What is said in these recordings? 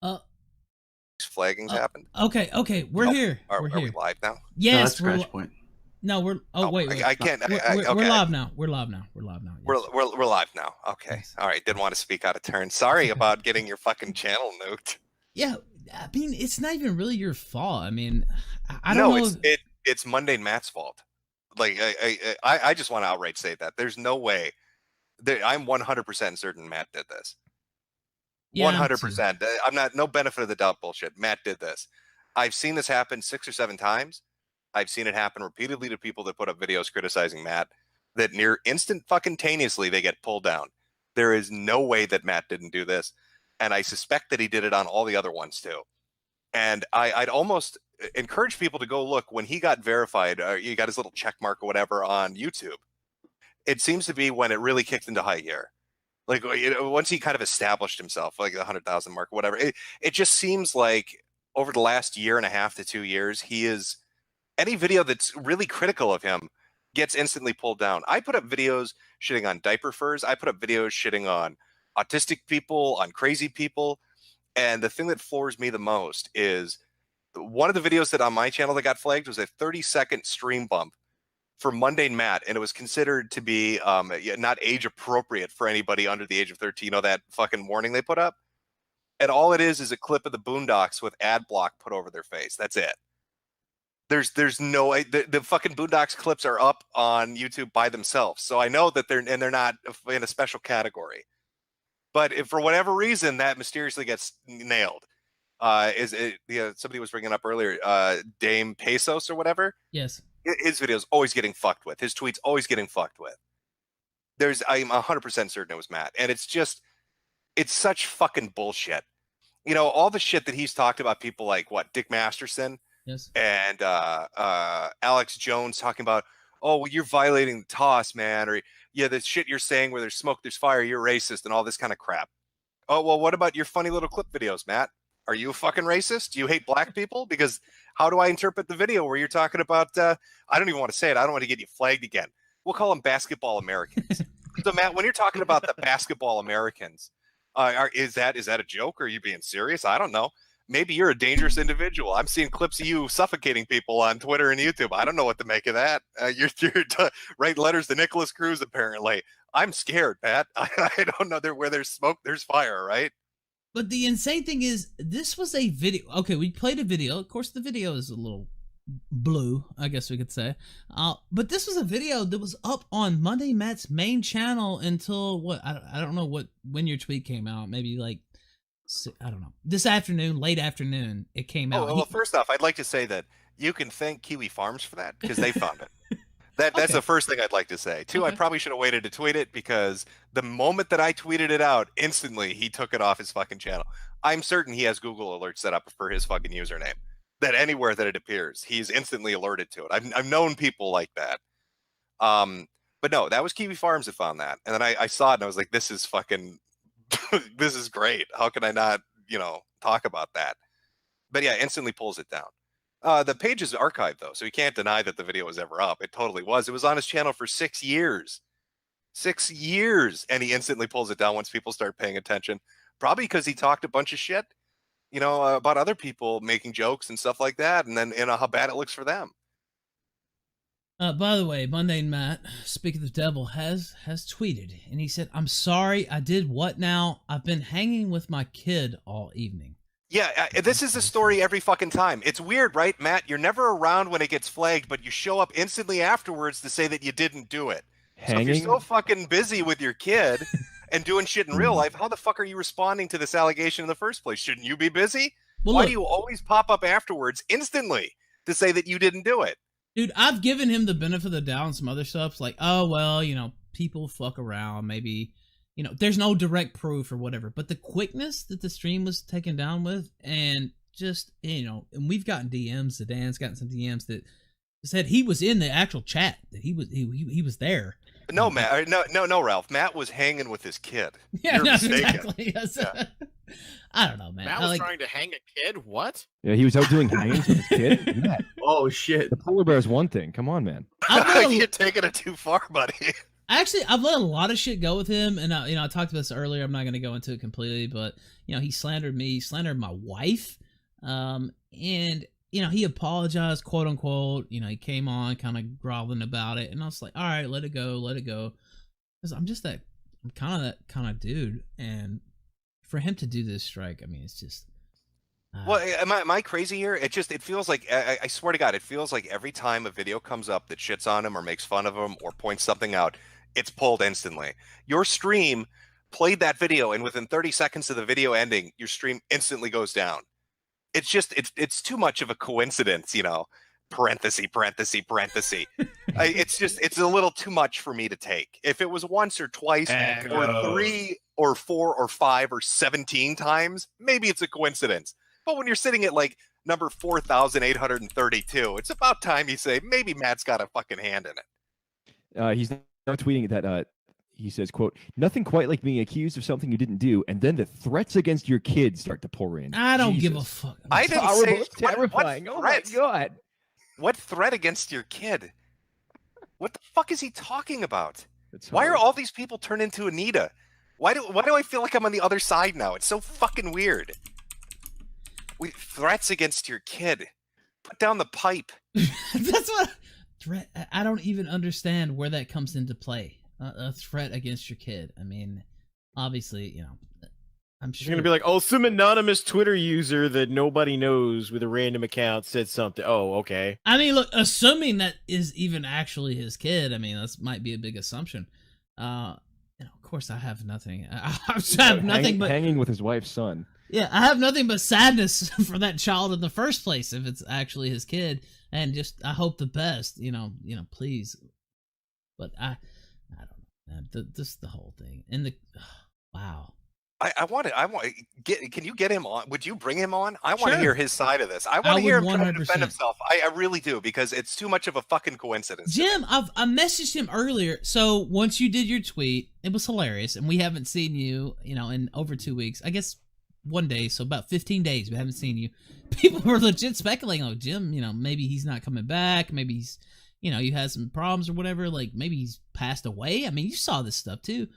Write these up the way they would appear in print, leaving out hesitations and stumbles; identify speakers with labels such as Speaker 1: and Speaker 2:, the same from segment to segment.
Speaker 1: Uh,
Speaker 2: Flagging's happened.
Speaker 1: Okay, we're here.
Speaker 2: Are
Speaker 1: we
Speaker 2: live now?
Speaker 1: Yes,
Speaker 3: no, that's Scratch Point.
Speaker 1: No, we're. Oh, wait.
Speaker 2: I can't.
Speaker 1: We're live now. We're live now.
Speaker 2: Yes. We're live now. Okay. Yes. All right. Didn't want to speak out of turn. Sorry about getting your fucking channel nuked.
Speaker 1: Yeah, I mean, it's not even really your fault. I mean, I don't know.
Speaker 2: It's Mundane Matt's fault. Like I just want to outright say that there's no way. I'm 100% certain Matt did this. 100%. I'm not, no benefit of the doubt bullshit. Matt did this. I've seen this happen 6 or 7 times. I've seen it happen repeatedly to people that put up videos criticizing Matt that near instant fucking taneously they get pulled down. There is no way that Matt didn't do this. And I suspect that he did it on all the other ones too. And I'd almost encourage people to go look when he got verified, he got his little check mark or whatever on YouTube. It seems to be when it really kicked into high gear. Like, you know, once he kind of established himself, like the 100,000 mark or whatever, it just seems like over the last 1.5 to 2 years, he is, any video that's really critical of him gets instantly pulled down. I put up videos shitting on diaper furs. I put up videos shitting on autistic people, on crazy people. And the thing that floors me the most is one of the videos that on my channel that got flagged was a 30-second stream bump for Mundane Matt, and it was considered to be not age appropriate for anybody under the age of 13. You know that fucking warning they put up? And all it is a clip of the Boondocks with ad block put over their face. That's it. There's no, the fucking Boondocks clips are up on YouTube by themselves. So I know that they're not in a special category. But if for whatever reason that mysteriously gets nailed, somebody was bringing up earlier, Dame Pesos or whatever.
Speaker 1: Yes.
Speaker 2: His videos always getting fucked with. His tweets always getting fucked with. I'm 100% certain it was Matt. And it's such fucking bullshit. You know, all the shit that he's talked about people like, what, Dick Masterson?
Speaker 1: Yes.
Speaker 2: And Alex Jones talking about, oh, well, you're violating the toss, man. Or, yeah, the shit you're saying where there's smoke, there's fire, you're racist and all this kind of crap. Oh, well, what about your funny little clip videos, Matt? Are you a fucking racist? Do you hate black people? Because how do I interpret the video where you're talking about, I don't even want to say it. I don't want to get you flagged again. We'll call them basketball Americans. So, Matt, when you're talking about the basketball Americans, is that a joke? Or are you being serious? I don't know. Maybe you're a dangerous individual. I'm seeing clips of you suffocating people on Twitter and YouTube. I don't know what to make of that. You're writing letters to Nicholas Cruz, apparently. I'm scared, Pat. I don't know. Where there's smoke, there's fire, right?
Speaker 1: But the insane thing is, this was a video. Okay, we played a video. Of course, the video is a little blue, I guess we could say. But this was a video that was up on Mundane Matt's main channel until what? I don't know when your tweet came out. Maybe like, I don't know. This afternoon, late afternoon, it came out.
Speaker 2: Well, first off, I'd like to say that you can thank Kiwi Farms for that because they found it. That's the first thing I'd like to say. Two, I probably should have waited to tweet it because the moment that I tweeted it out, instantly he took it off his fucking channel. I'm certain he has Google alerts set up for his fucking username. That anywhere that it appears, he's instantly alerted to it. I've known people like that. But no, that was Kiwi Farms that found that. And then I saw it and I was like, this is fucking, this is great. How can I not, talk about that? But yeah, instantly pulls it down. The page is archived though, so you can't deny that the video was ever up. It totally was. It was on his channel for 6 years. 6 years. And he instantly pulls it down once people start paying attention. Probably because he talked a bunch of shit, about other people making jokes and stuff like that. And then, how bad it looks for them.
Speaker 1: By the way, Mundane Matt, speaking of the devil, has tweeted. And he said, I'm sorry, I did what now? I've been hanging with my kid all evening.
Speaker 2: Yeah, this is a story every fucking time. It's weird, right, Matt? You're never around when it gets flagged, but you show up instantly afterwards to say that you didn't do it.
Speaker 4: Hanging?
Speaker 2: So if you're so fucking busy with your kid and doing shit in real life, how the fuck are you responding to this allegation in the first place? Shouldn't you be busy?
Speaker 1: Well,
Speaker 2: Why
Speaker 1: look,
Speaker 2: do you always pop up afterwards instantly to say that you didn't do it?
Speaker 1: Dude, I've given him the benefit of the doubt on some other stuff. It's like, oh, well, people fuck around. Maybe, there's no direct proof or whatever. But the quickness that the stream was taken down with, and just, and we've gotten DMs, Dan's gotten some DMs that said he was in the actual chat, that he was there.
Speaker 2: No, Matt. No, Ralph. Matt was hanging with his kid.
Speaker 1: Yeah,
Speaker 2: You're mistaken.
Speaker 1: Exactly. Yes.
Speaker 2: Yeah.
Speaker 1: I don't know, man.
Speaker 5: Matt was trying to hang a kid? What?
Speaker 4: Yeah, he was out doing hangings with his kid. Yeah.
Speaker 3: Oh shit!
Speaker 4: The polar bear is one thing. Come on, man.
Speaker 2: You're taking it too far, buddy.
Speaker 1: I've let a lot of shit go with him, and I talked about this earlier. I'm not going to go into it completely, but he slandered me, he slandered my wife, and he apologized, quote unquote. He came on kind of groveling about it, and I was like, all right, let it go, because I'm kind of that kind of dude, and for him to do this strike, I mean, it's just.
Speaker 2: Well, am I crazy here? It feels like, I swear to God, it feels like every time a video comes up that shits on him or makes fun of him or points something out, it's pulled instantly. Your stream played that video, and within 30 seconds of the video ending, your stream instantly goes down. It's just, it's too much of a coincidence, parenthesis. It's a little too much for me to take. If it was once or twice or 3 or 4 or 5 or 17 times, maybe it's a coincidence. But when you're sitting at like number 4,832, it's about time you say, maybe Matt's got a fucking hand in it.
Speaker 4: He's now tweeting that he says, quote, nothing quite like being accused of something you didn't do, and then the threats against your kids start to pour in.
Speaker 1: I don't give a fuck.
Speaker 2: I didn't say
Speaker 4: it's terrifying.
Speaker 2: What
Speaker 4: oh my God.
Speaker 2: What threat against your kid? What the fuck is he talking about?
Speaker 4: It's
Speaker 2: Why
Speaker 4: hard.
Speaker 2: are all these people turned into Anita? Why do I feel like I'm on the other side now? It's so fucking weird. Threats against your kid. Put down the pipe.
Speaker 1: That's what threat. I don't even understand where that comes into play. A threat against your kid. I mean, obviously, I'm sure
Speaker 3: You're gonna be like, oh, some anonymous Twitter user that nobody knows with a random account said something. Oh, okay.
Speaker 1: I mean, look, assuming that is even actually his kid. I mean, that might be a big assumption. Of course, I have nothing. I have nothing but
Speaker 4: hanging with his wife's son.
Speaker 1: Yeah, I have nothing but sadness for that child in the first place if it's actually his kid, and just I hope the best. Please. But I don't know, man. This the whole thing, and wow.
Speaker 2: Can you get him on? Would you bring him on? I want to
Speaker 1: Sure.
Speaker 2: hear his side of this. I want to hear him try to
Speaker 1: 100%.
Speaker 2: defend himself. I really do, because it's too much of a fucking coincidence.
Speaker 1: Jim, I messaged him earlier. So once you did your tweet, it was hilarious, and we haven't seen you, in over 2 weeks. I guess 1 day, so about 15 days we haven't seen you. People were legit speculating, oh, Jim, maybe he's not coming back. Maybe he's, you had some problems or whatever. Like maybe he's passed away. I mean, you saw this stuff too,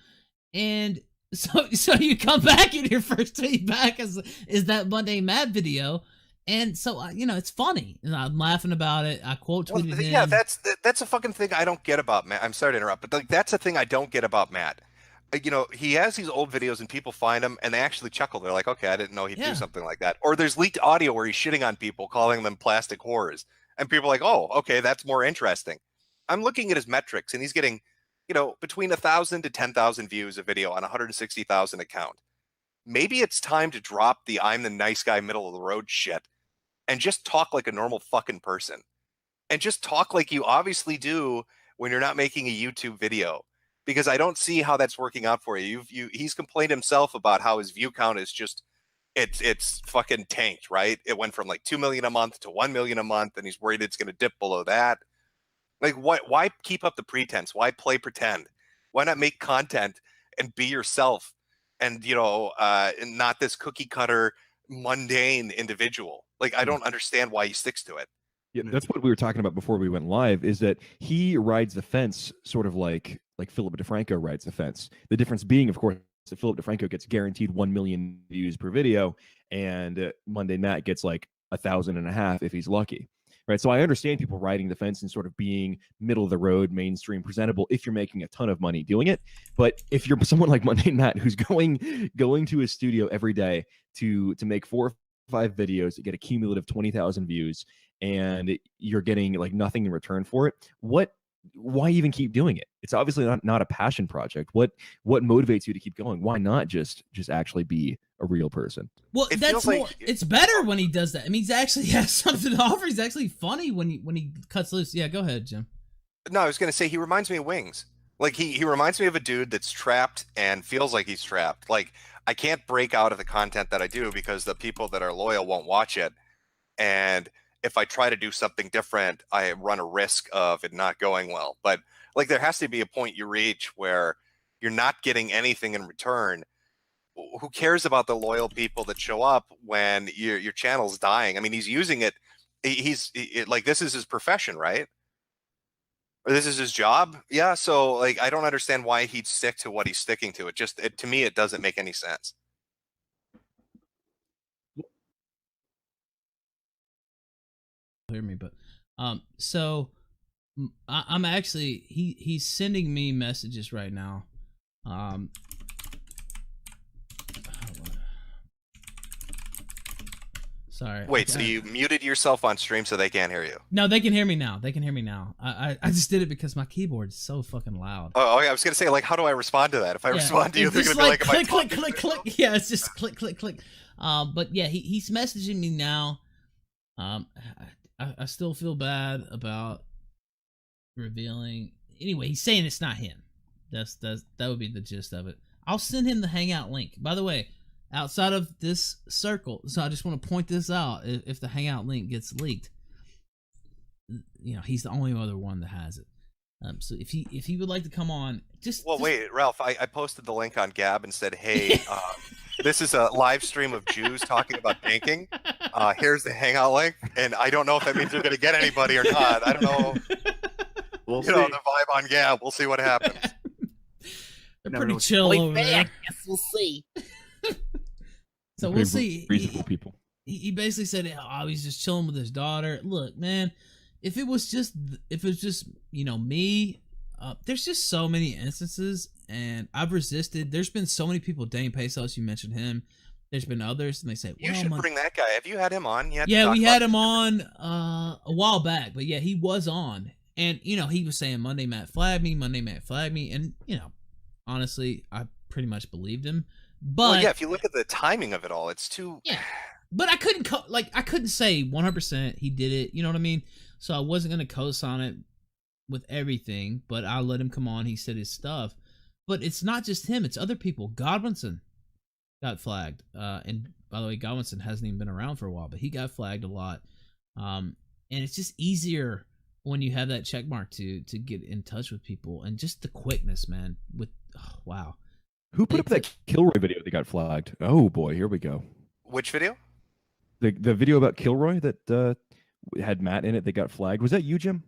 Speaker 1: and. So you come back and your first tweet back is that Mundane Matt video, and so it's funny, and I'm laughing about it. I quote tweeted him.
Speaker 2: Yeah, that's a fucking thing I don't get about Matt. I'm sorry to interrupt, but that's a thing I don't get about Matt. He has these old videos and people find them and they actually chuckle. They're like, okay, I didn't know he'd do something like that. Or there's leaked audio where he's shitting on people, calling them plastic whores, and people are like, oh, okay, that's more interesting. I'm looking at his metrics, and he's getting between 1,000 to 10,000 views a video on 160,000 account. Maybe it's time to drop the I'm the nice guy middle of the road shit and just talk like a normal fucking person. And just talk like you obviously do when you're not making a YouTube video. Because I don't see how that's working out for you. He's complained himself about how his view count is just it's fucking tanked, right? It went from like 2 million a month to 1 million a month, and he's worried it's gonna dip below that. Like, why keep up the pretense? Why play pretend? Why not make content and be yourself and, not this cookie cutter, mundane individual? Like, I don't understand why he sticks to it.
Speaker 4: Yeah, that's what we were talking about before we went live, is that he rides the fence sort of like Philip DeFranco rides the fence. The difference being, of course, that Philip DeFranco gets guaranteed 1 million views per video, and Mundane Matt gets like 1,500 if he's lucky. Right. So I understand people riding the fence and sort of being middle of the road, mainstream, presentable if you're making a ton of money doing it. But if you're someone like Mundane Matt who's going to his studio every day to make 4 or 5 videos that get a cumulative 20,000 views, and you're getting like nothing in return for it, why even keep doing it? It's obviously not a passion project. What motivates you to keep going? Why not just actually be a real person?
Speaker 1: Well, that's more. It's better when he does that. I mean, he's actually has something to offer. He's actually funny when he cuts loose. Yeah, go ahead, Jim.
Speaker 2: No, I was gonna say he reminds me of Wings. Like he reminds me of a dude that's trapped and feels like he's trapped. Like, I can't break out of the content that I do because the people that are loyal won't watch it, and if I try to do something different, I run a risk of it not going well. But like, there has to be a point you reach where you're not getting anything in return. Who cares about the loyal people that show up when your channel's dying? I mean, he's using it. He's like, this is his profession, right? Or this is his job. Yeah. So like, I don't understand why he'd stick to what he's sticking to. To me, it doesn't make any sense.
Speaker 1: Hear me, but so I'm actually he's sending me messages right now. Sorry.
Speaker 2: Wait, so you muted yourself on stream so they can't hear you?
Speaker 1: No, they can hear me now. They can hear me now. I just did it because my keyboard is so fucking loud.
Speaker 2: Oh, yeah, I was gonna say, like, how do I respond to that? If I respond to you, they're gonna be like,
Speaker 1: click, click, click, click. Yeah, it's just click, click, click. But yeah, he's messaging me now. I still feel bad about revealing. Anyway, he's saying it's not him. That would be the gist of it. I'll send him the Hangout link. By the way, outside of this circle, so I just want to point this out. If the Hangout link gets leaked, you know, he's the only other one that has it. So if he would like to come on,
Speaker 2: wait, Ralph, I posted the link on Gab and said, hey, this is a live stream of Jews talking about banking. Here's the Hangout link, and I don't know if that means you're going to get anybody or not. I don't know.
Speaker 3: We'll see.
Speaker 2: The vibe on Gab. We'll see what happens.
Speaker 1: They're pretty chill over there.
Speaker 5: Yes, we'll see.
Speaker 1: So we'll see.
Speaker 4: Reasonable people.
Speaker 1: He basically said, "Oh, he's just chilling with his daughter." Look, man, if it was just you know, me, there's just so many instances, and I've resisted. There's been so many people. Dane Pesos, you mentioned him. There's been others, and they say,
Speaker 2: "You should bring that guy." Have you had him on yet?
Speaker 1: Yeah, we had him on a while back, but yeah, he was on, and you know, he was saying Monday Matt flagged me, and you know, honestly, I pretty much believed him. But
Speaker 2: well, yeah, if you look at the timing of it all, it's too.
Speaker 1: Yeah, but I couldn't I couldn't say 100% he did it. You know what I mean? So I wasn't gonna co-sign it with everything, but I let him come on. He said his stuff, but it's not just him; it's other people. Godwinson got flagged, and by the way, Godwinson hasn't even been around for a while, but he got flagged a lot. And it's just easier when you have that check mark to get in touch with people, and just the quickness, man. Wow.
Speaker 4: Who put up that Kilroy video that got flagged? Oh boy, here we go.
Speaker 2: Which video?
Speaker 4: The video about Kilroy that had Matt in it that got flagged. Was that you, Jim?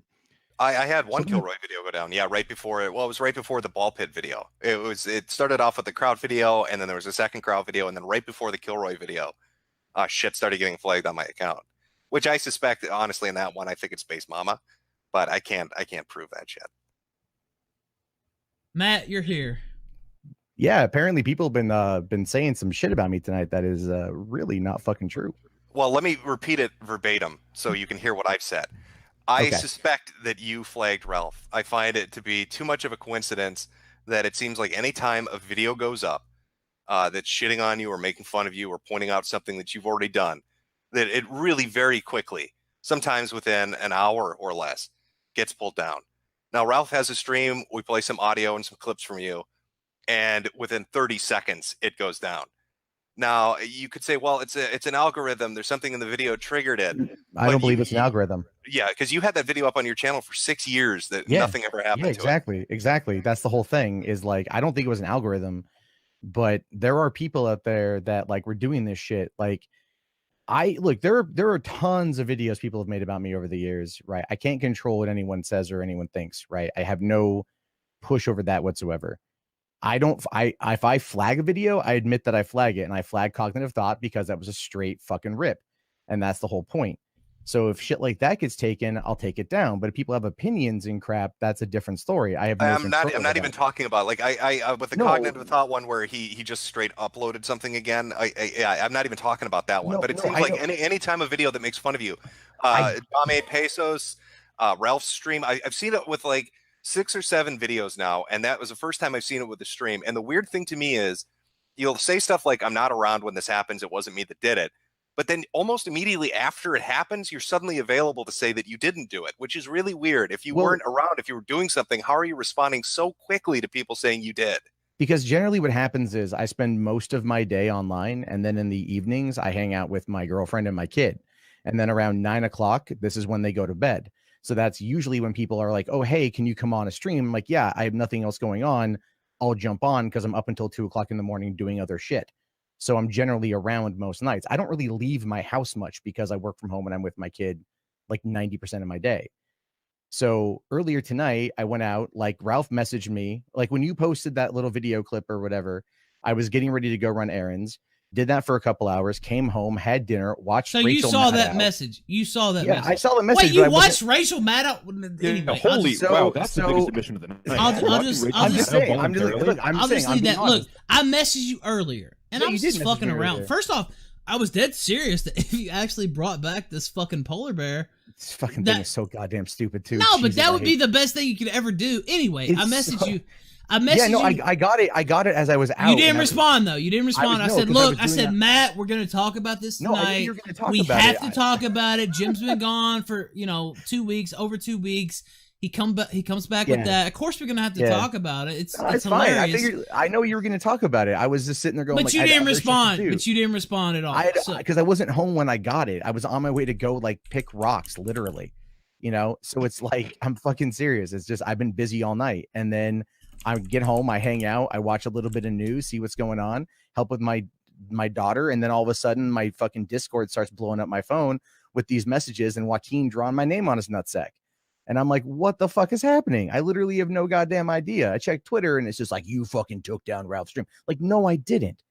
Speaker 2: I had one Kilroy video go down. Yeah, right before it. Well, it was right before the ball pit video. It started off with the Kraut video, and then there was a second Kraut video, and then right before the Kilroy video, shit started getting flagged on my account. Which I suspect, honestly, in that one, I think it's Space Mama, but I can't prove that shit.
Speaker 1: Matt, you're here.
Speaker 6: Yeah, apparently people have been saying some shit about me tonight that is really not fucking true.
Speaker 2: Well, let me repeat it verbatim so you can hear what I've said. I suspect that you flagged Ralph. I find it to be too much of a coincidence that it seems like any time a video goes up that's shitting on you or making fun of you or pointing out something that you've already done, that it really very quickly, sometimes within an hour or less, gets pulled down. Now, Ralph has a stream. We play some audio and some clips from you, and within 30 seconds, it goes down. Now, you could say, well, it's an algorithm. There's something in the video triggered it.
Speaker 6: I don't believe it's an algorithm.
Speaker 2: Yeah, because you had that video up on your channel for 6 years that nothing ever happened to it.
Speaker 6: Exactly. That's the whole thing is like, I don't think it was an algorithm, but there are people out there that like were doing this shit. Like, there are tons of videos people have made about me over the years, right? I can't control what anyone says or anyone thinks, right? I have no push over that whatsoever. If I flag a video, I admit that I flag it, and I flag cognitive thought because that was a straight fucking rip, and that's the whole point. So if shit like that gets taken, I'll take it down. But if people have opinions and crap, that's a different story. I'm
Speaker 2: not even talking about like I with the cognitive thought one where he just straight uploaded something again. I'm not even talking about that one. But it seems like any time a video that makes fun of you, Dame Pesos, Ralph's stream, I've seen it with like 6 or 7 videos now, and that was the first time I've seen it with the stream. And the weird thing to me is you'll say stuff like, I'm not around when this happens, it wasn't me that did it. But then almost immediately after it happens, you're suddenly available to say that you didn't do it, which is really weird. If you weren't around, if you were doing something, how are you responding so quickly to people saying you did?
Speaker 6: Because generally what happens is I spend most of my day online, and then in the evenings I hang out with my girlfriend and my kid. And then around 9 o'clock, this is when they go to bed. So that's usually when people are like, oh, hey, can you come on a stream? I'm like, yeah, I have nothing else going on. I'll jump on because I'm up until 2 o'clock in the morning doing other shit. So I'm generally around most nights. I don't really leave my house much because I work from home and I'm with my kid like 90% of my day. So earlier tonight, I went out, like Ralph messaged me, like when you posted that little video clip or whatever, I was getting ready to go run errands, did that for a couple hours, came home, had dinner, watched
Speaker 1: So
Speaker 6: Rachel
Speaker 1: you saw
Speaker 6: Matt
Speaker 1: that
Speaker 6: out.
Speaker 1: message. You saw that
Speaker 6: Yeah,
Speaker 1: message.
Speaker 6: I saw the message.
Speaker 1: Wait, you
Speaker 6: but I
Speaker 1: watched Rachel Matt out? Anyway,
Speaker 4: Holy
Speaker 6: so-
Speaker 4: wow, that's the
Speaker 6: so-
Speaker 4: biggest admission of the night.
Speaker 1: I'll just
Speaker 6: I'm just saying. I'm just
Speaker 4: voluntarily.
Speaker 6: look. I'm
Speaker 1: I'll
Speaker 6: saying.
Speaker 1: just
Speaker 6: I'm
Speaker 1: leave
Speaker 6: being
Speaker 1: that.
Speaker 6: honest.
Speaker 1: Look, I messaged you earlier, and
Speaker 6: Yeah,
Speaker 1: I
Speaker 6: you
Speaker 1: was
Speaker 6: did
Speaker 1: just
Speaker 6: message
Speaker 1: fucking
Speaker 6: me
Speaker 1: around.
Speaker 6: earlier.
Speaker 1: First off, I was dead serious that if you actually brought back this fucking polar bear.
Speaker 6: This fucking
Speaker 1: That-
Speaker 6: thing is so goddamn stupid too.
Speaker 1: No, but
Speaker 6: Jesus,
Speaker 1: that
Speaker 6: I
Speaker 1: would
Speaker 6: hate
Speaker 1: be the best thing you could ever do. Anyway, I
Speaker 6: It's
Speaker 1: messaged
Speaker 6: so-
Speaker 1: you. I messaged
Speaker 6: Yeah, no,
Speaker 1: you.
Speaker 6: I got it. I got it as I was out.
Speaker 1: You didn't
Speaker 6: and I was-
Speaker 1: respond though. You didn't respond. I
Speaker 6: no,
Speaker 1: said,
Speaker 6: 'cause I
Speaker 1: "Look,"
Speaker 6: was
Speaker 1: I
Speaker 6: doing
Speaker 1: said,
Speaker 6: that-
Speaker 1: "Matt, we're going to talk about this
Speaker 6: No, I knew
Speaker 1: tonight.
Speaker 6: you were going to talk
Speaker 1: We
Speaker 6: about
Speaker 1: have
Speaker 6: it.
Speaker 1: to talk about it. Jim's been gone for 2 weeks, over 2 weeks. He comes back with
Speaker 6: Yeah.
Speaker 1: that. Of course, we're going to have to
Speaker 6: Yeah.
Speaker 1: talk about it. It's
Speaker 6: No, it's fine.
Speaker 1: hilarious.
Speaker 6: I know you were going to talk about it. I was just sitting there going,
Speaker 1: But
Speaker 6: like,
Speaker 1: you
Speaker 6: I had
Speaker 1: didn't
Speaker 6: other shit to
Speaker 1: respond.
Speaker 6: do.
Speaker 1: But you didn't respond at all. So-
Speaker 6: Because I wasn't home when I got it. I was on my way to go like pick rocks, literally. So it's like I'm fucking serious. It's just I've been busy all night, and then I get home, I hang out, I watch a little bit of news, see what's going on, help with my daughter, and then all of a sudden my fucking Discord starts blowing up my phone with these messages and Joaquin drawing my name on his nutsack. And I'm like, what the fuck is happening? I literally have no goddamn idea. I checked Twitter and it's just like, you fucking took down Ralph's stream. Like, no, I didn't.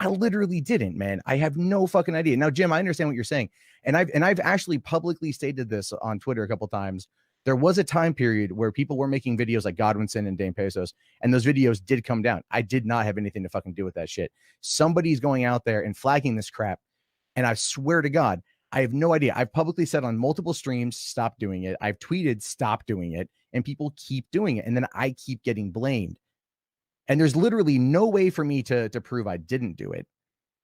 Speaker 6: I literally didn't, man. I have no fucking idea. Now, Jim, I understand what you're saying. And I've actually publicly stated this on Twitter a couple times. There was a time period where people were making videos like Godwinson and Dame Pesos, and those videos did come down. I did not have anything to fucking do with that shit. Somebody's going out there and flagging this crap. And I swear to God, I have no idea. I've publicly said on multiple streams, stop doing it. I've tweeted, stop doing it. And people keep doing it. And then I keep getting blamed. And there's literally no way for me to prove I didn't do it.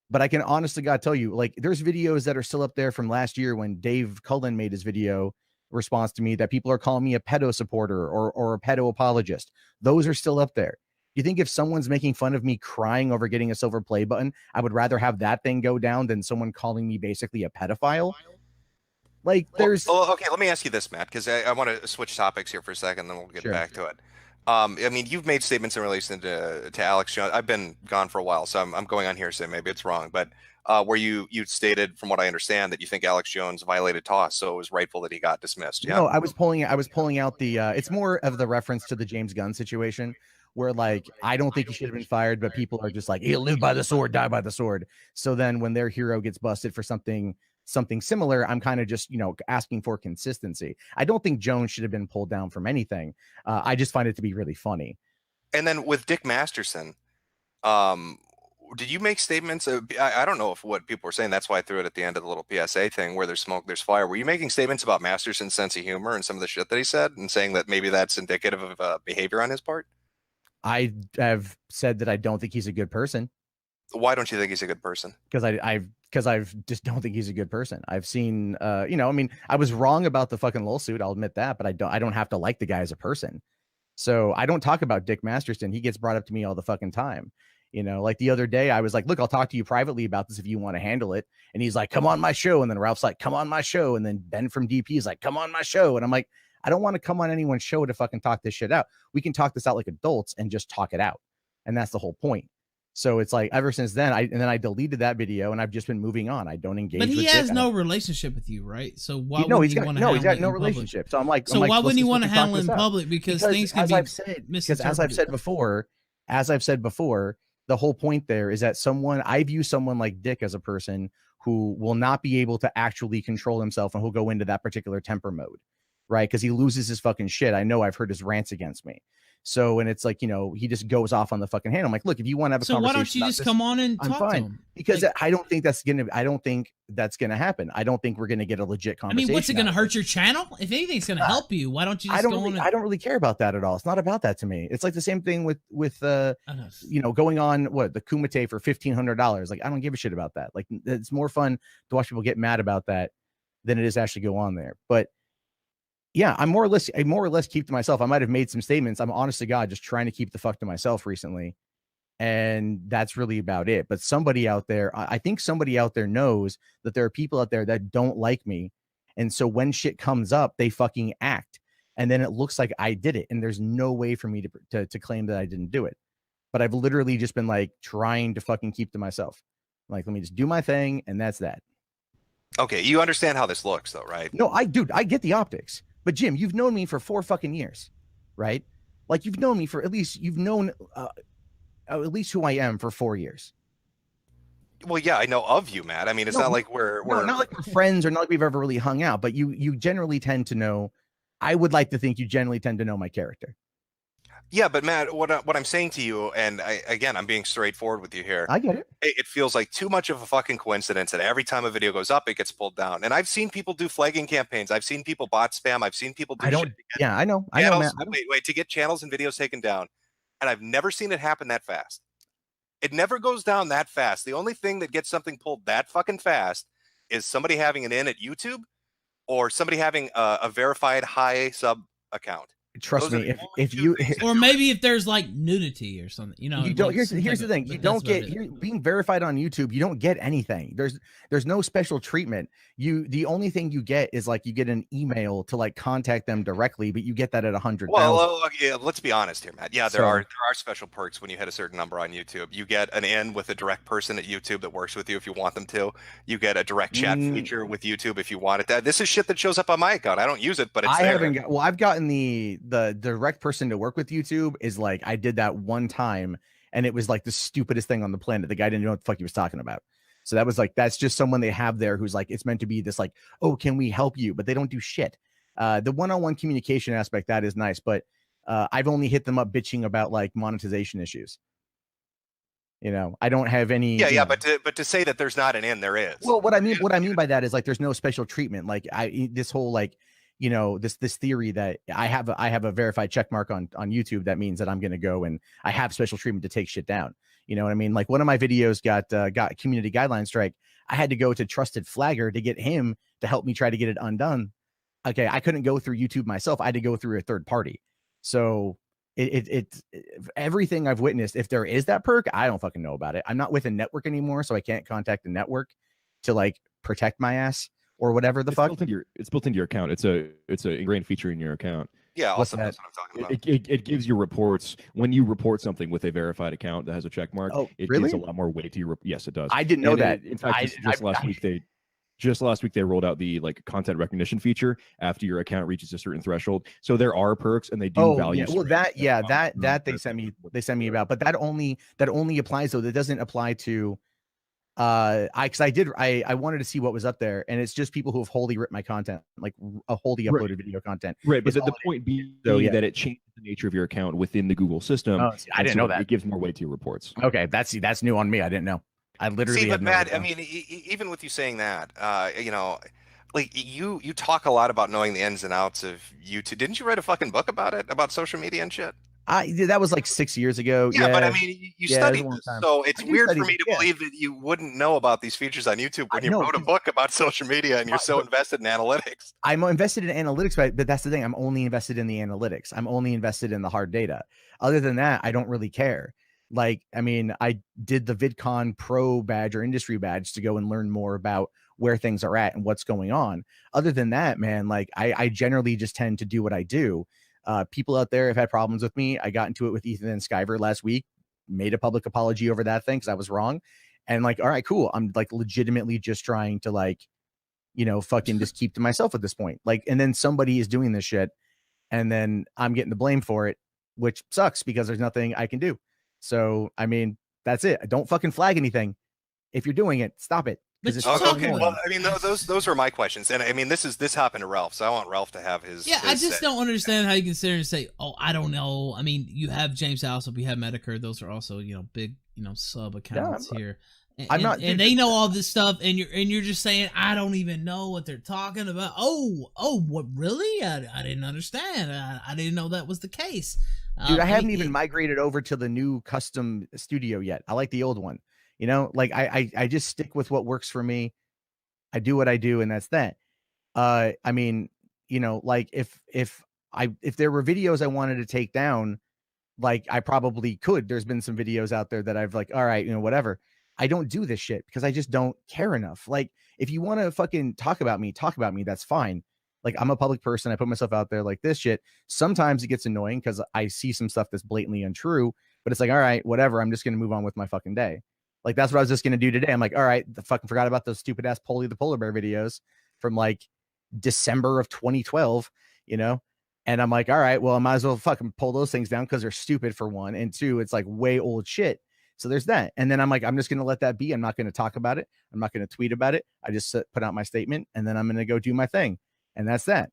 Speaker 6: But I can honest to God tell you, like, there's videos that are still up there from last year when Dave Cullen made his video response to me that people are calling me a pedo supporter or a pedo apologist. Those are still up there. You think if someone's making fun of me crying over getting a silver play button, I would rather have that thing go down than someone calling me basically a pedophile? Like, there's...
Speaker 2: Okay, let me ask you this, Matt, because I want to switch topics here for a second, then we'll get back to it. I mean, you've made statements in relation to Alex Jones. I've been gone for a while, so I'm going on hearsay. Maybe it's wrong, but where you stated, from what I understand, that you think Alex Jones violated TOS, so it was rightful that he got dismissed. Yeah.
Speaker 6: No, I was pulling out the. It's more of the reference to the James Gunn situation, where like I don't think he should have been fired, but people are just like, he'll live by the sword, die by the sword. So then when their hero gets busted for something similar, I'm kind of just asking for consistency. I don't think Jones should have been pulled down from anything. I just find it to be really funny.
Speaker 2: And then with Dick Masterson, did you make statements? I don't know if what people were saying. That's why I threw it at the end of the little PSA thing where there's smoke, there's fire. Were you making statements about Masterson's sense of humor and some of the shit that he said, and saying that maybe that's indicative of behavior on his part? I
Speaker 6: have said that I don't think he's a good person.
Speaker 2: Why don't you think he's a good person?
Speaker 6: Because I just don't think he's a good person. I've seen, I mean, I was wrong about the fucking lawsuit. I'll admit that, but I don't have to like the guy as a person. So I don't talk about Dick Masterson. He gets brought up to me all the fucking time. Like the other day, I was like, look, I'll talk to you privately about this if you want to handle it. And he's like, come on my show. And then Ralph's like, come on my show. And then Ben from DP is like, come on my show. And I'm like, I don't want to come on anyone's show to fucking talk this shit out. We can talk this out like adults and just talk it out. And that's the whole point. So it's like ever since then, I deleted that video and I've just been moving on. I don't engage.
Speaker 1: But he
Speaker 6: with
Speaker 1: has
Speaker 6: Dick.
Speaker 1: no relationship with you, right? So why?
Speaker 6: He's got no relationship. So I'm like,
Speaker 1: why wouldn't you want to
Speaker 6: talk
Speaker 1: handle it
Speaker 6: this
Speaker 1: in
Speaker 6: out?
Speaker 1: public? Because things can
Speaker 6: as
Speaker 1: be
Speaker 6: I've said, because as I've said before, the whole point there is that I view someone like Dick as a person who will not be able to actually control himself and he'll go into that particular temper mode, right? Because he loses his fucking shit. I know I've heard his rants against me. So, and it's like, he just goes off on the fucking hand. I'm like, look, if you want to have a conversation,
Speaker 1: why don't you just come on and talk to him?
Speaker 6: Because I don't think that's gonna happen. I don't think we're gonna get a legit conversation.
Speaker 1: I mean, what's it gonna hurt your channel? If anything, it's gonna help you. Why don't you just
Speaker 6: I don't really care about that at all. It's not about that to me. It's like the same thing with going on the Kumite for $1,500. Like, I don't give a shit about that. Like, it's more fun to watch people get mad about that than it is actually go on there. But yeah, I more or less keep to myself. I might have made some statements. I'm honest to God just trying to keep the fuck to myself recently. And that's really about it. But somebody out there, I think somebody out there knows that there are people out there that don't like me. And so when shit comes up, they fucking act. And then it looks like I did it. And there's no way for me to claim that I didn't do it. But I've literally just been like trying to fucking keep to myself. Like, let me just do my thing. And that's that.
Speaker 2: Okay. You understand how this looks though, right?
Speaker 6: No, I get the optics. But Jim, you've known me for 4 fucking years, right? Like you've known me for you've known at least who I am for 4 years.
Speaker 2: Well, yeah, I know of you, Matt. I mean, it's not like we're
Speaker 6: not like we're friends or not like we've ever really hung out, but you generally tend to know. I would like to think you generally tend to know my character.
Speaker 2: Yeah, but Matt, what I'm saying to you, and I'm being straightforward with you here.
Speaker 6: I get it.
Speaker 2: It feels like too much of a fucking coincidence that every time a video goes up, it gets pulled down. And I've seen people do flagging campaigns. I've seen people bot spam. I've seen people do
Speaker 6: I know. Matt.
Speaker 2: Wait, to get channels and videos taken down. And I've never seen it happen that fast. It never goes down that fast. The only thing that gets something pulled that fucking fast is somebody having an in at YouTube or somebody having a verified high sub account.
Speaker 6: Trust me, if you
Speaker 1: or maybe if there's like nudity or something, you know.
Speaker 6: You don't. Here's the thing: you don't get being verified on YouTube. You don't get anything. There's no special treatment. The only thing you get is like you get an email to like contact them directly, but you get that at 100.
Speaker 2: Well, yeah, let's be honest here, Matt. Yeah, there are special perks when you hit a certain number on YouTube. You get an in with a direct person at YouTube that works with you if you want them to. You get a direct chat feature with YouTube if you want it. This is shit that shows up on my account. I don't use it, but it's there.
Speaker 6: I've gotten the direct person to work with YouTube is like I did that one time and it was like the stupidest thing on the planet. The guy didn't know what the fuck he was talking about. So that was like that's just someone they have there who's like it's meant to be this like, oh, can we help you? But they don't do shit. The one-on-one communication aspect, that is nice, but I've only hit them up bitching about like monetization issues. You know, I don't have any.
Speaker 2: Yeah, but to say that there's not an in, there is.
Speaker 6: Well, what I mean by that is like there's no special treatment. Like this whole like, you know, this theory that I have a verified check mark on YouTube that means that I'm going to go and I have special treatment to take shit down. You know what I mean? Like one of my videos got community guideline strike. I had to go to Trusted Flagger to get him to help me try to get it undone. Okay, I couldn't go through YouTube myself. I had to go through a third party. So it everything I've witnessed, if there is that perk, I don't fucking know about it. I'm not with a network anymore, so I can't contact the network to like protect my ass. Or whatever the fuck.
Speaker 4: It's built into your account. It's a ingrained feature in your account.
Speaker 2: Yeah, awesome. That's what I'm talking
Speaker 4: about. It gives you reports when you report something with a verified account that has a check mark.
Speaker 6: Oh,
Speaker 4: it
Speaker 6: really?
Speaker 4: gives a lot more weight to your. Yes, it does.
Speaker 6: I didn't know that.
Speaker 4: In fact, just last week they rolled out the like content recognition feature after your account reaches a certain threshold. So there are perks and they do value.
Speaker 6: Yeah. Well, that they sent me about, but that only applies though. That doesn't apply to. I wanted to see what was up there, and it's just people who have wholly ripped my content, like a wholly uploaded video content.
Speaker 4: Right, but the point being that it changes the nature of your account within the Google system.
Speaker 6: Oh, see, I didn't know that.
Speaker 4: It gives more weight to your reports.
Speaker 6: Okay, that's new on me. I didn't know. I literally.
Speaker 2: See, but Matt, I mean, even with you saying that, you know, like you talk a lot about knowing the ins and outs of YouTube. Didn't you write a fucking book about it, about social media and shit?
Speaker 6: That was like 6 years ago.
Speaker 2: Yeah, but I mean, you studied this, so it's weird for me to believe that you wouldn't know about these features on YouTube when you wrote a book about social media and you're so invested in analytics.
Speaker 6: I'm invested in analytics, but that's the thing. I'm only invested in the analytics. I'm only invested in the hard data. Other than that, I don't really care. Like, I mean, I did the VidCon Pro badge or industry badge to go and learn more about where things are at and what's going on. Other than that, man, like I generally just tend to do what I do. People out there have had problems with me. I got into it with Ethan and Skyver last week, made a public apology over that thing because I was wrong. And like, all right, cool. I'm like legitimately just trying to like, you know, fucking just keep to myself at this point. Like, and then somebody is doing this shit and then I'm getting the blame for it, which sucks because there's nothing I can do. So, I mean, that's it. Don't fucking flag anything. If you're doing it, stop it.
Speaker 2: Okay, well, I mean, those are my questions, and I mean, this happened to Ralph, so I want Ralph to have his.
Speaker 1: Yeah,
Speaker 2: his
Speaker 1: I just don't understand how you can sit there and say, "Oh, I don't know." I mean, you have James Alsop, you have Metokur; those are also, you know, big, you know, sub accounts here. And they know all this stuff, and you're just saying, "I don't even know what they're talking about." Oh, what really? I didn't understand. I didn't know that was the case.
Speaker 6: Dude, I haven't even migrated over to the new custom studio yet. I like the old one. You know, like I just stick with what works for me. I do what I do, and that's that. I mean, you know, like if there were videos I wanted to take down, like I probably could. There's been some videos out there that I've like, all right, you know, whatever. I don't do this shit because I just don't care enough. Like, if you want to fucking talk about me, that's fine. Like, I'm a public person. I put myself out there like this shit. Sometimes it gets annoying because I see some stuff that's blatantly untrue, but it's like, all right, whatever. I'm just going to move on with my fucking day. Like, that's what I was just going to do today. I'm like, all right, the fucking forgot about those stupid ass Polly the Polar Bear videos from like December of 2012. you know? And I'm like, all right, well, I might as well fucking pull those things down because they're stupid for one. And two, it's like way old shit. So there's that. And then I'm like, I'm just going to let that be. I'm not going to talk about it. I'm not going to tweet about it. I just put out my statement and then I'm going to go do my thing. And that's that.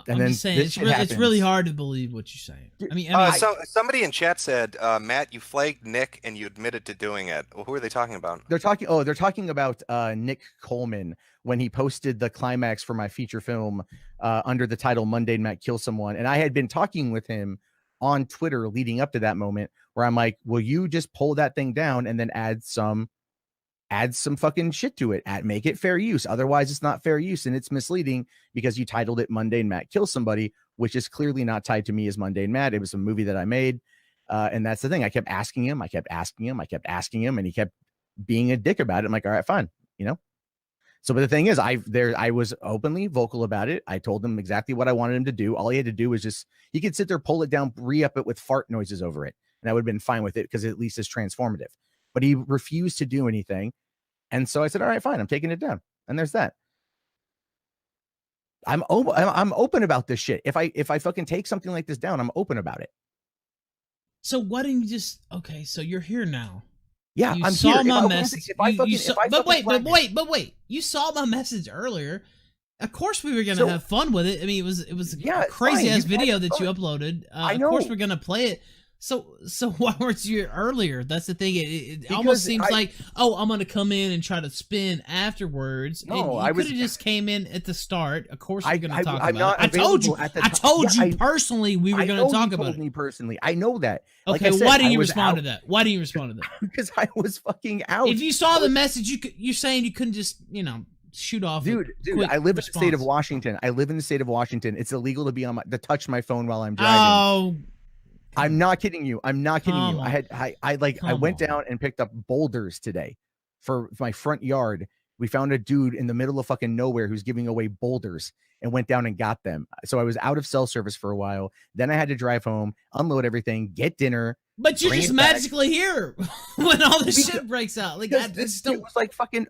Speaker 1: And I'm just saying, it's really hard to believe what you're saying. I mean,
Speaker 2: so somebody in chat said, Matt, you flagged Nick and you admitted to doing it. Well, who are they talking about?
Speaker 6: They're talking about Nick Coleman when he posted the climax for my feature film under the title Mundane Matt Kill Someone. And I had been talking with him on Twitter leading up to that moment where I'm like, will you just pull that thing down and then add some fucking shit to it, make it fair use. Otherwise it's not fair use and it's misleading because you titled it Mundane Matt Kill Somebody, which is clearly not tied to me as Mundane Matt. It was a movie that I made. And that's the thing. I kept asking him, and he kept being a dick about it. I'm like, all right, fine. You know? So, but the thing is, I was openly vocal about it. I told him exactly what I wanted him to do. All he had to do was he could sit there, pull it down, re-up it with fart noises over it. And I would have been fine with it because at least it's transformative. But he refused to do anything. And so I said, all right, fine, I'm taking it down. And there's that. I'm open about this shit. If I fucking take something like this down, I'm open about it.
Speaker 1: So why didn't you just, okay, so you're here now.
Speaker 6: Yeah,
Speaker 1: you
Speaker 6: I'm
Speaker 1: saw
Speaker 6: here.
Speaker 1: my message. But wait. You saw my message earlier. Of course we were gonna have fun with it. I mean, it was a crazy ass video that you uploaded. Of course we're gonna play it. So why weren't you earlier? That's the thing. It almost seems like, oh, I'm gonna come in and try to spin afterwards. No, I could have just came in at the start. Of course we're gonna talk about it. I told you personally we were gonna talk about it.
Speaker 6: Me personally, I know that.
Speaker 1: Okay,
Speaker 6: like I said,
Speaker 1: why didn't you respond to that? Why didn't you respond to that?
Speaker 6: Because I was fucking out.
Speaker 1: If you saw the message, you're saying you couldn't just, shoot off.
Speaker 6: Dude, I live in the state of Washington. It's illegal to touch my phone while I'm driving.
Speaker 1: Oh.
Speaker 6: I'm not kidding you. I went down and picked up boulders today for my front yard. We found a dude in the middle of fucking nowhere who's giving away boulders and went down and got them. So I was out of cell service for a while. Then I had to drive home, unload everything, get dinner.
Speaker 1: But you're just magically here when all this shit breaks out. Like that
Speaker 6: it was like fucking,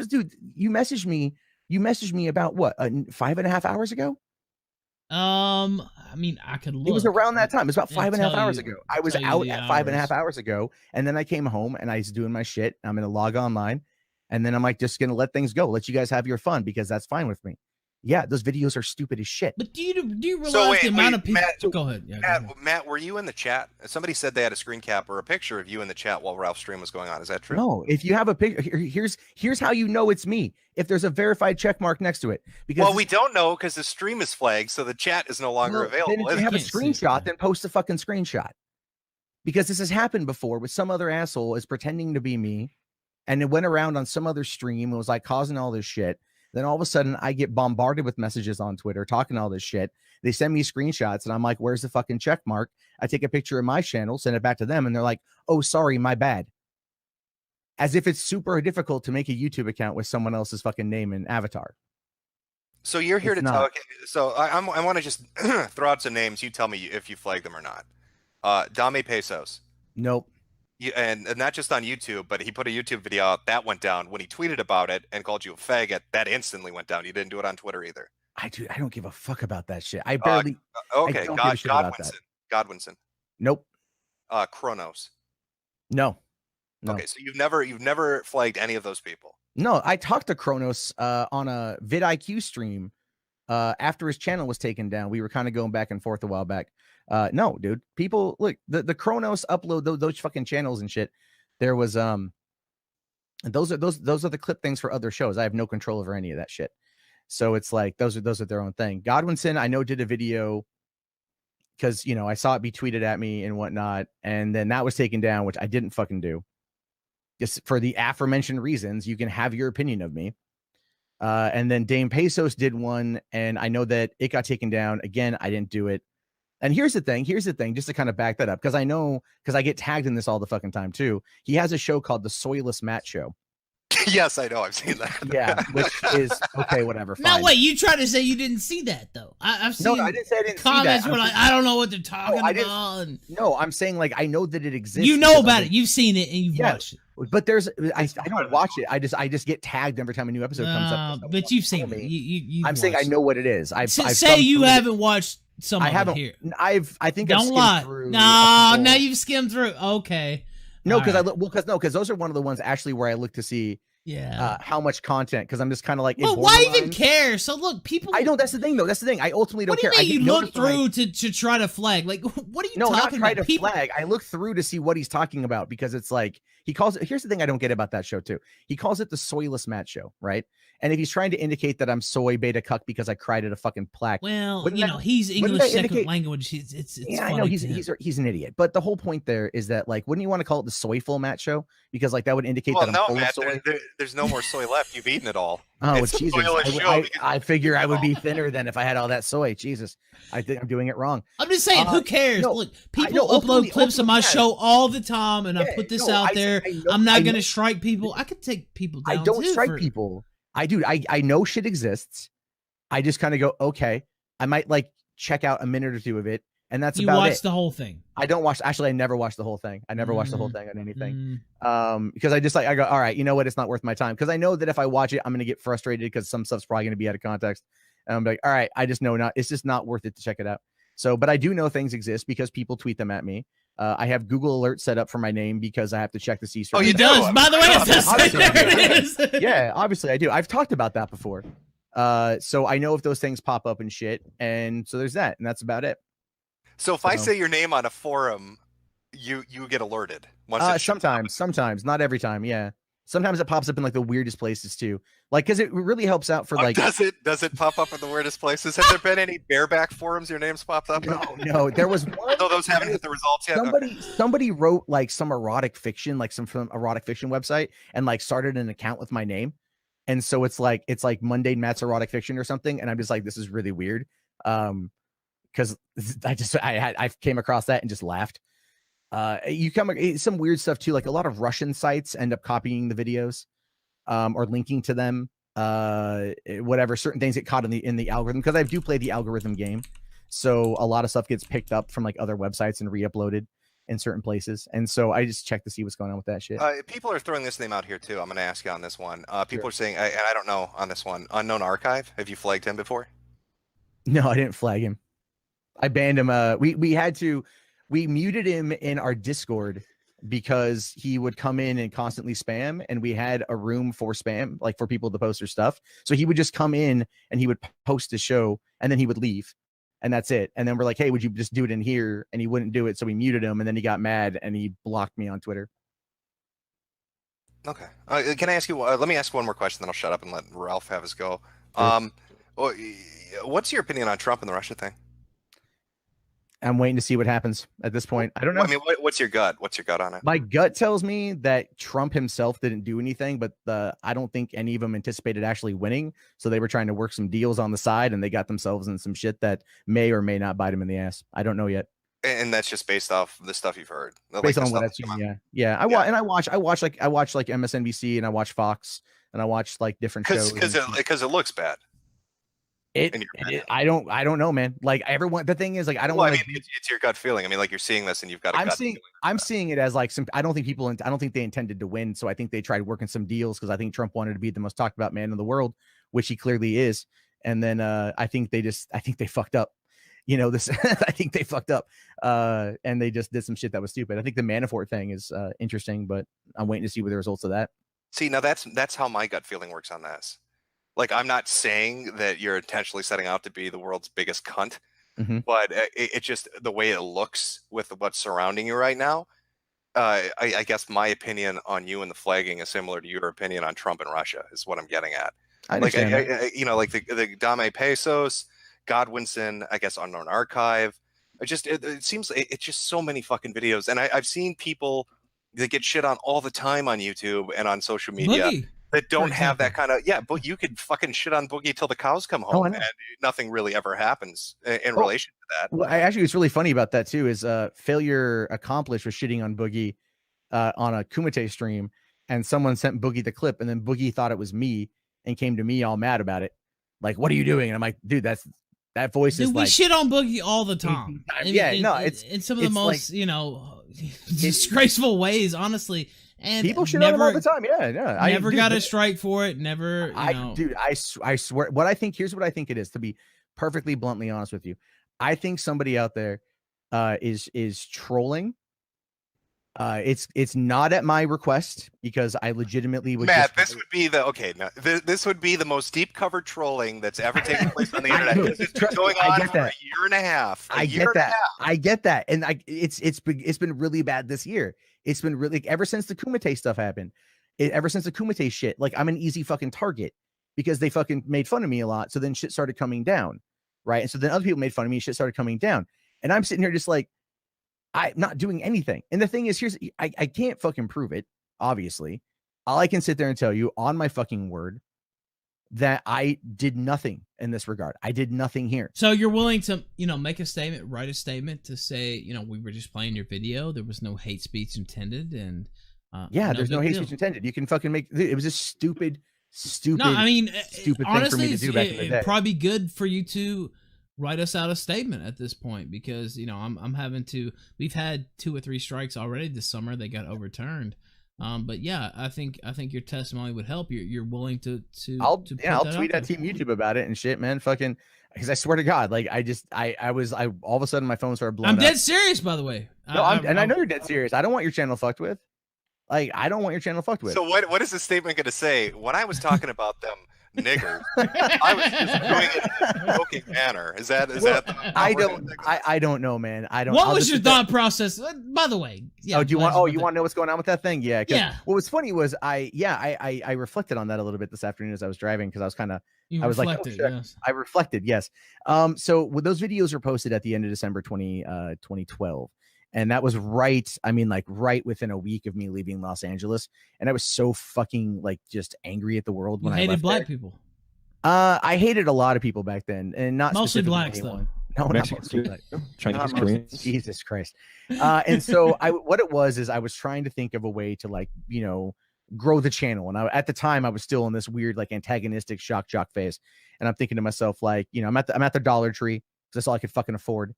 Speaker 6: dude, you messaged me about what, 5.5 hours ago?
Speaker 1: I mean, I could look.
Speaker 6: It was around that time. It was about 5.5 hours ago. I was out at 5.5 hours ago, and then I came home and I was doing my shit. I'm gonna log online, and then I'm like, just gonna let things go, let you guys have your fun because that's fine with me. Yeah, those videos are stupid as shit.
Speaker 1: But do you realize the amount of people? Go ahead. Yeah,
Speaker 2: Matt, were you in the chat? Somebody said they had a screen cap or a picture of you in the chat while Ralph's stream was going on. Is that true?
Speaker 6: No. If you have a picture, here's how you know it's me. If there's a verified check mark next to it, because
Speaker 2: we don't know because the stream is flagged, so the chat is no longer available.
Speaker 6: Then if you have a screenshot, then post a fucking screenshot. Because this has happened before with some other asshole is pretending to be me, and it went around on some other stream. It was like causing all this shit. Then all of a sudden I get bombarded with messages on Twitter talking all this shit. They send me screenshots and I'm like, where's the fucking check mark? I take a picture of my channel, send it back to them. And they're like, oh, sorry, my bad. As if it's super difficult to make a YouTube account with someone else's fucking name and avatar.
Speaker 2: So you're here to tell. Okay, so I want to just throw out some names. You tell me if you flag them or not. Dame Pesos.
Speaker 6: Nope.
Speaker 2: And not just on YouTube, but he put a YouTube video out that went down. When he tweeted about it and called you a faggot, that instantly went down. You didn't do it on Twitter either.
Speaker 6: I don't give a fuck about that shit. I barely.
Speaker 2: Okay, Godwinson.
Speaker 6: Nope.
Speaker 2: Kronos.
Speaker 6: No.
Speaker 2: Okay, so you've never flagged any of those people.
Speaker 6: No, I talked to Kronos on a VidIQ stream after his channel was taken down. We were kind of going back and forth a while back. No, dude. People look the Kronos upload those fucking channels and shit. There was those are the clip things for other shows. I have no control over any of that shit. So it's like those are their own thing. Godwinson, I know, did a video because I saw it be tweeted at me and whatnot, and then that was taken down, which I didn't fucking do. Just for the aforementioned reasons, you can have your opinion of me. And then Dame Pesos did one, and I know that it got taken down. Again, I didn't do it. And here's the thing, just to kind of back that up, because I get tagged in this all the fucking time too. He has a show called the Soyless Matt Show.
Speaker 2: Yes, I know. I've seen that.
Speaker 6: Yeah, which is okay, whatever. Fine.
Speaker 1: Now wait, you tried to say you didn't see that though. I've seen
Speaker 6: No, I didn't say I didn't see
Speaker 1: comments
Speaker 6: that.
Speaker 1: where like I don't know what they're talking
Speaker 6: I didn't-
Speaker 1: about. And
Speaker 6: No, I'm saying like I know that it exists.
Speaker 1: you know
Speaker 6: because
Speaker 1: about
Speaker 6: I've
Speaker 1: it. You've seen it and you've
Speaker 6: Yeah.
Speaker 1: watched it.
Speaker 6: But there's I don't watch it. I just get tagged every time a new episode comes up.
Speaker 1: But you've seen it. You've
Speaker 6: I'm saying I
Speaker 1: watched
Speaker 6: know what it is. I've
Speaker 1: Say
Speaker 6: thumbed
Speaker 1: you
Speaker 6: through it.
Speaker 1: haven't watched some
Speaker 6: I
Speaker 1: of
Speaker 6: haven't.
Speaker 1: it here.
Speaker 6: I think I've
Speaker 1: Don't
Speaker 6: skimmed
Speaker 1: lie.
Speaker 6: through.
Speaker 1: No,
Speaker 6: a couple.
Speaker 1: now you've skimmed through. Okay.
Speaker 6: No,
Speaker 1: All
Speaker 6: because
Speaker 1: right.
Speaker 6: because those are one of the ones actually where I look to see
Speaker 1: Yeah.
Speaker 6: how much content, because I'm just kind of like.
Speaker 1: Well, why even care? So look, people.
Speaker 6: I don't. That's the thing, though. That's the thing. I ultimately don't
Speaker 1: What do
Speaker 6: care.
Speaker 1: you mean
Speaker 6: I
Speaker 1: you
Speaker 6: get
Speaker 1: look
Speaker 6: notified-
Speaker 1: through to try to flag? Like, what are you
Speaker 6: No, not
Speaker 1: talking
Speaker 6: try
Speaker 1: about?
Speaker 6: to flag. I look through to see what he's talking about, because it's like he calls it. Here's the thing I don't get about that show too. He calls it the Soyless Matt Show, right? And if he's trying to indicate that I'm soy beta cuck because I cried at a fucking plaque,
Speaker 1: Well,
Speaker 6: wouldn't
Speaker 1: you
Speaker 6: that-
Speaker 1: know, he's
Speaker 6: wouldn't
Speaker 1: English
Speaker 6: that
Speaker 1: second
Speaker 6: indicate-
Speaker 1: language. It's
Speaker 6: yeah, I
Speaker 1: funny
Speaker 6: know
Speaker 1: to him.
Speaker 6: he's an idiot. But the whole point there is that, like, wouldn't you want to call it the Soyful Matt Show? Because like that would indicate
Speaker 2: Well,
Speaker 6: that I'm
Speaker 2: no,
Speaker 6: full
Speaker 2: Matt.
Speaker 6: of soy.
Speaker 2: There's no more soy left. You've eaten it all.
Speaker 6: Oh,
Speaker 2: It's a
Speaker 6: Jesus.
Speaker 2: soyless show
Speaker 6: I,
Speaker 2: because-
Speaker 6: I figure I would be thinner than if I had all that soy. Jesus. I think I'm doing it wrong.
Speaker 1: I'm just saying, who cares?
Speaker 6: no,
Speaker 1: Look,
Speaker 6: know,
Speaker 1: people
Speaker 6: ultimately-
Speaker 1: upload clips of my
Speaker 6: ultimately,
Speaker 1: show all the time, and I
Speaker 6: Yeah,
Speaker 1: put this
Speaker 6: no,
Speaker 1: out
Speaker 6: I
Speaker 1: there.
Speaker 6: know-
Speaker 1: I'm not
Speaker 6: I
Speaker 1: gonna
Speaker 6: know-
Speaker 1: strike people. I could take people down.
Speaker 6: I don't
Speaker 1: too
Speaker 6: strike
Speaker 1: for-
Speaker 6: people. I know shit exists. I just kind of go, okay. I might like check out a minute or two of it, and that's
Speaker 1: You
Speaker 6: about
Speaker 1: watch
Speaker 6: it.
Speaker 1: the whole thing.
Speaker 6: I don't watch. Actually, I never watched the whole thing. I never watched the whole thing on anything.
Speaker 1: Mm.
Speaker 6: Because I just like I go, all right, you know what? It's not worth my time, because I know that if I watch it, I'm gonna get frustrated because some stuff's probably gonna be out of context. And I'm like, all right, I just know not. It's just not worth it to check it out. So, but I do know things exist because people tweet them at me. I have Google Alerts set up for my name because I have to check to see.
Speaker 2: Oh,
Speaker 1: He
Speaker 2: you do?
Speaker 1: does. By the way,
Speaker 2: Yeah,
Speaker 1: it's
Speaker 6: obviously.
Speaker 1: there it is.
Speaker 6: Yeah, obviously I do. I've talked about that before. So I know if those things pop up and shit, and so there's that, and that's about it.
Speaker 2: So if I
Speaker 6: So-
Speaker 2: say your name on a forum, you get alerted. Once it shows up.
Speaker 6: Sometimes, not every time. Yeah, sometimes it pops up in like the weirdest places too. Like, because it really helps out for like.
Speaker 2: Does it pop up in the weirdest places? Have there been any bareback forums your name's popped up?
Speaker 6: No, there was one.
Speaker 2: No, those haven't hit the results yet.
Speaker 6: Somebody wrote like some erotic fiction, like some erotic fiction website, and like started an account with my name, and so it's like Mundane Matt's erotic fiction or something, and I'm just like, this is really weird, because I came across that and just laughed. You come some weird stuff too, like a lot of Russian sites end up copying the videos, or linking to them, whatever. Certain things get caught in the algorithm, because I do play the algorithm game. So a lot of stuff gets picked up from like other websites and re-uploaded in certain places. And so I just check to see what's going on with that shit.
Speaker 2: People are throwing this name out here too. I'm going to ask you on this one. People are saying, and I don't know on this one, Unknown Archive. Have you flagged him before?
Speaker 6: No, I didn't flag him. I banned him. We muted him in our Discord because he would come in and constantly spam, and we had a room for spam, like for people to post their stuff. So he would just come in and he would post his show, and then he would leave, and that's it. And then we're like, hey, would you just do it in here? And he wouldn't do it, so we muted him, and then he got mad and he blocked me on Twitter.
Speaker 2: Okay. Can I ask you? Let me ask one more question, then I'll shut up and let Ralph have his go.
Speaker 6: Sure.
Speaker 2: What's your opinion on Trump and the Russia thing?
Speaker 6: I'm waiting to see what happens at this point. I don't know.
Speaker 2: I mean, what's your gut? What's your gut on it?
Speaker 6: My gut tells me that Trump himself didn't do anything, but I don't think any of them anticipated actually winning. So they were trying to work some deals on the side, and they got themselves in some shit that may or may not bite him in the ass. I don't know yet.
Speaker 2: And that's just based off the stuff you've heard.
Speaker 6: Based on what I've seen, yeah. I watch like MSNBC, and I watch Fox, and I watch like different shows.
Speaker 2: Because it looks bad.
Speaker 6: I don't know, man. Like everyone, the thing is, like, I don't want.
Speaker 2: I mean, it's your gut feeling. I mean, like you're seeing this, and you've got.
Speaker 6: I'm seeing it as like some. I don't think they intended to win. So I think they tried working some deals, because I think Trump wanted to be the most talked about man in the world, which he clearly is. And then I think they fucked up. You know, this. I think they fucked up, and they just did some shit that was stupid. I think the Manafort thing is interesting, but I'm waiting to see what the results of that.
Speaker 2: See, now that's how my gut feeling works on this. Like, I'm not saying that you're intentionally setting out to be the world's biggest cunt, but it just the way it looks with what's surrounding you right now. I guess my opinion on you and the flagging is similar to your opinion on Trump and Russia, is what I'm getting at.
Speaker 6: I understand.
Speaker 2: Like the Dame Pesos, Godwinson, I guess Unknown Archive. It seems it's just so many fucking videos, and I've seen people that get shit on all the time on YouTube and on social media.
Speaker 1: Boogie,
Speaker 2: that don't have that kind of but you could fucking shit on Boogie till the cows come home, and nothing really ever happens in relation to that.
Speaker 6: Well, it's really funny about that too. Is Failure Accomplished was shitting on Boogie on a Kumite stream, and then he was like, "Oh, and someone sent Boogie the clip, and then Boogie thought it was me and came to me all mad about it. Like, what are you doing? And I'm like, dude, that voice
Speaker 1: Dude,
Speaker 6: is
Speaker 1: we
Speaker 6: like,
Speaker 1: shit on Boogie all the time.
Speaker 6: It's
Speaker 1: in some of the
Speaker 6: it's
Speaker 1: most
Speaker 6: like,
Speaker 1: disgraceful ways, honestly. And
Speaker 6: people shit on him all the time. Yeah.
Speaker 1: Never got a strike for it. Never.
Speaker 6: Dude, I swear. Here's what I think it is. To be perfectly bluntly honest with you, I think somebody out there is trolling. It's not at my request, because I legitimately would.
Speaker 2: Matt, this would be this would be the most deep cover trolling that's ever taken place on the internet. It's been going on for a year and a half. I get
Speaker 6: that, and it's been really bad this year. It's been really, ever since the Kumite stuff happened. Ever since the Kumite shit, like, I'm an easy fucking target because they fucking made fun of me a lot. So then shit started coming down, right? And so then other people made fun of me. Shit started coming down, and I'm sitting here just like, I'm not doing anything. And the thing is, I can't fucking prove it, obviously. All I can sit there and tell you on my fucking word that I did nothing in this regard. I did nothing here.
Speaker 1: So you're willing to, make a statement, write a statement to say, we were just playing your video. There was no hate speech intended. And
Speaker 6: there's no hate speech intended. You can fucking it was a stupid
Speaker 1: no, I mean,
Speaker 6: stupid
Speaker 1: honestly,
Speaker 6: thing for me to do back in the day.
Speaker 1: It'd probably be good for you to write us out a statement at this point, because I'm having to. We've had 2 or 3 strikes already this summer. They got overturned. But yeah, I think your testimony would help. You're willing to.
Speaker 6: I'll tweet at Team YouTube about it and shit, man. Fucking, because I swear to God, like, I all of a sudden my phone started blowing up.
Speaker 1: I'm dead serious, by the way.
Speaker 6: No, I know you're dead serious. I don't want your channel fucked with. Like, I don't want your channel fucked with.
Speaker 2: So what is the statement going to say? When I was talking about them niggers, I was just doing it in a joking manner. Is that?
Speaker 6: I don't know, man. I don't.
Speaker 1: What was your thought process? By the way. Yeah.
Speaker 6: You want to know what's going on with that thing? Yeah.
Speaker 1: Yeah.
Speaker 6: What was funny was I reflected on that a little bit this afternoon as I was driving, because I was kind of. I was like, oh,
Speaker 1: yes.
Speaker 6: I reflected. Yes. So those videos were posted at the end of December 2012. And that was right within a week of me leaving Los Angeles. And I was so fucking just angry at the world when I hated
Speaker 1: black people.
Speaker 6: I hated a lot of people back then, and not
Speaker 1: mostly blacks though.
Speaker 6: No, not mostly black. Chinese, Koreans. Jesus Christ. And so what it was is I was trying to think of a way to grow the channel. And at the time I was still in this weird antagonistic shock jock phase. And I'm thinking to myself, I'm at the Dollar Tree, because that's all I could fucking afford.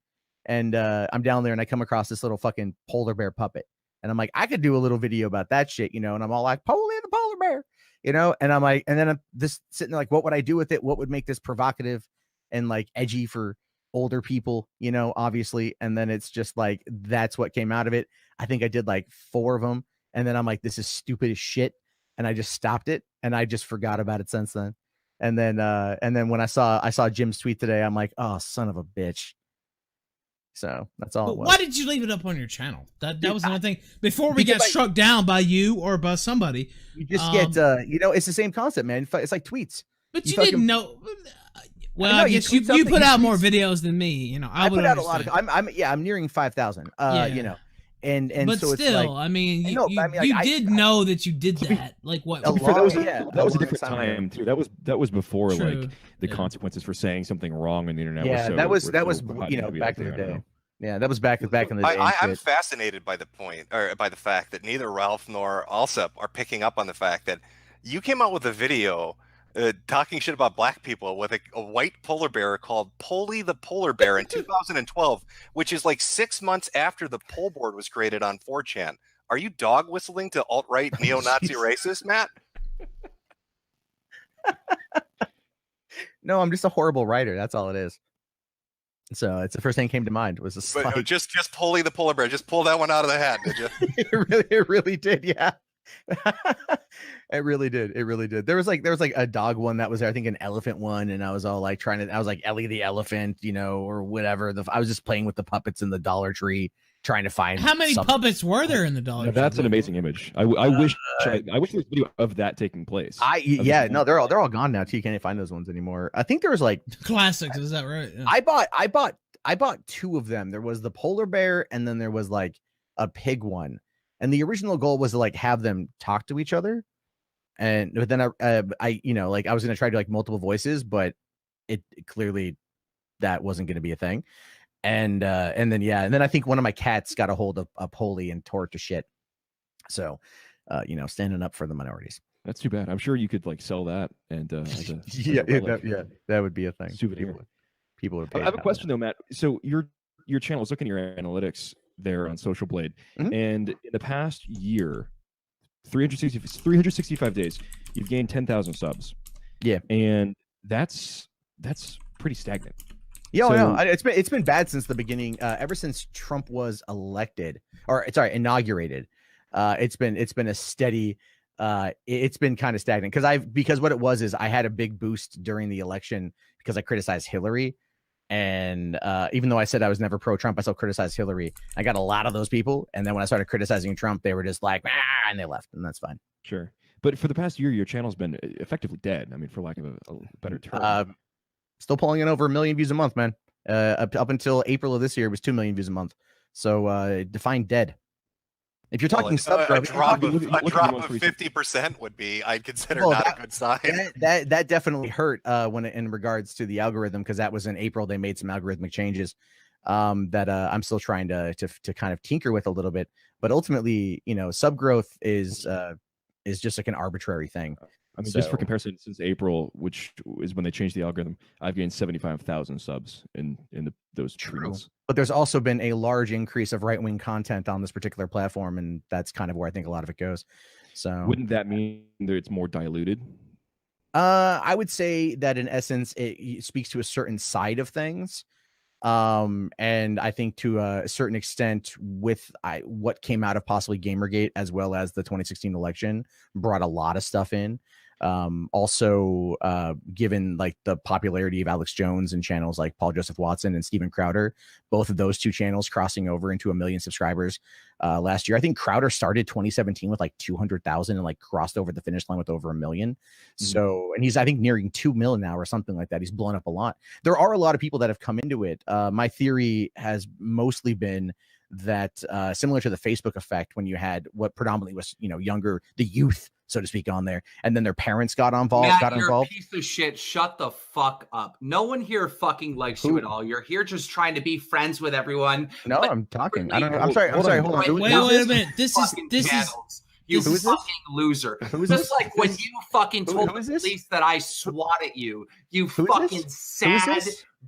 Speaker 6: And I'm down there and I come across this little fucking polar bear puppet. And I'm like, I could do a little video about that shit, and I'm all like, Polly the polar bear, and I'm like, and then I'm just sitting there like, what would I do with it? What would make this provocative and edgy for older people, obviously. And then it's just that's what came out of it. I think I did 4 of them. And then I'm like, this is stupid as shit. And I just stopped it, and I just forgot about it since then. And then when I saw Jim's tweet today, I'm like, oh, son of a bitch. So that's all.
Speaker 1: Why did you leave it up on your channel? That was another thing. Before we get struck down by you or by somebody,
Speaker 6: you just get it's the same concept, man. It's like tweets.
Speaker 1: But you didn't know. Well, I guess you put out more videos than me. I put out a lot of.
Speaker 6: I'm nearing 5,000. And
Speaker 1: but
Speaker 6: so
Speaker 1: still, you did know that you did that. What?
Speaker 4: That was a different time too. That was before the consequences for saying something wrong on the internet.
Speaker 6: Yeah, that was back in the day. Yeah, that was back in the day.
Speaker 2: I'm fascinated by the fact that neither Ralph nor Alsep are picking up on the fact that you came out with a video talking shit about black people with a white polar bear called Polly the polar bear in 2012, which is 6 months after the pole board was created on 4chan. Are you dog whistling to alt-right neo-Nazi racist, Matt?
Speaker 6: No, I'm just a horrible writer. That's all it is. So it's the first thing that came to mind was a slide.
Speaker 2: But just Polly the polar bear. Just pull that one out of the hat, did you?
Speaker 6: It really did, yeah. It really did. There was a dog one that was there, I think an elephant one, and I was all I was like Ellie the elephant, or whatever. I was just playing with the puppets in the Dollar Tree, trying to find
Speaker 1: how many puppets were there in the Dollar Tree.
Speaker 4: That's an amazing image. I wish there was a video of that taking place.
Speaker 6: They're all gone now too. You can't find those ones anymore. I think there was
Speaker 1: classics. Is that right? Yeah.
Speaker 6: I bought 2 of them. There was the polar bear, and then there was a pig one. And the original goal was to have them talk to each other. But then I was going to try to multiple voices, but it clearly that wasn't going to be a thing. And then I think one of my cats got a hold of Polly and tore it to shit. So standing up for the minorities.
Speaker 4: That's too bad. I'm sure you could like sell that and as a
Speaker 6: that would be a thing.
Speaker 4: Souvenir.
Speaker 6: People would pay.
Speaker 4: I have a question though, Matt. So your channel is looking at your analytics there on Social Blade, and in the past year, 365 days, you've gained 10,000 subs.
Speaker 6: Yeah,
Speaker 4: and that's pretty stagnant.
Speaker 6: Yeah, no, it's been bad since the beginning. Ever since Trump was inaugurated, it's been a steady. It's been kind of stagnant because what it was is I had a big boost during the election because I criticized Hillary, and even though I said I was never pro-Trump, I still criticized Hillary. I got a lot of those people, and then when I started criticizing Trump, they were just like, and they left, and that's fine.
Speaker 4: Sure, but for the past year, your channel's been effectively dead. I mean, for lack of a better term.
Speaker 6: Still pulling in over 1 million views a month, man. Up until April of this year, it was 2 million views a month. So define dead. If you're talking sub growth,
Speaker 2: a drop of 50% would be, I'd consider not a good sign.
Speaker 6: That definitely hurt when in regards to the algorithm, because that was in April. They made some algorithmic changes that I'm still trying to kind of tinker with a little bit. But ultimately, sub growth is just like an arbitrary thing.
Speaker 4: I mean, just for comparison, since April, which is when they changed the algorithm, I've gained 75,000 subs in those 3 months.
Speaker 6: But there's also been a large increase of right-wing content on this particular platform, and that's kind of where I think a lot of it goes. So
Speaker 4: wouldn't that mean that it's more diluted?
Speaker 6: I would say that in essence, it speaks to a certain side of things. And I think to a certain extent with what came out of possibly Gamergate as well as the 2016 election brought a lot of stuff in. Also, given like the popularity of Alex Jones and channels like Paul Joseph Watson and Steven Crowder, both of those two channels crossing over into 1 million subscribers last year. I think Crowder started 2017 with like 200,000 and like crossed over the finish line with over 1 million. So, and he's I think nearing 2 million now or something like that. He's blown up a lot. There are a lot of people that have come into it. My theory has mostly been that similar to the Facebook effect, when you had what predominantly was the youth, so to speak, on there, and then their parents got involved.
Speaker 7: Matt, you're a piece of shit. Shut the fuck up. No one here fucking likes you at all. You're here just trying to be friends with everyone.
Speaker 6: No, I'm talking. I don't know. I'm sorry. Hold on.
Speaker 1: Wait a minute. This is
Speaker 7: you fucking loser. Just like when you fucking told the police that I swatted you. You fucking sad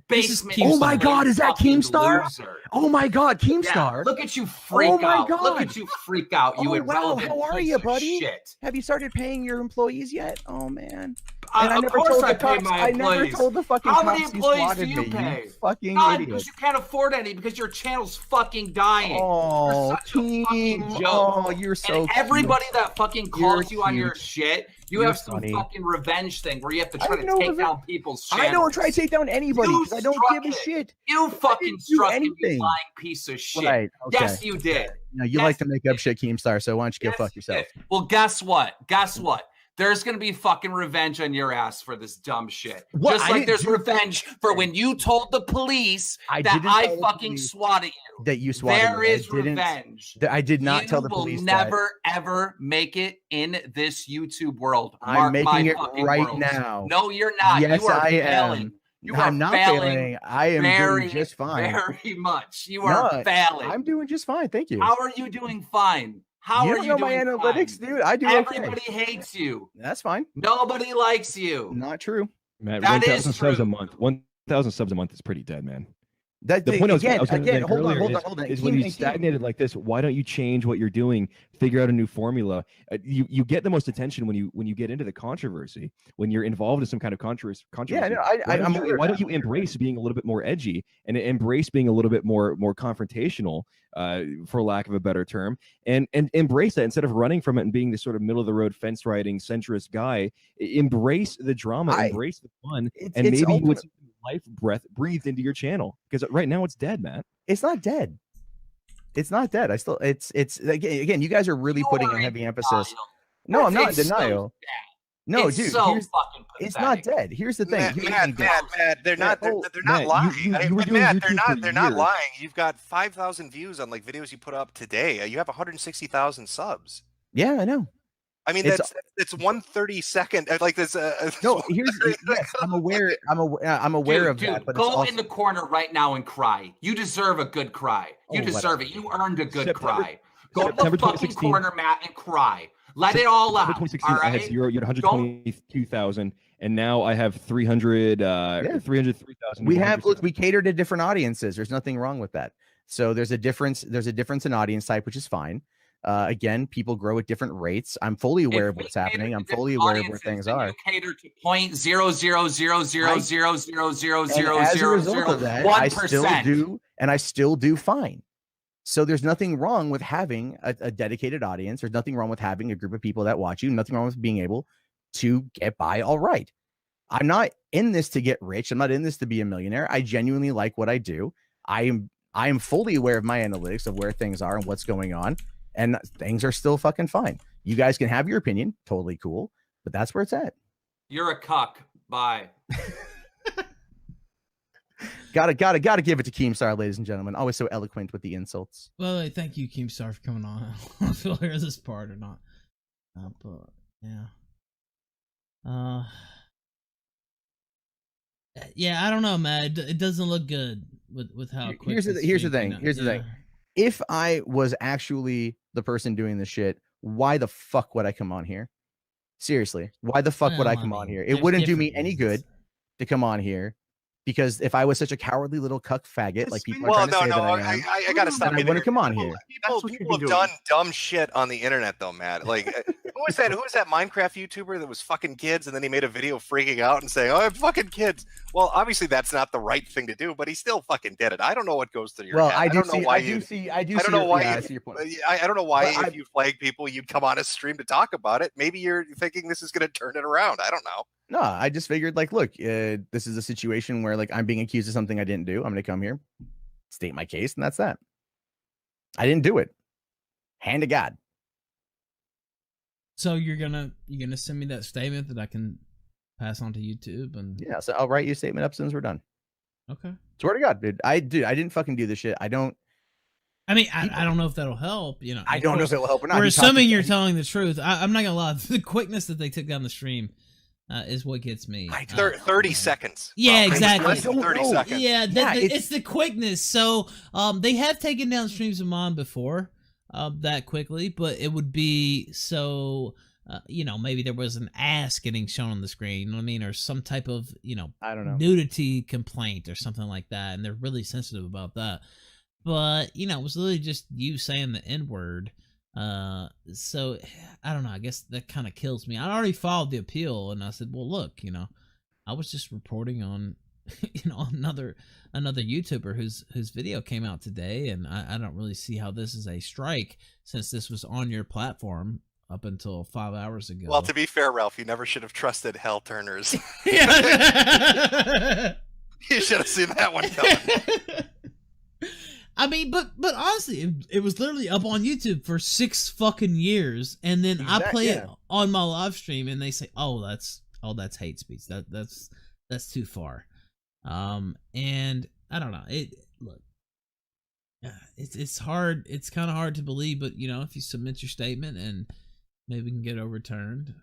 Speaker 7: basement.
Speaker 6: Oh my God, is that Keemstar? Oh my God, Keemstar.
Speaker 7: Yeah, look at you freak out. Look at you freak out. You irrelevant.
Speaker 6: How are you, buddy?
Speaker 7: Shit.
Speaker 6: Have you started paying your employees yet? Oh man.
Speaker 7: Of course I pay my employees.
Speaker 6: I never told the fucking
Speaker 7: How
Speaker 6: cops
Speaker 7: many employees do you pay?
Speaker 6: You fucking
Speaker 7: None,
Speaker 6: idiot.
Speaker 7: because you can't afford any, because your channel's fucking dying.
Speaker 6: Oh,
Speaker 7: you're such a fucking joke.
Speaker 6: Oh, you're so
Speaker 7: and everybody that fucking calls you on
Speaker 6: cute.
Speaker 7: your shit, you have some fucking revenge thing where you have to try to take down people's channels.
Speaker 6: I don't try to take down anybody because I don't give a shit.
Speaker 7: You fucking struck it, you lying piece of shit.
Speaker 6: Right, okay.
Speaker 7: Yes, you did.
Speaker 6: No, you like to make up shit, Keemstar, so why don't you go fuck yourself?
Speaker 7: Well, guess what? There's going to be fucking revenge on your ass for this dumb shit.
Speaker 6: What?
Speaker 7: Just like there's revenge for when you told the police that I fucking swatted you.
Speaker 6: That you swatted
Speaker 7: There is revenge.
Speaker 6: I did not tell the police
Speaker 7: that. You will never, ever make it in this YouTube world.
Speaker 6: I'm making it right now.
Speaker 7: No, you're not.
Speaker 6: Yes,
Speaker 7: you are
Speaker 6: I
Speaker 7: failing.
Speaker 6: am.
Speaker 7: You
Speaker 6: I'm not failing. I am doing just fine.
Speaker 7: Very much. You are failing.
Speaker 6: I'm doing just fine. Thank you.
Speaker 7: How are you doing fine? How
Speaker 6: you
Speaker 7: are
Speaker 6: don't
Speaker 7: you
Speaker 6: know
Speaker 7: doing
Speaker 6: my analytics,
Speaker 7: fine?
Speaker 6: dude. I do
Speaker 7: Everybody hates you.
Speaker 6: That's fine.
Speaker 7: Nobody likes you.
Speaker 6: Not true.
Speaker 4: Matt,
Speaker 7: that
Speaker 4: 1,000 subs a month. 1,000 subs a month is pretty dead, man.
Speaker 6: The point I was going to make earlier
Speaker 4: is when you stagnated like this, why don't you change what you're doing? Figure out a new formula. You get the most attention when you get into the controversy, when you're involved in some kind of controversy.
Speaker 6: Yeah, no,
Speaker 4: why don't you embrace being a little bit more edgy and embrace being a little bit more confrontational, for lack of a better term, and embrace that instead of running from it and being this sort of middle of the road fence riding centrist guy. Embrace the drama, embrace the fun, and maybe what's life breathed into your channel, because right now it's dead, Matt.
Speaker 6: It's not dead. It's not dead. It's again, you guys are really putting a heavy emphasis. No, I'm not in denial. No,
Speaker 7: it's
Speaker 6: dude,
Speaker 7: so fucking
Speaker 6: it's not dead. Here's the thing.
Speaker 2: Matt, they're not lying. Matt, they're not lying. You've got 5,000 views on like videos you put up today. You have 160,000 subs.
Speaker 6: Yeah, I know.
Speaker 2: I mean, it's 1/32. Like this.
Speaker 6: No, yes, I'm aware. I'm aware of that. But
Speaker 7: go in the corner right now and cry. You deserve a good cry. You deserve it. You earned a good cry. Go in the fucking corner, Matt, and cry. Let it all out.
Speaker 4: 2016,
Speaker 7: all right?
Speaker 4: I had 0. You had 122,000, and now I have 303,000.
Speaker 6: We cater to different audiences. There's nothing wrong with that. So there's a difference. There's a difference in audience type, which is fine. Again, people grow at different rates. I'm fully aware of what's happening. I'm fully aware of where things are.
Speaker 7: You cater to 0.00000000001%.
Speaker 6: As a result of that, I still do fine. So there's nothing wrong with having a dedicated audience. There's nothing wrong with having a group of people that watch you. Nothing wrong with being able to get by all right. I'm not in this to get rich. I'm not in this to be a millionaire. I genuinely like what I do. I am fully aware of my analytics of where things are and what's going on. And things are still fucking fine. You guys can have your opinion. Totally cool. But that's where it's at.
Speaker 7: You're a cuck. Bye.
Speaker 6: Gotta give it to Keemstar, ladies and gentlemen. Always so eloquent with the insults.
Speaker 1: Well, thank you, Keemstar, for coming on. I don't know if you'll hear this part or not. But yeah. Yeah, I don't know, man. It doesn't look good with how quick.
Speaker 6: Here's the thing. Here's the thing. If I was actually the person doing the shit, why the fuck would I come on here? Seriously, why the fuck would I come on here? It wouldn't do me any good to come on here, because if I was such a cowardly little cuck faggot, like people are trying to say that I am,
Speaker 2: I gotta stop.
Speaker 6: I wouldn't come on here.
Speaker 2: People have done dumb shit on the internet, though, Matt. Like, who was that Minecraft YouTuber that was fucking kids, and then he made a video freaking out and saying, "Oh, I'm fucking kids." Well, obviously that's not the right thing to do, but he still fucking did it. I don't know what goes through your head. I don't know why. I see your point. I don't know why if you flag people, you'd come on a stream to talk about it. Maybe you're thinking this is going to turn it around. I don't know.
Speaker 6: No, I just figured, like, look, this is a situation where, like, I'm being accused of something I didn't do. I'm going to come here, state my case, and that's that. I didn't do it. Hand to God.
Speaker 1: So you're gonna send me that statement that I can pass on to YouTube, and
Speaker 6: yeah, so I'll write you a statement up as soon as we're done.
Speaker 1: Okay.
Speaker 6: Swear to God, dude. I didn't fucking do this shit. I don't
Speaker 1: know if that'll help. You know,
Speaker 6: I don't know if it will help or not.
Speaker 1: We're assuming you're telling the truth. I'm not gonna lie. The quickness that they took down the stream is what gets me.
Speaker 2: 30 seconds.
Speaker 1: Yeah, exactly.
Speaker 2: 30 seconds.
Speaker 1: Yeah, it's the quickness. So they have taken down streams of mine before that quickly, but it would be so maybe there was an ass getting shown on the screen, you know what I mean, or some type of
Speaker 6: I don't know,
Speaker 1: nudity complaint or something like that, and they're really sensitive about that. But it was literally just you saying the N-word. So I don't know, I guess that kind of kills me. I already filed the appeal, and I said, well, look, I was just reporting on another YouTuber whose video came out today, and I don't really see how this is a strike, since this was on your platform up until 5 hours ago.
Speaker 2: Well, to be fair, Ralph, you never should have trusted Hell Turners. You should have seen that one coming.
Speaker 1: I mean, but honestly, it was literally up on YouTube for 6 fucking years, and then I play it on my live stream, and they say, "Oh, that's hate speech. That's too far." And I don't know. It's hard. It's kind of hard to believe, but if you submit your statement and maybe we can get overturned.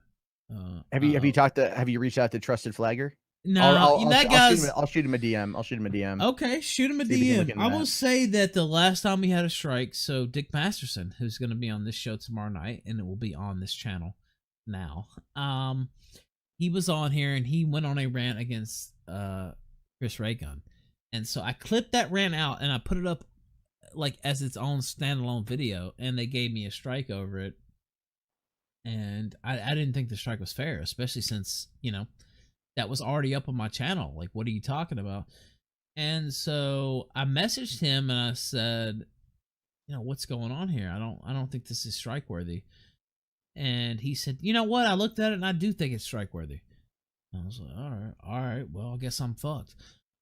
Speaker 6: Have you reached out to Trusted Flagger?
Speaker 1: No,
Speaker 6: I'll shoot him a DM.
Speaker 1: Okay, shoot him a DM. I will say that the last time we had a strike, so Dick Masterson, who's going to be on this show tomorrow night, and it will be on this channel now. He was on here and he went on a rant against Chris Raygun, and so I clipped that rant out and I put it up like as its own standalone video, and they gave me a strike over it. And I didn't think the strike was fair, especially since that was already up on my channel. Like, what are you talking about? And so I messaged him and I said, what's going on here? I don't think this is strike worthy. And he said, you know what? I looked at it and I do think it's strike worthy. And I was like, all right. Well, I guess I'm fucked.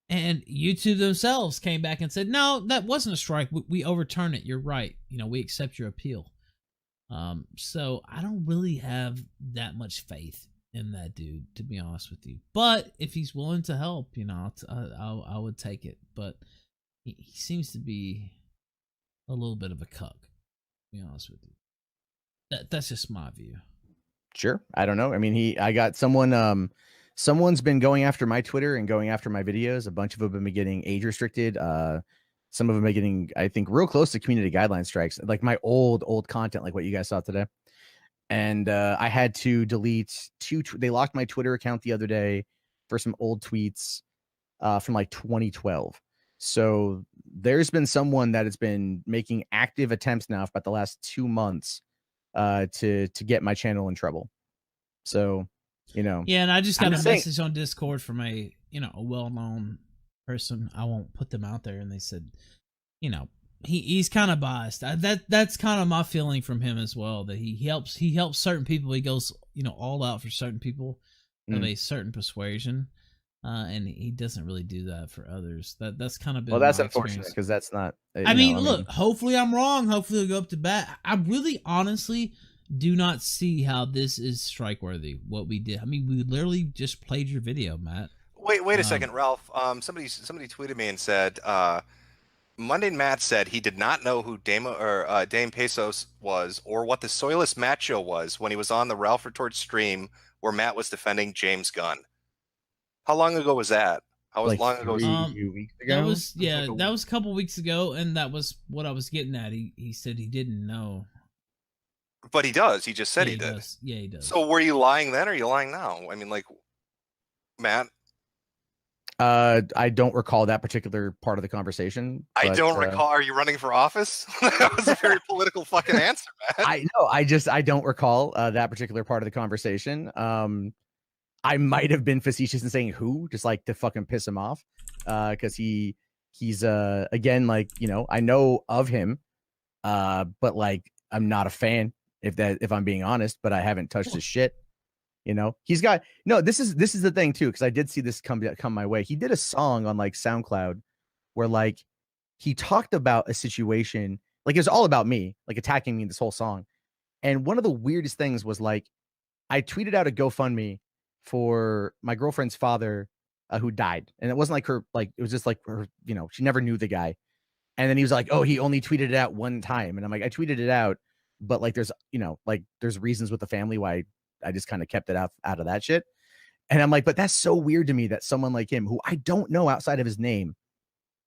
Speaker 1: And YouTube themselves came back and said, no, that wasn't a strike. We overturn it. You're right. We accept your appeal. So I don't really have that much faith in that dude, to be honest with you. But if he's willing to help, I would take it. But he seems to be a little bit of a cuck, to be honest with you. That's just my view.
Speaker 6: Sure. I don't know. I mean, I got someone's been going after my Twitter and going after my videos. A bunch of them have been getting age restricted. Some of them are getting, I think, real close to community guideline strikes, like my old content, like what you guys saw today. and I had to delete they locked my Twitter account the other day for some old tweets from like 2012. So there's been someone that has been making active attempts now for about the last 2 months to get my channel in trouble. So, yeah,
Speaker 1: and I just got a message on Discord from a well-known person. I won't put them out there, and they said, he's kind of biased. That's kind of my feeling from him as well. That he helps certain people. He goes all out for certain people of a certain persuasion, and he doesn't really do that for others. That's kind of been
Speaker 6: that's unfortunate because that's not.
Speaker 1: Look, hopefully I'm wrong. Hopefully he'll go up to bat. I really, honestly, do not see how this is strike worthy. What we did. I mean, we literally just played your video, Matt.
Speaker 2: Wait a second, Ralph. Somebody tweeted me and said. Mundane Matt said he did not know who Dame Pesos was or what the Soyless Matt show was when he was on the Ralph Retort stream where Matt was defending James Gunn. How long ago was that? How long ago was
Speaker 6: that? 3 weeks ago?
Speaker 1: That was a couple weeks ago, and that was what I was getting at. He said he didn't know.
Speaker 2: But he does. He just said he did.
Speaker 1: Yeah, he does.
Speaker 2: So were you lying then or are you lying now? I mean, Matt?
Speaker 6: I don't recall that particular part of the conversation.
Speaker 2: I don't recall. Are you running for office? That was a very political fucking answer, man.
Speaker 6: I know. I don't recall that particular part of the conversation. I might have been facetious in saying who, just like to fucking piss him off. Because he's again, I know of him, but I'm not a fan if I'm being honest. But I haven't touched his shit. He's got this is the thing too, because I did see this come my way. He did a song on SoundCloud where he talked about a situation, it was all about me, attacking me in this whole song. And one of the weirdest things was I tweeted out a GoFundMe for my girlfriend's father who died. And it wasn't her, it was just her, she never knew the guy. And then he was like, oh, he only tweeted it out one time. And I'm like, I tweeted it out, but there's, there's reasons with the family why I just kind of kept it out of that shit. And I'm like, but that's so weird to me that someone like him, who I don't know outside of his name,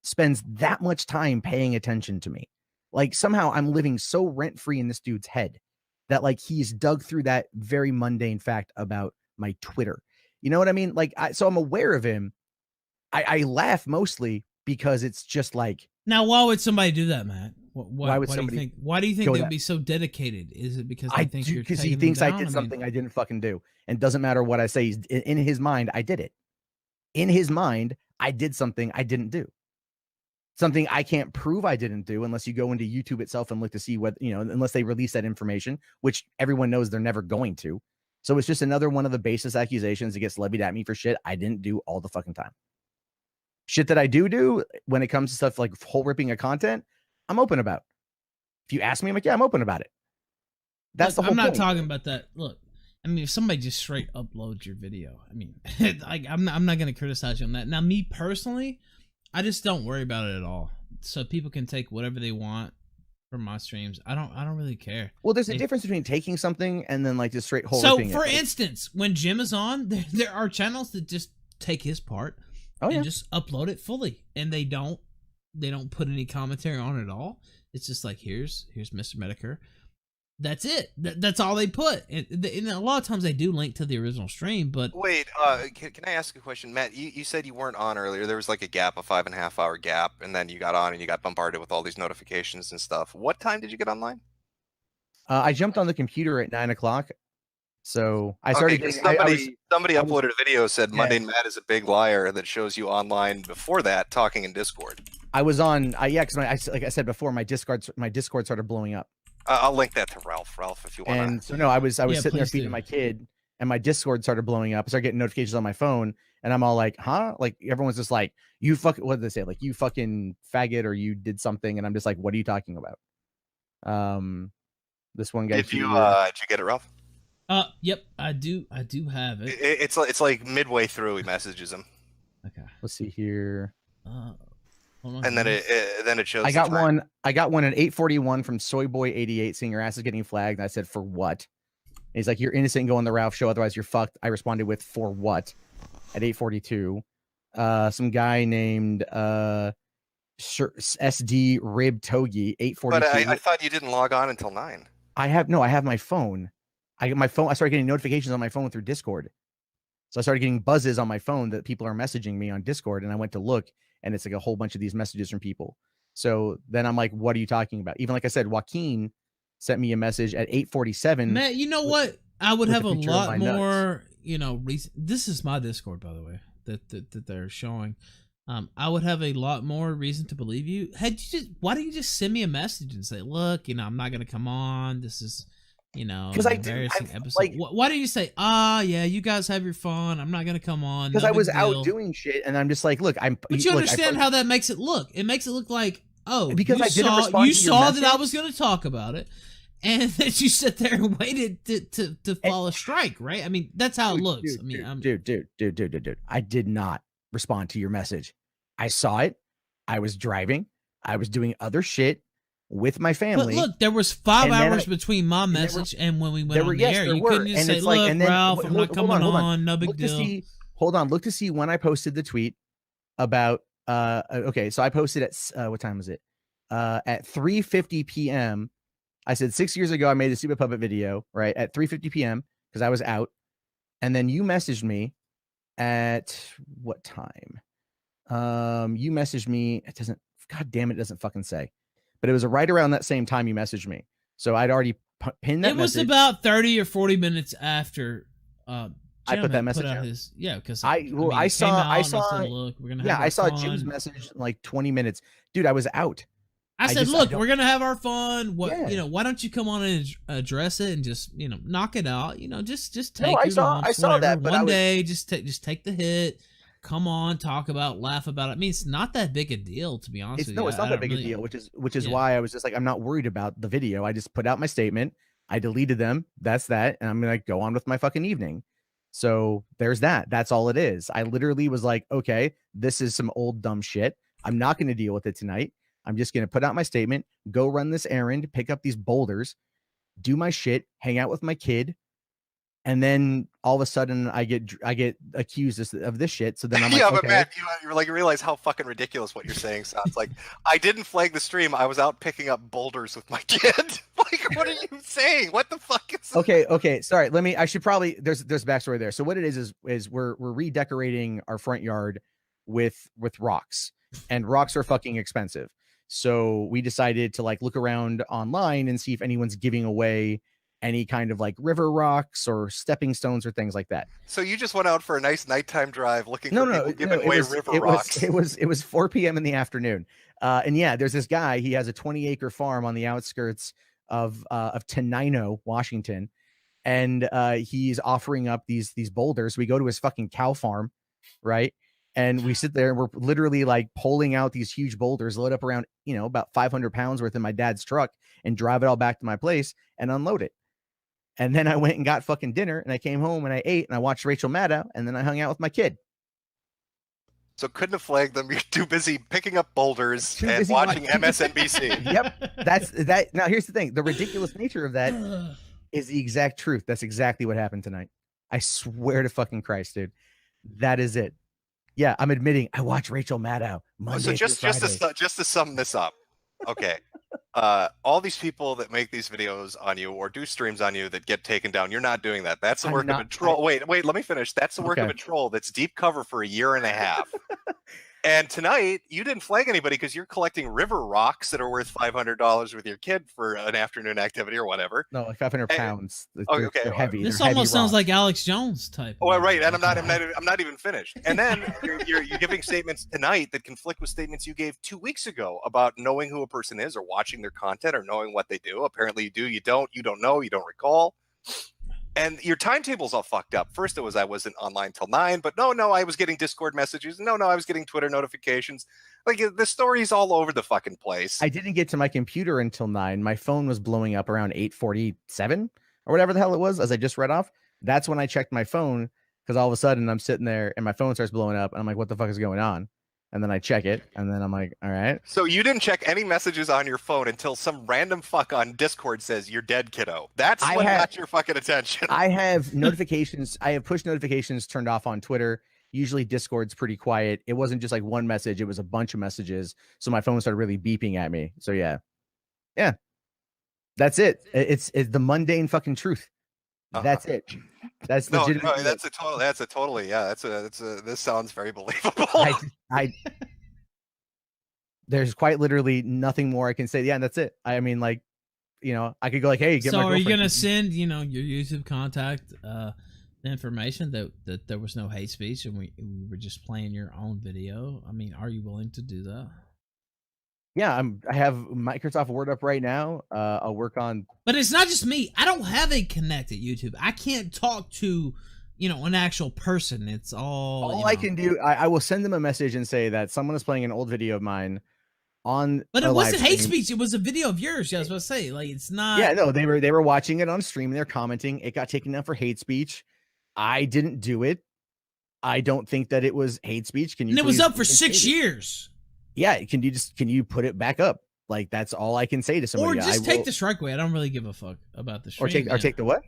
Speaker 6: spends that much time paying attention to me. Somehow I'm living so rent free in this dude's head that he's dug through that very mundane fact about my Twitter. You know what I mean? So I'm aware of him. I laugh mostly because it's just
Speaker 1: now, why would somebody do that, Matt? Why would somebody? Why do you think they'd be so dedicated? Is it because they think you're? Because he thinks I
Speaker 6: did something I didn't fucking do, and doesn't matter what I say. In his mind, I did it. In his mind, I did something I didn't do. Something I can't prove I didn't do unless you go into YouTube itself and look to see what unless they release that information, which everyone knows they're never going to. So it's just another one of the baseless accusations that gets levied at me for shit I didn't do all the fucking time. Shit that I do when it comes to stuff like hole ripping of content, I'm open about. If you ask me, I'm like, yeah, I'm open about it. That's the whole
Speaker 1: I'm not
Speaker 6: point.
Speaker 1: talking about that. Look, I mean, if somebody just straight uploads your video, I mean, I'm not going to criticize you on that. Now, me personally, I just don't worry about it at all. So people can take whatever they want from my streams. I don't really care.
Speaker 6: Well, there's a difference between taking something and then just straight hole ripping it.
Speaker 1: So, for instance, when Jim is on, there are channels that just take his part and just upload it fully, and they don't put any commentary on it at all. It's just here's Mr. Metokur. That's it. That's all they put. And a lot of times they do link to the original stream, but
Speaker 2: wait, can I ask a question, Matt? You said you weren't on earlier. There was a gap, a 5.5 hour gap, and then you got on and you got bombarded with all these notifications and stuff. What time did you get online?
Speaker 6: I jumped on the computer at 9 o'clock. So I started.
Speaker 2: Somebody uploaded a video said Mundane Matt is a big liar that shows you online before that talking in Discord.
Speaker 6: I was on. Because like I said before, my Discord started blowing up.
Speaker 2: I'll link that to Ralph. Ralph, if you want.
Speaker 6: And so no, I was sitting there feeding my kid, and my Discord started blowing up. I started getting notifications on my phone, and I'm all like, "Huh?" Everyone's just like, "You fuck." What did they say? You fucking faggot, or you did something, and I'm just like, "What are you talking about?" This one guy.
Speaker 2: Did you get it, Ralph?
Speaker 1: Yep, I do have it.
Speaker 2: It's like midway through he messages him.
Speaker 6: Okay, let's see here.
Speaker 2: And then it shows.
Speaker 6: I got one at 8:41 from Soyboy88 saying your ass is getting flagged. And I said, for what? And he's like, you're innocent. Go on the Ralph show, otherwise you're fucked. I responded with, for what? At 8:42. Some guy named SD Rib Togi 8:42.
Speaker 2: But I thought you didn't log on until 9.
Speaker 6: I have my phone. I started getting notifications on my phone through Discord. So I started getting buzzes on my phone that people are messaging me on Discord, and I went to look, and it's like a whole bunch of these messages from people. So then I'm like, what are you talking about? Even like I said, Joaquin sent me a message at 8:47.
Speaker 1: Matt, you know what? I would have a lot more, this is my Discord, by the way, that they're showing. I would have a lot more reason to believe you. Why don't you just send me a message and say, look, I'm not going to come on. This is,
Speaker 6: because
Speaker 1: an embarrassing episode. Like, why don't you say, yeah, you guys have your fun. I'm not going to come on.
Speaker 6: Because I was out doing shit, and I'm just like, look,
Speaker 1: But you understand how that makes it look. It makes it look like, because
Speaker 6: you
Speaker 1: saw that I was going to talk about it, and that you sit there and waited to fall a strike, right? I mean, that's how it looks.
Speaker 6: Dude. I did not respond to your message. I saw it. I was driving. I was doing other shit with my family.
Speaker 1: But look, there was 5 hours between my message and when we went on the air. You couldn't just say, look, Ralph, I'm not coming on. No big deal.
Speaker 6: Look to see when I posted the tweet about, okay, so I posted at, what time was it? At 3:50 p.m. I said 6 years ago, I made a stupid puppet video, right? At 3:50 p.m. because I was out. And then you messaged me at what time? You messaged me. God damn it, doesn't fucking say. But it was right around that same time you messaged me. So I'd already pinned that message.
Speaker 1: It was about 30 or 40 minutes after
Speaker 6: I put that message out.
Speaker 1: Because
Speaker 6: I saw
Speaker 1: look, we're gonna have fun.
Speaker 6: Jim's message in like 20 minutes. Dude, I was out.
Speaker 1: I said, look, we're gonna have our fun. Why don't you come on and address it and just knock it out? Just take.
Speaker 6: I saw that. But
Speaker 1: one day, just take the hit. Come on, talk about, laugh about it. I mean, it's not that big a deal, to be honest with you.
Speaker 6: No, it's not that big a deal, which is why I was just like, I'm not worried about the video. I just put out my statement. I deleted them. That's that. And I'm going to go on with my fucking evening. So there's that. That's all it is. I literally was like, okay, this is some old dumb shit. I'm not going to deal with it tonight. I'm just going to put out my statement, go run this errand, pick up these boulders, do my shit, hang out with my kid. And then all of a sudden I get accused of this shit. So then I'm like,
Speaker 2: yeah, but Matt, you like realize how fucking ridiculous what you're saying sounds like. I didn't flag the stream. I was out picking up boulders with my kid. Like, what are you saying? What the fuck is
Speaker 6: Okay. Sorry. I should probably, there's backstory there. So what it is we're redecorating our front yard with rocks, and rocks are fucking expensive. So we decided to look around online and see if anyone's giving away any kind of river rocks or stepping stones or things like that.
Speaker 2: So you just went out for a nice nighttime drive looking for people giving away river rocks.
Speaker 6: It was 4 p.m. in the afternoon. And yeah, there's this guy, he has a 20-acre farm on the outskirts of Tenino, Washington. And he's offering up these boulders. We go to his fucking cow farm, right? And we sit there and we're literally pulling out these huge boulders, load up around, about 500 pounds worth in my dad's truck, and drive it all back to my place and unload it. And then I went and got fucking dinner, and I came home and I ate and I watched Rachel Maddow, and then I hung out with my kid.
Speaker 2: So couldn't have flagged them. You're too busy picking up boulders and watching MSNBC.
Speaker 6: Yep. That's that. Now here's the thing. The ridiculous nature of that is the exact truth. That's exactly what happened tonight. I swear to fucking Christ, dude. That is it. Yeah, I'm admitting I watch Rachel Maddow Monday
Speaker 2: So just to sum this up. Okay. All these people that make these videos on you or do streams on you that get taken down, you're not doing that. That's the work of a troll. Wait, let me finish. That's the work of a troll that's deep cover for a year and a half. And tonight, you didn't flag anybody because you're collecting river rocks that are worth $500 with your kid for an afternoon activity or whatever.
Speaker 6: No, like 500 pounds.
Speaker 2: Okay,
Speaker 6: they're heavy.
Speaker 1: This
Speaker 6: they're
Speaker 1: almost
Speaker 6: heavy
Speaker 1: sounds like Alex Jones type.
Speaker 2: Oh, right. And I'm not even finished. And then you're giving statements tonight that conflict with statements you gave 2 weeks ago about knowing who a person is or watching their content or knowing what they do. Apparently you do, you don't know, you don't recall. And your timetable's all fucked up. First it was I wasn't online till 9, but no, I was getting Discord messages. No, I was getting Twitter notifications. The story's all over the fucking place.
Speaker 6: I didn't get to my computer until 9. My phone was blowing up around 8:47 or whatever the hell it was, as I just read off. That's when I checked my phone, because all of a sudden I'm sitting there and my phone starts blowing up and I'm like, what the fuck is going on? And then I check it, and then I'm like, all right.
Speaker 2: So you didn't check any messages on your phone until some random fuck on Discord says, you're dead, kiddo. That's what got your fucking attention.
Speaker 6: I have notifications. I have push notifications turned off on Twitter. Usually Discord's pretty quiet. It wasn't just one message. It was a bunch of messages. So my phone started really beeping at me. So yeah. That's it. It's the mundane fucking truth. That's it. That's
Speaker 2: No,
Speaker 6: legitimately
Speaker 2: that's a totally, yeah. This sounds very believable.
Speaker 6: I there's quite literally nothing more I can say. Yeah, and that's it. I mean, like, you know, I could go like, hey, get
Speaker 1: so
Speaker 6: my
Speaker 1: are you
Speaker 6: girlfriend.
Speaker 1: gonna send, you know, your YouTube contact the information that there was no hate speech and we were just playing your own video? I mean, are you willing to do that?
Speaker 6: Yeah, I have Microsoft Word up right now. I'll work on.
Speaker 1: But it's not just me. I don't have a connected YouTube. I can't talk to, you know, an actual person. It's all
Speaker 6: I can do. I will send them a message and say that someone is playing an old video of mine on.
Speaker 1: But it wasn't hate speech. It was a video of yours. Yeah, I was about to say, like, it's not.
Speaker 6: Yeah, no, they were watching it on stream and they're commenting. It got taken down for hate speech. I didn't do it. I don't think that it was hate speech. Can you?
Speaker 1: And it was up for 6 years.
Speaker 6: Yeah, can you put it back up? Like, that's all I can say to somebody.
Speaker 1: Or just take the strike away. I don't really give a fuck about the stream.
Speaker 6: Or take the what?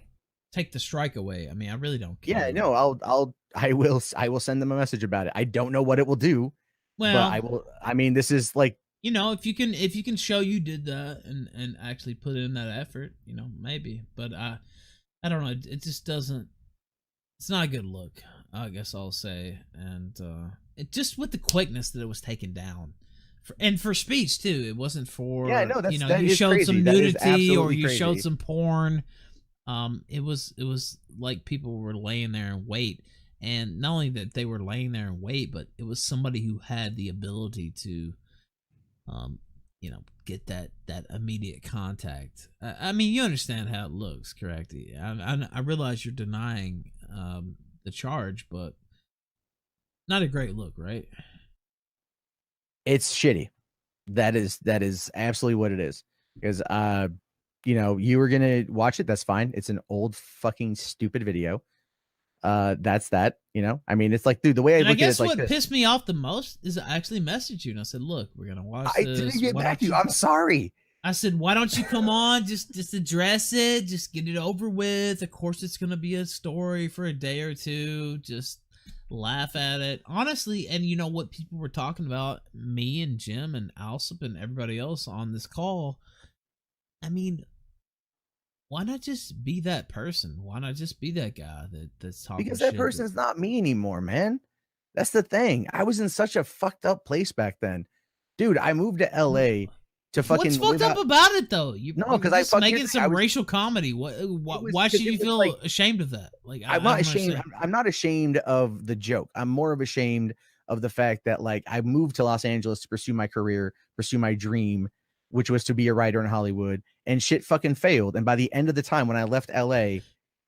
Speaker 1: Take the strike away. I mean, I really don't care.
Speaker 6: Yeah, no, I will send them a message about it. I don't know what it will do.
Speaker 1: Well,
Speaker 6: but I will. I mean, this is like,
Speaker 1: you know, if you can show you did that and actually put in that effort, you know, maybe. But I don't know. It just doesn't. It's not a good look, I guess I'll say. And it just with the quickness that it was taken down, and for speech too. It wasn't for,
Speaker 6: yeah, no, that's,
Speaker 1: you know,
Speaker 6: that
Speaker 1: you
Speaker 6: is
Speaker 1: showed
Speaker 6: crazy.
Speaker 1: some
Speaker 6: That is
Speaker 1: nudity or
Speaker 6: absolutely
Speaker 1: you
Speaker 6: crazy.
Speaker 1: showed some porn. It was like people were laying there and wait, and not only that they were laying there and wait, but it was somebody who had the ability to, you know, get that immediate contact. I mean, you understand how it looks, correct? I realize you're denying the charge, but not a great look, right?
Speaker 6: It's shitty. That is absolutely what it is. Because you know, you were gonna watch it. That's fine. It's an old fucking stupid video. That's that. You know, I mean, it's like, dude, the way I look at it, like,
Speaker 1: what pissed me off the most is I actually messaged you and I said, "Look, we're gonna watch
Speaker 6: I
Speaker 1: this."
Speaker 6: didn't get back to you. I'm sorry.
Speaker 1: I said, "Why don't you come on? Just address it. Just get it over with. Of course, it's gonna be a story for a day or two. Just laugh at it, honestly." And you know what people were talking about? Me and Jim and Alsop and everybody else on this call. I mean, why not just be that person? Why not just be that guy that's talking?
Speaker 6: Because that
Speaker 1: shit
Speaker 6: person's not me anymore, man. That's the thing. I was in such a fucked up place back then, dude. I moved to LA to fucking.
Speaker 1: What's fucked up about it though?
Speaker 6: No, because I
Speaker 1: making some racial comedy. Why should you feel like, ashamed of that? Like,
Speaker 6: I'm not ashamed. I'm not ashamed of the joke. I'm more of ashamed of the fact that, like, I moved to Los Angeles to pursue my career, pursue my dream, which was to be a writer in Hollywood, and shit fucking failed. And by the end of the time, when I left LA,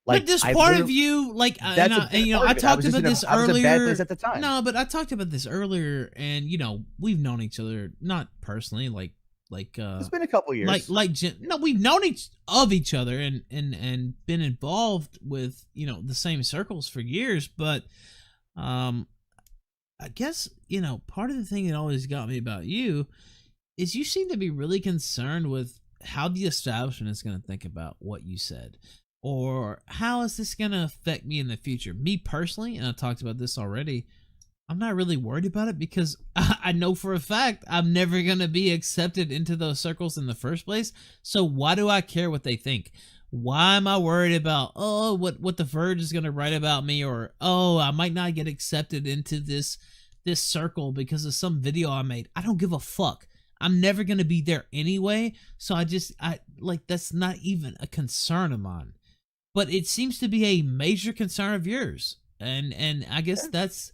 Speaker 6: like,
Speaker 1: but this part of you, like, and you know, I talked about this earlier. I was in a bad place
Speaker 6: at the time.
Speaker 1: No, but I talked about this earlier, and you know, we've known each other, not personally, like
Speaker 6: it's been a couple years.
Speaker 1: We've known each other and been involved with, you know, the same circles for years. But I guess, you know, part of the thing that always got me about you is you seem to be really concerned with how the establishment is going to think about what you said, or how is this going to affect me in the future. Me personally, and I talked about this already, I'm not really worried about it because I know for a fact I'm never going to be accepted into those circles in the first place. So why do I care what they think? Why am I worried about, oh, what the Verge is going to write about me, or, oh, I might not get accepted into this circle because of some video I made? I don't give a fuck. I'm never going to be there anyway. So I like, that's not even a concern of mine. But it seems to be a major concern of yours. And I guess that's,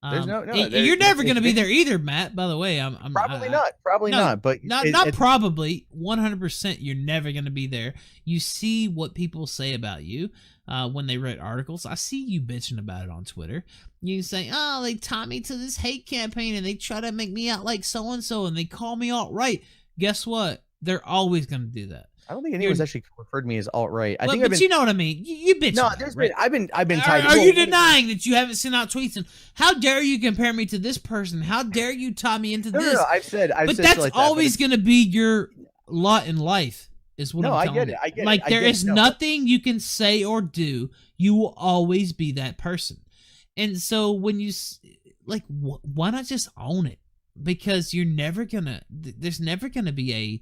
Speaker 1: you're never going to be there either, Matt, by the way. I'm
Speaker 6: probably not, but
Speaker 1: not probably 100%. You're never going to be there. You see what people say about you when they write articles. I see you bitching about it on Twitter. You say, oh, they tie me to this hate campaign and they try to make me out like so-and-so and they call me alt-right. Guess what? They're always going to do that.
Speaker 6: I don't think anyone's actually referred to me as alt-right.
Speaker 1: But you know what I mean. You bitch.
Speaker 6: No,
Speaker 1: there's been.
Speaker 6: I've been tied.
Speaker 1: Are you denying that you haven't sent out tweets? And how dare you compare me to this person? How dare you tie me into this?
Speaker 6: No, I've said.
Speaker 1: But that's like always going to be your lot in life. Is what I'm telling you.
Speaker 6: I get it.
Speaker 1: Like, there is nothing you can say or do. You will always be that person. And so when you like, why not just own it? Because you're never gonna. There's never gonna be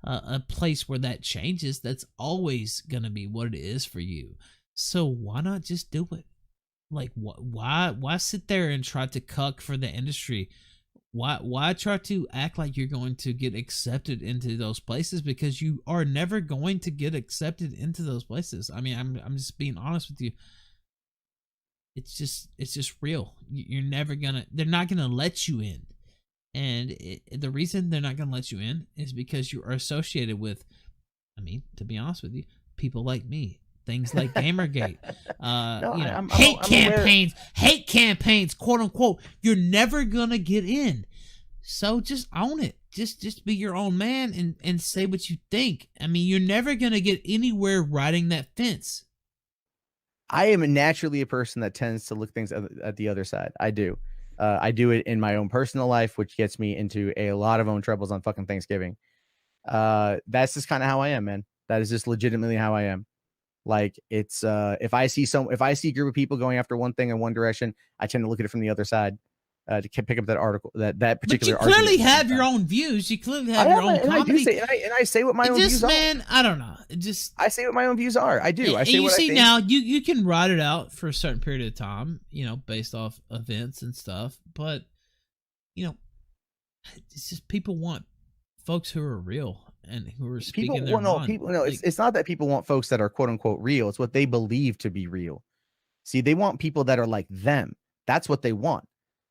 Speaker 1: a place where that changes. That's always gonna be what it is for you. So why not just do it? Like, why sit there and try to cuck for the industry? Why try to act like you're going to get accepted into those places, because you are never going to get accepted into those places. I mean, I'm just being honest with you. It's just real. You're never gonna. They're not gonna let you in, and the reason they're not gonna let you in is because you are associated with. I mean, to be honest with you, people like me. Things like Gamergate, hate campaigns, quote unquote. You're never gonna get in, so just own it. Just be your own man and say what you think. I mean, you're never gonna get anywhere riding that fence.
Speaker 6: I am naturally a person that tends to look things at the other side. I do. I do it in my own personal life, which gets me into a lot of own troubles on fucking Thanksgiving. That's just kind of how I am, man. That is just legitimately how I am. Like, it's if I see a group of people going after one thing in one direction, I tend to look at it from the other side to pick up that article, that particular.
Speaker 1: But you clearly have your own views. You clearly have your own comedy.
Speaker 6: I say what my own views are.
Speaker 1: Man, I don't know.
Speaker 6: I say what my own views are. I do. I say what I think.
Speaker 1: Now you can ride it out for a certain period of time, based off events and stuff. But it's just people want folks who are real. And who are speaking their mind.
Speaker 6: It's not that people want folks that are quote unquote real. It's what they believe to be real. See, they want people that are like them. That's what they want.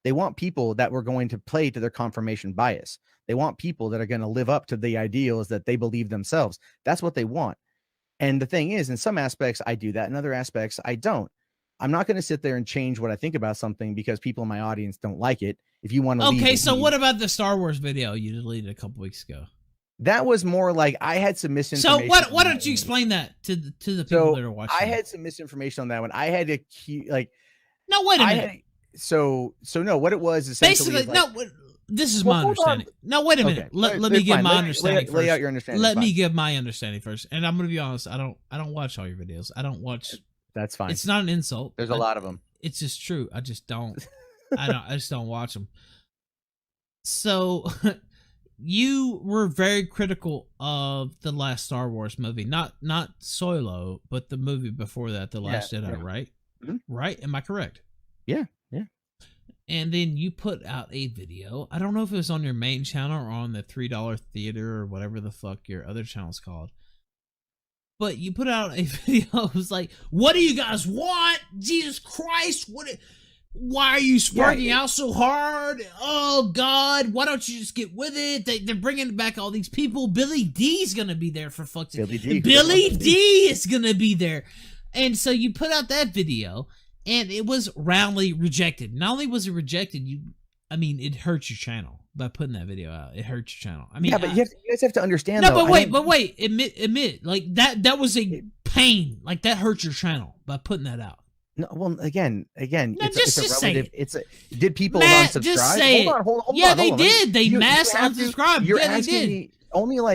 Speaker 6: They want people that were going to play to their confirmation bias. They want people that are going to live up to the ideals that they believe themselves. That's what they want. And the thing is, in some aspects, I do that. In other aspects, I don't. I'm not going to sit there and change what I think about something because people in my audience don't like it. If you want to,
Speaker 1: okay. So what about the Star Wars video you deleted a couple weeks ago?
Speaker 6: That was more like I had some misinformation.
Speaker 1: So why don't you explain that to the people that are watching?
Speaker 6: I had some misinformation on that one. I had to
Speaker 1: no, wait a minute.
Speaker 6: No, what it was essentially
Speaker 1: basically this is my understanding. No, wait a minute. Let me give my understanding first.
Speaker 6: Lay out your understanding.
Speaker 1: Let me give my understanding first. And I'm going to be honest. I don't watch all your videos. I don't watch.
Speaker 6: That's fine.
Speaker 1: It's not an insult.
Speaker 6: There's a lot of them.
Speaker 1: It's just true. I just don't. I just don't watch them. So. You were very critical of the last Star Wars movie, not Solo, but the movie before that, The Last Jedi, right?
Speaker 6: Mm-hmm.
Speaker 1: Right? Am I correct?
Speaker 6: Yeah.
Speaker 1: And then you put out a video. I don't know if it was on your main channel or on the $3 Theater or whatever the fuck your other channel's called. But you put out a video. It was like, "What do you guys want? Jesus Christ! Why are you sparking out so hard? Oh, God, why don't you just get with it? They're bringing back all these people. Billy D's going to be there for fuck's sake. Billy D is going to be there." And so you put out that video, and it was roundly rejected. Not only was it rejected, it hurt your channel by putting that video out. It hurt your channel. I mean,
Speaker 6: but you guys have to understand.
Speaker 1: No, but wait. Admit, like that was a pain. Like that hurt your channel by putting that out.
Speaker 6: No, well, again,
Speaker 1: no,
Speaker 6: it's a relative. Did people
Speaker 1: Matt,
Speaker 6: unsubscribe?
Speaker 1: Just say
Speaker 6: hold on.
Speaker 1: Yeah, they did. They mass unsubscribed.
Speaker 6: Yeah,
Speaker 1: they did.
Speaker 6: Me,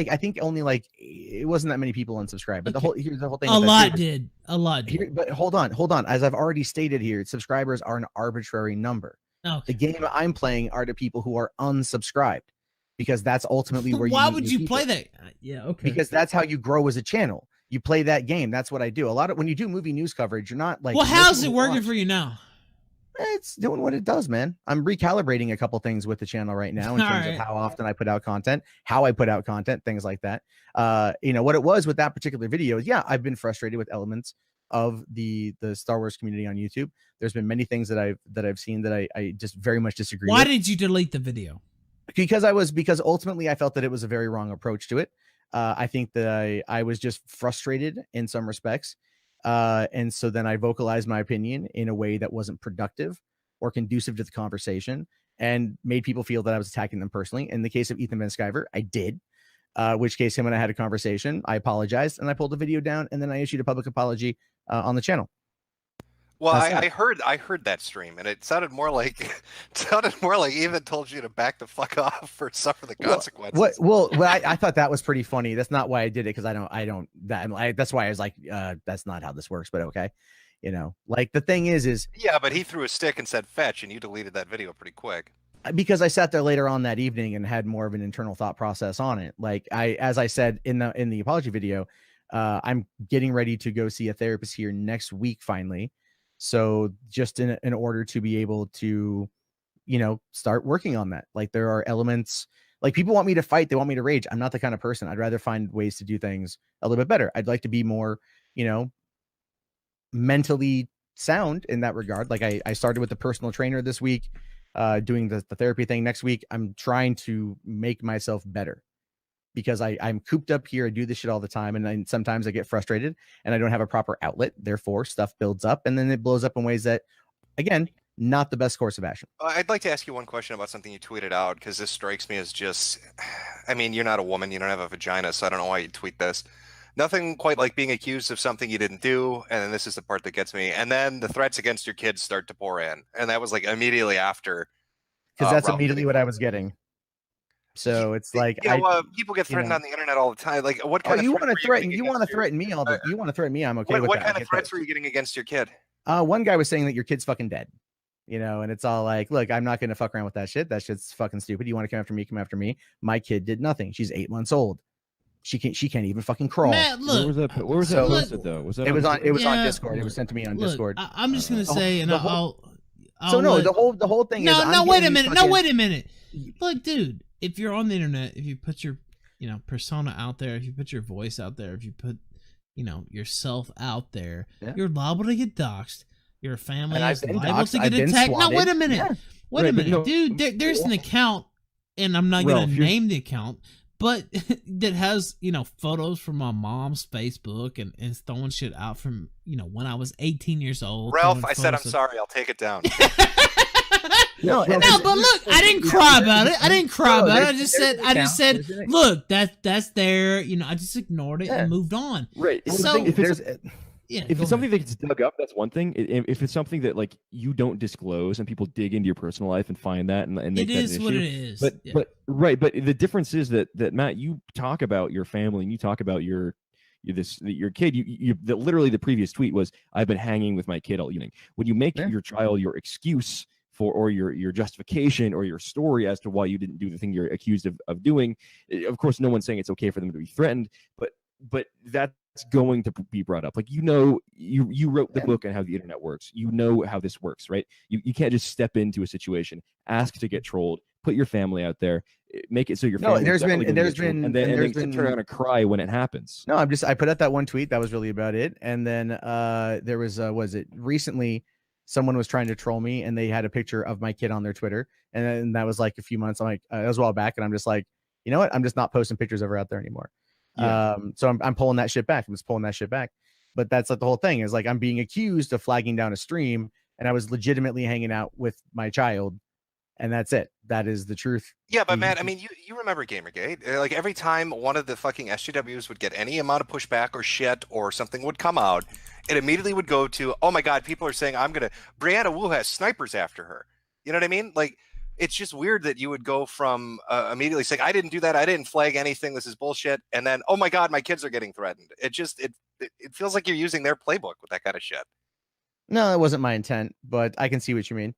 Speaker 6: I think it wasn't that many people unsubscribed. But here's the whole thing.
Speaker 1: A lot did.
Speaker 6: But hold on. As I've already stated here, subscribers are an arbitrary number.
Speaker 1: Okay.
Speaker 6: The game I'm playing are the people who are unsubscribed, because that's ultimately where you.
Speaker 1: Why would you play that? Yeah, okay.
Speaker 6: Because that's how you grow as a channel. You play that game. That's what I do. When you do movie news coverage, you're not like.
Speaker 1: Well, how's it working for you now?
Speaker 6: It's doing what it does, man. I'm recalibrating a couple things with the channel right now in terms of how often I put out content, how I put out content, things like that. What it was with that particular video is, I've been frustrated with elements of the Star Wars community on YouTube. There's been many things that I've seen that I just very much disagree with.
Speaker 1: Why did you delete the video?
Speaker 6: Because ultimately I felt that it was a very wrong approach to it. I think that I was just frustrated in some respects. And so then I vocalized my opinion in a way that wasn't productive or conducive to the conversation and made people feel that I was attacking them personally. In the case of Ethan Van Sciver, I did, which case him and I had a conversation. I apologized and I pulled the video down, and then I issued a public apology on the channel.
Speaker 2: Well, I heard that stream, and it sounded more like Ethan told you to back the fuck off or suffer the consequences.
Speaker 6: I thought that was pretty funny. That's not why I did it, because that's why I was like, that's not how this works. But okay, like the thing is
Speaker 2: yeah, but he threw a stick and said fetch, and you deleted that video pretty quick.
Speaker 6: Because I sat there later on that evening and had more of an internal thought process on it. Like as I said in the apology video, I'm getting ready to go see a therapist here next week, finally. So just in order to be able to, start working on that. Like there are elements, like people want me to fight. They want me to rage. I'm not the kind of person. I'd rather find ways to do things a little bit better. I'd like to be more, mentally sound in that regard. Like I started with a personal trainer this week, doing the therapy thing. Next week, I'm trying to make myself better because I'm cooped up here. I do this shit all the time. And sometimes I get frustrated and I don't have a proper outlet. Therefore, stuff builds up and then it blows up in ways that, again, not the best course of action.
Speaker 2: I'd like to ask you one question about something you tweeted out, because this strikes me as just, I mean, you're not a woman, you don't have a vagina, so I don't know why you tweet this. Nothing quite like being accused of something you didn't do, and then this is the part that gets me. And then the threats against your kids start to pour in, and that was like immediately after.
Speaker 6: Because that's immediately what I was getting. So it's like,
Speaker 2: people get threatened on the internet all the time. Like, what kind of
Speaker 6: you want to threaten? You want to threaten me all the? You want to threaten me? I'm okay with that.
Speaker 2: What kind of threats were you getting against your kid?
Speaker 6: One guy was saying that your kid's fucking dead. And it's all like, look, I'm not going to fuck around with that shit. That shit's fucking stupid. You want to come after me? Come after me. My kid did nothing. She's 8 months old. She can't even fucking crawl.
Speaker 1: Matt, look,
Speaker 4: where was that posted though? Was that
Speaker 6: it was on Discord. It was sent to me on Discord.
Speaker 1: I'm just gonna say, and I'll
Speaker 6: the whole thing is.
Speaker 1: No, wait a minute. No, wait a minute. Look, dude, if you're on the internet, if you put your, persona out there, if you put your voice out there, if you put, yourself out there, you're liable to get doxxed. Your family is liable to get attacked. No, wait a minute. Yeah. Wait a minute, dude. There's an account, and I'm not gonna name the account, but that has photos from my mom's Facebook and throwing shit out from when I was 18 years old.
Speaker 2: Ralph, I said I'm sorry. I'll take it down.
Speaker 1: No, but look, I didn't cry about it. I just said, look, that's there. I just ignored it and moved on.
Speaker 4: Right.
Speaker 1: So
Speaker 4: if it's something that gets dug up, that's one thing. If it's something that like you don't disclose and people dig into your personal life and find that and make that an issue,
Speaker 1: what it is.
Speaker 4: But the difference is that Matt, you talk about your family and you talk about your kid. You literally the previous tweet was, I've been hanging with my kid all evening. When you make your child your excuse for, or your justification or your story as to why you didn't do the thing you're accused of doing, of course, no one's saying it's okay for them to be threatened, but that's going to be brought up. Like, you wrote the book on how the internet works. You know how this works, right? You can't just step into a situation, ask to get trolled, put your family out there, make it so your family.
Speaker 6: There's been
Speaker 4: and then turn around and cry when it happens.
Speaker 6: No, I put out that one tweet. That was really about it. And then there was it recently? Someone was trying to troll me, and they had a picture of my kid on their Twitter, and then that was like a few months. I'm like, that was a while back, and I'm just like, you know what? I'm just not posting pictures of her out there anymore. Yeah. So I'm pulling that shit back. But that's like the whole thing is like, I'm being accused of flagging down a stream, and I was legitimately hanging out with my child, and that's it. That is the truth.
Speaker 2: Yeah, but Matt, I mean, you remember Gamergate? Like every time one of the fucking SJWs would get any amount of pushback or shit or something would come out, it immediately would go to, oh my God, people are saying Brianna Wu has snipers after her. You know what I mean? Like, it's just weird that you would go from immediately saying, I didn't do that, I didn't flag anything, this is bullshit, and then, oh my God, my kids are getting threatened. It feels like you're using their playbook with that kind of shit.
Speaker 6: No, that wasn't my intent, but I can see what you mean.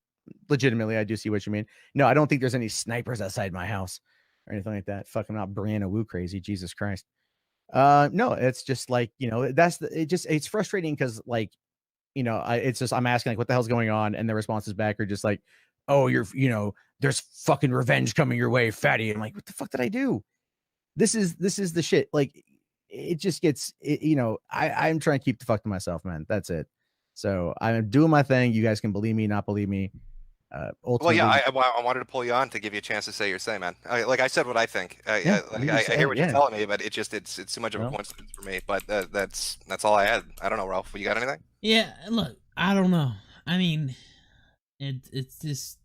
Speaker 6: Legitimately, I do see what you mean. No, I don't think there's any snipers outside my house or anything like that. Fucking not Brianna Wu crazy, Jesus Christ. No, it's just like, it's frustrating because like, I'm asking like, what the hell's going on? And the responses back are just like, oh, there's fucking revenge coming your way, fatty. I'm like, what the fuck did I do? This is the shit. Like, it just gets, I'm trying to keep the fuck to myself, man. That's it. So I'm doing my thing. You guys can believe me, not believe me.
Speaker 2: Well, yeah, I wanted to pull you on to give you a chance to say your say, man. I said what I think. I hear what you're telling me, but it's too much of a coincidence for me. But that's all I had. I don't know, Ralph. You got anything?
Speaker 1: Yeah, look, I don't know. I mean, it's just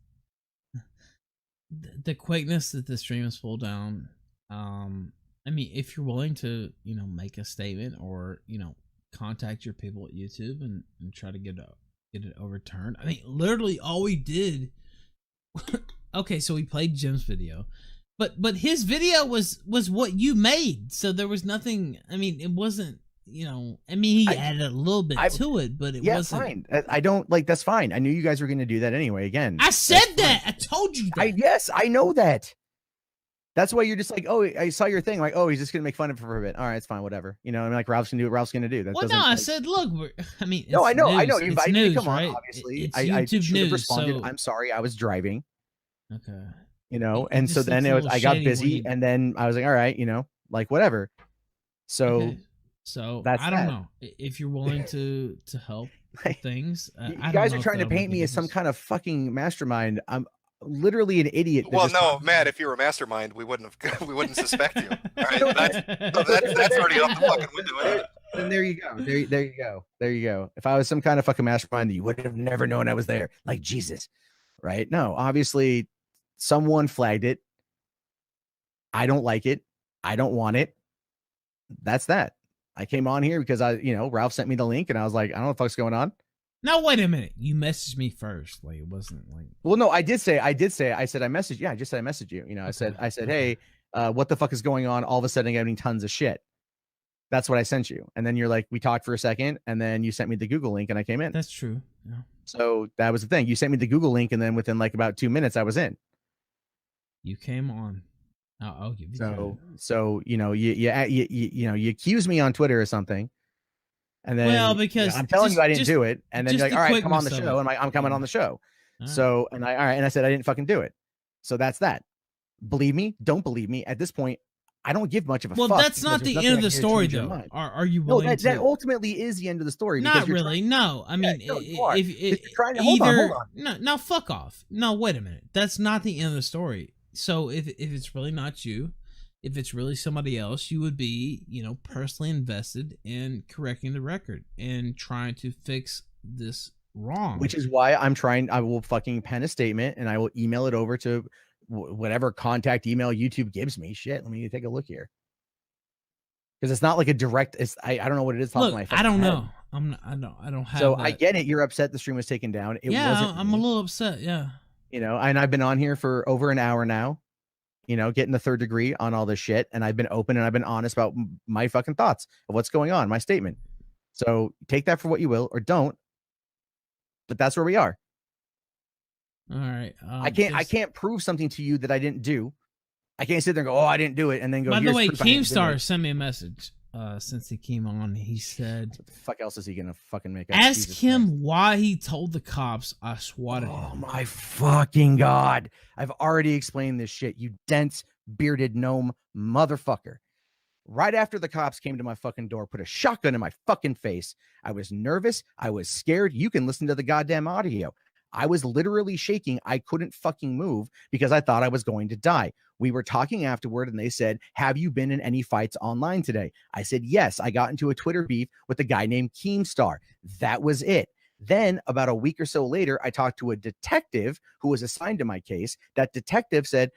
Speaker 1: the quickness that the stream is pulled down. I mean, if you're willing to, make a statement or contact your people at YouTube and try to get it overturned. I mean, literally all we did. Okay, so we played Jim's video, but his video was what you made, so there was nothing. I mean, it wasn't. I mean, he added a little bit to it, but it wasn't. Fine.
Speaker 6: I don't like. That's fine. I knew you guys were going to do that anyway. Again,
Speaker 1: I said that. I told you that.
Speaker 6: Yes, I know that. That's why you're just like, oh, I saw your thing. Like, oh, he's just gonna make fun of it for a bit. All right, it's fine, whatever. You know, I mean, like Ralph's gonna do what Ralph's gonna do. That
Speaker 1: well,
Speaker 6: doesn't.
Speaker 1: no, I
Speaker 6: like,
Speaker 1: said, look, I mean,
Speaker 6: no, I know,
Speaker 1: news.
Speaker 6: I know. You invited me. Come
Speaker 1: right?
Speaker 6: on, obviously.
Speaker 1: It's
Speaker 6: I
Speaker 1: YouTube
Speaker 6: should have
Speaker 1: news.
Speaker 6: responded.
Speaker 1: So...
Speaker 6: I'm sorry, I was driving.
Speaker 1: Okay.
Speaker 6: You know,
Speaker 1: It
Speaker 6: and so
Speaker 1: just
Speaker 6: then
Speaker 1: looks a
Speaker 6: I
Speaker 1: little
Speaker 6: got
Speaker 1: shady
Speaker 6: busy,
Speaker 1: when you-
Speaker 6: and then I was like, all right, you know, like whatever. So.
Speaker 1: Okay. So
Speaker 6: that's
Speaker 1: I don't
Speaker 6: that.
Speaker 1: know if you're willing to help with things.
Speaker 6: You
Speaker 1: I
Speaker 6: guys
Speaker 1: don't
Speaker 6: are
Speaker 1: know
Speaker 6: trying to
Speaker 1: if that'll
Speaker 6: paint
Speaker 1: make
Speaker 6: me
Speaker 1: a
Speaker 6: as some
Speaker 1: difference.
Speaker 6: kind of fucking mastermind. I'm literally an idiot. that
Speaker 2: Well,
Speaker 6: just
Speaker 2: no,
Speaker 6: talks-
Speaker 2: Matt. If you were a mastermind, we wouldn't suspect you. All right, that's already out the fucking window. Isn't it?
Speaker 6: Then there you go. There you go. There you go. If I was some kind of fucking mastermind, you would have never known I was there. Like Jesus, right? No, obviously, someone flagged it. I don't like it. I don't want it. That's that. I came on here because Ralph sent me the link, and I was like, I don't know what the fuck's going on.
Speaker 1: Now wait a minute. You messaged me first. Like it wasn't like.
Speaker 6: Well, no, I said I messaged. Yeah, I just said I messaged you. You know, I said, hey, what the fuck is going on? All of a sudden, I'm getting tons of shit. That's what I sent you. And then you're like, we talked for a second, and then you sent me the Google link, and I came in.
Speaker 1: That's true. Yeah.
Speaker 6: So that was the thing. You sent me the Google link, and then within like about 2 minutes, I was in.
Speaker 1: You came on. I'll give you that.
Speaker 6: So you accuse me on Twitter or something, and then
Speaker 1: because
Speaker 6: I'm telling you I didn't do it, and then you're like, all right, come on the
Speaker 1: quickness of
Speaker 6: show,
Speaker 1: it.
Speaker 6: and I'm coming on the show.
Speaker 1: All
Speaker 6: So and I said I didn't fucking do it. So that's that. Believe me, don't believe me. At this point, I don't give much of a fuck.
Speaker 1: Well, that's
Speaker 6: because
Speaker 1: not
Speaker 6: there's
Speaker 1: the
Speaker 6: nothing
Speaker 1: end
Speaker 6: I
Speaker 1: of the
Speaker 6: can do to
Speaker 1: story,
Speaker 6: change your
Speaker 1: though.
Speaker 6: mind.
Speaker 1: Are you
Speaker 6: No,
Speaker 1: willing
Speaker 6: that
Speaker 1: to?
Speaker 6: ultimately is the end of the story.
Speaker 1: Not
Speaker 6: because you're
Speaker 1: really.
Speaker 6: trying-
Speaker 1: No, I mean,
Speaker 6: no, you are.
Speaker 1: if
Speaker 6: You're trying to hold on.
Speaker 1: no, fuck off. No, wait a minute. That's not the end of the story. So if it's really not you, if it's really somebody else, you would be, personally invested in correcting the record and trying to fix this wrong.
Speaker 6: Which is why I will fucking pen a statement and I will email it over to whatever contact email YouTube gives me. Shit, let me take a look here. Because it's not like a direct. I don't know what it is.
Speaker 1: Look, I don't know. I don't have.
Speaker 6: So
Speaker 1: that.
Speaker 6: I get it. You're upset the stream was taken down. It wasn't.
Speaker 1: I'm a little upset. Yeah.
Speaker 6: And I've been on here for over an hour now. Getting the third degree on all this shit, and I've been open and I've been honest about my fucking thoughts of what's going on, my statement. So take that for what you will, or don't. But that's where we are.
Speaker 1: All right.
Speaker 6: I can't prove something to you that I didn't do. I can't sit there and go, oh, I didn't do it, and then go.
Speaker 1: By the way,
Speaker 6: proof I didn't do
Speaker 1: Keemstar
Speaker 6: it.
Speaker 1: sent me a message since he came on. He said,
Speaker 6: What the fuck else is he gonna fucking make up?
Speaker 1: ask
Speaker 6: Jesus
Speaker 1: him
Speaker 6: Christ.
Speaker 1: why he told the cops I swatted
Speaker 6: Oh
Speaker 1: him.
Speaker 6: my fucking god! I've already explained this shit. You dense bearded gnome motherfucker. Right after the cops came to my fucking door, put a shotgun in my fucking face. I was nervous. I was scared. You can listen to the goddamn audio. I was literally shaking. I couldn't fucking move because I thought I was going to die. We were talking afterward and they said, have you been in any fights online today? I said, yes. I got into a Twitter beef with a guy named Keemstar. That was it. Then about a week or so later, I talked to a detective who was assigned to my case. That detective said,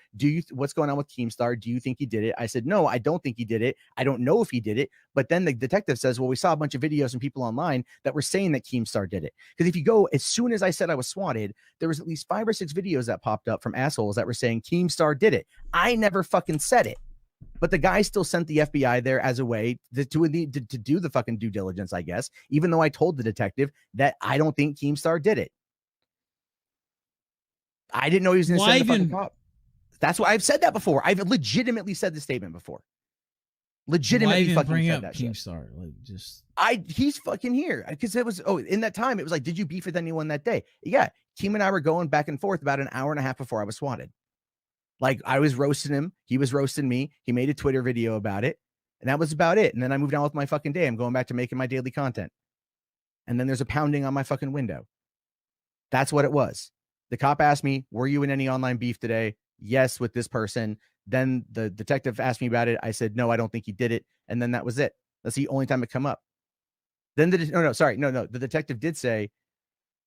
Speaker 6: what's going on with Keemstar? Do you think he did it? I said, no, I don't think he did it. I don't know if he did it. But then the detective says, well, we saw a bunch of videos and people online that were saying that Keemstar did it. Because if you go, as soon as I said I was swatted, there was at least 5 or 6 videos that popped up from assholes that were saying Keemstar did it. I never fucking said it. But the guy still sent the FBI there as a way to do the fucking due diligence, I guess, even though I told the detective that I don't think Keemstar did it. I didn't know he was going to send the fucking cop. That's why I've said that before. I've legitimately said the statement before. Legitimately fucking
Speaker 1: bring
Speaker 6: said
Speaker 1: up
Speaker 6: that shit.
Speaker 1: Keemstar? Like just
Speaker 6: He's fucking here because it was in that time it was like, did you beef with anyone that day? Yeah, Keem and I were going back and forth about an hour and a half before I was swatted. Like I was roasting him, he was roasting me. He made a Twitter video about it, and that was about it. And then I moved on with my fucking day. I'm going back to making my daily content. And then there's a pounding on my fucking window. That's what it was. The cop asked me, were you in any online beef today? Yes, with this person. Then the detective asked me about it. I said, no, I don't think he did it. And then that was it. That's the only time it come up. Then the detective did say,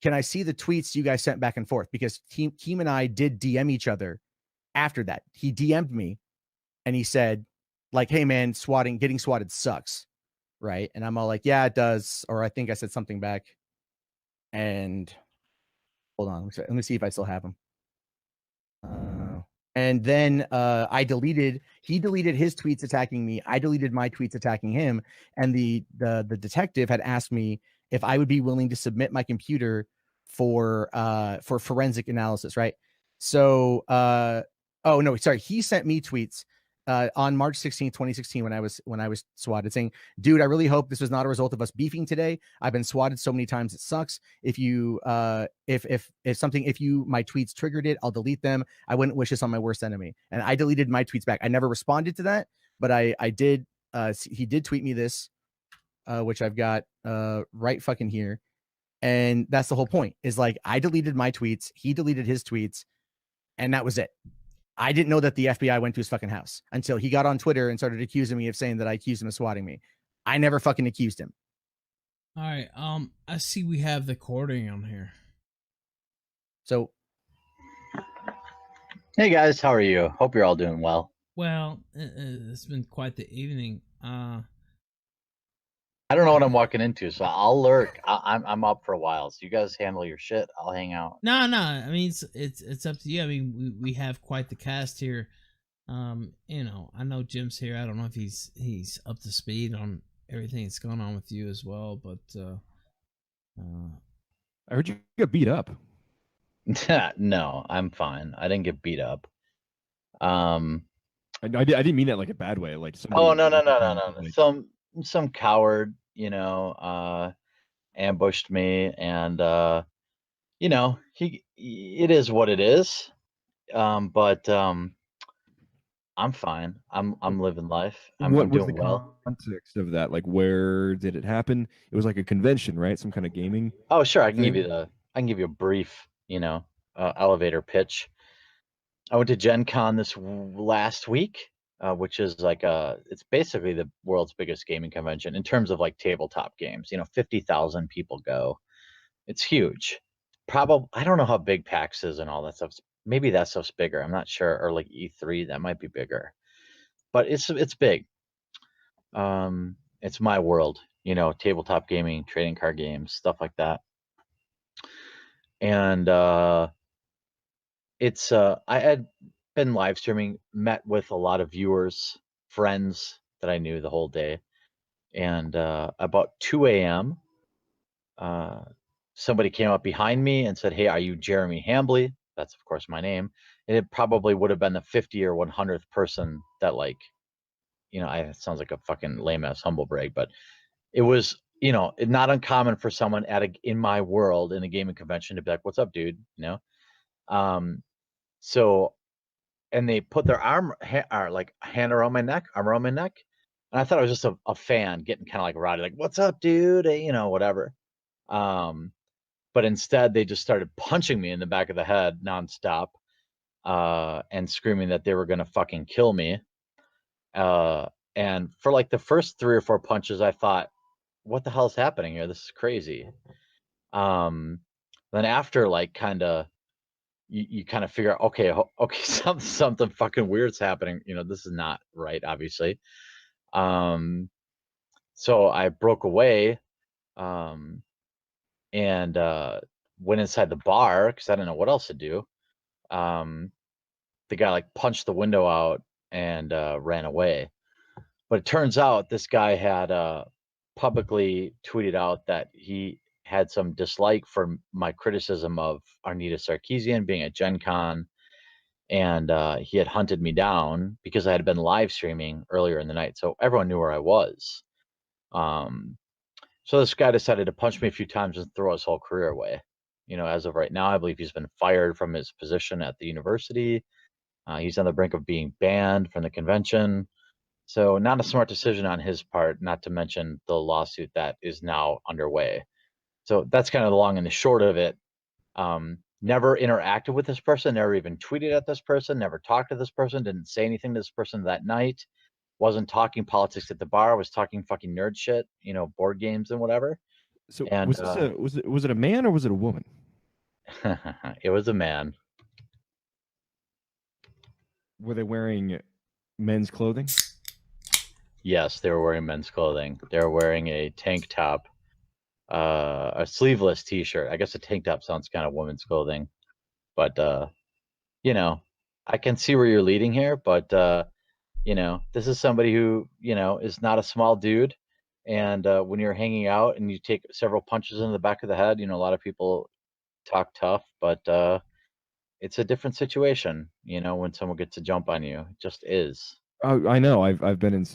Speaker 6: can I see the tweets you guys sent back and forth? Because Keem and I did DM each other. After that, he DM'd me and he said, like, hey man, getting swatted sucks. Right. And I'm all like, yeah, it does. Or I think I said something back. And hold on. Let me see if I still have him. And then he deleted his tweets attacking me. I deleted my tweets attacking him. And the detective had asked me if I would be willing to submit my computer for forensic analysis. Right. So Oh no, sorry. He sent me tweets on March 16th, 2016, when I was swatted, saying, "Dude, I really hope this was not a result of us beefing today. I've been swatted so many times, it sucks. If you if my tweets triggered it, I'll delete them. I wouldn't wish this on my worst enemy." And I deleted my tweets back. I never responded to that, but I did. He did tweet me this, which I've got right fucking here. And that's the whole point, is like, I deleted my tweets, he deleted his tweets, and that was it. I didn't know that the FBI went to his fucking house until he got on Twitter and started accusing me of saying that I accused him of swatting me. I never fucking accused him.
Speaker 1: All right. I see we have the recording on here.
Speaker 6: So,
Speaker 8: hey guys, how are you? Hope you're all doing well.
Speaker 1: Well, it's been quite the evening.
Speaker 8: I don't know what I'm walking into, so I'll lurk. I'm up for a while. So you guys handle your shit. I'll hang out.
Speaker 1: No. I mean, it's up to you. I mean, we have quite the cast here. You know, I know Jim's here. I don't know if he's up to speed on everything that's going on with you as well. But
Speaker 4: I heard you got beat up.
Speaker 8: No, I'm fine. I didn't get beat up.
Speaker 4: I didn't mean that like a bad way. Like
Speaker 8: oh no. Like... Some coward, you know, ambushed me, and you know, it is what it is. But I'm fine. I'm living life. I'm doing well.
Speaker 4: Context of that, like, where did it happen? It was like a convention, right? Some kind of gaming.
Speaker 8: Oh sure, I can give you a brief, you know, elevator pitch. I went to Gen Con this last week. Which is like it's basically the world's biggest gaming convention in terms of like tabletop games. You know, 50,000 people go. It's huge. Probably, I don't know how big PAX is and all that stuff. Maybe that stuff's bigger. I'm not sure. Or like E3, that might be bigger. But it's big. It's my world. You know, tabletop gaming, trading card games, stuff like that. And it's I had been live streaming, met with a lot of viewers, friends that I knew the whole day. And about 2 a.m., somebody came up behind me and said, "Hey, are you Jeremy Hambly?" That's, of course, my name. And it probably would have been the 50 or 100th person that, like, you know, it sounds like a fucking lame-ass humble brag, but it was, you know, not uncommon for someone in my world in a gaming convention to be like, "What's up, dude?" You know? So... and they put their hand around my neck, arm around my neck. And I thought it was just a fan getting kind of like rowdy, like, "What's up, dude?" You know, whatever. But instead they just started punching me in the back of the head nonstop, and screaming that they were going to fucking kill me. And for like the first 3 or 4 punches, I thought, what the hell's happening here? This is crazy. Then after, like, you kind of figure out, okay, something fucking weird's happening. You know, this is not right, obviously. So I broke away, and went inside the bar because I didn't know what else to do. The guy like punched the window out and ran away. But it turns out this guy had publicly tweeted out that he had some dislike for my criticism of Arnita Sarkeesian being at Gen Con, and he had hunted me down because I had been live streaming earlier in the night, so everyone knew where I was. So this guy decided to punch me a few times and throw his whole career away. You know, as of right now, I believe he's been fired from his position at the university. He's on the brink of being banned from the convention. So not a smart decision on his part, not to mention the lawsuit that is now underway. So that's kind of the long and the short of it. Never interacted with this person, never even tweeted at this person, never talked to this person, didn't say anything to this person that night. Wasn't talking politics at the bar, was talking fucking nerd shit, you know, board games and whatever.
Speaker 4: So and, was it a man or was it a woman?
Speaker 8: It was a man.
Speaker 4: Were they wearing men's clothing?
Speaker 8: Yes, they were wearing men's clothing. They were wearing a tank top, a sleeveless t-shirt. I guess a tank top sounds kind of women's clothing, but you know, I can see where you're leading here, but you know, this is somebody who, you know, is not a small dude. And when you're hanging out and you take several punches in the back of the head, you know, a lot of people talk tough, but it's a different situation, you know, when someone gets a jump on you. It just is.
Speaker 4: Oh, I know. I've been in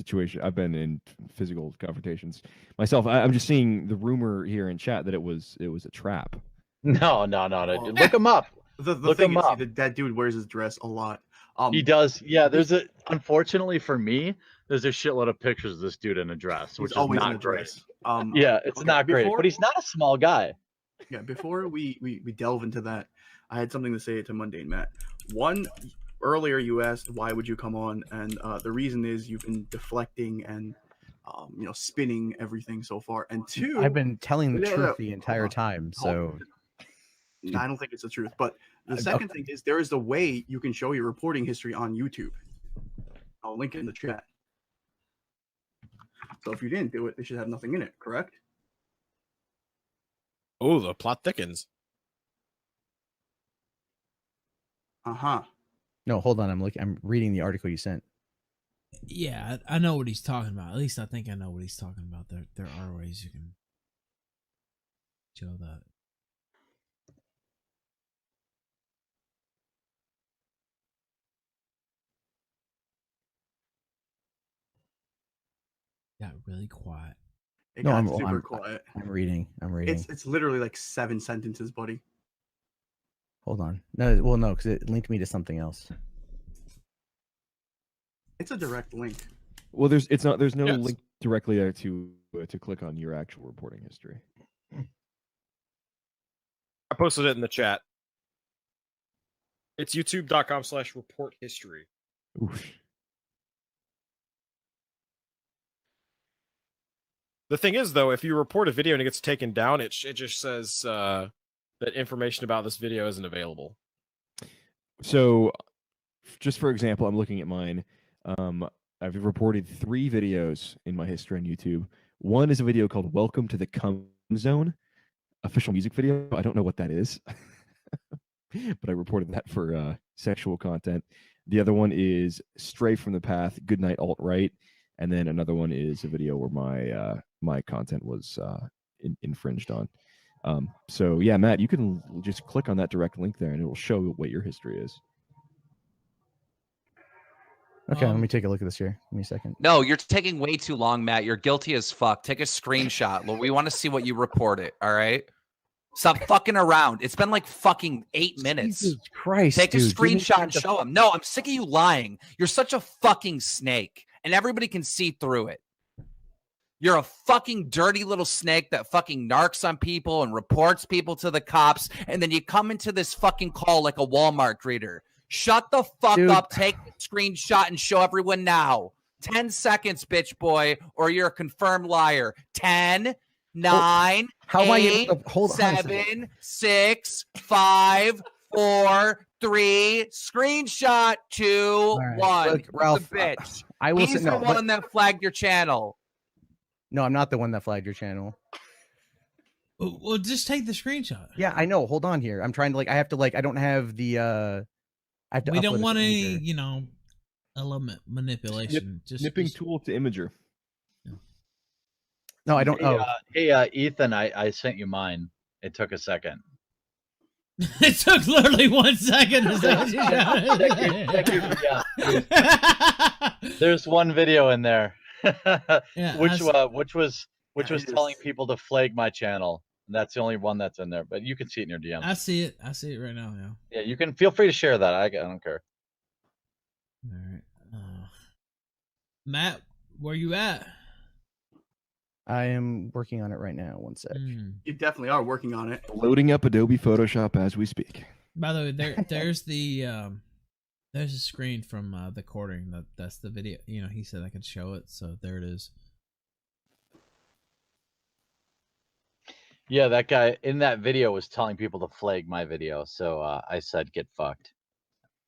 Speaker 4: I've been in physical confrontations myself. I'm just seeing the rumor here in chat that it was a trap.
Speaker 8: No. Look him up.
Speaker 9: The thing is, that dude wears his dress a lot.
Speaker 8: He does. Yeah, unfortunately for me, there's a shitload of pictures of this dude in a dress, which is not great. Yeah, it's not great, but he's not a small guy.
Speaker 9: Yeah, before we delve into that, I had something to say to Mundane Matt. One, earlier you asked why would you come on, and the reason is you've been deflecting and spinning everything so far. And two,
Speaker 6: I've been telling the truth the entire time, so
Speaker 9: I don't think it's the truth. But the second thing is there is a way you can show your reporting history on YouTube. I'll link it in the chat. So if you didn't do it, they should have nothing in it, correct?
Speaker 3: Oh, the plot thickens.
Speaker 6: No, hold on. I'm reading the article you sent.
Speaker 1: Yeah, I know what he's talking about. At least I think I know what he's talking about. There are ways you can show that. Got really quiet.
Speaker 9: It got super quiet.
Speaker 6: I'm reading.
Speaker 9: It's literally like 7 sentences, buddy.
Speaker 6: Hold on. No, because it linked me to something else.
Speaker 9: It's a direct link.
Speaker 4: Well, there's no link directly there to click on your actual reporting history.
Speaker 3: I posted it in the chat. It's youtube.com/report history.
Speaker 4: Oof.
Speaker 3: The thing is, though, if you report a video and it gets taken down, it just says that information about this video isn't available.
Speaker 4: So, just for example, I'm looking at mine. I've reported 3 videos in my history on YouTube. One is a video called "Welcome to the Cum Zone," official music video. I don't know what that is, but I reported that for sexual content. The other one is "Stray from the Path," "Goodnight Alt-Right," and then another one is a video where my content was infringed on. So yeah, Matt, you can just click on that direct link there, and it will show what your history is.
Speaker 6: Okay, let me take a look at this here. Give me a second.
Speaker 7: No, you're taking way too long, Matt. You're guilty as fuck. Take a screenshot. Well, we want to see what you reported, all right? Stop fucking around. It's been like fucking 8 minutes.
Speaker 6: Jesus Christ,
Speaker 7: Take a screenshot and show him. No, I'm sick of you lying. You're such a fucking snake, and everybody can see through it. You're a fucking dirty little snake that fucking narcs on people and reports people to the cops, and then you come into this fucking call like a Walmart greeter. Shut the fuck up, take the screenshot, and show everyone now. 10 seconds, bitch boy, or you're a confirmed liar. 10, 9,
Speaker 6: how
Speaker 7: 8,
Speaker 6: am I able to, hold
Speaker 7: 7, 6, 5, 4, 3, screenshot 2,
Speaker 6: right.
Speaker 7: 1.
Speaker 6: Look, Ralph,
Speaker 7: the bitch.
Speaker 6: I will
Speaker 7: He's
Speaker 6: say,
Speaker 7: the one that flagged your channel.
Speaker 6: No, I'm not the one that flagged your channel.
Speaker 1: Well, just take the screenshot.
Speaker 6: Yeah, I know. Hold on here. I'm trying to I have to I don't have the I have to
Speaker 1: we don't want any,
Speaker 6: either.
Speaker 1: Element manipulation.
Speaker 4: Nipping tool to imager.
Speaker 1: Yeah.
Speaker 6: No, I don't.
Speaker 8: Hey, Ethan, I sent you mine. It took a second.
Speaker 1: It took literally 1 second to say
Speaker 8: There's one video in there,
Speaker 1: yeah,
Speaker 8: which was telling people to flag my channel. And that's the only one that's in there, but you can see it in your DMs.
Speaker 1: I see it right now.
Speaker 8: Yeah, you can feel free to share that. I don't care.
Speaker 1: All right, Matt, where you at?
Speaker 6: I am working on it right now. 1 sec.
Speaker 9: You definitely are working on it.
Speaker 4: Loading up Adobe Photoshop as we speak.
Speaker 1: By the way, there's the there's a screen from the recording that's the video. He said I could show it, so there it is.
Speaker 8: Yeah, that guy in that video was telling people to flag my video, so I said get fucked.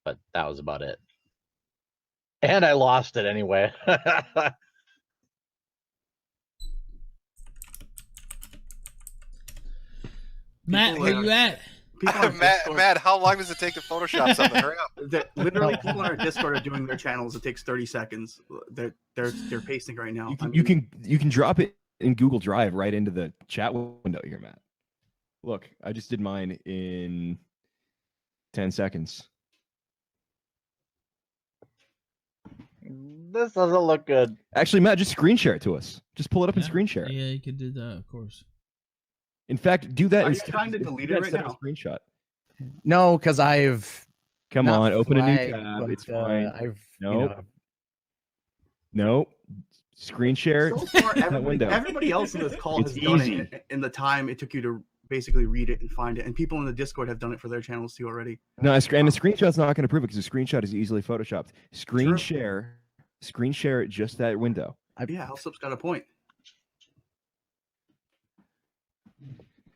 Speaker 8: But that was about it. And I lost it anyway.
Speaker 1: Matt, where you at?
Speaker 2: Matt, how long does it take to Photoshop something? Hurry up.
Speaker 9: Literally, people on our Discord are doing their channels. It takes 30 seconds. They're pasting right now.
Speaker 4: You can drop it in Google Drive right into the chat window here, Matt. Look, I just did mine in 10 seconds.
Speaker 8: This doesn't look good.
Speaker 4: Actually, Matt, just screen share it to us. Just pull it up and screen share it.
Speaker 1: Yeah, you could do that, of course.
Speaker 4: In fact, do that
Speaker 9: Are you
Speaker 4: instead.
Speaker 9: trying to delete it right
Speaker 4: instead of
Speaker 9: now?
Speaker 4: a screenshot.
Speaker 6: No, because I've
Speaker 4: Come
Speaker 6: not
Speaker 4: on, open a new
Speaker 6: flagged,
Speaker 4: tab.
Speaker 6: but,
Speaker 4: It's fine.
Speaker 6: I've
Speaker 4: Nope. Nope. Screen share.
Speaker 9: So far,
Speaker 4: that window.
Speaker 9: everybody else in this call
Speaker 4: It's
Speaker 9: has done
Speaker 4: easy.
Speaker 9: it in the time it took you to basically read it and find it. And people in the Discord have done it for their channels too already.
Speaker 4: No, and the screenshot's not going to prove it because the screenshot is easily photoshopped. Screen share just that window.
Speaker 9: Yeah, Hellsup's got a point.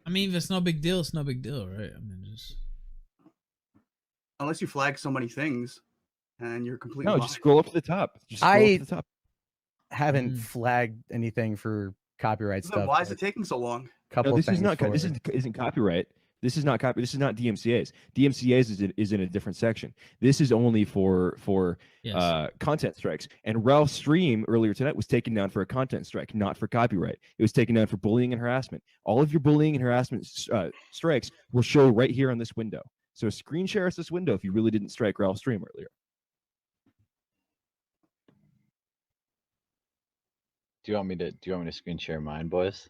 Speaker 1: I mean, if it's no big deal, it's no big deal, right? I mean, just
Speaker 9: Unless you flag so many things and you're completely
Speaker 4: No, just scroll up to the top. Just scroll up to the top.
Speaker 6: haven't flagged anything for copyright
Speaker 9: Then
Speaker 6: stuff.
Speaker 9: why is it taking so long?
Speaker 6: Couple
Speaker 4: No, this is
Speaker 6: things
Speaker 4: not. This
Speaker 6: forward.
Speaker 4: isn't copyright. This is not copy. This is not DMCA's. DMCA's is in a different section. This is only for content strikes. And Ralph's stream earlier tonight was taken down for a content strike, not for copyright. It was taken down for bullying and harassment. All of your bullying and harassment strikes will show right here on this window. So screen share us this window if you really didn't strike Ralph's stream earlier.
Speaker 8: Do you want me to screen share mine, boys?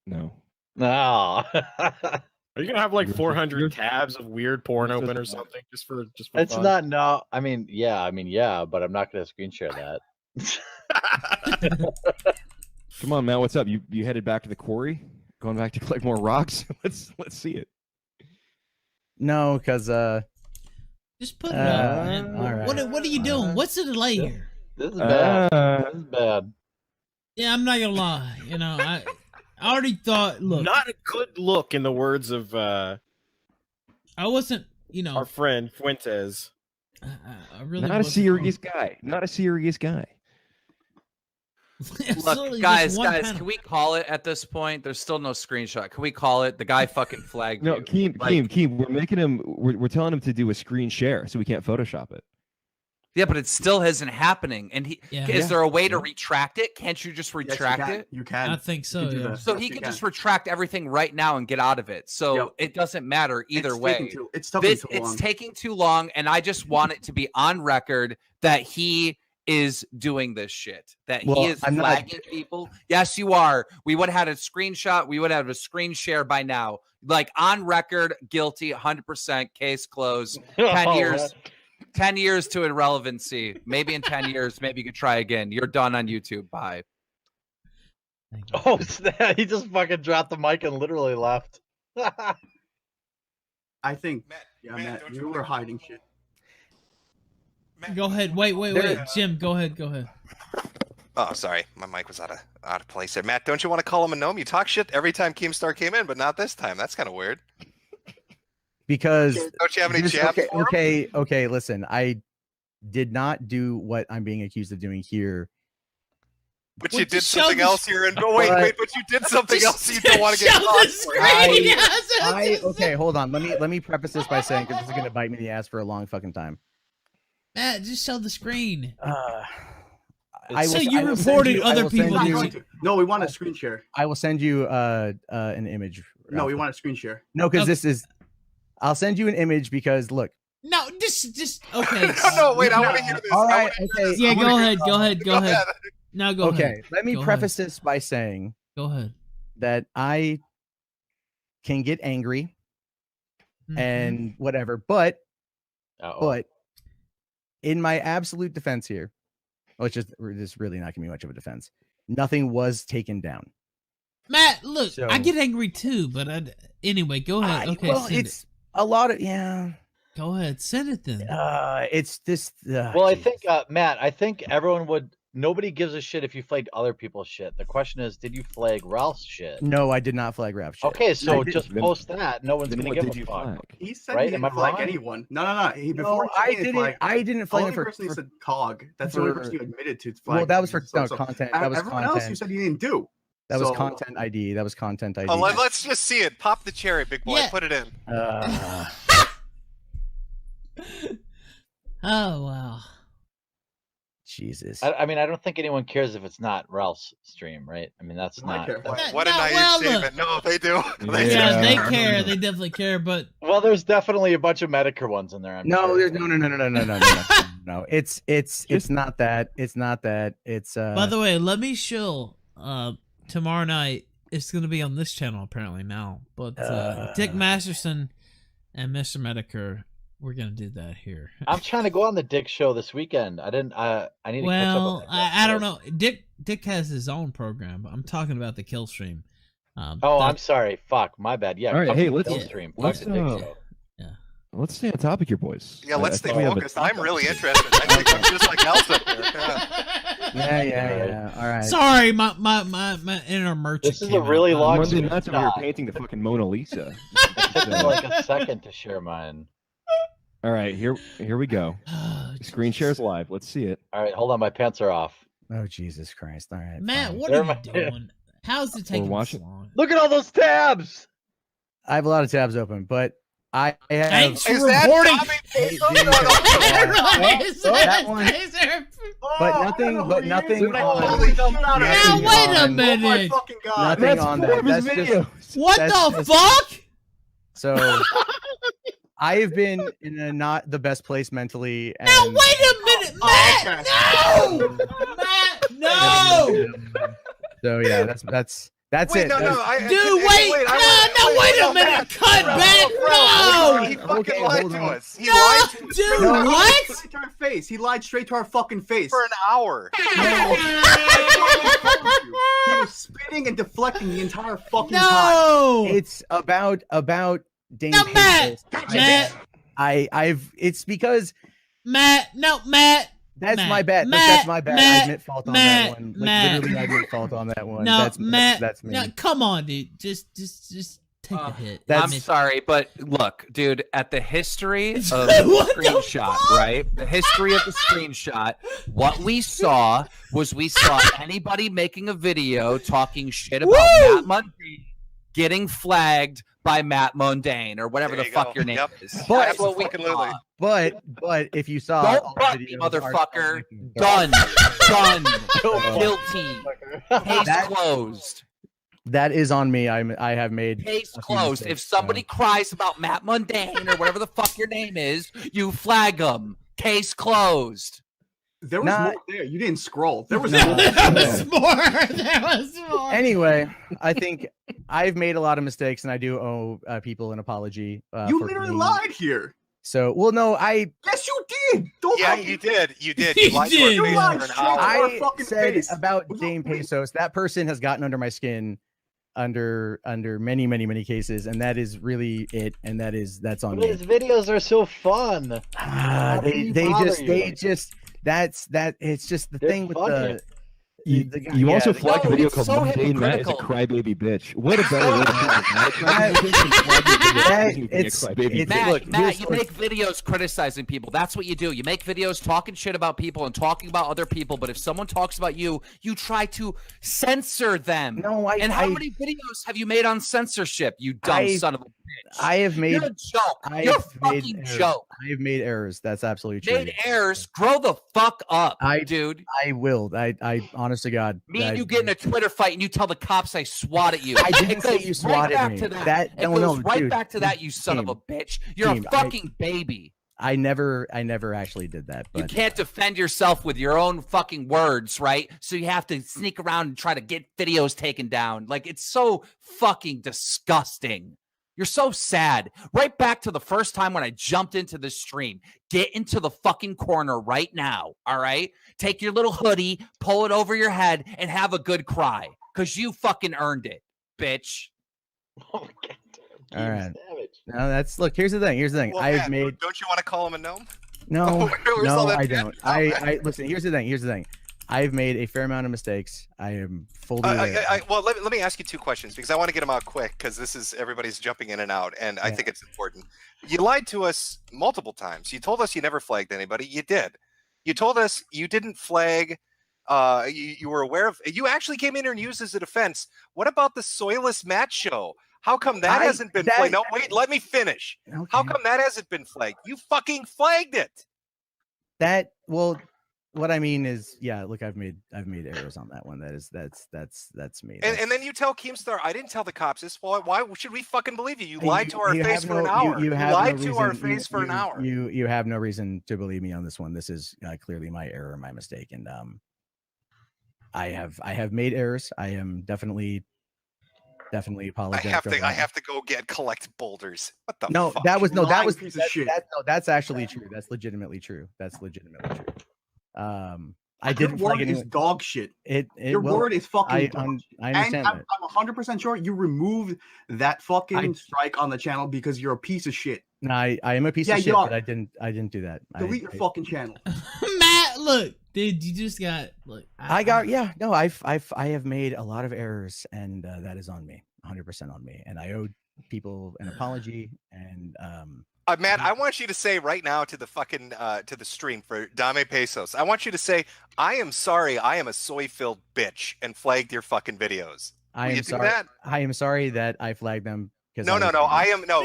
Speaker 4: No.
Speaker 8: No.
Speaker 3: Are you gonna have like 400 tabs of weird porn open or something just for
Speaker 8: It's
Speaker 3: fun?
Speaker 8: not. No. I mean, yeah, but I'm not gonna screen share that.
Speaker 4: Come on, Matt. What's up? You headed back to the quarry? Going back to collect more rocks? Let's see it.
Speaker 6: No, because
Speaker 1: just put it up, man.
Speaker 6: all right.
Speaker 1: What are you doing? What's the delay here?
Speaker 8: This is bad. This is bad.
Speaker 1: Yeah, I'm not gonna lie. You know, I already thought. Look,
Speaker 3: Not a good look, in the words of
Speaker 1: I wasn't. You know,
Speaker 3: our friend Fuentes.
Speaker 1: I really
Speaker 4: Not a
Speaker 1: wasn't
Speaker 4: serious guy. Not a serious guy.
Speaker 1: It's
Speaker 7: Look,
Speaker 1: literally
Speaker 7: guys,
Speaker 1: just one
Speaker 7: guys,
Speaker 1: panel.
Speaker 7: can we call it at this point? There's still no screenshot. Can we call it? The guy fucking flagged
Speaker 4: No,
Speaker 7: you.
Speaker 4: Keem, we're making him. We're telling him to do a screen share, so we can't Photoshop it.
Speaker 7: Yeah, but it still isn't happening. And
Speaker 1: Yeah.
Speaker 7: is there a way to retract it? Can't you just retract it?
Speaker 9: You can.
Speaker 1: I think so.
Speaker 9: You can do
Speaker 1: Yeah.
Speaker 9: that.
Speaker 7: So
Speaker 9: Yes,
Speaker 7: he
Speaker 9: you
Speaker 7: can
Speaker 9: can.
Speaker 7: just retract everything right now and get out of it. So
Speaker 9: Yep.
Speaker 7: it doesn't matter either
Speaker 9: It's
Speaker 7: way.
Speaker 9: taking too- it's taking too long.
Speaker 7: It's taking too long, and I just want it to be on record that he is doing this shit. That
Speaker 6: Well,
Speaker 7: he is
Speaker 6: I'm not-
Speaker 7: flagging people. Yes, you are. We would have had a screenshot. We would have a screen share by now. Like on record, guilty, 100%. Case closed. 10 years. 10 years to irrelevancy. Maybe in 10 years, maybe you could try again. You're done on YouTube. Bye.
Speaker 8: Oh snap! He just fucking dropped the mic and literally left.
Speaker 9: I think,
Speaker 2: Matt,
Speaker 9: Matt,
Speaker 2: don't
Speaker 9: you
Speaker 2: you
Speaker 9: were
Speaker 2: wanna-
Speaker 9: hiding shit.
Speaker 1: Go ahead. Wait. Jim, go ahead.
Speaker 2: Oh, sorry, my mic was out of place there. Matt, don't you want to call him a gnome? You talk shit every time Keemstar came in, but not this time. That's kind of weird.
Speaker 6: because
Speaker 2: Don't you have any
Speaker 6: here's-
Speaker 2: jabs for him?
Speaker 6: okay. Listen, I did not do what I'm being accused of doing here.
Speaker 2: But
Speaker 1: Well,
Speaker 2: you did
Speaker 1: just show
Speaker 2: something
Speaker 1: the-
Speaker 2: else here, and wait, but you did something else you don't want to get
Speaker 1: Show
Speaker 2: caught
Speaker 1: the
Speaker 2: for.
Speaker 1: screen.
Speaker 6: Okay, hold on. Let me preface this by saying because this is gonna bite me in the ass for a long fucking time.
Speaker 1: Matt, just show the screen.
Speaker 6: I
Speaker 1: So
Speaker 6: will-
Speaker 1: you
Speaker 6: I will send
Speaker 1: reported
Speaker 6: you- I
Speaker 1: other
Speaker 6: will send
Speaker 1: people
Speaker 9: Not
Speaker 1: to
Speaker 6: you-
Speaker 9: going to. No, we want a screen share.
Speaker 6: I will send you an image.
Speaker 9: No, we
Speaker 6: Ralph.
Speaker 9: want a screen share.
Speaker 6: No, because
Speaker 1: Okay.
Speaker 6: this is. I'll send you an image because look.
Speaker 1: No, just okay.
Speaker 2: No, wait, I want to hear this.
Speaker 6: All
Speaker 2: I
Speaker 6: right,
Speaker 2: wanna hear
Speaker 6: okay.
Speaker 2: this.
Speaker 1: Yeah,
Speaker 2: I
Speaker 1: go
Speaker 2: wanna hear
Speaker 1: ahead.
Speaker 2: this.
Speaker 1: Go ahead. Go ahead. Now go
Speaker 6: Okay,
Speaker 1: ahead.
Speaker 6: let me
Speaker 1: Go
Speaker 6: preface this by saying
Speaker 1: Go ahead.
Speaker 6: that I can get angry
Speaker 1: Mhm.
Speaker 6: and whatever, but
Speaker 8: Uh-oh.
Speaker 6: but in my absolute defense here, which is this is really not gonna be much of a defense, nothing was taken down.
Speaker 1: Matt, look,
Speaker 6: So-
Speaker 1: I get angry too, but anyway, go ahead. Okay,
Speaker 6: well,
Speaker 1: send
Speaker 6: it's a lot of yeah.
Speaker 1: Go ahead, send it then.
Speaker 6: It's this.
Speaker 8: Well, I think Matt. I think everyone would. Nobody gives a shit if you flagged other people's shit. The question is, did you flag Ralph's shit?
Speaker 6: No, I did not flag rap shit.
Speaker 8: Okay, so
Speaker 6: I did-
Speaker 8: just
Speaker 4: Then-
Speaker 8: post that. No one's
Speaker 4: Then
Speaker 8: gonna
Speaker 4: what
Speaker 8: give
Speaker 4: did
Speaker 8: a
Speaker 4: you
Speaker 8: fuck.
Speaker 4: flag?
Speaker 9: He said
Speaker 8: Right?
Speaker 9: he
Speaker 8: Am
Speaker 9: didn't
Speaker 8: I
Speaker 9: flag
Speaker 8: wrong?
Speaker 9: anyone. No. He,
Speaker 6: No,
Speaker 9: before he
Speaker 6: I
Speaker 9: didn't
Speaker 6: didn't.
Speaker 9: flag.
Speaker 6: I didn't
Speaker 9: The
Speaker 6: flag
Speaker 9: only
Speaker 6: it for.
Speaker 9: person he
Speaker 6: for-
Speaker 9: said COG. That's the only person you admitted to flag.
Speaker 6: well, that was for
Speaker 9: So-
Speaker 6: no,
Speaker 9: so
Speaker 6: content. That was
Speaker 9: everyone
Speaker 6: content.
Speaker 9: else you said you didn't do.
Speaker 6: That was
Speaker 9: So-
Speaker 6: content ID. That was content ID.
Speaker 2: Oh, let's just see it. Pop the cherry, big boy.
Speaker 1: Yeah.
Speaker 2: Put it in.
Speaker 1: Oh wow.
Speaker 6: Jesus.
Speaker 8: I mean, I don't think anyone cares if it's not Ralph's stream, right? I mean, that's
Speaker 9: I
Speaker 8: not.
Speaker 9: care.
Speaker 2: What a naive
Speaker 1: well,
Speaker 2: statement. No, they do. They
Speaker 1: Yeah,
Speaker 2: do.
Speaker 1: they care. They definitely care. But
Speaker 8: Well, there's definitely a bunch of Metokur ones in there. I'm
Speaker 6: No,
Speaker 8: sure.
Speaker 6: there's no. It's not that. It's not that. It's
Speaker 1: by the way, let me show. Tomorrow night it's going to be on this channel apparently now. But Dick Masterson and Mr. Metokur, we're going to do that here.
Speaker 8: I'm trying to go on the Dick show this weekend. I need to catch up on
Speaker 1: Well,
Speaker 8: that.
Speaker 1: I don't know. Dick has his own program. I'm talking about the Killstream.
Speaker 8: I'm sorry. Fuck, my bad. Yeah.
Speaker 4: All right,
Speaker 8: come
Speaker 4: hey,
Speaker 8: to
Speaker 4: let's-
Speaker 8: Killstream. Fuck
Speaker 4: let's,
Speaker 8: the Dick show.
Speaker 4: Let's stay on topic here, boys.
Speaker 2: Yeah, let's
Speaker 4: I
Speaker 2: stay
Speaker 4: think we have a-
Speaker 2: focused. I'm really interested. I think I'm just like Elsa here.
Speaker 6: yeah. All right.
Speaker 1: Sorry, my inner merchant.
Speaker 8: This is
Speaker 1: came
Speaker 8: a really
Speaker 1: out.
Speaker 8: long
Speaker 4: Monday nights when we were
Speaker 8: screenshot.
Speaker 4: painting the fucking Mona Lisa.
Speaker 8: It took me like a second to share mine.
Speaker 4: All right, here we go.
Speaker 1: Oh,
Speaker 4: Screen shares live. Let's see it.
Speaker 8: All right, hold on. My pants are off.
Speaker 6: Oh Jesus Christ! All right,
Speaker 1: Matt,
Speaker 6: fine.
Speaker 1: what
Speaker 8: There
Speaker 1: are you
Speaker 8: my-
Speaker 1: doing? How's it taking
Speaker 4: watching-
Speaker 1: this long?
Speaker 8: Look at all those tabs.
Speaker 6: I have a lot of tabs open, but I have.
Speaker 1: Thanks for
Speaker 2: Is that
Speaker 1: reporting.
Speaker 2: Tommy
Speaker 6: Hey,
Speaker 2: Pico?
Speaker 6: Jimmy,
Speaker 1: That
Speaker 6: one-
Speaker 1: Taser.
Speaker 6: But nothing. But nothing on.
Speaker 9: Holy shit out of
Speaker 6: Now,
Speaker 9: here.
Speaker 1: wait a
Speaker 9: Oh my
Speaker 1: minute.
Speaker 9: fucking god.
Speaker 6: Nothing
Speaker 4: That's
Speaker 6: on
Speaker 4: four
Speaker 6: that.
Speaker 4: of his
Speaker 6: That's just
Speaker 4: videos.
Speaker 1: What
Speaker 6: That's
Speaker 1: the
Speaker 6: just-
Speaker 1: fuck?
Speaker 6: so. I have been in a not the best place mentally. And
Speaker 1: Now wait a minute, Matt.
Speaker 9: Oh,
Speaker 1: No, Matt, no.
Speaker 6: So yeah, that's
Speaker 2: Wait,
Speaker 6: it.
Speaker 2: no,
Speaker 6: That's-
Speaker 2: no. I,
Speaker 1: Dude, wait a minute. Cut back. No.
Speaker 2: He fucking
Speaker 6: Okay,
Speaker 2: lied
Speaker 6: hold
Speaker 2: to
Speaker 6: on.
Speaker 2: us. He
Speaker 1: No,
Speaker 2: lied to us
Speaker 1: dude,
Speaker 2: for,
Speaker 1: what?
Speaker 9: Straight to our face. He lied straight to our fucking face.
Speaker 2: for an hour.
Speaker 9: He was spitting and deflecting the entire fucking time.
Speaker 1: No.
Speaker 6: It's about Dame
Speaker 1: No, Matt.
Speaker 6: Pesos.
Speaker 1: Matt.
Speaker 6: I've it's because
Speaker 1: Matt. No, Matt.
Speaker 6: that's
Speaker 1: Matt,
Speaker 6: my bad. Look,
Speaker 1: Matt,
Speaker 6: that's my bad.
Speaker 1: Matt,
Speaker 6: I admit fault on
Speaker 1: Matt,
Speaker 6: that one. Like,
Speaker 1: Matt.
Speaker 6: literally, I admit fault on that one.
Speaker 1: No,
Speaker 6: that's
Speaker 1: Matt.
Speaker 6: That's me.
Speaker 1: No, come on, dude. Just take the hit.
Speaker 6: That's-
Speaker 7: I'm sorry, but look, dude, at the history of
Speaker 1: What
Speaker 7: the
Speaker 1: the
Speaker 7: screenshot,
Speaker 1: fuck?
Speaker 7: right? The history of the screenshot, what we saw was anybody making a video talking shit about
Speaker 1: Woo!
Speaker 7: Matt Mundane getting flagged by Matt Mundane or whatever
Speaker 2: There
Speaker 7: the
Speaker 2: you
Speaker 7: fuck
Speaker 2: go.
Speaker 7: your name
Speaker 2: Yep.
Speaker 7: is.
Speaker 6: But-
Speaker 7: That's what we
Speaker 2: Absolutely.
Speaker 7: saw.
Speaker 6: But if you saw
Speaker 7: Don't
Speaker 6: all
Speaker 7: butt
Speaker 6: the
Speaker 7: me,
Speaker 6: videos are-
Speaker 7: motherfucker. Done. Guilty. Case
Speaker 6: That-
Speaker 7: closed.
Speaker 6: That is on me. I have made
Speaker 7: Case
Speaker 6: a few
Speaker 7: closed.
Speaker 6: mistakes,
Speaker 7: If somebody cries about Matt Mundane or whatever the fuck your name is, you flag them. Case closed.
Speaker 9: There was
Speaker 6: Nah.
Speaker 9: more there. You didn't scroll. There was
Speaker 6: No.
Speaker 9: more.
Speaker 1: There was more. There was more.
Speaker 6: Anyway, I think I've made a lot of mistakes, and I do owe people an apology.
Speaker 9: You
Speaker 6: for
Speaker 9: literally
Speaker 6: being-
Speaker 9: lied here.
Speaker 6: So, well, no, I
Speaker 9: Yes, you did. Don't
Speaker 2: Yeah,
Speaker 9: fucking-
Speaker 2: you did. You did.
Speaker 1: You
Speaker 2: You lied to our
Speaker 1: did.
Speaker 9: You
Speaker 2: face
Speaker 9: lied
Speaker 2: for an
Speaker 9: straight
Speaker 2: hour.
Speaker 9: to our
Speaker 6: I
Speaker 9: fucking
Speaker 6: said
Speaker 9: face.
Speaker 6: about
Speaker 9: Was
Speaker 6: Dame
Speaker 9: that-
Speaker 6: Pesos. That person has gotten under my skin under many cases, and that is really it. And that's on
Speaker 8: But his
Speaker 6: me.
Speaker 8: videos are so fun. How
Speaker 6: They
Speaker 8: can you
Speaker 6: they
Speaker 8: bother
Speaker 6: just
Speaker 8: you?
Speaker 6: they just that's that. It's just the
Speaker 8: They're
Speaker 6: thing with
Speaker 8: funny.
Speaker 6: the.
Speaker 4: You,
Speaker 6: the guy-
Speaker 4: you
Speaker 6: yeah,
Speaker 4: also
Speaker 6: the-
Speaker 4: flagged a
Speaker 7: No,
Speaker 4: video
Speaker 7: it's
Speaker 4: called
Speaker 7: so
Speaker 4: Mundane Matt is a
Speaker 7: hypocritical.
Speaker 4: crybaby bitch. What a better way to put it. Matt. A crybaby bitch than flag your video
Speaker 6: That-
Speaker 4: being a
Speaker 6: it's-
Speaker 4: crybaby
Speaker 6: it's-
Speaker 4: bitch.
Speaker 7: Matt,
Speaker 6: look,
Speaker 7: Matt,
Speaker 6: here's
Speaker 7: you
Speaker 6: what-
Speaker 7: make videos criticizing people. That's what you do. You make videos talking shit about people and talking about other people. But if someone talks about you, you try to censor them.
Speaker 6: No,
Speaker 7: And how many videos have you made on censorship? You dumb
Speaker 6: I-
Speaker 7: son of a bitch.
Speaker 6: I have made
Speaker 7: You're a joke.
Speaker 6: I
Speaker 7: You're a
Speaker 6: have made
Speaker 7: fucking
Speaker 6: errors.
Speaker 7: joke.
Speaker 6: I have made errors. That's absolutely true.
Speaker 7: Made errors. Grow the fuck up,
Speaker 6: I-
Speaker 7: dude.
Speaker 6: I will. I honest to God.
Speaker 7: Me and
Speaker 6: I-
Speaker 7: you get in a Twitter fight and you tell the cops I swatted you.
Speaker 6: I didn't
Speaker 7: It
Speaker 6: say
Speaker 7: goes
Speaker 6: you swatted
Speaker 7: right back
Speaker 6: me.
Speaker 7: To that.
Speaker 6: That-
Speaker 7: it
Speaker 6: no,
Speaker 7: goes
Speaker 6: no,
Speaker 7: right
Speaker 6: dude.
Speaker 7: back to that, you son of a bitch. You're
Speaker 6: Team,
Speaker 7: a fucking baby.
Speaker 6: I never actually did that.
Speaker 7: You
Speaker 6: But
Speaker 7: can't defend yourself with your own fucking words, right? So you have to sneak around and try to get videos taken down. Like, it's so fucking disgusting. You're so sad. Right back to the first time when I jumped into the stream. Get into the fucking corner right now, all right? Take your little hoodie, pull it over your head, and have a good cry. Because you fucking earned it, bitch.
Speaker 8: Oh my god.
Speaker 6: All right.
Speaker 8: Savage.
Speaker 6: no, that's look. Here's the thing.
Speaker 2: Well,
Speaker 6: I've
Speaker 2: Matt,
Speaker 6: made
Speaker 2: Don't you want to call him a gnome?
Speaker 6: no,
Speaker 2: Where's
Speaker 6: no,
Speaker 2: all that
Speaker 6: I
Speaker 2: shit?
Speaker 6: don't. I listen. Here's the thing. I've made a fair amount of mistakes. I am fully aware.
Speaker 2: Well, let me ask you two questions because I want to get them out quick because this is everybody's jumping in and out, and I
Speaker 6: Yeah.
Speaker 2: think it's important. You lied to us multiple times. You told us you never flagged anybody. You did. You told us you didn't flag. You were aware of. You actually came in here and used as a defense. What about the Soilless Matt show? How come that hasn't been flagged? No, wait. Let me finish. How
Speaker 6: Okay.
Speaker 2: come that hasn't been flagged? You fucking flagged it.
Speaker 6: That well, what I mean is, yeah, look, I've made errors on that one. That's me.
Speaker 2: And then you tell Keemstar, I didn't tell the cops this. Why should we fucking believe you? You lied to our face for an hour. You lied to our face for an hour.
Speaker 6: You have no reason to believe me on this one. This is clearly my error, my mistake, and I have made errors. I am definitely apologetic.
Speaker 2: I have to go collect boulders. What the?
Speaker 6: No,
Speaker 2: fuck?
Speaker 6: That's actually true. That's legitimately true. I didn't
Speaker 9: word is dog shit. Your word is fucking dog shit.
Speaker 6: I understand that.
Speaker 9: I'm 100% sure you removed that fucking strike on the channel because you're a piece of shit.
Speaker 6: No, I am a piece of shit, but I didn't do that.
Speaker 9: Delete your fucking channel.
Speaker 1: Matt, look, dude, you just got
Speaker 6: I have made a lot of errors, and that is on me, 100% on me, and I owe people an apology. And
Speaker 2: Matt, I want you to say right now to the fucking to the stream for Dame Pesos. I want you to say, I am sorry, I am a soy-filled bitch, and flagged your fucking videos.
Speaker 6: I am sorry that I flagged them.
Speaker 2: No,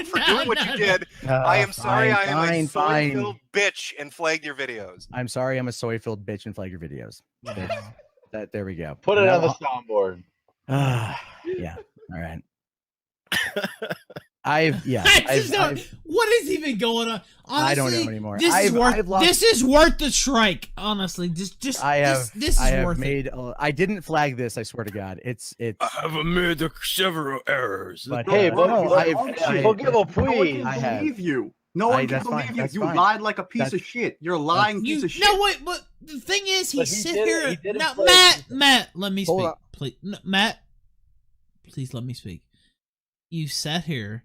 Speaker 2: for doing what you did. I am sorry, I am a soy-filled bitch and flagged your videos.
Speaker 6: I'm sorry, I'm a soy-filled bitch and flagged your videos. There we go.
Speaker 8: Put it on the soundboard.
Speaker 6: Yeah. All right.
Speaker 1: What is even going on? Honestly,
Speaker 6: I don't know anymore.
Speaker 1: This is worth the strike. Honestly, this is worth it.
Speaker 6: I didn't flag this. I swear to God, it's.
Speaker 3: I have made several errors.
Speaker 6: But
Speaker 8: hey,
Speaker 9: I believe you. No one can believe you. You lied like a piece of shit. You're a lying piece of shit.
Speaker 1: No, wait, but the thing is, he now, Matt, let me speak, please. No, Matt, please let me speak. You sat here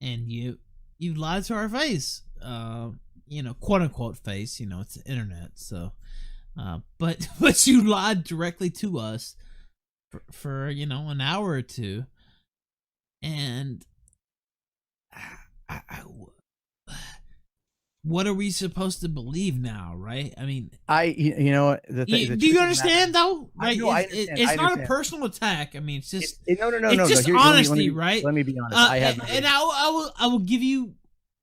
Speaker 1: and you lied to our face, quote unquote face. It's the internet, so but you lied directly to us for an hour or two, and what are we supposed to believe now, right? I mean,
Speaker 6: do
Speaker 1: you understand though? Right? It's not a personal attack. I mean, it's just it's just honesty, right?
Speaker 6: Let me be honest.
Speaker 1: I will give you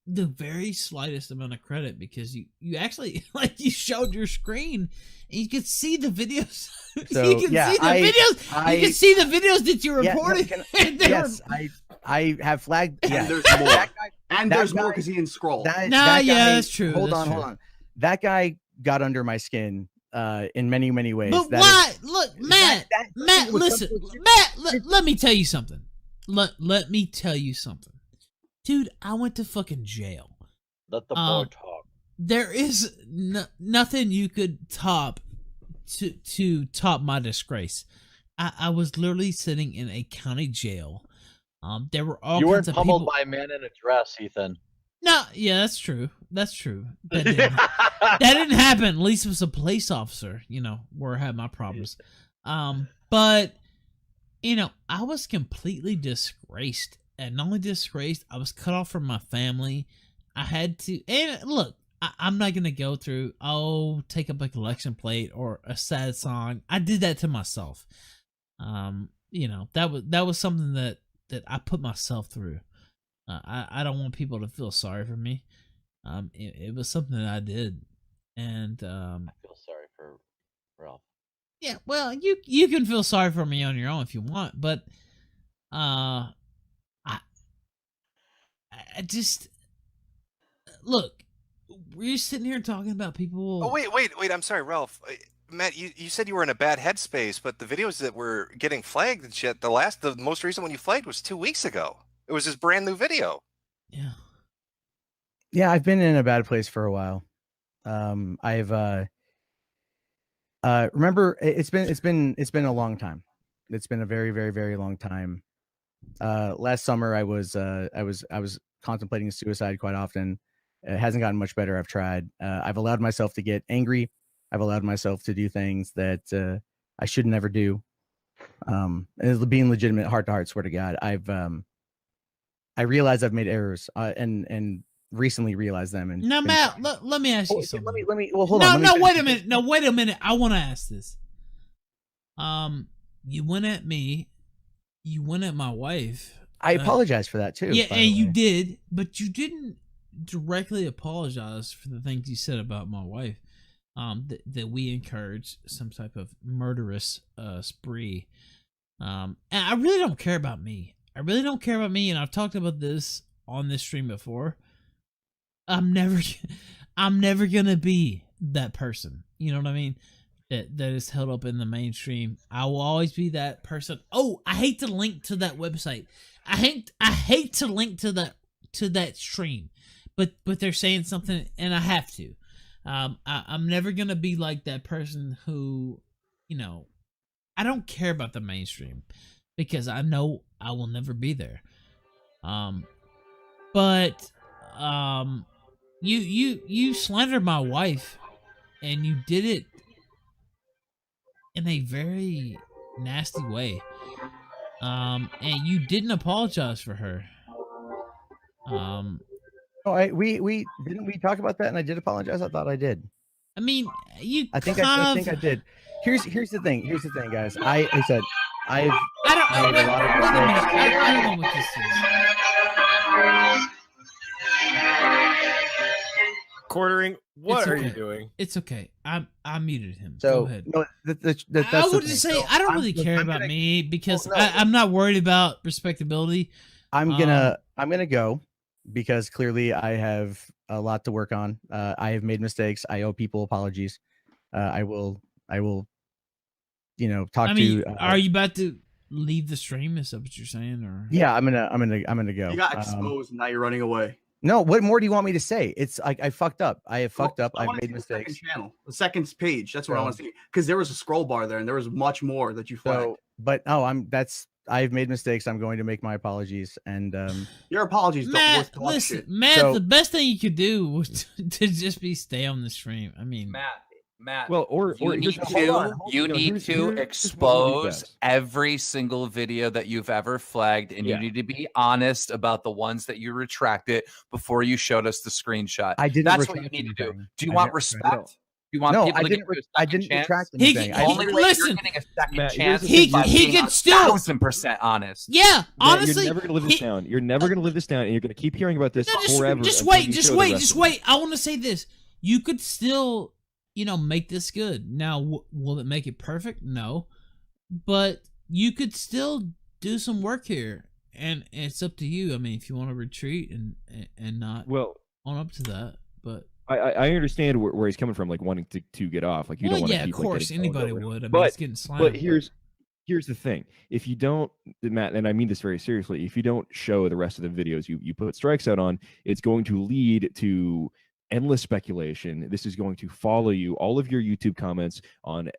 Speaker 1: the very slightest amount of credit because you actually you showed your screen and you could see the videos.
Speaker 6: So,
Speaker 1: you can see the videos that you reported.
Speaker 6: I have flagged.
Speaker 9: And there's more. There's more because he didn't scroll.
Speaker 1: That's true.
Speaker 6: Hold on. That guy got under my skin in many, many ways.
Speaker 1: But why? Look, Matt, listen. Matt, let me tell you something. Let me tell you something. Dude, I went to fucking jail.
Speaker 8: Let the boy talk.
Speaker 1: There is nothing you could top to top my disgrace. I was literally sitting in a county jail. There were all kinds of people.
Speaker 8: You weren't pummeled by a man in a dress, Ethan.
Speaker 1: No, yeah, that's true. That didn't happen. At least it was a police officer, where I had my problems. But I was completely disgraced. And not only disgraced, I was cut off from my family. I had to, and look, I'm not gonna go through, take up a collection plate or a sad song. I did that to myself. That was something that I put myself through. I don't want people to feel sorry for me. It was something that I did, and I
Speaker 8: feel sorry for Ralph.
Speaker 1: Yeah, well, you can feel sorry for me on your own if you want, but I just look. We're sitting here talking about people.
Speaker 2: Oh wait! I'm sorry, Ralph. Matt, you said you were in a bad headspace, but the videos that were getting flagged and shit, the most recent one you flagged was 2 weeks ago. It was this brand new video.
Speaker 6: Yeah, I've been in a bad place for a while. I've remember it's been a long time. It's been a very, very, very long time. Last summer I was contemplating suicide quite often. It hasn't gotten much better. I've tried. I've allowed myself to get angry. I've allowed myself to do things that I should never do. And being legitimate, heart to heart, swear to God, I realize I've made errors and recently realized them. And
Speaker 1: now, Matt, let me ask you something.
Speaker 6: Let me. Well, hold on.
Speaker 1: No, wait a minute. No, wait a minute. I want to ask this. You went at me. You went at my wife.
Speaker 6: I apologize for that too.
Speaker 1: Yeah, and you did, but you didn't directly apologize for the things you said about my wife. that we encourage some type of murderous spree. And I really don't care about me. I really don't care about me, and I've talked about this on this stream before. I'm never gonna be that person. You know what I mean? That is held up in the mainstream. I will always be that person. Oh, I hate to link to that website. I hate to link to that stream, but they're saying something, and I have to. I'm never gonna be like that person who, I don't care about the mainstream because I know I will never be there. But you slandered my wife, and you did it in a very nasty way. And you didn't apologize for her.
Speaker 6: We didn't we talk about that, and I did apologize. I thought I did.
Speaker 1: I mean,
Speaker 6: I think I did. Here's the thing, guys. I said I've made a lot of mistakes.
Speaker 1: I don't know what this is.
Speaker 3: Quartering, what
Speaker 1: It's
Speaker 3: are
Speaker 1: okay.
Speaker 3: you doing?
Speaker 1: It's okay. I muted him.
Speaker 6: So
Speaker 1: Go ahead.
Speaker 6: no, that's
Speaker 1: I
Speaker 6: the
Speaker 1: would just
Speaker 6: thing.
Speaker 1: say
Speaker 6: So
Speaker 1: I don't really
Speaker 6: look,
Speaker 1: care
Speaker 6: I'm
Speaker 1: about
Speaker 6: gonna-
Speaker 1: me because
Speaker 6: Well, no.
Speaker 1: I'm not worried about respectability.
Speaker 6: I'm gonna go because clearly I have a lot to work on. I have made mistakes. I owe people apologies. I will talk
Speaker 1: I mean,
Speaker 6: to.
Speaker 1: are you about to leave the stream? Is that what you're saying? Or
Speaker 6: Yeah, I'm gonna go.
Speaker 9: You got exposed. Now you're running away.
Speaker 6: No, what more do you want me to say? It's like I fucked up. I have fucked up.
Speaker 9: I
Speaker 6: I've
Speaker 9: wanna
Speaker 6: made
Speaker 9: see
Speaker 6: mistakes.
Speaker 9: The second channel, the second page. That's what I
Speaker 6: So-
Speaker 9: want to see because there was a scroll bar there, and there was much more that you flagged.
Speaker 6: So, but I've made mistakes. I'm going to make my apologies. And
Speaker 9: Your apologies don't
Speaker 1: Matt,
Speaker 9: worth talking
Speaker 1: listen,
Speaker 9: shit.
Speaker 1: Matt,
Speaker 6: So-
Speaker 1: the best thing you could do was to just be stay on the stream. I mean,
Speaker 7: Matt,
Speaker 4: Well, or
Speaker 7: you need
Speaker 4: here's-
Speaker 7: to,
Speaker 4: hold on,
Speaker 7: you
Speaker 4: no,
Speaker 7: need
Speaker 4: here's
Speaker 7: to
Speaker 4: what would be
Speaker 7: expose
Speaker 4: best.
Speaker 7: every single video that you've ever flagged, and
Speaker 4: Yeah.
Speaker 7: you need to be honest about the ones that you retracted before you showed us the screenshot.
Speaker 6: I didn't.
Speaker 7: That's what you
Speaker 6: retract
Speaker 7: need to do.
Speaker 6: anything.
Speaker 7: Do you
Speaker 6: I
Speaker 7: want
Speaker 6: didn't retract-
Speaker 7: respect? Do you want
Speaker 6: No,
Speaker 7: people
Speaker 6: I
Speaker 7: to
Speaker 6: didn't.
Speaker 7: give you a
Speaker 6: I
Speaker 7: second
Speaker 6: didn't
Speaker 7: chance?
Speaker 6: retract
Speaker 1: He-
Speaker 6: anything.
Speaker 7: The
Speaker 6: I
Speaker 7: only
Speaker 6: didn't,
Speaker 7: way
Speaker 1: listen,
Speaker 7: you're getting a second
Speaker 4: Matt,
Speaker 7: chance
Speaker 4: here's the
Speaker 7: is by
Speaker 1: thing. He
Speaker 7: being
Speaker 1: could still-
Speaker 7: 1,000% honest.
Speaker 1: yeah,
Speaker 4: Matt,
Speaker 1: honestly,
Speaker 4: you're never gonna live this down. You're never gonna live this down, and you're gonna keep hearing about this
Speaker 1: no,
Speaker 4: forever.
Speaker 1: just
Speaker 4: until
Speaker 1: wait,
Speaker 4: you
Speaker 1: just
Speaker 4: show the
Speaker 1: wait,
Speaker 4: rest
Speaker 1: just
Speaker 4: of it.
Speaker 1: wait. I want to say this. You could still, make this good. Now, will it make it perfect? No, but you could still do some work here, and it's up to you. I mean, if you want to retreat and not
Speaker 4: Well,
Speaker 1: own up to that, but
Speaker 4: I understand where he's coming from, like wanting to get off. Like you
Speaker 1: well,
Speaker 4: don't want to
Speaker 1: yeah, of
Speaker 4: keep.
Speaker 1: course,
Speaker 4: like, getting
Speaker 1: anybody
Speaker 4: over it.
Speaker 1: would. I mean,
Speaker 4: But-
Speaker 1: it's getting slammed.
Speaker 4: But here's the thing: if you don't, Matt, and I mean this very seriously, if you don't show the rest of the videos you put strikes out on, it's going to lead to endless speculation. This is going to follow you. All of your YouTube comments on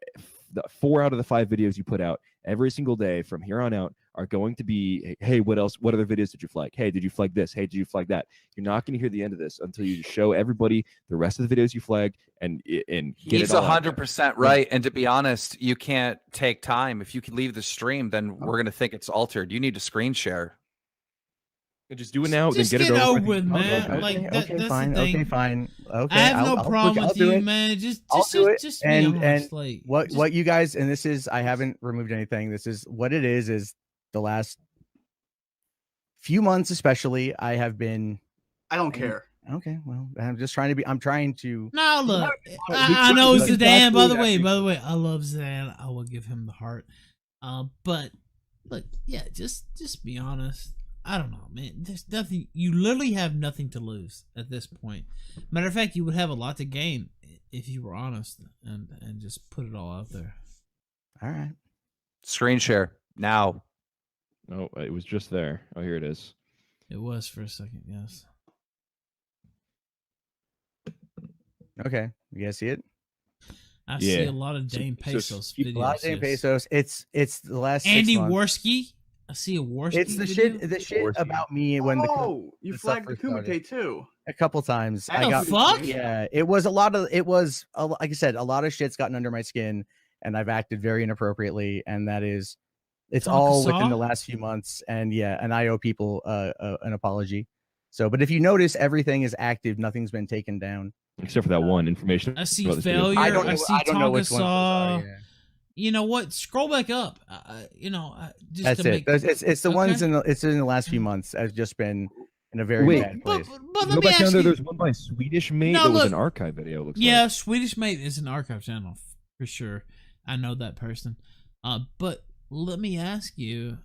Speaker 4: the 4 out of the 5 videos you put out every single day from here on out are going to be, hey, what else? What other videos did you flag? Hey, did you flag this? Hey, did you flag that? You're not going to hear the end of this until you show everybody the rest of the videos you flagged and get
Speaker 7: He's
Speaker 4: it all out there.
Speaker 7: 100% right. And to be honest, you can't take time. If you can leave the stream, then we're going to think it's altered. You need to screen share.
Speaker 4: And just do it now.
Speaker 1: Just
Speaker 4: then get
Speaker 1: get
Speaker 4: it over
Speaker 1: over with, man.
Speaker 6: Okay,
Speaker 1: Like,
Speaker 6: okay,
Speaker 1: that's the
Speaker 6: fine.
Speaker 1: thing.
Speaker 6: Okay, fine. Okay,
Speaker 1: I have no
Speaker 6: I'll-
Speaker 1: problem
Speaker 6: I'll
Speaker 1: with
Speaker 6: do
Speaker 1: you,
Speaker 6: it.
Speaker 1: man. Just
Speaker 6: I'll do it.
Speaker 1: be
Speaker 6: And
Speaker 1: honest. Like, just-
Speaker 6: what you guys, and this is, I haven't removed anything. This is what it is the last few months, especially, I have been.
Speaker 9: I don't care.
Speaker 6: Okay, well, I'm just trying to be. I'm trying to.
Speaker 1: No, look,
Speaker 6: we
Speaker 1: I
Speaker 6: can-
Speaker 1: know
Speaker 6: we can
Speaker 1: Zidane.
Speaker 6: talk through
Speaker 1: By
Speaker 6: that.
Speaker 1: the way, I love Zidane. I will give him the heart. But look, yeah, just be honest. I don't know, man. There's nothing. You literally have nothing to lose at this point. Matter of fact, you would have a lot to gain if you were honest and just put it all out there.
Speaker 6: All right.
Speaker 7: Screen share now.
Speaker 4: Oh, it was just there. Oh, here it is.
Speaker 1: It was for a second, yes.
Speaker 6: Okay, you guys see it?
Speaker 1: I see
Speaker 4: Yeah.
Speaker 1: a lot of Dane
Speaker 4: So
Speaker 1: Pesos
Speaker 4: keep
Speaker 1: videos.
Speaker 6: A lot of Dane
Speaker 1: yes.
Speaker 6: Pesos. It's the last 6
Speaker 1: Andy
Speaker 6: months.
Speaker 1: Warski. I see a Warski.
Speaker 6: It's the
Speaker 1: video.
Speaker 6: shit. The shit
Speaker 4: Warski.
Speaker 6: about me when
Speaker 9: You
Speaker 6: the stuff
Speaker 9: flagged the
Speaker 6: first started.
Speaker 9: Kumite too.
Speaker 6: a couple times.
Speaker 9: What
Speaker 6: I
Speaker 1: the
Speaker 6: got
Speaker 1: fuck?
Speaker 6: Yeah, it was a lot of like I said, a lot of shit's gotten under my skin, and I've acted very inappropriately, and it's all within the last few months. And yeah, and I owe people an apology. So, but if you notice, everything is active. Nothing's been taken down.
Speaker 4: Except for that one information.
Speaker 1: I see
Speaker 4: about this video.
Speaker 1: failure.
Speaker 6: I don't know.
Speaker 1: I see
Speaker 6: I don't know which ones those are,
Speaker 1: Tonga
Speaker 6: yeah.
Speaker 1: You know what? Scroll back up. Just
Speaker 6: That's
Speaker 1: to
Speaker 6: it.
Speaker 1: make
Speaker 6: It's the
Speaker 1: Okay.
Speaker 6: ones it's in the last few months. Has just been in a very
Speaker 4: Wait,
Speaker 6: bad place.
Speaker 1: But
Speaker 4: Go
Speaker 1: let me
Speaker 4: back down
Speaker 1: ask
Speaker 4: there.
Speaker 1: you.
Speaker 4: There's one by Swedish Mate
Speaker 1: No,
Speaker 4: that was
Speaker 1: look.
Speaker 4: an archive video. It looks
Speaker 1: Yeah,
Speaker 4: like.
Speaker 1: Swedish Mate is an archive channel for sure. I know that person. But let me ask you,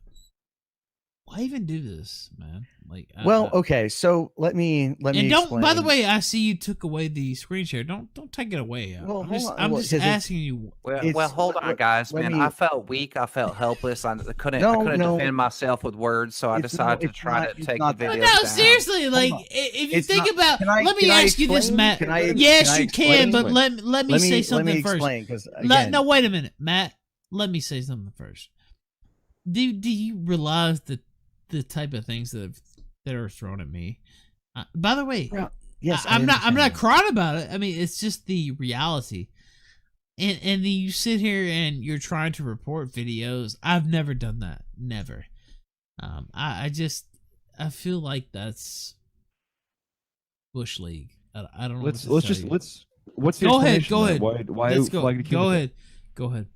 Speaker 1: why even do this, man? Like,
Speaker 6: Well, okay, so let me
Speaker 1: and
Speaker 6: explain.
Speaker 1: don't. By the way, I see you took away the screen share. Don't take it away.
Speaker 6: Well,
Speaker 1: I'm just,
Speaker 6: hold on.
Speaker 1: I'm
Speaker 6: Well,
Speaker 1: just
Speaker 6: 'cause it's-
Speaker 1: asking you.
Speaker 7: Well, hold on, guys,
Speaker 6: let
Speaker 7: man.
Speaker 6: me-
Speaker 7: I felt weak. I felt helpless. I couldn't
Speaker 6: No,
Speaker 7: defend myself with words, so I decided to try to take the
Speaker 6: not that.
Speaker 7: video
Speaker 1: But no,
Speaker 7: down.
Speaker 1: seriously, like
Speaker 6: on.
Speaker 1: if you
Speaker 6: It's
Speaker 1: think
Speaker 6: not-
Speaker 1: about,
Speaker 6: can I-
Speaker 1: let me
Speaker 6: can I
Speaker 1: ask you this,
Speaker 6: explain?
Speaker 1: Matt.
Speaker 6: Can I-
Speaker 1: yes,
Speaker 6: can I
Speaker 1: you can,
Speaker 6: explain?
Speaker 1: but let me say something
Speaker 6: let me
Speaker 1: first.
Speaker 6: explain, 'cause
Speaker 1: No, wait a minute, Matt. Let me say something first. Do you realize the type of things that are thrown at me? By the way,
Speaker 6: yes,
Speaker 1: I'm not
Speaker 6: understand.
Speaker 1: crying about it. I mean, it's just the reality. And then you sit here and you're trying to report videos. I've never done that. Never. I feel like that's Bush League. I don't know.
Speaker 4: Let's
Speaker 1: what to
Speaker 4: just
Speaker 1: tell you.
Speaker 4: let's. What's the
Speaker 1: Go ahead.
Speaker 4: explanation
Speaker 1: Go
Speaker 4: there?
Speaker 1: ahead.
Speaker 4: Why
Speaker 1: Let's go.
Speaker 4: flag the
Speaker 1: Go
Speaker 4: Cuban
Speaker 1: ahead. Go ahead.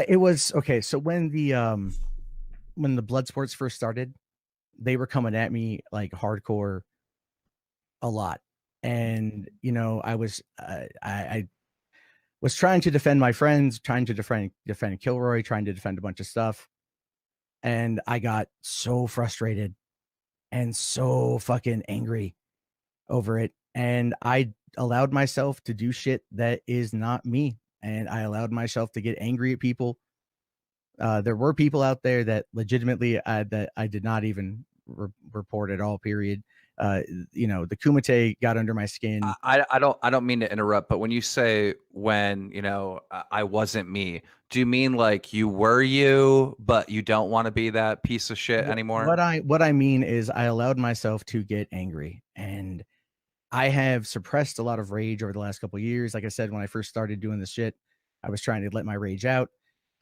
Speaker 6: It was okay. So when the blood sports first started, they were coming at me like hardcore a lot, and I was I was trying to defend my friends, trying to defend Kilroy, trying to defend a bunch of stuff, and I got so frustrated and so fucking angry over it, and I allowed myself to do shit that is not me, and I allowed myself to get angry at people. There were people out there that legitimately that I did not even report at all. Period. The Kumite got under my skin.
Speaker 7: I don't mean to interrupt, but when you say I wasn't me, do you mean like you were you, but you don't want to be that piece of shit anymore?
Speaker 6: What I mean is I allowed myself to get angry, and I have suppressed a lot of rage over the last couple of years. Like I said, when I first started doing this shit, I was trying to let my rage out.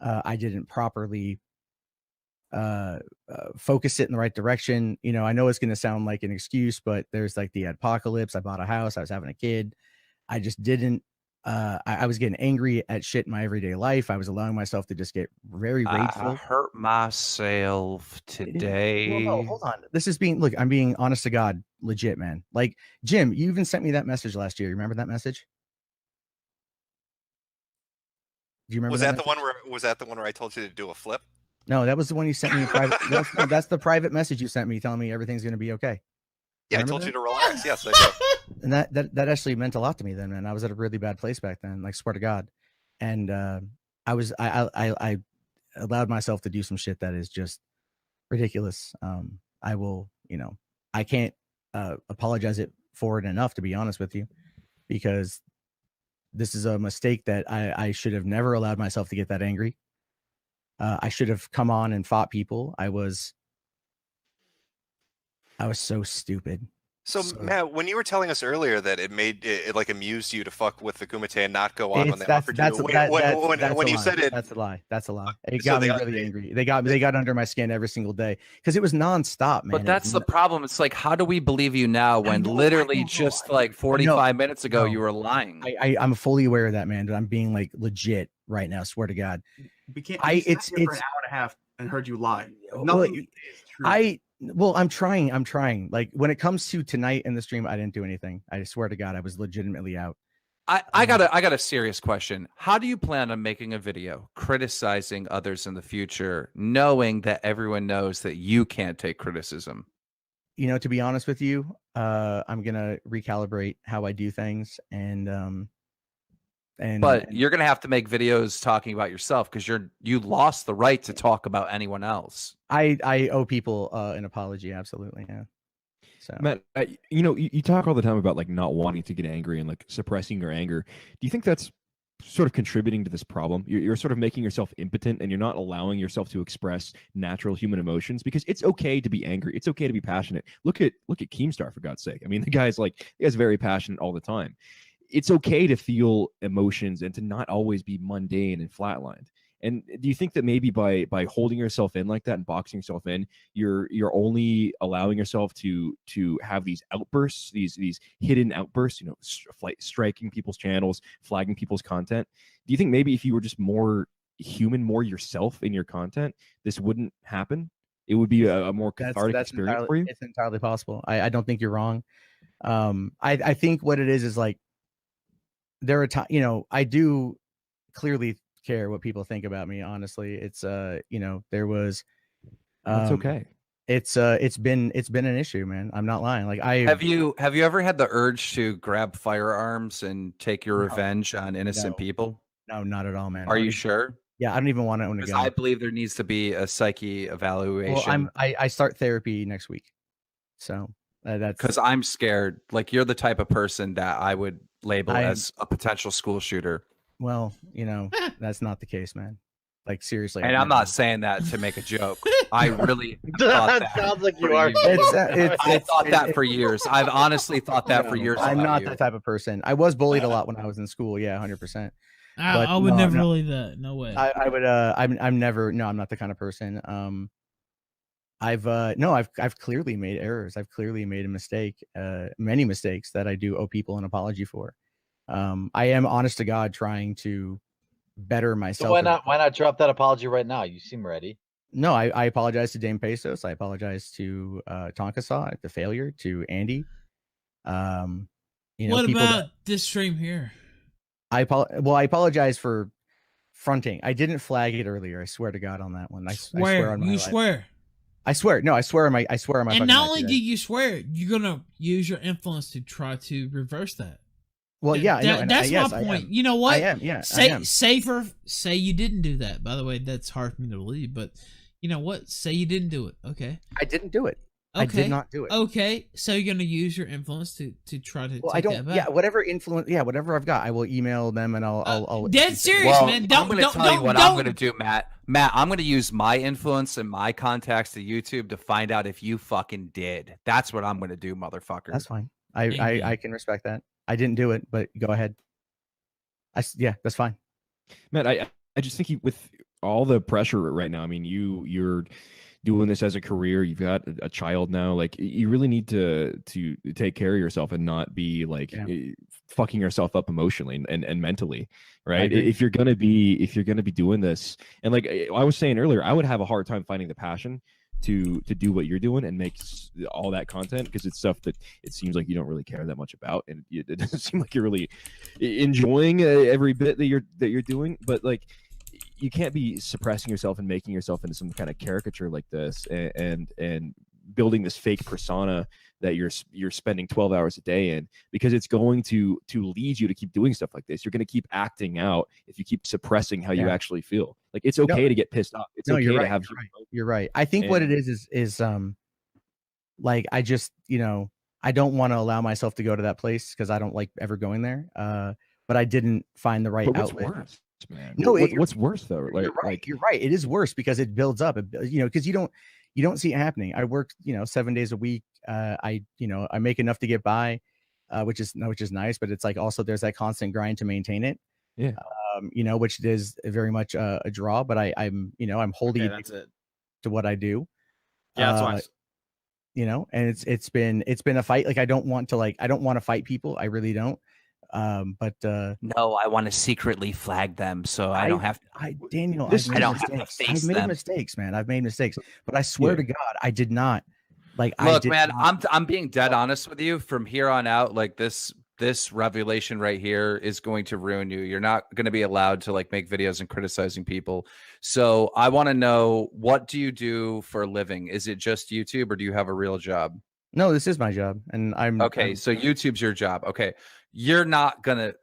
Speaker 6: I didn't properly focus it in the right direction. I know it's going to sound like an excuse, but there's like the apocalypse. I bought a house. I was having a kid. I just didn't. I was getting angry at shit in my everyday life. I was allowing myself to just get very rageful.
Speaker 7: I hurt myself today.
Speaker 6: Well, no, hold on. Look, I'm being honest to God, legit, man. Like, Jim, you even sent me that message last year. You remember that message? Do you remember?
Speaker 2: Was that the one where I told you to do a flip?
Speaker 6: No, that was the one you sent me in private. That's the private message you sent me telling me everything's going to be okay.
Speaker 2: Yeah, I told you to relax. Yes, I did.
Speaker 6: And that actually meant a lot to me then, man. I was at a really bad place back then, like, swear to God. And I allowed myself to do some shit that is just ridiculous. I will, I can't apologize for it enough, to be honest with you, because this is a mistake that I should have never allowed myself to get that angry. I should have come on and fought people. I was so stupid.
Speaker 2: So, Matt, when you were telling us earlier that it made it like amused you to fuck with the Kumite and not go on when they offered you, when you said it,
Speaker 6: that's a lie. That's a lie. It got me really angry. They got under my skin every single day because it was nonstop, man.
Speaker 7: But that's the problem. It's like, how do we believe you now when literally just like 45 minutes ago you were lying?
Speaker 6: I'm fully aware of that, man. But I'm being like legit right now. Swear to God.
Speaker 9: We can't.
Speaker 6: It's
Speaker 9: for an hour and a half and heard you lie. Nothing is true.
Speaker 6: Well, I'm trying. Like, when it comes to tonight in the stream, I didn't do anything. I swear to God, I was legitimately out.
Speaker 7: I got a serious question. How do you plan on making a video criticizing others in the future, knowing that everyone knows that you can't take criticism?
Speaker 6: To be honest with you, I'm gonna recalibrate how I do things,
Speaker 7: but you're gonna have to make videos talking about yourself because you lost the right to talk about anyone else.
Speaker 6: I owe people an apology, absolutely, yeah. So,
Speaker 4: Matt, you talk all the time about like not wanting to get angry and like suppressing your anger. Do you think that's sort of contributing to this problem? You're sort of making yourself impotent, and you're not allowing yourself to express natural human emotions, because it's okay to be angry. It's okay to be passionate. Look at Keemstar, for God's sake. I mean, the guy's very passionate all the time. It's okay to feel emotions and to not always be mundane and flatlined. And do you think that maybe by holding yourself in like that and boxing yourself in, you're only allowing yourself to have these outbursts, these hidden outbursts, striking people's channels, flagging people's content? Do you think maybe if you were just more human, more yourself in your content, this wouldn't happen? It would be a more cathartic experience
Speaker 6: entirely,
Speaker 4: for you.
Speaker 6: it's entirely possible. I don't think you're wrong. I think what it is like there are times, you know, I do clearly care what people think about me. Honestly, it's you know, there was
Speaker 4: That's okay.
Speaker 6: It's been an issue, man. I'm not lying. Like
Speaker 7: have you ever had the urge to grab firearms and take your revenge on innocent people?
Speaker 6: No, not at all, man.
Speaker 7: Are you sure?
Speaker 6: Yeah, I don't even want to own a gun.
Speaker 7: I believe there needs to be a psyche evaluation.
Speaker 6: Well, I start therapy next week, so that's
Speaker 7: because I'm scared. Like, you're the type of person that I would label as a potential school shooter.
Speaker 6: Well, you know, that's not the case, man. Like, seriously.
Speaker 7: And I'm not saying that to make a joke. I really thought that.
Speaker 8: Sounds like you are.
Speaker 7: I thought that for years. I've honestly thought that for years.
Speaker 6: I'm not that type of person. I was bullied a lot when I was in school. Yeah, 100%.
Speaker 1: I would never believe that. No way.
Speaker 6: I would. I'm never. No, I'm not the kind of person. I've clearly made errors. I've clearly made a mistake. Many mistakes that I do owe people an apology for. I am, honest to God, trying to better myself.
Speaker 8: So why not drop that apology right now? You seem ready.
Speaker 6: No, I apologize to Dame Pesos. I apologize to Tonkasaw, the failure, to Andy. You know,
Speaker 1: what about this stream here?
Speaker 6: I apologize for fronting. I didn't flag it earlier. I swear to God on that one. I swear on my life.
Speaker 1: Swear.
Speaker 6: I swear. No, I swear on my.
Speaker 1: And not only do you swear, you're gonna use your influence to try to reverse that.
Speaker 6: Well, yeah,
Speaker 1: that's my point. You know what?
Speaker 6: I am. Yeah,
Speaker 1: say you didn't do that. By the way, that's hard for me to believe, but you know what? Say you didn't do it. Okay.
Speaker 6: I didn't do it. Okay. I did not do it.
Speaker 1: Okay, so you're gonna use your influence to try to.
Speaker 6: Well,
Speaker 1: take
Speaker 6: I don't.
Speaker 1: That back.
Speaker 6: Yeah, whatever influence. Yeah, whatever I've got, I will email them and I'll.
Speaker 1: Dead serious, man.
Speaker 7: I'm gonna tell you what I'm gonna do, Matt. Matt, I'm gonna use my influence and my contacts to YouTube to find out if you fucking did. That's what I'm gonna do, motherfucker.
Speaker 6: That's fine. I can respect that. I didn't do it, but go ahead. Yeah, that's fine.
Speaker 4: Matt, I just think with all the pressure right now, I mean, you're doing this as a career, you've got a child now, like you really need to take care of yourself and not be like fucking yourself up emotionally and mentally, right? If you're gonna be doing this, and like I was saying earlier, I would have a hard time finding the passion to do what you're doing and make all that content, because it's stuff that it seems like you don't really care that much about, and it doesn't seem like you're really enjoying every bit that you're doing. But like, you can't be suppressing yourself and making yourself into some kind of caricature like this, and building this fake persona that you're spending 12 hours a day in, because it's going to lead you to keep doing stuff like this. You're going to keep acting out if you keep suppressing how you actually feel. Like, it's okay to get pissed off. It's okay to have.
Speaker 6: You're right. I think what it is like, I just, you know, I don't want to allow myself to go to that place because I don't like ever going there. But I didn't find the right outlet.
Speaker 4: Worse, man?
Speaker 6: No,
Speaker 4: what's worse though? Like,
Speaker 6: you're right. It is worse because it builds up. You know, because you don't see it happening. I work, 7 days a week. I make enough to get by, which is nice. But it's like also there's that constant grind to maintain it.
Speaker 4: Yeah.
Speaker 6: Which is very much a draw. But I'm holding it to what I do.
Speaker 3: Yeah, that's why.
Speaker 6: And it's been a fight. Like, I don't want to fight people. I really don't. But
Speaker 7: no, I want to secretly flag them so I don't have to.
Speaker 6: Daniel,
Speaker 7: I don't have to face them.
Speaker 6: I've made mistakes, man. I've made mistakes, but I swear to God, I did not. Like,
Speaker 7: look, man, I'm being dead honest with you. From here on out, like this revelation right here is going to ruin you. You're not going to be allowed to like make videos and criticizing people. So I want to know, what do you do for a living? Is it just YouTube, or do you have a real job?
Speaker 6: No, this is my job, and I'm
Speaker 7: okay. So YouTube's your job. Okay. You're not gonna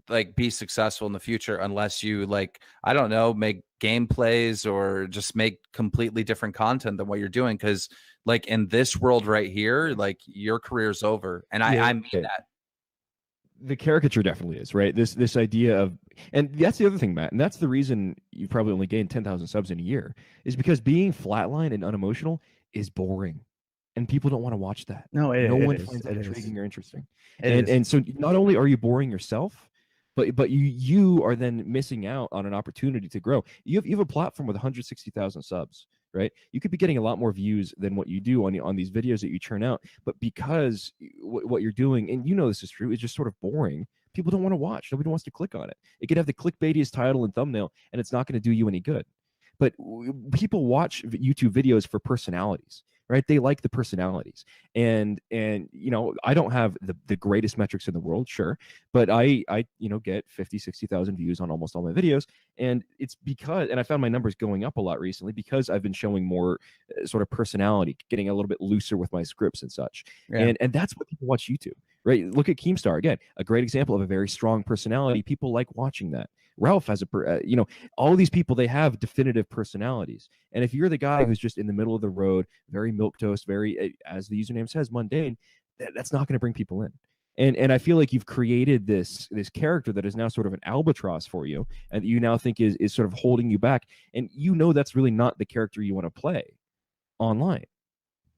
Speaker 7: like be successful in the future unless you, like, I don't know, make gameplays or just make completely different content than what you're doing. Because like in this world right here, like your career's over, and I mean that.
Speaker 4: The caricature definitely is, right. This idea of, and that's the other thing, Matt, and that's the reason you probably only gained 10,000 subs in a year, is because being flatline and unemotional is boring. And people don't want to watch that.
Speaker 6: No
Speaker 4: one finds that intriguing or interesting. And so not only are you boring yourself, but you are then missing out on an opportunity to grow. You have a platform with 160,000 subs, right? You could be getting a lot more views than what you do on these videos that you churn out. But because what you're doing, and this is true, is just sort of boring, people don't want to watch. Nobody wants to click on it. It could have the clickbaitiest title and thumbnail, and it's not going to do you any good. but people watch YouTube videos for personalities, right? They like the personalities, and you know, I don't have the greatest metrics in the world, sure, but I you know, get 50-60,000 views on almost all my videos, and it's because, and I found my numbers going up a lot recently because I've been showing more sort of personality, getting a little bit looser with my scripts and such, and that's what people watch YouTube, right? Look at Keemstar again, a great example of a very strong personality. People like watching that. Ralph has you know, all of these people, they have definitive personalities. And if you're the guy who's just in the middle of the road, very milquetoast, very, as the username says, mundane, that's not going to bring people in. And I feel like you've created this character that is now sort of an albatross for you, and that you now think is sort of holding you back. And you know that's really not the character you want to play online.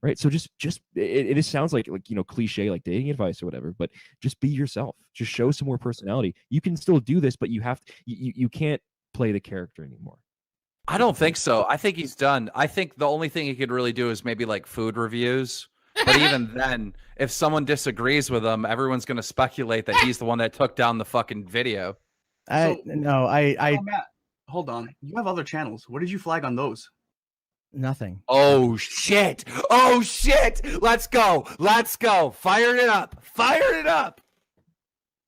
Speaker 4: Right. So just it just sounds like, you know, cliche, like dating advice or whatever, but just be yourself. Just show some more personality. You can still do this, but you have to, you can't play the character anymore.
Speaker 7: I don't think so. I think he's done. I think the only thing he could really do is maybe like food reviews. But even then, if someone disagrees with him, everyone's going to speculate that he's the one that took down the fucking video.
Speaker 9: Matt, hold on. You have other channels. What did you flag on those?
Speaker 6: Nothing.
Speaker 7: Oh shit! Oh shit! Let's go! Let's go! Fire it up! Fire it up!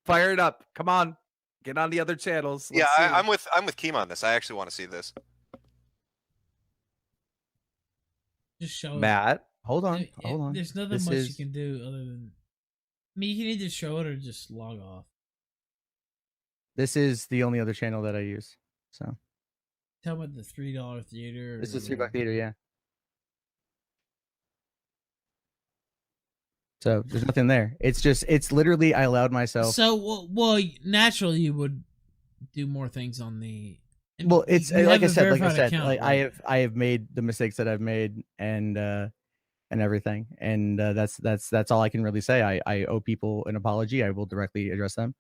Speaker 7: Fire it up! Come on, get on the other channels.
Speaker 2: Yeah, I'm with Keem on this. I actually want to see this.
Speaker 1: Just show
Speaker 7: Matt.
Speaker 6: Hold on.
Speaker 1: There's nothing much you can do other than. I mean, you can either show it or just log off.
Speaker 6: This is the only other channel that I use. So.
Speaker 1: Tell about the $3 theater.
Speaker 6: This is $3 theater, yeah. So there's nothing there. It's literally I allowed myself.
Speaker 1: So well, naturally you would do more things on the.
Speaker 6: Well, it's like I said, account, like right? I have made the mistakes that I've made and everything, and that's all I can really say. I owe people an apology. I will directly address them.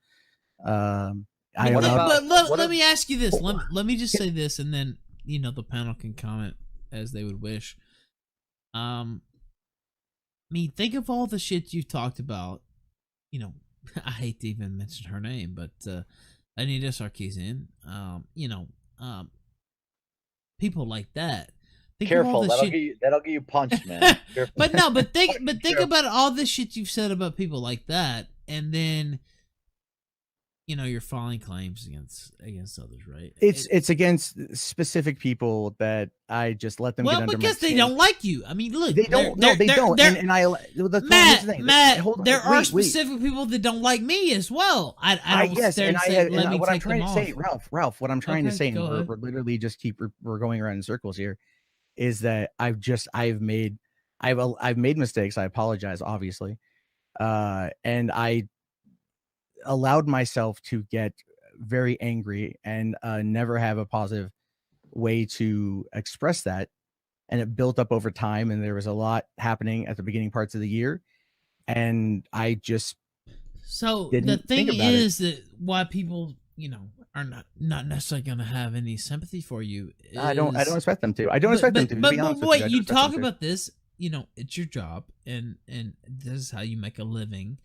Speaker 1: Let me ask you this. Let me just say this, and then you know the panel can comment as they would wish. I mean, think of all the shit you've talked about. You know, I hate to even mention her name, but Anita Sarkeesian. You know, people like that. Think
Speaker 8: Careful, that'll get you punched, man.
Speaker 1: but think about all the shit you've said about people like that, and then. You know, you're filing claims against others, right?
Speaker 6: It's against specific people that I just let them get under my skin.
Speaker 1: Well, because they don't like you. I mean, look,
Speaker 6: they don't. No, they don't. And
Speaker 1: Matt, there are specific people that don't like me as well. I don't
Speaker 6: yes, and what I'm trying to say,
Speaker 1: off.
Speaker 6: Ralph, what I'm trying to say, and we're literally just we're going around in circles here, is that I've made mistakes. I apologize, obviously, and I allowed myself to get very angry and never have a positive way to express that, and it built up over time, and there was a lot happening at the beginning parts of the year, and I just
Speaker 1: the thing is that why people, you know, are not necessarily going to have any sympathy for you is,
Speaker 6: I don't expect them to. I don't expect them to.
Speaker 1: But wait, you talk about this, you know, it's your job, and this is how you make a living,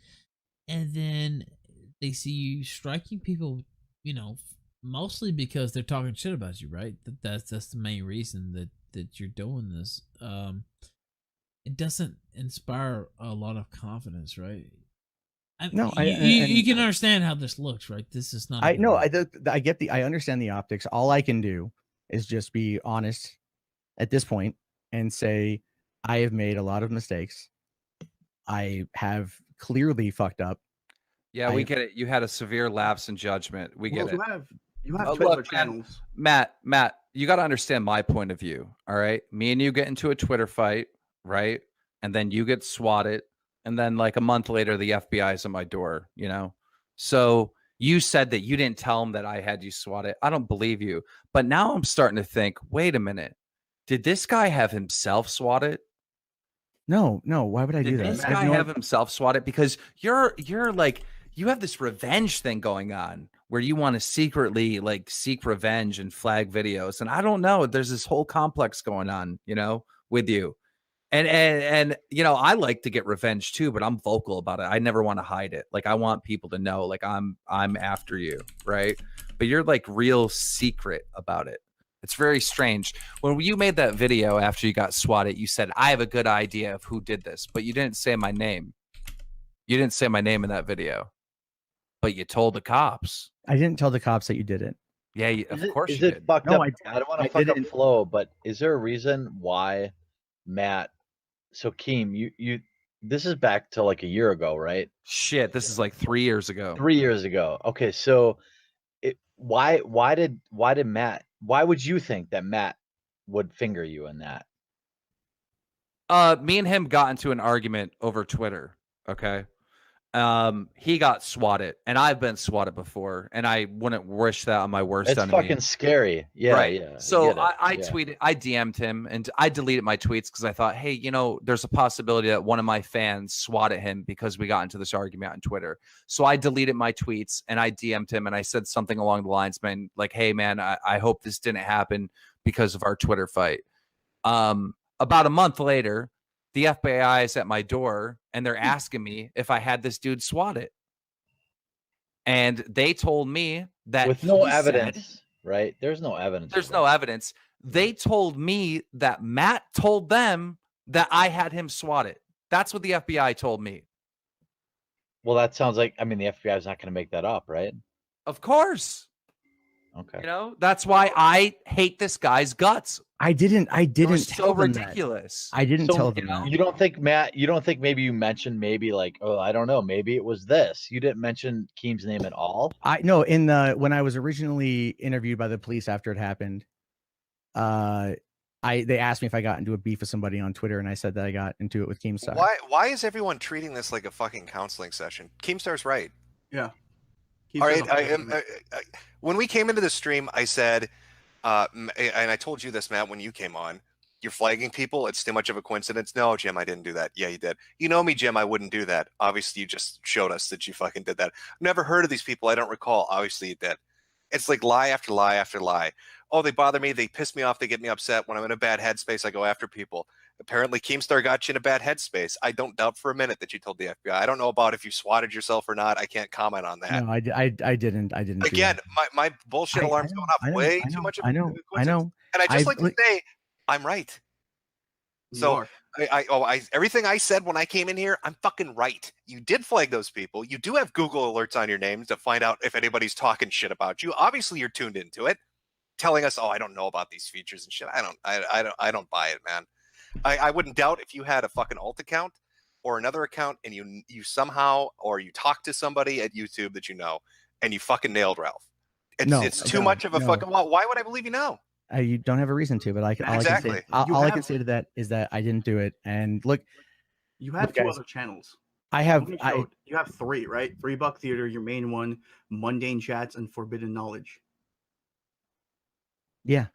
Speaker 1: and then they see you striking people, you know, mostly because they're talking shit about you, right? That's the main reason that you're doing this. It doesn't inspire a lot of confidence, right? You can understand how this looks, right? This is not.
Speaker 6: I understand the optics. All I can do is just be honest at this point and say I have made a lot of mistakes. I have clearly fucked up.
Speaker 7: Yeah, we get it. You had a severe lapse in judgment. We get it.
Speaker 9: You have Twitter channels.
Speaker 7: Matt, you got to understand my point of view. All right, me and you get into a Twitter fight, right? And then you get swatted, and then like a month later, the FBI's at my door. You know, so you said that you didn't tell him that I had you swatted. I don't believe you. But now I'm starting to think, wait a minute, did this guy have himself swatted?
Speaker 6: No. Why would I do that?
Speaker 7: Did this guy have himself swatted? Because you're like. You have this revenge thing going on where you want to secretly like seek revenge and flag videos. And I don't know, there's this whole complex going on, you know, with you. And you know, I like to get revenge too, but I'm vocal about it. I never want to hide it. Like I want people to know like I'm after you, right? But you're like real secret about it. It's very strange. When you made that video after you got swatted, you said, I have a good idea of who did this, but you didn't say my name. You didn't say my name in that video, but you told the cops.
Speaker 6: I didn't tell the cops that you did it.
Speaker 7: Yeah, of course
Speaker 8: is
Speaker 7: you
Speaker 8: it
Speaker 7: did.
Speaker 8: fucked
Speaker 6: No,
Speaker 8: up? I don't want to fuck up flow, but is there a reason why Matt? So Keem, you this is back to like a year ago, right?
Speaker 7: Shit, this is like 3 years ago.
Speaker 8: 3 years ago. Okay, so why did Matt? Why would you think that Matt would finger you in that?
Speaker 7: Me and him got into an argument over Twitter. Okay. He got swatted, and I've been swatted before, and I wouldn't wish that on my worst
Speaker 8: It's
Speaker 7: enemy.
Speaker 8: fucking scary. Yeah,
Speaker 7: right.
Speaker 8: yeah.
Speaker 7: So I tweeted, I DM'd him, and I deleted my tweets because I thought, hey, there's a possibility that one of my fans swatted him because we got into this argument on Twitter. So I deleted my tweets, and I DM'd him, and I said something along the lines, man, like, hey, man, I hope this didn't happen because of our Twitter fight. About a month later, the FBI is at my door, and they're asking me if I had this dude swatted. And they told me that
Speaker 8: with no evidence, right? There's no evidence.
Speaker 7: There's no evidence. They told me that Matt told them that I had him swatted. That's what the FBI told me.
Speaker 8: Well, that sounds like, the FBI is not going to make that up, right?
Speaker 7: Of course.
Speaker 8: Okay.
Speaker 7: That's why I hate this guy's guts.
Speaker 6: I didn't
Speaker 7: so ridiculous.
Speaker 6: I didn't tell them that.
Speaker 8: You don't think, Matt, maybe you mentioned like, oh, I don't know, maybe it was this. You didn't mention Keem's name at all?
Speaker 6: No, when I was originally interviewed by the police after it happened, they asked me if I got into a beef with somebody on Twitter, and I said that I got into it with Keemstar.
Speaker 2: Why is everyone treating this like a fucking counseling session? Keemstar's right.
Speaker 9: Yeah.
Speaker 2: All right. When we came into the stream, I said, and I told you this, Matt, when you came on, you're flagging people. It's too much of a coincidence. No, Jim, I didn't do that. Yeah, you did. You know me, Jim. I wouldn't do that. Obviously, you just showed us that you fucking did that. Never heard of these people. I don't recall. Obviously, you did. It's like lie after lie after lie. Oh, they bother me. They piss me off. They get me upset. When I'm in a bad headspace, I go after people. Apparently, Keemstar got you in a bad headspace. I don't doubt for a minute that you told the FBI. I don't know about if you swatted yourself or not. I can't comment on that.
Speaker 6: No, I didn't.
Speaker 2: Again, my bullshit alarm's going off way too much.
Speaker 6: I know.
Speaker 2: And I just like to say, I'm right. So everything I said when I came in here, I'm fucking right. You did flag those people. You do have Google alerts on your names to find out if anybody's talking shit about you. Obviously, you're tuned into it, telling us, "Oh, I don't know about these features and shit." I don't buy it, man. I wouldn't doubt if you had a fucking alt account or another account, and you somehow or you talked to somebody at YouTube that you know, and you fucking nailed Ralph. It's too much of a fucking. Well, why would I believe you now?
Speaker 6: You don't have a reason to, but all I can say to that is that I didn't do it. And look,
Speaker 9: you have two other channels.
Speaker 6: You
Speaker 9: have three, right? $3 Theater, your main one, Mundane Chats, and Forbidden Knowledge.
Speaker 6: Yeah.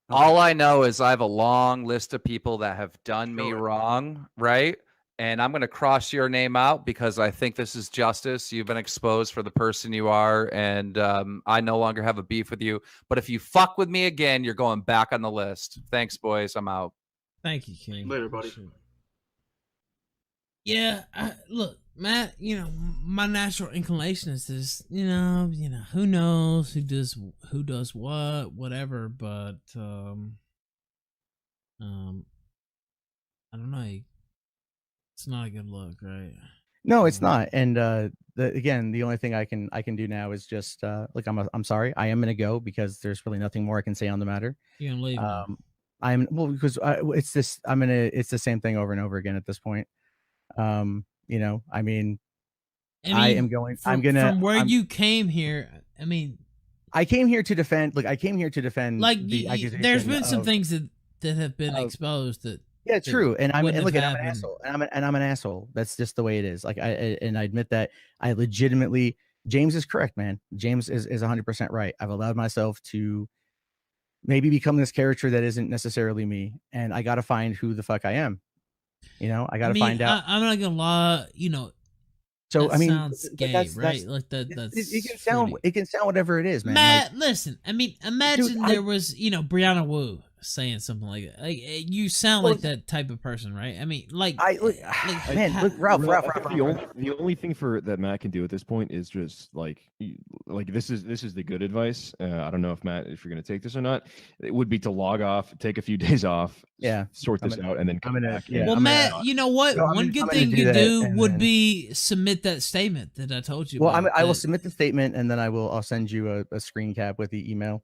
Speaker 7: All I know is I have a long list of people that have done me wrong, right? And I'm going to cross your name out because I think this is justice. You've been exposed for the person you are, and I no longer have a beef with you. But if you fuck with me again, you're going back on the list. Thanks, boys. I'm out.
Speaker 1: Thank you, King.
Speaker 9: Later, buddy.
Speaker 1: Yeah, look, Matt, my natural inclination is this, who knows who does what, whatever, but I don't know. It's not a good look, right?
Speaker 6: No, it's not. And the only thing I can do now is just look. I'm sorry. I am gonna go because there's really nothing more I can say on the matter.
Speaker 1: You're gonna leave.
Speaker 6: Because it's this. It's the same thing over and over again at this point. I am going.
Speaker 1: From where you came here.
Speaker 6: I came here to defend. Look, I came here to defend.
Speaker 1: Like the accusation. There's been some things that have been exposed that.
Speaker 6: Yeah, true. And I'm an asshole. And I'm an asshole. That's just the way it is. Like I admit that I legitimately. James is correct, man. James is 100% right. I've allowed myself to maybe become this character that isn't necessarily me, and I got to find who the fuck I am. I got to find out.
Speaker 1: I'm not gonna lie.
Speaker 6: So
Speaker 1: that sounds gay, right? Like that.
Speaker 6: It can sound whatever it is, man.
Speaker 1: Matt, listen. Imagine there was, Brianna Wu, saying something like that. Like you sound like that type of person, right? I mean, like
Speaker 6: man, look, Ralph.
Speaker 4: The only thing that Matt can do at this point is just like this is the good advice. I don't know if Matt, if you're gonna take this or not, it would be to log off, take a few days off, sort this out, and then come back.
Speaker 1: Well, Matt, you know what? One good thing you do would be submit that statement that I told you.
Speaker 6: Well, I will submit the statement, and then I'll send you a screen cap with the email.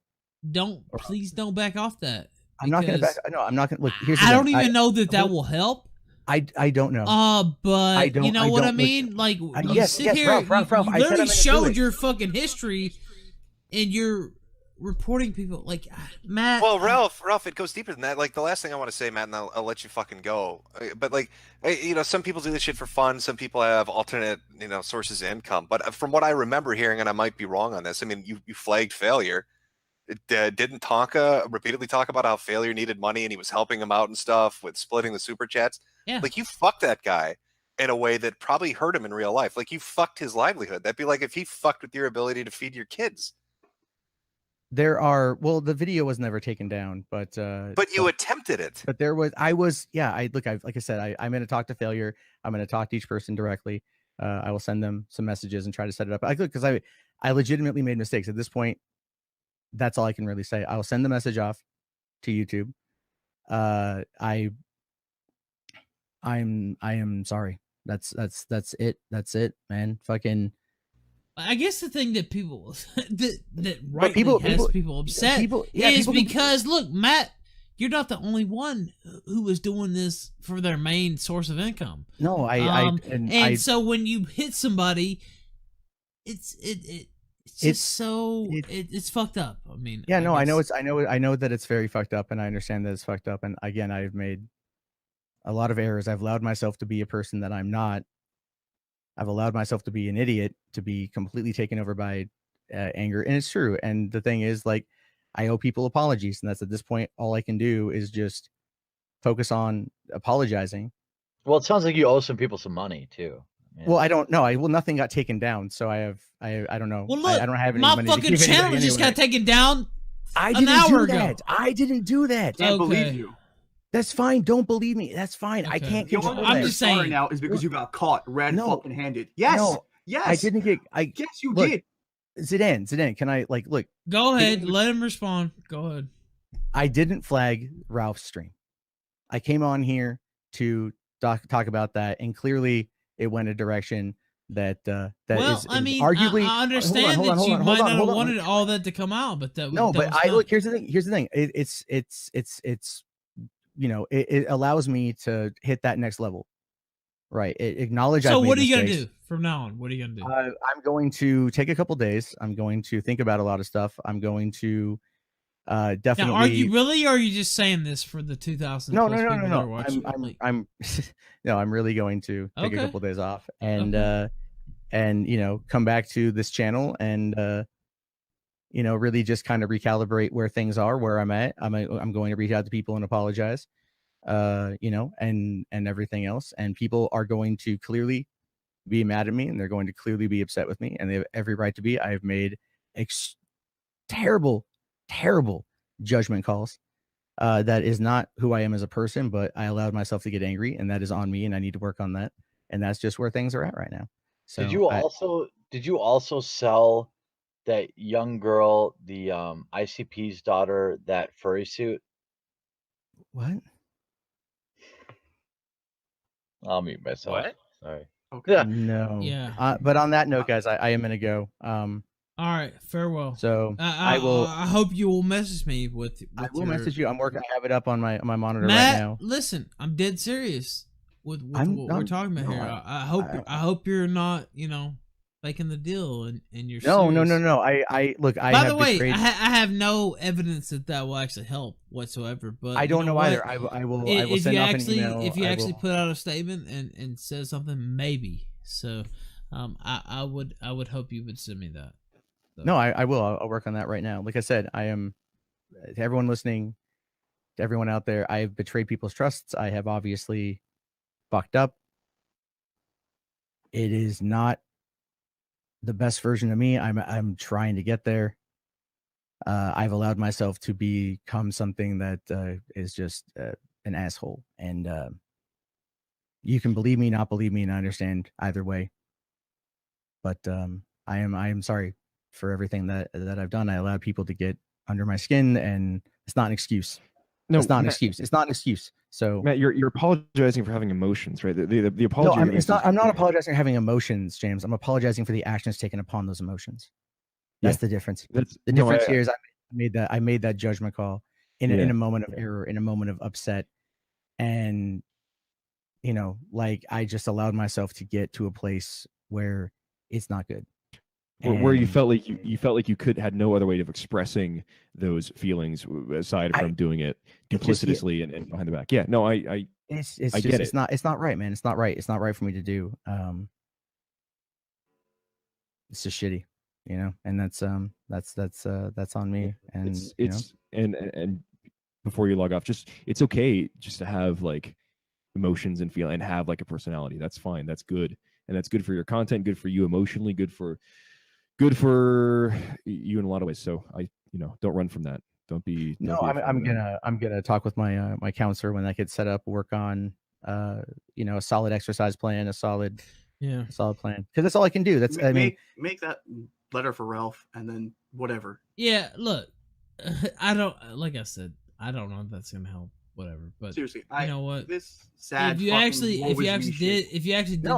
Speaker 1: Please don't back off that.
Speaker 6: I'm not going to back. No, I'm not going to look. Here's the
Speaker 1: I
Speaker 6: thing.
Speaker 1: don't even know that will help.
Speaker 6: I don't know.
Speaker 1: But you know what I mean? Like you sit here,
Speaker 6: Ralph,
Speaker 1: you literally showed your fucking history, and you're reporting people like Matt.
Speaker 2: Well, Ralph, it goes deeper than that. Like the last thing I want to say, Matt, and I'll let you fucking go. But like, you know, some people do this shit for fun. Some people have alternate, you know, sources of income. But from what I remember hearing, and I might be wrong on this, I mean, you flagged failure. Didn't Tonka repeatedly talk about how failure needed money and he was helping him out and stuff with splitting the super chats?
Speaker 1: Yeah.
Speaker 2: Like you fucked that guy in a way that probably hurt him in real life. Like you fucked his livelihood. That'd be like if he fucked with your ability to feed your kids.
Speaker 6: The video was never taken down, but
Speaker 2: you attempted it.
Speaker 6: But like I said, I'm going to talk to failure. I'm going to talk to each person directly. I will send them some messages and try to set it up. Because I legitimately made mistakes at this point. That's all I can really say. I'll send the message off to YouTube. I am sorry. That's it. That's it, man. Fucking.
Speaker 1: I guess the thing that people that rightly has people upset is because look, Matt, you're not the only one who was doing this for their main source of income.
Speaker 6: No,
Speaker 1: so when you hit somebody, it's fucked up. I mean,
Speaker 6: yeah, no, I know that it's very fucked up, and I understand that it's fucked up. And again, I've made a lot of errors. I've allowed myself to be a person that I'm not. I've allowed myself to be an idiot, to be completely taken over by anger, and it's true. And the thing is, like, I owe people apologies, and that's at this point all I can do is just focus on apologizing.
Speaker 8: Well, it sounds like you owe some people some money too. Yeah.
Speaker 6: Well, I don't know. Nothing got taken down, so I don't know.
Speaker 1: Well, look,
Speaker 6: I don't have any
Speaker 1: my
Speaker 6: money
Speaker 1: fucking channel just got taken down.
Speaker 6: I didn't do that.
Speaker 9: Can't believe you.
Speaker 6: That's fine. Don't believe me. That's fine. Okay. I can't control that.
Speaker 1: I'm just saying
Speaker 9: right now is because you got caught fucking handed. Yes.
Speaker 6: No,
Speaker 9: yes.
Speaker 6: I didn't get.
Speaker 9: Yes, you did.
Speaker 6: Zidane, can I look?
Speaker 1: Go ahead. Let him respond. Go ahead.
Speaker 6: I didn't flag Ralph's stream. I came on here to talk about that, and clearly it went a direction that
Speaker 1: I mean,
Speaker 6: arguably.
Speaker 1: I understand that you might not have wanted all that to come out, but
Speaker 6: look. Here's the thing. It's you know, it allows me to hit that next level, right? It acknowledges.
Speaker 1: So what are you gonna do from now on? What are you gonna do?
Speaker 6: I'm going to take a couple days. I'm going to think about a lot of stuff. I'm going to definitely.
Speaker 1: Now, are you really, or are you just saying this for the 2,000?
Speaker 6: No. I'm really going to take a couple days off and you know, come back to this channel and you know, really just kind of recalibrate where things are, where I'm at. I'm going to reach out to people and apologize, you know, and everything else. And people are going to clearly be mad at me, and they're going to clearly be upset with me, and they have every right to be. I have made terrible judgment calls. That is not who I am as a person, but I allowed myself to get angry, and that is on me, and I need to work on that. And that's just where things are at right now. So
Speaker 8: did you also sell that young girl, the ICP's daughter, that furry suit?
Speaker 6: What?
Speaker 8: I'll mute myself.
Speaker 5: What?
Speaker 8: Sorry.
Speaker 9: Okay.
Speaker 8: Yeah.
Speaker 6: No.
Speaker 1: Yeah.
Speaker 6: But on that note, guys, I am gonna go.
Speaker 1: All right. Farewell.
Speaker 6: So
Speaker 1: I will. I hope you will message me with
Speaker 6: I will message you. I'm working. I have it up on my monitor
Speaker 1: Matt,
Speaker 6: right now.
Speaker 1: Listen, I'm dead serious with what we're talking about here. I hope you're not, you know, making the deal and you're
Speaker 6: no.
Speaker 1: serious.
Speaker 6: Look.
Speaker 1: By the way, I have no evidence that will actually help whatsoever. But
Speaker 6: I don't know either. I will send off an email.
Speaker 1: If you actually put out a statement and says something, maybe. So, I would hope you would send me that. So.
Speaker 6: No, I will. I'll work on that right now. Like I said, I am, to everyone listening, to everyone out there, I have betrayed people's trusts. I have obviously fucked up. It is not the best version of me. I'm trying to get there. I've allowed myself to become something that is just an asshole. And you can believe me, not believe me, and I understand either way. But I am sorry for everything that I've done. I allowed people to get under my skin, and it's not an excuse. No, it's not an excuse. It's not an excuse. So
Speaker 4: Matt, you're apologizing for having emotions, right? The apology.
Speaker 6: No, I'm not apologizing for having emotions, James. I'm apologizing for the actions taken upon those emotions. That's the difference. The difference here is I made that judgment call in a moment of error, in a moment of upset, and like I just allowed myself to get to a place where it's not good.
Speaker 4: Where you felt like you had no other way of expressing those feelings aside from doing it duplicitously and behind the back. Yeah, no, I get it.
Speaker 6: It's not right, man. It's not right. It's not right for me to do. It's just shitty, and that's on me. And
Speaker 4: and before you log off, it's okay just to have like emotions and feel and have like a personality. That's fine. That's good. And that's good for your content, good for you emotionally, good for you in a lot of ways. So don't run from that. I'm gonna talk with my my counselor when that gets set up, work on a solid exercise plan, a solid plan, because that's all I can do. That's
Speaker 9: make that letter for Ralph, and then whatever.
Speaker 1: Yeah, look, I don't like I said, I don't know if that's gonna help. Whatever, but
Speaker 9: seriously,
Speaker 1: you know what?
Speaker 9: This sad.
Speaker 1: If you actually did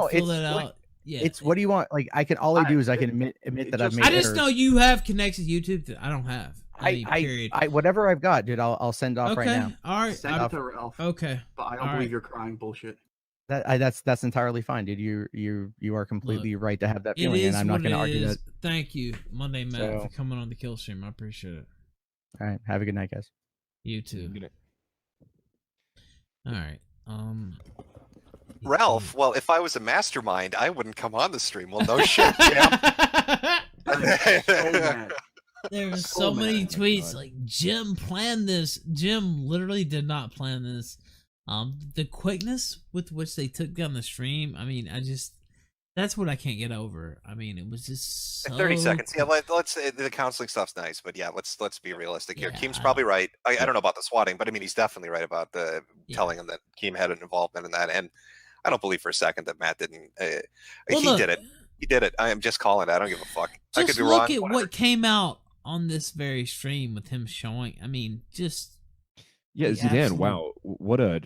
Speaker 1: fill that out, yeah.
Speaker 6: It's what do you want? Like I can admit that I've made.
Speaker 1: I just know you have connected to YouTube that I don't have.
Speaker 6: I whatever I've got, dude. I'll send off right now.
Speaker 1: All right,
Speaker 9: send it to Ralph.
Speaker 1: Okay,
Speaker 9: but I don't believe you're crying bullshit.
Speaker 6: That's entirely fine, dude. You are completely right to have that feeling, and I'm not going to argue that.
Speaker 1: Thank you, Mundane Matt, for coming on the Killstream. I appreciate it.
Speaker 6: All right, have a good night, guys.
Speaker 1: You too. Good night. All right.
Speaker 2: Ralph, well, if I was a mastermind, I wouldn't come on the stream. Well, no shit.
Speaker 1: There were so many tweets like Jim planned this. Jim literally did not plan this. The quickness with which they took down the stream. I mean, that's what I can't get over. I mean, it was just so...
Speaker 2: 30 seconds. Yeah, let's the counseling stuff's nice, but yeah, let's be realistic here. Keem's probably right. I don't know about the swatting, but I mean, he's definitely right about the telling him that Keem had an involvement in that, and I don't believe for a second that Matt didn't. He did it. He did it. I am just calling it. I don't give a fuck. I could be wrong.
Speaker 1: Look at what came out on this very stream with him showing. I mean, just
Speaker 4: Zidane. Wow, what a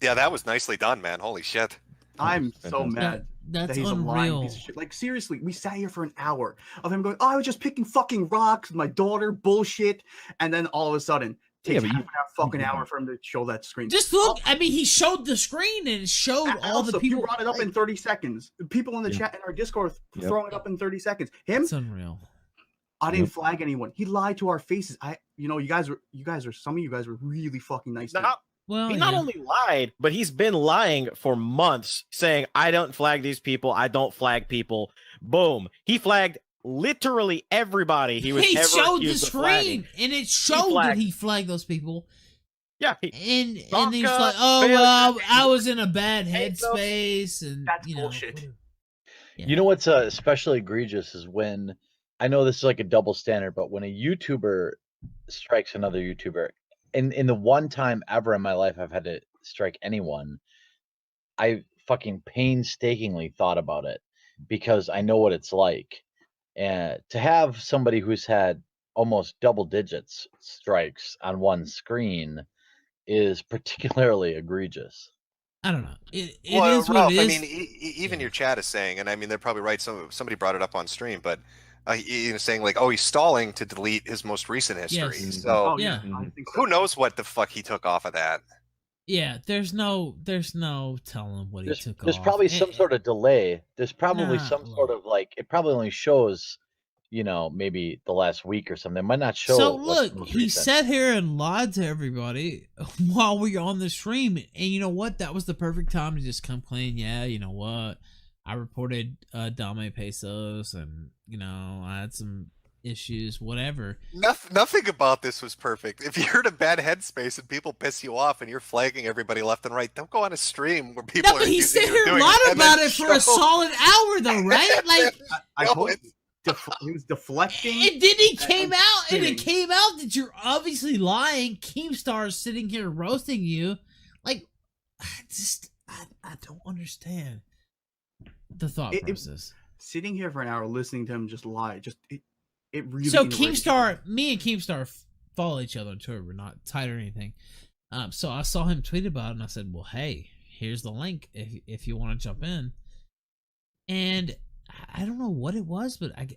Speaker 2: yeah, that was nicely done, man. Holy shit.
Speaker 9: I'm so mad.
Speaker 1: That's
Speaker 9: that he's
Speaker 1: unreal.
Speaker 9: A lying piece of shit. Like seriously, we sat here for an hour of him going, "Oh, I was just picking fucking rocks with my daughter, bullshit," and then all of a sudden, takes half an hour for him to show that screen.
Speaker 1: Just look. I mean, he showed the screen and it showed all the people.
Speaker 9: You brought it up in 30 seconds. People in the chat in our Discord throwing it up in 30 seconds. Him?
Speaker 1: It's unreal.
Speaker 9: I didn't flag anyone. He lied to our faces. Some of you guys were really fucking nice.
Speaker 3: Well, he not only lied, but he's been lying for months, saying, I don't flag these people. I don't flag people. Boom. He flagged literally everybody he was ever
Speaker 1: showed the
Speaker 3: accused of
Speaker 1: screen,
Speaker 3: flagging.
Speaker 1: and it showed that he flagged those people.
Speaker 3: Yeah.
Speaker 1: And he's like, oh, well, I was in a bad headspace. And
Speaker 9: that's bullshit.
Speaker 8: Yeah. You know what's especially egregious is when, I know this is like a double standard, but when a YouTuber strikes another YouTuber, in the one time ever in my life I've had to strike anyone, I fucking painstakingly thought about it because I know what it's like. And to have somebody who's had almost double digits strikes on one screen is particularly egregious.
Speaker 1: I don't know. It
Speaker 2: well,
Speaker 1: is
Speaker 2: Ralph,
Speaker 1: what it is.
Speaker 2: I mean, even your chat is saying, and I mean, they're probably right. Somebody brought it up on stream, but saying like, oh, he's stalling to delete his most recent history.
Speaker 1: Yes.
Speaker 2: So
Speaker 1: yeah.
Speaker 2: Who knows what the fuck he took off of that?
Speaker 1: Yeah, there's no telling what he took off.
Speaker 8: There's probably some sort of delay. There's probably some sort of like, it probably only shows, maybe the last week or something. It might not show.
Speaker 1: So look, he sat here and lied to everybody while we were on the stream, and you know what? That was the perfect time to just come clean. Yeah, you know what? I reported Dame Pesos, and I had some issues, whatever.
Speaker 2: Nothing about this was perfect. If you're in a bad headspace and people piss you off and you're flagging everybody left and right, don't go on a stream where people are.
Speaker 1: But he sat here and lied about it for a solid hour, though, right? Like,
Speaker 9: he was deflecting.
Speaker 1: And then he came
Speaker 9: and
Speaker 1: out, and
Speaker 9: spinning.
Speaker 1: it came out that you're obviously lying. Keemstar is sitting here roasting you. Like, I don't understand the thought process.
Speaker 9: Sitting here for an hour listening to him just lie, it really.
Speaker 1: So
Speaker 9: enrages me.
Speaker 1: Keemstar, me and Keemstar follow each other on Twitter. We're not tight or anything. So I saw him tweet about it, and I said, "Well, hey, here's the link if you want to jump in." And I don't know what it was, but I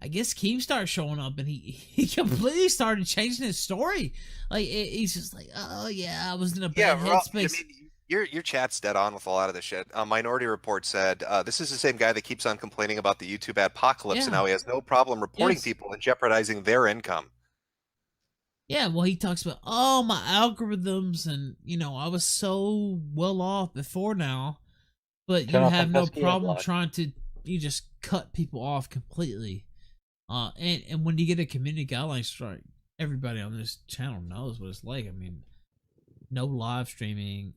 Speaker 1: guess Keemstar showing up, and he completely started changing his story. Like he's just like, "Oh yeah, I was in a bad
Speaker 2: Ralph,
Speaker 1: headspace."
Speaker 2: I mean, your chat's dead on with a lot of this shit. Minority Report said this is the same guy that keeps on complaining about the YouTube apocalypse, and
Speaker 1: Yeah.
Speaker 2: how he has no problem reporting
Speaker 1: Yes.
Speaker 2: people and jeopardizing their income.
Speaker 1: Yeah, well, he talks about, my algorithms, and, I was so well off before now, but
Speaker 8: Turn
Speaker 1: you
Speaker 8: off
Speaker 1: have
Speaker 8: the
Speaker 1: no
Speaker 8: pesky
Speaker 1: problem
Speaker 8: adblock.
Speaker 1: you just cut people off completely. And when you get a community guideline strike, everybody on this channel knows what it's like. I mean, no live streaming,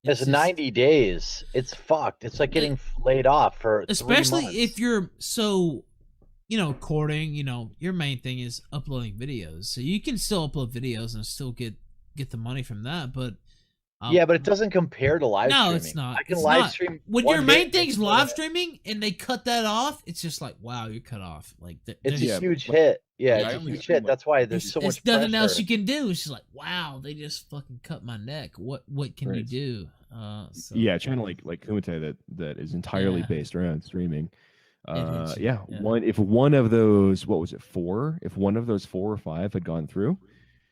Speaker 8: It's
Speaker 1: just-
Speaker 8: 90 days. It's fucked. It's like getting laid off for 3
Speaker 1: especially
Speaker 8: months.
Speaker 1: if you're so recording, your main thing is uploading videos, so you can still upload videos and still get the money from that, but
Speaker 8: Yeah, but it doesn't compare to live
Speaker 1: no,
Speaker 8: streaming.
Speaker 1: it's not.
Speaker 8: I can
Speaker 1: It's
Speaker 8: live
Speaker 1: not.
Speaker 8: stream
Speaker 1: When
Speaker 8: one
Speaker 1: your
Speaker 8: day
Speaker 1: main
Speaker 8: and
Speaker 1: thing's
Speaker 8: it's
Speaker 1: live
Speaker 8: like-
Speaker 1: streaming and they cut that off, it's just like, wow, you're cut off. Like
Speaker 8: It's
Speaker 1: there's
Speaker 8: a huge hit. Yeah,
Speaker 1: Yeah,
Speaker 8: it's
Speaker 1: I
Speaker 8: a
Speaker 4: only
Speaker 8: huge
Speaker 4: stream,
Speaker 8: hit. That's why there's
Speaker 1: it's,
Speaker 8: so
Speaker 1: it's
Speaker 8: much
Speaker 1: nothing else
Speaker 8: pressure.
Speaker 1: you can do. It's just like, wow, they just fucking cut my neck. What can you
Speaker 4: Right.
Speaker 1: do? So,
Speaker 4: Yeah, a channel like Kumite that is entirely
Speaker 1: Yeah.
Speaker 4: based around streaming.
Speaker 1: is,
Speaker 4: Yeah,
Speaker 1: yeah.
Speaker 4: if one of those, what was it, 4? If one of those 4 or 5 had gone through,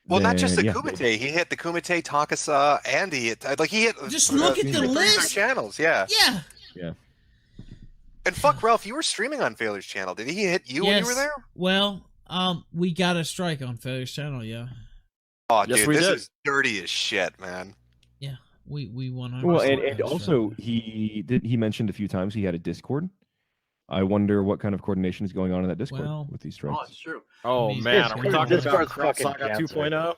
Speaker 2: Well, not just the
Speaker 4: then, yeah,
Speaker 2: Kumite. He hit the Kumite, Takasa, and he hit he hit.
Speaker 1: Just look at the
Speaker 2: 3 of their
Speaker 1: list.
Speaker 2: channels. Yeah.
Speaker 1: Yeah.
Speaker 2: And fuck Ralph, you were streaming on Failures channel. Did he hit you when you were there?
Speaker 1: Well, we got a strike on Failures channel. Yeah.
Speaker 2: Oh,
Speaker 3: Yes,
Speaker 2: dude,
Speaker 3: we
Speaker 2: this
Speaker 3: did.
Speaker 2: is dirty as shit, man.
Speaker 1: Yeah. We 100%.
Speaker 4: well, and
Speaker 1: got a
Speaker 4: also
Speaker 1: strike.
Speaker 4: he mentioned a few times he had a Discord. I wonder what kind of coordination is going on in that Discord
Speaker 1: Well-
Speaker 4: with these
Speaker 9: Oh,
Speaker 4: strikes.
Speaker 9: it's true.
Speaker 3: Oh
Speaker 1: I mean,
Speaker 3: man, are we
Speaker 8: Discord-
Speaker 3: talking about
Speaker 8: Discord's
Speaker 3: Kraut
Speaker 8: fucking
Speaker 3: Saga
Speaker 8: cancer.
Speaker 3: 2.0?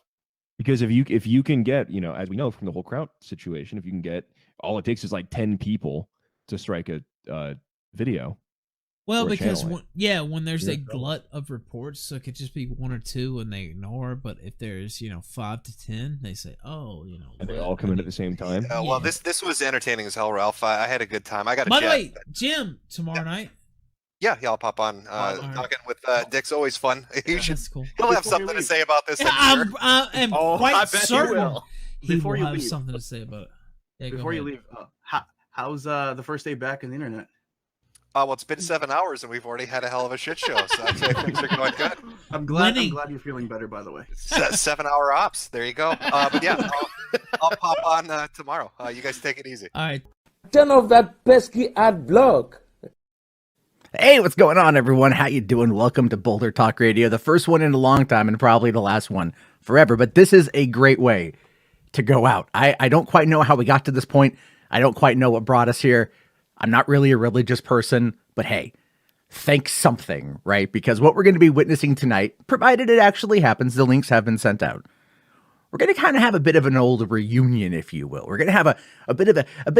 Speaker 4: Because if you can get, as we know from the whole Kraut situation, if you can get, all it takes is like 10 people to strike a video.
Speaker 1: Well,
Speaker 4: or
Speaker 1: because
Speaker 4: channeling.
Speaker 1: when there's
Speaker 4: Yeah.
Speaker 1: a glut of reports, so it could just be 1 or 2 and they ignore. But if there's 5 to 10, they say, oh,
Speaker 4: And they all come in at the same time.
Speaker 2: Well,
Speaker 1: Yeah.
Speaker 2: this was entertaining as hell, Ralph. I had a good time. I got a
Speaker 1: By the
Speaker 2: jet.
Speaker 1: way, Jim, tomorrow night.
Speaker 2: Yeah, I'll pop on.
Speaker 1: Alright.
Speaker 2: Talking with Dick's always fun. You should.
Speaker 1: That's cool.
Speaker 2: He'll have
Speaker 9: Before you
Speaker 2: something to
Speaker 9: leave.
Speaker 2: say about this. I'm sure.
Speaker 1: I am
Speaker 3: Oh,
Speaker 1: quite
Speaker 3: I bet he
Speaker 1: certain
Speaker 3: will.
Speaker 1: he
Speaker 9: Before
Speaker 1: will
Speaker 9: you
Speaker 1: have
Speaker 9: leave.
Speaker 1: something to say about it. Yeah, go
Speaker 9: Before you
Speaker 1: ahead.
Speaker 9: leave, how's the first day back in the internet?
Speaker 2: Well, it's been 7 hours and we've already had a hell of a shit show. So I'd say things are going good.
Speaker 9: I'm glad
Speaker 1: Winning.
Speaker 9: you're feeling better, by the way.
Speaker 2: 7-hour ops. There you go. But yeah, I'll pop on tomorrow. You guys take it easy.
Speaker 1: All right.
Speaker 10: Turn off that pesky ad block.
Speaker 6: Hey, what's going on, everyone? How you doing? Welcome to Boulder Talk Radio, the first one in a long time and probably the last one forever. But this is a great way to go out. I don't quite know how we got to this point. I don't quite know what brought us here. I'm not really a religious person, but hey, thank something, right? Because what we're going to be witnessing tonight, provided it actually happens, the links have been sent out. We're going to kind of have a bit of an old reunion, if you will. We're going to have a bit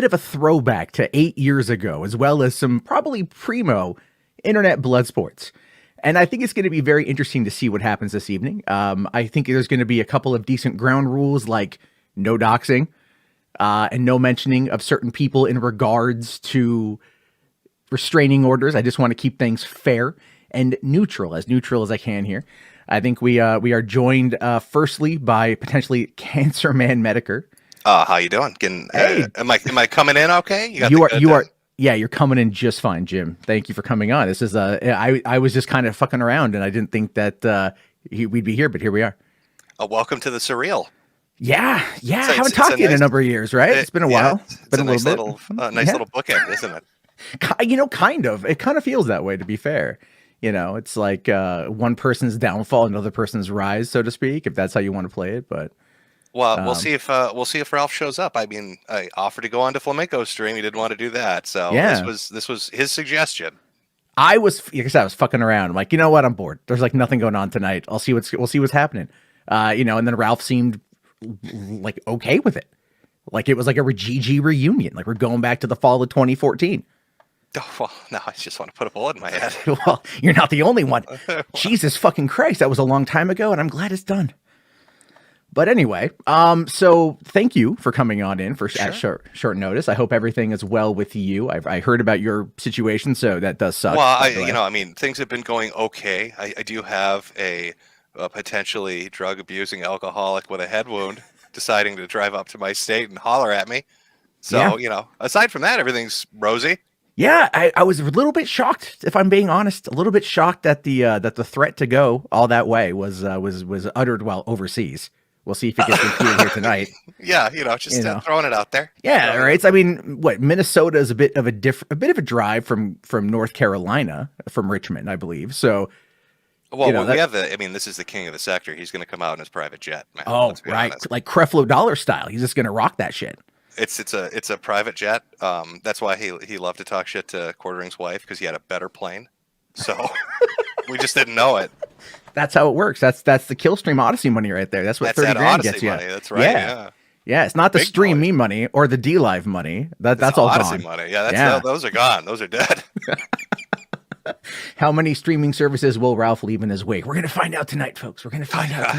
Speaker 6: of a throwback to 8 years ago, as well as some probably primo internet blood sports. And I think it's going to be very interesting to see what happens this evening. I think there's going to be a couple of decent ground rules, like no doxing and no mentioning of certain people in regards to restraining orders. I just want to keep things fair and neutral as I can here. I think we are joined firstly by potentially Cancer Man Metokur.
Speaker 2: How you doing?
Speaker 6: Hey.
Speaker 2: Am I coming in okay?
Speaker 6: You're coming in just fine, Jim. Thank you for coming on. This is I was just kind of fucking around and I didn't think that we'd be here, but here we are.
Speaker 2: Welcome to the surreal.
Speaker 6: Yeah. I haven't
Speaker 2: it's
Speaker 6: talked
Speaker 2: a
Speaker 6: to you in a
Speaker 2: nice-
Speaker 6: number of years, right? It's been a while.
Speaker 2: It's
Speaker 6: Been
Speaker 2: a nice
Speaker 6: little bit.
Speaker 2: nice
Speaker 6: Yeah.
Speaker 2: little bookend, isn't it?
Speaker 6: Kind of. It kind of feels that way, to be fair. It's like one person's downfall, another person's rise, so to speak, if that's how you want to play it. But
Speaker 2: Well, we'll see if Ralph shows up. I mean, I offered to go on to Flamenco stream. He didn't want to do that, so
Speaker 6: Yeah.
Speaker 2: this was his suggestion.
Speaker 6: I was fucking around. I'm like, you know what? I'm bored. There's like nothing going on tonight. We'll see what's happening. And then Ralph seemed like okay with it. Like it was like a GG reunion. Like we're going back to the fall of 2014.
Speaker 2: Oh, well, now I just want to put a bullet in my head.
Speaker 6: Well, you're not the only one. Jesus fucking Christ, that was a long time ago, and I'm glad it's done. But anyway, so thank you for coming on in at short notice. I hope everything is well with you. I heard about your situation, so that does suck.
Speaker 2: Well, I mean, things have been going okay. I do have a potentially drug abusing alcoholic with a head wound deciding to drive up to my state and holler at me. So, aside from that, everything's rosy.
Speaker 6: Yeah, I was a little bit shocked, if I'm being honest, a little bit shocked that the threat to go all that way was uttered while overseas. We'll see if it gets repeated here tonight.
Speaker 2: Yeah, just throwing it out there.
Speaker 6: Yeah, right. So, I mean, Minnesota is a bit of a drive from North Carolina, from Richmond, I believe. So,
Speaker 2: well, we have this is the king of the sector. He's going to come out in his private jet, man.
Speaker 6: Oh, right, honest. Like Creflo Dollar style. He's just going to rock that shit.
Speaker 2: It's a private jet. That's why he loved to talk shit to Quartering's wife, because he had a better plane. So we just didn't know it.
Speaker 6: That's how it works. That's the Killstream Odyssey money right there. That's what 30 grand gets you.
Speaker 2: Money. That's right. Yeah.
Speaker 6: It's not the Stream Me money or the D Live money. That's all
Speaker 2: Odyssey
Speaker 6: gone.
Speaker 2: Money. Yeah, those are gone. Those are dead.
Speaker 6: How many streaming services will Ralph leave in his wake? We're gonna find out tonight, folks. We're gonna find out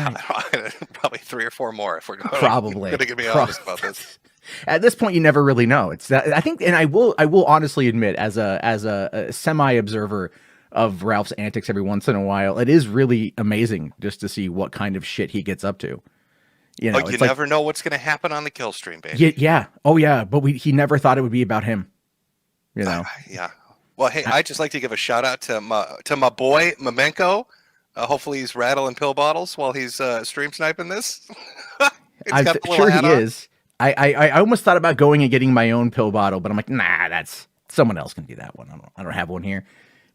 Speaker 6: tonight.
Speaker 2: Probably 3 or 4 more if we're going.
Speaker 6: Probably.
Speaker 2: Going to be honest about this.
Speaker 6: At this point, you never really know. It's that I think, and I will honestly admit, as a semi observer of Ralph's antics every once in a while, it is really amazing just to see what kind of shit he gets up to. You
Speaker 2: never know what's going to happen on the Killstream, baby.
Speaker 6: Yeah. Oh yeah, but he never thought it would be about him.
Speaker 2: Yeah. Well, hey, I'd just like to give a shout out to my boy Mamenko. Hopefully he's rattling pill bottles while he's stream sniping this.
Speaker 6: I'm sure he is. I almost thought about going and getting my own pill bottle, but I'm like, nah, that's someone else can do that one. I don't have one here.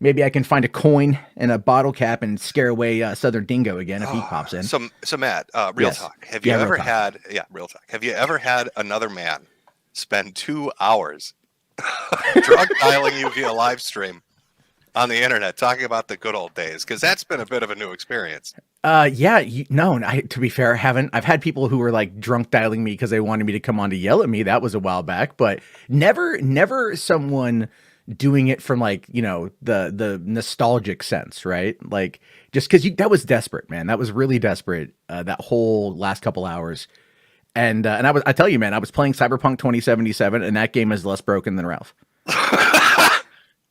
Speaker 6: Maybe I can find a coin and a bottle cap and scare away Southern Dingo again if he pops in.
Speaker 2: So Matt, real talk. Have you ever had another man spend 2 hours drug dialing you via live stream on the internet, talking about the good old days? Because that's been a bit of a new experience. To be fair, I haven't. I've had people who were like drunk dialing me because they wanted me to come on to yell at me. That was a while back, but never someone doing it from like, the nostalgic sense, right? Like just because that was desperate, man. That was really desperate. That whole last couple hours, and I tell you, man, I was playing Cyberpunk 2077, and that game is less broken than Ralph.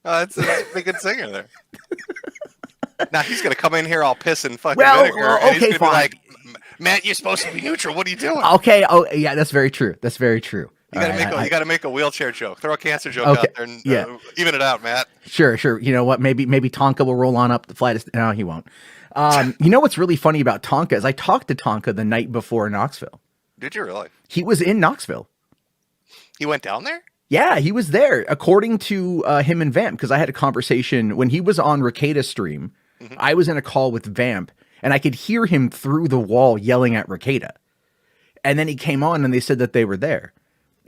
Speaker 2: That's a good singer there. Now he's gonna come in here all pissing fucking vinegar, and he's gonna be like, Matt, you're supposed to be neutral. What are you doing?
Speaker 6: Okay. Oh, yeah, that's very true. That's very true.
Speaker 2: You gotta make a wheelchair joke. Throw a cancer joke out there and even it out, Matt.
Speaker 6: Sure. You know what? Maybe Tonka will roll on up the flight. No, he won't. You know what's really funny about Tonka is I talked to Tonka the night before Knoxville.
Speaker 2: Did you really?
Speaker 6: He was in Knoxville.
Speaker 2: He went down there?
Speaker 6: Yeah, he was there, according to him and Vamp, because I had a conversation when he was on Rakata's stream. Mm-hmm. I was in a call with Vamp, and I could hear him through the wall yelling at Rakata. And then he came on, and they said that they were there.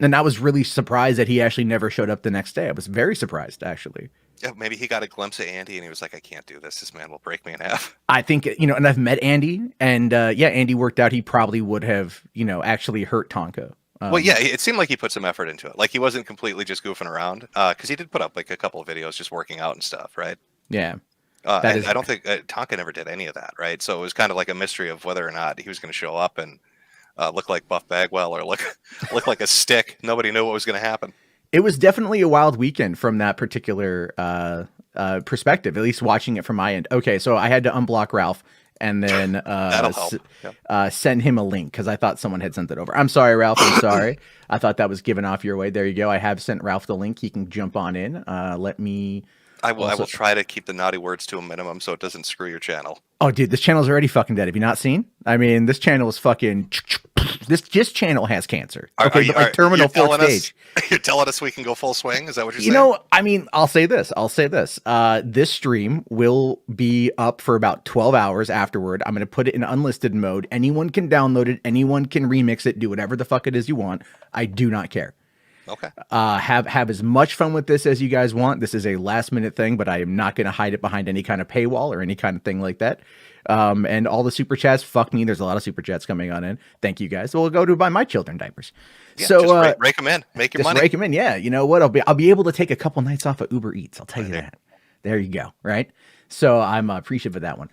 Speaker 6: And I was really surprised that he actually never showed up the next day. I was very surprised, actually.
Speaker 2: Yeah, maybe he got a glimpse of Andy, and he was like, I can't do this. This man will break me in half.
Speaker 6: I think, and I've met Andy, and Andy worked out. He probably would have, actually hurt Tonka.
Speaker 2: Well, yeah, it seemed like he put some effort into it. Like he wasn't completely just goofing around, because he did put up like a couple of videos just working out and stuff, right?
Speaker 6: Yeah.
Speaker 2: I don't think Tonka never did any of that, right? So it was kind of like a mystery of whether or not he was going to show up and look like Buff Bagwell or look like a stick. Nobody knew what was going to happen.
Speaker 6: It was definitely a wild weekend from that particular perspective, at least watching it from my end. Okay, so I had to unblock Ralph and then send him a link because I thought someone had sent it over. I'm sorry, Ralph. I'm sorry. I thought that was given off your way. There you go. I have sent Ralph the link. He can jump on in. Let me...
Speaker 2: I will try to keep the naughty words to a minimum so it doesn't screw your channel.
Speaker 6: Oh, dude, this channel's already fucking dead. Have you not seen? I mean, this channel is fucking... This channel has cancer. Okay, but terminal fourth stage.
Speaker 2: You're telling us we can go full swing? Is that what you're saying?
Speaker 6: I mean, I'll say this. This stream will be up for about 12 hours afterward. I'm going to put it in unlisted mode. Anyone can download it. Anyone can remix it. Do whatever the fuck it is you want. I do not care.
Speaker 2: Okay.
Speaker 6: Have as much fun with this as you guys want. This is a last minute thing, but I am not going to hide it behind any kind of paywall or any kind of thing like that. And all the super chats, fuck me. There's a lot of super chats coming on in. Thank you guys. We'll go to buy my children diapers.
Speaker 2: Yeah,
Speaker 6: So
Speaker 2: just rake them in, make your
Speaker 6: just
Speaker 2: money.
Speaker 6: rake them in. Yeah. You know what? I'll be able to take a couple nights off of Uber Eats. I'll tell you that. There you go. Right. So I'm appreciative of that one.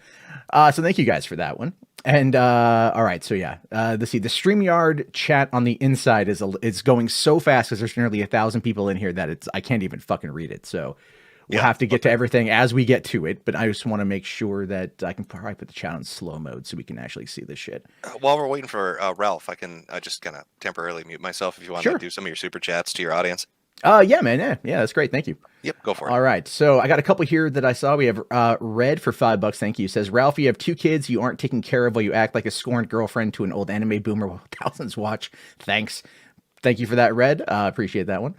Speaker 6: So thank you guys for that one. And all right, so yeah, let's see. The StreamYard chat on the inside is going so fast because there's nearly 1,000 people in here that I can't even fucking read it. So we'll have to get to everything as we get to it. But I just want to make sure that I can probably put the chat on slow mode so we can actually see this shit.
Speaker 2: While we're waiting for Ralph, I can just kind of temporarily mute myself if you want to do some of your super chats to your audience.
Speaker 6: Yeah, man. Yeah, that's great. Thank you.
Speaker 2: Yep, go for it.
Speaker 6: All right. So I got a couple here that I saw. We have Red for $5. Thank you. Says, Ralph, you have 2 kids you aren't taking care of while you act like a scorned girlfriend to an old anime boomer while thousands watch. Thanks. Thank you for that, Red. Appreciate that one.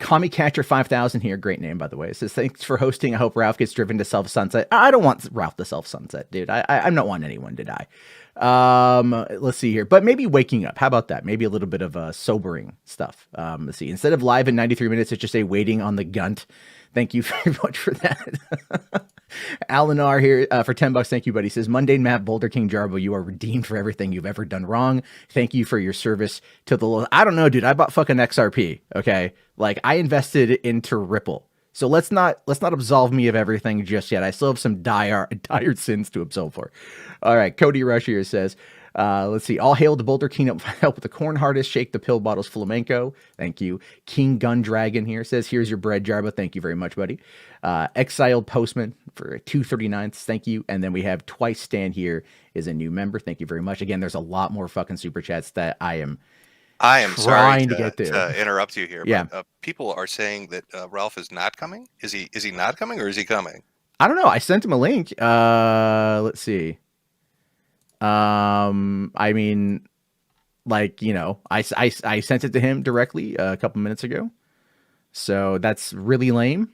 Speaker 6: Kami Catcher 5000 here. Great name, by the way. It says, thanks for hosting. I hope Ralph gets driven to self-sunset. I don't want Ralph to self-sunset, dude. I'm not wanting anyone to die. Let's see here, but maybe waking up. How about that? Maybe a little bit of sobering stuff. Let's see. Instead of live in 93 minutes, it's just a waiting on the gunt. Thank you very much for that. Alinar here for $10. Thank you, buddy. Says, Mundane Matt, Boulder King Jarbo, you are redeemed for everything you've ever done wrong. Thank you for your service to the. I don't know, dude. I bought fucking XRP. Okay, like I invested into Ripple. So let's not absolve me of everything just yet. I still have some dire sins to absolve for. All right, Cody Rush here says, let's see. All hail the Boulder King, help with the corn hardest, shake the pill bottles, Flamenco. Thank you. King Gun Dragon here says, here's your bread, Jarbo. Thank you very much, buddy. Exiled Postman for 239. Thank you. And then we have Twice Stan here is a new member. Thank you very much. Again, there's a lot more fucking super chats that I am
Speaker 2: sorry
Speaker 6: to get
Speaker 2: to interrupt you here.
Speaker 6: Yeah.
Speaker 2: But, people are saying that Ralph is not coming. Is he not coming or is he coming?
Speaker 6: I don't know. I sent him a link. Let's see. I mean, like, you know, I sent it to him directly a couple minutes ago. So that's really lame.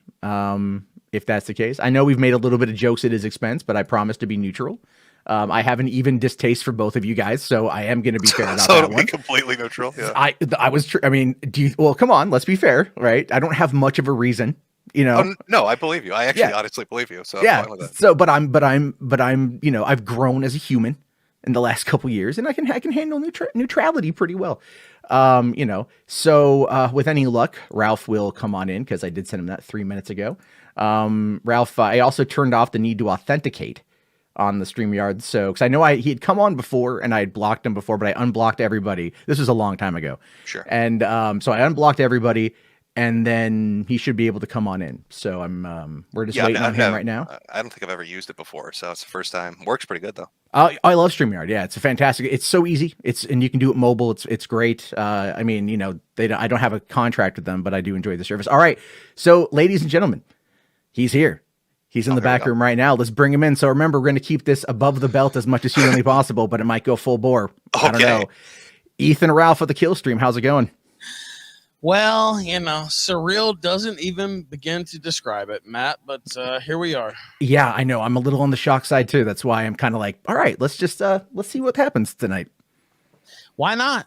Speaker 6: If that's the case, I know we've made a little bit of jokes at his expense, but I promise to be neutral. I have an even distaste for both of you guys, so I am going to be fair about that one.
Speaker 2: Completely neutral. Yeah.
Speaker 6: I was. I mean, well, come on, let's be fair, right? I don't have much of a reason, you know.
Speaker 2: Oh, no, I believe you. I actually honestly believe you. So
Speaker 6: yeah.
Speaker 2: I'm fine with that.
Speaker 6: So, but I'm, you know, I've grown as a human in the last couple years, and I can handle neutrality pretty well. You know. So with any luck, Ralph will come on in because I did send him that 3 minutes ago. Ralph, I also turned off the need to authenticate on the StreamYard. So, because I know he had come on before and I had blocked him before, but I unblocked everybody. This was a long time ago.
Speaker 2: Sure.
Speaker 6: And so I unblocked everybody, and then he should be able to come on in. So we're just waiting on him right now.
Speaker 2: I don't think I've ever used it before, so it's the first time. Works pretty good though.
Speaker 6: I love StreamYard. Yeah, it's a fantastic. It's so easy. And you can do it mobile. It's great. I mean, you know, I don't have a contract with them, but I do enjoy the service. All right. So, ladies and gentlemen, he's here. He's in the back room right now. Let's bring him in. So remember, we're going to keep this above the belt as much as humanly possible, but it might go full bore. Okay. I don't know. Ethan Ralph of the Killstream, how's it going?
Speaker 5: Well, you know, surreal doesn't even begin to describe it, Matt, but here we are.
Speaker 6: Yeah, I know. I'm a little on the shock side too. That's why I'm kind of like, all right, let's just let's see what happens tonight.
Speaker 5: Why not?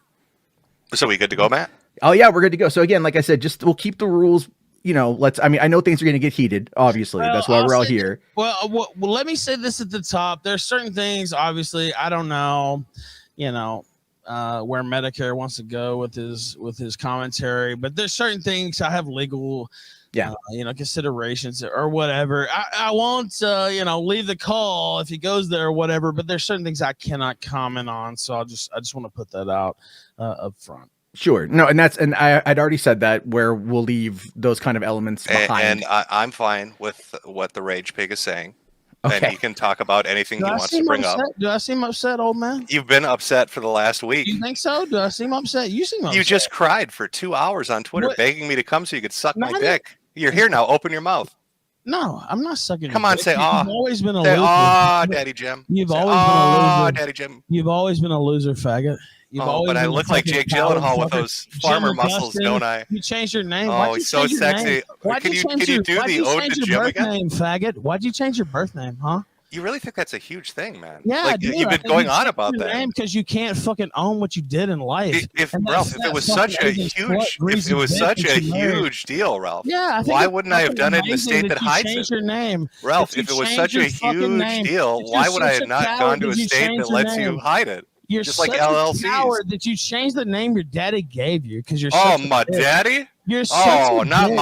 Speaker 2: So we good to go, Matt?
Speaker 6: Oh yeah, we're good to go. So again, like I said, we'll keep the rules. You know, I mean, I know things are going to get heated, obviously. That's why we're all here.
Speaker 5: Well, let me say this at the top. There's certain things, obviously, I don't know, you know, where Medicare wants to go with his commentary, but there's certain things I have legal, you know, considerations or whatever. I won't, you know, leave the call if he goes there or whatever, but there's certain things I cannot comment on. So I just want to put that out up front.
Speaker 6: Sure. No, and I'd already said that, where we'll leave those kind of elements behind.
Speaker 2: And I'm fine with what the Rage Pig is saying.
Speaker 6: Okay.
Speaker 2: And he can talk about anything he wants to bring up.
Speaker 5: Do I seem upset, old man?
Speaker 2: You've been upset for the last week.
Speaker 5: You think so? Do I seem upset? You seem upset.
Speaker 2: You just cried for 2 hours on Twitter begging me to come so you could suck my dick. You're here now. Open your mouth.
Speaker 5: No, I'm not sucking.
Speaker 2: Come on, say
Speaker 5: You've always been a
Speaker 2: loser.
Speaker 5: Oh,
Speaker 2: Daddy Jim.
Speaker 5: You've always been a loser.
Speaker 2: Daddy Jim.
Speaker 5: You've always been a loser, faggot.
Speaker 2: But I look like Jake Gyllenhaal with those farmer muscles, don't I?
Speaker 5: You changed your name.
Speaker 2: Oh, he's so sexy. Can you do the ode to Jim again?
Speaker 5: Name, faggot? Why'd you change your birth name, huh?
Speaker 2: You really think that's a huge thing, man?
Speaker 5: Yeah,
Speaker 2: like,
Speaker 5: dude,
Speaker 2: you've been going on about that
Speaker 5: because you can't fucking own what you did in life.
Speaker 2: If it was such a huge deal, Ralph,
Speaker 5: yeah,
Speaker 2: why wouldn't I have done it in the state that hides
Speaker 5: it?
Speaker 2: Your
Speaker 5: name,
Speaker 2: Ralph, if it was such a huge deal, why would I have not gone to a state that lets you hide it?
Speaker 5: You're
Speaker 2: just
Speaker 5: such
Speaker 2: like LLCs.
Speaker 5: A coward that you changed the name your daddy gave you because you're.
Speaker 2: My daddy.
Speaker 5: You're
Speaker 2: not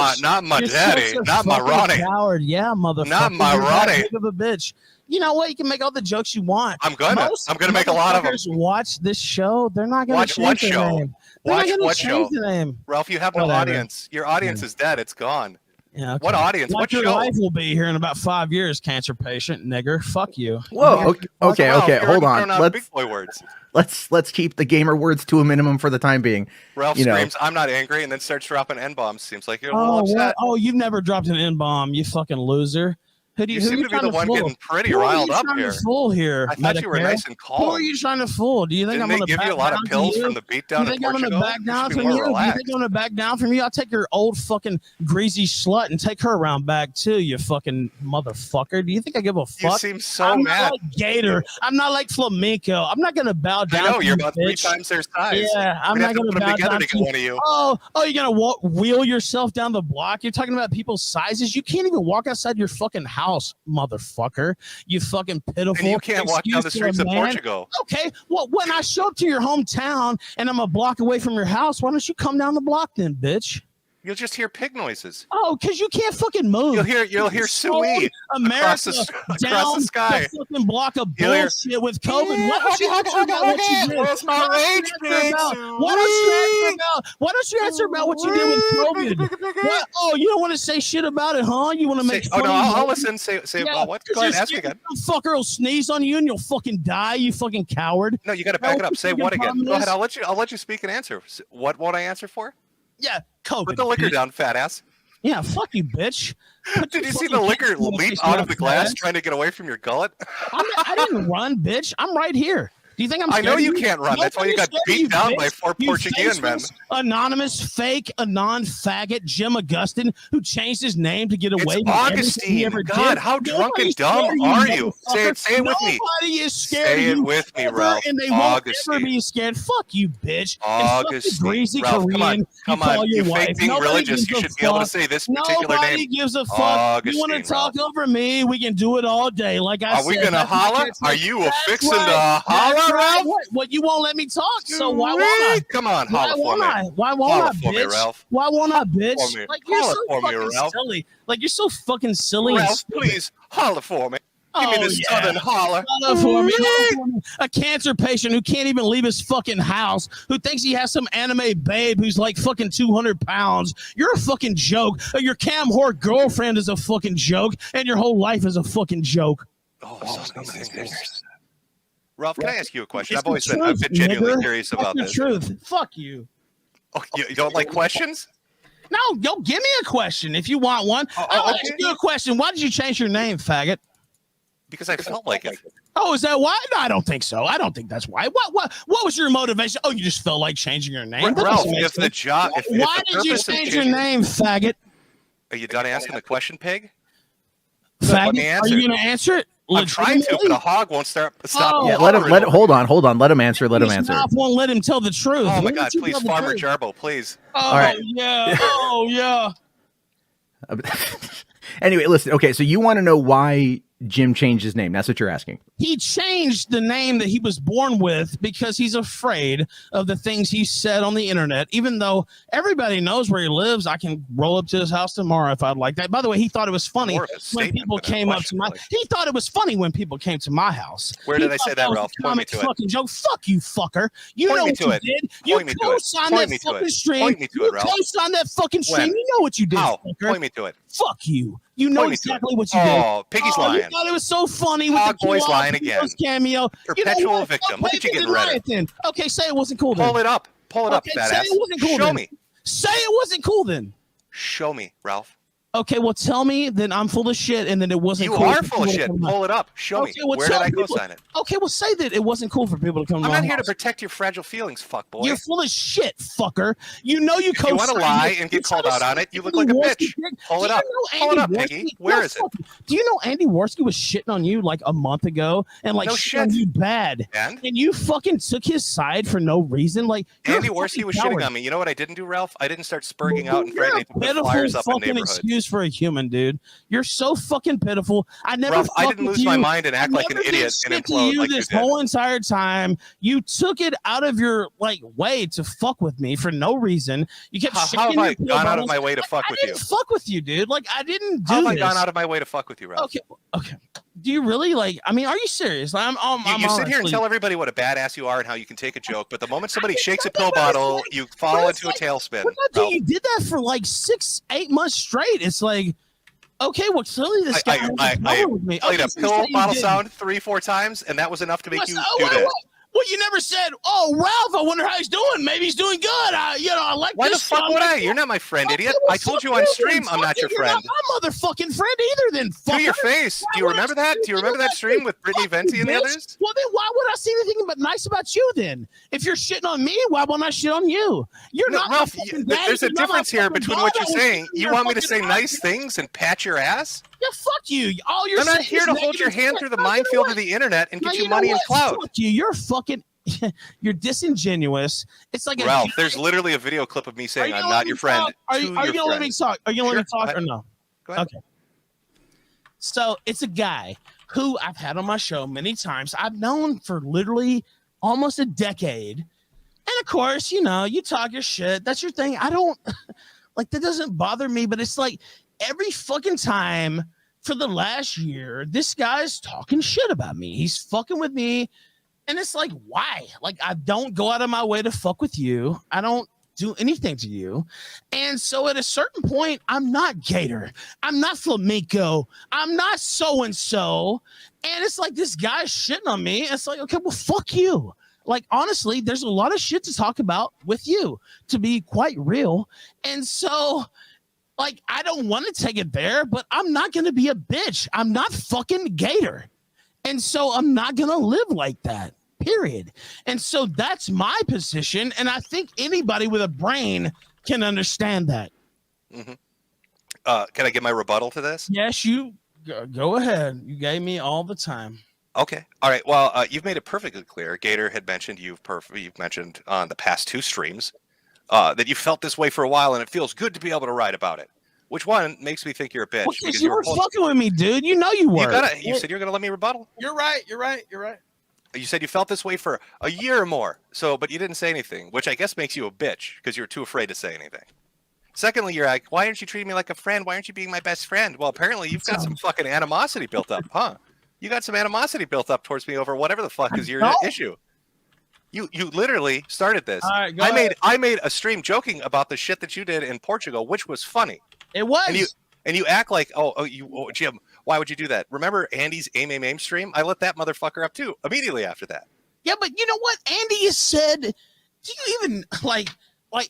Speaker 2: my daddy, not my Ronnie.
Speaker 5: Coward, yeah, motherfucker.
Speaker 2: Not my Ronnie.
Speaker 5: Big of a bitch. You know what? You can make all the jokes you want.
Speaker 2: I'm gonna make a lot of them.
Speaker 5: Watch this show. They're not gonna change the name.
Speaker 2: Watch what show?
Speaker 5: The name.
Speaker 2: Ralph, you have no audience. Your audience is dead. It's gone.
Speaker 5: Yeah. Okay.
Speaker 2: What audience?
Speaker 5: Like
Speaker 2: what
Speaker 5: your
Speaker 2: show?
Speaker 5: life will be here in about 5 years, cancer patient, nigger. Fuck you.
Speaker 11: Whoa. Okay. Hold on.
Speaker 2: Big boy words.
Speaker 11: Let's keep the gamer words to a minimum for the time being.
Speaker 2: Ralph screams, "I'm not angry," and then starts dropping N-bombs. Seems like you're a little upset.
Speaker 5: You've never dropped an N-bomb, you fucking loser.
Speaker 2: You seem to be the one getting pretty riled up here.
Speaker 5: Fool here.
Speaker 2: I thought you were nice and calm.
Speaker 5: Who are you trying to fool? Do you think I'm going to
Speaker 2: give you a lot of pills from the beatdown in Portugal?
Speaker 5: I'm going to back down from you? Do you think I'm going to back down from you? I'll take your old fucking greasy slut and take her around back too, you fucking motherfucker. Do you think I give a fuck?
Speaker 2: You seem so
Speaker 5: I'm
Speaker 2: mad.
Speaker 5: Not like Gator. I'm not like Flamenco. I'm not going to bow down.
Speaker 2: I know, you're about
Speaker 5: bitch.
Speaker 2: 3 times their size.
Speaker 5: Yeah, I'm not going to bow down
Speaker 2: to get one of you.
Speaker 5: Oh, you're going to wheel yourself down the block? You're talking about people's sizes? You can't even walk outside your fucking house, motherfucker. You fucking pitiful.
Speaker 2: And you can't walk down the streets of Portugal.
Speaker 5: Okay, well, when I show up to your hometown and I'm a block away from your house, why don't you come down the block then, bitch?
Speaker 2: You'll just hear pig noises.
Speaker 5: Oh, because you can't fucking move.
Speaker 2: You'll hear Sui across the sky.
Speaker 5: The fucking block of bullshit with COVID. Why don't you answer about what you did?
Speaker 2: Where's my rage, pig?
Speaker 5: Why don't you answer about what you did with COVID? What? Oh, you don't want to say shit about it, huh? You want to make fun
Speaker 2: of
Speaker 5: I'll
Speaker 2: listen. Say what? Go ahead, ask again.
Speaker 5: Some fucker will sneeze on you and you'll fucking die, you fucking coward.
Speaker 2: No, you got to back it up. Say what again? Go ahead. I'll let you speak and answer. What won't I answer for?
Speaker 5: Yeah, COVID.
Speaker 2: Put the liquor down, fat ass.
Speaker 5: Yeah, fuck you, bitch.
Speaker 2: Did you see the liquor leap out of the glass trying to get away from your gullet?
Speaker 5: I didn't run, bitch. I'm right here. Do you think I'm?
Speaker 2: I know you can't run. That's why you got beat down by 4 Portuguese men.
Speaker 5: Anonymous, fake, anon faggot Jim Augustine, who changed his name to get away.
Speaker 2: It's Augustine. God, how drunk and dumb are you? Say it with me.
Speaker 5: Nobody is scared.
Speaker 2: Say it with me, Ralph.
Speaker 5: And they won't ever be scared. Fuck you, bitch.
Speaker 2: Augustine. Ralph, come on. You fake being religious. You should be able to say this particular name.
Speaker 5: Nobody gives a fuck. You want to talk over me? We can do it all day. Like I said.
Speaker 2: Are we gonna holler? Are you fixing to holler?
Speaker 5: Ralph? What you won't let me talk, so why won't I?
Speaker 2: Come on, holler for me.
Speaker 5: Why won't I,
Speaker 2: bitch?
Speaker 5: Me, Ralph. Why won't I, bitch? Like you're so fucking silly. Like you're so fucking silly.
Speaker 2: Ralph, please holler for me. Give me this southern holler.
Speaker 5: Holler for me. A cancer patient who can't even leave his fucking house, who thinks he has some anime babe who's like fucking 200 pounds. You're a fucking joke. Your cam whore girlfriend is a fucking joke, and your whole life is a fucking joke.
Speaker 2: Ralph, can I ask you a question? I've been genuinely curious about this.
Speaker 5: Truth. Fuck you.
Speaker 2: Oh, you don't like questions?
Speaker 5: No, go give me a question if you want one. I'll ask you a question. Why did you change your name, faggot?
Speaker 2: Because I felt like it.
Speaker 5: Oh, is that why? No, I don't think so. I don't think that's why. What was your motivation? Oh, you just felt like changing your name?
Speaker 2: Ralph, if the job...
Speaker 5: Why did you change your name, faggot?
Speaker 2: Are you done asking the question, pig?
Speaker 5: Faggot, are you going to answer it?
Speaker 2: I'm trying to, but a hog won't stop.
Speaker 11: Yeah, let him. Hold on. Let him answer. Let him answer.
Speaker 5: Won't let him tell the truth.
Speaker 2: Oh my God! Please, Farmer Jarbo, please.
Speaker 5: Oh, all right. Yeah. Oh yeah.
Speaker 11: Anyway, listen. Okay, so you want to know why Jim changed his name? That's what you're asking.
Speaker 5: He changed the name that he was born with because he's afraid of the things he said on the internet. Even though everybody knows where he lives, I can roll up to his house tomorrow if I'd like that. By the way, he thought it was funny when people came up to my. He thought it was funny when people came to my house.
Speaker 2: Where did I say that, Ralph? Point me to it.
Speaker 5: Fucking joke. Fuck you, fucker. You know what you did. You co-signed that fucking stream. You co-signed that fucking stream. You know what you did.
Speaker 2: Point me to it.
Speaker 5: Fuck you. You know exactly what you did.
Speaker 2: Oh, Piggy's lying.
Speaker 5: You thought it was so funny with
Speaker 2: Hog
Speaker 5: the
Speaker 2: Boy's lying again.
Speaker 5: Cameo.
Speaker 2: Perpetual victim. Look at you getting ready.
Speaker 5: Okay, say it wasn't cool then.
Speaker 2: Pull it up. Pull it up, fat ass.
Speaker 5: Say it wasn't cool
Speaker 2: Show
Speaker 5: then.
Speaker 2: me.
Speaker 5: Say it wasn't cool then.
Speaker 2: Show me, Ralph.
Speaker 5: Okay, well, tell me that I'm full of shit and that it wasn't
Speaker 2: You
Speaker 5: cool.
Speaker 2: are full of shit. Pull it up. Show me.
Speaker 5: Well,
Speaker 2: Where did I
Speaker 5: people,
Speaker 2: co-sign it?
Speaker 5: Okay, well, say that it wasn't cool for people to come to
Speaker 2: I'm
Speaker 5: my
Speaker 2: not here
Speaker 5: house.
Speaker 2: to protect your fragile feelings, fuckboy.
Speaker 5: You're full of shit, fucker. You know you
Speaker 2: If you want to lie and get called out on it, you look like a bitch. Pull it up. Pull it up, Piggy. Where is it?
Speaker 5: Do you know Andy Warski was shitting on you like a month ago and like
Speaker 2: No
Speaker 5: shitting on you bad?
Speaker 2: And
Speaker 5: you fucking took his side for no reason? Like
Speaker 2: Andy Warski was shitting on me. You know what I didn't do, Ralph? I didn't start spurging out and threatening to put flyers up in
Speaker 5: fucking
Speaker 2: neighborhoods.
Speaker 5: excuse for a human, dude. You're so fucking pitiful. I never.
Speaker 2: Ralph, I
Speaker 5: fucked
Speaker 2: didn't
Speaker 5: with
Speaker 2: lose my
Speaker 5: you.
Speaker 2: mind and act like an
Speaker 5: I never
Speaker 2: idiot
Speaker 5: did
Speaker 2: and
Speaker 5: shit to
Speaker 2: implode
Speaker 5: you
Speaker 2: like you
Speaker 5: this
Speaker 2: did.
Speaker 5: whole entire time. You took it out of your way to fuck with me for no reason. You kept
Speaker 2: How
Speaker 5: shaking
Speaker 2: have I
Speaker 5: your pill
Speaker 2: gone out of
Speaker 5: bottles.
Speaker 2: my way to fuck
Speaker 5: I
Speaker 2: with you?
Speaker 5: didn't fuck with you, dude. Like I didn't do
Speaker 2: How have I
Speaker 5: this.
Speaker 2: gone out of my way to fuck with you, Ralph?
Speaker 5: Okay. Do you really I mean, are you serious? I'm
Speaker 2: You sit here and
Speaker 5: honestly-
Speaker 2: tell everybody what a badass you are and how you can take a joke, but the moment somebody shakes a pill bottle, you fall into a tailspin.
Speaker 5: Dude, you did that for like 6-8 months straight. It's like, okay, well, clearly this guy has a problem with me.
Speaker 2: played
Speaker 5: Okay,
Speaker 2: a
Speaker 5: so you
Speaker 2: pill
Speaker 5: say you
Speaker 2: bottle
Speaker 5: didn't.
Speaker 2: sound 3-4 times, and that was enough to make you
Speaker 5: Oh,
Speaker 2: do
Speaker 5: what-
Speaker 2: this.
Speaker 5: Well, you never said, "Oh, Ralph, I wonder how he's doing. Maybe he's doing good." I like
Speaker 2: Why the
Speaker 5: this.
Speaker 2: fuck
Speaker 5: I
Speaker 2: would
Speaker 5: like
Speaker 2: I?
Speaker 5: that.
Speaker 2: You're not my friend, idiot.
Speaker 5: well,
Speaker 2: I told
Speaker 5: fuck
Speaker 2: you on stream
Speaker 5: then.
Speaker 2: I'm not your
Speaker 5: You're
Speaker 2: friend.
Speaker 5: not my motherfucking friend either. Then fucker.
Speaker 2: To your face. Do you remember that? Do you remember that stream with Brittany Venti and the
Speaker 5: Bitch.
Speaker 2: others?
Speaker 5: Well, then why would I say anything but nice about you then? If you're shitting on me, why won't I shit on you? You're
Speaker 2: No,
Speaker 5: not
Speaker 2: Ralph,
Speaker 5: my fucking daddy,
Speaker 2: there's a
Speaker 5: you're not my
Speaker 2: difference here
Speaker 5: fucking
Speaker 2: between
Speaker 5: God.
Speaker 2: what
Speaker 5: I
Speaker 2: you're
Speaker 5: will
Speaker 2: saying.
Speaker 5: shit in
Speaker 2: You
Speaker 5: your
Speaker 2: want me to
Speaker 5: fucking
Speaker 2: say
Speaker 5: eye.
Speaker 2: nice things and pat your ass?
Speaker 5: Yeah, fuck you. All you're
Speaker 2: I'm not
Speaker 5: saying
Speaker 2: here
Speaker 5: is
Speaker 2: to hold your
Speaker 5: negative
Speaker 2: hand
Speaker 5: shit.
Speaker 2: through the
Speaker 5: No, you know
Speaker 2: minefield
Speaker 5: what?
Speaker 2: of the internet and
Speaker 5: No,
Speaker 2: get you
Speaker 5: know
Speaker 2: money and
Speaker 5: what?
Speaker 2: clout.
Speaker 5: Fuck you. You're fucking. You're disingenuous. It's like
Speaker 2: Ralph, there's literally a video clip of me saying I'm not your friend.
Speaker 5: Are you
Speaker 2: to your
Speaker 5: gonna let me
Speaker 2: friend.
Speaker 5: talk? Are you gonna let me
Speaker 2: Sure,
Speaker 5: talk or no?
Speaker 2: Go ahead.
Speaker 5: Okay. So it's a guy who I've had on my show many times. I've known for literally almost a decade. And of course, you talk your shit. That's your thing. I don't that doesn't bother me, but it's like every fucking time for the last year, this guy's talking shit about me. He's fucking with me. And it's like, why? Like, I don't go out of my way to fuck with you. I don't do anything to you. And so at a certain point, I'm not Gator. I'm not Flamenco. I'm not so-and-so. And it's like this guy's shitting on me. It's like, okay, well, fuck you. Like, honestly, there's a lot of shit to talk about with you, to be quite real. And so, like, I don't want to take it there, but I'm not going to be a bitch. I'm not fucking Gator. And so I'm not going to live like that, period. And so that's my position. And I think anybody with a brain can understand that.
Speaker 2: Mm-hmm. Can I get my rebuttal to this?
Speaker 5: Yes, you go ahead. You gave me all the time.
Speaker 2: Okay. All right. Well, you've made it perfectly clear. Gator had mentioned you've mentioned on the past 2 streams that you felt this way for a while, and it feels good to be able to write about it. Which one makes me think you're a bitch?
Speaker 5: Well, because you were fucking with me, dude. You know you were.
Speaker 2: You said you're gonna let me rebuttal.
Speaker 5: You're right.
Speaker 2: You said you felt this way for a year or more. But you didn't say anything, which I guess makes you a bitch because you're too afraid to say anything. Secondly, you're like, why aren't you treating me like a friend? Why aren't you being my best friend? Well, apparently you've got some fucking animosity built up, huh? You got some animosity built up towards me over whatever the fuck is your issue. You literally started this.
Speaker 5: All right,
Speaker 2: I made a stream joking about the shit that you did in Portugal, which was funny.
Speaker 5: It was.
Speaker 2: And you act like, Jim, why would you do that? Remember Andy's aim stream? I lit that motherfucker up too immediately after that.
Speaker 5: Yeah, but you know what? Andy has said, do you even like,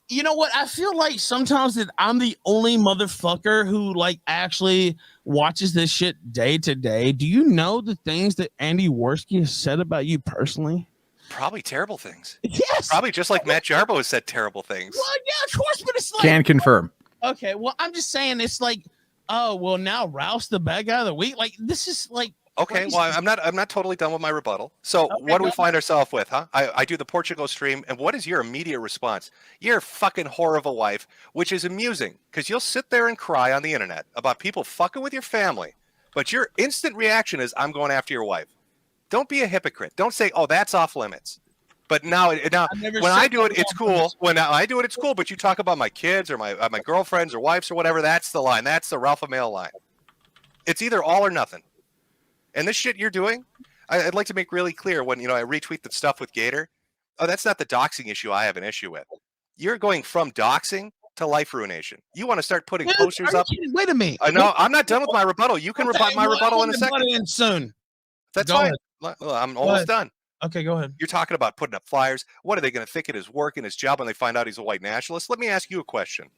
Speaker 5: you know what? I feel like sometimes that I'm the only motherfucker who actually watches this shit day to day. Do you know the things that Andy Warski has said about you personally?
Speaker 2: Probably terrible things.
Speaker 5: Yes.
Speaker 2: Probably just like Matt Jarbo has said terrible things.
Speaker 5: Well, yeah, of course, but it's like.
Speaker 11: Can confirm.
Speaker 5: Okay, well, I'm just saying it's like, oh, well, now Ralph's the bad guy of the week. Like, this is like.
Speaker 2: Okay, well, I'm not totally done with my rebuttal. So what do we find ourselves with, huh? I do the Portugal stream, and what is your immediate response? You're a fucking whore of a wife, which is amusing, because you'll sit there and cry on the internet about people fucking with your family, but your instant reaction is, I'm going after your wife. Don't be a hypocrite. Don't say, oh, that's off limits. But now when I do it, it's cool. When I do it, it's cool. But you talk about my kids or my girlfriends or wives or whatever, that's the line. That's the Ralph Mail line. It's either all or nothing. And this shit you're doing, I'd like to make really clear when I retweet the stuff with Gator. Oh, that's not the doxing issue I have an issue with. You're going from doxing to life ruination. You want to start putting posters up.
Speaker 5: Wait a minute.
Speaker 2: No, I'm not done with my rebuttal. You can rebut my rebuttal in a second.
Speaker 5: In soon.
Speaker 2: That's
Speaker 5: Go
Speaker 2: fine.
Speaker 5: ahead.
Speaker 2: I'm almost done.
Speaker 5: Okay, go ahead.
Speaker 2: You're talking about putting up flyers. What are they going to think it is work in his job when they find out he's a white nationalist? Let me ask you a question.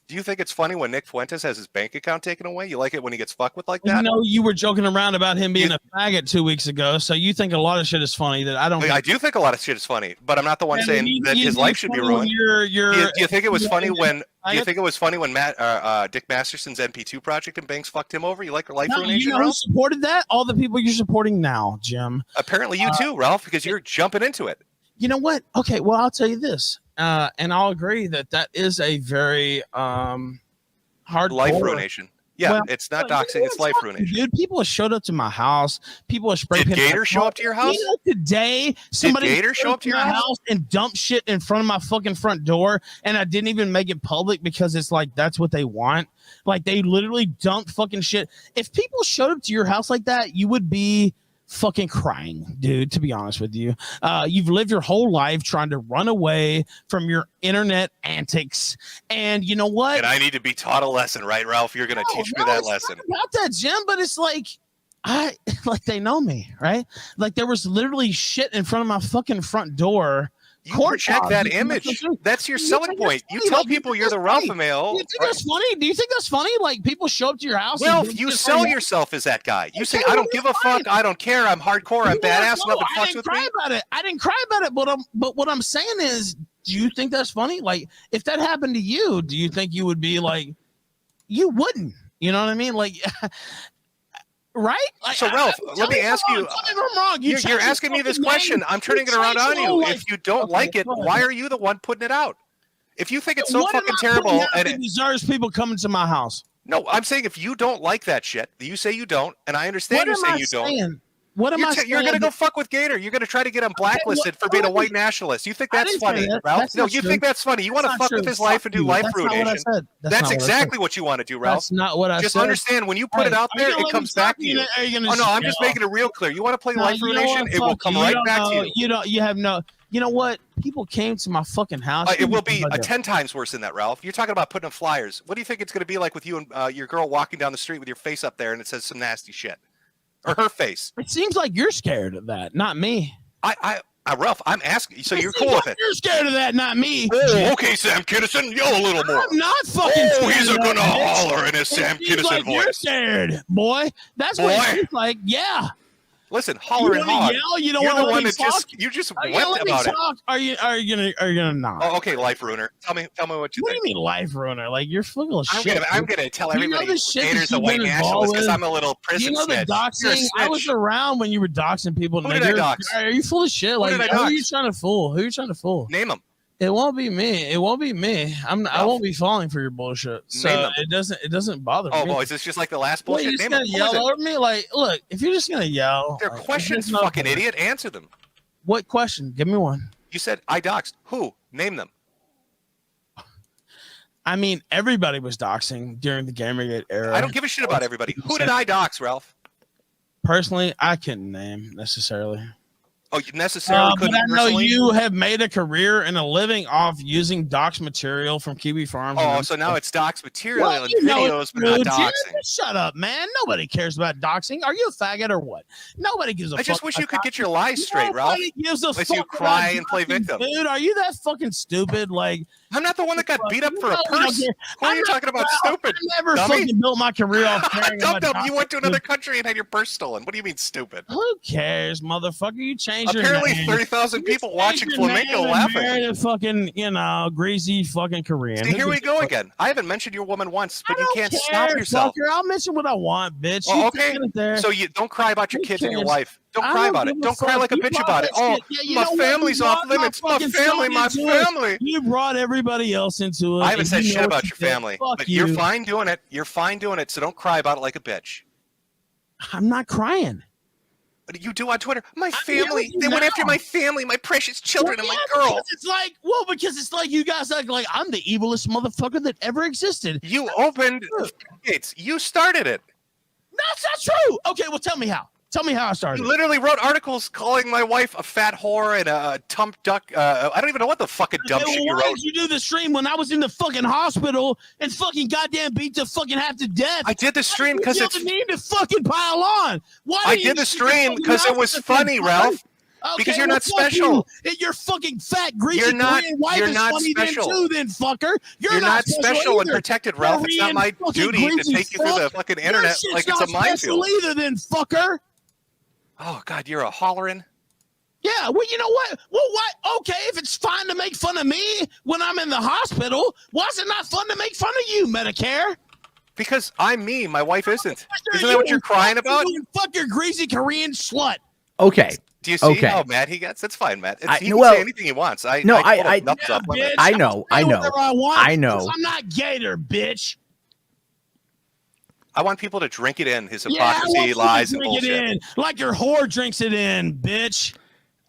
Speaker 2: Do you think it's funny when Nick Fuentes has his bank account taken away? You like it when he gets fucked with like that?
Speaker 5: You know, you were joking around about him being a faggot 2 weeks ago, so you think a lot of shit is funny that I don't.
Speaker 2: I do think a lot of shit is funny, but I'm not the one saying that his life should be ruined. Do you think it was funny when? Do you think it was funny when Dick Masterson's NP2 project and Banks fucked him over? You like life ruination?
Speaker 5: You know who supported that? All the people you're supporting now, Jim.
Speaker 2: Apparently, you too, Ralph, because you're jumping into it.
Speaker 5: You know what? Okay, well, I'll tell you this, and I'll agree that is a very hard
Speaker 2: life ruination. Yeah, well, it's not doxing, it's life ruination.
Speaker 5: Dude, people have showed up to my house. People have sprayed.
Speaker 2: Did Gator show up to your house?
Speaker 5: You know, today, somebody
Speaker 2: did Gator show up to your house
Speaker 5: and dump shit in front of my fucking front door, and I didn't even make it public because it's like that's what they want. Like they literally dumped fucking shit. If people showed up to your house like that, you would be fucking crying, dude, to be honest with you. You've lived your whole life trying to run away from your internet antics, and you know what?
Speaker 2: And I need to be taught a lesson, right, Ralph? You're gonna teach me that lesson.
Speaker 5: Not that, Jim, but it's like like they know me, right? Like there was literally shit in front of my fucking front door.
Speaker 2: You project that image. That's your selling point. You tell people you're the Ralph male.
Speaker 5: Do you think that's funny? Do you think that's funny? Like people show up to your house.
Speaker 2: Well, you sell yourself as that guy. You say, I don't give a fuck. I don't care. I'm hardcore. I'm badass. Nothing fucks with me.
Speaker 5: I didn't cry about it. But what I'm saying is, do you think that's funny? Like if that happened to you, do you think you would be like, you wouldn't? You know what I mean? Like. Right? Like,
Speaker 2: so, Ralph, let me ask you. You're asking me this question. I'm turning it around on you. If you don't like it, why are you the one putting it out? If you think it's so fucking terrible, and it
Speaker 5: deserves people coming to my house.
Speaker 2: No, I'm saying if you don't like that shit, you say you don't, and I understand you're saying you don't.
Speaker 5: What am I saying?
Speaker 2: You're gonna go fuck with Gator. You're gonna try to get him blacklisted for being a white nationalist. You think that's funny, Ralph? No, you think that's funny. You want to fuck with his life and do life ruination. That's exactly what you want to do, Ralph.
Speaker 5: That's not what I said.
Speaker 2: Just understand when you put it out there, it comes back to you. Oh no, I'm just making it real clear. You want to play life ruination, it will come right back to you.
Speaker 5: You have no. You know what? People came to my fucking house.
Speaker 2: It will be 10 times worse than that, Ralph. You're talking about putting up flyers. What do you think it's going to be like with you and your girl walking down the street with your face up there and it says some nasty shit? Or her face.
Speaker 5: It seems like you're scared of that, not me.
Speaker 2: Ralph, I'm asking. So you're cool with it?
Speaker 5: You're scared of that, not me.
Speaker 2: Oh, okay, Sam Kinison, yell a little more.
Speaker 5: I'm not fucking.
Speaker 2: Oh, he's gonna holler in his Sam Kinison voice.
Speaker 5: You're scared, boy. That's what it seems like. Yeah.
Speaker 2: Listen, holler and hog.
Speaker 5: You don't want to let me talk?
Speaker 2: You just wept about it.
Speaker 5: Are you gonna not?
Speaker 2: Oh, okay, life ruiner. Tell me what you think.
Speaker 5: What do you mean life ruiner? Like you're full of shit.
Speaker 2: I'm gonna tell everybody Gator's a white nationalist because I'm a little prison snitch.
Speaker 5: You know the doxing? I was around when you were doxing people.
Speaker 2: Who did I dox?
Speaker 5: Are you full of shit? Like who are you trying to fool? Who are you trying to fool?
Speaker 2: Name them.
Speaker 5: It won't be me. It won't be me. I won't be falling for your bullshit. So it doesn't bother me.
Speaker 2: Oh boy, is this just like the last bullshit?
Speaker 5: You're just gonna yell over me? Like, look, if you're just gonna yell,
Speaker 2: they're questions, fucking idiot. Answer them.
Speaker 5: What question? Give me one.
Speaker 2: You said I doxed. Who? Name them.
Speaker 5: I mean, everybody was doxing during the Gamergate era.
Speaker 2: I don't give a shit about everybody. Who did I dox, Ralph?
Speaker 5: Personally, I couldn't name necessarily.
Speaker 2: Oh, you necessarily couldn't.
Speaker 5: But I know you have made a career and a living off using dox material from Kiwi Farms.
Speaker 2: Oh, so now it's dox material and videos, but not doxing.
Speaker 5: Shut up, man. Nobody cares about doxing. Are you a faggot or what? Nobody gives a fuck.
Speaker 2: I just wish you could get your lies straight, Ralph.
Speaker 5: Nobody gives a fuck.
Speaker 2: You cry and play victim.
Speaker 5: Dude, are you that fucking stupid? Like,
Speaker 2: I'm not the one that got beat up for a purse. Who are you talking about, stupid?
Speaker 5: I never fucking built my career off carrying
Speaker 2: Dumb. You went to another country and had your purse stolen. What do you mean, stupid?
Speaker 5: Who cares, motherfucker? You changed your
Speaker 2: name.
Speaker 5: Apparently
Speaker 2: 30,000 people watching Flamenco laughing.
Speaker 5: A fucking, greasy fucking Korean.
Speaker 2: See, here we go again. I haven't mentioned your woman once, but you can't stop yourself.
Speaker 5: Fucker. I'll mention what I want, bitch.
Speaker 2: Oh, okay. So you don't cry about your kids and your wife. Don't cry about it. Don't cry like a bitch about it. Oh, my family's off limits. My family.
Speaker 5: You brought everybody else into it.
Speaker 2: I haven't said shit about your family, but you're fine doing it. You're fine doing it. So don't cry about it like a bitch.
Speaker 5: I'm not crying.
Speaker 2: What you do on Twitter? My family. They went after my family, my precious children, and my girl.
Speaker 5: Because it's like you guys act like I'm the evilest motherfucker that ever existed.
Speaker 2: You opened gates. You started it.
Speaker 5: That's not true. Okay, well, tell me how. Tell me how I started.
Speaker 2: You literally wrote articles calling my wife a fat whore and a tump duck. I don't even know what the fucking dumb shit you wrote.
Speaker 5: Why did you do the stream when I was in the fucking hospital and fucking goddamn beat to fucking half to death?
Speaker 2: I did the stream because it's
Speaker 5: need to fucking pile on.
Speaker 2: I did the stream because it was funny, Ralph. Because you're not special.
Speaker 5: You're fucking fat, greasy Korean wife
Speaker 2: you're
Speaker 5: is
Speaker 2: not
Speaker 5: funny
Speaker 2: special.
Speaker 5: Then too, then fucker.
Speaker 2: You're not special and
Speaker 5: either.
Speaker 2: protected, Ralph. It's not my duty to take you through the fucking internet like it's a minefield.
Speaker 5: Either, then fucker.
Speaker 2: Oh God, you're a hollering.
Speaker 5: Yeah, well, you know what? Well, what? Okay, if it's fine to make fun of me when I'm in the hospital, why is it not fun to make fun of you, Medicare?
Speaker 2: Because I'm me. My wife isn't. Isn't that what you're crying about?
Speaker 5: Fuck your greasy Korean slut.
Speaker 11: Okay.
Speaker 2: Do you see how mad he gets? That's fine, Matt. He can say anything he wants. I
Speaker 11: know.
Speaker 5: I'm not Gator, bitch.
Speaker 2: I want people to drink it in. His hypocrisy, lies, and bullshit.
Speaker 5: It in, like your whore drinks it in, bitch.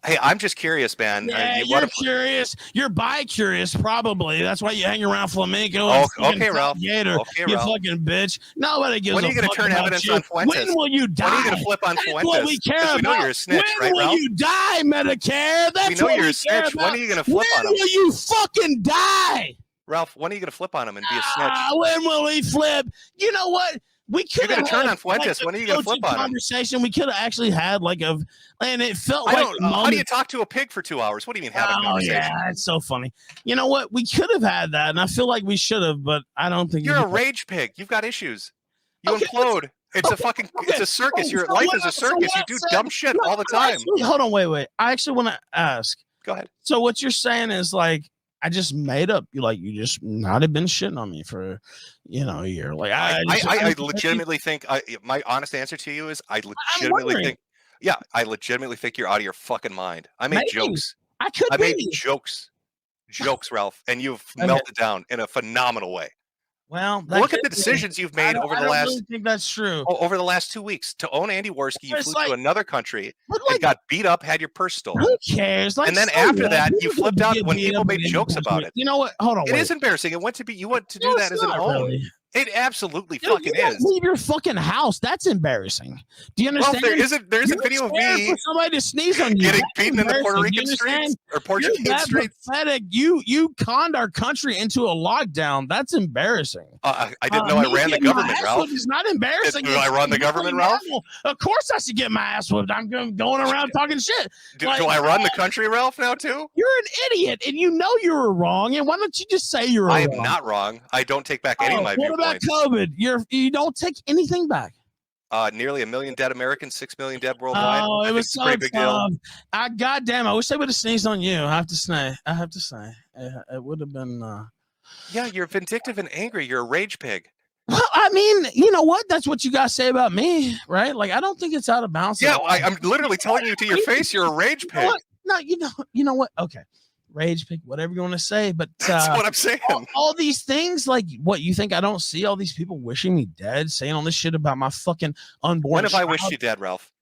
Speaker 2: Hey, I'm just curious, man.
Speaker 5: Yeah, you're curious. You're bi-curious, probably. That's why you hang around Flamenco.
Speaker 2: Okay, Ralph.
Speaker 5: Gator, you fucking bitch. Nobody gives a fuck.
Speaker 2: When are you going to turn evidence on Fuentes?
Speaker 5: When will you die?
Speaker 2: When are you going to flip on Fuentes?
Speaker 5: What we care about.
Speaker 2: We know you're a snitch, right, Ralph?
Speaker 5: When will you die, Medicare? That's
Speaker 2: we know
Speaker 5: what
Speaker 2: you're
Speaker 5: we
Speaker 2: a snitch. When are you going to flip on him?
Speaker 5: When will you fucking die?
Speaker 2: Ralph, when are you going to flip on him and be a snitch?
Speaker 5: When will he flip? You know what? We could
Speaker 2: You're going to turn on Fuentes. When are you going to flip on him?
Speaker 5: Conversation. We could have actually had and it felt like
Speaker 2: how do you talk to a pig for 2 hours? What do you mean have a conversation?
Speaker 5: Yeah, it's so funny. You know what? We could have had that, and I feel like we should have, but I don't think
Speaker 2: you're a rage pig. You've got issues. You implode. It's a fucking. It's a circus. Your life is a circus. You do dumb shit all the time.
Speaker 5: Hold on, wait. I actually want to ask.
Speaker 2: Go ahead.
Speaker 5: So what you're saying is I just made up. You just not have been shitting on me for, a year. Like
Speaker 2: I legitimately think. My honest answer to you is I legitimately think. Yeah, I legitimately think you're out of your fucking mind. I made jokes.
Speaker 5: I
Speaker 2: made jokes, Ralph, and you've melted down in a phenomenal way.
Speaker 5: Well,
Speaker 2: look at the decisions you've made over the last. I
Speaker 5: really think that's true.
Speaker 2: Over the last 2 weeks, to own Andy Warski, you flew to another country and got beat up, had your purse stolen.
Speaker 5: Who cares?
Speaker 2: And then after that, you flipped out when people made jokes about it.
Speaker 5: You know what? Hold on.
Speaker 2: It is embarrassing. It went to be. You went to do that as an own. Really. It absolutely fucking is.
Speaker 5: Leave your fucking house. That's embarrassing. Do you understand?
Speaker 2: Well, there's a video of me
Speaker 5: for somebody to sneeze on you.
Speaker 2: Getting beaten in the Puerto Rican streets or Portuguese streets.
Speaker 5: Pathetic. You conned our country into a lockdown. That's embarrassing.
Speaker 2: I didn't know I ran the government, Ralph.
Speaker 5: It's not embarrassing.
Speaker 2: Do I run the government, Ralph?
Speaker 5: Of course I should get my ass whipped. I'm going around talking shit.
Speaker 2: Do I run the country, Ralph, now too?
Speaker 5: You're an idiot, and you know you were wrong. And why don't you just say you were wrong?
Speaker 2: I am not wrong. I don't take back any of my viewpoints.
Speaker 5: What about COVID? You don't take anything back.
Speaker 2: Nearly 1 million dead Americans, 6 million dead worldwide.
Speaker 5: Oh, it was so
Speaker 2: pretty big deal.
Speaker 5: Goddamn! I wish they would have sneezed on you. I have to say, it would have been.
Speaker 2: Yeah, you're vindictive and angry. You're a rage pig.
Speaker 5: Well, I mean, you know what? That's what you guys say about me, right? Like, I don't think it's out of bounds.
Speaker 2: Yeah, I'm literally telling you to your face, you're a rage pig.
Speaker 5: No, you know what? Okay. Rage pig, whatever you want to say, but
Speaker 2: that's what I'm saying.
Speaker 5: All these things, like what you think I don't see, all these people wishing me dead, saying all this shit about my fucking unborn.
Speaker 2: When have I wished you dead, Ralph?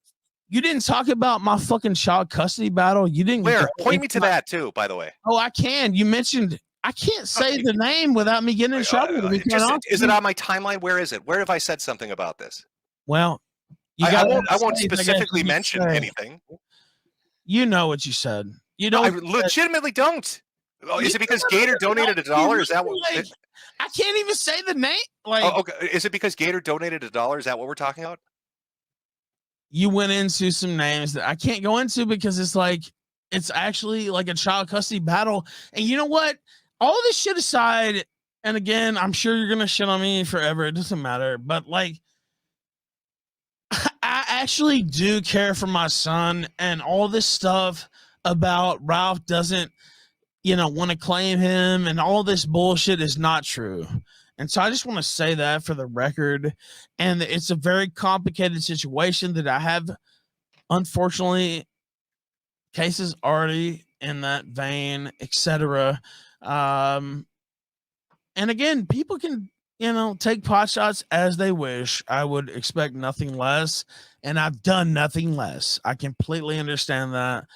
Speaker 5: You didn't talk about my fucking child custody battle. You didn't.
Speaker 2: Where? Point me to that too, by the way.
Speaker 5: Oh, I can. You mentioned. I can't say the name without me getting in trouble.
Speaker 2: Is it on my timeline? Where is it? Where have I said something about this?
Speaker 5: Well,
Speaker 2: I won't specifically mention anything.
Speaker 5: You know what you said. You
Speaker 2: know,
Speaker 5: don't.
Speaker 2: I legitimately don't. Oh, is it because Gator donated $1? Is that what?
Speaker 5: I can't even say the name.
Speaker 2: Okay. Is it because Gator donated $1? Is that what we're talking about?
Speaker 5: You went into some names that I can't go into because it's actually like a child custody battle. And you know what? All this shit aside, and again, I'm sure you're gonna shit on me forever. It doesn't matter. But I actually do care for my son, and all this stuff about Ralph doesn't, want to claim him and all this bullshit is not true. And so I just want to say that for the record. And it's a very complicated situation that I have, unfortunately, cases already in that vein, etc. And again, people can, take pot shots as they wish. I would expect nothing less. And I've done nothing less. I completely understand that.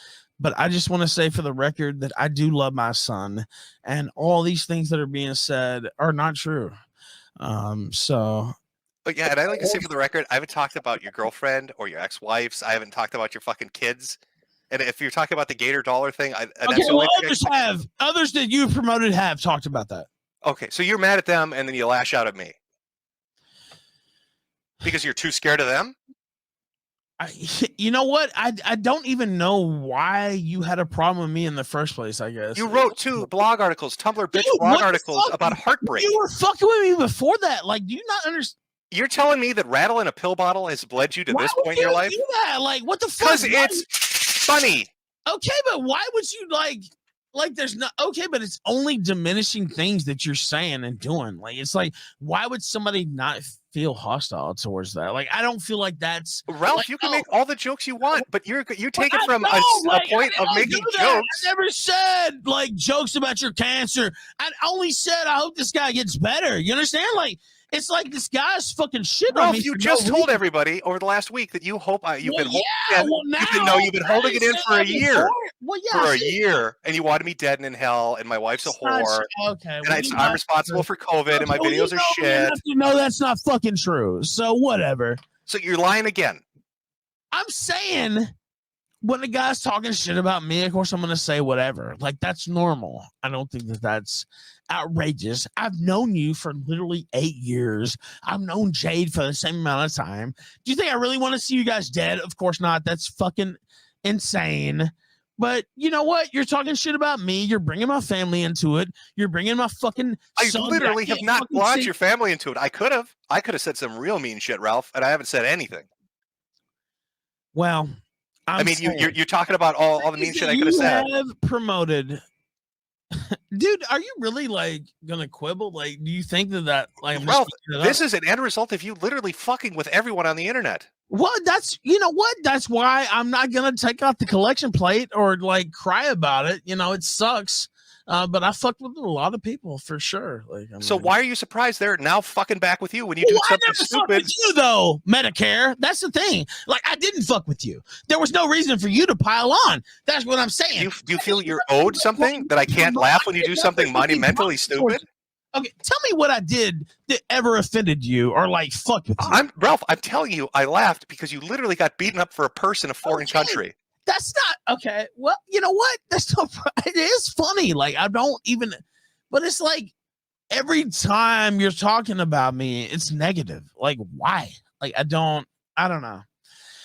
Speaker 5: But I just want to say for the record that I do love my son, and all these things that are being said are not true.
Speaker 2: But yeah, and I like to say for the record, I haven't talked about your girlfriend or your ex-wives. I haven't talked about your fucking kids. And if you're talking about the Gator dollar thing,
Speaker 5: others that you promoted have talked about that.
Speaker 2: Okay, so you're mad at them, and then you lash out at me because you're too scared of them.
Speaker 5: You know what? I don't even know why you had a problem with me in the first place. I guess
Speaker 2: You wrote 2 blog articles, Tumblr bitch
Speaker 5: Dude,
Speaker 2: blog
Speaker 5: what the
Speaker 2: articles
Speaker 5: fuck?
Speaker 2: about heartbreak.
Speaker 5: You were fucking with me before that. Like, do you not understand?
Speaker 2: You're telling me that rattling a pill bottle has led you to
Speaker 5: Why
Speaker 2: this
Speaker 5: would
Speaker 2: point in your
Speaker 5: you
Speaker 2: life?
Speaker 5: do that? Like, what the fuck?
Speaker 2: Because it's funny.
Speaker 5: Okay, but why would you like there's not okay, but it's only diminishing things that you're saying and doing. Like, it's like, why would somebody not feel hostile towards that? Like, I don't feel like that's
Speaker 2: Ralph,
Speaker 5: like,
Speaker 2: you can make all the jokes you want, but you take it from
Speaker 5: a
Speaker 2: a point of making jokes.
Speaker 5: I never said like jokes about your cancer. I only said I hope this guy gets better. You understand? Like, it's like this guy's fucking shit on
Speaker 2: Ralph,
Speaker 5: me.
Speaker 2: you
Speaker 5: for
Speaker 2: just
Speaker 5: no
Speaker 2: told
Speaker 5: reason.
Speaker 2: everybody over the last week that you hope you've
Speaker 5: Well,
Speaker 2: been holding
Speaker 5: yeah,
Speaker 2: it.
Speaker 5: well,
Speaker 2: You've been holding it in for a year.
Speaker 5: Well, yeah,
Speaker 2: For a year, and you wanted me dead and in hell, and my wife's a whore,
Speaker 5: Okay,
Speaker 2: and I'm responsible for COVID, and my
Speaker 5: well,
Speaker 2: videos
Speaker 5: you
Speaker 2: are
Speaker 5: know me
Speaker 2: shit.
Speaker 5: enough to know that's not fucking true. So whatever.
Speaker 2: So you're lying again.
Speaker 5: I'm saying when the guy's talking shit about me, of course I'm gonna say whatever. Like, that's normal. I don't think that that's outrageous. I've known you for literally 8 years. I've known Jade for the same amount of time. Do you think I really want to see you guys dead? Of course not. That's fucking insane. But you know what? You're talking shit about me. You're bringing my family into it. You're bringing my fucking.
Speaker 2: I literally have not brought your family into it. I could have said some real mean shit, Ralph, and I haven't said anything.
Speaker 5: Well,
Speaker 2: I mean, you're talking about all the mean shit I could have said.
Speaker 5: You have promoted, dude. Are you really like gonna quibble? Like, do you think that like I'm
Speaker 2: Ralph,
Speaker 5: just
Speaker 2: this is an end result of you literally fucking with everyone on the internet.
Speaker 5: Well, that's you know what? That's why I'm not gonna take out the collection plate or like cry about it. You know, it sucks. But I fucked with a lot of people for sure. Like,
Speaker 2: So why are you surprised they're now fucking back with you when you do something
Speaker 5: I never
Speaker 2: stupid?
Speaker 5: fucked with you though, Medicare. That's the thing. Like, I didn't fuck with you. There was no reason for you to pile on. That's what I'm saying.
Speaker 2: Do you feel you're owed something that I can't laugh when you do something monumentally stupid?
Speaker 5: Okay, tell me what I did that ever offended you or like fucked with you.
Speaker 2: Ralph, I'm telling you, I laughed because you literally got beaten up for a purse in a foreign country.
Speaker 5: That's not okay. Well, you know what? That's not. It is funny. Like, I don't even. But it's like every time you're talking about me, it's negative. Like, why? Like, I don't know.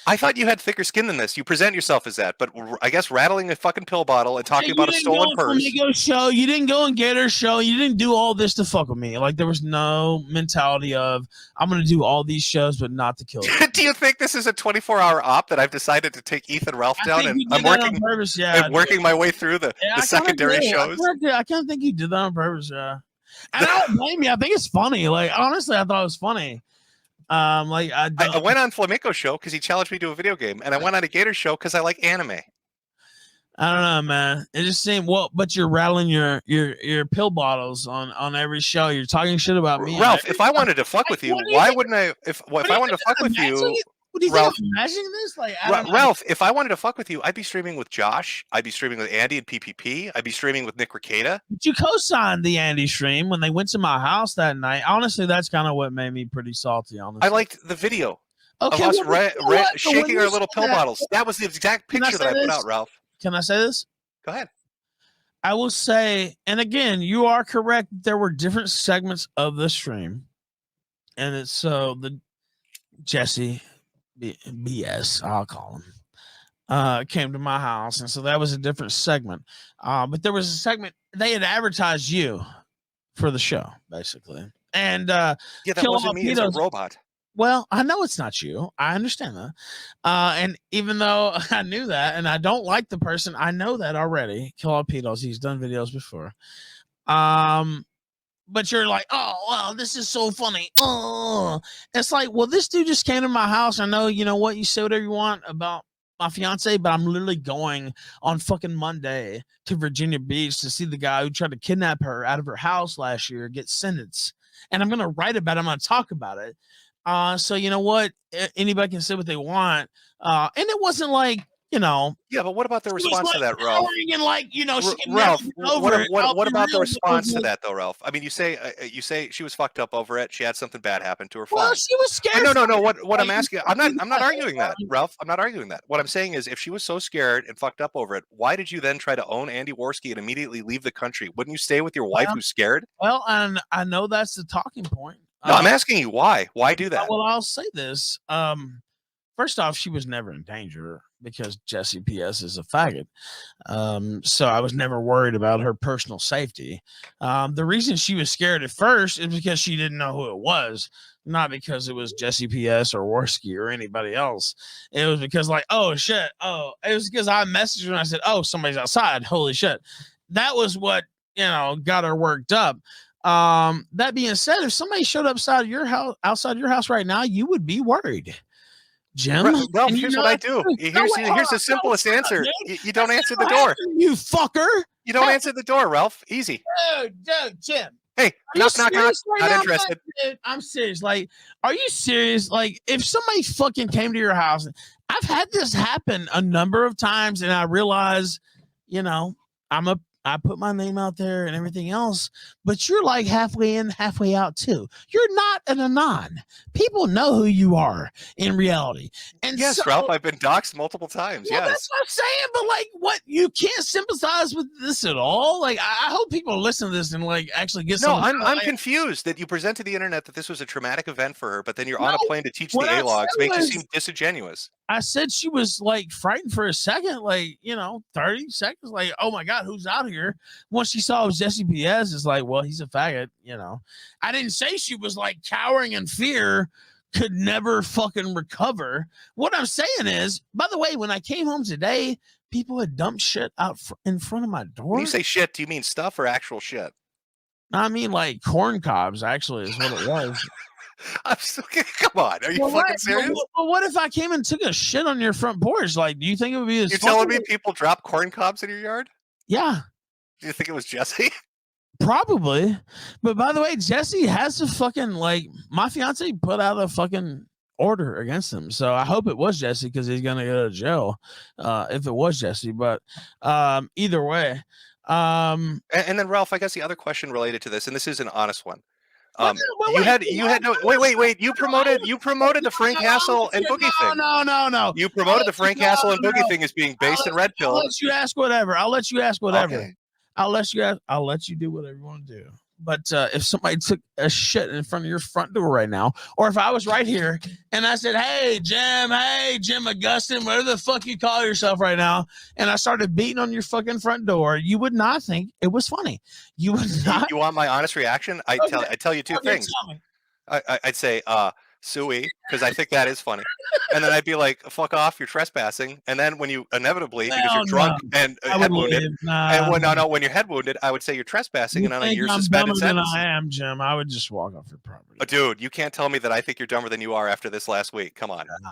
Speaker 2: I thought you had thicker skin than this. You present yourself as that, but I guess rattling a fucking pill bottle and talking about a stolen purse.
Speaker 5: Flamenco show. You didn't go and Gator show. You didn't do all this to fuck with me. Like, there was no mentality of I'm going to do all these shows, but not to kill you.
Speaker 2: Do you think this is a 24-hour op that I've decided to take Ethan Ralph down and I'm working my way through the secondary shows?
Speaker 5: I kind of think you did that on purpose. Yeah, and I don't blame you. I think it's funny. Like, honestly, I thought it was funny. Like I
Speaker 2: went on Flamenco show because he challenged me to a video game, and I went on a Gator show because I like anime.
Speaker 5: I don't know, man. It just seemed but you're rattling your pill bottles on every show. You're talking shit about me,
Speaker 2: Ralph. If I wanted to fuck with you, why wouldn't I? If I wanted to fuck with you,
Speaker 5: what do you
Speaker 2: Ralph,
Speaker 5: think I'm imagining this? Like,
Speaker 2: Ralph, if I wanted to fuck with you, I'd be streaming with Josh. I'd be streaming with Andy and PPP. I'd be streaming with Nick Ricada.
Speaker 5: But you co-signed the Andy stream when they went to my house that night. Honestly, that's kind of what made me pretty salty. Honestly,
Speaker 2: I liked the video
Speaker 5: of
Speaker 2: us shaking our little pill bottles. That was the exact picture that I put out, Ralph.
Speaker 5: Can I say this?
Speaker 2: Go ahead.
Speaker 5: I will say, and again, you are correct. There were different segments of the stream, and it's so the Jesse BS, I'll call him, came to my house, and so that was a different segment. But there was a segment they had advertised you for the show, basically, and
Speaker 2: yeah, that wasn't me. It's a robot.
Speaker 5: Well, I know it's not you. I understand that. And even though I knew that, and I don't like the person, I know that already. Kill Pedos. He's done videos before. But you're like, oh, wow, this is so funny. Oh, it's like, well, this dude just came to my house. I know, you know what? You say whatever you want about my fiance, but I'm literally going on fucking Monday to Virginia Beach to see the guy who tried to kidnap her out of her house last year get sentenced. And I'm going to write about it. I'm going to talk about it. So you know what? Anybody can say what they want. And it wasn't like, you know.
Speaker 2: Yeah, but what about the response to that, Ralph?
Speaker 5: And like, you know,
Speaker 2: Ralph, what about the response to that, though, Ralph? I mean, you say she was fucked up over it. She had something bad happen to her.
Speaker 5: Well, she was scared.
Speaker 2: No. What I'm asking, I'm not arguing that, Ralph. I'm not arguing that. What I'm saying is, if she was so scared and fucked up over it, why did you then try to own Andy Warski and immediately leave the country? Wouldn't you stay with your wife who's scared?
Speaker 5: Well, and I know that's the talking point.
Speaker 2: No, I'm asking you why. Why do that?
Speaker 5: Well, I'll say this. First off, she was never in danger because Jesse PS is a faggot. So I was never worried about her personal safety. The reason she was scared at first is because she didn't know who it was, not because it was Jesse PS or Warski or anybody else. It was because like, oh shit. Oh, it was because I messaged her and I said, oh, somebody's outside. Holy shit. That was what, got her worked up. That being said, if somebody showed up outside your house right now, you would be worried. Jim,
Speaker 2: well, here's what I do. Here's the simplest answer. You don't answer the door.
Speaker 5: You fucker.
Speaker 2: You don't answer the door, Ralph. Easy.
Speaker 5: Dude, Jim.
Speaker 2: Hey, knock. Not interested.
Speaker 5: I'm serious. Like, are you serious? Like, if somebody fucking came to your house, I've had this happen a number of times, and I realize, I put my name out there and everything else, but you're like halfway in, halfway out too. You're not an anon. People know who you are in reality. And
Speaker 2: yes, Ralph, I've been doxxed multiple times.
Speaker 5: Well,
Speaker 2: yes,
Speaker 5: that's what I'm saying. But like, what, you can't sympathize with this at all? Like, I hope people listen to this and like actually get some.
Speaker 2: No, I'm confused that you present to the internet that this was a traumatic event for her, but then you're on a plane to teach the A-logs. Makes you seem disingenuous.
Speaker 5: I said she was like frightened for a second, like, 30 seconds, like, oh my God, who's out here? Once she saw it was Jesse PS, it's like, well, he's a faggot, I didn't say she was like cowering in fear, could never fucking recover. What I'm saying is, by the way, when I came home today, people had dumped shit out in front of my door.
Speaker 2: When you say shit, do you mean stuff or actual shit?
Speaker 5: I mean, like corn cobs, actually, is what it was.
Speaker 2: Come on, are you fucking serious?
Speaker 5: Well, what if I came and took a shit on your front porch? Like, do you think it would be as
Speaker 2: You're telling me people drop corn cobs in your yard?
Speaker 5: Yeah.
Speaker 2: Do you think it was Jesse?
Speaker 5: Probably. But by the way, Jesse has to fucking, like, my fiance put out a fucking order against him. So I hope it was Jesse because he's going to go to jail if it was Jesse. But either way.
Speaker 2: And then, Ralph, I guess the other question related to this, and this is an honest one. You had no wait. You promoted the Frank Hassel and Boogie thing.
Speaker 5: No.
Speaker 2: You promoted the Frank Hassel and Boogie thing as being based in Red Pill.
Speaker 5: I'll let you ask whatever.
Speaker 2: Okay.
Speaker 5: I'll let you do whatever you want to do. But if somebody took a shit in front of your front door right now, or if I was right here and I said, hey, Jim Augustine, whatever the fuck you call yourself right now, and I started beating on your fucking front door, you would not think it was funny. You would not.
Speaker 2: You want my honest reaction? I tell you two things. I'd say, suey, because I think that is funny. And then I'd be like, fuck off, you're trespassing. And then when you inevitably, because you're drunk and head wounded, when you're head wounded, I would say you're trespassing, and on your suspended sentence.
Speaker 5: I am, Jim. I would just walk off your property.
Speaker 2: Dude, you can't tell me that I think you're dumber than you are after this last week. Come on.
Speaker 5: No.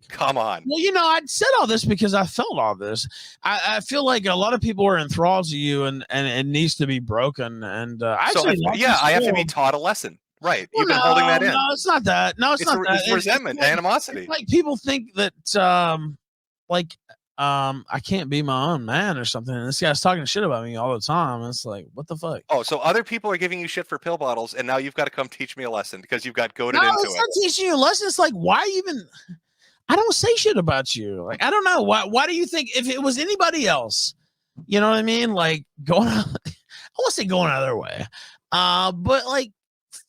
Speaker 2: Come on.
Speaker 5: Well, I said all this because I felt all this. I feel like a lot of people are enthralled to you, and it needs to be broken. And I
Speaker 2: have to be taught a lesson. Right. You've been holding that in.
Speaker 5: No, it's not that. No, it's not that.
Speaker 2: It's resentment, animosity.
Speaker 5: It's like people think that I can't be my own man or something. And this guy's talking shit about me all the time. It's like, what the fuck?
Speaker 2: Oh, so other people are giving you shit for pill bottles, and now you've got to come teach me a lesson because you've got goaded into it. No, it's
Speaker 5: not teaching you a lesson. It's like, why even? I don't say shit about you. Like, I don't know. Why do you think if it was anybody else, you know what I mean? Like going out, I won't say going out of their way. But like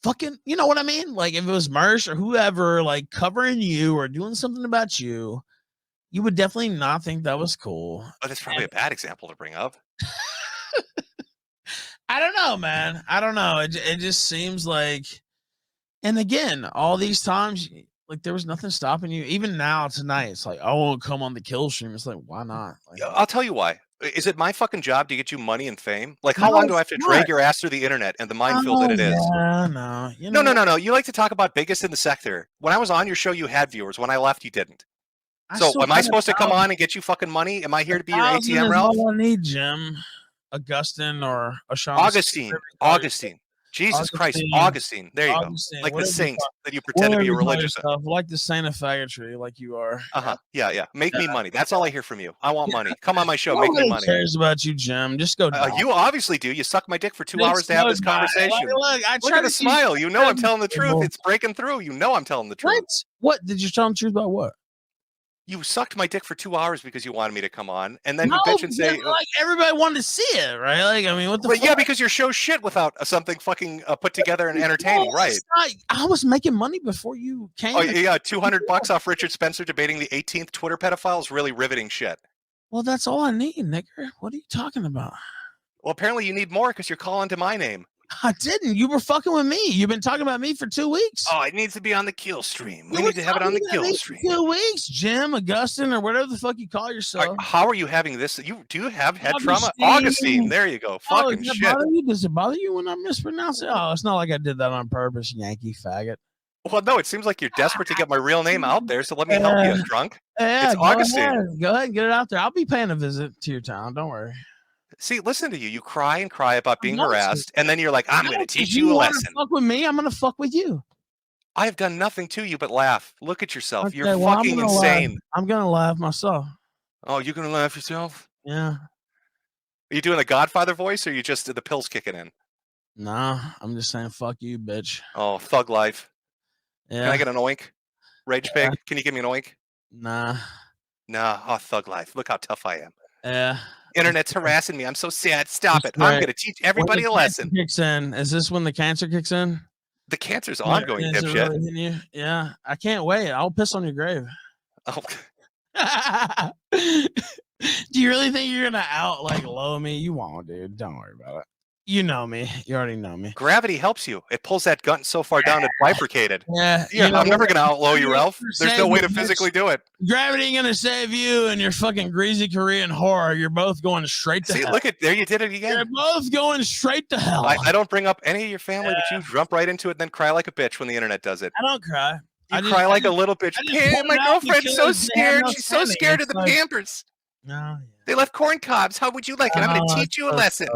Speaker 5: fucking, you know what I mean? Like if it was Mersh or whoever, like covering you or doing something about you, you would definitely not think that was cool.
Speaker 2: Oh, that's probably a bad example to bring up.
Speaker 5: I don't know, man. I don't know. It just seems like, and again, all these times, like there was nothing stopping you. Even now, tonight, it's like, I won't come on the Killstream. It's like, why not? Like,
Speaker 2: I'll tell you why. Is it my fucking job to get you money and fame? Like, how long do I have to drag your ass through the internet and the minefield that it is?
Speaker 5: No.
Speaker 2: No. You like to talk about biggest in the sector. When I was on your show, you had viewers. When I left, you didn't. So am I supposed to come on and get you fucking money? Am I here to be your ATM, Ralph?
Speaker 5: I need Jim, Augustine, or
Speaker 2: Augustine. Jesus Christ, Augustine. There you go. Like the saint that you pretend to be religious of.
Speaker 5: Like the saint of faggotry, like you are.
Speaker 2: Yeah. Make me money. That's all I hear from you. I want money. Come on my show. Make me money.
Speaker 5: Nobody cares about you, Jim. Just go.
Speaker 2: You obviously do. You suck my dick for 2 hours to have this conversation. Look at the smile. You know I'm telling the truth. It's breaking through. You know I'm telling the truth.
Speaker 5: What? Did you tell him the truth about what?
Speaker 2: You sucked my dick for 2 hours because you wanted me to come on, and then
Speaker 5: No,
Speaker 2: you bitch and say,
Speaker 5: like everybody wanted to see it, right? Like, I mean, what the
Speaker 2: well,
Speaker 5: fuck?
Speaker 2: yeah, because your show's shit without something fucking put together and entertaining,
Speaker 5: No,
Speaker 2: right?
Speaker 5: it's not. I was making money before you came.
Speaker 2: Oh yeah, $200 off Richard Spencer debating the 18th Twitter pedophile is really riveting shit.
Speaker 5: Well, that's all I need, nigger. What are you talking about?
Speaker 2: Well, apparently you need more because you're calling to my name.
Speaker 5: I didn't. You were fucking with me. You've been talking about me for 2 weeks.
Speaker 2: Oh, it needs to be on the Killstream. We need to have it on the Killstream.
Speaker 5: 2 weeks, Jim, Augustine, or whatever the fuck you call yourself.
Speaker 2: How are you having this? Do you have head
Speaker 5: Augustine.
Speaker 2: trauma? Augustine. There you go. Fucking
Speaker 5: does
Speaker 2: shit.
Speaker 5: Does it bother you when I mispronounce it? Oh, it's not like I did that on purpose, Yankee faggot.
Speaker 2: Well, no, it seems like you're desperate to get my real name out there, so let me help you, drunk.
Speaker 5: Yeah,
Speaker 2: it's Augustine.
Speaker 5: Go ahead and get it out there. I'll be paying a visit to your town. Don't worry.
Speaker 2: See, listen to you. You cry and cry about being harassed, and then you're like, I'm going to teach
Speaker 5: you
Speaker 2: you a
Speaker 5: wanna
Speaker 2: lesson.
Speaker 5: Fuck with me. I'm going to fuck with you.
Speaker 2: I have done nothing to you but laugh. Look at yourself.
Speaker 5: Okay,
Speaker 2: You're
Speaker 5: well,
Speaker 2: fucking insane.
Speaker 5: Laugh. I'm going to laugh myself.
Speaker 2: Oh, you're going to laugh yourself?
Speaker 5: Yeah.
Speaker 2: Are you doing the Godfather voice, or you just the pills kicking in?
Speaker 5: Nah, I'm just saying fuck you, bitch.
Speaker 2: Oh, thug life.
Speaker 5: Yeah.
Speaker 2: Can I get an oink? Rage pig, can you give me an oink?
Speaker 5: Nah.
Speaker 2: Nah, oh, thug life. Look how tough I am.
Speaker 5: Yeah.
Speaker 2: Internet's harassing me. I'm so sad. Stop it. I'm going to teach everybody a lesson.
Speaker 5: Kicks in. Is this when the cancer kicks in?
Speaker 2: The cancer's ongoing, dipshit.
Speaker 5: Really yeah. I can't wait. I'll piss on your grave.
Speaker 2: Oh.
Speaker 5: Do you really think you're going to low me? You won't, dude. Don't worry about it. You know me. You already know me.
Speaker 2: Gravity helps you. It pulls that gun so far down it bifurcated.
Speaker 5: Yeah.
Speaker 2: I'm never going to outlaw you, Ralph. There's no way to physically do it.
Speaker 5: Gravity ain't going to save you and your fucking greasy Korean whore. You're both going straight to hell.
Speaker 2: See, look at there. You did it again.
Speaker 5: You're both going straight to hell.
Speaker 2: I don't bring up any of your family, but you jump right into it and then cry like a bitch when the internet does it.
Speaker 5: I don't cry.
Speaker 2: You cry like a little bitch. Hey, my girlfriend's so scared. She's so scared of the Pampers.
Speaker 5: No.
Speaker 2: They left corn cobs. How would you like it? I'm going to teach you a lesson.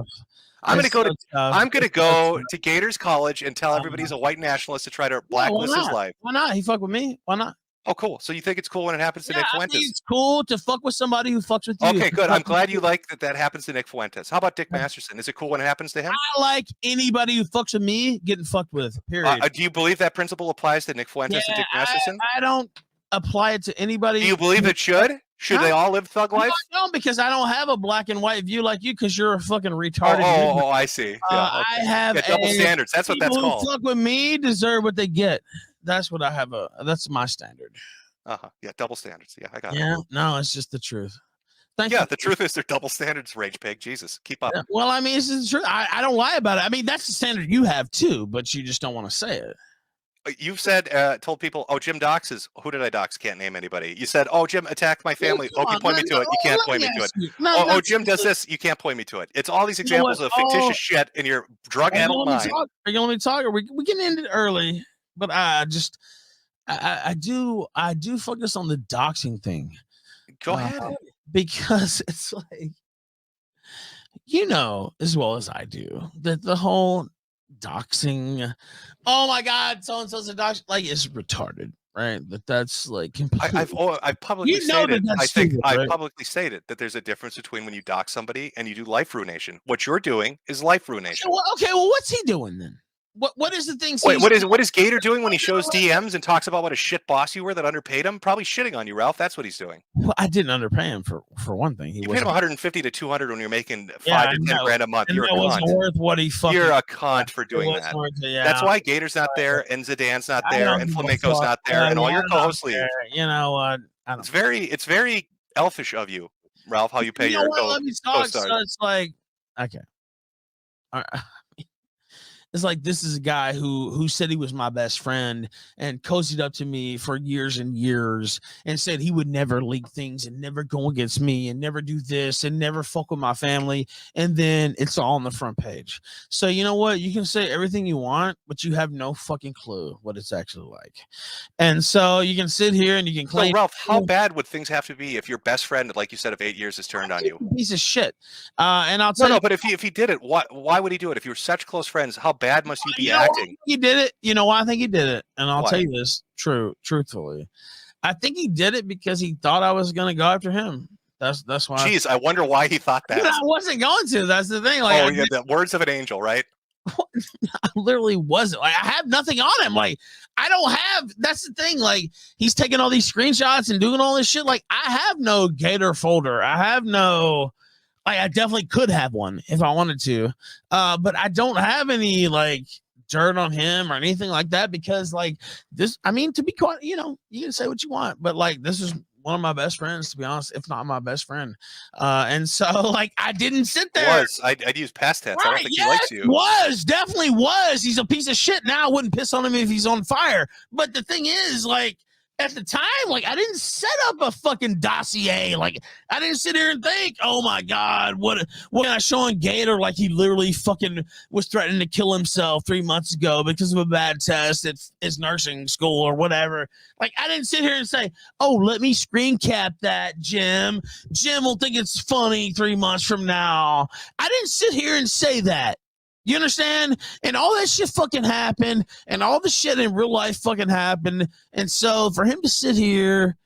Speaker 2: I'm going to go to Gator's College and tell everybody he's a white nationalist to try to blacklist his life.
Speaker 5: Why not? He fuck with me. Why not?
Speaker 2: Oh, cool. So you think it's cool when it happens to Nick Fuentes?
Speaker 5: I think it's cool to fuck with somebody who fucks with you.
Speaker 2: Okay, good. I'm glad you like that happens to Nick Fuentes. How about Dick Masterson? Is it cool when it happens to him?
Speaker 5: I like anybody who fucks with me getting fucked with, period.
Speaker 2: Do you believe that principle applies to Nick Fuentes and Dick Masterson?
Speaker 5: I don't apply it to anybody.
Speaker 2: Do you believe it should? Should they all live thug life?
Speaker 5: No, because I don't have a black and white view like you because you're a fucking retarded.
Speaker 2: Oh, I see. Yeah, okay.
Speaker 5: I have
Speaker 2: double standards. That's what that's called.
Speaker 5: People who fuck with me deserve what they get. That's what I have. That's my standard.
Speaker 2: Yeah, double standards. Yeah, I got it.
Speaker 5: Yeah, no, it's just the truth.
Speaker 2: The truth is they're double standards, Rage Pig. Jesus, keep up.
Speaker 5: Yeah, well, I mean, it's the truth. I don't lie about it. I mean, that's the standard you have too, but you just don't want to say it.
Speaker 2: You've said, told people, oh, Jim doxes. Who did I dox? Can't name anybody. You said, oh, Jim attacked my family. You point me to it. You can't point me to it. Oh, Jim does this. You can't point me to it. It's all these examples of fictitious shit in your drug-addled mind.
Speaker 5: Are you going to let me talk? Or we can end it early, but I do focus on the doxing thing.
Speaker 2: Go ahead.
Speaker 5: Because it's like, you know, as well as I do, that the whole doxing, oh my God, so and so's a dox, like, it's retarded, right? That's like completely.
Speaker 2: I've publicly stated. I publicly stated that there's a difference between when you dox somebody and you do life ruination. What you're doing is life ruination.
Speaker 5: Okay, well, what's he doing then? What is the thing?
Speaker 2: Wait, what is Gator doing when he shows DMs and talks about what a shit boss you were that underpaid him? Probably shitting on you, Ralph. That's what he's doing.
Speaker 5: Well, I didn't underpay him for one thing.
Speaker 2: You paid him 150 to 200 when you're making 5 to 10 grand a month. You're a cunt.
Speaker 5: Worth what he fucking.
Speaker 2: You're a cunt for doing that. That's why Gator's not there, and Zidane's not there, and Flamenco's not there, and all your co-hosts leave.
Speaker 5: You know what?
Speaker 2: It's very elfish of you, Ralph. How you pay your co-stars.
Speaker 5: So it's like, okay. All right. It's like, this is a guy who said he was my best friend and cozied up to me for years and years and said he would never leak things and never go against me and never do this and never fuck with my family. And then it's all on the front page. So you know what? You can say everything you want, but you have no fucking clue what it's actually like. And so you can sit here and you can claim.
Speaker 2: So Ralph, how bad would things have to be if your best friend, like you said, of 8 years has turned on you?
Speaker 5: Piece of shit. And I'll tell you.
Speaker 2: No, but if he did it, why would he do it? If you were such close friends, how bad must you be acting?
Speaker 5: He did it. You know why I think he did it? And I'll tell you this truthfully. I think he did it because he thought I was going to go after him. That's why.
Speaker 2: Jeez, I wonder why he thought that.
Speaker 5: I wasn't going to. That's the thing. Like,
Speaker 2: the words of an angel, right?
Speaker 5: I literally wasn't. Like, I have nothing on him. Like, I don't have. That's the thing. Like, he's taking all these screenshots and doing all this shit. Like, I have no Gator folder. I have no. Like, I definitely could have one if I wanted to, but I don't have any like dirt on him or anything like that because like this. I mean, to be quite, you know, you can say what you want, but like this is one of my best friends, to be honest, if not my best friend. And so like I didn't sit there.
Speaker 2: I'd use past tense.
Speaker 5: Right,
Speaker 2: I don't think he likes you.
Speaker 5: Definitely was. He's a piece of shit. Now I wouldn't piss on him if he's on fire. But the thing is, like, at the time, like, I didn't set up a fucking dossier. Like, I didn't sit here and think, oh my God, what can I show on Gator? Like, he literally fucking was threatening to kill himself 3 months ago because of a bad test at his nursing school or whatever. Like, I didn't sit here and say, oh, let me screen cap that, Jim. Jim will think it's funny 3 months from now. I didn't sit here and say that. You understand? And all that shit fucking happened, and all the shit in real life fucking happened. And so for him to sit here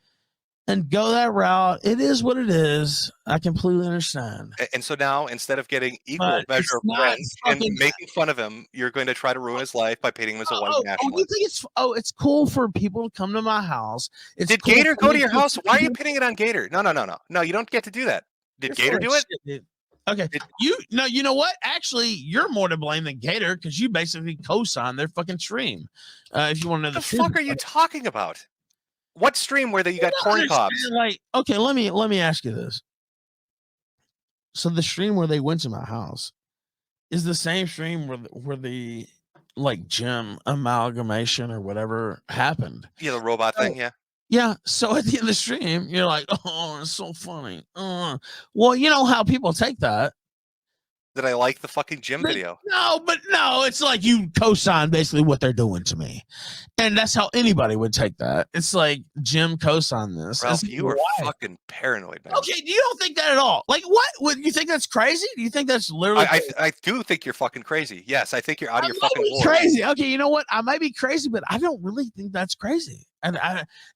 Speaker 5: and go that route, it is what it is. I completely understand.
Speaker 2: And so now, instead of getting equal measure of friends and making fun of him, you're going to try to ruin his life by painting him as a white nationalist.
Speaker 5: You think it's cool for people to come to my house?
Speaker 2: Did cool Gator go to your house? Why are you pinning it on Gator? No, you don't get to do that. Did Gator do it?
Speaker 5: Shit, okay, you know what? Actually, you're more to blame than Gator because you basically co-signed their fucking stream. If you want to know
Speaker 2: the fuck are you talking about? What stream where you got corn cobs?
Speaker 5: Like, okay, let me ask you this. So the stream where they went to my house is the same stream where the like gym amalgamation or whatever happened.
Speaker 2: Yeah, the robot thing. Yeah.
Speaker 5: Yeah, so at the end of the stream, you're like, oh, it's so funny. Well, you know how people take that.
Speaker 2: That I like the fucking gym video.
Speaker 5: No, it's like you co-sign basically what they're doing to me. And that's how anybody would take that. It's like Jim co-sign this.
Speaker 2: Ralph, you are fucking paranoid, man.
Speaker 5: Okay, you don't think that at all. Like, what? Would you think that's crazy? Do you think that's literally
Speaker 2: I do think you're fucking crazy. Yes, I think you're out of your fucking board.
Speaker 5: Crazy. Okay, you know what? I might be crazy, but I don't really think that's crazy. And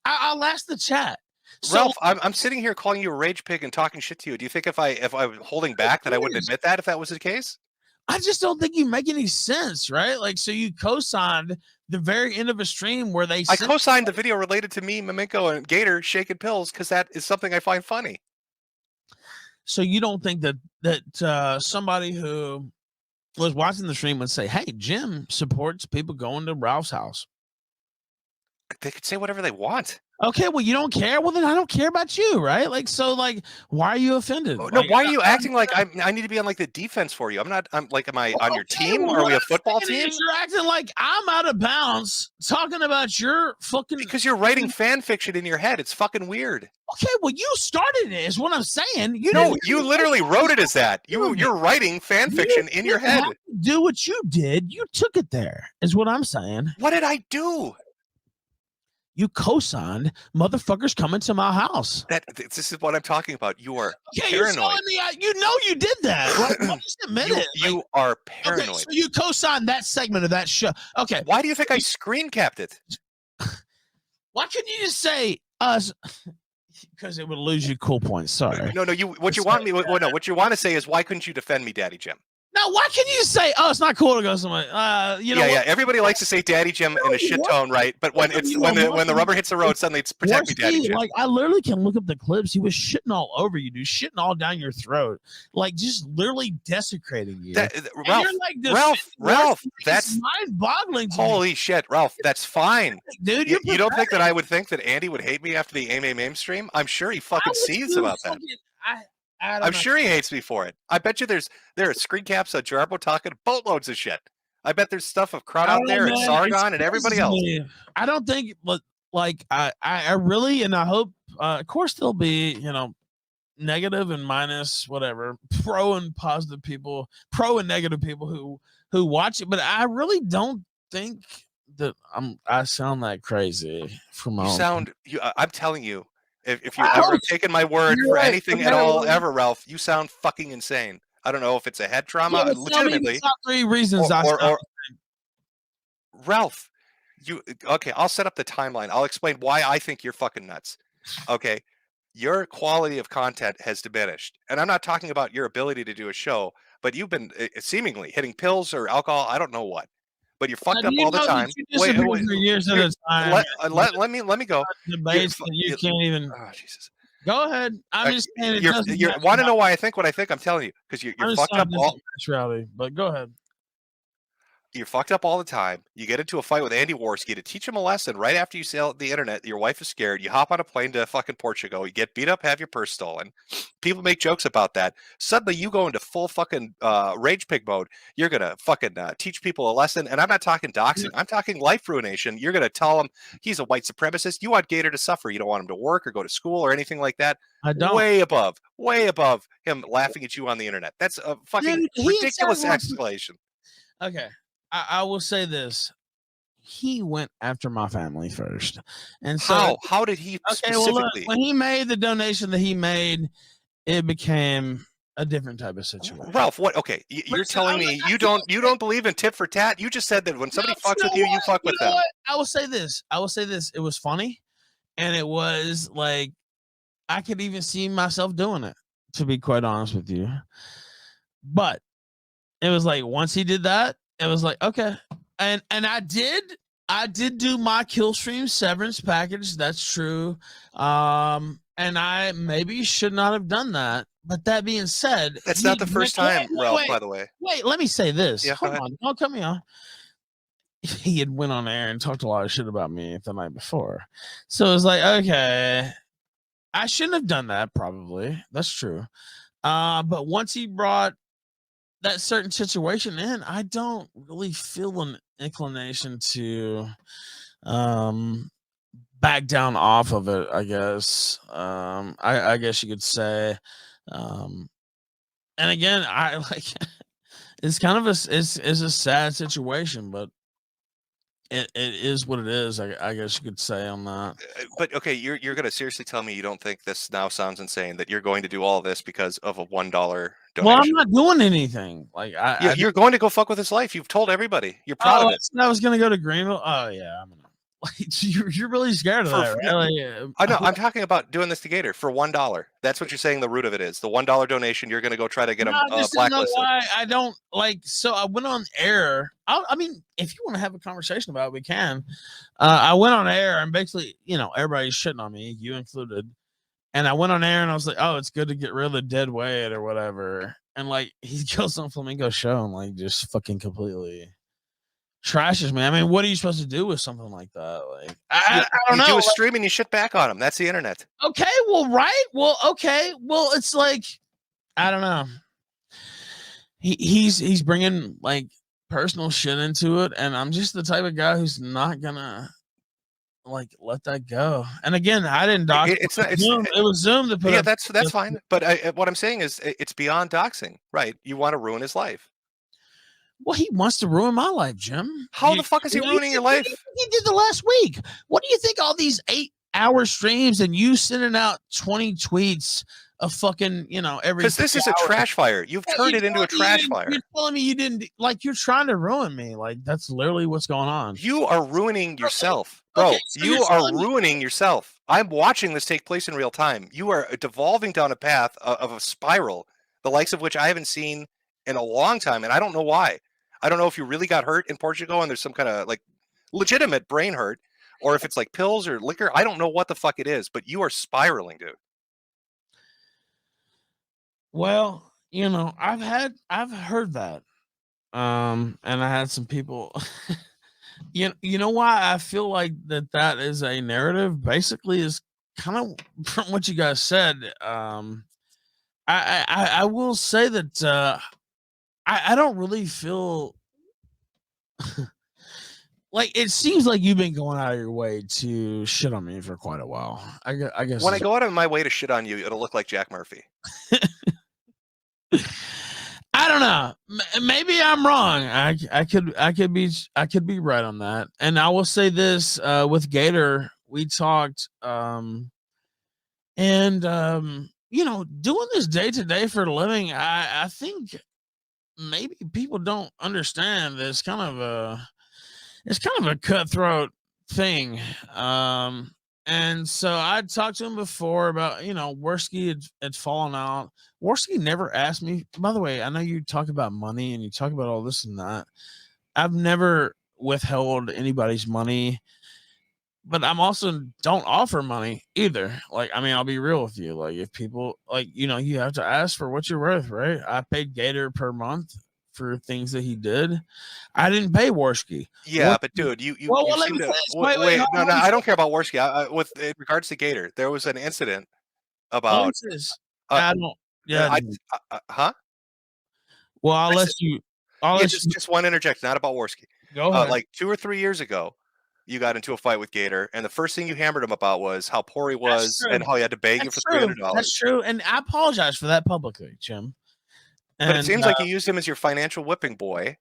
Speaker 5: I'll ask the chat. So,
Speaker 2: Ralph, I'm sitting here calling you a rage pig and talking shit to you. Do you think if I was holding back that I wouldn't admit that if that was the case?
Speaker 5: I just don't think you make any sense, right? Like, so you co-signed the very end of a stream where I
Speaker 2: co-signed the video related to me, Flamenco, and Gator shaking pills because that is something I find funny.
Speaker 5: So you don't think that somebody who was watching the stream would say, "Hey, Jim supports people going to Ralph's house"?
Speaker 2: They could say whatever they want.
Speaker 5: Okay, well, you don't care. Well, then I don't care about you, right? Like, so, like, why are you offended?
Speaker 2: No,
Speaker 5: like,
Speaker 2: why are you acting like I need to be on like the defense for you? I'm not. I'm like, am I on your team? Well, are we a football team?
Speaker 5: You're acting like I'm out of bounds talking about your fucking.
Speaker 2: Because you're writing fan fiction in your head. It's fucking weird.
Speaker 5: Okay, well, you started it, is what I'm saying.
Speaker 2: You literally wrote it as that. You're writing fan fiction in your head.
Speaker 5: Do what you did. You took it there, is what I'm saying.
Speaker 2: What did I do?
Speaker 5: You co-signed motherfuckers coming to my house.
Speaker 2: This is what I'm talking about. You are
Speaker 5: paranoid. You know you did that. Like, just admit it.
Speaker 2: You are paranoid.
Speaker 5: Okay, so you co-signed that segment of that show. Okay.
Speaker 2: Why do you think I screen capped it?
Speaker 5: Why couldn't you just say us? Because it would lose you cool points. Sorry.
Speaker 2: No. What you want to say is why couldn't you defend me, Daddy Jim?
Speaker 5: Now, why can you say, "Oh, it's not cool to go somewhere"?
Speaker 2: Yeah. Everybody likes to say "Daddy Jim" in a shit tone, right? But when the rubber hits the road, suddenly it's "Protect me, Daddy Jim."
Speaker 5: Like, I literally can look up the clips. He was shitting all over you, dude, shitting all down your throat, like just literally desecrating you.
Speaker 2: Ralph, that's
Speaker 5: mind-boggling.
Speaker 2: Holy shit, Ralph, that's fine,
Speaker 5: dude.
Speaker 2: You don't think that I would think that Andy would hate me after the AIM stream? I'm sure he fucking sees about that. I'm sure he hates me for it. I bet you there are screen caps of Jarbo talking boatloads of shit. I bet there's stuff of Kraut out there and Sargon and everybody else.
Speaker 5: I don't think, like, I really, and I hope, of course, there'll be, negative and minus, whatever, pro and positive people, pro and negative people who watch it, but I really don't think that I sound that crazy from my own.
Speaker 2: I'm telling you. If you ever have taken my word for anything at all ever, Ralph, you sound fucking insane. I don't know if it's a head trauma, legitimately.
Speaker 5: Top 3 reasons
Speaker 2: Ralph, okay, I'll set up the timeline. I'll explain why I think you're fucking nuts. Okay. your quality of content has diminished. And I'm not talking about your ability to do a show, but you've been seemingly hitting pills or alcohol. I don't know what, but you're fucked up all the time.
Speaker 5: Wait, for years at a time.
Speaker 2: Let me go.
Speaker 5: Debates that you can't even.
Speaker 2: Oh, Jesus.
Speaker 5: Go ahead. I'm just saying.
Speaker 2: You want to know why I think what I think? I'm telling you, because you're fucked up all.
Speaker 5: But go ahead.
Speaker 2: You're fucked up all the time. You get into a fight with Andy Warski to teach him a lesson right after you sell the internet. Your wife is scared. You hop on a plane to fucking Portugal. You get beat up, have your purse stolen. People make jokes about that. Suddenly you go into full fucking rage pig mode. You're going to fucking teach people a lesson. And I'm not talking doxing. I'm talking life ruination. You're going to tell him he's a white supremacist. You want Gator to suffer. You don't want him to work or go to school or anything like that.
Speaker 5: I don't.
Speaker 2: Way above him laughing at you on the internet. That's a fucking ridiculous escalation.
Speaker 5: Okay. I will say this. He went after my family first. And so
Speaker 2: how did he specifically?
Speaker 5: Well, look, when he made the donation that he made, it became a different type of situation.
Speaker 2: Ralph, what? Okay, you're telling me you don't believe in tit for tat? You just said that when somebody fucks with you, you fuck with them.
Speaker 5: I will say this. It was funny, and it was like I could even see myself doing it, to be quite honest with you. But it was like once he did that, it was like, okay. And I did do my Killstream severance package. That's true. And I maybe should not have done that. But that being said,
Speaker 2: that's not the first time, Ralph, by the way.
Speaker 5: Wait, let me say this.
Speaker 2: Yeah,
Speaker 5: hold on. Don't cut me off. He had went on air and talked a lot of shit about me the night before. So it was like, okay, I shouldn't have done that, probably. That's true. But once he brought that certain situation in, I don't really feel an inclination to back down off of it, I guess. I guess you could say. And again, I like it's kind of it's a sad situation, but it is what it is. I guess you could say on that.
Speaker 2: But okay, you're going to seriously tell me you don't think this now sounds insane that you're going to do all this because of a $1 donation?
Speaker 5: Well, I'm not doing anything. Like
Speaker 2: you're going to go fuck with his life. You've told everybody. You're proud of it.
Speaker 5: I was going to go to Greenville. Oh yeah, I'm gonna. Like, you're really scared of that, right? Like,
Speaker 2: I know. I'm talking about doing this to Gator for $1. That's what you're saying. The root of it is the $1 donation. You're going to go try to get him blacklisted.
Speaker 5: Why I don't like. So I went on air. I mean, if you want to have a conversation about it, we can. I went on air and basically, everybody's shitting on me, you included. And I went on air and I was like, "Oh, it's good to get rid of the dead weight or whatever." And like he goes on Flamenco show and like just fucking completely trashes me. I mean, what are you supposed to do with something like that? Like, I don't know.
Speaker 2: You do a stream and you shit back on him. That's the internet.
Speaker 5: Okay, well, right. Well, okay. Well, it's like, I don't know. He's bringing like personal shit into it, and I'm just the type of guy who's not gonna like let that go. And again, I didn't dox. It was Zoom that put.
Speaker 2: Yeah, that's fine. But what I'm saying is, it's beyond doxing, right? You want to ruin his life.
Speaker 5: Well, he wants to ruin my life, Jim.
Speaker 2: How the fuck is he ruining your life?
Speaker 5: He did the last week. What do you think? All these 8-hour streams and you sending out 20 tweets of fucking, every.
Speaker 2: Because this is a trash fire. You've turned it into a trash fire.
Speaker 5: You're telling me you didn't like. You're trying to ruin me. Like that's literally what's going on.
Speaker 2: You are ruining yourself, bro. So you are ruining yourself. I'm watching this take place in real time. You are devolving down a path of a spiral, the likes of which I haven't seen in a long time, and I don't know why. I don't know if you really got hurt in Portugal and there's some kind of like legitimate brain hurt, or if it's like pills or liquor. I don't know what the fuck it is, but you are spiraling, dude.
Speaker 5: Well, I've heard that. And I had some people you know why I feel like that is a narrative basically is kind of from what you guys said. I will say that I don't really feel like it seems like you've been going out of your way to shit on me for quite a while. I guess
Speaker 2: when I go out of my way to shit on you, it'll look like Jack Murphy.
Speaker 5: I don't know. Maybe I'm wrong. I could be right on that. And I will say this with Gator, we talked doing this day to day for a living. I think maybe people don't understand that it's kind of a cutthroat thing. And And so I'd talked to him before about, Warski had fallen out. Warski never asked me. By the way, I know you talk about money and you talk about all this and that. I've never withheld anybody's money, but I'm also don't offer money either. Like, I mean, I'll be real with you. Like, if people you have to ask for what you're worth, right? I paid Gator per month for things that he did. I didn't pay Warski.
Speaker 2: Yeah, but dude, you
Speaker 5: let
Speaker 2: seem
Speaker 5: me
Speaker 2: to
Speaker 5: finish.
Speaker 2: wait. No, I don't care about Warski. With in regards to Gator, there was an incident about.
Speaker 5: I don't. Yeah.
Speaker 2: Huh?
Speaker 5: Well, I'll let you.
Speaker 2: Just one interject, not about Warski.
Speaker 5: Go ahead.
Speaker 2: Like 2 or 3 years ago, you got into a fight with Gator, and the first thing you hammered him about was how poor he was and how he had to beg you for $300.
Speaker 5: That's true, and I apologize for that publicly, Jim.
Speaker 2: But it seems like you used him as your financial whipping boy.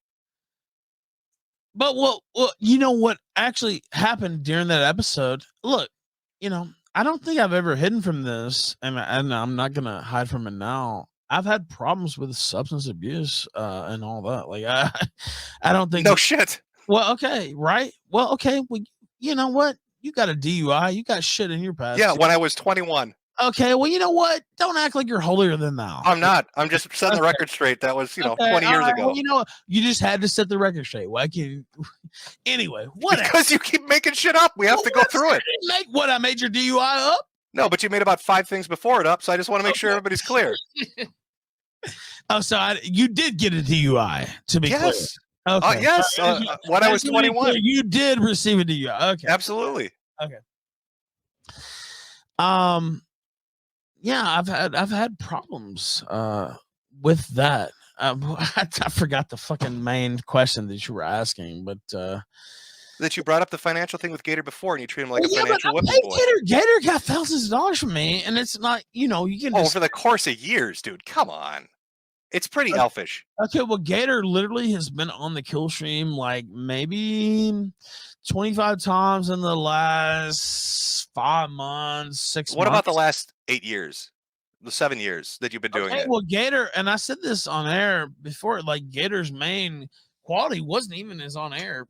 Speaker 5: But well, you know what actually happened during that episode? Look, I don't think I've ever hidden from this, and I'm not gonna hide from it now. I've had problems with substance abuse and all that. Like I don't think.
Speaker 2: No shit.
Speaker 5: Well, okay, right? Well, okay. Well, you know what? You got a DUI. You got shit in your past.
Speaker 2: Yeah, when I was 21.
Speaker 5: Okay, well, you know what? Don't act like you're holier than thou.
Speaker 2: I'm not. I'm just setting the record straight. That was, 20 years ago.
Speaker 5: Well, you just had to set the record straight. Why can't you? Anyway, whatever.
Speaker 2: Because you keep making shit up. We have to go through it.
Speaker 5: I made your DUI up?
Speaker 2: No, but you made about 5 things before it up, so I just want to make sure everybody's clear.
Speaker 5: Oh, so you did get a DUI, to be clear. Okay.
Speaker 2: Yes. When I was 21.
Speaker 5: You did receive a DUI. Okay.
Speaker 2: Absolutely.
Speaker 5: Okay. Yeah, I've had problems with that. I forgot the fucking main question that you were asking, but
Speaker 2: that you brought up the financial thing with Gator before, and you treat him like a financial whipping boy.
Speaker 5: Gator got thousands of dollars from me, and it's not, you can.
Speaker 2: Over the course of years, dude. Come on, it's pretty elfish.
Speaker 5: Okay, well, Gator literally has been on the Killstream like maybe 25 times in the last 5 months, 6 months.
Speaker 2: What about the last 8 years? The 7 years that you've been doing it?
Speaker 5: Well, Gator, and I said this on air before, like Gator's main quality wasn't even his on air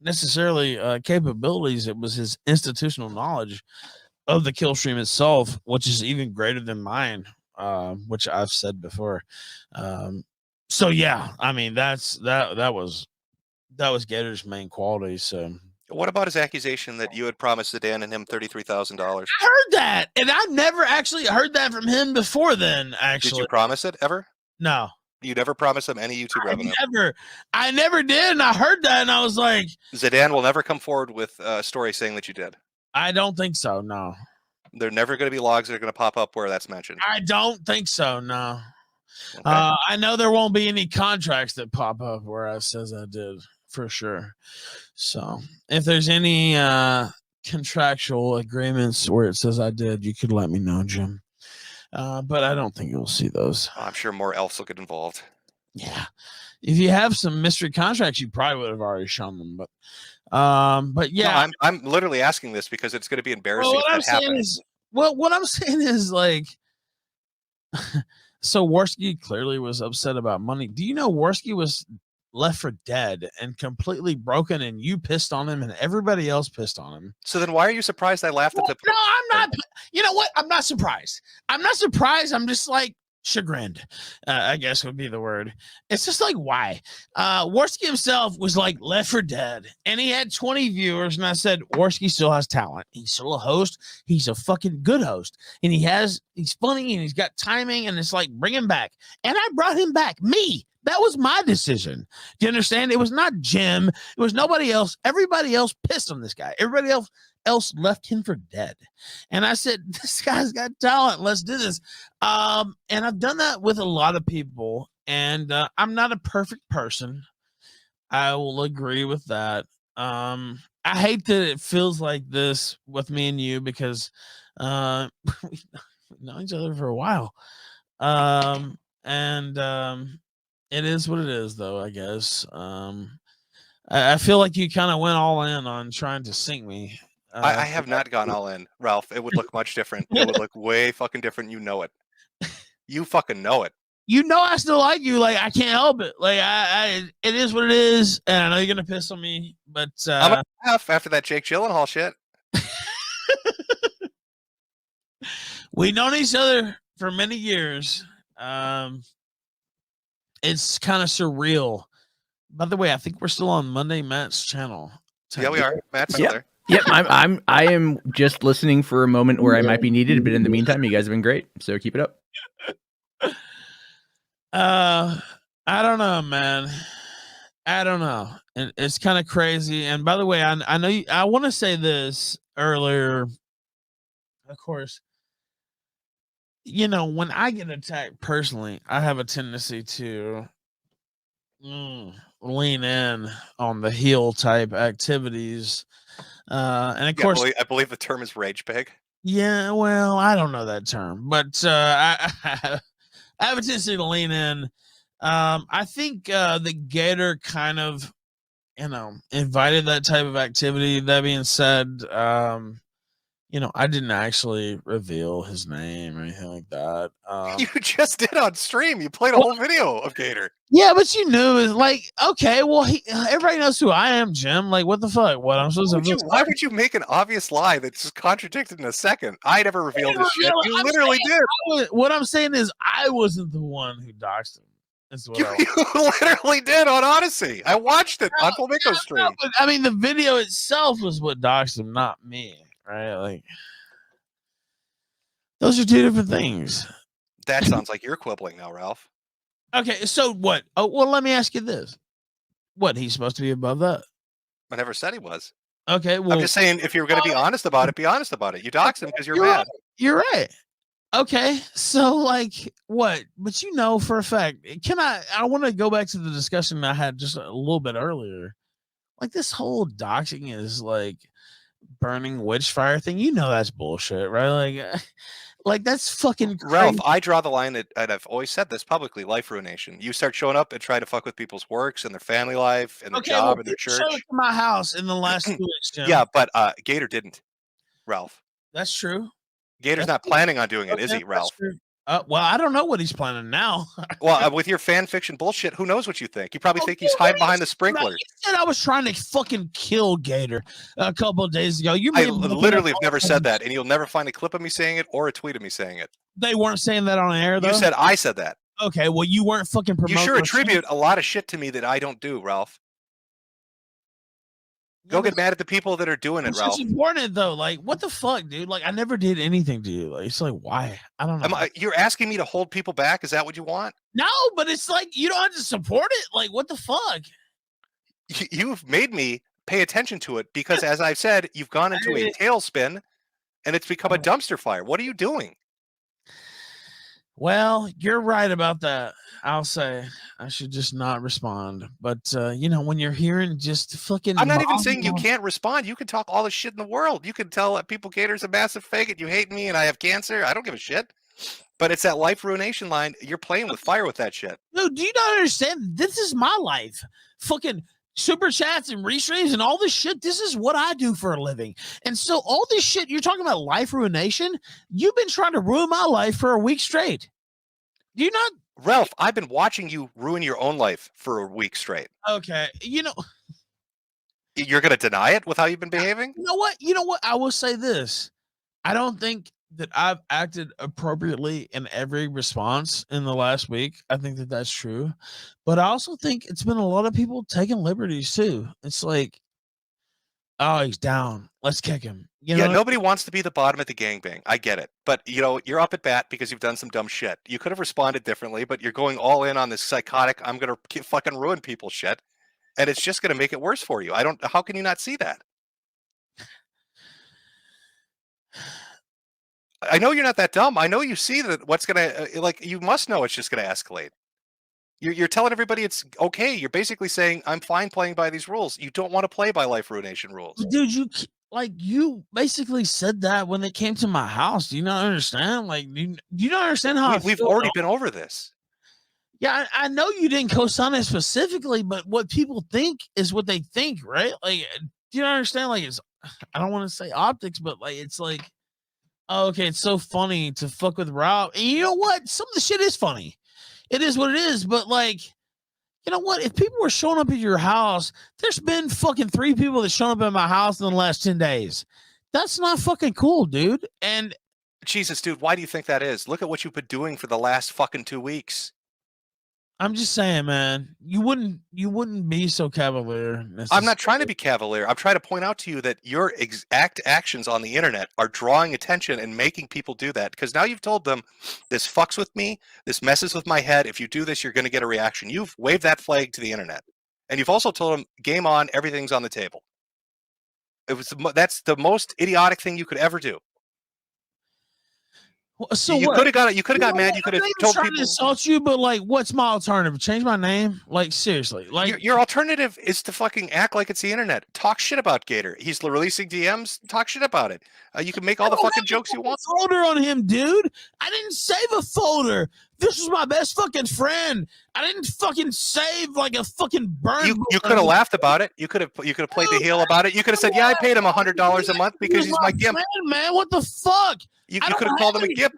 Speaker 5: necessarily capabilities. It was his institutional knowledge of the Killstream itself, which is even greater than mine, which I've said before. So yeah, I mean that was Gator's main quality. So
Speaker 2: what about his accusation that you had promised Sedan and him $33,000?
Speaker 5: I heard that, and I never actually heard that from him before then. Actually,
Speaker 2: did you promise it ever?
Speaker 5: No.
Speaker 2: You never promised him any YouTube revenue?
Speaker 5: I never did, and I heard that, and I was like...
Speaker 2: Zidane will never come forward with a story saying that you did?
Speaker 5: I don't think so, no.
Speaker 2: There are never going to be logs that are going to pop up where that's mentioned?
Speaker 5: I don't think so, no. Okay. I know there won't be any contracts that pop up where it says I did, for sure. So, if there's any contractual agreements where it says I did, you could let me know, Jim. But I don't think you'll see those.
Speaker 2: I'm sure more elves will get involved.
Speaker 5: Yeah, if you have some mystery contracts, you probably would have already shown them. But yeah,
Speaker 2: no, I'm literally asking this because it's going to be embarrassing.
Speaker 5: Well, what I'm saying is like, so Warski clearly was upset about money. Do you know Warski was left for dead and completely broken, and you pissed on him, and everybody else pissed on him?
Speaker 2: So then why are you surprised I laughed at the...
Speaker 5: No, I'm not. You know what? I'm not surprised. I'm just like chagrined, I guess would be the word. It's just like, why? Warski himself was like left for dead, and he had 20 viewers, and I said, Warski still has talent. He's still a host. He's a fucking good host, and he's funny, and he's got timing, and it's like, bring him back. And I brought him back. Me. That was my decision. Do you understand? It was not Jim. It was nobody else. Everybody else pissed on this guy. Everybody else left him for dead. And I said, this guy's got talent. Let's do this. And I've done that with a lot of people. And I'm not a perfect person. I will agree with that. I hate that it feels like this with me and you because we've known each other for a while. It is what it is, though, I guess. I feel like you kind of went all in on trying to sink me.
Speaker 2: I have not gone all in, Ralph. It would look much different. It would look way fucking different. You know it. You fucking know it.
Speaker 5: You know I still like you. Like, I can't help it. Like, it is what it is, and I know you're going to piss on me, but...
Speaker 2: I'm a half after that Jake Gyllenhaal shit.
Speaker 5: We've known each other for many years. It's kind of surreal. By the way, I think we're still on Mundane Matt's channel.
Speaker 2: Yeah, we are. Matt's still
Speaker 11: Yep.
Speaker 2: there.
Speaker 11: Yep, I am just listening for a moment where I might be needed, but in the meantime, you guys have been great. So keep it up.
Speaker 5: I don't know, man. I don't know. And it's kind of crazy. And by the way, I know I want to say this earlier. Of course, you know, when I get attacked personally, I have a tendency to lean in on the heel type activities. And of course,
Speaker 2: I believe the term is rage pig.
Speaker 5: yeah, well, I don't know that term, but I have a tendency to lean in. I think the Gator kind of, you know, invited that type of activity. That being said, you know, I didn't actually reveal his name or anything like that.
Speaker 2: You just did on stream. You played a whole video of Gator.
Speaker 5: Yeah, but you knew it's like, okay, well, everybody knows who I am, Jim. Like, what the fuck? What I'm supposed to?
Speaker 2: Why would you make an obvious lie that's just contradicted in a second? I never revealed this shit. You literally did.
Speaker 5: What I'm saying is, I wasn't the one who doxed him. That's what
Speaker 2: you literally did on Odyssey. I watched it on Flamenco stream.
Speaker 5: But, I mean, the video itself was what doxed him, not me. Right? Like, those are two different things.
Speaker 2: That sounds like you're quibbling now, Ralph.
Speaker 5: Okay, so what? Oh, well, let me ask you this: what, he's supposed to be above that?
Speaker 2: I never said he was.
Speaker 5: Okay, well,
Speaker 2: I'm just saying, if you're going to be honest about it, be honest about it. You dox him because you're mad.
Speaker 5: Right. You're right. Okay, so like what? But you know for a fact, I want to go back to the discussion I had just a little bit earlier. Like, this whole doxing is like burning witch fire thing. You know that's bullshit, right? Like that's fucking crazy.
Speaker 2: Ralph, I draw the line and I've always said this publicly: life ruination. You start showing up and try to fuck with people's works and their family life and their job and their church.
Speaker 5: Showed up to my house in the last 2 weeks, Jim.
Speaker 2: Yeah, but Gator didn't. Ralph.
Speaker 5: That's true.
Speaker 2: Gator's not planning on doing it, is he, Ralph?
Speaker 5: Well, I don't know what he's planning now.
Speaker 2: Well, with your fan fiction bullshit, who knows what you think? You probably think he's hiding behind the sprinkler.
Speaker 5: You said I was trying to fucking kill Gator a couple of days ago.
Speaker 2: I literally have never said that, and you'll never find a clip of me saying it or a tweet of me saying it.
Speaker 5: They weren't saying that on air, though?
Speaker 2: You said I said that.
Speaker 5: Okay, well, you weren't fucking promoting.
Speaker 2: You sure attribute a lot of shit to me that I don't do, Ralph. Go get mad at the people that are doing it, Ralph.
Speaker 5: It's important, though. Like, what the fuck, dude? Like, I never did anything to you. Like, it's like, why? I don't know.
Speaker 2: You're asking me to hold people back? Is that what you want?
Speaker 5: No, but it's like, you don't have to support it. Like, what the fuck?
Speaker 2: You've made me pay attention to it because, as I've said, you've gone into a tailspin and it's become a dumpster fire. What are you doing?
Speaker 5: Well, you're right about that. I'll say I should just not respond. But, you know, when you're hearing just fucking...
Speaker 2: I'm not even saying you can't respond. You can talk all the shit in the world. You can tell people Gator's a massive faggot. You hate me and I have cancer. I don't give a shit. But it's that life ruination line. You're playing with fire with that shit.
Speaker 5: No, do you not understand? This is my life. Fucking super chats and restreams and all this shit. This is what I do for a living. And so all this shit, you're talking about life ruination. You've been trying to ruin my life for a week straight. Do you not?
Speaker 2: Ralph, I've been watching you ruin your own life for a week straight.
Speaker 5: Okay. You know,
Speaker 2: you're going to deny it with how you've been behaving?
Speaker 5: You know what? I will say this. I don't think that I've acted appropriately in every response in the last week. I think that that's true. But I also think it's been a lot of people taking liberties too. It's like, oh, he's down. Let's kick him. You know?
Speaker 2: Nobody wants to be the bottom of the gangbang. I get it. But, you know, you're up at bat because you've done some dumb shit. You could have responded differently, but you're going all in on this psychotic, I'm going to fucking ruin people shit. And it's just going to make it worse for you. How can you not see that? I know you're not that dumb. I know you see that what's going to, you must know it's just going to escalate. You're telling everybody it's okay. You're basically saying, I'm fine playing by these rules. You don't want to play by life ruination rules.
Speaker 5: Dude, you basically said that when they came to my house. Do you not understand? Like, do you not understand how
Speaker 2: we've already been over this?
Speaker 5: Yeah, I know you didn't co-sign it specifically, but what people think is what they think, right? Like, do you not understand? Like, I don't want to say optics, but like, it's like, oh, okay, it's so funny to fuck with Rob. And you know what? Some of the shit is funny. It is what it is, but like, you know what? If people were showing up at your house, there's been fucking 3 people that shown up at my house in the last 10 days. That's not fucking cool, dude. And
Speaker 2: Jesus, dude, why do you think that is? Look at what you've been doing for the last fucking 2 weeks.
Speaker 5: I'm just saying, man, you wouldn't be so cavalier.
Speaker 2: I'm not trying to be cavalier. I'm trying to point out to you that your exact actions on the internet are drawing attention and making people do that. Because now you've told them, this fucks with me, this messes with my head. If you do this, you're going to get a reaction. You've waved that flag to the internet. And you've also told them, game on, everything's on the table. That's the most idiotic thing you could ever do.
Speaker 5: So
Speaker 2: you could have got it. You could have got mad. You could have told people
Speaker 5: to insult you, but like, what's my alternative? Change my name? Like, seriously? Like,
Speaker 2: your alternative is to fucking act like it's the internet. Talk shit about Gator. He's releasing DMs. Talk shit about it. You can make all the fucking jokes you want.
Speaker 5: Folder on him, dude. I didn't save a folder. This was my best fucking friend. I didn't fucking save like a fucking burn.
Speaker 2: You could have laughed about it. You could have played the heel about it. You could have said, "Yeah, I paid him $100 a month because he's my gimp."
Speaker 5: Man, what the fuck?
Speaker 2: You could have called him a gimp.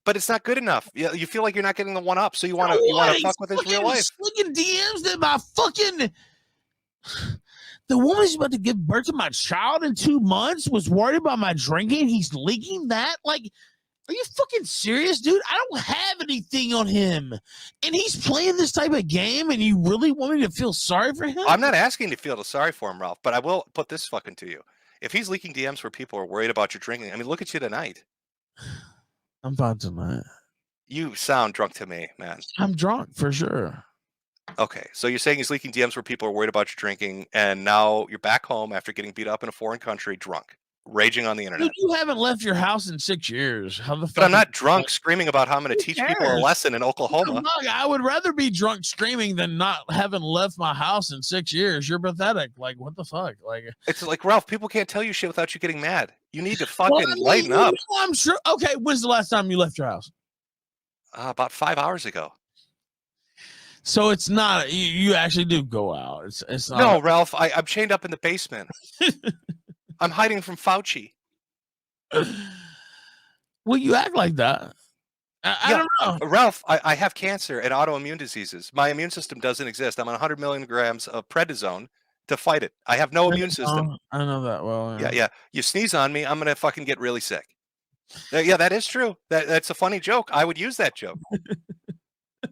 Speaker 2: But it's not good enough. You feel like you're not getting the one up, so you want to fuck with his real life.
Speaker 5: Fucking DMs that my fucking the woman who's about to give birth to my child in 2 months was worried about my drinking. He's leaking that. Like, are you fucking serious, dude? I don't have anything on him, and he's playing this type of game. And you really want me to feel sorry for him?
Speaker 2: I'm not asking to feel sorry for him, Ralph. But I will put this fucking to you. If he's leaking DMs where people are worried about your drinking, I mean, look at you tonight.
Speaker 5: I'm fine tonight.
Speaker 2: You sound drunk to me, man.
Speaker 5: I'm drunk for sure.
Speaker 2: Okay, so you're saying he's leaking DMs where people are worried about your drinking, and now you're back home after getting beat up in a foreign country, drunk, raging on the internet.
Speaker 5: Dude, you haven't left your house in 6 years. How the fuck?
Speaker 2: But I'm not drunk screaming about how I'm going to teach people a lesson in Oklahoma.
Speaker 5: I would rather be drunk screaming than not having left my house in 6 years. You're pathetic. Like, what the fuck? Like,
Speaker 2: it's like, Ralph, people can't tell you shit without you getting mad. You need to fucking lighten up.
Speaker 5: I'm sure. Okay, when's the last time you left your house?
Speaker 2: About 5 hours ago.
Speaker 5: So it's not, you actually do go out. It's not.
Speaker 2: No, Ralph, I'm chained up in the basement. I'm hiding from Fauci.
Speaker 5: Well, you act like that. I don't know.
Speaker 2: Ralph, I have cancer and autoimmune diseases. My immune system doesn't exist. I'm on 100 milligrams of prednisone to fight it. I have no immune system.
Speaker 5: I know that well.
Speaker 2: Yeah. You sneeze on me, I'm going to fucking get really sick. Yeah, that is true. That's a funny joke. I would use that joke.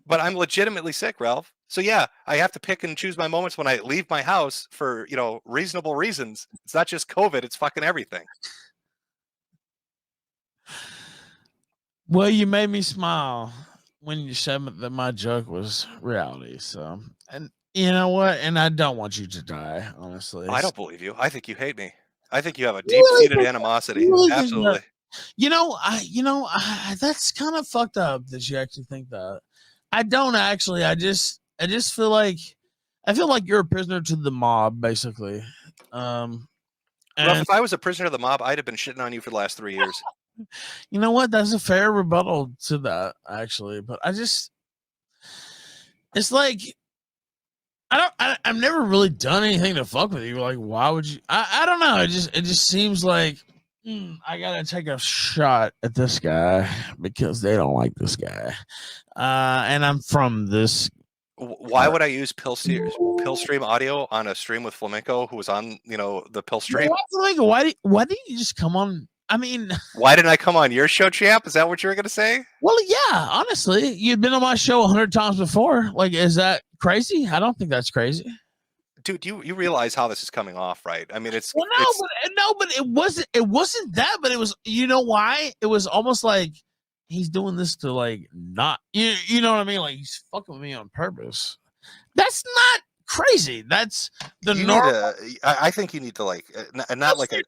Speaker 2: But I'm legitimately sick, Ralph. So yeah, I have to pick and choose my moments when I leave my house for, reasonable reasons. It's not just COVID, it's fucking everything.
Speaker 5: Well, you made me smile when you said that my joke was reality. So, and you know what? And I don't want you to die, honestly.
Speaker 2: I don't believe you. I think you hate me. I think you have a deep-seated animosity. Absolutely.
Speaker 5: That's kind of fucked up that you actually think that. I don't actually. I just feel like you're a prisoner to the mob, basically.
Speaker 2: Well, if I was a prisoner of the mob, I'd have been shitting on you for the last 3 years.
Speaker 5: You know what? That's a fair rebuttal to that, actually. But it's like I've never really done anything to fuck with you. Like, why would you? I don't know. It just seems like I gotta take a shot at this guy because they don't like this guy. And I'm from this.
Speaker 2: Why would I use Killstream audio on a stream with Flamenco, who was on, the Killstream?
Speaker 5: Why didn't you just come on? I mean,
Speaker 2: why didn't I come on your show, champ? Is that what you were going to say?
Speaker 5: Well, yeah, honestly, you've been on my show 100 times before. Like, is that crazy? I don't think that's crazy.
Speaker 2: Dude, you realize how this is coming off, right? I mean, but
Speaker 5: it wasn't that, but it was, you know why? It was almost like he's doing this to like not, you know what I mean? Like he's fucking with me on purpose. That's not crazy. That's the normal.
Speaker 2: I think you need to not like a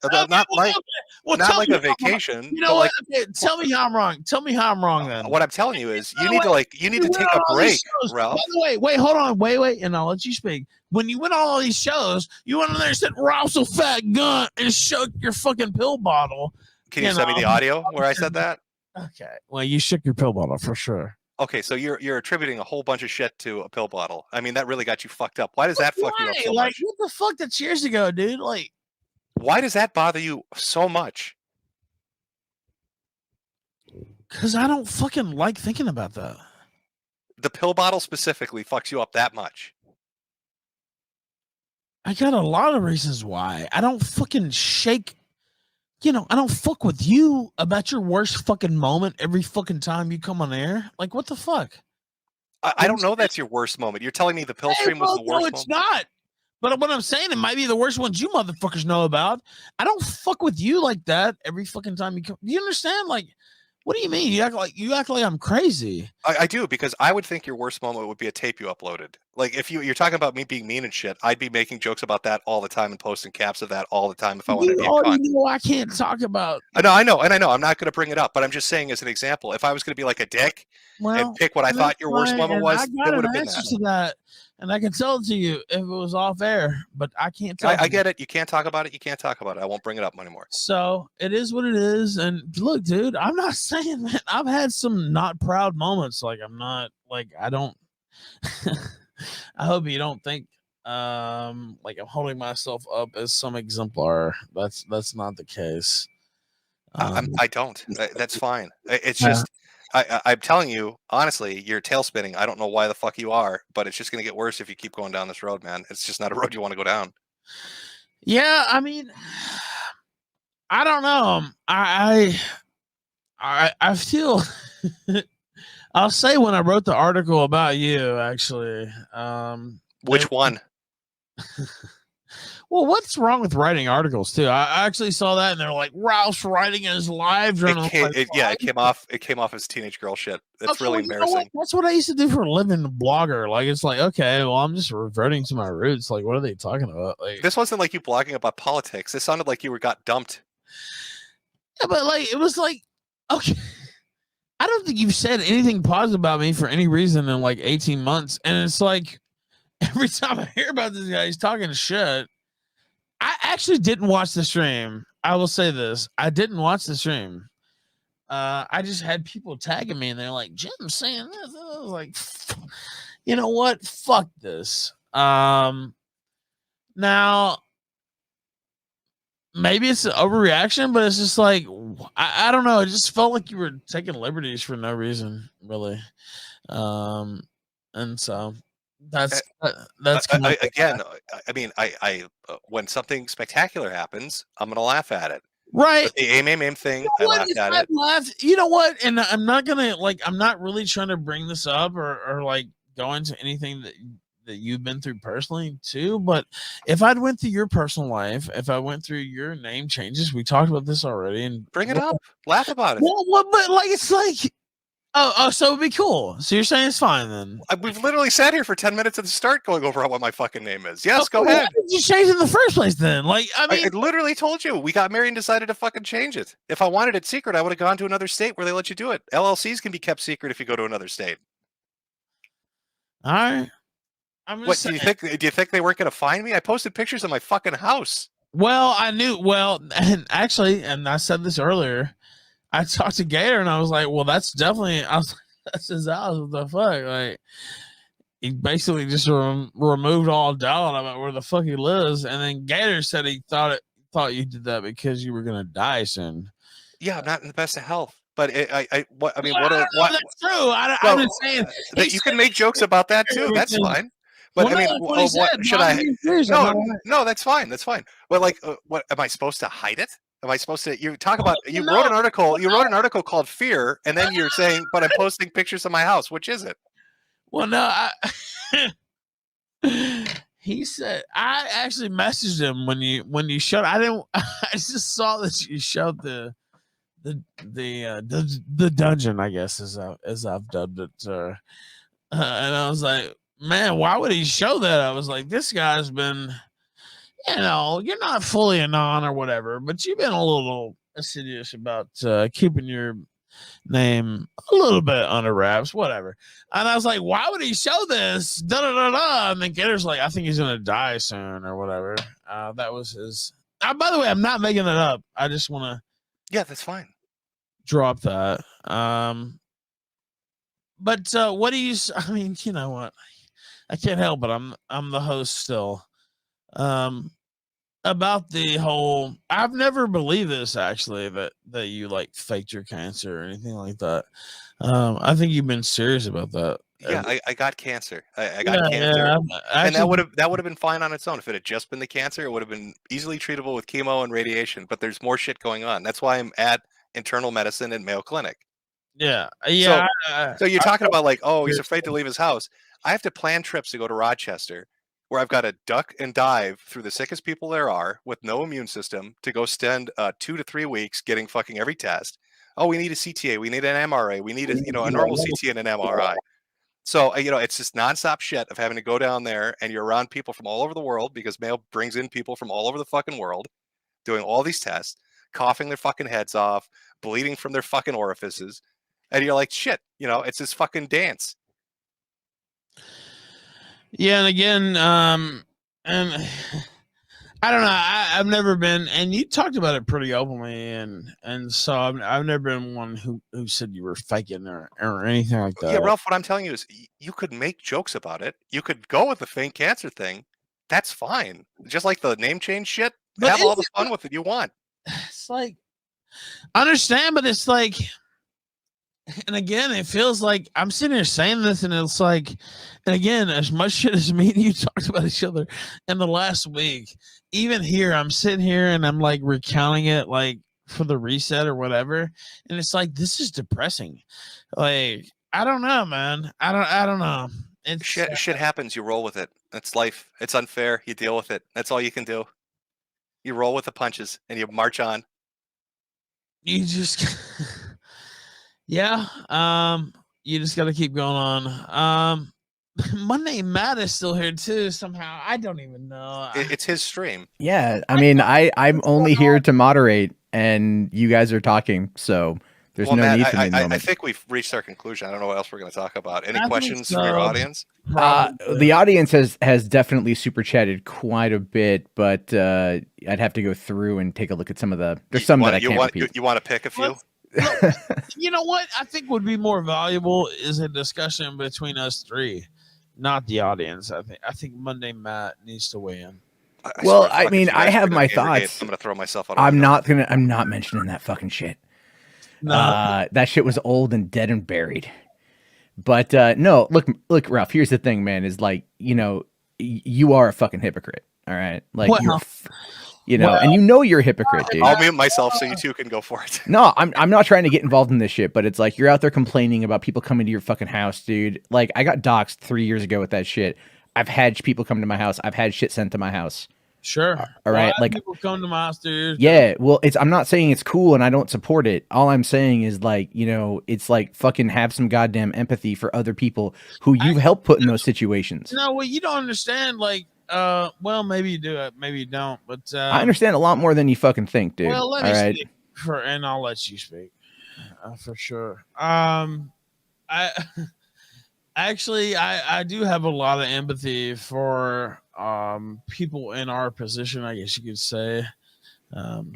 Speaker 2: vacation.
Speaker 5: You know what? Okay, tell me how I'm wrong. Tell me how I'm wrong then.
Speaker 2: What I'm telling you is you need to take a break, Ralph.
Speaker 5: By the way, wait, hold on, wait, and I'll let you speak. When you went on all these shows, you went on there and said Ralph's a fat gun and shook your fucking pill bottle.
Speaker 2: Can you send me the audio where I said that?
Speaker 5: Okay. Well, you shook your pill bottle for sure.
Speaker 2: Okay, so you're attributing a whole bunch of shit to a pill bottle. I mean, that really got you fucked up. Why does that fuck you up so much?
Speaker 5: What the fuck? That's years ago, dude. Like,
Speaker 2: why does that bother you so much?
Speaker 5: Because I don't fucking like thinking about that.
Speaker 2: The pill bottle specifically fucks you up that much.
Speaker 5: I got a lot of reasons why. I don't fucking shake you know, I don't fuck with you about your worst fucking moment every fucking time you come on air. Like, what the fuck?
Speaker 2: I don't know that's your worst moment. You're telling me the Killstream was the worst
Speaker 5: No, it's
Speaker 2: moment?
Speaker 5: not. But what I'm saying, it might be the worst ones you motherfuckers know about. I don't fuck with you like that every fucking time you come. Do you understand? Like, what do you mean? You act like I'm crazy.
Speaker 2: I do, because I would think your worst moment would be a tape you uploaded. Like, if you're talking about me being mean and shit, I'd be making jokes about that all the time and posting caps of that all the time if I wanted to be a cunt.
Speaker 5: You know I can't talk about.
Speaker 2: I know. I'm not going to bring it up, but I'm just saying as an example, if I was going to be like a dick and pick what I thought your worst moment was,
Speaker 5: I got
Speaker 2: it would
Speaker 5: an
Speaker 2: have been
Speaker 5: answer
Speaker 2: that.
Speaker 5: to that, and I can tell it to you if it was off air, but I can't tell.
Speaker 2: I get it. You can't talk about it. You can't talk about it. I won't bring it up anymore.
Speaker 5: So it is what it is. And look, dude, I'm not saying that I've had some not proud moments. Like, I'm not like, I don't. I hope you don't think like I'm holding myself up as some exemplar. That's not the case.
Speaker 2: I don't. That's fine. It's just I'm telling you honestly, you're tail spinning. I don't know why the fuck you are, but it's just going to get worse if you keep going down this road, man. It's just not a road you want to go down.
Speaker 5: Yeah, I mean, I don't know. I feel. I'll say when I wrote the article about you, actually.
Speaker 2: Which one?
Speaker 5: Well, what's wrong with writing articles too? I actually saw that, and they're like, Ralph's writing in his live journal.
Speaker 2: It came off as teenage girl shit. It's really embarrassing.
Speaker 5: That's what I used to do for a living, blogger. Like, it's like, okay, well, I'm just reverting to my roots. Like, what are they talking about? Like,
Speaker 2: this wasn't like you blogging about politics. This sounded like you got dumped.
Speaker 5: Yeah, but like, it was like, okay. I don't think you've said anything positive about me for any reason in like 18 months. And it's like, every time I hear about this guy, he's talking shit. I actually didn't watch the stream. I will say this. I didn't watch the stream. I just had people tagging me and they're like, Jim's saying this. I was like, you know what? Fuck this. Now, maybe it's an overreaction, but it's just like, I don't know. It just felt like you were taking liberties for no reason, really. And so that's
Speaker 2: again. I mean, I when something spectacular happens, I'm gonna laugh at it.
Speaker 5: Right.
Speaker 2: But the aim thing, I laughed at it.
Speaker 5: You know what? And I'm not gonna I'm not really trying to bring this up or like go into anything that you've been through personally too. But if I'd went through your personal life, if I went through your name changes, we talked about this already, and
Speaker 2: bring it up, laugh about it.
Speaker 5: Well, but like, it's like, oh, so it'd be cool. So you're saying it's fine then?
Speaker 2: We've literally sat here for 10 minutes at the start going over what my fucking name is. Yes, go ahead.
Speaker 5: Why did you change it in the first place then? Like, I mean,
Speaker 2: I literally told you we got married and decided to fucking change it. If I wanted it secret, I would have gone to another state where they let you do it. LLCs can be kept secret if you go to another state.
Speaker 5: All right.
Speaker 2: What do you think? Do you think they weren't going to find me? I posted pictures of my fucking house.
Speaker 5: Well, I knew. Well, and actually, and I said this earlier. I talked to Gator and I was like, well, that's definitely, that's his house. What the fuck? Like, he basically just removed all doubt about where the fuck he lives. And then Gator said he thought you did that because you were going to die soon.
Speaker 2: Yeah, I'm not in the best of health. But that's
Speaker 5: true. I'm just saying
Speaker 2: that you can make jokes about that too. That's fine. But
Speaker 5: well,
Speaker 2: should I? No, that's fine. That's fine. But like, what am I supposed to hide it? Am I supposed to? You talk about. You wrote an article. You wrote an article called "Fear," and then you're saying, "But I'm posting pictures of my house." Which is it?
Speaker 5: Well, no. He said I actually messaged him when you showed. I didn't. I just saw that you showed the dungeon. I guess as I've dubbed it. And I was like, man, why would he show that? I was like, this guy's been. You know, you're not fully anon or whatever, but you've been a little assiduous about keeping your name a little bit under wraps, whatever. And I was like, why would he show this? Da da da da. And then Gator's like, I think he's gonna die soon or whatever. That was his. By the way, I'm not making that up. I just want to.
Speaker 2: Yeah, that's fine.
Speaker 5: Drop that. But what do you? I mean, you know what? I can't help it. I'm the host still. About the whole, I've never believed this actually that you like faked your cancer or anything like that. I think you've been serious about that.
Speaker 2: Yeah, I got cancer. I got cancer, and that would have been fine on its own if it had just been the cancer. It would have been easily treatable with chemo and radiation. But there's more shit going on. That's why I'm at internal medicine and Mayo Clinic.
Speaker 5: Yeah.
Speaker 2: So you're talking about like, oh, he's afraid to leave his house. I have to plan trips to go to Rochester, where I've got to duck and dive through the sickest people there are with no immune system to go spend 2 to 3 weeks getting fucking every test. Oh, we need a CTA, we need an MRA, we need a normal CT and an MRI. So it's just nonstop shit of having to go down there, and you're around people from all over the world because Mayo brings in people from all over the fucking world, doing all these tests, coughing their fucking heads off, bleeding from their fucking orifices, and you're like, shit, it's this fucking dance.
Speaker 5: Yeah, and again, and I don't know. I've never been, and you talked about it pretty openly, and so I've never been one who said you were faking or anything like that.
Speaker 2: Yeah, Ralph, what I'm telling you is you could make jokes about it. You could go with the fake cancer thing. That's fine. Just like the name change shit. But have all the fun with it you want.
Speaker 5: It's like, I understand, but it's like, and again, it feels like I'm sitting here saying this, and it's like, and again, as much shit as me and you talked about each other in the last week, even here, I'm sitting here and I'm like recounting it, like for the reset or whatever, and it's like, this is depressing. Like, I don't know, man. I don't know. It's,
Speaker 2: shit happens. You roll with it. That's life. It's unfair. You deal with it. That's all you can do. You roll with the punches and you march on.
Speaker 5: You just. Yeah, you just got to keep going on. Mundane Matt is still here too. Somehow, I don't even know.
Speaker 2: It's his stream.
Speaker 11: Yeah, I mean, I'm only here to moderate, and you guys are talking, so there's no
Speaker 2: Matt,
Speaker 11: need for me.
Speaker 2: I think we've reached our conclusion. I don't know what else we're going to talk about. Any questions from your audience?
Speaker 11: The audience has definitely super chatted quite a bit, but I'd have to go through and take a look at some of the. There's some that I can't repeat.
Speaker 2: You want to pick a few?
Speaker 5: You know what I think would be more valuable is a discussion between us three, not the audience. I think Mundane Matt needs to weigh in.
Speaker 11: Well, I mean, I have my thoughts.
Speaker 2: I'm gonna throw myself out.
Speaker 11: I'm not mentioning that fucking shit. No. That shit was old and dead and buried. But no, look, Ralph. Here's the thing, man. Is like, you are a fucking hypocrite. All right, like and you're a hypocrite, dude.
Speaker 2: I'll mute myself so you two can go for it.
Speaker 11: No, I'm not trying to get involved in this shit, but it's like you're out there complaining about people coming to your fucking house, dude. Like, I got doxxed 3 years ago with that shit. I've had people come to my house. I've had shit sent to my house.
Speaker 5: Sure.
Speaker 11: All right. Like,
Speaker 5: people come to my house, dude.
Speaker 11: Yeah. Well, I'm not saying it's cool and I don't support it. All I'm saying is, like, it's like fucking have some goddamn empathy for other people who you've helped put in those situations.
Speaker 5: No, well, you don't understand. Like, well, maybe you do it, maybe you don't. But
Speaker 11: I understand a lot more than you fucking think, dude.
Speaker 5: Well, let me speak and I'll let you speak for sure. I do have a lot of empathy for people in our position, I guess you could say.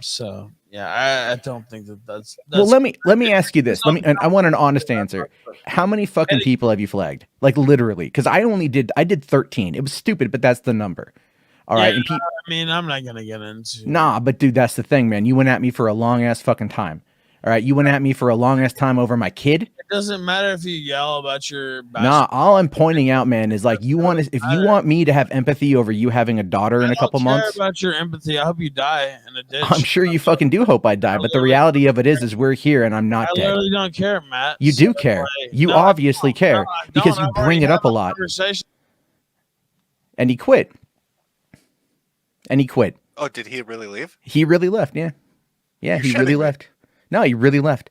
Speaker 5: So yeah, I don't think that's
Speaker 11: well, let me ask you this. I want an honest answer. How many fucking people have you flagged? Like, literally, because I did 13. It was stupid, but that's the number. All right. And
Speaker 5: I mean, I'm not gonna get into.
Speaker 11: Nah, but dude, that's the thing, man. You went at me for a long ass fucking time. All right, you went at me for a long ass time over my kid.
Speaker 5: It doesn't matter if you yell about your.
Speaker 11: Nah, all I'm pointing out, man, is like if you want me to have empathy over you having a daughter in a couple months. I don't care
Speaker 5: about your empathy. I hope you die in a ditch.
Speaker 11: I'm sure you fucking do hope I die, but the reality of it is we're here and I'm not dead.
Speaker 5: I literally don't care, Matt.
Speaker 11: You do care. You obviously care because you bring it up a lot. And he quit.
Speaker 2: Oh, did he really leave?
Speaker 11: He really left. Yeah, he really left. No, he really left.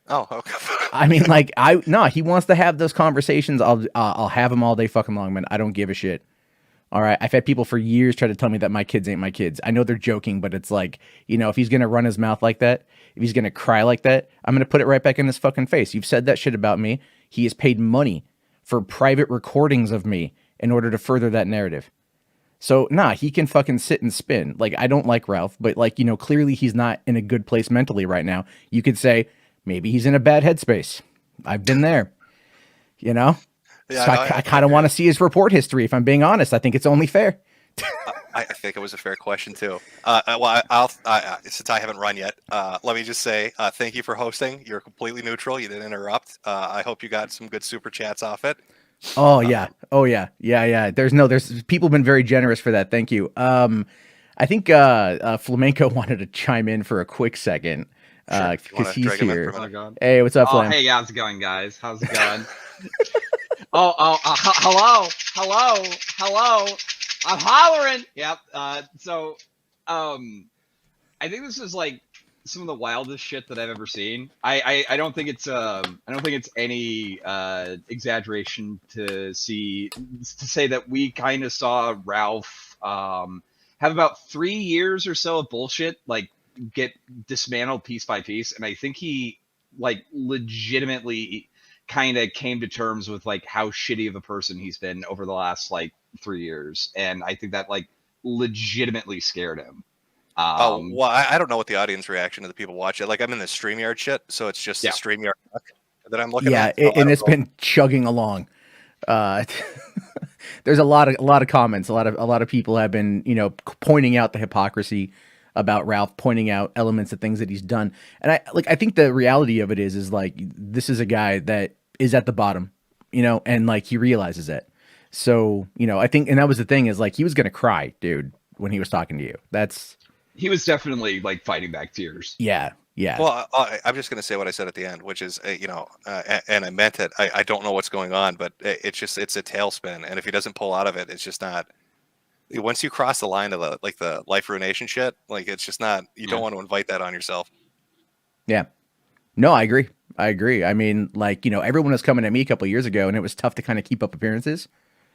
Speaker 2: Oh, okay.
Speaker 11: I mean, like, he wants to have those conversations. I'll have them all day fucking long, man. I don't give a shit. All right. I've had people for years try to tell me that my kids ain't my kids. I know they're joking, but it's like, if he's going to run his mouth like that, if he's going to cry like that, I'm going to put it right back in his fucking face. You've said that shit about me. He has paid money for private recordings of me in order to further that narrative. So, he can fucking sit and spin. Like, I don't like Ralph, but like, clearly he's not in a good place mentally right now. You could say maybe he's in a bad headspace. I've been there, Yeah, so I kind of want to see his report history. If I'm being honest, I think it's only fair.
Speaker 2: I think it was a fair question too. Well, since I haven't run yet, let me just say thank you for hosting. You're completely neutral. You didn't interrupt. I hope you got some good super chats off it.
Speaker 11: Oh yeah. Oh yeah. Yeah. There's people been very generous for that. Thank you. I think Flamenco wanted to chime in for a quick second. Because he's here. Hey, what's up, Flam?
Speaker 12: Hey, how's it going, guys? How's it going? hello. I'm hollering. Yep. I think this is like some of the wildest shit that I've ever seen. I don't think it's any exaggeration to say that we kind of saw Ralph have about 3 years or so of bullshit like get dismantled piece by piece, and I think he like legitimately kind of came to terms with like how shitty of a person he's been over the last like 3 years, and I think that like legitimately scared him.
Speaker 2: Well, I don't know what the audience reaction to the people watch it. Like I'm in the StreamYard shit, so it's just the StreamYard that I'm looking at.
Speaker 11: Yeah, and it's been chugging along. There's a lot of comments. A lot of people have been, pointing out the hypocrisy about Ralph, pointing out elements of things that he's done. And I think the reality of it is like this is a guy that is at the bottom, and like he realizes it. So, I think, and that was the thing, is like he was gonna cry, dude, when he was talking to you.
Speaker 12: He was definitely like fighting back tears.
Speaker 11: Yeah.
Speaker 2: Well, I'm just going to say what I said at the end, which is, and I meant it. I don't know what's going on, but it's a tailspin. And if he doesn't pull out of it, it's just not. Once you cross the line of the life ruination shit, like it's just not. You don't want to invite that on yourself.
Speaker 11: Yeah. No, I agree. I mean, like, everyone was coming at me a couple of years ago, and it was tough to kind of keep up appearances.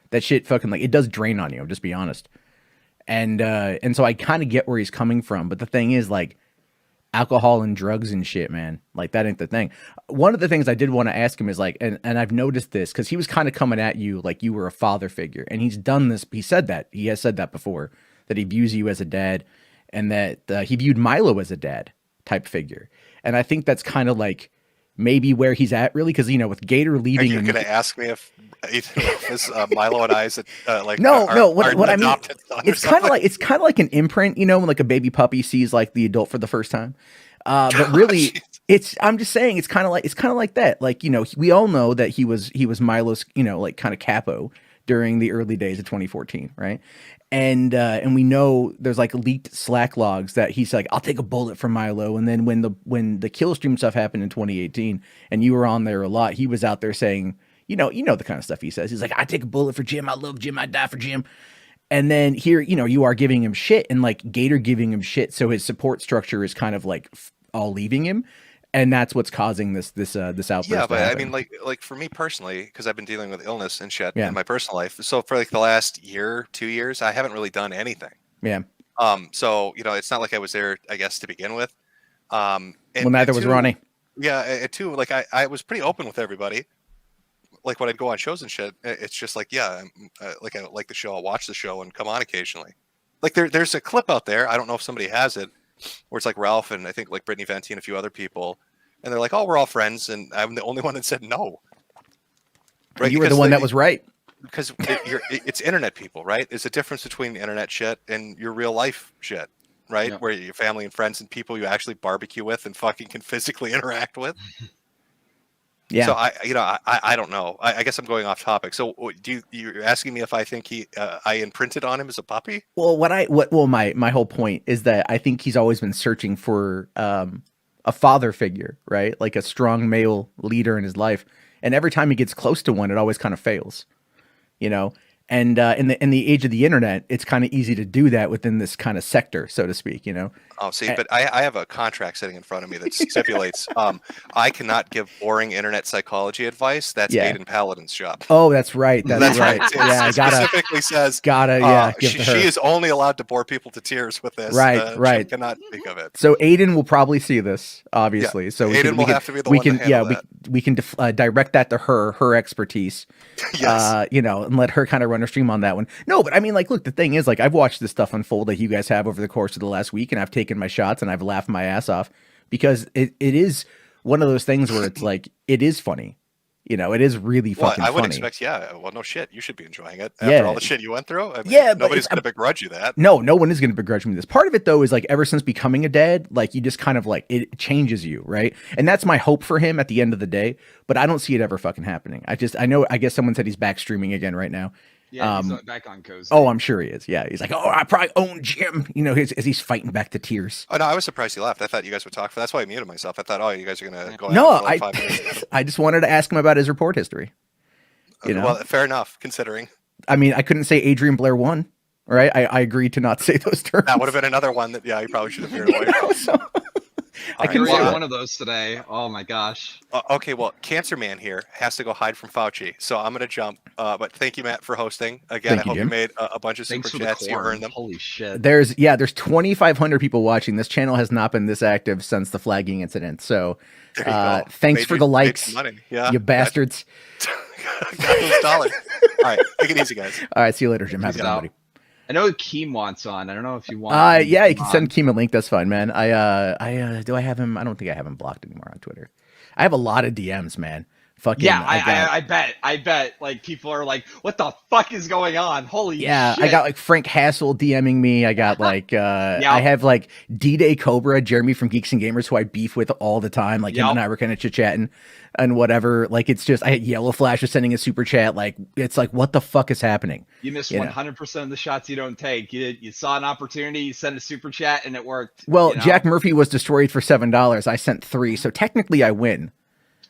Speaker 11: That shit fucking like it does drain on you. Just be honest. And so I kind of get where he's coming from, but the thing is, like, alcohol and drugs and shit, man, like that ain't the thing. One of the things I did want to ask him is like, and I've noticed this because he was kind of coming at you like you were a father figure, and he's done this. He has said that before, that he views you as a dad, and that he viewed Milo as a dad type figure. And I think that's kind of like maybe where he's at, really, because with Gator leaving.
Speaker 2: Are you going to ask me if Milo and I like
Speaker 11: no, what I mean, it's kind of like an imprint, when like a baby puppy sees like the adult for the first time. But really, I'm just saying it's kind of like that. Like, we all know that he was Milo's, like kind of capo during the early days of 2014, right? And we know there's like leaked Slack logs that he's like, I'll take a bullet for Milo. And then when the Killstream stuff happened in 2018, and you were on there a lot, he was out there saying, you know the kind of stuff he says. He's like, I take a bullet for Jim. I love Jim. I die for Jim. And then here, you are giving him shit, and like Gator giving him shit. So his support structure is kind of like all leaving him. And that's what's causing this outburst.
Speaker 2: Yeah, but I mean, like for me personally, because I've been dealing with illness and shit in my personal life. So for like the last 2 years, I haven't really done anything.
Speaker 11: Yeah.
Speaker 2: So it's not like I was there, I guess, to begin with. And
Speaker 11: neither was Ronnie.
Speaker 2: Yeah. Too, like I was pretty open with everybody. Like when I'd go on shows and shit, it's just like, I like the show. I'll watch the show and come on occasionally. Like there's a clip out there. I don't know if somebody has it, where it's like Ralph and I think like Brittany Venti and a few other people, and they're like, "Oh, we're all friends," and I'm the only one that said no.
Speaker 11: Right? You were the one that was right.
Speaker 2: Because it's internet people, right? There's a difference between internet shit and your real life shit, right? Yeah. Where your family and friends and people you actually barbecue with and fucking can physically interact with.
Speaker 11: Yeah.
Speaker 2: So I don't know. I guess I'm going off topic. So you're asking me if I think I imprinted on him as a puppy?
Speaker 11: Well, my whole point is that I think he's always been searching for a father figure, right? Like a strong male leader in his life. And every time he gets close to one, it always kind of fails, And in the age of the internet, it's kind of easy to do that within this kind of sector, so to speak,
Speaker 2: Oh, see, but I have a contract sitting in front of me that stipulates I cannot give boring internet psychology advice. That's Aiden Paladin's job.
Speaker 11: Oh, that's right. That's right.
Speaker 2: Yeah, it specifically says she is only allowed to bore people to tears with this.
Speaker 11: Right.
Speaker 2: She cannot speak of it.
Speaker 11: So Aiden will probably see this, obviously. So
Speaker 2: Aiden will have to be the one to handle that.
Speaker 11: We can direct that to her expertise.
Speaker 2: Yes.
Speaker 11: And let her kind of run her stream on that one. No, but I mean, like, look, the thing is, like, I've watched this stuff unfold that you guys have over the course of the last week, and I've taken my shots and I've laughed my ass off because it is one of those things where it's like, it is funny. You know, it is really
Speaker 2: Well,
Speaker 11: fucking
Speaker 2: I would
Speaker 11: funny.
Speaker 2: expect, yeah. Well, no shit. You should be enjoying it after all the shit you went through. I mean,
Speaker 11: Yeah, but
Speaker 2: nobody's going to begrudge you that.
Speaker 11: No one is going to begrudge me this. Part of it though is like ever since becoming a dad, like you just kind of like it changes you, right? And that's my hope for him at the end of the day. But I don't see it ever fucking happening. I guess someone said he's back streaming again right now.
Speaker 12: Yeah, he's back on Cozy.
Speaker 11: Oh, I'm sure he is. Yeah, he's like, oh, I probably own Jim. You know, as he's fighting back to tears.
Speaker 2: Oh no, I was surprised he left. I thought you guys would talk. That's why I muted myself. I thought, oh, you guys are going to go.
Speaker 11: No,
Speaker 2: for like 5 minutes.
Speaker 11: I just wanted to ask him about his report history. You know?
Speaker 2: Well, fair enough, considering.
Speaker 11: I mean, I couldn't say Adrian Blair won, right? I agreed to not say those terms.
Speaker 2: That would have been another one that, yeah, you probably should have veered away from.
Speaker 12: I couldn't say one of those today. Oh my gosh.
Speaker 2: Okay, well, Cancer Man here has to go hide from Fauci, so I'm gonna jump. But thank you, Matt, for hosting again. I hope you made a bunch of super chats. You earned them.
Speaker 12: Holy shit.
Speaker 11: There's 2,500 people watching. This channel has not been this active since the flagging incident. So thanks for the likes, you bastards.
Speaker 2: Got those dollars. All right, take it easy, guys.
Speaker 11: All right, see you later, Jim. Have a good night, buddy.
Speaker 12: I know Keem wants on. I don't know if you want.
Speaker 11: Yeah, you can send Keem a link. That's fine, man. Do I have him? I don't think I have him blocked anymore on Twitter. I have a lot of DMs, man. Fucking
Speaker 12: yeah, I bet. Like people are like, "What the fuck is going on?" Holy shit.
Speaker 11: I got like Frank Hassel DMing me. I got like I have like D-Day Cobra, Jeremy from Geeks and Gamers, who I beef with all the time. Like him and I were kind of chit-chatting and whatever. Like it's just I had Yellow Flash was sending a super chat. Like it's like, what the fuck is happening?
Speaker 12: You missed 100% of the shots you don't take. You saw an opportunity, you sent a super chat, and it worked.
Speaker 11: Well,
Speaker 12: you know?
Speaker 11: Jack Murphy was destroyed for $7. I sent 3, so technically I win.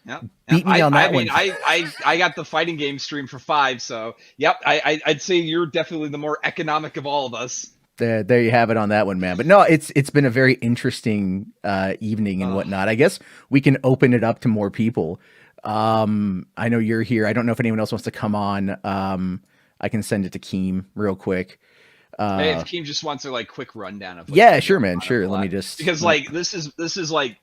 Speaker 12: Yep.
Speaker 11: Beat me on that one.
Speaker 12: I got the fighting game stream for 5, so yep. I'd say you're definitely the more economic of all of us.
Speaker 11: There you have it on that one, man. But no, it's been a very interesting evening and whatnot. I guess we can open it up to more people. I know you're here. I don't know if anyone else wants to come on. I can send it to Keem real quick.
Speaker 12: Hey, if Keem just wants a like quick rundown of
Speaker 11: sure, man, sure. Let me just
Speaker 12: because like this is like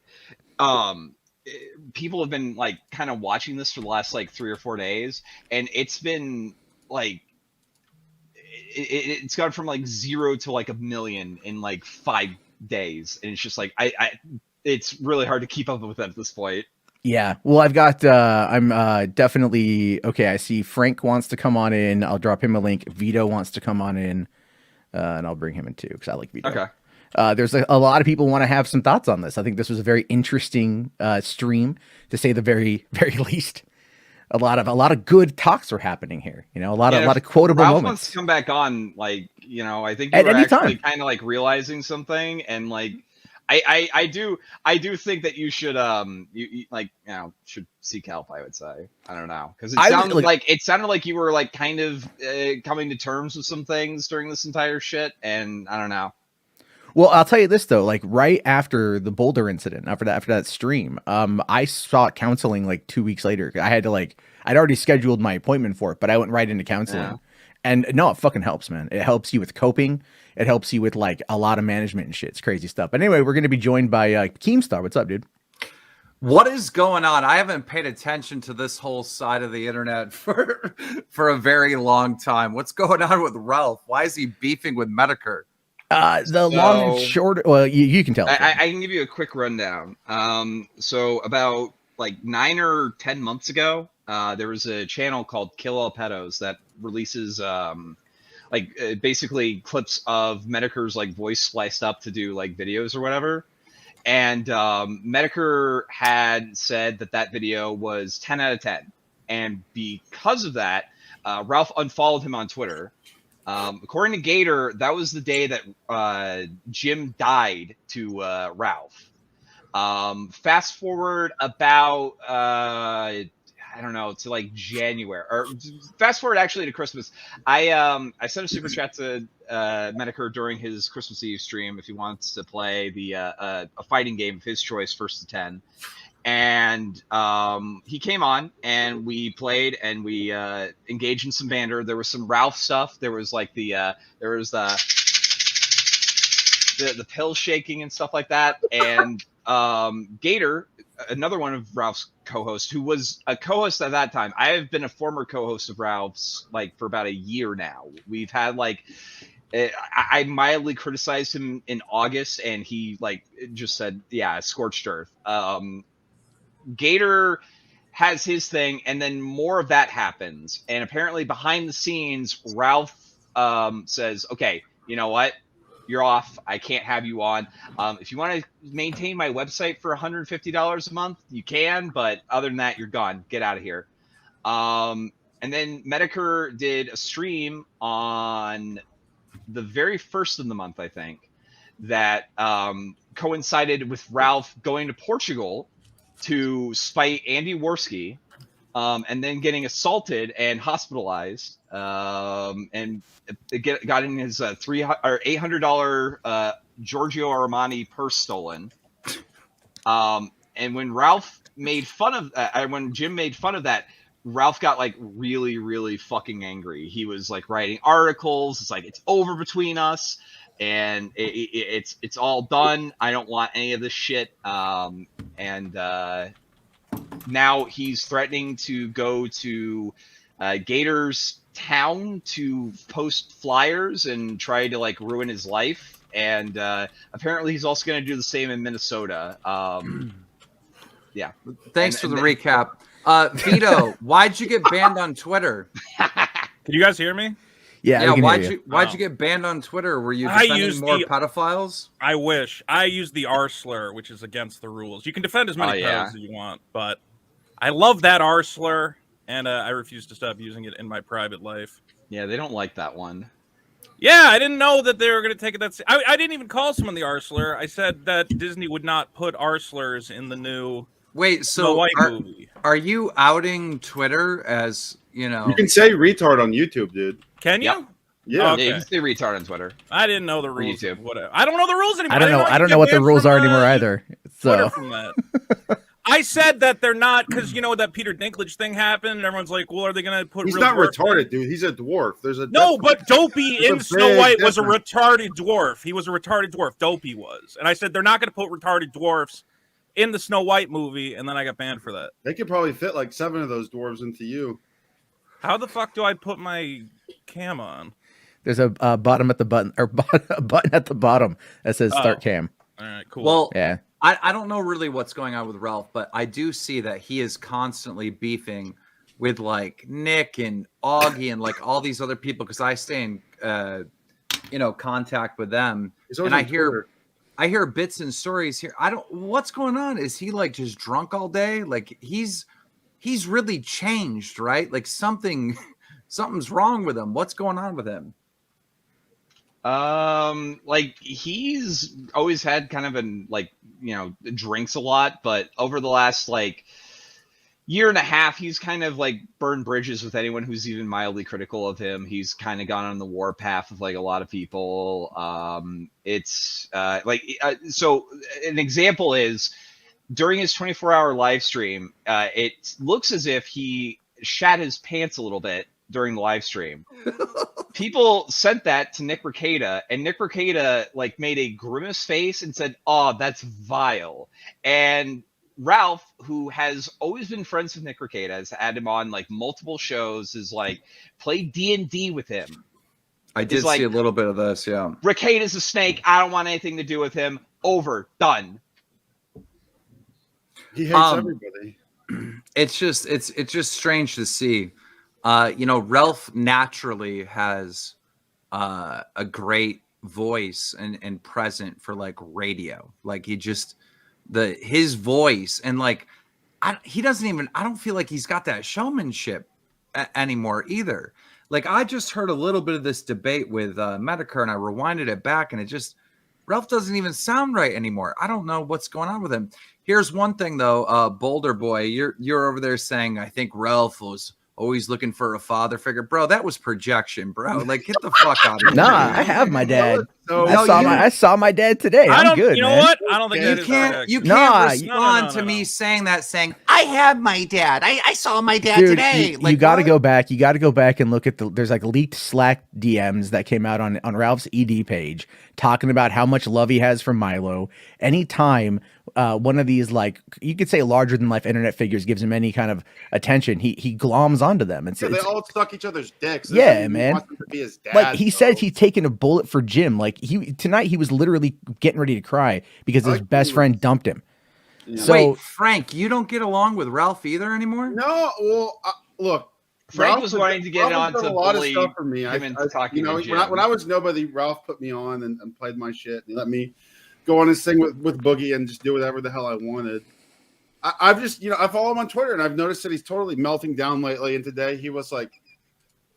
Speaker 12: people have been like kind of watching this for the last like 3 or 4 days, and it's been like it's gone from like 0 to like 1 million in like 5 days, and it's just like it's really hard to keep up with at this point.
Speaker 11: Yeah, well, I've got I'm definitely okay. I see Frank wants to come on in. I'll drop him a link. Vito wants to come on in, and I'll bring him in too because I like Vito.
Speaker 12: Okay.
Speaker 11: There's a lot of people want to have some thoughts on this. I think this was a very interesting stream, to say the very, very least. A lot of good talks are happening here. You know, a lot of quotable
Speaker 12: Ralph
Speaker 11: moments.
Speaker 12: Wants to come back on, like, you know, I think you
Speaker 11: At
Speaker 12: were
Speaker 11: any
Speaker 12: actually
Speaker 11: time.
Speaker 12: kind of like realizing something, and like I do think that you should you like, you know, should seek help. I would say, I don't know, because it sounded like you were like kind of coming to terms with some things during this entire shit, and I don't know.
Speaker 11: Well, I'll tell you this though, like right after the Boulder incident, after that stream, I sought counseling like 2 weeks later. I had to I'd already scheduled my appointment for it, but I went right into counseling.
Speaker 12: Yeah.
Speaker 11: And no, it fucking helps, man. It helps you with coping. It helps you with like a lot of management and shit. It's crazy stuff. But anyway, we're going to be joined by Keemstar. What's up, dude?
Speaker 7: What is going on? I haven't paid attention to this whole side of the internet for a very long time. What's going on with Ralph? Why is he beefing with Metokur?
Speaker 11: Long and short. Well, you can tell.
Speaker 12: I can give you a quick rundown. So about like 9 or 10 months ago, there was a channel called Kill All Pedos that releases basically clips of Metokur's like voice spliced up to do like videos or whatever. And Metokur had said that video was 10 out of 10, and because of that, Ralph unfollowed him on Twitter. According to Gator, that was the day that Jim died to Ralph. Fast forward about I don't know, to like January, or fast forward actually to Christmas. I sent a super chat to Metokur during his Christmas Eve stream if he wants to play a fighting game of his choice, 1st to 10. And he came on and we played and we engaged in some banter. There was some Ralph stuff. There was like the pill shaking and stuff like that. And Gator, another one of Ralph's co-hosts, who was a co-host at that time. I have been a former co-host of Ralph's like for about a year now. We've had like I mildly criticized him in August, and he like just said, "Yeah, scorched earth." Gator has his thing, and then more of that happens. And apparently behind the scenes, Ralph says, okay, you know what? You're off. I can't have you on. If you want to maintain my website for $150 a month, you can. But other than that, you're gone. Get out of here. And then Metokur did a stream on the very first of the month, I think, that coincided with Ralph going to Portugal to spite Andy Warski, and then getting assaulted and hospitalized, and got in his $800 Giorgio Armani purse stolen. And when Ralph made fun of when Jim made fun of that, Ralph got like really, really fucking angry. He was like writing articles. It's like, it's over between us, and it's all done. I don't want any of this shit. And now he's threatening to go to Gator's town to post flyers and try to like ruin his life. And apparently he's also going to do the same in Minnesota. Yeah.
Speaker 7: Thanks for the recap. VITO, why'd you get banned on Twitter?
Speaker 13: Can you guys hear me?
Speaker 7: Yeah. Why'd you get banned on Twitter? Were you defending more pedophiles?
Speaker 13: I wish. I used the R slur, which is against the rules. You can defend as many pedophiles as you want, but I love that R slur, and I refuse to stop using it in my private life.
Speaker 12: Yeah, they don't like that one.
Speaker 13: Yeah, I didn't know that they were going to take it that. I didn't even call someone the R slur. I said that Disney would not put R slurs in the new.
Speaker 7: Wait, so are you outing Twitter as, you know?
Speaker 14: You can say retard on YouTube, dude.
Speaker 13: Can you?
Speaker 12: Yep.
Speaker 14: Yeah.
Speaker 12: You can say retard on Twitter.
Speaker 13: I didn't know the rules. Whatever. I don't know the rules anymore.
Speaker 11: I don't know what the rules are anymore either. So
Speaker 13: from that. I said that they're not, because you know that Peter Dinklage thing happened, and everyone's like, "Well, are they going to put?"
Speaker 14: He's
Speaker 13: real
Speaker 14: not
Speaker 13: dwarf
Speaker 14: retarded,
Speaker 13: in?
Speaker 14: dude. He's a dwarf. There's a
Speaker 13: no, but Dopey in Snow White was a
Speaker 14: difference.
Speaker 13: retarded dwarf. He was a retarded dwarf. Dopey was, and I said they're not going to put retarded dwarfs in the Snow White movie, and then I got banned for that.
Speaker 14: They could probably fit like 7 of those dwarves into you.
Speaker 13: How the fuck do I put my cam on?
Speaker 11: there's a button at the bottom that says start cam.
Speaker 13: All right, cool.
Speaker 7: Well,
Speaker 11: yeah.
Speaker 7: I don't know really what's going on with Ralph, but I do see that he is constantly beefing with like Nick and Augie and like all these other people, because I stay in contact with them, and I hear bits and stories here. What's going on? Is he like just drunk all day? Like he's really changed, right? Like something's wrong with him. What's going on with him?
Speaker 12: Like he's always had kind of drinks a lot, but over the last year and a half, he's kind of like burned bridges with anyone who's even mildly critical of him. He's kind of gone on the warpath with like a lot of people. So an example is during his 24-hour live stream, it looks as if he shat his pants a little bit during the live stream. People sent that to Nick Rekieta, and Nick Rekieta made a grimace face and said, "Oh, that's vile." And Ralph, who has always been friends with Nick Rekieta, has had him on multiple shows, is played D&D with him.
Speaker 7: I did see a little bit of this, yeah.
Speaker 12: Rekieta's a snake. I don't want anything to do with him. Over. Done.
Speaker 14: He hates everybody.
Speaker 7: It's just strange to see. Ralph naturally has a great voice and present for radio. His voice and he doesn't even, I don't feel like he's got that showmanship anymore either. I just heard a little bit of this debate with Metokur, and I rewinded it back, and Ralph doesn't even sound right anymore. I don't know what's going on with him. Here's one thing though, Boulder Boy, you're over there saying, I think Ralph was always looking for a father figure. Bro, that was projection, bro. Get the fuck out of here.
Speaker 11: Nah, I have my dad.
Speaker 14: No,
Speaker 11: I saw my dad today. I'm good.
Speaker 13: You know
Speaker 11: man.
Speaker 13: what? I don't think
Speaker 7: you can't respond to me saying I have my dad. I saw my dad today.
Speaker 11: You got to go back. You got to go back and look at there's leaked Slack DMs that came out on Ralph's ED page talking about how much love he has for Milo. Anytime one of these you could say larger than life internet figures gives him any kind of attention, he gloms onto them. And
Speaker 14: they all suck each other's dicks.
Speaker 11: Yeah, man.
Speaker 14: Wants him to be his dad,
Speaker 11: he said he's taking a bullet for Jim. Tonight he was literally getting ready to cry because his best friend dumped him. So-
Speaker 7: Wait, Frank, you don't get along with Ralph either anymore?
Speaker 14: No, well, look,
Speaker 12: Frank
Speaker 14: Ralph
Speaker 12: was
Speaker 14: has-
Speaker 12: wanting to get
Speaker 14: Ralph has
Speaker 12: on
Speaker 14: done
Speaker 12: to
Speaker 14: a lot of
Speaker 12: bully
Speaker 14: stuff for me.
Speaker 12: him into talking
Speaker 14: you know,
Speaker 12: with
Speaker 14: when I was nobody, Ralph put me on and played my shit. And he let me go on his thing with Boogie and just do whatever the hell I wanted. I've just, I follow him on Twitter and I've noticed that he's totally melting down lately. And today he was like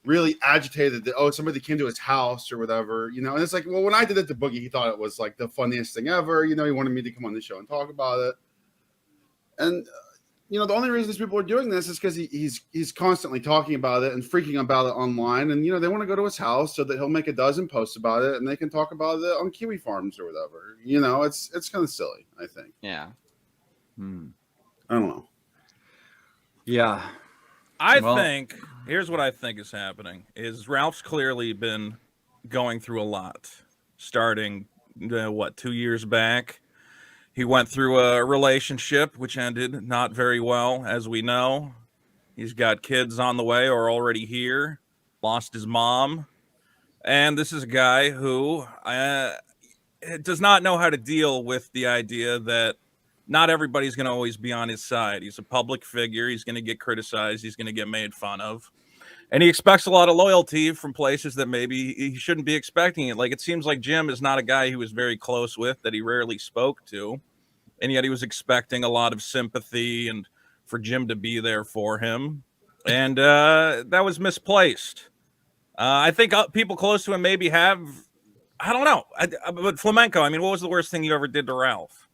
Speaker 14: really agitated that, somebody came to his house or whatever, and it's like, well, when I did it to Boogie, he thought it was like the funniest thing ever. He wanted me to come on the show and talk about it. And, the only reason these people are doing this is because he's constantly talking about it and freaking about it online. And, they want to go to his house so that he'll make a dozen posts about it and they can talk about it on Kiwi Farms or whatever. It's kind of silly, I think.
Speaker 12: Yeah.
Speaker 14: I don't know.
Speaker 7: Yeah.
Speaker 13: I think, here's what I think is happening, is Ralph's clearly been going through a lot, starting, 2 years back. He went through a relationship which ended not very well, as we know. He's got kids on the way or already here, lost his mom. And this is a guy who does not know how to deal with the idea that not everybody's going to always be on his side. He's a public figure. He's going to get criticized. He's going to get made fun of. And he expects a lot of loyalty from places that maybe he shouldn't be expecting it. Like, it seems like Jim is not a guy he was very close with, that he rarely spoke to. And yet he was expecting a lot of sympathy and for Jim to be there for him. And that was misplaced. I think people close to him maybe have, I don't know. But Flamenco, I mean, what was the worst thing you ever did to Ralph?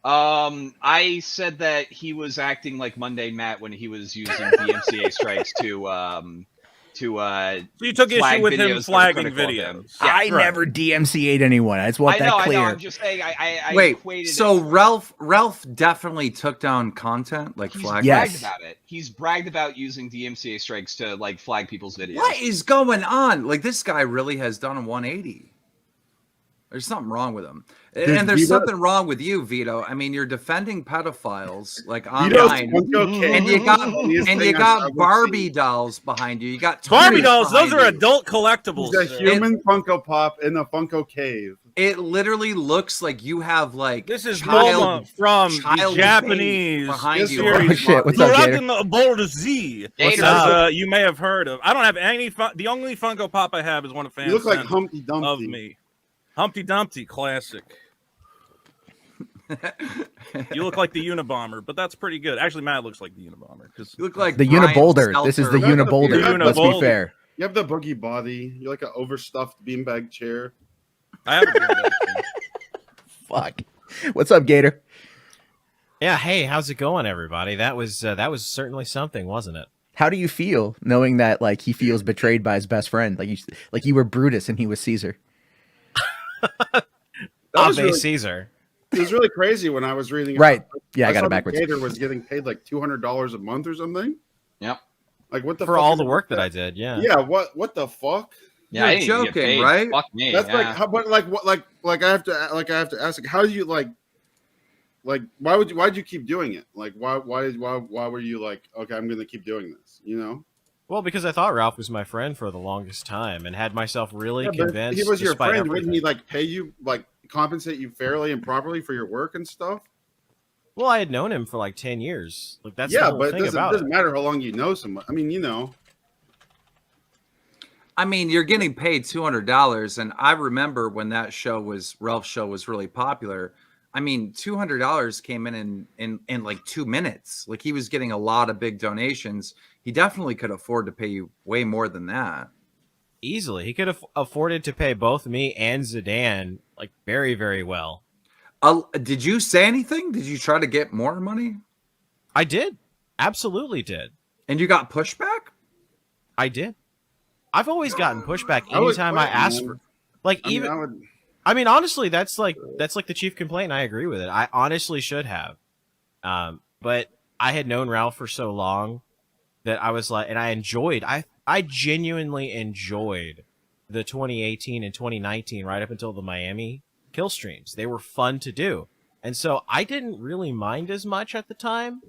Speaker 12: I said that he was acting like Mundane Matt when he was using DMCA strikes so you
Speaker 13: took issue with him flagging videos.
Speaker 12: Yeah,
Speaker 11: I never DMCA'd anyone. I just want that clear.
Speaker 12: I know. I'm just saying. I
Speaker 7: Wait.
Speaker 12: equated
Speaker 7: So
Speaker 12: it.
Speaker 7: Ralph definitely took down content like
Speaker 12: He's
Speaker 7: flag.
Speaker 12: bragged about it. He's bragged about using DMCA strikes to like flag people's videos.
Speaker 7: What is going on? Like, this guy really has done a 180. There's something wrong with him. And there's something wrong with you, Vito. I mean, you're defending pedophiles like online, and you got Barbie dolls behind you. You got
Speaker 13: Barbie dolls. Those are
Speaker 7: you.
Speaker 13: adult collectibles.
Speaker 14: He's a human Funko Pop in a Funko cave.
Speaker 7: It literally looks like you have like
Speaker 13: this is Moma from the Japanese
Speaker 7: behind you.
Speaker 11: Oh shit! What's up, Gator?
Speaker 13: The Boulder Z.
Speaker 12: Gator.
Speaker 13: You may have heard of. I don't have any. The only Funko Pop I have is one of fans.
Speaker 14: You look like Humpty Dumpty.
Speaker 13: Of me. Humpty Dumpty, classic. You look like the Unabomber, but that's pretty good. Actually, Matt looks like the Unabomber because
Speaker 7: you look like
Speaker 11: the Uniboulder. This is the Uniboulder. Let's be fair.
Speaker 14: You have the boogie body. You're like an overstuffed beanbag chair.
Speaker 13: I have a beanbag chair.
Speaker 11: Fuck. What's up, Gator?
Speaker 3: Yeah. Hey, how's it going, everybody? That was certainly something, wasn't it?
Speaker 11: How do you feel knowing that like he feels betrayed by his best friend? Like you were Brutus and he was Caesar.
Speaker 3: Caesar.
Speaker 14: It was really crazy when I was reading.
Speaker 11: Right. Yeah, I got it
Speaker 14: saw
Speaker 11: backwards.
Speaker 14: Gator was getting paid like $200 a month or something.
Speaker 12: Yep.
Speaker 14: Like what the
Speaker 3: for
Speaker 14: fuck
Speaker 3: all the work that I did? Yeah.
Speaker 14: Yeah. What the fuck?
Speaker 12: Yeah,
Speaker 7: you're joking, right?
Speaker 12: Fuck me.
Speaker 14: That's
Speaker 12: yeah.
Speaker 14: like how, but like what like I have to ask like how do you like why'd you keep doing it? Like why were you like, okay, I'm gonna keep doing this,
Speaker 3: Well, because I thought Ralph was my friend for the longest time and had myself really convinced.
Speaker 14: He was your
Speaker 3: despite
Speaker 14: friend.
Speaker 3: everything.
Speaker 14: Wouldn't he like pay you, like compensate you fairly and properly for your work and stuff?
Speaker 3: Well, I had known him for like 10 years. Like that's
Speaker 14: yeah,
Speaker 3: the whole
Speaker 14: but
Speaker 3: thing
Speaker 14: it doesn't matter how long you know someone. I mean,
Speaker 7: I mean, you're getting paid $200, and I remember when that Ralph's show was really popular. I mean, $200 came in like 2 minutes. Like, he was getting a lot of big donations. He definitely could afford to pay you way more than that.
Speaker 3: Easily. He could have afforded to pay both me and Zidane like very, very well.
Speaker 7: Did you say anything? Did you try to get more money?
Speaker 3: I did. Absolutely did.
Speaker 7: And you got pushback?
Speaker 3: I did. I've always gotten pushback anytime I ask for, like, I mean, honestly, that's like the chief complaint. I agree with it. I honestly should have. But I had known Ralph for so long that I was like, and I genuinely enjoyed the 2018 and 2019 right up until the Miami kill streams. They were fun to do. And so I didn't really mind as much at the time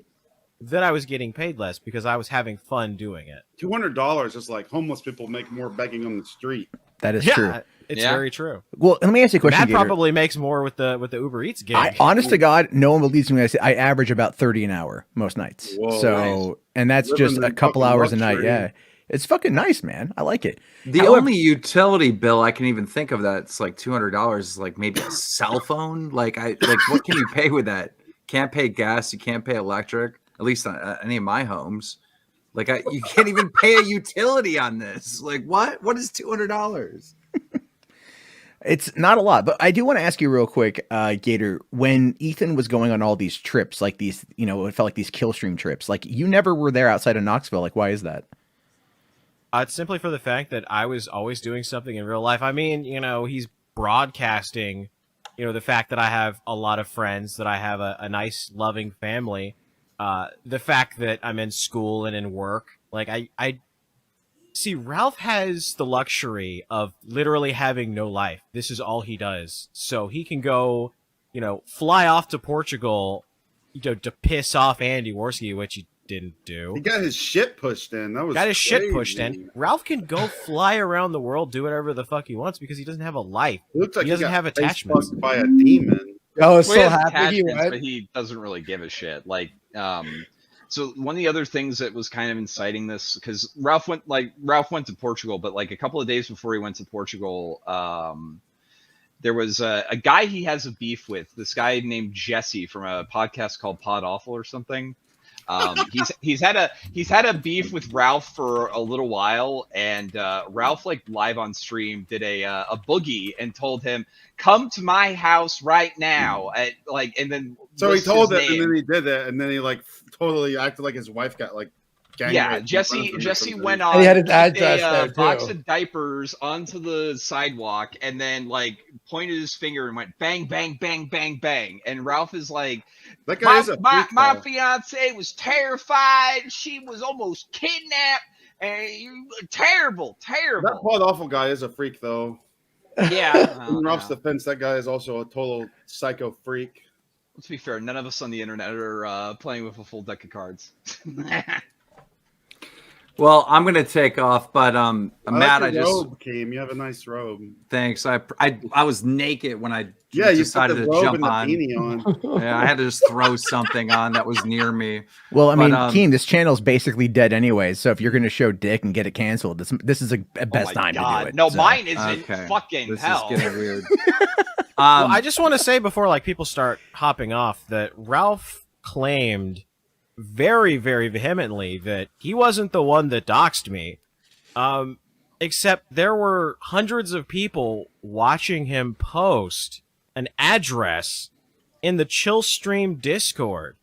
Speaker 3: that I was getting paid less because I was having fun doing it.
Speaker 14: $200 is like homeless people make more begging on the street.
Speaker 11: That is true.
Speaker 3: It's very true.
Speaker 11: Well, let me ask you a question.
Speaker 3: Matt
Speaker 11: Gator.
Speaker 3: probably makes more with the Uber Eats gig.
Speaker 11: Honest to God, no one believes me when I say I average about 30 an hour most nights.
Speaker 14: Whoa,
Speaker 11: so,
Speaker 14: nice.
Speaker 11: And that's
Speaker 14: Living
Speaker 11: just a
Speaker 14: in
Speaker 11: couple
Speaker 14: fucking
Speaker 11: hours a night.
Speaker 14: luxury.
Speaker 11: Yeah, it's fucking nice, man. I like it.
Speaker 15: The
Speaker 11: However-
Speaker 15: only utility bill I can even think of that's like $200 is like maybe a cell phone. Like what can you pay with that? Can't pay gas. You can't pay electric. At least on any of my homes. Like you can't even pay a utility on this. Like what? What is $200?
Speaker 11: It's not a lot, but I do want to ask you real quick, Gator, when Ethan was going on all these trips, like these, you know, it felt like these Killstream trips, like you never were there outside of Knoxville. Like, why is that?
Speaker 3: It's simply for the fact that I was always doing something in real life. I mean, you know, he's broadcasting, you know, the fact that I have a lot of friends, that I have a nice, loving family, the fact that I'm in school and in work. Like, I see, Ralph has the luxury of literally having no life. This is all he does. So he can go, you know, fly off to Portugal, you know, to piss off Andy Warski, which he didn't do.
Speaker 14: He got his shit pushed in. That was
Speaker 3: Got his shit
Speaker 14: crazy.
Speaker 3: pushed in. Ralph can go fly around the world, do whatever the fuck he wants because he doesn't have a life.
Speaker 14: It looks like
Speaker 3: he doesn't
Speaker 14: got
Speaker 3: have
Speaker 14: face
Speaker 3: attachments.
Speaker 14: fucked by a demon.
Speaker 6: I was
Speaker 12: Well, he
Speaker 6: so
Speaker 12: has
Speaker 6: happy he
Speaker 12: attachments,
Speaker 6: went.
Speaker 12: but he doesn't really give a shit. Like, so one of the other things that was kind of inciting this, because Ralph went to Portugal, but like a couple of days before he went to Portugal, there was a guy he has a beef with. This guy named Jesse from a podcast called Pod Awful or something. He's had a beef with Ralph for a little while, and Ralph, like, live on stream did a boogie and told him, "Come to my house right now." And then
Speaker 14: So he
Speaker 12: lists
Speaker 14: told
Speaker 12: his
Speaker 14: it, and
Speaker 12: name.
Speaker 14: then he did it, and then he like totally acted like his wife got like gang
Speaker 12: Yeah,
Speaker 14: raped in front of him or
Speaker 12: Jesse
Speaker 14: something.
Speaker 12: went
Speaker 6: And
Speaker 12: on
Speaker 6: he had his
Speaker 12: kicked
Speaker 6: address
Speaker 12: a
Speaker 6: there,
Speaker 12: box
Speaker 6: too.
Speaker 12: of diapers onto the sidewalk, and then like pointed his finger and went bang, bang, bang, bang, bang. And Ralph is like,
Speaker 14: That guy
Speaker 12: my,
Speaker 14: is a
Speaker 12: my,
Speaker 14: freak,
Speaker 12: my
Speaker 14: though.
Speaker 12: fiance was terrified. She was almost kidnapped. And you terrible,
Speaker 14: That
Speaker 12: terrible.
Speaker 14: Pod Awful guy is a freak, though.
Speaker 12: Yeah.
Speaker 14: In Ralph's defense, that guy is also a total psycho freak.
Speaker 12: Let's be fair. None of us on the internet are playing with a full deck of cards.
Speaker 15: Well, I'm gonna take off, but Matt,
Speaker 14: like your robe, Keem. You have a nice robe.
Speaker 15: thanks. I was naked when I
Speaker 14: Yeah, you put
Speaker 15: decided
Speaker 14: the
Speaker 15: to
Speaker 14: robe
Speaker 15: jump
Speaker 14: and the
Speaker 15: on.
Speaker 14: beanie on.
Speaker 15: Yeah, I had to just throw something on that was near me.
Speaker 11: Well, I mean,
Speaker 15: But,
Speaker 11: Keem, this channel's basically dead anyway. So if you're going to show dick and get it canceled, this is a best time to do it.
Speaker 12: No,
Speaker 11: so.
Speaker 12: mine is in
Speaker 15: Okay.
Speaker 12: fucking
Speaker 15: This
Speaker 12: hell.
Speaker 15: is getting weird.
Speaker 3: Well, I just want to say before like people start hopping off that Ralph claimed very, very vehemently that he wasn't the one that doxed me. Except there were hundreds of people watching him post an address in the Killstream Discord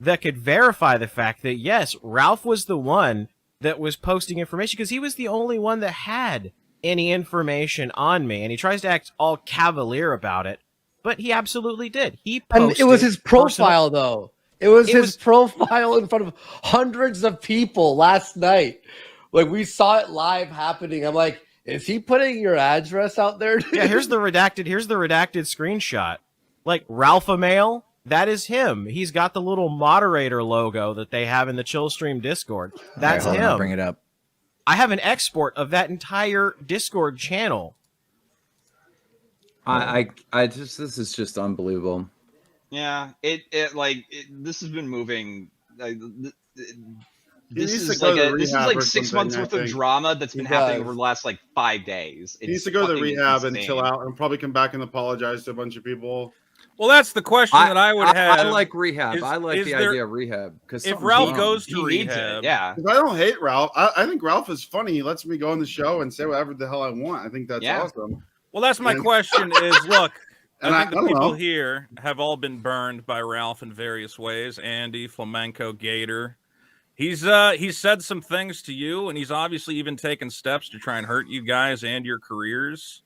Speaker 3: that could verify the fact that, yes, Ralph was the one that was posting information because he was the only one that had any information on me. And he tries to act all cavalier about it, but he absolutely did. He posted
Speaker 6: And it was his profile,
Speaker 3: personal-
Speaker 6: though. It was his profile in front of hundreds of people last night. Like, we saw it live happening. I'm like, is he putting your address out there? Dude?
Speaker 3: Yeah, here's the redacted screenshot. Like Ralph Amail, that is him. He's got the little moderator logo that they have in the Killstream Discord. That's
Speaker 11: All right, hold on, I'll
Speaker 3: him.
Speaker 11: bring it up.
Speaker 3: I have an export of that entire Discord channel.
Speaker 15: I just this is just unbelievable.
Speaker 12: Yeah, this has been moving. This
Speaker 14: needs to
Speaker 12: is
Speaker 14: go
Speaker 12: like
Speaker 14: to
Speaker 12: this is
Speaker 14: rehab
Speaker 12: like
Speaker 14: or
Speaker 12: 6
Speaker 14: something,
Speaker 12: months
Speaker 14: I
Speaker 12: worth of
Speaker 14: think.
Speaker 12: drama that's been
Speaker 6: He
Speaker 12: happening
Speaker 6: does.
Speaker 12: over the last like 5 days.
Speaker 14: He needs
Speaker 12: It's
Speaker 14: to go to the
Speaker 12: fucking
Speaker 14: rehab and
Speaker 12: insane.
Speaker 14: chill out and probably come back and apologize to a bunch of people.
Speaker 13: Well, that's the question that I would have.
Speaker 15: I like rehab.
Speaker 13: Is-
Speaker 15: I like
Speaker 13: is
Speaker 15: the
Speaker 13: there-
Speaker 15: idea of rehab because
Speaker 13: if Ralph goes to
Speaker 12: He needs it,
Speaker 13: rehab,
Speaker 12: yeah.
Speaker 14: 'Cause I don't hate Ralph. I think Ralph is funny. He lets me go on the show and say whatever the hell I want. I think that's
Speaker 12: Yeah.
Speaker 14: awesome.
Speaker 13: well, that's my
Speaker 14: And-
Speaker 13: question. Is look,
Speaker 14: And
Speaker 13: I
Speaker 14: I
Speaker 13: think the
Speaker 14: don't
Speaker 13: people
Speaker 14: know.
Speaker 13: here have all been burned by Ralph in various ways. Andy, Flamenco, Gator. He's said some things to you, and he's obviously even taken steps to try and hurt you guys and your careers.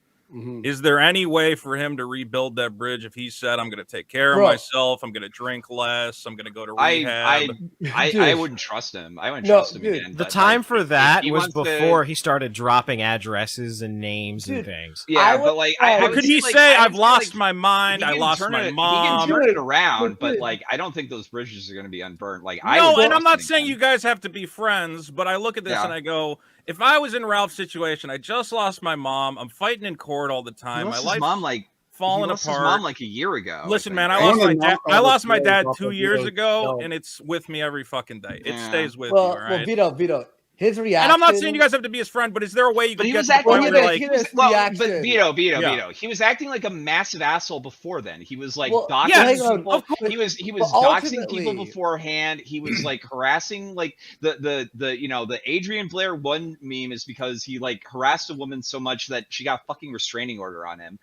Speaker 13: Is there any way for him to rebuild that bridge if he said, I'm going to take care of
Speaker 16: Bro.
Speaker 13: myself, I'm going to drink less, I'm going to go to rehab?
Speaker 12: I wouldn't trust him. I wouldn't trust him again.
Speaker 3: The
Speaker 12: but,
Speaker 3: time
Speaker 12: like,
Speaker 3: for
Speaker 12: if
Speaker 3: that
Speaker 12: he
Speaker 3: was
Speaker 12: wants to-
Speaker 3: before he started dropping addresses and names and things.
Speaker 12: Yeah, but like,
Speaker 13: But could he say, I've lost my mind, I lost my
Speaker 12: He
Speaker 13: mom?
Speaker 12: can turn it around, but like, I don't think those bridges are going to be unburned. Like,
Speaker 13: No, and I'm not saying you guys have to be friends, but I look at this
Speaker 12: Yeah.
Speaker 13: and I go, if I was in Ralph's situation, I just lost my mom, I'm fighting in court all the time, my
Speaker 12: His
Speaker 13: life's
Speaker 12: mom, like,
Speaker 13: falling
Speaker 12: he lost
Speaker 13: apart.
Speaker 12: His mom like a year ago.
Speaker 13: Listen,
Speaker 12: I
Speaker 13: man,
Speaker 12: think,
Speaker 13: I
Speaker 12: right?
Speaker 13: lost my dad. I lost my dad
Speaker 16: off
Speaker 13: 2
Speaker 16: of
Speaker 13: years
Speaker 16: Vito's
Speaker 13: ago,
Speaker 16: show.
Speaker 13: and it's with me every fucking day. It
Speaker 12: Yeah.
Speaker 13: stays with
Speaker 16: Well,
Speaker 13: me, all right?
Speaker 16: Vito, his reaction.
Speaker 13: And I'm not saying you guys have to be his friend, but is there a way you
Speaker 12: But
Speaker 13: can
Speaker 12: he
Speaker 13: get
Speaker 12: was
Speaker 13: to the
Speaker 12: acting
Speaker 13: point
Speaker 12: like
Speaker 13: where
Speaker 12: a,
Speaker 13: like,
Speaker 12: he was, well, but Vito,
Speaker 13: Yeah.
Speaker 12: he was acting like a massive asshole before then. He was like
Speaker 16: Well,
Speaker 12: doxing
Speaker 16: yes,
Speaker 12: people. He was doxing people
Speaker 16: ultimately-
Speaker 12: beforehand. He was like harassing like the Adrian Blair one meme is because he like harassed a woman so much that she got a fucking restraining order on him.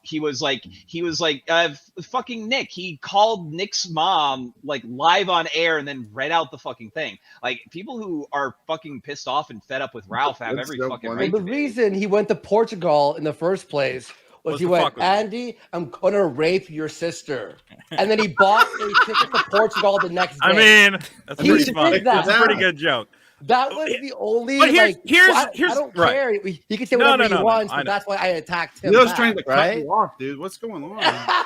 Speaker 12: He was like fucking Nick. He called Nick's mom like live on air and then read out the fucking thing. Like people who are fucking pissed off and fed up with Ralph have
Speaker 16: That's
Speaker 12: every
Speaker 16: so
Speaker 12: fucking
Speaker 16: funny.
Speaker 12: right.
Speaker 16: The reason he went to Portugal in the first place was he
Speaker 12: to
Speaker 16: went,
Speaker 12: fuck with me.
Speaker 16: Andy, I'm gonna rape your sister, and then he bought a ticket to Portugal the next day.
Speaker 13: I mean, that's
Speaker 16: He
Speaker 13: pretty
Speaker 16: did
Speaker 13: funny.
Speaker 16: that.
Speaker 13: That's a pretty good joke.
Speaker 16: That was the only.
Speaker 13: But
Speaker 16: like, I
Speaker 13: here's
Speaker 16: don't
Speaker 13: right.
Speaker 16: care. He can say
Speaker 13: No,
Speaker 16: whatever
Speaker 13: no,
Speaker 16: he
Speaker 13: no,
Speaker 16: wants,
Speaker 13: I
Speaker 16: but
Speaker 13: know.
Speaker 16: that's why I attacked him.
Speaker 14: Vito's
Speaker 16: back,
Speaker 14: trying to cut
Speaker 16: right?
Speaker 14: you off, dude. What's going on?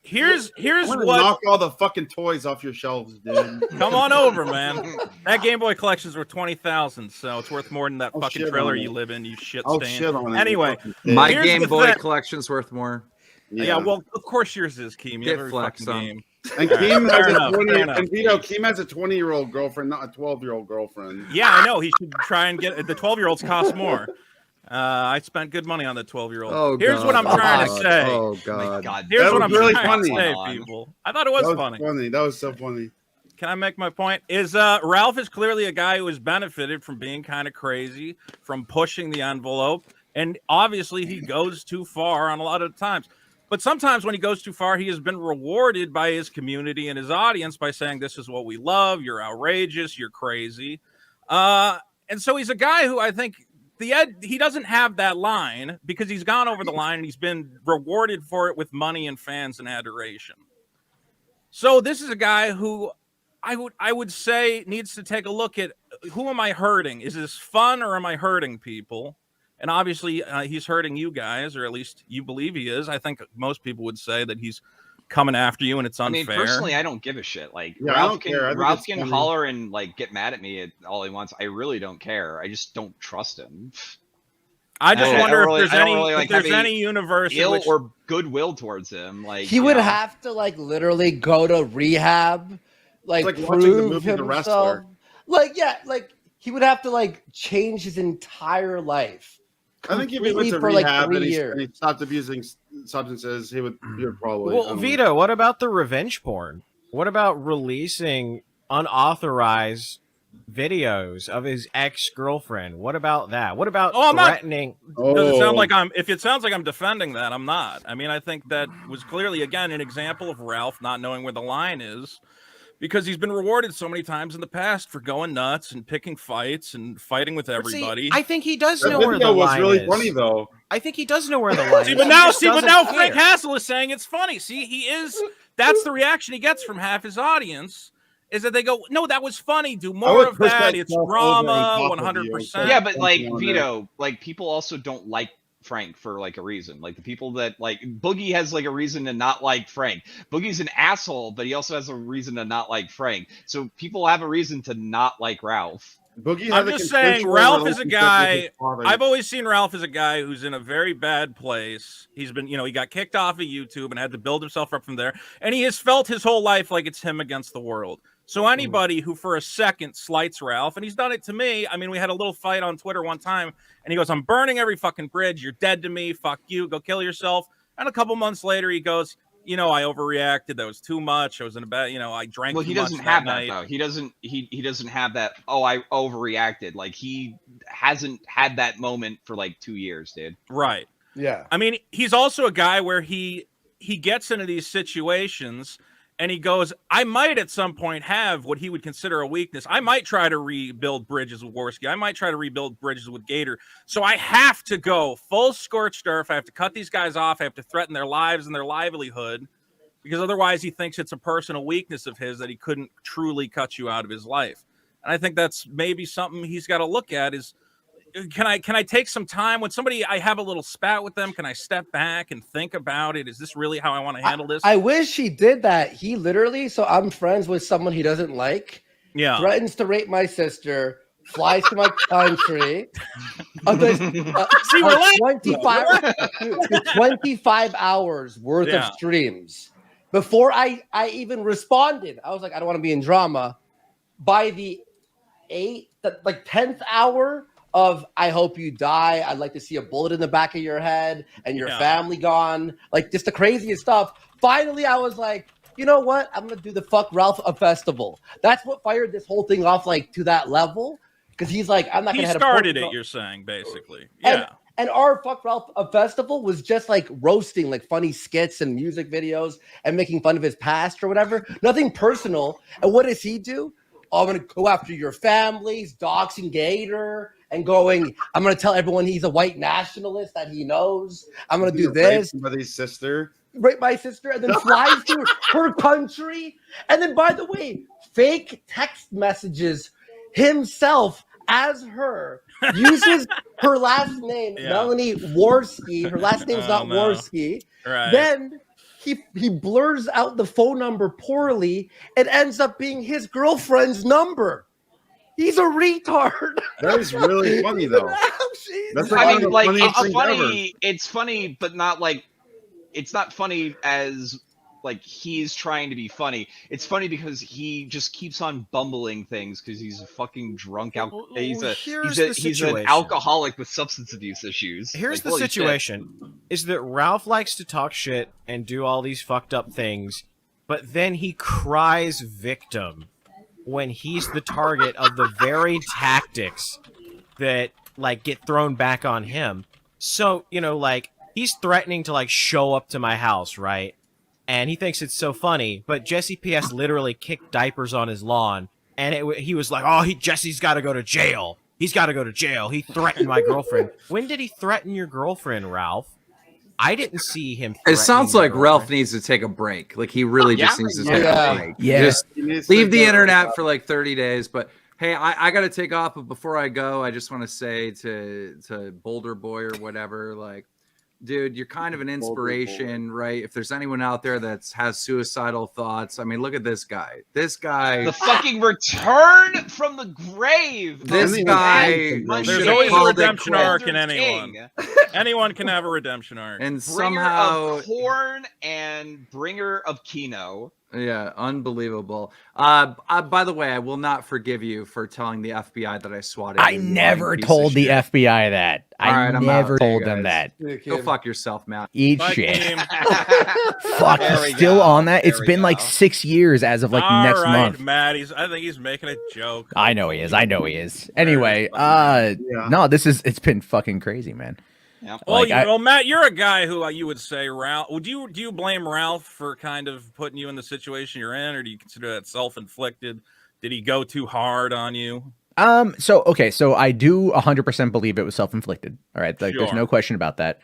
Speaker 13: Here's
Speaker 14: I'm gonna
Speaker 13: what.
Speaker 14: knock all the fucking toys off your shelves, dude.
Speaker 13: Come on over, man. That Game Boy collection's worth $20,000, so it's worth more than that
Speaker 14: Oh,
Speaker 13: fucking
Speaker 14: shit
Speaker 13: trailer
Speaker 14: on
Speaker 13: you
Speaker 14: it.
Speaker 13: live in. You shit
Speaker 14: Oh,
Speaker 13: stain.
Speaker 14: shit on it, you
Speaker 13: Anyway,
Speaker 14: fucking
Speaker 15: My
Speaker 13: here's
Speaker 15: Game
Speaker 13: the
Speaker 15: Boy
Speaker 13: thing.
Speaker 15: collection's worth more.
Speaker 13: Yeah, well, of course yours is, Keem. You
Speaker 15: Get
Speaker 13: have every
Speaker 15: flexed
Speaker 13: fucking
Speaker 15: on.
Speaker 13: game.
Speaker 14: And
Speaker 13: All right,
Speaker 14: Keem
Speaker 13: fair
Speaker 14: has
Speaker 13: enough,
Speaker 14: a 20,
Speaker 13: fair enough.
Speaker 14: and Vito, Keem has a 20-year-old girlfriend, not a 12-year-old girlfriend.
Speaker 13: Yeah, I know. He should try and get the 12-year-olds cost more. I spent good money on the 12-year-old.
Speaker 15: Oh,
Speaker 13: Here's what I'm
Speaker 15: God.
Speaker 13: trying to
Speaker 15: Oh,
Speaker 13: say.
Speaker 15: oh, God.
Speaker 13: Here's
Speaker 14: That
Speaker 13: what
Speaker 14: was
Speaker 13: I'm
Speaker 14: really
Speaker 13: trying to
Speaker 14: funny.
Speaker 13: say, people. I thought it was, funny.
Speaker 14: That was so funny.
Speaker 13: Can I make my point? Is Ralph is clearly a guy who has benefited from being kind of crazy, from pushing the envelope, and obviously he goes too far on a lot of times. But sometimes when he goes too far, he has been rewarded by his community and his audience by saying, this is what we love, you're outrageous, you're crazy. And so he's a guy who I think he doesn't have that line because he's gone over the line and he's been rewarded for it with money and fans and adoration. So this is a guy who I would say needs to take a look at, who am I hurting? Is this fun or am I hurting people? And obviously he's hurting you guys, or at least you believe he is. I think most people would say that he's coming after you and it's
Speaker 12: I
Speaker 13: unfair.
Speaker 12: mean, personally, I don't give a shit. Like
Speaker 14: Yeah, I don't care. I think
Speaker 12: Ralph
Speaker 14: it's
Speaker 12: can
Speaker 14: funny.
Speaker 12: holler and like get mad at me all he wants. I really don't care. I just don't trust him.
Speaker 13: I just wonder if there's
Speaker 12: have
Speaker 13: any universe in
Speaker 12: ill
Speaker 13: which-
Speaker 12: or goodwill towards him. Like
Speaker 16: He would have to like literally go to rehab, like
Speaker 14: It's like watching the
Speaker 16: prove
Speaker 14: movie The
Speaker 16: himself.
Speaker 14: Wrestler.
Speaker 16: Like like he would have to like change his entire life.
Speaker 14: I think if he went
Speaker 16: completely
Speaker 14: to
Speaker 16: for like
Speaker 14: rehab
Speaker 16: 3
Speaker 14: and he
Speaker 16: years.
Speaker 14: stopped abusing substances, he would probably.
Speaker 3: Well, Vito, what about the revenge porn? What about releasing unauthorized videos of his ex-girlfriend? What about that? What about threatening?
Speaker 13: Does it sound like if it sounds like I'm defending that, I'm not. I mean, I think that was clearly, again, an example of Ralph not knowing where the line is, because he's been rewarded so many times in the past for going nuts and picking fights and fighting with everybody.
Speaker 3: I think he does
Speaker 14: That
Speaker 3: know where
Speaker 14: video
Speaker 3: the
Speaker 14: was
Speaker 3: line
Speaker 14: really
Speaker 3: is.
Speaker 14: funny, though.
Speaker 3: I think he does know where the line
Speaker 13: See,
Speaker 3: is.
Speaker 13: but
Speaker 3: He
Speaker 13: now,
Speaker 3: just doesn't
Speaker 13: Frank
Speaker 3: care.
Speaker 13: Hassel is saying it's funny. See, he is. That's the reaction he gets from half his audience. Is that they go, no, that was funny. Do more
Speaker 14: would
Speaker 13: of
Speaker 14: push
Speaker 13: that.
Speaker 14: that
Speaker 13: It's
Speaker 14: stuff over
Speaker 13: drama,
Speaker 14: on top of you.
Speaker 13: 100%.
Speaker 12: Yeah, but like
Speaker 14: on
Speaker 12: Vito, like people also don't like Frank for like a reason. Like the people that like Boogie has like a reason to not like Frank. Boogie's an asshole, but he also has a reason to not like Frank. So people have a reason to not like Ralph.
Speaker 14: Boogie
Speaker 13: I'm
Speaker 14: had a
Speaker 13: just saying,
Speaker 14: consensual
Speaker 13: Ralph is a
Speaker 14: relationship with
Speaker 13: guy.
Speaker 14: his father.
Speaker 13: I've always seen Ralph as a guy who's in a very bad place. He's been, he got kicked off of YouTube and had to build himself up from there. And he has felt his whole life like it's him against the world. So anybody who for a second slights Ralph, and he's done it to me. I mean, we had a little fight on Twitter one time, and he goes, I'm burning every fucking bridge. You're dead to me. Fuck you. Go kill yourself. And a couple months later, he goes, I overreacted. That was too much. I was in a bad, I drank
Speaker 12: Well,
Speaker 13: too
Speaker 12: he
Speaker 13: much
Speaker 12: doesn't have that
Speaker 13: night.
Speaker 12: though. He doesn't have that. Oh, I overreacted. Like he hasn't had that moment for like 2 years, dude.
Speaker 13: Right.
Speaker 16: Yeah.
Speaker 13: I mean, he's also a guy where he gets into these situations and he goes, I might at some point have what he would consider a weakness. I might try to rebuild bridges with Warski. I might try to rebuild bridges with Gator. So I have to go full scorched earth. I have to cut these guys off. I have to threaten their lives and their livelihood, because otherwise he thinks it's a personal weakness of his that he couldn't truly cut you out of his life. And I think that's maybe something he's got to look at is, can I take some time when somebody, I have a little spat with them? Can I step back and think about it? Is this really how I want to handle this?
Speaker 16: I wish he did that. He literally, so I'm friends with someone he doesn't like.
Speaker 13: Yeah.
Speaker 16: Threatens to rape my sister, flies to my country. See, we're 25 hours worth of streams. Before I even responded, I was like, I don't want to be in drama. By the 10th hour of I hope you die, I'd like to see a bullet in the back of your head and your family gone, like just the craziest stuff. Finally, I was like, you know what? I'm gonna do the Fuck Ralph a festival. That's what fired this whole thing off, like to that level. Because he's like, I'm not gonna.
Speaker 13: He started it. You're saying basically, yeah.
Speaker 16: And our Fuck Ralph a festival was just like roasting, like funny skits and music videos and making fun of his past or whatever. Nothing personal. And what does he do? Oh, I'm gonna go after your families, doxing Gator, and going, I'm going to tell everyone he's a white nationalist that he knows. I'm going to do this.
Speaker 14: Somebody's sister.
Speaker 16: Rape my sister, and then flies to her country. And then, by the way, fake text messages himself as her, uses her last name, Melanie Warski. Her last name's not Warski.
Speaker 13: Right.
Speaker 16: Then he blurs out the phone number poorly. It ends up being his girlfriend's number. He's a retard.
Speaker 14: That is really funny, though.
Speaker 12: That's like it's funny. It's funny, but not like it's not funny as like he's trying to be funny. It's funny because he just keeps on bumbling things because he's a fucking drunk. He's an alcoholic with substance abuse issues.
Speaker 3: Here's
Speaker 12: like,
Speaker 3: the situation: is that Ralph likes to talk shit and do all these fucked up things, but then he cries victim when he's the target of the very tactics that like get thrown back on him. So, you know, like he's threatening to like show up to my house, right? And he thinks it's so funny, but Jesse PS literally kicked diapers on his lawn, and he was like, "Oh, Jesse's got to go to jail. He's got to go to jail. He threatened my girlfriend." When did he threaten your girlfriend, Ralph? I didn't see him.
Speaker 15: It sounds like Ralph needs to take a break. Like he really just needs to take a break.
Speaker 11: Yeah.
Speaker 15: Just leave the internet for like 30 days. But hey, I got to take off. But before I go, I just want to say to Boulder Boy or whatever, like, dude, you're kind of an inspiration, right? If there's anyone out there that has suicidal thoughts, I mean, look at this guy. This guy,
Speaker 12: the fucking return from the grave.
Speaker 15: This guy,
Speaker 13: there's always a redemption arc in anyone. Anyone can have a redemption arc.
Speaker 15: And
Speaker 12: bringer
Speaker 15: somehow
Speaker 12: of corn and bringer of Kino.
Speaker 15: Yeah, unbelievable. By the way, I will not forgive you for telling the FBI that I swatted.
Speaker 11: I never told the FBI that. I never told them that.
Speaker 15: Go fuck yourself, Matt.
Speaker 11: Eat shit. Fuck, he's still on that. It's been like 6 years as of like next month.
Speaker 13: Matt, I think he's making a joke.
Speaker 11: I know he is. Anyway, no, it's been fucking crazy, man.
Speaker 13: Yeah. Well, Matt, you're a guy who you would say Ralph. Do you blame Ralph for kind of putting you in the situation you're in, or do you consider that self-inflicted? Did he go too hard on you?
Speaker 11: So I do 100% believe it was self-inflicted. All right, like there's no question about that.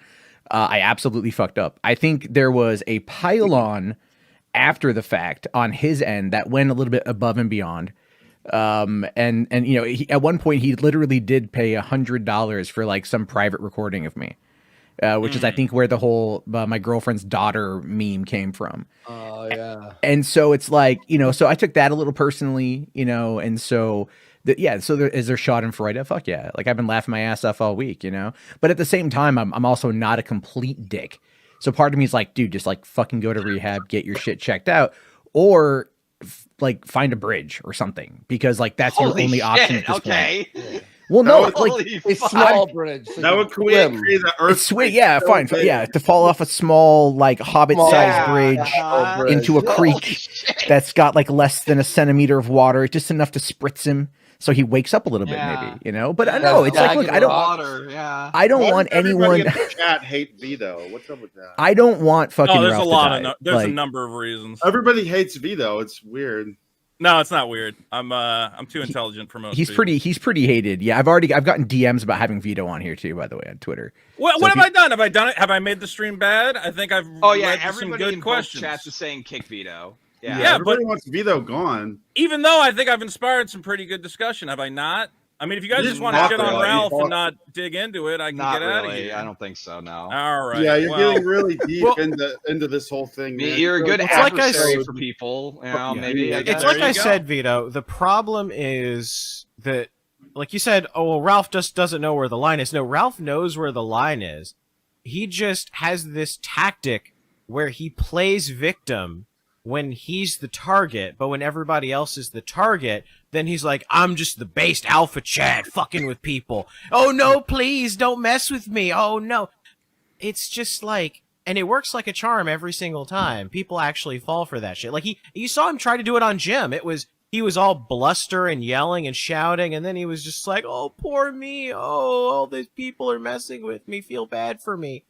Speaker 11: I absolutely fucked up. I think there was a pile-on after the fact on his end that went a little bit above and beyond. And you know, at one point he literally did pay $100 for like some private recording of me, which is I think where the whole my girlfriend's daughter meme came from.
Speaker 16: Oh yeah.
Speaker 11: And so it's like, you know, so I took that a little personally, you know, and so so is there Schadenfreude? Fuck yeah. Like I've been laughing my ass off all week, you know, but at the same time, I'm also not a complete dick. So part of me is like, dude, just like fucking go to rehab, get your shit checked out, or like find a bridge or something, because like that's your only option at this point. Well, no, like
Speaker 16: a small bridge. So
Speaker 14: that would create an earth.
Speaker 11: Sweet, yeah, fine, yeah, to fall off a small like hobbit-sized bridge into a creek that's got like less than a centimeter of water, just enough to spritz him, so he wakes up a little bit,
Speaker 12: Yeah.
Speaker 11: maybe, you know. But I know it's like, look, I don't I don't
Speaker 14: Why
Speaker 11: want
Speaker 14: does everybody
Speaker 11: anyone.
Speaker 14: in the chat hate VITO? What's up with that?
Speaker 11: I don't want fucking.
Speaker 13: Oh, there's
Speaker 11: Ralph
Speaker 13: a lot
Speaker 11: to
Speaker 13: of
Speaker 11: die.
Speaker 13: there's a
Speaker 11: Like,
Speaker 13: number of reasons.
Speaker 14: Everybody hates VITO. It's weird.
Speaker 13: No, it's not weird. I'm too intelligent for most.
Speaker 11: he's
Speaker 13: people.
Speaker 11: he's pretty hated. Yeah, I've gotten DMs about having VITO on here too, by the way, on Twitter.
Speaker 13: What
Speaker 11: So
Speaker 13: have I done? Have I done it? Have I made the stream bad? I think I've.
Speaker 12: Oh yeah,
Speaker 13: led to some
Speaker 12: everybody
Speaker 13: good
Speaker 12: in both
Speaker 13: questions.
Speaker 12: chats is saying kick VITO.
Speaker 14: Yeah,
Speaker 12: Yeah,
Speaker 14: everybody wants VITO gone.
Speaker 13: Even though I think I've inspired some pretty good discussion, have I not? I mean, if you guys just want to
Speaker 12: Not
Speaker 13: shit on
Speaker 12: really.
Speaker 13: Ralph and not dig into it, I can
Speaker 12: not
Speaker 13: get out of
Speaker 12: really.
Speaker 13: here.
Speaker 12: I don't think so. No.
Speaker 13: All right.
Speaker 14: Yeah, you're
Speaker 13: well,
Speaker 14: getting really deep into this whole thing. Man.
Speaker 12: You're a good
Speaker 3: It's like I
Speaker 12: adversary
Speaker 3: said-
Speaker 12: for people. You know,
Speaker 3: Yeah.
Speaker 12: maybe. I
Speaker 3: It's
Speaker 12: guess.
Speaker 3: like I said, Vito. The problem is that, like you said, oh well, Ralph just doesn't know where the line is. No, Ralph knows where the line is. He just has this tactic where he plays victim when he's the target, but when everybody else is the target, then he's like, I'm just the based alpha Chad fucking with people. Oh no, please don't mess with me. Oh no. It's just like, and it works like a charm every single time. People actually fall for that shit. Like you saw him try to do it on Jim. He was all bluster and yelling and shouting, and then he was just like, oh, poor me. Oh, all these people are messing with me. Feel bad for me.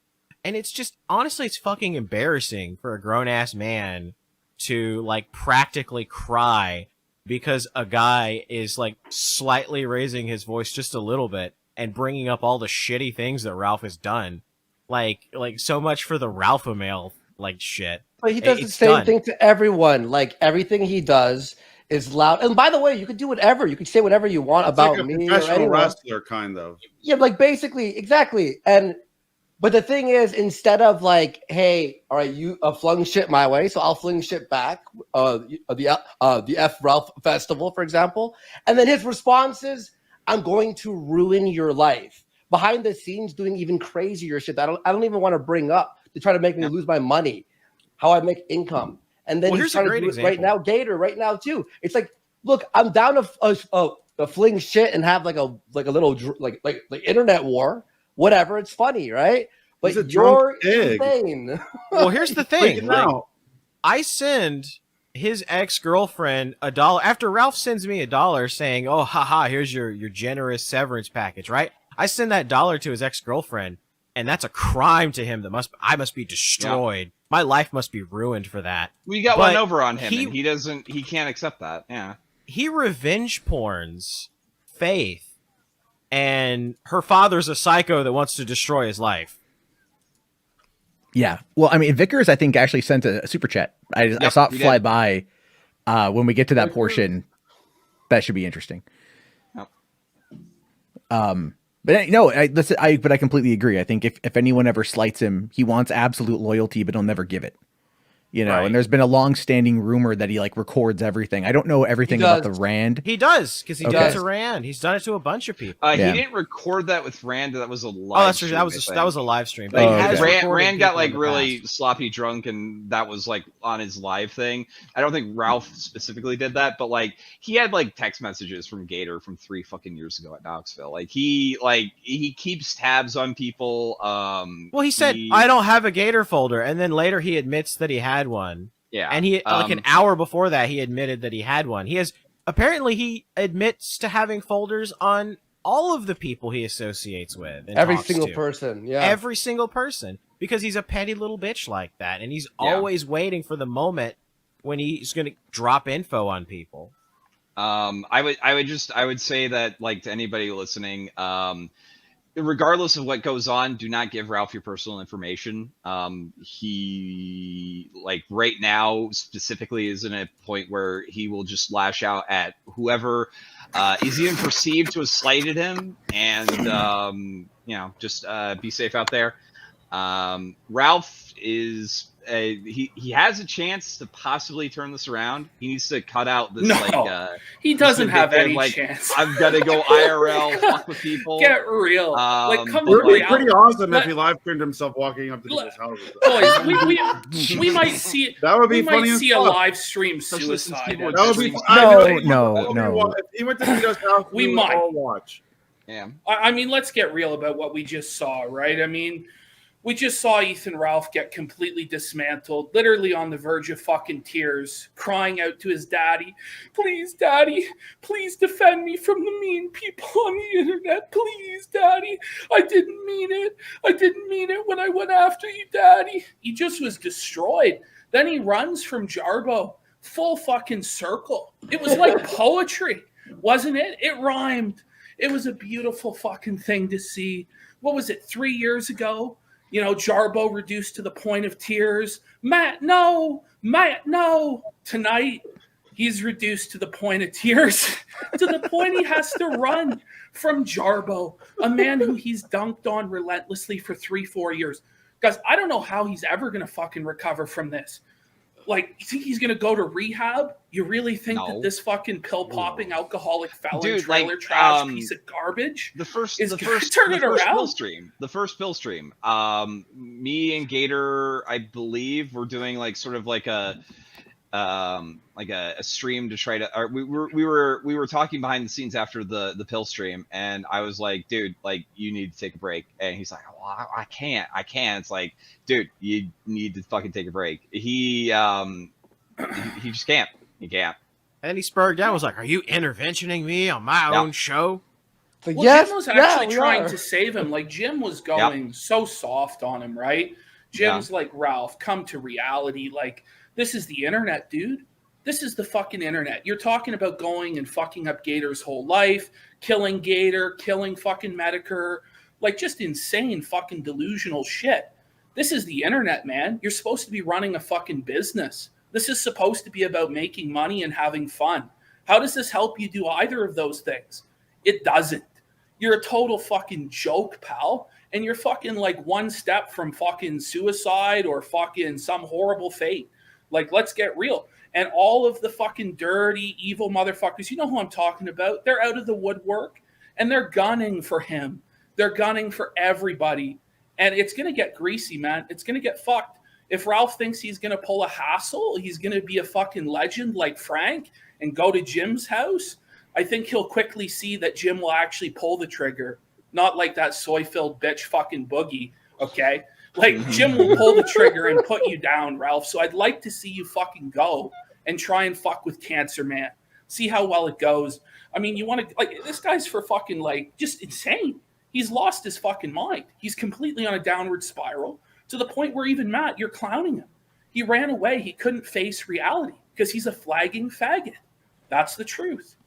Speaker 3: And it's just, honestly, it's fucking embarrassing for a grown-ass man to, like, practically cry because a guy is, like, slightly raising his voice just a little bit and bringing up all the shitty things that Ralph has done. Like so much for the Ralpha male, like, shit.
Speaker 16: But he does the
Speaker 3: It's
Speaker 16: same
Speaker 3: done.
Speaker 16: thing to everyone. Like everything he does is loud. And by the way, you can do whatever. You can say whatever you want
Speaker 14: It's
Speaker 16: about
Speaker 14: like a
Speaker 16: me or
Speaker 14: professional
Speaker 16: anyone.
Speaker 14: wrestler, kind of.
Speaker 16: Yeah, like basically, exactly. But the thing is, instead of like, hey, all right, you flung shit my way, so I'll fling shit back. The F Ralph Festival, for example, and then his response is, I'm going to ruin your life. Behind the scenes, doing even crazier shit that I don't even want to bring up to try to make me lose my money, how I make income, and then
Speaker 3: Well,
Speaker 16: he's
Speaker 3: here's a
Speaker 16: trying to
Speaker 3: great
Speaker 16: do it right
Speaker 3: example.
Speaker 16: now. Gator, right now too. It's like, look, I'm down to fling shit and have like a little like internet war. Whatever, it's funny, right?
Speaker 14: He's a
Speaker 16: But
Speaker 14: drunk
Speaker 16: you're
Speaker 14: pig.
Speaker 16: insane.
Speaker 3: Well, here's the thing.
Speaker 14: Freaking
Speaker 3: Like,
Speaker 14: out.
Speaker 3: I send his ex-girlfriend $1 after Ralph sends me $1 saying, "Oh, haha, here's your generous severance package," right? I send that $1 to his ex-girlfriend, and that's a crime to him. I must be destroyed. My life must be ruined for that.
Speaker 12: We got
Speaker 3: But
Speaker 12: one over on him,
Speaker 3: he-
Speaker 12: and he can't accept that. Yeah.
Speaker 3: He revenge porns Faith, and her father's a psycho that wants to destroy his life.
Speaker 11: Yeah. Well, I mean, Vickers, I think, actually sent a super chat. I saw it
Speaker 12: he
Speaker 11: fly
Speaker 12: did.
Speaker 11: by. When we get to that portion, that should be interesting.
Speaker 12: Yep.
Speaker 11: But no, I completely agree. I think if anyone ever slights him, he wants absolute loyalty, but he'll never give it. You know,
Speaker 3: Right.
Speaker 11: and there's been a long-standing rumor that he like records everything. I don't know everything about the Rand.
Speaker 3: He does, because he
Speaker 11: Okay.
Speaker 3: does to Rand. He's done it to a bunch of people.
Speaker 11: Yeah.
Speaker 12: He didn't record that with Rand. That was a live.
Speaker 3: Oh, that's true.
Speaker 12: stream,
Speaker 3: That
Speaker 12: I
Speaker 3: was
Speaker 12: think.
Speaker 3: that was a live stream.
Speaker 12: Like,
Speaker 11: Oh, okay.
Speaker 12: Rand got like really sloppy drunk, and that was like on his live thing. I don't think Ralph specifically did that, but like he had like text messages from Gator from 3 fucking years ago at Knoxville. Like he keeps tabs on people.
Speaker 3: Well, he said, "I don't have a Gator folder," and then later he admits that he had one.
Speaker 12: Yeah,
Speaker 3: And he like an hour before that he admitted that he had one. He admits to having folders on all of the people he associates with. And
Speaker 16: Every
Speaker 3: talks
Speaker 16: single
Speaker 3: to.
Speaker 16: person, yeah.
Speaker 3: Every single person, because he's a petty little bitch like that, and he's
Speaker 12: Yeah.
Speaker 3: always waiting for the moment when he's going to drop info on people.
Speaker 12: I would say that, like, to anybody listening, regardless of what goes on, do not give Ralph your personal information. He, like, right now specifically is in a point where he will just lash out at whoever is even perceived to have slighted him, and just be safe out there. Ralph is he has a chance to possibly turn this around. He needs to cut out this
Speaker 17: he doesn't have any
Speaker 12: like,
Speaker 17: chance.
Speaker 12: I've got to go IRL, fuck with people.
Speaker 17: Get real. Like, come
Speaker 14: It would
Speaker 17: to
Speaker 14: be
Speaker 17: reality.
Speaker 14: pretty awesome if he live streamed himself walking up to people's houses.
Speaker 17: Boys, we might see
Speaker 14: That would be
Speaker 17: we
Speaker 14: funny
Speaker 17: might
Speaker 14: as
Speaker 17: see a
Speaker 14: fuck.
Speaker 17: live stream suicide.
Speaker 14: That would be
Speaker 11: No.
Speaker 14: If he went to Vito's house,
Speaker 17: We
Speaker 14: would
Speaker 17: might.
Speaker 14: all watch.
Speaker 12: Yeah.
Speaker 17: I mean, let's get real about what we just saw, right? I mean, We just saw Ethan Ralph get completely dismantled, literally on the verge of fucking tears, crying out to his daddy, "Please, daddy, please defend me from the mean people on the internet. Please, daddy, I didn't mean it. I didn't mean it when I went after you, daddy." He just was destroyed. Then he runs from Jarbo, full fucking circle. It was like poetry, wasn't it? It rhymed. It was a beautiful fucking thing to see. What was it, 3 years ago? You know, Jarbo reduced to the point of tears. Matt, no. Matt, no. Tonight, he's reduced to the point of tears, to the point he has to run from Jarbo, a man who he's dunked on relentlessly for 3-4 years. Guys, I don't know how he's ever going to fucking recover from this. Like, you think he's going to go to rehab? You really think that this fucking pill-popping alcoholic felon trailer trash piece of garbage
Speaker 12: the first
Speaker 17: around?
Speaker 12: The first pill stream. Me and Gator, I believe, were doing like sort of like a stream to try to. Or we were talking behind the scenes after the pill stream, and I was like, dude, like you need to take a break, and he's like, well, I can't. It's like, dude, you need to fucking take a break. He just can't. He can't.
Speaker 3: And he spurred down, was like, "Are you interventioning me on my own show?"
Speaker 17: Well, Jim was actually trying to save him. Like, Jim was going so soft on him, right? Jim's like, Ralph, come to reality. Like, this is the internet, dude. This is the fucking internet. You're talking about going and fucking up Gator's whole life, killing Gator, killing fucking Metokur, like just insane fucking delusional shit. This is the internet, man. You're supposed to be running a fucking business. This is supposed to be about making money and having fun. How does this help you do either of those things? It doesn't. You're a total fucking joke, pal. And you're fucking like one step from fucking suicide or fucking some horrible fate. Like, let's get real. And all of the fucking dirty, evil motherfuckers, you know who I'm talking about? They're out of the woodwork and they're gunning for him. They're gunning for everybody. And it's going to get greasy, man. It's going to get fucked. If Ralph thinks he's going to pull a hassle, he's going to be a fucking legend like Frank and go to Jim's house, I think he'll quickly see that Jim will actually pull the trigger. Not like that soy-filled bitch fucking Boogie, okay? Like, Jim will pull the trigger and put you down, Ralph. So I'd like to see you fucking go and try and fuck with Cancer Man. See how well it goes. I mean, you want to, like, this guy's for fucking, like, just insane. He's lost his fucking mind. He's completely on a downward spiral to the point where even Matt, you're clowning him. He ran away. He couldn't face reality because he's a flagging faggot. That's the truth.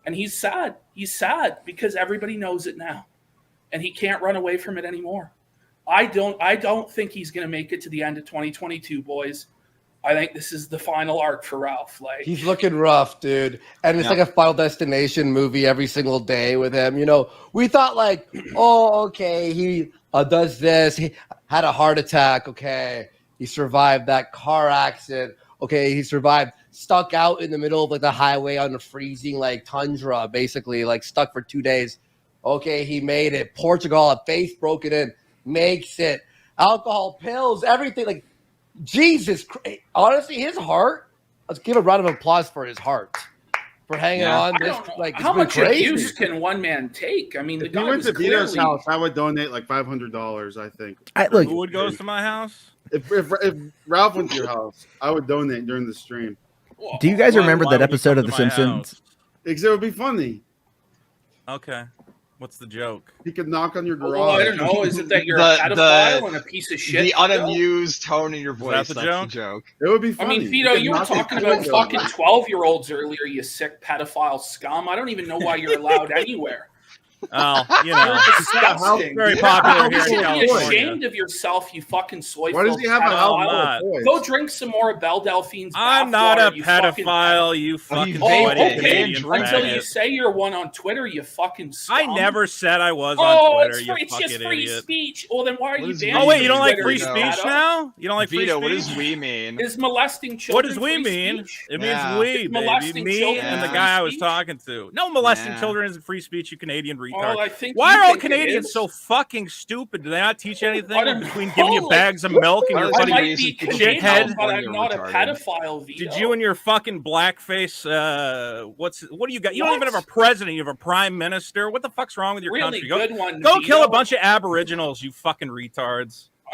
Speaker 17: And he's sad. He's sad because everybody knows it now. And he can't run away from it anymore. I don't think he's going to make it to the end of 2022, boys. I think this is the final arc for Ralph. Like,
Speaker 16: he's looking rough, dude. And it's like a Final Destination movie every single day with him. You know, we thought like, oh, okay, he does this. He had a heart attack. Okay, he survived that car accident. Okay, he survived. Stuck out in the middle of like the highway on the freezing like tundra, basically like stuck for 2 days. Okay, he made it. Portugal, a face broken in, makes it. Alcohol, pills, everything. Like, Jesus Christ. Honestly, his heart. Let's give a round of applause for his heart for hanging on. This like
Speaker 17: how much abuse can one man take? I mean, the
Speaker 14: if
Speaker 17: guy
Speaker 14: you went
Speaker 17: was
Speaker 14: to Vito's
Speaker 17: clearly
Speaker 14: house, I would donate like $500. I think.
Speaker 13: Who would go to my house?
Speaker 14: If Ralph went to your house, I would donate during the stream.
Speaker 11: Do you guys remember that episode of The Simpsons?
Speaker 14: Because it would be funny.
Speaker 13: Okay. What's the joke?
Speaker 14: He could knock on your garage.
Speaker 17: Oh, I don't know. Is it that you're a pedophile and a piece of shit?
Speaker 12: The unamused tone in your voice.
Speaker 13: That's
Speaker 12: the joke.
Speaker 14: It would be funny.
Speaker 17: I mean, Vito, you were talking about fucking 12-year-olds earlier, you sick pedophile scum. I don't even know why you're allowed anywhere.
Speaker 13: Oh, you know,
Speaker 17: You're disgusting.
Speaker 13: very popular here in
Speaker 17: You should be
Speaker 13: California.
Speaker 17: ashamed of yourself, you fucking soy.
Speaker 14: Why does he have an alcohol voice?
Speaker 17: Go drink some more of Belle Delphine's.
Speaker 13: I'm not a pedophile, you fucking sweaty Canadian
Speaker 17: Until you
Speaker 13: faggot.
Speaker 17: say you're one on Twitter, you fucking scum.
Speaker 13: I never said I was on Twitter, you
Speaker 17: it's just
Speaker 13: fucking
Speaker 17: free
Speaker 13: idiot.
Speaker 17: speech. Well, then why are you banning
Speaker 13: Oh wait, you don't like
Speaker 17: Twitter,
Speaker 13: free
Speaker 17: you
Speaker 13: speech
Speaker 17: pedo?
Speaker 13: now? You don't like free
Speaker 12: Vito,
Speaker 13: speech?
Speaker 12: what does we mean?
Speaker 17: Is molesting
Speaker 13: What
Speaker 17: children
Speaker 13: does we
Speaker 17: free
Speaker 13: mean?
Speaker 17: speech?
Speaker 13: It means
Speaker 12: Yeah.
Speaker 13: we,
Speaker 17: Is
Speaker 13: baby.
Speaker 17: molesting
Speaker 13: Me
Speaker 17: children
Speaker 13: and the
Speaker 17: free
Speaker 13: guy I was
Speaker 17: speech?
Speaker 13: talking to. No, molesting
Speaker 12: Yeah.
Speaker 13: children isn't free speech, you Canadian retard.
Speaker 17: Well, I think
Speaker 13: Why
Speaker 17: you
Speaker 13: are all
Speaker 17: think it
Speaker 13: Canadians
Speaker 17: is.
Speaker 13: so fucking stupid? Do they not teach you anything
Speaker 17: I don't
Speaker 13: between
Speaker 17: know,
Speaker 13: giving you
Speaker 17: like-
Speaker 13: bags of milk and your
Speaker 17: I
Speaker 13: fucking
Speaker 17: might be Canadian,
Speaker 13: shithead?
Speaker 17: but I'm not a pedophile. Vito.
Speaker 13: Did you and your fucking blackface? What do you got? You don't even have a president. You have a prime minister. What the fuck's wrong with your
Speaker 17: Really
Speaker 13: country?
Speaker 17: good one,
Speaker 13: Go
Speaker 17: Vito.
Speaker 13: kill a bunch of Aboriginals, you fucking retards.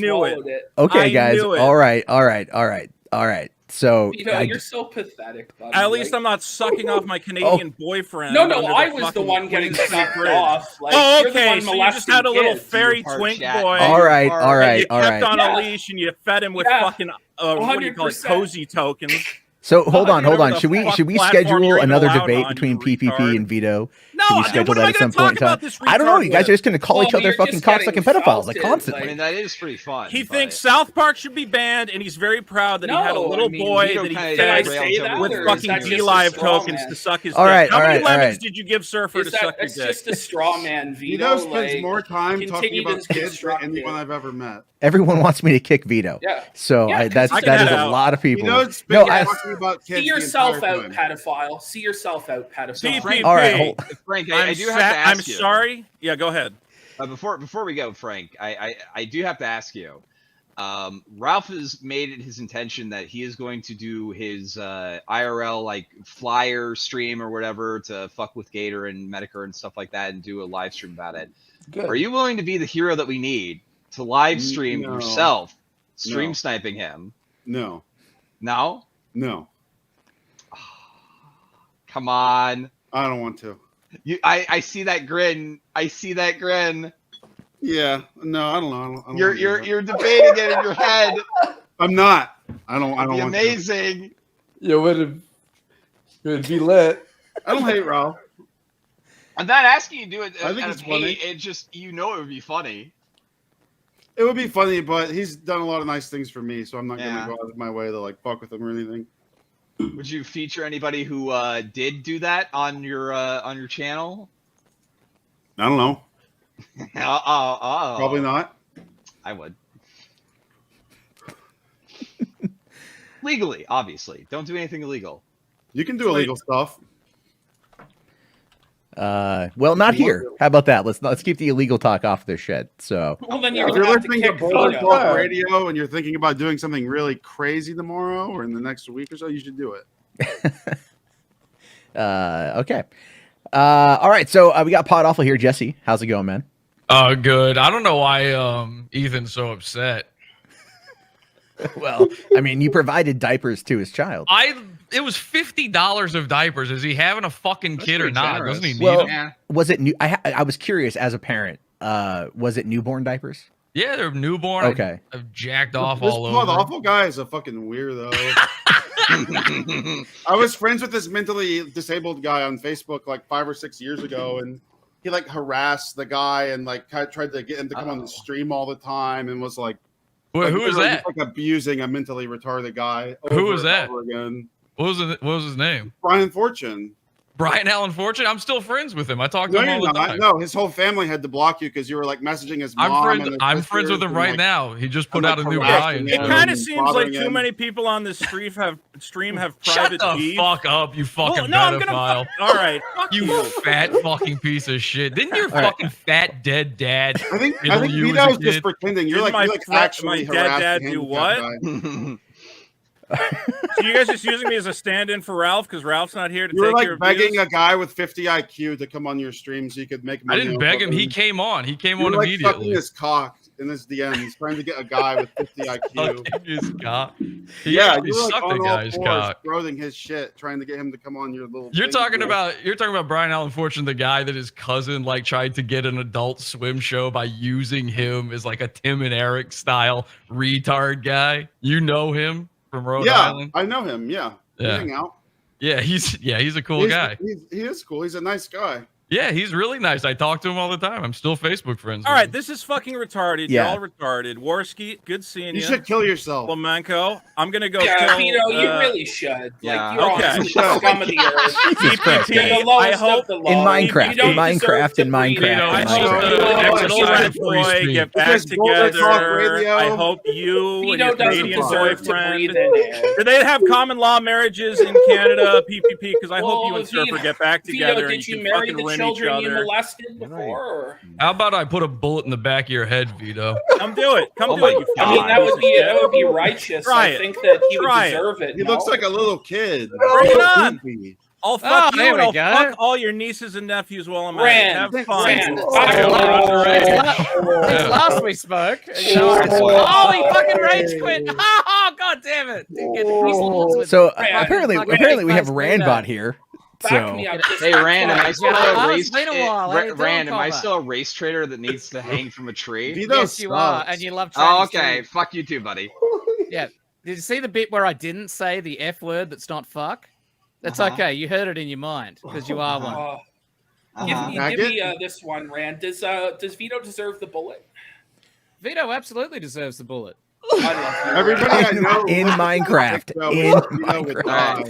Speaker 13: knew it.
Speaker 17: swallowed it.
Speaker 11: Okay,
Speaker 13: I
Speaker 11: guys.
Speaker 13: knew it.
Speaker 11: All right. So
Speaker 17: You're so pathetic, buddy.
Speaker 13: At least
Speaker 17: Like-
Speaker 13: I'm not sucking off my Canadian boyfriend.
Speaker 17: No,
Speaker 13: under
Speaker 17: I was the
Speaker 13: fucking
Speaker 17: one getting
Speaker 13: Queens Street
Speaker 17: sucked
Speaker 13: Bridge.
Speaker 17: off. Like,
Speaker 13: oh,
Speaker 17: you're the
Speaker 13: okay.
Speaker 17: one
Speaker 13: So you just had a
Speaker 17: molesting
Speaker 13: little
Speaker 17: kids.
Speaker 13: fairy
Speaker 17: Your part
Speaker 13: twink
Speaker 17: chat.
Speaker 13: boy.
Speaker 11: All right,
Speaker 13: and you
Speaker 11: all
Speaker 13: kept
Speaker 11: right.
Speaker 13: on a leash and you fed him with fucking what do you call it,
Speaker 17: 100%.
Speaker 13: cozy tokens.
Speaker 11: So hold on.
Speaker 13: the
Speaker 11: Should we
Speaker 13: platform
Speaker 11: schedule
Speaker 13: you're even
Speaker 11: another
Speaker 13: allowed
Speaker 11: debate
Speaker 13: on,
Speaker 11: between
Speaker 13: you
Speaker 11: PPP
Speaker 13: retard.
Speaker 11: and VITO?
Speaker 13: No,
Speaker 11: Should we
Speaker 13: then
Speaker 11: schedule
Speaker 13: what am
Speaker 11: that
Speaker 13: I
Speaker 11: at some
Speaker 13: gonna
Speaker 11: point in
Speaker 13: talk
Speaker 11: time?
Speaker 13: about this
Speaker 11: I don't know.
Speaker 13: retard
Speaker 11: You guys are just gonna call each other
Speaker 17: you're
Speaker 11: fucking
Speaker 17: just
Speaker 11: cocksucking
Speaker 17: getting
Speaker 11: pedophiles like
Speaker 17: faulted,
Speaker 11: constantly.
Speaker 12: I mean, that is pretty fun.
Speaker 13: He
Speaker 12: but-
Speaker 13: thinks South Park should be banned, and he's very proud that he had a
Speaker 17: No,
Speaker 13: little
Speaker 17: I mean,
Speaker 13: boy
Speaker 12: Vito
Speaker 13: that he
Speaker 12: kinda
Speaker 13: fed
Speaker 17: say that,
Speaker 13: with
Speaker 17: or is
Speaker 13: fucking
Speaker 17: that just a
Speaker 13: D-Live
Speaker 17: straw
Speaker 13: tokens
Speaker 17: man?
Speaker 13: to suck his
Speaker 11: All
Speaker 13: dick.
Speaker 11: right,
Speaker 13: How
Speaker 11: all
Speaker 13: many
Speaker 11: right, all
Speaker 13: lemons
Speaker 11: right.
Speaker 13: did you give Surfer to
Speaker 17: Is that,
Speaker 13: suck your
Speaker 17: that's
Speaker 13: dick?
Speaker 17: just a straw man, Vito.
Speaker 14: Vito spends
Speaker 17: like,
Speaker 14: more time talking
Speaker 17: continue
Speaker 14: about
Speaker 17: to
Speaker 14: kids than
Speaker 17: construct
Speaker 14: anyone
Speaker 17: it.
Speaker 14: I've ever met.
Speaker 11: Everyone wants me to kick Vito.
Speaker 17: Yeah.
Speaker 11: So
Speaker 17: Yeah,
Speaker 11: that
Speaker 13: I
Speaker 11: is
Speaker 13: can
Speaker 11: a
Speaker 13: out.
Speaker 11: lot of people.
Speaker 14: Vito spends
Speaker 11: No, I,
Speaker 14: talking about kids
Speaker 17: See
Speaker 14: the
Speaker 17: yourself
Speaker 14: entire
Speaker 17: out,
Speaker 14: time.
Speaker 17: pedophile. See yourself out, pedophile.
Speaker 13: PPP.
Speaker 11: all right, hold,
Speaker 12: Frank, I do have to
Speaker 13: I'm
Speaker 12: ask you.
Speaker 13: sorry. Yeah, go ahead.
Speaker 12: Before we go, Frank, I do have to ask you. Ralph has made it his intention that he is going to do his IRL like flyer stream or whatever to fuck with Gator and Metokur and stuff like that and do a live stream about it.
Speaker 16: Good.
Speaker 12: Are you willing to be the hero that we need to live stream
Speaker 14: No.
Speaker 12: yourself, stream
Speaker 14: No.
Speaker 12: sniping him?
Speaker 14: No.
Speaker 12: No?
Speaker 14: No.
Speaker 12: Come on.
Speaker 14: I don't want to.
Speaker 12: I see that grin. I see that grin.
Speaker 14: Yeah. No, I don't know. I don't wanna do that.
Speaker 12: You're debating it in your head.
Speaker 14: I'm not. I don't
Speaker 12: It'd be
Speaker 14: want to.
Speaker 12: amazing.
Speaker 16: It would be lit.
Speaker 14: I don't hate Ralph.
Speaker 12: I'm not asking you to do it.
Speaker 14: I think
Speaker 12: out
Speaker 14: it's
Speaker 12: of
Speaker 14: funny.
Speaker 12: hate. It just it would be funny.
Speaker 14: It would be funny, but he's done a lot of nice things for me, so I'm not
Speaker 12: Yeah.
Speaker 14: gonna go out of my way to like fuck with him or anything.
Speaker 12: Would you feature anybody who did do that on your channel?
Speaker 14: I don't know.
Speaker 12: Oh.
Speaker 14: Probably not.
Speaker 12: I would. Legally, obviously. Don't do anything illegal.
Speaker 14: You can do illegal stuff.
Speaker 11: well, not here. How about that? Let's keep the illegal talk off this shit. So
Speaker 17: Well, then you're
Speaker 14: If you're
Speaker 17: gonna have to
Speaker 14: listening to
Speaker 17: kick
Speaker 14: Boulder
Speaker 17: Vito.
Speaker 14: Talk Radio and you're thinking about doing something really crazy tomorrow or in the next week or so, you should do it.
Speaker 11: okay. All right. So we got Pod Awful here. Jesse, how's it going, man?
Speaker 18: Good. I don't know why Ethan's so upset.
Speaker 11: Well, I mean, you provided diapers to his child.
Speaker 18: It was $50 of diapers. Is he having a fucking kid or not?
Speaker 12: generous.
Speaker 18: Doesn't he need
Speaker 11: Well,
Speaker 18: them?
Speaker 11: was it new? I was curious as a parent. Was it newborn diapers?
Speaker 18: Yeah, they're newborn.
Speaker 11: Okay.
Speaker 18: I've jacked off
Speaker 14: This
Speaker 18: all
Speaker 14: Pod
Speaker 18: over.
Speaker 14: Awful guy is a fucking weirdo. I was friends with this mentally disabled guy on Facebook like 5 or 6 years ago, and he like harassed the guy and like kind of tried to get him to come on the stream all the time and was like,
Speaker 18: Wait, who was
Speaker 14: literally
Speaker 18: that?
Speaker 14: just, like abusing a mentally retarded guy.
Speaker 18: Who was
Speaker 14: and
Speaker 18: that?
Speaker 14: over again.
Speaker 18: What was his name?
Speaker 14: Brian Fortune.
Speaker 18: Brian Allen Fortune. I'm still friends with him. I talk to
Speaker 14: No,
Speaker 18: him all
Speaker 14: you're
Speaker 18: the
Speaker 14: not.
Speaker 18: time.
Speaker 14: No, his whole family had to block you because you were like messaging his mom.
Speaker 18: I'm friends with him right now. He just put
Speaker 14: and,
Speaker 18: out a
Speaker 14: like,
Speaker 18: new
Speaker 14: harassing
Speaker 18: guy.
Speaker 13: It
Speaker 14: him
Speaker 13: kind of
Speaker 14: and
Speaker 13: seems like
Speaker 14: bothering
Speaker 13: too
Speaker 14: him.
Speaker 13: many people on this stream have
Speaker 18: Shut
Speaker 13: private
Speaker 18: the
Speaker 13: beef.
Speaker 18: fuck up, you fucking
Speaker 13: Well, no, I'm gonna.
Speaker 18: pedophile.
Speaker 13: All right, fuck
Speaker 18: You fat fucking piece of shit. Didn't your
Speaker 11: All right.
Speaker 18: fucking fat dead dad
Speaker 14: I think
Speaker 18: riddle you as
Speaker 14: Vito's
Speaker 18: a
Speaker 14: just
Speaker 18: kid?
Speaker 14: pretending. You're
Speaker 13: Didn't
Speaker 14: like,
Speaker 13: my
Speaker 14: actually
Speaker 13: dead dad
Speaker 14: harassing
Speaker 13: do
Speaker 14: handicapped
Speaker 13: what?
Speaker 14: guy.
Speaker 13: So you guys just using me as a stand-in for Ralph because Ralph's not here to
Speaker 14: You were
Speaker 13: take
Speaker 14: like
Speaker 13: care of
Speaker 14: begging
Speaker 13: views?
Speaker 14: a guy with 50 IQ to come on your stream so you could make
Speaker 18: I
Speaker 14: money.
Speaker 18: didn't
Speaker 14: off
Speaker 18: beg
Speaker 14: of
Speaker 18: him. He came on. He came
Speaker 14: You
Speaker 18: on
Speaker 14: were like sucking
Speaker 18: immediately.
Speaker 14: his cock in his DMs, trying to get a guy with 50 IQ.
Speaker 18: Sucking his cock. He
Speaker 14: Yeah,
Speaker 18: actually
Speaker 14: you were like
Speaker 18: sucked
Speaker 14: on
Speaker 18: a
Speaker 14: all
Speaker 18: guy's
Speaker 14: fours,
Speaker 18: cock.
Speaker 14: throating his shit, trying to get him to come on your little.
Speaker 18: You're
Speaker 14: thing.
Speaker 18: talking about Brian Allen Fortune, the guy that his cousin like tried to get an Adult Swim show by using him as like a Tim and Eric style retard guy. You know him from Rhode
Speaker 14: Yeah,
Speaker 18: Island.
Speaker 14: I know him. Yeah, we
Speaker 18: Yeah.
Speaker 14: hang out.
Speaker 18: Yeah, he's a cool guy.
Speaker 14: He is cool. He's a nice guy.
Speaker 18: Yeah, he's really nice. I talk to him all the time. I'm still Facebook friends.
Speaker 13: All
Speaker 18: with
Speaker 13: right,
Speaker 18: him.
Speaker 13: this is fucking retarded.
Speaker 11: Yeah.
Speaker 13: Y'all retarded. Warski, good seeing you.
Speaker 14: You should kill yourself.
Speaker 13: Flamenco, I'm gonna go
Speaker 17: Yeah,
Speaker 13: kill.
Speaker 17: Vito, you really should.
Speaker 12: yeah.
Speaker 17: Like, you're
Speaker 13: Okay.
Speaker 17: on the scum of the earth.
Speaker 11: Jesus Christ,
Speaker 17: You're
Speaker 11: guys.
Speaker 17: the lowest
Speaker 13: I hope
Speaker 17: of the
Speaker 11: In
Speaker 17: low.
Speaker 11: Minecraft,
Speaker 17: You
Speaker 11: in
Speaker 17: don't
Speaker 11: Minecraft,
Speaker 17: deserve
Speaker 11: in
Speaker 17: to breathe.
Speaker 11: Minecraft,
Speaker 13: I
Speaker 11: in
Speaker 13: hope
Speaker 11: Minecraft.
Speaker 13: the
Speaker 18: Minecraft.
Speaker 13: red boy get back
Speaker 14: Because Boulder Talk
Speaker 13: together.
Speaker 14: Radio-
Speaker 13: I hope you and
Speaker 17: Vito
Speaker 13: your
Speaker 17: doesn't
Speaker 13: Canadian
Speaker 17: deserve to
Speaker 13: boyfriend.
Speaker 17: breathe in air.
Speaker 13: Do they have common law marriages in Canada, PPP? Because I hope you
Speaker 17: Well,
Speaker 13: and Surfer
Speaker 17: Vito-
Speaker 13: get back together
Speaker 17: Vito,
Speaker 13: and
Speaker 17: did
Speaker 13: you
Speaker 17: you
Speaker 13: can
Speaker 17: marry
Speaker 13: fucking
Speaker 17: the
Speaker 13: rim each
Speaker 17: children you
Speaker 13: other.
Speaker 17: molested before? Or?
Speaker 18: How about I put a bullet in the back of your head, Vito?
Speaker 13: Come do it. Come
Speaker 12: Oh
Speaker 13: do
Speaker 12: my
Speaker 13: it. You
Speaker 17: I mean, that would be
Speaker 13: piece of shit.
Speaker 17: righteous.
Speaker 13: Try
Speaker 17: I
Speaker 13: it.
Speaker 17: think that he would
Speaker 13: Try it.
Speaker 17: deserve it.
Speaker 14: He
Speaker 17: no?
Speaker 14: looks like a little kid.
Speaker 13: Bring it on.
Speaker 14: Goofy.
Speaker 13: I'll fuck you
Speaker 3: there
Speaker 13: and
Speaker 3: we
Speaker 13: I'll
Speaker 3: go.
Speaker 13: fuck all your nieces and nephews while I'm
Speaker 17: Rand,
Speaker 13: at it. Have fun.
Speaker 17: Rand.
Speaker 3: Since last we spoke. Oh, he fucking rage quit. Oh, god damn it. Dude, get peaceful with
Speaker 11: So
Speaker 17: Rand,
Speaker 11: apparently we have Randbot here.
Speaker 17: Back
Speaker 11: So
Speaker 17: me up.
Speaker 12: Hey, Rand, am I still
Speaker 3: Yeah,
Speaker 12: a
Speaker 3: it's
Speaker 12: race?
Speaker 3: been a while, eh? Don't
Speaker 12: Rand, am
Speaker 3: call
Speaker 12: I
Speaker 3: that.
Speaker 12: still a race trader that needs to hang from a tree?
Speaker 14: Vito
Speaker 3: Yes, you are,
Speaker 14: sucks.
Speaker 3: and you love
Speaker 12: Oh,
Speaker 3: Chinese
Speaker 12: okay.
Speaker 3: food.
Speaker 12: Fuck you too, buddy.
Speaker 3: Yeah.
Speaker 19: Did you see the bit where I didn't say the F word that's not fuck? That's okay. You heard it in your mind because you are one.
Speaker 17: Give me this one, Rand. Does Vito deserve the bullet?
Speaker 19: Vito absolutely deserves the bullet.
Speaker 17: I love you.
Speaker 14: Everybody I know
Speaker 11: in Minecraft.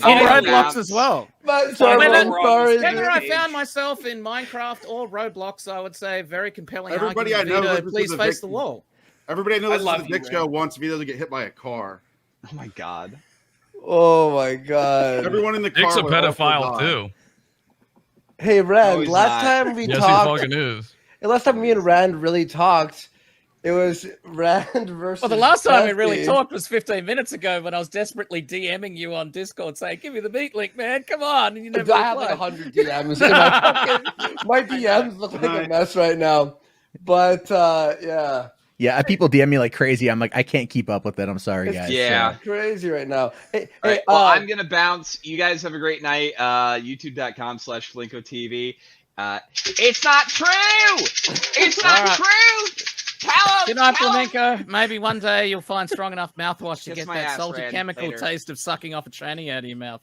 Speaker 19: On Roblox as well. Whenever I found myself in Minecraft or Roblox, I would say very compelling.
Speaker 14: Everybody
Speaker 19: argument,
Speaker 14: I know,
Speaker 19: Vito, please face the wall.
Speaker 14: Everybody I know
Speaker 17: I
Speaker 14: this is the Dick Show wants Vito to get hit by a car.
Speaker 12: Oh my god.
Speaker 16: Oh my god.
Speaker 14: Everyone in the
Speaker 18: Dick's
Speaker 14: car.
Speaker 18: a
Speaker 14: would also
Speaker 18: pedophile
Speaker 14: die.
Speaker 18: too.
Speaker 16: Hey Rand,
Speaker 18: he's
Speaker 16: last
Speaker 18: not.
Speaker 16: time we
Speaker 18: Yes, he
Speaker 16: talked,
Speaker 18: fucking is.
Speaker 16: last time me and Rand really talked, it was Rand versus.
Speaker 19: Well, the last time we really
Speaker 16: Dusty.
Speaker 19: talked was 15 minutes ago when I was desperately DMing you on Discord saying, "Give me the meat link, man. Come on." And you never
Speaker 16: I have like
Speaker 19: replied.
Speaker 16: 100 DMs. My DMs look like a mess right now. But yeah.
Speaker 11: Yeah, people DM me like crazy. I'm like, I can't keep up with it. I'm sorry, guys.
Speaker 12: Yeah.
Speaker 16: Crazy right now. Hey,
Speaker 12: All right, well, I'm gonna bounce. You guys have a great night. YouTube.com/Flamenco TV. It's not true. It's not true. Tell him.
Speaker 19: Good night, Flamenco. Maybe one day you'll find strong enough mouthwash to
Speaker 12: Kiss
Speaker 19: get
Speaker 12: my
Speaker 19: that
Speaker 12: ass,
Speaker 19: salty
Speaker 12: Rand.
Speaker 19: chemical
Speaker 12: Later.
Speaker 19: taste of sucking off a tranny out of your mouth.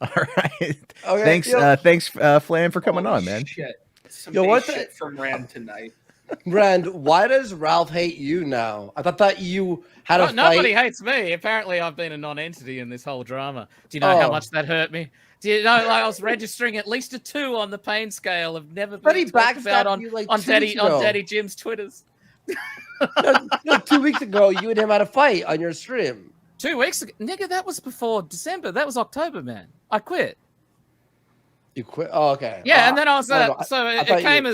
Speaker 11: All right.
Speaker 16: Okay,
Speaker 11: Thanks, Flam, for coming on, man.
Speaker 17: Shit. Some
Speaker 16: Yo,
Speaker 17: big
Speaker 16: what
Speaker 17: shit from Rand tonight.
Speaker 16: Rand, why does Ralph hate you now? I thought you had a
Speaker 19: Oh, nobody
Speaker 16: fight.
Speaker 19: hates me. Apparently, I've been a non-entity in this whole drama. Do you know how
Speaker 16: Oh.
Speaker 19: much that hurt me? Do you know, like, I was registering at least a 2 on the pain scale of never
Speaker 16: But he
Speaker 19: been talked about
Speaker 16: backstabbed you, like,
Speaker 19: on
Speaker 16: 2 weeks ago.
Speaker 19: Daddy Jim's Twitters.
Speaker 16: No, 2 weeks ago, you and him had a fight on your stream.
Speaker 19: 2 weeks ago, nigga, that was before December. That was October, man. I quit.
Speaker 16: You quit? Oh, okay.
Speaker 19: Yeah, and then I was
Speaker 16: no, no,
Speaker 19: so
Speaker 16: I
Speaker 19: it
Speaker 16: thought
Speaker 19: came
Speaker 16: you-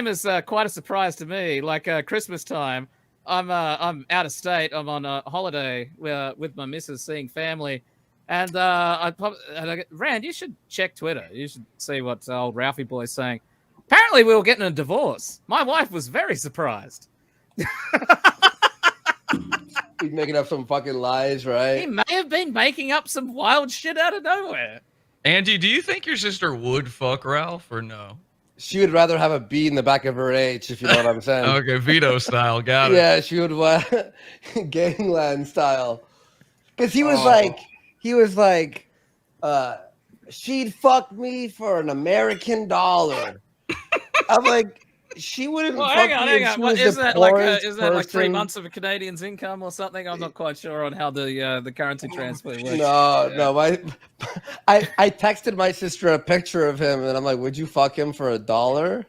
Speaker 19: as quite a surprise to me. Like Christmas time, I'm out of state. I'm on a holiday with my missus, seeing family, and Rand, you should check Twitter. You should see what old Ralphie boy's saying. Apparently, we were getting a divorce. My wife was very surprised.
Speaker 16: He's making up some fucking lies, right?
Speaker 19: He may have been making up some wild shit out of nowhere.
Speaker 18: Andy, do you think your sister would fuck Ralph or no?
Speaker 16: She would rather have a B in the back of her H, if you know what I'm saying.
Speaker 18: Okay, Vito style, got it.
Speaker 16: Yeah, she would gangland style. Because he was like, she'd fuck me for an American dollar. I'm like, she wouldn't
Speaker 19: Well,
Speaker 16: fuck
Speaker 19: hang
Speaker 16: me if
Speaker 19: on.
Speaker 16: she
Speaker 19: What,
Speaker 16: was
Speaker 19: is
Speaker 16: the
Speaker 19: that like?
Speaker 16: poorest
Speaker 19: Is that like 3
Speaker 16: person.
Speaker 19: months of a Canadian's income or something? I'm not quite sure on how the currency transfer works.
Speaker 16: No, I texted my sister a picture of him, and I'm like, "Would you fuck him for $1?"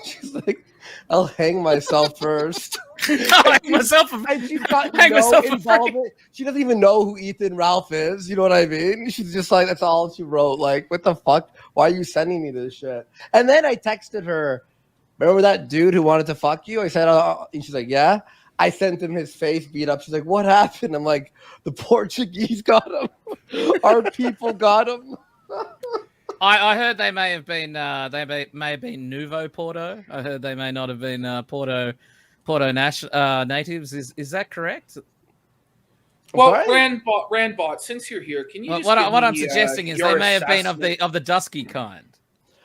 Speaker 16: She's like, "I'll hang myself first."
Speaker 19: I'll hang myself.
Speaker 16: She's got
Speaker 19: hang
Speaker 16: no
Speaker 19: myself for free.
Speaker 16: involvement. She doesn't even know who Ethan Ralph is. You know what I mean? She's just like, that's all she wrote. Like, what the fuck? Why are you sending me this shit? And then I texted her, remember that dude who wanted to fuck you? I said, and she's like, yeah. I sent him his face beat up. She's like, what happened? I'm like, the Portuguese got him. Our people got him.
Speaker 19: I heard they may have been Nouveau Porto. I heard they may not have been Porto natives. Is that correct?
Speaker 17: Well, Randbot, since you're here, can you just
Speaker 19: What
Speaker 17: give
Speaker 19: I'm
Speaker 17: me,
Speaker 19: suggesting is
Speaker 17: your
Speaker 19: they may have been
Speaker 17: assessment?
Speaker 19: of the dusky kind.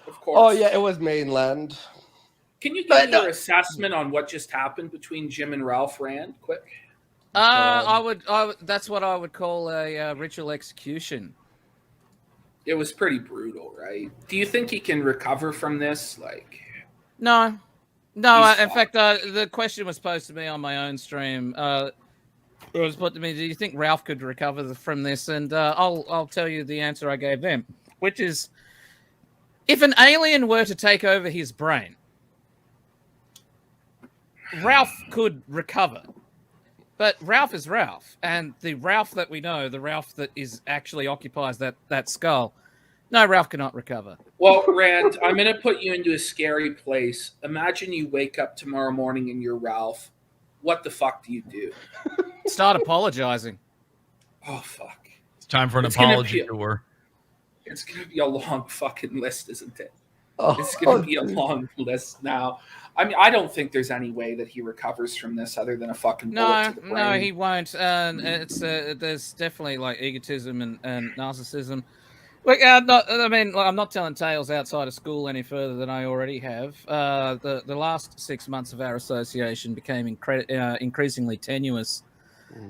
Speaker 17: Of course.
Speaker 16: Oh, yeah, it was mainland.
Speaker 17: Can you give me your assessment on what just happened between Jim and Ralph Rand, quick?
Speaker 19: I would. That's what I would call a ritual execution.
Speaker 17: It was pretty brutal, right? Do you think he can recover from this?
Speaker 19: No.
Speaker 17: He's
Speaker 19: In fact, the question was posed to me on my own stream. It was put to me: do you think Ralph could recover from this? And I'll tell you the answer I gave them, which is, if an alien were to take over his brain, Ralph could recover. But Ralph is Ralph, and the Ralph that we know, the Ralph that actually occupies that skull, no, Ralph cannot recover.
Speaker 17: Well, Rand, I'm going to put you into a scary place. Imagine you wake up tomorrow morning and you're Ralph. What the fuck do you do?
Speaker 19: Start apologizing.
Speaker 17: Oh, fuck.
Speaker 18: It's time for an
Speaker 17: It's gonna
Speaker 18: apology
Speaker 17: be-
Speaker 18: tour.
Speaker 17: It's going to be a long fucking list, isn't it?
Speaker 16: Oh,
Speaker 17: It's going to be a long list now. I mean, I don't think there's any way that he recovers from this other than a fucking bullet to the brain.
Speaker 19: No, he won't. It's there's definitely like egotism and narcissism. Look, I'm not telling tales outside of school any further than I already have. The last 6 months of our association became increasingly tenuous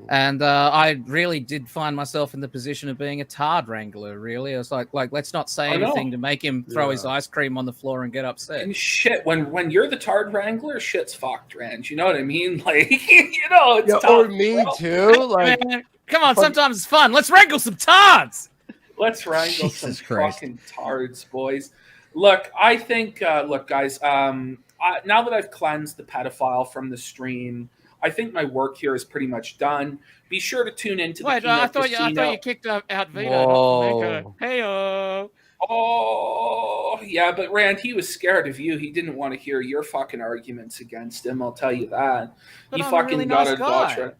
Speaker 19: And I really did find myself in the position of being a tard wrangler. Really, I was like, let's not say anything to make him throw his ice cream on the floor and get upset.
Speaker 17: And shit, when you're the tard wrangler, shit's fucked, Ranch. You know what I mean? Like, you know, it's tough,
Speaker 16: or me too. Like,
Speaker 19: man, come on, sometimes it's fun. Let's wrangle some tards.
Speaker 17: Let's wrangle
Speaker 19: Jesus
Speaker 17: some
Speaker 19: Christ.
Speaker 17: fucking tards, boys. Look, I think, look, guys, now that I've cleansed the pedophile from the stream, I think my work here is pretty much done. Be sure to tune into the
Speaker 19: Wait,
Speaker 17: Keynote
Speaker 19: I thought
Speaker 17: Casino.
Speaker 19: you kicked out VITO.
Speaker 16: Whoa.
Speaker 19: Hey-o.
Speaker 17: Oh, yeah, but Rand, he was scared of you. He didn't want to hear your fucking arguments against him. I'll tell you that.
Speaker 19: But
Speaker 17: He
Speaker 19: I'm a
Speaker 17: fucking
Speaker 19: really
Speaker 17: got
Speaker 19: nice
Speaker 17: a
Speaker 19: guy.
Speaker 17: doctrine.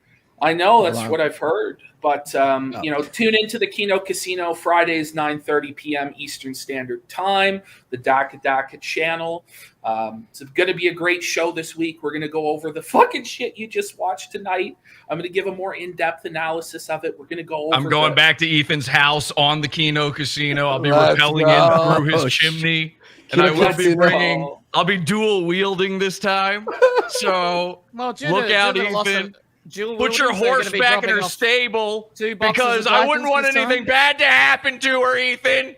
Speaker 17: I know, that's
Speaker 19: Wow.
Speaker 17: what I've heard. But, you know, tune into the Keynote Casino Fridays, 9:30 p.m. Eastern Standard Time, the DACA channel. It's going to be a great show this week. We're going to go over the fucking shit you just watched tonight. I'm going to give a more in-depth analysis of it. We're going to go over
Speaker 18: I'm going back to Ethan's house on the Kino Casino. I'll be
Speaker 16: Let's
Speaker 18: rappelling
Speaker 16: go.
Speaker 18: in through his
Speaker 16: Oh,
Speaker 18: chimney. And
Speaker 16: Kino
Speaker 18: I will be
Speaker 16: Casino.
Speaker 18: bringing, I'll be dual wielding this time. So
Speaker 19: Well,
Speaker 18: look out, Ethan. Put your horse back in her stable because I wouldn't want anything bad to happen to her, Ethan.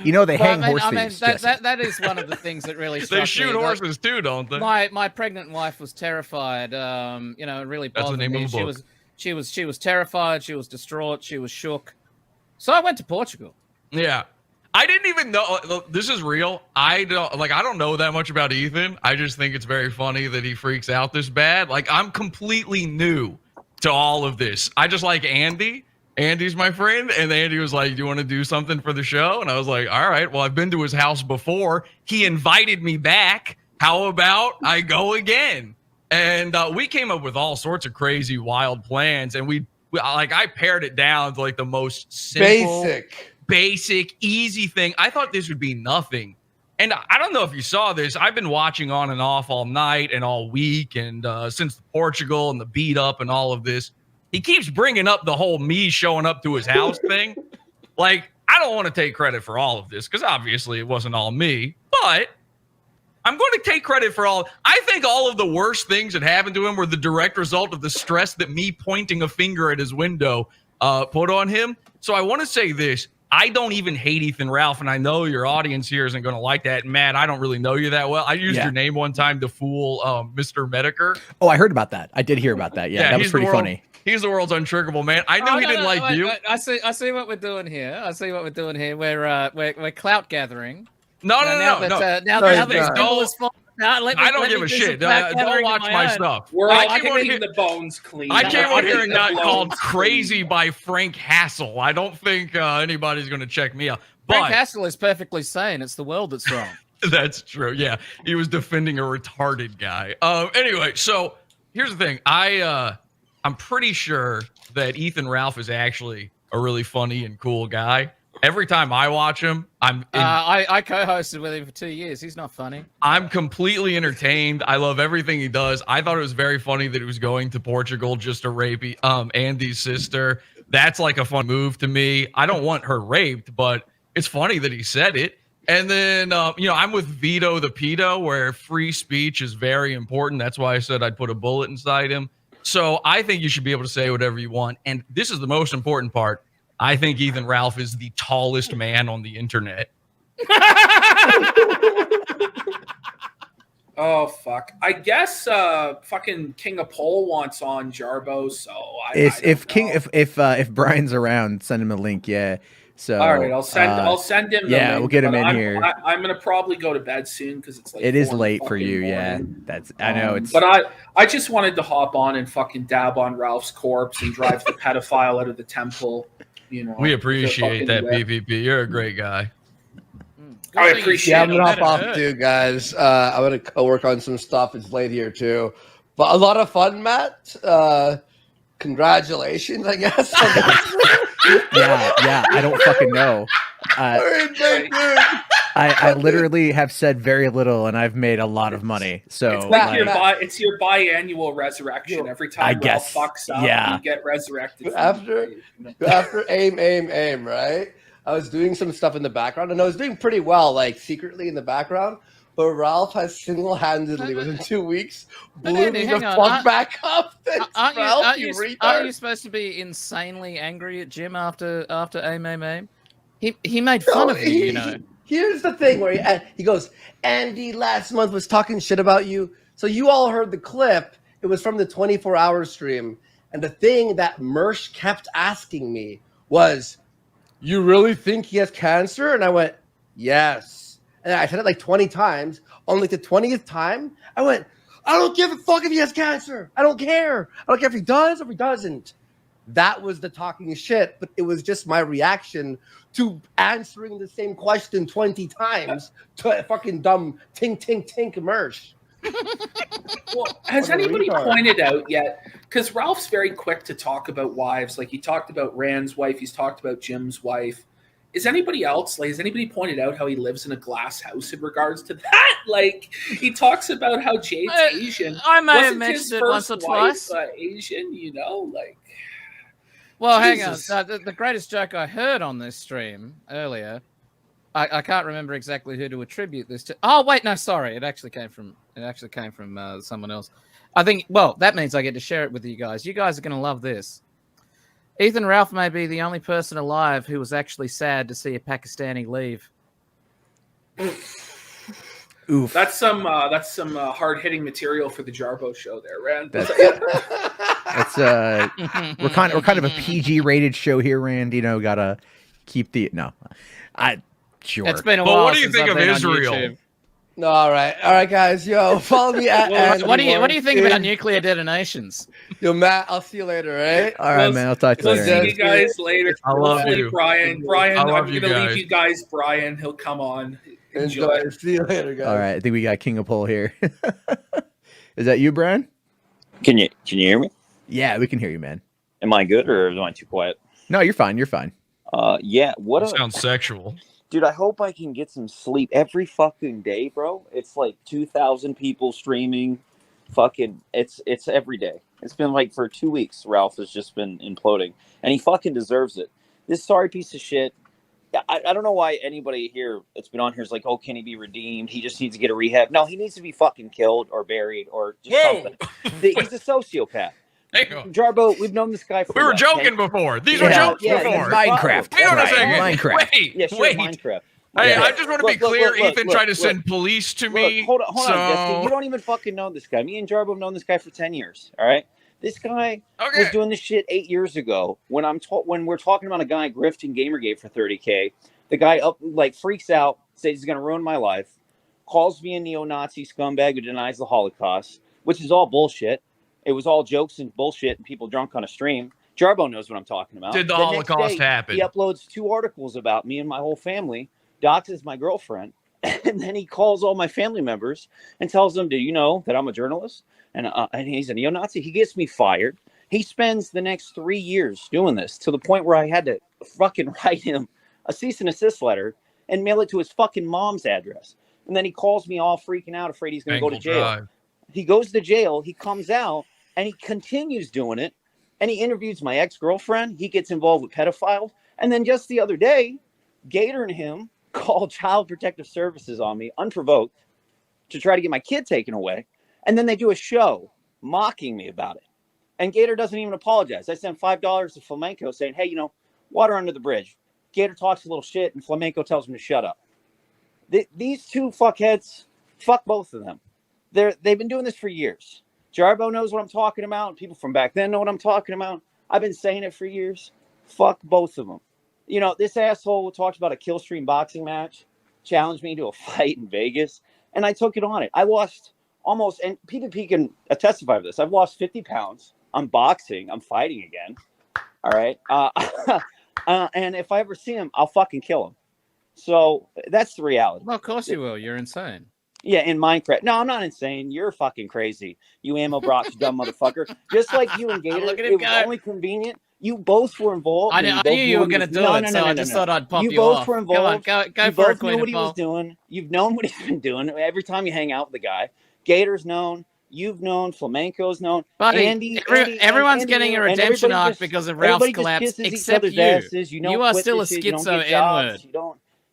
Speaker 11: You know they
Speaker 19: Well,
Speaker 11: hang horse thieves. Jesse.
Speaker 19: that is one of the things that really struck
Speaker 18: They shoot
Speaker 19: me.
Speaker 18: horses too, don't they?
Speaker 19: My pregnant wife was terrified. You know, it really
Speaker 18: That's the
Speaker 19: bothered
Speaker 18: name
Speaker 19: me.
Speaker 18: of the book.
Speaker 19: She was terrified. She was distraught. She was shook. So I went to Portugal.
Speaker 18: Yeah. I didn't even know this is real. I don't know that much about Ethan. I just think it's very funny that he freaks out this bad. Like, I'm completely new to all of this. I just like Andy. Andy's my friend, and Andy was like, "Do you want to do something for the show?" And I was like, "All right. Well, I've been to his house before. He invited me back. How about I go again?" And we came up with all sorts of crazy, wild plans, and I pared it down to like the most simple, basic, easy thing. I thought this would be nothing. And I don't know if you saw this. I've been watching on and off all night and all week, and since Portugal and the beat up and all of this. He keeps bringing up the whole me showing up to his house thing. Like, I don't want to take credit for all of this because obviously it wasn't all me, but I'm going to take credit for all. I think all of the worst things that happened to him were the direct result of the stress that me pointing a finger at his window put on him. So I want to say this. I don't even hate Ethan Ralph, and I know your audience here isn't going to like that. Matt, I don't really know you that well. I used your name one time to fool Mr. Metokur.
Speaker 11: Oh, I heard about that. I did hear about that. Yeah, that was pretty funny.
Speaker 18: He's the world's untriggable man. I knew he didn't like you.
Speaker 19: I see what we're doing here. We're clout gathering.
Speaker 18: No.
Speaker 19: I
Speaker 18: don't give a shit. Don't watch my stuff.
Speaker 17: I came getting the bones clean.
Speaker 18: I came on here and got called crazy by Frank Hassel. I don't think anybody's going to check me out.
Speaker 19: Frank Hassel is perfectly sane. It's the world that's wrong.
Speaker 18: That's true. Yeah, he was defending a retarded guy. Anyway, so here's the thing. I'm pretty sure that Ethan Ralph is actually a really funny and cool guy. Every time I watch him,
Speaker 19: I co-hosted with him for 2 years. He's not funny.
Speaker 18: I'm completely entertained. I love everything he does. I thought it was very funny that he was going to Portugal just to rape Andy's sister. That's like a fun move to me. I don't want her raped, but it's funny that he said it. And then, I'm with VITO the pedo, where free speech is very important. That's why I said I'd put a bullet inside him. So I think you should be able to say whatever you want. And this is the most important part. I think Ethan Ralph is the tallest man on the internet.
Speaker 17: Oh, fuck. I guess fucking King of Pole wants on Jarbo, so
Speaker 11: if Brian's around, send him a link. Yeah. So
Speaker 17: all right, I'll send him.
Speaker 11: Yeah,
Speaker 17: link,
Speaker 11: we'll get him in
Speaker 17: I'm,
Speaker 11: here.
Speaker 17: I'm gonna probably go to bed soon because it's like
Speaker 11: it is
Speaker 17: 4
Speaker 11: late for you.
Speaker 17: morning.
Speaker 11: Yeah, I know it's.
Speaker 17: But I just wanted to hop on and fucking dab on Ralph's corpse and drive the pedophile out of the temple.
Speaker 18: We appreciate that, PPP. You're a great guy.
Speaker 17: I appreciate
Speaker 16: I'm gonna hop off too, guys. I'm gonna go work on some stuff. It's late here too, but a lot of fun, Matt. Congratulations, I guess.
Speaker 11: yeah. I don't fucking know. I literally have said very little, and I've made a lot of money. So
Speaker 17: it's your biannual resurrection. Every time Ralph fucks up, you get resurrected.
Speaker 16: After aim, right? I was doing some stuff in the background, and I was doing pretty well, like secretly in the background. but Ralph has single-handedly within 2 weeks
Speaker 19: But
Speaker 16: blew
Speaker 19: Andy,
Speaker 16: me
Speaker 19: hang
Speaker 16: the
Speaker 19: on,
Speaker 16: fuck back up. Thanks, Ralph, you retard.
Speaker 19: aren't you supposed to be insanely angry at Jim after AIM? He made fun of you, you know.
Speaker 16: Here's the thing where he goes, Andy last month was talking shit about you. So you all heard the clip. It was from the 24-hour stream. And the thing that Mersh kept asking me was, you really think he has cancer? And I went, yes. And I said it like 20 times. On like the 20th time, I went, I don't give a fuck if he has cancer. I don't care. I don't care if he does or if he doesn't. That was the talking shit, but it was just my reaction to answering the same question 20 times to a fucking dumb tink Mersh.
Speaker 17: Well, has anybody pointed out yet? Because Ralph's very quick to talk about wives. Like he talked about Rand's wife, he's talked about Jim's wife. Is anybody else? Like, has anybody pointed out how he lives in a glass house in regards to that? Like, he talks about how Jade's Asian.
Speaker 19: I may have
Speaker 17: Wasn't
Speaker 19: mentioned
Speaker 17: his
Speaker 19: it
Speaker 17: first
Speaker 19: once or
Speaker 17: wife,
Speaker 19: twice.
Speaker 17: Asian, you know, like.
Speaker 19: Well,
Speaker 17: Jesus.
Speaker 19: hang on. The greatest joke I heard on this stream earlier, I can't remember exactly who to attribute this to. Oh wait, no, sorry. It actually came from someone else. I think. Well, that means I get to share it with you guys. You guys are going to love this. Ethan Ralph may be the only person alive who was actually sad to see a Pakistani leave.
Speaker 11: Oof.
Speaker 17: That's some hard-hitting material for the Jarbo show there, Rand.
Speaker 11: That's we're kind of a PG rated show here, Rand. You know, gotta keep the sure.
Speaker 19: It's been a
Speaker 18: But
Speaker 19: while.
Speaker 18: what do you
Speaker 19: since
Speaker 18: think
Speaker 19: I've
Speaker 18: of
Speaker 19: been on
Speaker 18: Israel?
Speaker 19: YouTube.
Speaker 16: No, all right, guys. Yo, follow me at.
Speaker 19: What do you think about nuclear detonations?
Speaker 16: Yo, Matt, I'll see you later, right?
Speaker 11: All right, man. I'll talk to you
Speaker 17: We'll
Speaker 11: later.
Speaker 17: see you guys later.
Speaker 18: I love
Speaker 17: Hopefully
Speaker 18: you.
Speaker 17: Brian,
Speaker 18: I
Speaker 17: I'm
Speaker 18: love
Speaker 17: going
Speaker 18: you
Speaker 17: to
Speaker 18: guys.
Speaker 17: leave you guys. Brian, he'll come on. Enjoy.
Speaker 16: See you later, guys.
Speaker 11: All right, I think we got King of Pole here. Is that you, Brian?
Speaker 20: Can you hear me?
Speaker 11: Yeah, we can hear you, man.
Speaker 20: Am I good or am I too quiet?
Speaker 11: No, you're fine. You're fine.
Speaker 20: Yeah. What
Speaker 18: That sounds sexual.
Speaker 20: Dude, I hope I can get some sleep every fucking day, bro. It's like 2,000 people streaming. Fucking, it's every day. It's been like for 2 weeks. Ralph has just been imploding, and he fucking deserves it. This sorry piece of shit. I don't know why anybody here that's been on here is like, oh, can he be redeemed? He just needs to get a rehab. No, he needs to be fucking killed or buried or just something. He's a sociopath. Jarbo, we've known this guy for
Speaker 18: We were
Speaker 20: what,
Speaker 18: joking
Speaker 20: 10?
Speaker 18: before. These were jokes before.
Speaker 11: Minecraft.
Speaker 18: Hang on a
Speaker 11: Right,
Speaker 18: second.
Speaker 11: Minecraft.
Speaker 18: Wait,
Speaker 20: Yeah, sure,
Speaker 18: wait.
Speaker 20: Minecraft.
Speaker 18: Hey,
Speaker 20: Yeah.
Speaker 18: I just want to be clear. Ethan tried to send police to me.
Speaker 20: Hold on,
Speaker 18: so...
Speaker 20: Jesse. You don't even fucking know this guy. Me and Jarbo have known this guy for 10 years. All right. This guy was doing this shit 8 years ago. When when we're talking about a guy grifting Gamergate for 30K, the guy freaks out, says he's gonna ruin my life, calls me a neo-Nazi scumbag who denies the Holocaust, which is all bullshit. It was all jokes and bullshit and people drunk on a stream. Jarbo knows what I'm talking about.
Speaker 18: Did the
Speaker 20: next
Speaker 18: Holocaust
Speaker 20: day,
Speaker 18: happen?
Speaker 20: He uploads 2 articles about me and my whole family, doxes my girlfriend, and then he calls all my family members and tells them, do you know that I'm a journalist? And he's a neo-Nazi. He gets me fired. He spends the next 3 years doing this to the point where I had to fucking write him a cease and desist letter and mail it to his fucking mom's address. And then he calls me all freaking out, afraid he's going to go to jail.
Speaker 18: Drive.
Speaker 20: He goes to jail. He comes out and he continues doing it. And he interviews my ex-girlfriend. He gets involved with pedophiles. And then just the other day, Gator and him called Child Protective Services on me, unprovoked, to try to get my kid taken away. And then they do a show mocking me about it. And Gator doesn't even apologize. I sent $5 to Flamenco saying, hey, water under the bridge. Gator talks a little shit and Flamenco tells him to shut up. These two fuckheads, fuck both of them. They've been doing this for years. Jarbo knows what I'm talking about. People from back then know what I'm talking about. I've been saying it for years. Fuck both of them. This asshole talked about a Killstream boxing match, challenged me to a fight in Vegas, and I took it on it. I lost almost, and PvP can testify to this, I've lost 50 pounds. I'm boxing. I'm fighting again. All right. And if I ever see him, I'll fucking kill him. So that's the reality.
Speaker 19: Well, of course you will. You're insane.
Speaker 20: Yeah, in Minecraft. No, I'm not insane. You're fucking crazy. You Ammo Brock's dumb motherfucker. Just like you and Gator,
Speaker 19: Look at
Speaker 20: it
Speaker 19: him
Speaker 20: was
Speaker 19: go.
Speaker 20: only convenient. You both were involved.
Speaker 19: I knew you were going to do it, so I just thought I'd pop you
Speaker 20: both
Speaker 19: off.
Speaker 20: were involved.
Speaker 19: Come on, go
Speaker 20: you
Speaker 19: for
Speaker 20: both
Speaker 19: it,
Speaker 20: knew
Speaker 19: Queen
Speaker 20: what
Speaker 19: of
Speaker 20: he was
Speaker 19: Pole.
Speaker 20: doing. You've known what he's been doing. Every time you hang out with the guy, Gator's known. You've known. Flamenco's known.
Speaker 19: Buddy, everyone's getting a redemption arc because of Ralph's collapse, except you. You are still a schizo N-word.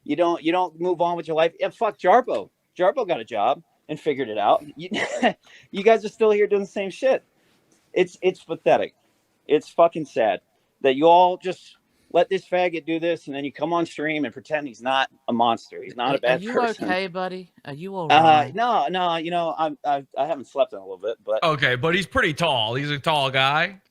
Speaker 20: You don't move on with your life. Yeah, fuck Jarbo. Jarbo got a job and figured it out. You guys are still here doing the same shit. It's pathetic. It's fucking sad that you all just let this faggot do this, and then you come on stream and pretend he's not a monster. He's not a bad person.
Speaker 19: Are you okay, buddy? Are you all right?
Speaker 20: No. You know, I haven't slept in a little bit, but
Speaker 18: Okay, but he's pretty tall. He's a tall guy.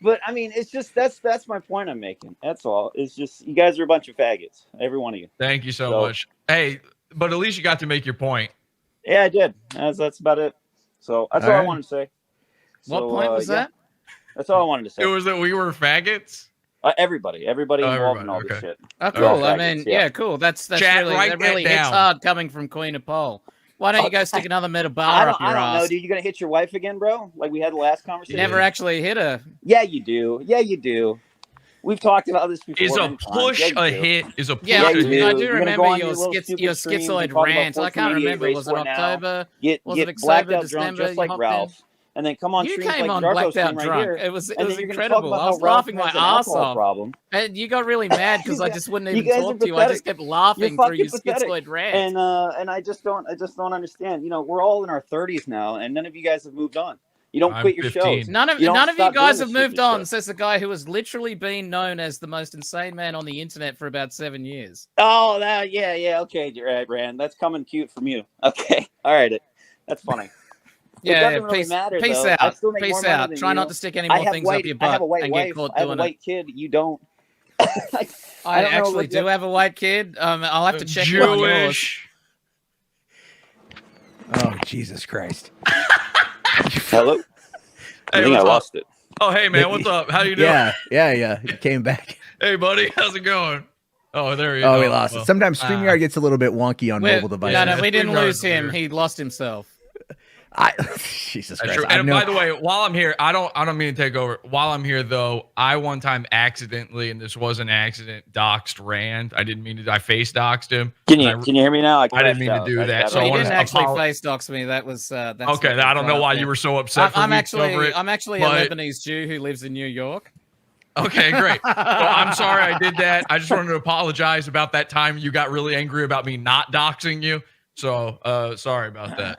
Speaker 20: But I mean, it's just that's my point I'm making. That's all. It's just you guys are a bunch of faggots, every one of you.
Speaker 18: Thank you so much. Hey, but at least you got to make your point.
Speaker 20: Yeah, I did. That's about it. So that's all I wanted to say.
Speaker 19: What point was that?
Speaker 20: That's all I wanted to say.
Speaker 18: It was that we were faggots.
Speaker 20: Everybody involved in all this shit.
Speaker 19: Oh, cool. I mean, yeah, cool. That's
Speaker 18: Chat,
Speaker 19: really
Speaker 18: write
Speaker 19: that
Speaker 18: that
Speaker 19: really hits
Speaker 18: down.
Speaker 19: hard coming from Queen of Pole. Why don't you go stick another metal bar up your
Speaker 20: I don't
Speaker 19: ass?
Speaker 20: know, dude. You gonna hit your wife again, bro? Like we had the last conversation.
Speaker 19: You never actually hit her.
Speaker 20: Yeah, you do. Yeah, you do. We've talked about this before.
Speaker 18: Is a
Speaker 20: many times.
Speaker 18: push
Speaker 20: Yeah, you
Speaker 18: a
Speaker 20: do.
Speaker 18: hit? Is a push
Speaker 19: Yeah,
Speaker 18: a hit?
Speaker 19: I do
Speaker 20: You're gonna
Speaker 19: remember
Speaker 20: go on
Speaker 19: your,
Speaker 20: your little stupid
Speaker 19: your
Speaker 20: streams and
Speaker 19: schizoid
Speaker 20: talk about
Speaker 19: rant. I can't
Speaker 20: 1488
Speaker 19: remember.
Speaker 20: race
Speaker 19: Was it
Speaker 20: war now.
Speaker 19: October?
Speaker 20: Get
Speaker 19: Was it
Speaker 20: blacked
Speaker 19: October,
Speaker 20: out drunk
Speaker 19: December?
Speaker 20: just like
Speaker 19: You hopped
Speaker 20: Ralph, and then come on
Speaker 19: You
Speaker 20: streams
Speaker 19: came
Speaker 20: like
Speaker 19: on
Speaker 20: Jarbo
Speaker 19: blacked
Speaker 20: stream
Speaker 19: out
Speaker 20: right
Speaker 19: drunk.
Speaker 20: here.
Speaker 19: It was
Speaker 20: and then you're gonna
Speaker 19: incredible.
Speaker 20: talk about
Speaker 19: I was
Speaker 20: how Ralph
Speaker 19: laughing my
Speaker 20: has an
Speaker 19: ass
Speaker 20: alcohol
Speaker 19: off.
Speaker 20: problem.
Speaker 19: And you got really mad because I just wouldn't
Speaker 20: You
Speaker 19: even
Speaker 20: guys
Speaker 19: talk
Speaker 20: are
Speaker 19: to you. I just
Speaker 20: pathetic.
Speaker 19: kept laughing
Speaker 20: You're
Speaker 19: through your
Speaker 20: fucking pathetic.
Speaker 19: schizoid rant.
Speaker 20: And I just don't understand. You know, we're all in our 30s now, and none of you guys have moved on. You don't
Speaker 18: I'm
Speaker 20: quit your
Speaker 18: 15.
Speaker 20: shows.
Speaker 19: None of you
Speaker 20: don't
Speaker 19: guys
Speaker 20: stop doing
Speaker 19: have
Speaker 20: this
Speaker 19: moved
Speaker 20: stupid
Speaker 19: on,
Speaker 20: shit.
Speaker 19: says the guy who has literally been known as the most insane man on the internet for about 7 years.
Speaker 20: Oh, yeah, okay, Rand. That's coming cute from you. Okay, all right, that's funny. It
Speaker 19: Yeah,
Speaker 20: doesn't really
Speaker 19: peace,
Speaker 20: matter,
Speaker 19: peace
Speaker 20: though. I
Speaker 19: out.
Speaker 20: still make more
Speaker 19: Peace
Speaker 20: money
Speaker 19: out.
Speaker 20: than
Speaker 19: Try
Speaker 20: you.
Speaker 19: not to stick any
Speaker 20: I
Speaker 19: more
Speaker 20: have
Speaker 19: things
Speaker 20: white,
Speaker 19: up your
Speaker 20: I have
Speaker 19: butt
Speaker 20: a white
Speaker 19: and
Speaker 20: wife.
Speaker 19: get caught
Speaker 20: I have a
Speaker 19: doing it.
Speaker 20: white kid. You don't.
Speaker 19: I
Speaker 20: don't know
Speaker 19: actually
Speaker 20: what
Speaker 19: do
Speaker 20: you-
Speaker 19: have a white kid. I'll have to check on yours.
Speaker 18: Jewish.
Speaker 11: Oh, Jesus Christ.
Speaker 20: Hello? I think I
Speaker 18: what's up?
Speaker 20: lost it.
Speaker 18: Oh, hey man, what's up? How you doing?
Speaker 11: Yeah. He came back.
Speaker 18: Hey, buddy, how's it going? Oh, there he is.
Speaker 11: Oh, we lost it. Sometimes
Speaker 18: Ah.
Speaker 11: StreamYard gets a little bit wonky on mobile devices.
Speaker 19: No, we didn't
Speaker 18: StreamYard's
Speaker 19: lose him.
Speaker 18: weird.
Speaker 19: He lost himself.
Speaker 11: Jesus
Speaker 18: That's
Speaker 11: Christ.
Speaker 18: true.
Speaker 11: I
Speaker 18: And
Speaker 11: know-
Speaker 18: by the way, while I'm here, I don't mean to take over. While I'm here, though, I one time accidentally, and this was an accident, doxed Rand. I didn't mean to. I face doxed him.
Speaker 20: Can
Speaker 18: And
Speaker 20: you hear me now?
Speaker 18: I didn't mean to do that. So I
Speaker 19: he
Speaker 18: wanted
Speaker 19: didn't
Speaker 18: to
Speaker 19: actually
Speaker 18: apologize.
Speaker 19: face dox me. That was that's
Speaker 18: Okay,
Speaker 19: not
Speaker 18: I don't know
Speaker 19: right
Speaker 18: why
Speaker 19: there.
Speaker 18: you were so upset.
Speaker 19: I'm
Speaker 18: for weeks over it,
Speaker 19: I'm actually
Speaker 18: but-
Speaker 19: a Lebanese Jew who lives in New York.
Speaker 18: Okay, great. Well, I'm sorry I did that. I just wanted to apologize about that time you got really angry about me not doxing you. So sorry about that.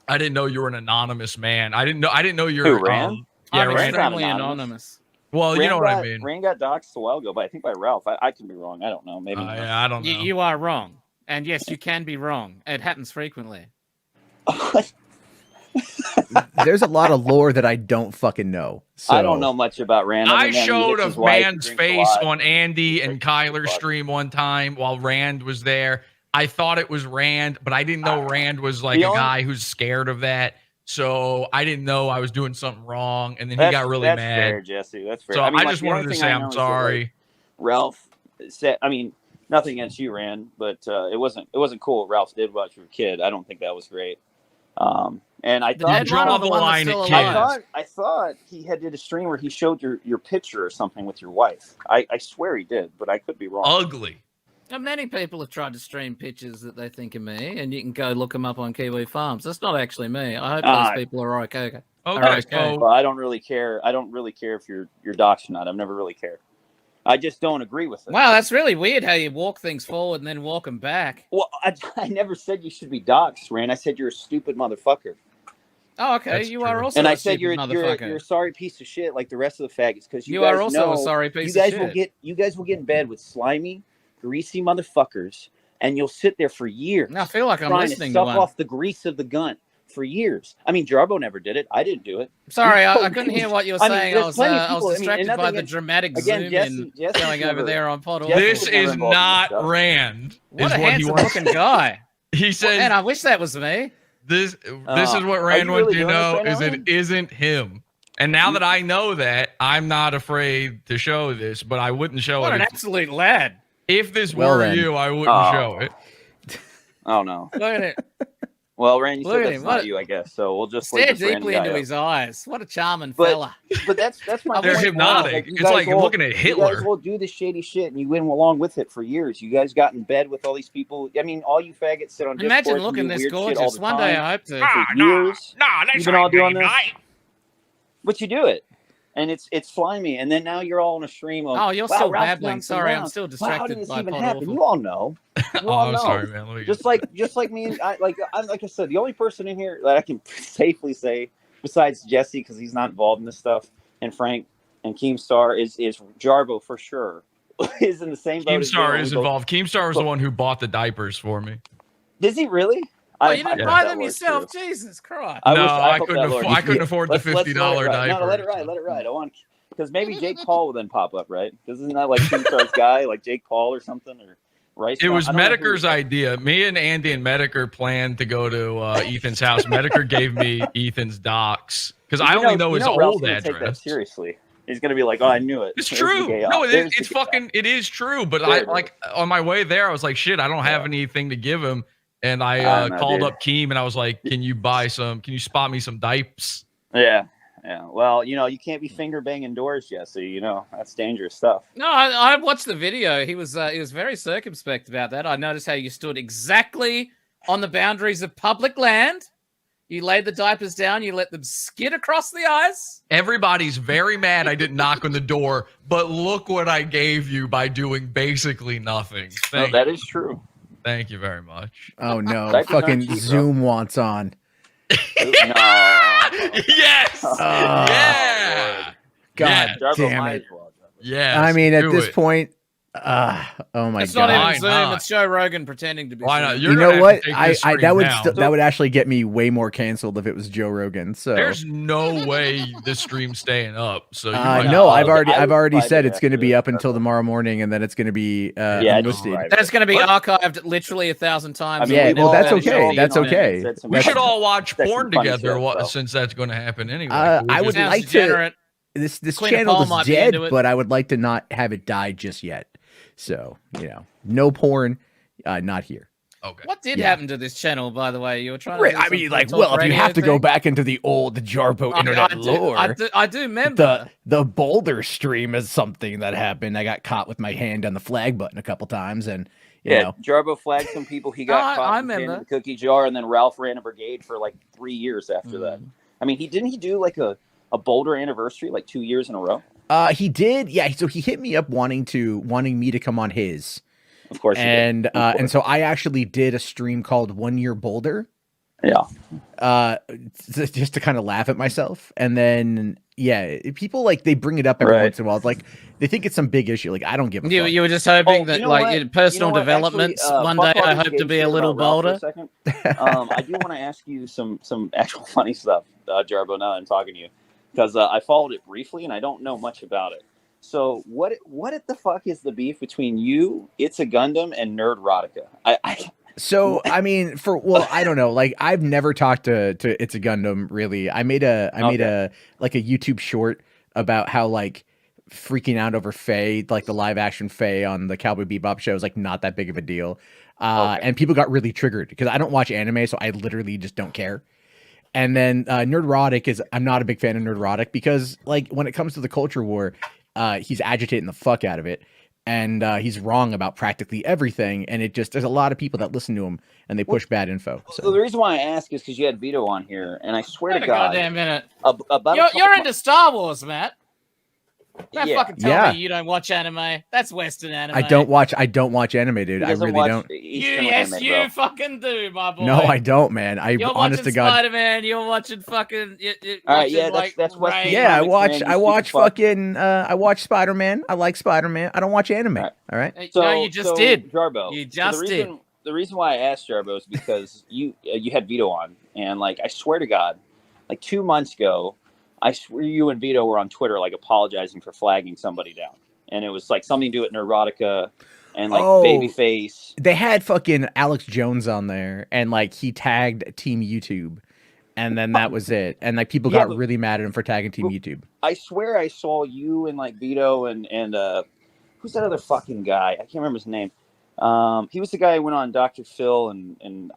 Speaker 18: I didn't know you were an anonymous man. I didn't know you were.
Speaker 20: Who, Rand?
Speaker 18: Yeah,
Speaker 19: I'm
Speaker 18: Rand.
Speaker 19: extremely anonymous.
Speaker 18: Well, you know what I mean.
Speaker 20: Rand got doxxed a while ago, but I think by Ralph. I could be wrong. I don't know. Maybe. not.
Speaker 18: Yeah, I don't know.
Speaker 19: You are wrong. And yes, you can be wrong. It happens frequently.
Speaker 11: There's a lot of lore that I don't fucking know. So.
Speaker 20: I don't know much about Rand. other
Speaker 18: I
Speaker 20: than he
Speaker 18: showed
Speaker 20: hits
Speaker 18: a
Speaker 20: his wife and
Speaker 18: man's
Speaker 20: drinks a
Speaker 18: face
Speaker 20: lot.
Speaker 18: on Andy and Kyler's stream one time while Rand was there. I thought it was Rand, but I didn't know Rand was like
Speaker 20: the
Speaker 18: a
Speaker 20: only-
Speaker 18: guy who's scared of that. So I didn't know I was doing something wrong, and then he got really
Speaker 20: that's
Speaker 18: mad.
Speaker 20: Fair, Jesse. That's fair.
Speaker 18: So
Speaker 20: I, mean,
Speaker 18: I
Speaker 20: like,
Speaker 18: just
Speaker 20: the only
Speaker 18: wanted to
Speaker 20: thing
Speaker 18: say
Speaker 20: I know
Speaker 18: I'm
Speaker 20: is that, like,
Speaker 18: sorry.
Speaker 20: Ralph said. I mean, nothing against you, Rand, but it wasn't cool what Ralph did about your kid. I don't think that was great. And I thought
Speaker 18: draw the line at kids.
Speaker 20: I thought he had did a stream where he showed your picture or something with your wife. I swear he did, but I could be wrong.
Speaker 18: Ugly.
Speaker 19: Now, many people have tried to stream pictures that they think of me, and you can go look them up on Kiwi Farms. That's not actually me. I hope those people are okay.
Speaker 20: Well, I don't really care. I don't really care if you're doxxed or not. I've never really cared. I just don't agree with it.
Speaker 19: Wow, that's really weird how you walk things forward and then walk them back.
Speaker 20: Well, I never said you should be doxxed, Rand. I said you're a stupid motherfucker.
Speaker 19: Oh, okay. You are also
Speaker 20: and
Speaker 19: a
Speaker 20: I said
Speaker 19: stupid motherfucker.
Speaker 20: you're a sorry piece of shit like the rest of the faggots because
Speaker 19: You
Speaker 20: guys
Speaker 19: are also
Speaker 20: know
Speaker 19: a sorry piece
Speaker 20: you guys
Speaker 19: of
Speaker 20: will
Speaker 19: shit.
Speaker 20: you guys will get in bed with slimy, greasy motherfuckers, and you'll sit there for years.
Speaker 19: I feel like I'm
Speaker 20: trying
Speaker 19: listening
Speaker 20: to
Speaker 19: to
Speaker 20: suck
Speaker 19: one.
Speaker 20: off the grease of the gun for years. I mean, Jarbo never did it. I didn't do it.
Speaker 19: Sorry, I couldn't hear what you were
Speaker 20: I mean,
Speaker 19: saying.
Speaker 20: there's
Speaker 19: I
Speaker 20: plenty of
Speaker 19: was
Speaker 20: people- I mean, and
Speaker 19: distracted by
Speaker 20: nothing
Speaker 19: the
Speaker 20: against-
Speaker 19: dramatic
Speaker 20: again,
Speaker 19: zoom
Speaker 20: Jesse's
Speaker 19: going over
Speaker 20: never-
Speaker 19: there on Pod.
Speaker 18: This
Speaker 20: never
Speaker 18: is
Speaker 20: involved in
Speaker 18: not
Speaker 20: stuff.
Speaker 18: Rand.
Speaker 19: What
Speaker 18: is
Speaker 19: a
Speaker 18: what he
Speaker 19: handsome
Speaker 18: wants.
Speaker 19: looking guy.
Speaker 18: He said,
Speaker 19: And I wish that was me.
Speaker 18: This is what
Speaker 19: Are
Speaker 18: Rand
Speaker 19: you
Speaker 18: wants
Speaker 19: really
Speaker 18: you to
Speaker 19: doing this
Speaker 18: know
Speaker 19: right
Speaker 18: is
Speaker 19: now,
Speaker 18: it
Speaker 19: Rand?
Speaker 18: isn't him. And now that I know that, I'm not afraid to show this, but I wouldn't show
Speaker 19: What
Speaker 18: it.
Speaker 19: an absolute lad.
Speaker 18: If this
Speaker 20: Well,
Speaker 18: were
Speaker 20: then.
Speaker 18: you, I wouldn't
Speaker 20: Oh.
Speaker 18: show it.
Speaker 20: Oh no.
Speaker 19: Look at it.
Speaker 20: Well, Rand, you
Speaker 19: Look
Speaker 20: said
Speaker 19: at
Speaker 20: that's
Speaker 19: him.
Speaker 20: not
Speaker 19: What-
Speaker 20: you, I guess. So we'll just leave
Speaker 19: Stare
Speaker 20: this Rand
Speaker 19: deeply
Speaker 20: guy
Speaker 19: into
Speaker 20: out.
Speaker 19: his eyes. What a charming
Speaker 20: But-
Speaker 19: fella.
Speaker 20: But that's my
Speaker 18: They're
Speaker 20: point.
Speaker 18: hypnotic.
Speaker 20: You
Speaker 18: It's
Speaker 20: guys
Speaker 18: like
Speaker 20: will-
Speaker 18: looking at
Speaker 20: You guys
Speaker 18: Hitler.
Speaker 20: will do this shady shit, and you went along with it for years. You guys got in bed with all these people. I mean, all you faggots sit on
Speaker 19: Imagine
Speaker 20: Discord and
Speaker 19: looking
Speaker 20: do
Speaker 19: this
Speaker 20: weird shit all
Speaker 19: gorgeous.
Speaker 20: the
Speaker 19: One day
Speaker 20: time
Speaker 19: I hope to.
Speaker 20: for years. You've been all doing this. But you do it. and it's slimy. And then now you're all in a stream of,
Speaker 19: Oh, you're
Speaker 20: wow,
Speaker 19: still
Speaker 20: Ralph's
Speaker 19: babbling.
Speaker 20: done
Speaker 19: Sorry, I'm
Speaker 20: rounds.
Speaker 19: still
Speaker 20: Wow,
Speaker 19: distracted
Speaker 20: how did this
Speaker 19: by
Speaker 20: even
Speaker 19: Pod
Speaker 20: happen?
Speaker 19: Awful.
Speaker 20: You all know. You
Speaker 18: Oh,
Speaker 20: all
Speaker 18: I'm
Speaker 20: know.
Speaker 18: sorry, man. Let me
Speaker 20: Just like me and like I said, the only person in here that I can safely say, besides Jesse, because he's not involved in this stuff, and Frank and Keemstar is Jarbo for sure. Is in the same boat.
Speaker 18: Keemstar is involved. Keemstar was the one who bought the diapers for me.
Speaker 20: Is he really?
Speaker 19: Oh, you didn't
Speaker 18: Yeah.
Speaker 19: buy them yourself? Jesus Christ!
Speaker 18: I couldn't afford the $50 diaper.
Speaker 20: No, let it ride. I want, because maybe Jake Paul will then pop up, right? Because isn't that like Keemstar's guy, like Jake Paul or something, or Rice?
Speaker 18: It was
Speaker 20: I don't know who-
Speaker 18: Metokur's idea. Me and Andy and Metokur planned to go to Ethan's house. Metokur gave me Ethan's docs because I only know his
Speaker 20: Ralph's
Speaker 18: old
Speaker 20: gonna take that
Speaker 18: address.
Speaker 20: seriously. He's gonna be like, "Oh, I knew it."
Speaker 18: It's
Speaker 20: There's the
Speaker 18: true.
Speaker 20: gay
Speaker 18: No,
Speaker 20: op. There's
Speaker 18: it's
Speaker 20: the-
Speaker 18: fucking. It is true. But
Speaker 20: There
Speaker 18: I
Speaker 20: it
Speaker 18: like on my way there, I was like, shit, I don't have anything to give him, and I
Speaker 20: know,
Speaker 18: called
Speaker 20: dude.
Speaker 18: up Keem and I was like, can you spot me some diapers?
Speaker 20: Yeah. Well, you can't be finger banging doors, Jesse. That's dangerous stuff.
Speaker 19: No, I watched the video. He was very circumspect about that. I noticed how you stood exactly on the boundaries of public land. You laid the diapers down. You let them skid across the ice.
Speaker 18: Everybody's very mad I didn't knock on the door, but look what I gave you by doing basically nothing.
Speaker 20: That is true.
Speaker 18: Thank you very much.
Speaker 11: Oh no,
Speaker 20: Diapers aren't
Speaker 11: fucking
Speaker 20: cheap, bro.
Speaker 11: Zoom wants on.
Speaker 20: No.
Speaker 18: Yes.
Speaker 11: Yeah. God
Speaker 18: Yes.
Speaker 11: damn it.
Speaker 18: Yes.
Speaker 11: I mean, at
Speaker 18: do
Speaker 11: this
Speaker 18: it.
Speaker 11: point, oh my
Speaker 19: It's
Speaker 11: god.
Speaker 19: not
Speaker 18: Why
Speaker 19: even Zoom.
Speaker 18: not?
Speaker 19: It's Joe Rogan pretending to be.
Speaker 18: Why
Speaker 19: Zoom.
Speaker 18: not? You're
Speaker 11: You
Speaker 18: gonna
Speaker 11: know
Speaker 18: have
Speaker 11: what?
Speaker 18: to take
Speaker 11: I
Speaker 18: this
Speaker 11: that
Speaker 18: stream
Speaker 11: would
Speaker 18: now.
Speaker 11: that would actually get me way more canceled if it was Joe Rogan. So
Speaker 18: There's no way this stream's staying up. So you might
Speaker 11: no,
Speaker 18: not-
Speaker 11: I've already
Speaker 20: find
Speaker 11: said
Speaker 20: it
Speaker 11: it's going to be
Speaker 20: after
Speaker 11: up until tomorrow morning, and then it's going to be unlisted.
Speaker 19: And it's going to be archived literally 1,000 times.
Speaker 11: Yeah, well, that's
Speaker 19: We've all
Speaker 11: okay.
Speaker 19: seen
Speaker 11: That's
Speaker 19: it on
Speaker 11: okay.
Speaker 19: internet.
Speaker 18: We should all watch
Speaker 20: That's
Speaker 18: porn
Speaker 20: some funny
Speaker 18: together
Speaker 20: shit, bro.
Speaker 18: since that's going to happen anyway.
Speaker 11: I would
Speaker 19: Sounds
Speaker 11: like
Speaker 19: degenerate.
Speaker 11: to. This
Speaker 19: Queen of
Speaker 11: channel
Speaker 19: Paul
Speaker 11: is
Speaker 19: might be
Speaker 11: dead,
Speaker 19: into it.
Speaker 11: but I would like to not have it die just yet. So no porn, not here.
Speaker 18: Okay.
Speaker 19: What did
Speaker 11: Yeah.
Speaker 19: happen to this channel, by the way? You were trying to.
Speaker 11: Right,
Speaker 19: do
Speaker 11: I
Speaker 19: some
Speaker 11: mean, like,
Speaker 19: talk
Speaker 11: well, if you
Speaker 19: radio
Speaker 11: have to go
Speaker 19: thing?
Speaker 11: back into the old Jarbo internet lore,
Speaker 19: I do remember.
Speaker 11: the Boulder stream is something that happened. I got caught with my hand on the flag button a couple times, and you know,
Speaker 20: Jarbo flagged some people. He got
Speaker 19: I
Speaker 20: caught in
Speaker 19: remember.
Speaker 20: the cookie jar, and then Ralph ran a brigade for like 3 years after that. I mean, didn't he do like a Boulder anniversary like 2 years in a row?
Speaker 11: he did, yeah. So he hit me up wanting me to come on his.
Speaker 20: Of course, he did.
Speaker 11: And so I actually did a stream called 1 Year Boulder.
Speaker 20: Yeah.
Speaker 11: Just to kind of laugh at myself, and then people like they bring it up every once in a while. It's like they think it's some big issue. Like I don't give a fuck.
Speaker 19: You were just hoping
Speaker 20: Oh,
Speaker 19: that,
Speaker 20: you know
Speaker 19: like,
Speaker 20: what?
Speaker 19: in personal
Speaker 20: You know what?
Speaker 19: developments,
Speaker 20: Actually,
Speaker 19: one
Speaker 20: fuck
Speaker 19: day
Speaker 20: all
Speaker 19: I
Speaker 20: this
Speaker 19: hope
Speaker 20: gay
Speaker 19: to be a
Speaker 20: shit
Speaker 19: little
Speaker 20: about Ralph for
Speaker 19: bolder.
Speaker 20: a second. I do want to ask you some actual funny stuff, Jarbo. Now that I'm talking to you, because I followed it briefly and I don't know much about it. So what the fuck is the beef between you, It's a Gundam, and Nerdrotica?
Speaker 11: So I mean, I don't know. Like I've never talked to It's a Gundam really. I made a YouTube short about how like freaking out over Faye, like the live action Faye on the Cowboy Bebop show is like not that big of a deal. And people got really triggered because I don't watch anime, so I literally just don't care. And then Nerdrotic I'm not a big fan of Nerdrotic because like when it comes to the culture war, he's agitating the fuck out of it. And he's wrong about practically everything. And there's a lot of people that listen to him and they push bad info. So
Speaker 20: So the reason why I ask is because you had VITO on here, and I swear
Speaker 19: Wait
Speaker 20: to
Speaker 19: a
Speaker 20: God,
Speaker 19: goddamn minute.
Speaker 20: about
Speaker 19: You're into Star Wars, Matt. Don't
Speaker 20: Yeah.
Speaker 19: fucking tell
Speaker 11: Yeah.
Speaker 19: me you don't watch anime. That's Western anime.
Speaker 11: I don't watch anime, dude. I really don't.
Speaker 19: Yes, you fucking do, my boy.
Speaker 11: No, I don't, man.
Speaker 19: You're
Speaker 11: honest
Speaker 19: watching
Speaker 11: to God.
Speaker 19: Spider-Man. You're watching fucking.
Speaker 20: All right, yeah, that's Western
Speaker 19: Ray.
Speaker 11: Yeah, I
Speaker 20: comics,
Speaker 11: watch.
Speaker 20: man,
Speaker 11: I
Speaker 20: you
Speaker 11: watch
Speaker 20: stupid fuck.
Speaker 11: fucking. I watch Spider-Man. I like Spider-Man. I don't watch anime. All right.
Speaker 19: No, you just did.
Speaker 20: Jarbo.
Speaker 19: You
Speaker 20: So
Speaker 19: just did.
Speaker 20: The reason why I asked Jarbo is because you had VITO on, and like I swear to God, like 2 months ago, I swear you and VITO were on Twitter like apologizing for flagging somebody down, and it was like something to do with Neurotica and like Babyface.
Speaker 11: They had fucking Alex Jones on there, and like he tagged Team YouTube, and then that was it. And like people
Speaker 20: Yeah,
Speaker 11: got
Speaker 20: but-
Speaker 11: really mad at him for tagging Team YouTube.
Speaker 20: I swear I saw you and like VITO and who's that other fucking guy? I can't remember his name. He was the guy who went on Dr. Phil and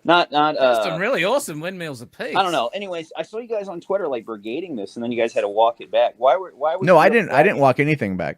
Speaker 20: not
Speaker 19: Some really awesome windmills apiece.
Speaker 20: I don't know. Anyways, I saw you guys on Twitter like brigading this, and then you guys had to walk it back. Why was
Speaker 11: No, I didn't. I didn't walk anything back.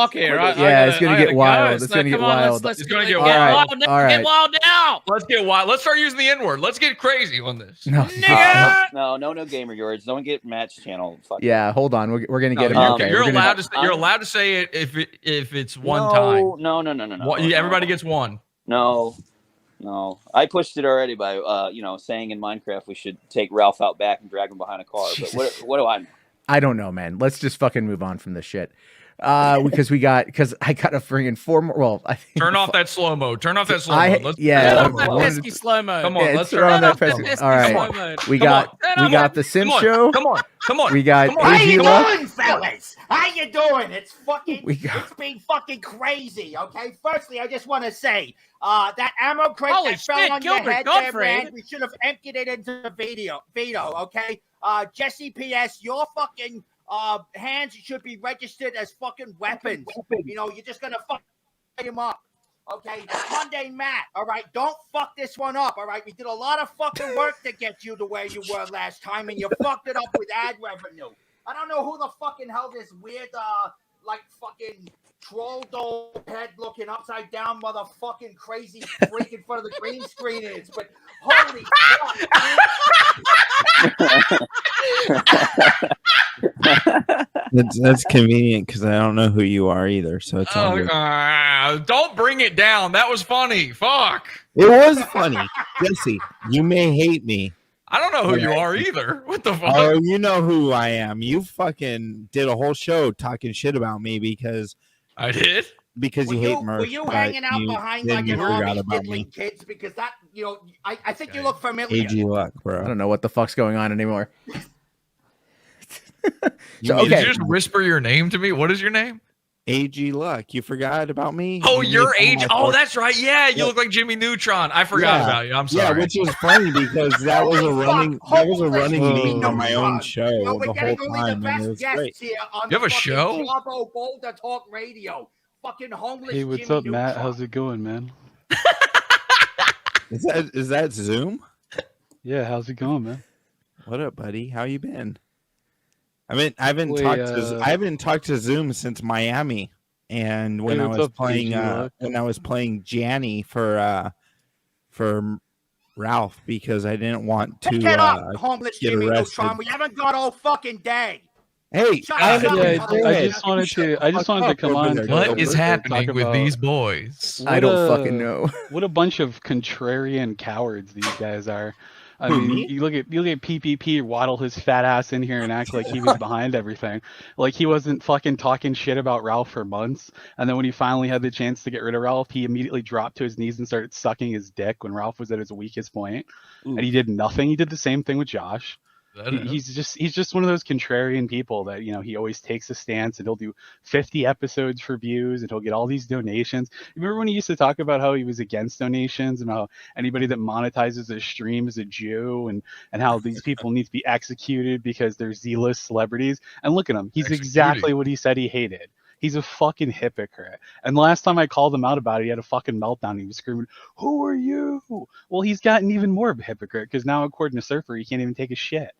Speaker 19: clock here.
Speaker 11: It's gonna get wild. It's gonna get wild.
Speaker 18: It's gonna get
Speaker 11: wild.
Speaker 18: wild.
Speaker 11: All right.
Speaker 19: Get wild now.
Speaker 18: Let's get wild. Let's start using the N-word. Let's get crazy on this.
Speaker 11: No,
Speaker 20: No gamer yards. Don't get Matt's channel.
Speaker 11: Yeah, hold on. We're gonna get him.
Speaker 18: You're allowed to. You're allowed to say it if it's one time.
Speaker 20: No.
Speaker 18: Everybody gets one.
Speaker 20: No. No, I pushed it already by saying in Minecraft we should take Ralph out back and drag him behind a car. But what do I know?
Speaker 11: I don't know, man. Let's just fucking move on from this shit. Because I got a friggin' 4 more. Well, I think
Speaker 18: Turn off that slow mode. Turn off that slow mode. Let's
Speaker 11: yeah.
Speaker 19: Turn off that pesky slow mode.
Speaker 18: Come on,
Speaker 11: let's turn on that pesky. All right, we got the Sim Show.
Speaker 18: Come on.
Speaker 11: We got
Speaker 21: How
Speaker 11: AG
Speaker 21: you
Speaker 11: Luck.
Speaker 21: doing, fellas? How you doing? It's been fucking crazy. Okay. Firstly, I just want to say, that ammo crate
Speaker 19: Holy
Speaker 21: that fell
Speaker 19: shit,
Speaker 21: on
Speaker 19: Gilbert
Speaker 21: your head
Speaker 19: Gottfried.
Speaker 21: there, man. We should have emptied it into the VITO. Okay. Jesse P.S. Your fucking hands should be registered as fucking weapons. You know, you're just gonna fuck him up. Okay, Mundane Matt. All right, don't fuck this one up. All right, we did a lot of fucking work to get you to where you were last time, and you fucked it up with ad revenue. I don't know who the fucking hell this weird, like fucking troll doll head looking upside down motherfucking crazy freak in front of the green screen is, but holy fuck.
Speaker 22: That's convenient because I don't know who you are either, so it's all good.
Speaker 18: Don't bring it down. That was funny. Fuck.
Speaker 22: It was funny. Jesse, you may hate me.
Speaker 18: I don't know who you are either. What the fuck?
Speaker 22: Oh, you know who I am. You fucking did a whole show talking shit about me because
Speaker 18: I did.
Speaker 22: Because you hate Murph.
Speaker 21: Were you hanging out behind like an army diddling kids? Because that, you know, I think you look familiar.
Speaker 22: AG Luck, bro.
Speaker 11: I don't know what the fuck's going on anymore.
Speaker 18: Did you just whisper your name to me? What is your name?
Speaker 22: AG Luck. You forgot about me?
Speaker 18: Oh, your age. Oh, that's right. Yeah, you look like Jimmy Neutron. I forgot about you. I'm sorry.
Speaker 22: Yeah, which is funny because that was a running meme on my own show the whole time, and it was great.
Speaker 21: You
Speaker 18: have a show?
Speaker 21: Jarbo Boulder Talk Radio. Fucking homeless.
Speaker 23: Hey, what's
Speaker 21: Jimmy
Speaker 23: up, Matt?
Speaker 21: Neutron.
Speaker 23: How's it going, man?
Speaker 22: Is that Zoom?
Speaker 23: Yeah, how's it going, man?
Speaker 22: What up, buddy? How you been? I haven't talked to Zoom since Miami, and when
Speaker 23: Hey,
Speaker 22: I
Speaker 23: what's
Speaker 22: was
Speaker 23: up,
Speaker 22: playing
Speaker 23: AG Luck?
Speaker 22: Janny for Ralph because I didn't want to
Speaker 21: Get up, homeless
Speaker 22: get
Speaker 21: Jimmy
Speaker 22: arrested.
Speaker 21: Neutron. We haven't got all fucking day.
Speaker 22: Hey,
Speaker 23: I just wanted to come on.
Speaker 18: What is
Speaker 23: to
Speaker 18: happening
Speaker 23: talk
Speaker 18: with
Speaker 23: about
Speaker 18: these boys?
Speaker 11: I don't fucking know.
Speaker 23: What a bunch of contrarian cowards these guys are. I
Speaker 22: Who,
Speaker 23: mean,
Speaker 22: me?
Speaker 23: you look at PPP waddle his fat ass in here and act like he was behind everything, like he wasn't fucking talking shit about Ralph for months. And then when he finally had the chance to get rid of Ralph, he immediately dropped to his knees and started sucking his dick when Ralph was at his weakest point. And he did nothing. He did the same thing with Josh. He's just one of those contrarian people that, you know, he always takes a stance and he'll do 50 episodes for views and he'll get all these donations. Remember when he used to talk about how he was against donations and how anybody that monetizes their stream is a Jew and how these people need to be executed because they're Z-list celebrities? And look at him. He's exactly what he said he hated. He's a fucking hypocrite. And the last time I called him out about it, he had a fucking meltdown. He was screaming, "Who are you?" Well, he's gotten even more of a hypocrite because now, according to Surfer, he can't even take a shit.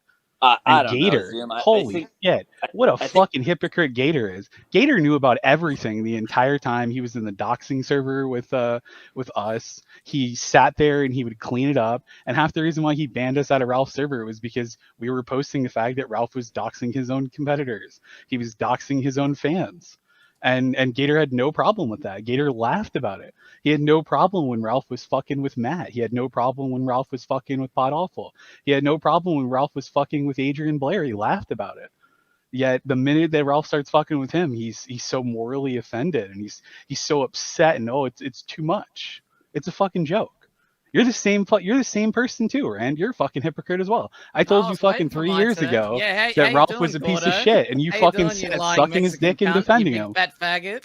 Speaker 20: I
Speaker 21: don't
Speaker 20: know,
Speaker 21: Gator,
Speaker 20: Jim.
Speaker 21: holy
Speaker 23: shit. What a fucking hypocrite Gator is. Gator knew about everything the entire time he was in the doxing server with us. He sat there and he would clean it up. And half the reason why he banned us out of Ralph's server was because we were posting the fact that Ralph was doxing his own competitors. He was doxing his own fans. And Gator had no problem with that. Gator laughed about it. He had no problem when Ralph was fucking with Matt. He had no problem when Ralph was fucking with Pod Awful. He had no problem when Ralph was fucking with Adrian Blair. He laughed about it. Yet the minute that Ralph starts fucking with him, he's so morally offended and he's so upset and it's too much. It's a fucking joke. You're the same person too, Rand. You're a fucking hypocrite as well. I told you fucking 3 years ago that Ralph was a piece of shit, and you fucking said sucking his dick and defending him.
Speaker 19: Fat faggot.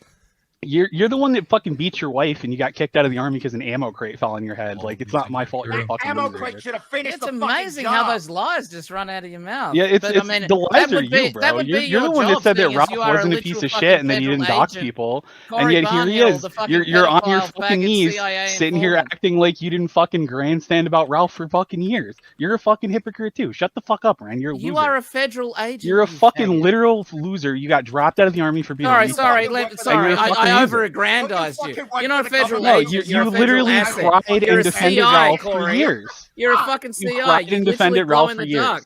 Speaker 23: You're the one that fucking beat your wife and you got kicked out of the army because an ammo crate fell on your head. Like, it's not my fault. You're a fucking
Speaker 21: ammo
Speaker 23: loser.
Speaker 21: crate should have finished.
Speaker 19: It's
Speaker 21: the
Speaker 19: amazing
Speaker 21: fucking
Speaker 19: how
Speaker 21: job.
Speaker 19: those lies just run out of your mouth.
Speaker 23: Yeah, it's
Speaker 19: But, I mean,
Speaker 23: the lies
Speaker 19: that
Speaker 23: are
Speaker 19: would be-
Speaker 23: you,
Speaker 19: that
Speaker 23: bro.
Speaker 19: would be
Speaker 23: You're
Speaker 19: your
Speaker 23: the one that
Speaker 19: job,
Speaker 23: said that
Speaker 19: seeing as
Speaker 23: Ralph
Speaker 19: you are a
Speaker 23: wasn't a
Speaker 19: literal
Speaker 23: piece of
Speaker 19: fucking
Speaker 23: shit and then you
Speaker 19: federal
Speaker 23: didn't dox
Speaker 19: agent.
Speaker 23: people.
Speaker 19: Corey
Speaker 23: And yet here he
Speaker 19: Barnhill,
Speaker 23: is.
Speaker 19: the fucking
Speaker 23: You're on your
Speaker 19: pedophile
Speaker 23: fucking
Speaker 19: faggot
Speaker 23: knees
Speaker 19: CIA
Speaker 23: sitting here
Speaker 19: informant.
Speaker 23: acting like you didn't fucking grandstand about Ralph for fucking years. You're a fucking hypocrite too. Shut the fuck up, Rand. You're a loser.
Speaker 19: You are a federal agent.
Speaker 23: You're a
Speaker 19: you
Speaker 23: fucking
Speaker 19: faggot.
Speaker 23: literal loser. You got dropped out of the army for being a retard.
Speaker 19: Sorry,
Speaker 23: And you're a fucking
Speaker 19: I
Speaker 23: loser.
Speaker 19: over-aggrandized you. You're not a federal
Speaker 23: No,
Speaker 19: agent.
Speaker 23: you
Speaker 19: You're a federal
Speaker 23: literally
Speaker 19: asset.
Speaker 23: cried
Speaker 19: You're
Speaker 23: and
Speaker 19: a
Speaker 23: defended
Speaker 19: CI,
Speaker 23: Ralph for
Speaker 19: Corey.
Speaker 23: years.
Speaker 19: You're a fucking CI.
Speaker 23: You cried and defended
Speaker 19: literally glow
Speaker 23: Ralph
Speaker 19: in
Speaker 23: for
Speaker 19: the
Speaker 23: years.
Speaker 19: dark.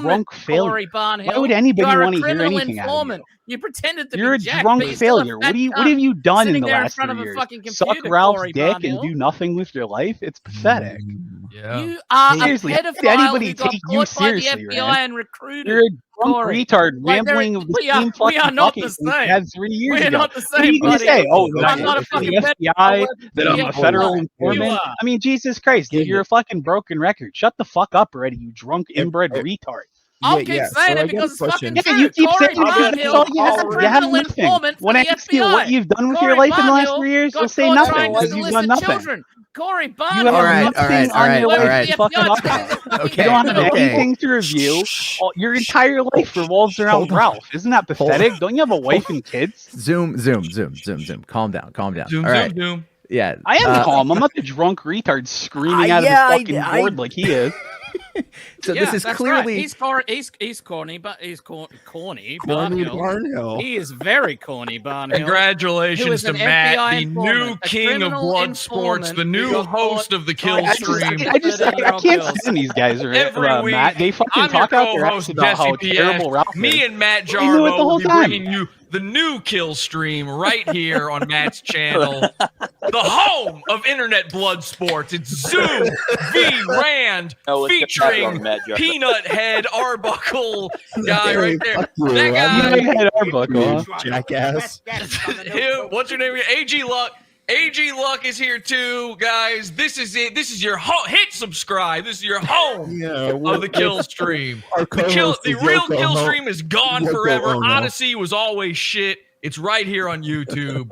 Speaker 23: drunk failure.
Speaker 19: Corey Barnhill.
Speaker 23: Why would anybody
Speaker 19: You're a
Speaker 23: want to hear
Speaker 19: criminal
Speaker 23: anything out of you?
Speaker 19: informant. You pretended to
Speaker 23: You're
Speaker 19: be
Speaker 23: a
Speaker 19: Jack,
Speaker 23: drunk
Speaker 19: but you're still a
Speaker 23: failure.
Speaker 19: fat
Speaker 23: What have you done in
Speaker 19: sitting
Speaker 23: the
Speaker 19: there in
Speaker 23: last
Speaker 19: front
Speaker 23: 3
Speaker 19: of a
Speaker 23: years?
Speaker 19: fucking
Speaker 23: Suck
Speaker 19: computer,
Speaker 23: Ralph's
Speaker 19: Corey
Speaker 23: dick
Speaker 19: Barnhill.
Speaker 23: and do nothing with your life? It's pathetic.
Speaker 18: Yeah.
Speaker 19: You are
Speaker 23: Seriously,
Speaker 19: a
Speaker 23: how could
Speaker 19: pedophile
Speaker 23: anybody
Speaker 19: who got
Speaker 23: take you
Speaker 19: caught by the
Speaker 23: seriously,
Speaker 19: FBI
Speaker 23: Rand?
Speaker 19: and recruited.
Speaker 23: You're a drunk
Speaker 19: Corey.
Speaker 23: retard
Speaker 19: Like,
Speaker 23: rambling of the
Speaker 19: we are
Speaker 23: same fucking
Speaker 19: not the
Speaker 23: talking you
Speaker 19: same.
Speaker 23: had 3 years
Speaker 19: We're
Speaker 23: ago.
Speaker 19: not the
Speaker 23: What are you
Speaker 19: same,
Speaker 23: gonna
Speaker 19: buddy.
Speaker 23: say? Oh, that
Speaker 19: I'm
Speaker 23: I
Speaker 19: not a
Speaker 23: work for the
Speaker 19: fucking
Speaker 23: FBI, that I'm
Speaker 19: Yeah,
Speaker 23: a federal
Speaker 19: you
Speaker 23: informant.
Speaker 19: are.
Speaker 23: I mean, Jesus Christ, dude, you're a fucking broken record. Shut the fuck up already, you drunk inbred retard.
Speaker 19: I'll keep saying it because it's fucking true.
Speaker 23: You keep
Speaker 19: Corey
Speaker 23: saying it. That's
Speaker 19: Barnhill
Speaker 23: all you
Speaker 19: is a
Speaker 23: have. You have
Speaker 19: criminal
Speaker 23: nothing.
Speaker 19: informant for
Speaker 23: When I
Speaker 19: the
Speaker 23: ask you what
Speaker 19: FBI.
Speaker 23: you've done with
Speaker 19: Corey
Speaker 23: your life in the last
Speaker 19: Barnhill
Speaker 23: 3 years,
Speaker 19: got
Speaker 23: you'll say
Speaker 19: caught
Speaker 23: nothing
Speaker 19: trying to
Speaker 23: because you've done
Speaker 19: solicit
Speaker 23: nothing.
Speaker 19: children. Corey
Speaker 23: You
Speaker 19: Barnhill.
Speaker 23: have
Speaker 11: All right,
Speaker 23: nothing
Speaker 11: all right,
Speaker 23: on your
Speaker 11: all
Speaker 23: life
Speaker 11: right.
Speaker 23: to fucking up about.
Speaker 11: Okay,
Speaker 23: You don't have
Speaker 11: okay.
Speaker 23: anything to review. Your entire life revolves around
Speaker 11: Hold on.
Speaker 23: Ralph. Isn't that pathetic? Don't you have a wife and kids?
Speaker 11: Zoom. Calm down.
Speaker 18: Zoom,
Speaker 11: All right.
Speaker 18: zoom.
Speaker 11: Yeah.
Speaker 23: I am calm. I'm not the drunk retard screaming out of
Speaker 11: yeah,
Speaker 23: his fucking board like he is.
Speaker 11: So
Speaker 19: Yeah,
Speaker 11: this is
Speaker 19: that's
Speaker 11: clearly
Speaker 19: right. He's corny, but he's corny.
Speaker 22: Corny
Speaker 19: Barnhill.
Speaker 22: Barnhill.
Speaker 19: He is very corny, Barnhill.
Speaker 18: Congratulations to
Speaker 19: an
Speaker 18: Matt,
Speaker 19: FBI
Speaker 18: the
Speaker 19: informant,
Speaker 18: new
Speaker 19: a
Speaker 18: king of
Speaker 19: criminal
Speaker 18: blood sports, the
Speaker 19: informant
Speaker 18: new
Speaker 19: who got
Speaker 18: host
Speaker 19: caught
Speaker 18: of the
Speaker 19: trying to
Speaker 18: Killstream.
Speaker 23: I can't stand these guys.
Speaker 18: Every week,
Speaker 23: Matt, they fucking
Speaker 18: I'm your
Speaker 23: talk out their ass
Speaker 18: co-host
Speaker 23: about how
Speaker 18: Jesse
Speaker 23: terrible
Speaker 18: PS.
Speaker 23: Ralph
Speaker 18: Me
Speaker 23: is.
Speaker 18: and Matt
Speaker 23: We knew it the
Speaker 18: Jarbo
Speaker 23: whole
Speaker 18: will be
Speaker 23: time.
Speaker 18: bringing you the new Killstream right here on Matt's channel, the home of internet blood sports. It's Zoom v. Rand featuring Peanut Head Arbuckle guy right there. That guy,
Speaker 22: Head Arbuckle, jackass.
Speaker 18: What's your name? AG Luck. AG Luck is here too, guys. This is it. This is your home. Hit subscribe. This is your home of the Killstream. The real Killstream is gone forever. Odyssey was always shit. It's right here on YouTube.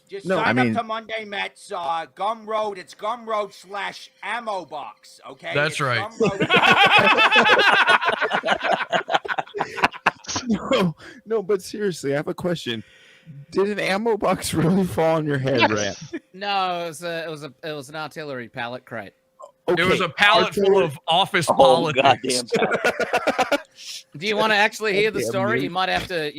Speaker 21: Just sign up to Mundane Matt's Gumroad. It's Gumroad/ammo box. Okay,
Speaker 18: that's
Speaker 21: it's
Speaker 18: right.
Speaker 22: No, but seriously, I have a question. Did an ammo box really fall on your head, Rand?
Speaker 19: No, it was an artillery pallet crate.
Speaker 18: Okay. It was a pallet full of office politics.
Speaker 19: Do you want to actually hear the story? You might have to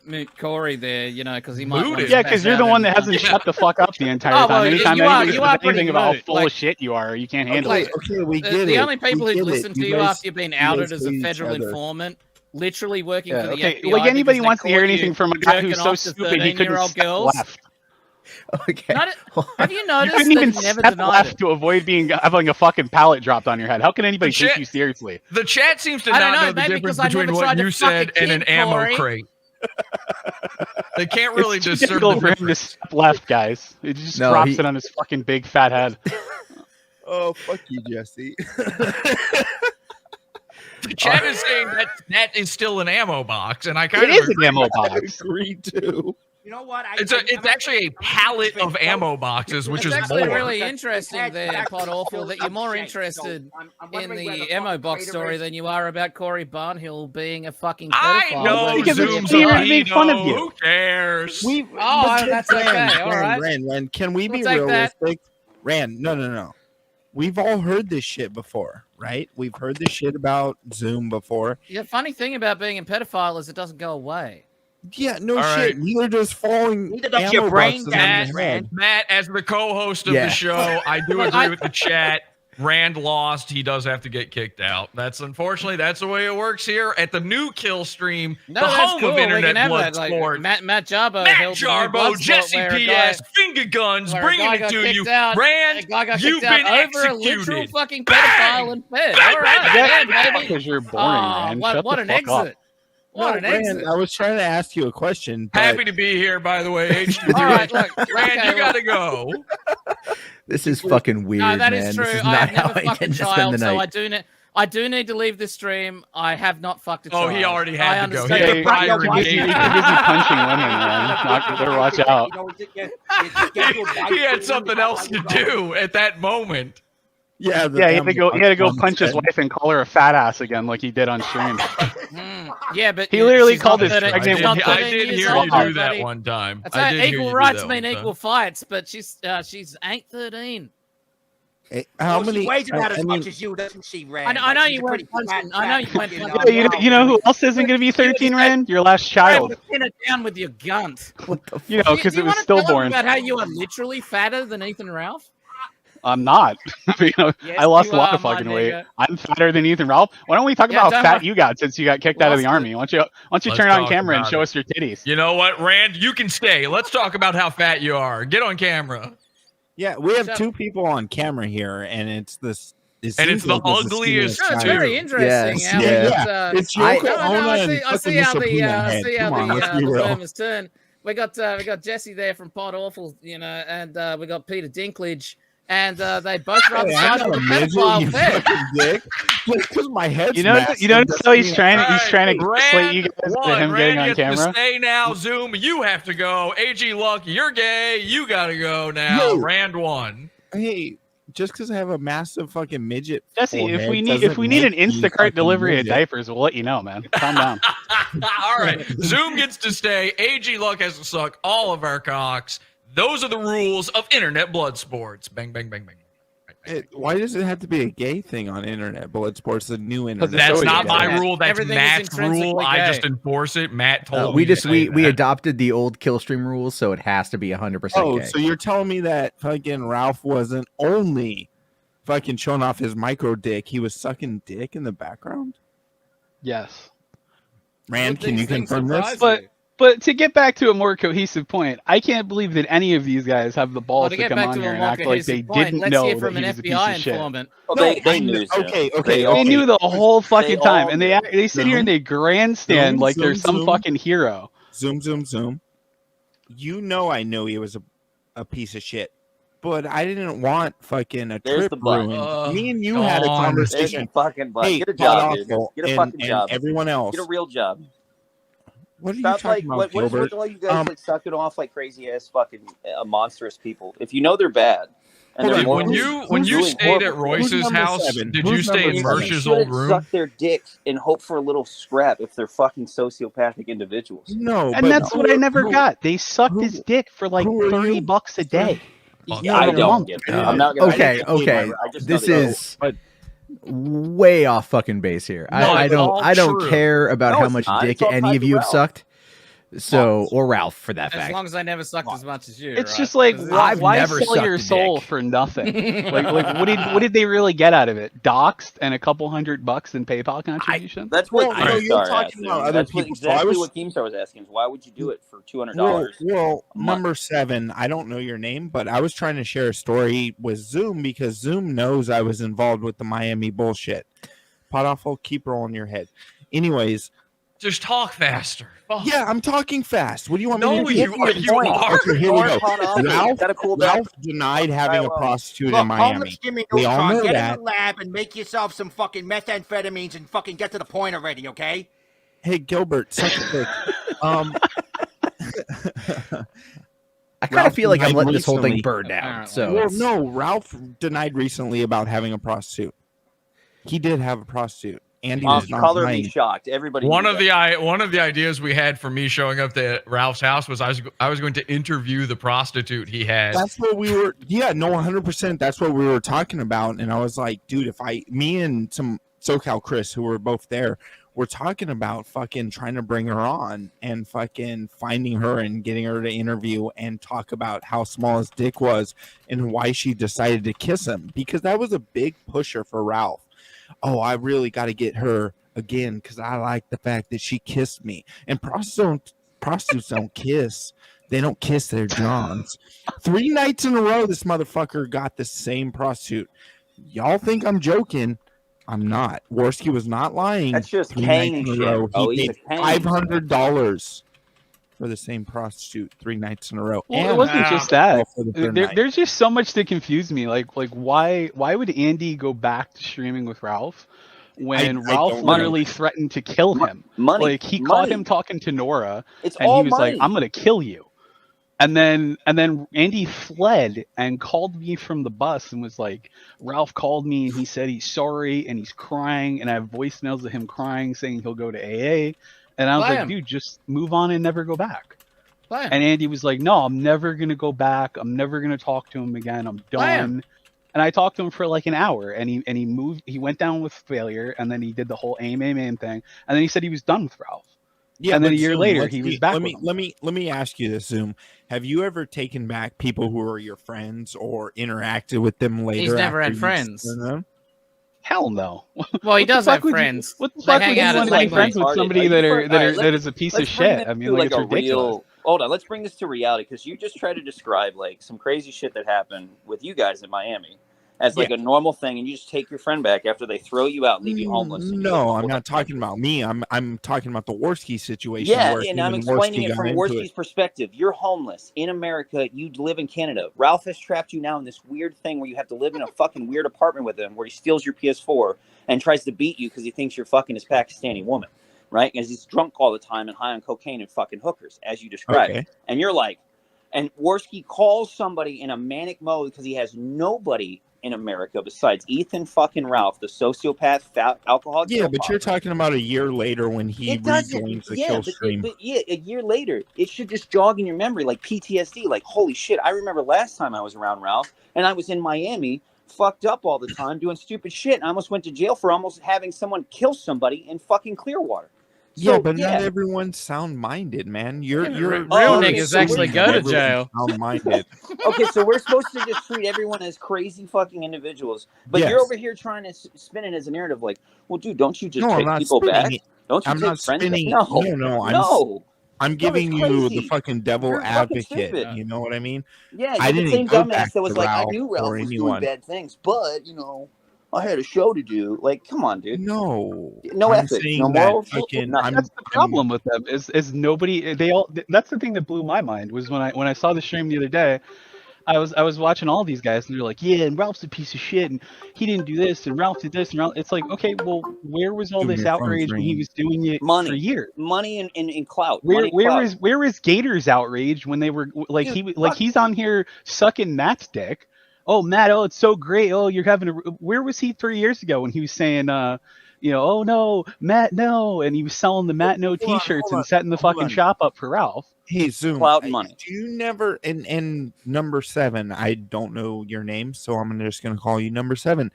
Speaker 19: moot Corey there, because he might.
Speaker 23: Yeah, because you're the one that hasn't shut the fuck up the entire time. Anytime anybody says anything about how full of shit you are, you can't handle it.
Speaker 22: Okay, we get it.
Speaker 19: The only people who listen to you after you've been outed as a federal informant. Literally working for the FBI.
Speaker 23: Like anybody wants to hear anything from a guy who's so stupid he couldn't step left.
Speaker 11: Okay.
Speaker 19: Have you noticed
Speaker 23: you couldn't even
Speaker 19: that never
Speaker 23: step
Speaker 19: denied
Speaker 23: left
Speaker 19: it?
Speaker 23: to avoid having a fucking pallet dropped on your head? How can anybody take you seriously?
Speaker 18: The chat seems to not know the difference between what you said and an ammo crate. They can't really
Speaker 23: discern
Speaker 18: discern
Speaker 23: the
Speaker 18: the
Speaker 23: difference. For him to step left, guys. He just drops it on his fucking big fat head.
Speaker 22: Oh, fuck you, Jesse.
Speaker 18: The chat is saying that is still an ammo box, and I
Speaker 23: It is an ammo box.
Speaker 22: I agree too.
Speaker 21: You know what?
Speaker 18: It's actually a pallet of ammo boxes, which
Speaker 19: It's
Speaker 18: is
Speaker 19: actually
Speaker 18: more.
Speaker 19: really interesting there, Pod Awful, that you're more interested in the ammo box story than you are about Corey Barnhill being a fucking pedophile.
Speaker 18: I know
Speaker 23: Because it's
Speaker 18: Zoom's
Speaker 23: here
Speaker 18: a
Speaker 23: to make fun of you.
Speaker 18: Who cares?
Speaker 19: That's okay. All right.
Speaker 22: Rand, can we be
Speaker 19: We'll take that.
Speaker 22: realistic? Rand, no. We've all heard this shit before, right? We've heard this shit about Zoom before.
Speaker 19: The funny thing about being a pedophile is it doesn't go away.
Speaker 22: Yeah, no
Speaker 18: All
Speaker 22: shit.
Speaker 18: right.
Speaker 22: You're just falling.
Speaker 21: Neither does your brain,
Speaker 18: Matt, as the co-host of the show, I do agree with the chat. Rand lost. He does have to get kicked out. That's unfortunately that's the way it works here at the new Killstream,
Speaker 19: No,
Speaker 18: the
Speaker 19: that's
Speaker 18: home
Speaker 19: cool.
Speaker 18: of
Speaker 19: We
Speaker 18: internet
Speaker 19: can have
Speaker 18: blood
Speaker 19: that. Like,
Speaker 18: sport.
Speaker 19: Matt Jarbo,
Speaker 18: Matt
Speaker 19: held the new
Speaker 18: Jarbo,
Speaker 19: blood
Speaker 18: Jesse
Speaker 19: sport where a guy-
Speaker 18: PS, finger guns,
Speaker 19: where a
Speaker 18: bringing
Speaker 19: guy
Speaker 18: it
Speaker 19: got
Speaker 18: to you.
Speaker 19: kicked out.
Speaker 18: Rand,
Speaker 19: A guy got
Speaker 18: you've
Speaker 19: kicked out
Speaker 18: been
Speaker 19: over a literal
Speaker 18: executed.
Speaker 19: fucking pedophile and fed. All right, again, baby.
Speaker 23: Because you're boring,
Speaker 19: Oh,
Speaker 23: man.
Speaker 19: what
Speaker 23: Shut
Speaker 19: what
Speaker 23: the
Speaker 19: an
Speaker 23: fuck up.
Speaker 19: exit! What an
Speaker 22: Rand,
Speaker 19: exit!
Speaker 22: I was trying to ask you a question. But
Speaker 18: Happy to be here, by the way. HTV.
Speaker 19: All right, look,
Speaker 18: Rand,
Speaker 19: okay,
Speaker 18: you gotta go.
Speaker 11: This is fucking weird,
Speaker 19: No, that
Speaker 11: man.
Speaker 19: is true.
Speaker 11: This is
Speaker 19: I
Speaker 11: not
Speaker 19: have
Speaker 11: how
Speaker 19: never
Speaker 11: I
Speaker 19: fucked a
Speaker 11: intend to spend
Speaker 19: child,
Speaker 11: the
Speaker 19: so
Speaker 11: night.
Speaker 19: I do need to leave this stream. I have not fucked a child.
Speaker 18: Oh, he already had to go. He
Speaker 19: understand.
Speaker 18: had a prior
Speaker 23: You're
Speaker 18: engagement.
Speaker 23: too busy punching women, man. Better watch out.
Speaker 18: He had something else to do at that moment.
Speaker 22: yeah,
Speaker 23: Yeah, he had to go punch his wife and call her a fat ass again, like he did on stream.
Speaker 19: Yeah, but
Speaker 23: He literally
Speaker 19: she's
Speaker 23: called
Speaker 19: not
Speaker 23: his
Speaker 19: 30
Speaker 23: pregnant
Speaker 19: she's not
Speaker 23: wife.
Speaker 18: I
Speaker 19: 13
Speaker 18: did
Speaker 19: years
Speaker 18: hear
Speaker 19: old,
Speaker 18: you do that
Speaker 19: buddy.
Speaker 18: one time.
Speaker 19: That's
Speaker 18: I
Speaker 19: right.
Speaker 18: did hear you
Speaker 19: Equal
Speaker 18: do
Speaker 19: rights
Speaker 18: that
Speaker 19: mean
Speaker 18: one
Speaker 19: equal fights, but she's ain't 13.
Speaker 22: How
Speaker 21: She
Speaker 22: many?
Speaker 21: weighs about
Speaker 22: I
Speaker 21: as
Speaker 22: mean,
Speaker 21: much as you, doesn't she, Rand?
Speaker 19: I know
Speaker 21: Like, she's
Speaker 19: you
Speaker 21: a
Speaker 19: weren't
Speaker 21: pretty
Speaker 19: punching.
Speaker 21: fat
Speaker 19: I know you
Speaker 21: cat,
Speaker 19: weren't
Speaker 21: you know?
Speaker 19: punching.
Speaker 23: You know who else isn't going to be 13, Rand? Your last child.
Speaker 19: Pin it down with your gun.
Speaker 23: You know, because
Speaker 19: Do
Speaker 23: it
Speaker 19: you
Speaker 23: was
Speaker 19: wanna tell him
Speaker 23: stillborn.
Speaker 19: about how you are literally fatter than Ethan Ralph?
Speaker 23: I'm not. You know,
Speaker 19: Yes,
Speaker 23: I lost
Speaker 19: you
Speaker 23: a lot
Speaker 19: are,
Speaker 23: of
Speaker 19: my
Speaker 23: fucking weight.
Speaker 19: nigga.
Speaker 23: I'm fatter than Ethan Ralph. Why don't we talk
Speaker 19: Yeah,
Speaker 23: about how
Speaker 19: don't
Speaker 23: fat
Speaker 19: worry.
Speaker 23: you got since you got kicked out of the
Speaker 19: Lost
Speaker 23: army? Why don't you
Speaker 18: Let's
Speaker 23: turn on
Speaker 18: talk
Speaker 23: camera and
Speaker 18: about
Speaker 23: show
Speaker 18: it.
Speaker 23: us your titties?
Speaker 18: You know what, Rand? You can stay. Let's talk about how fat you are. Get on camera.
Speaker 22: yeah, we have two people on camera here, and it's this.
Speaker 18: And it's the ugliest
Speaker 19: No, it's
Speaker 18: too.
Speaker 19: very interesting.
Speaker 11: Yes.
Speaker 19: How
Speaker 22: Yeah.
Speaker 19: it's,
Speaker 22: It's Yoko
Speaker 19: no,
Speaker 22: Ono
Speaker 19: I
Speaker 22: and
Speaker 19: see
Speaker 22: fucking
Speaker 19: how
Speaker 22: Mr.
Speaker 19: the
Speaker 22: Peanut
Speaker 19: I
Speaker 22: Head.
Speaker 19: see how
Speaker 22: Come on, let's be
Speaker 19: the
Speaker 22: real.
Speaker 19: firm turn. We got Jesse there from Pod Awful, and we got Peter Dinklage, and they both run the
Speaker 22: Hey, I'm
Speaker 19: side of
Speaker 22: not
Speaker 19: the
Speaker 22: a midget,
Speaker 19: pedophile
Speaker 22: you
Speaker 19: bed.
Speaker 22: fucking dick. Just because my head's
Speaker 23: You know,
Speaker 22: massive
Speaker 23: you notice how he's
Speaker 22: doesn't
Speaker 23: trying
Speaker 22: mean-
Speaker 23: to slate you guys
Speaker 18: One,
Speaker 23: to him getting on
Speaker 18: Rand gets to
Speaker 23: camera.
Speaker 18: stay now. Zoom, you have to go. AG Luck, you're gay. You gotta go now.
Speaker 22: No.
Speaker 18: Rand won.
Speaker 22: Hey, just because I have a massive fucking midget.
Speaker 23: Jesse, if
Speaker 22: forehead
Speaker 23: we need
Speaker 22: doesn't
Speaker 23: an
Speaker 22: make me
Speaker 23: Instacart
Speaker 22: fucking
Speaker 23: delivery of
Speaker 22: midget.
Speaker 23: diapers, we'll let you know, man. Calm down.
Speaker 18: All right. Zoom gets to stay. AG Luck has to suck all of our cocks. Those are the rules of internet blood sports. Bang, bang, bang, bang.
Speaker 22: Why does it have to be a gay thing on internet? Bullet sports, the new internet.
Speaker 18: That's not my
Speaker 22: gay.
Speaker 18: rule. That's
Speaker 19: Everything is
Speaker 18: Matt's rule.
Speaker 19: intrinsically
Speaker 18: I
Speaker 19: gay.
Speaker 18: just enforce it. Matt told me.
Speaker 11: We
Speaker 18: to say
Speaker 11: we
Speaker 18: that.
Speaker 11: adopted the old Killstream rules, so it has to be 100%
Speaker 22: Oh,
Speaker 11: gay.
Speaker 22: so you're telling me that fucking Ralph wasn't only fucking showing off his micro dick, he was sucking dick in the background?
Speaker 23: Yes.
Speaker 22: Rand,
Speaker 19: Would
Speaker 22: can
Speaker 19: these
Speaker 22: you
Speaker 19: things
Speaker 22: confirm this?
Speaker 19: surprise
Speaker 23: But
Speaker 19: you?
Speaker 23: But to get back to a more cohesive point, I can't believe that any of these guys have the balls to come on here and act like they didn't know that he was a piece of shit.
Speaker 20: They knew.
Speaker 22: Okay.
Speaker 23: They knew the whole fucking time, and they sit here and they grandstand like they're some fucking hero.
Speaker 22: Zoom. You know, I knew he was a piece of shit, but I didn't want fucking a trip ruined. Me and you had a conversation.
Speaker 20: Fucking butt.
Speaker 22: Hey,
Speaker 20: Get a job, dude. Get a fucking
Speaker 22: and
Speaker 20: job.
Speaker 22: Everyone else.
Speaker 20: Get a real job.
Speaker 22: What are you
Speaker 20: Stop
Speaker 22: talking about,
Speaker 20: what is
Speaker 22: Gilbert?
Speaker 20: with all you guys like sucking off like crazy ass fucking monstrous people? If you know they're bad. And
Speaker 18: Dude,
Speaker 20: they're
Speaker 18: when you stayed at Royce's house, did you stay in Mersh's old room?
Speaker 20: Suck their dicks and hope for a little scrap if they're fucking sociopathic individuals.
Speaker 22: No,
Speaker 23: And that's what I never got. They sucked his dick for like $30 a day.
Speaker 20: Yeah, I don't get that. I'm not gonna.
Speaker 11: Okay. This is way off fucking base here. I don't care about how much dick any of you have sucked. So, or Ralph for that fact.
Speaker 19: As long as I never sucked as much as you.
Speaker 23: It's
Speaker 19: right?
Speaker 23: just like why
Speaker 11: never
Speaker 23: sell your
Speaker 11: sucked a
Speaker 23: soul
Speaker 11: dick.
Speaker 23: for nothing? like what did they really get out of it? Doxed and a couple $100 in PayPal contribution.
Speaker 20: That's what
Speaker 22: you're
Speaker 20: Keemstar
Speaker 22: talking
Speaker 20: asked.
Speaker 22: about other
Speaker 20: That's
Speaker 22: people.
Speaker 20: exactly what Keemstar was asking. Is why would you do it for $200?
Speaker 22: Well, number 7, I don't know your name, but I was trying to share a story with Zoom because Zoom knows I was involved with the Miami bullshit. Potoffel, keep rolling your head. Anyways.
Speaker 18: Just talk faster. Fuck.
Speaker 22: Yeah, I'm talking fast. What do you want
Speaker 18: No,
Speaker 22: me to do?
Speaker 18: you are.
Speaker 22: Okay, here we go. Ralph denied having a prostitute in Miami.
Speaker 21: Homeless Jimmy
Speaker 22: We all know
Speaker 21: Neutron, get
Speaker 22: that.
Speaker 21: in the lab and make yourself some fucking methamphetamines and fucking get to the point already, okay?
Speaker 22: Hey, Gilbert, suck a dick.
Speaker 11: I kind of feel like I'm letting this whole thing burn down. So,
Speaker 22: well, no, Ralph denied recently about having a prostitute. He did have a prostitute. Andy was not
Speaker 20: color
Speaker 22: lying.
Speaker 20: me shocked. Everybody.
Speaker 18: One of the ideas we had for me showing up to Ralph's house was I was going to interview the prostitute he had.
Speaker 22: That's what we were. Yeah, no, 100%. That's what we were talking about. And I was like, dude, me and some SoCal Chris, who were both there, were talking about fucking trying to bring her on and fucking finding her and getting her to interview and talk about how small his dick was and why she decided to kiss him, because that was a big pusher for Ralph. Oh, I really got to get her again because I like the fact that she kissed me. And prostitutes don't kiss. They don't kiss their johns. 3 nights in a row, this motherfucker got the same prostitute. Y'all think I'm joking. I'm not. Warski was not lying.
Speaker 20: That's just
Speaker 22: 3
Speaker 20: Kane
Speaker 22: nights
Speaker 20: and
Speaker 22: in a row.
Speaker 20: shit. Oh,
Speaker 22: He
Speaker 20: he's
Speaker 22: paid
Speaker 20: a Kane.
Speaker 22: $500 for the same prostitute 3 nights in a row.
Speaker 23: Well,
Speaker 22: And
Speaker 23: it wasn't just that.
Speaker 22: for the third night.
Speaker 23: There's just so much that confused me. Like why would Andy go back to streaming with Ralph when Ralph
Speaker 22: don't
Speaker 23: literally threatened to kill him?
Speaker 20: Money.
Speaker 23: Like he caught him talking to Nora,
Speaker 20: It's
Speaker 23: and
Speaker 20: all
Speaker 23: he was like,
Speaker 20: money.
Speaker 23: "I'm gonna kill you." And then Andy fled and called me from the bus and was like, Ralph called me and he said he's sorry and he's crying, and I have voicemails of him crying saying he'll go to AA. And I was like, dude, just move on and never go back. And Andy was like, no, I'm never going to go back. I'm never going to talk to him again. I'm done. And I talked to him for like an hour, and he went down with failure, and then he did the whole aim thing. And then he said he was done with Ralph.
Speaker 22: Yeah,
Speaker 23: and then
Speaker 22: but
Speaker 23: a year
Speaker 22: Zoom,
Speaker 23: later,
Speaker 22: let's
Speaker 23: he
Speaker 22: see,
Speaker 23: was back.
Speaker 22: Let me ask you this, Zoom. Have you ever taken back people who are your friends or interacted with them later?
Speaker 19: He's never
Speaker 22: after
Speaker 19: had
Speaker 22: you
Speaker 19: friends.
Speaker 22: seen them?
Speaker 23: Hell no.
Speaker 19: Well, he
Speaker 23: What the
Speaker 19: does
Speaker 23: fuck
Speaker 19: have
Speaker 23: would you-
Speaker 19: friends.
Speaker 23: What the
Speaker 19: They
Speaker 23: fuck
Speaker 19: hang
Speaker 23: would you
Speaker 19: out
Speaker 23: want
Speaker 19: at
Speaker 23: to be
Speaker 19: late
Speaker 23: friends
Speaker 19: night.
Speaker 23: with somebody that is a piece of shit? I mean, like, it's ridiculous.
Speaker 20: Hold on, let's bring this to reality, because you just tried to describe like some crazy shit that happened with you guys in Miami as like a normal thing, and you just take your friend back after they throw you out and leave you homeless. And
Speaker 22: No, I'm not talking about me. I'm talking about the Warski situation.
Speaker 20: Yeah,
Speaker 22: where
Speaker 20: and
Speaker 22: him
Speaker 20: I'm
Speaker 22: and
Speaker 20: explaining
Speaker 22: Warski
Speaker 20: it
Speaker 22: got
Speaker 20: from
Speaker 22: into
Speaker 20: Warski's perspective. You're homeless in America. You live in Canada. Ralph has trapped you now in this weird thing where you have to live in a fucking weird apartment with him, where he steals your PS4 and tries to beat you because he thinks you're fucking his Pakistani woman, right? Because he's drunk all the time and high on cocaine and fucking hookers, as you described.
Speaker 22: Okay.
Speaker 20: And you're like, and Warski calls somebody in a manic mode because he has nobody in America besides Ethan fucking Ralph, the sociopath, alcoholic.
Speaker 22: Yeah, but you're talking about a year later when he
Speaker 20: It doesn't.
Speaker 22: rejoins the
Speaker 20: Yeah,
Speaker 22: Killstream.
Speaker 20: but yeah, a year later, it should just jog in your memory like PTSD. Like, holy shit, I remember last time I was around Ralph, and I was in Miami, fucked up all the time, doing stupid shit, and I almost went to jail for almost having someone kill somebody in fucking Clearwater.
Speaker 22: Yeah, but not everyone's sound-minded, man. You're
Speaker 19: real niggas actually go to jail.
Speaker 22: Sound-minded.
Speaker 20: Okay, so we're supposed to just treat everyone as crazy fucking individuals, but
Speaker 22: Yes.
Speaker 20: you're over here trying to spin it as a narrative. Like, well, dude, don't you just
Speaker 22: No, I'm
Speaker 20: take
Speaker 22: not
Speaker 20: people
Speaker 22: spinning
Speaker 20: back?
Speaker 22: it.
Speaker 20: Don't you
Speaker 22: I'm
Speaker 20: take
Speaker 22: not
Speaker 20: friends
Speaker 22: spinning.
Speaker 20: back?
Speaker 22: No, I'm giving you
Speaker 20: crazy.
Speaker 22: the fucking devil
Speaker 20: You're fucking
Speaker 22: advocate.
Speaker 20: stupid.
Speaker 22: You know what I mean?
Speaker 20: Yeah,
Speaker 22: I
Speaker 20: you're the
Speaker 22: didn't
Speaker 20: same
Speaker 22: go
Speaker 20: dumbass
Speaker 22: back
Speaker 20: that was
Speaker 22: to
Speaker 20: like, I
Speaker 22: Ralph
Speaker 20: knew Ralph
Speaker 22: or
Speaker 20: was
Speaker 22: anyone.
Speaker 20: doing bad things, but I had a show to do. Like, come on, dude.
Speaker 22: No
Speaker 20: ethics,
Speaker 22: saying
Speaker 20: no
Speaker 22: that
Speaker 20: morals,
Speaker 22: fucking-
Speaker 20: nothing.
Speaker 23: That's the problem with them is nobody. They all. That's the thing that blew my mind was when I saw the stream the other day. I was watching all these guys and they're like, yeah, and Ralph's a piece of shit and he didn't do this and Ralph did this and Ralph. It's like, okay, well, where was all this outrage when he was doing it for years?
Speaker 20: Money and clout.
Speaker 23: Where is Gator's outrage when they were like he's on here sucking Matt's dick? Oh, Matt, oh, it's so great. Oh, you're having a. Where was he 3 years ago when he was saying, oh no, Matt, no, and he was selling the Matt no T-shirts and setting the fucking shop up for Ralph?
Speaker 22: Hey, Zoom.
Speaker 20: Clout and money.
Speaker 22: Do you never and number 7? I don't know your name, so I'm just gonna call you number 7.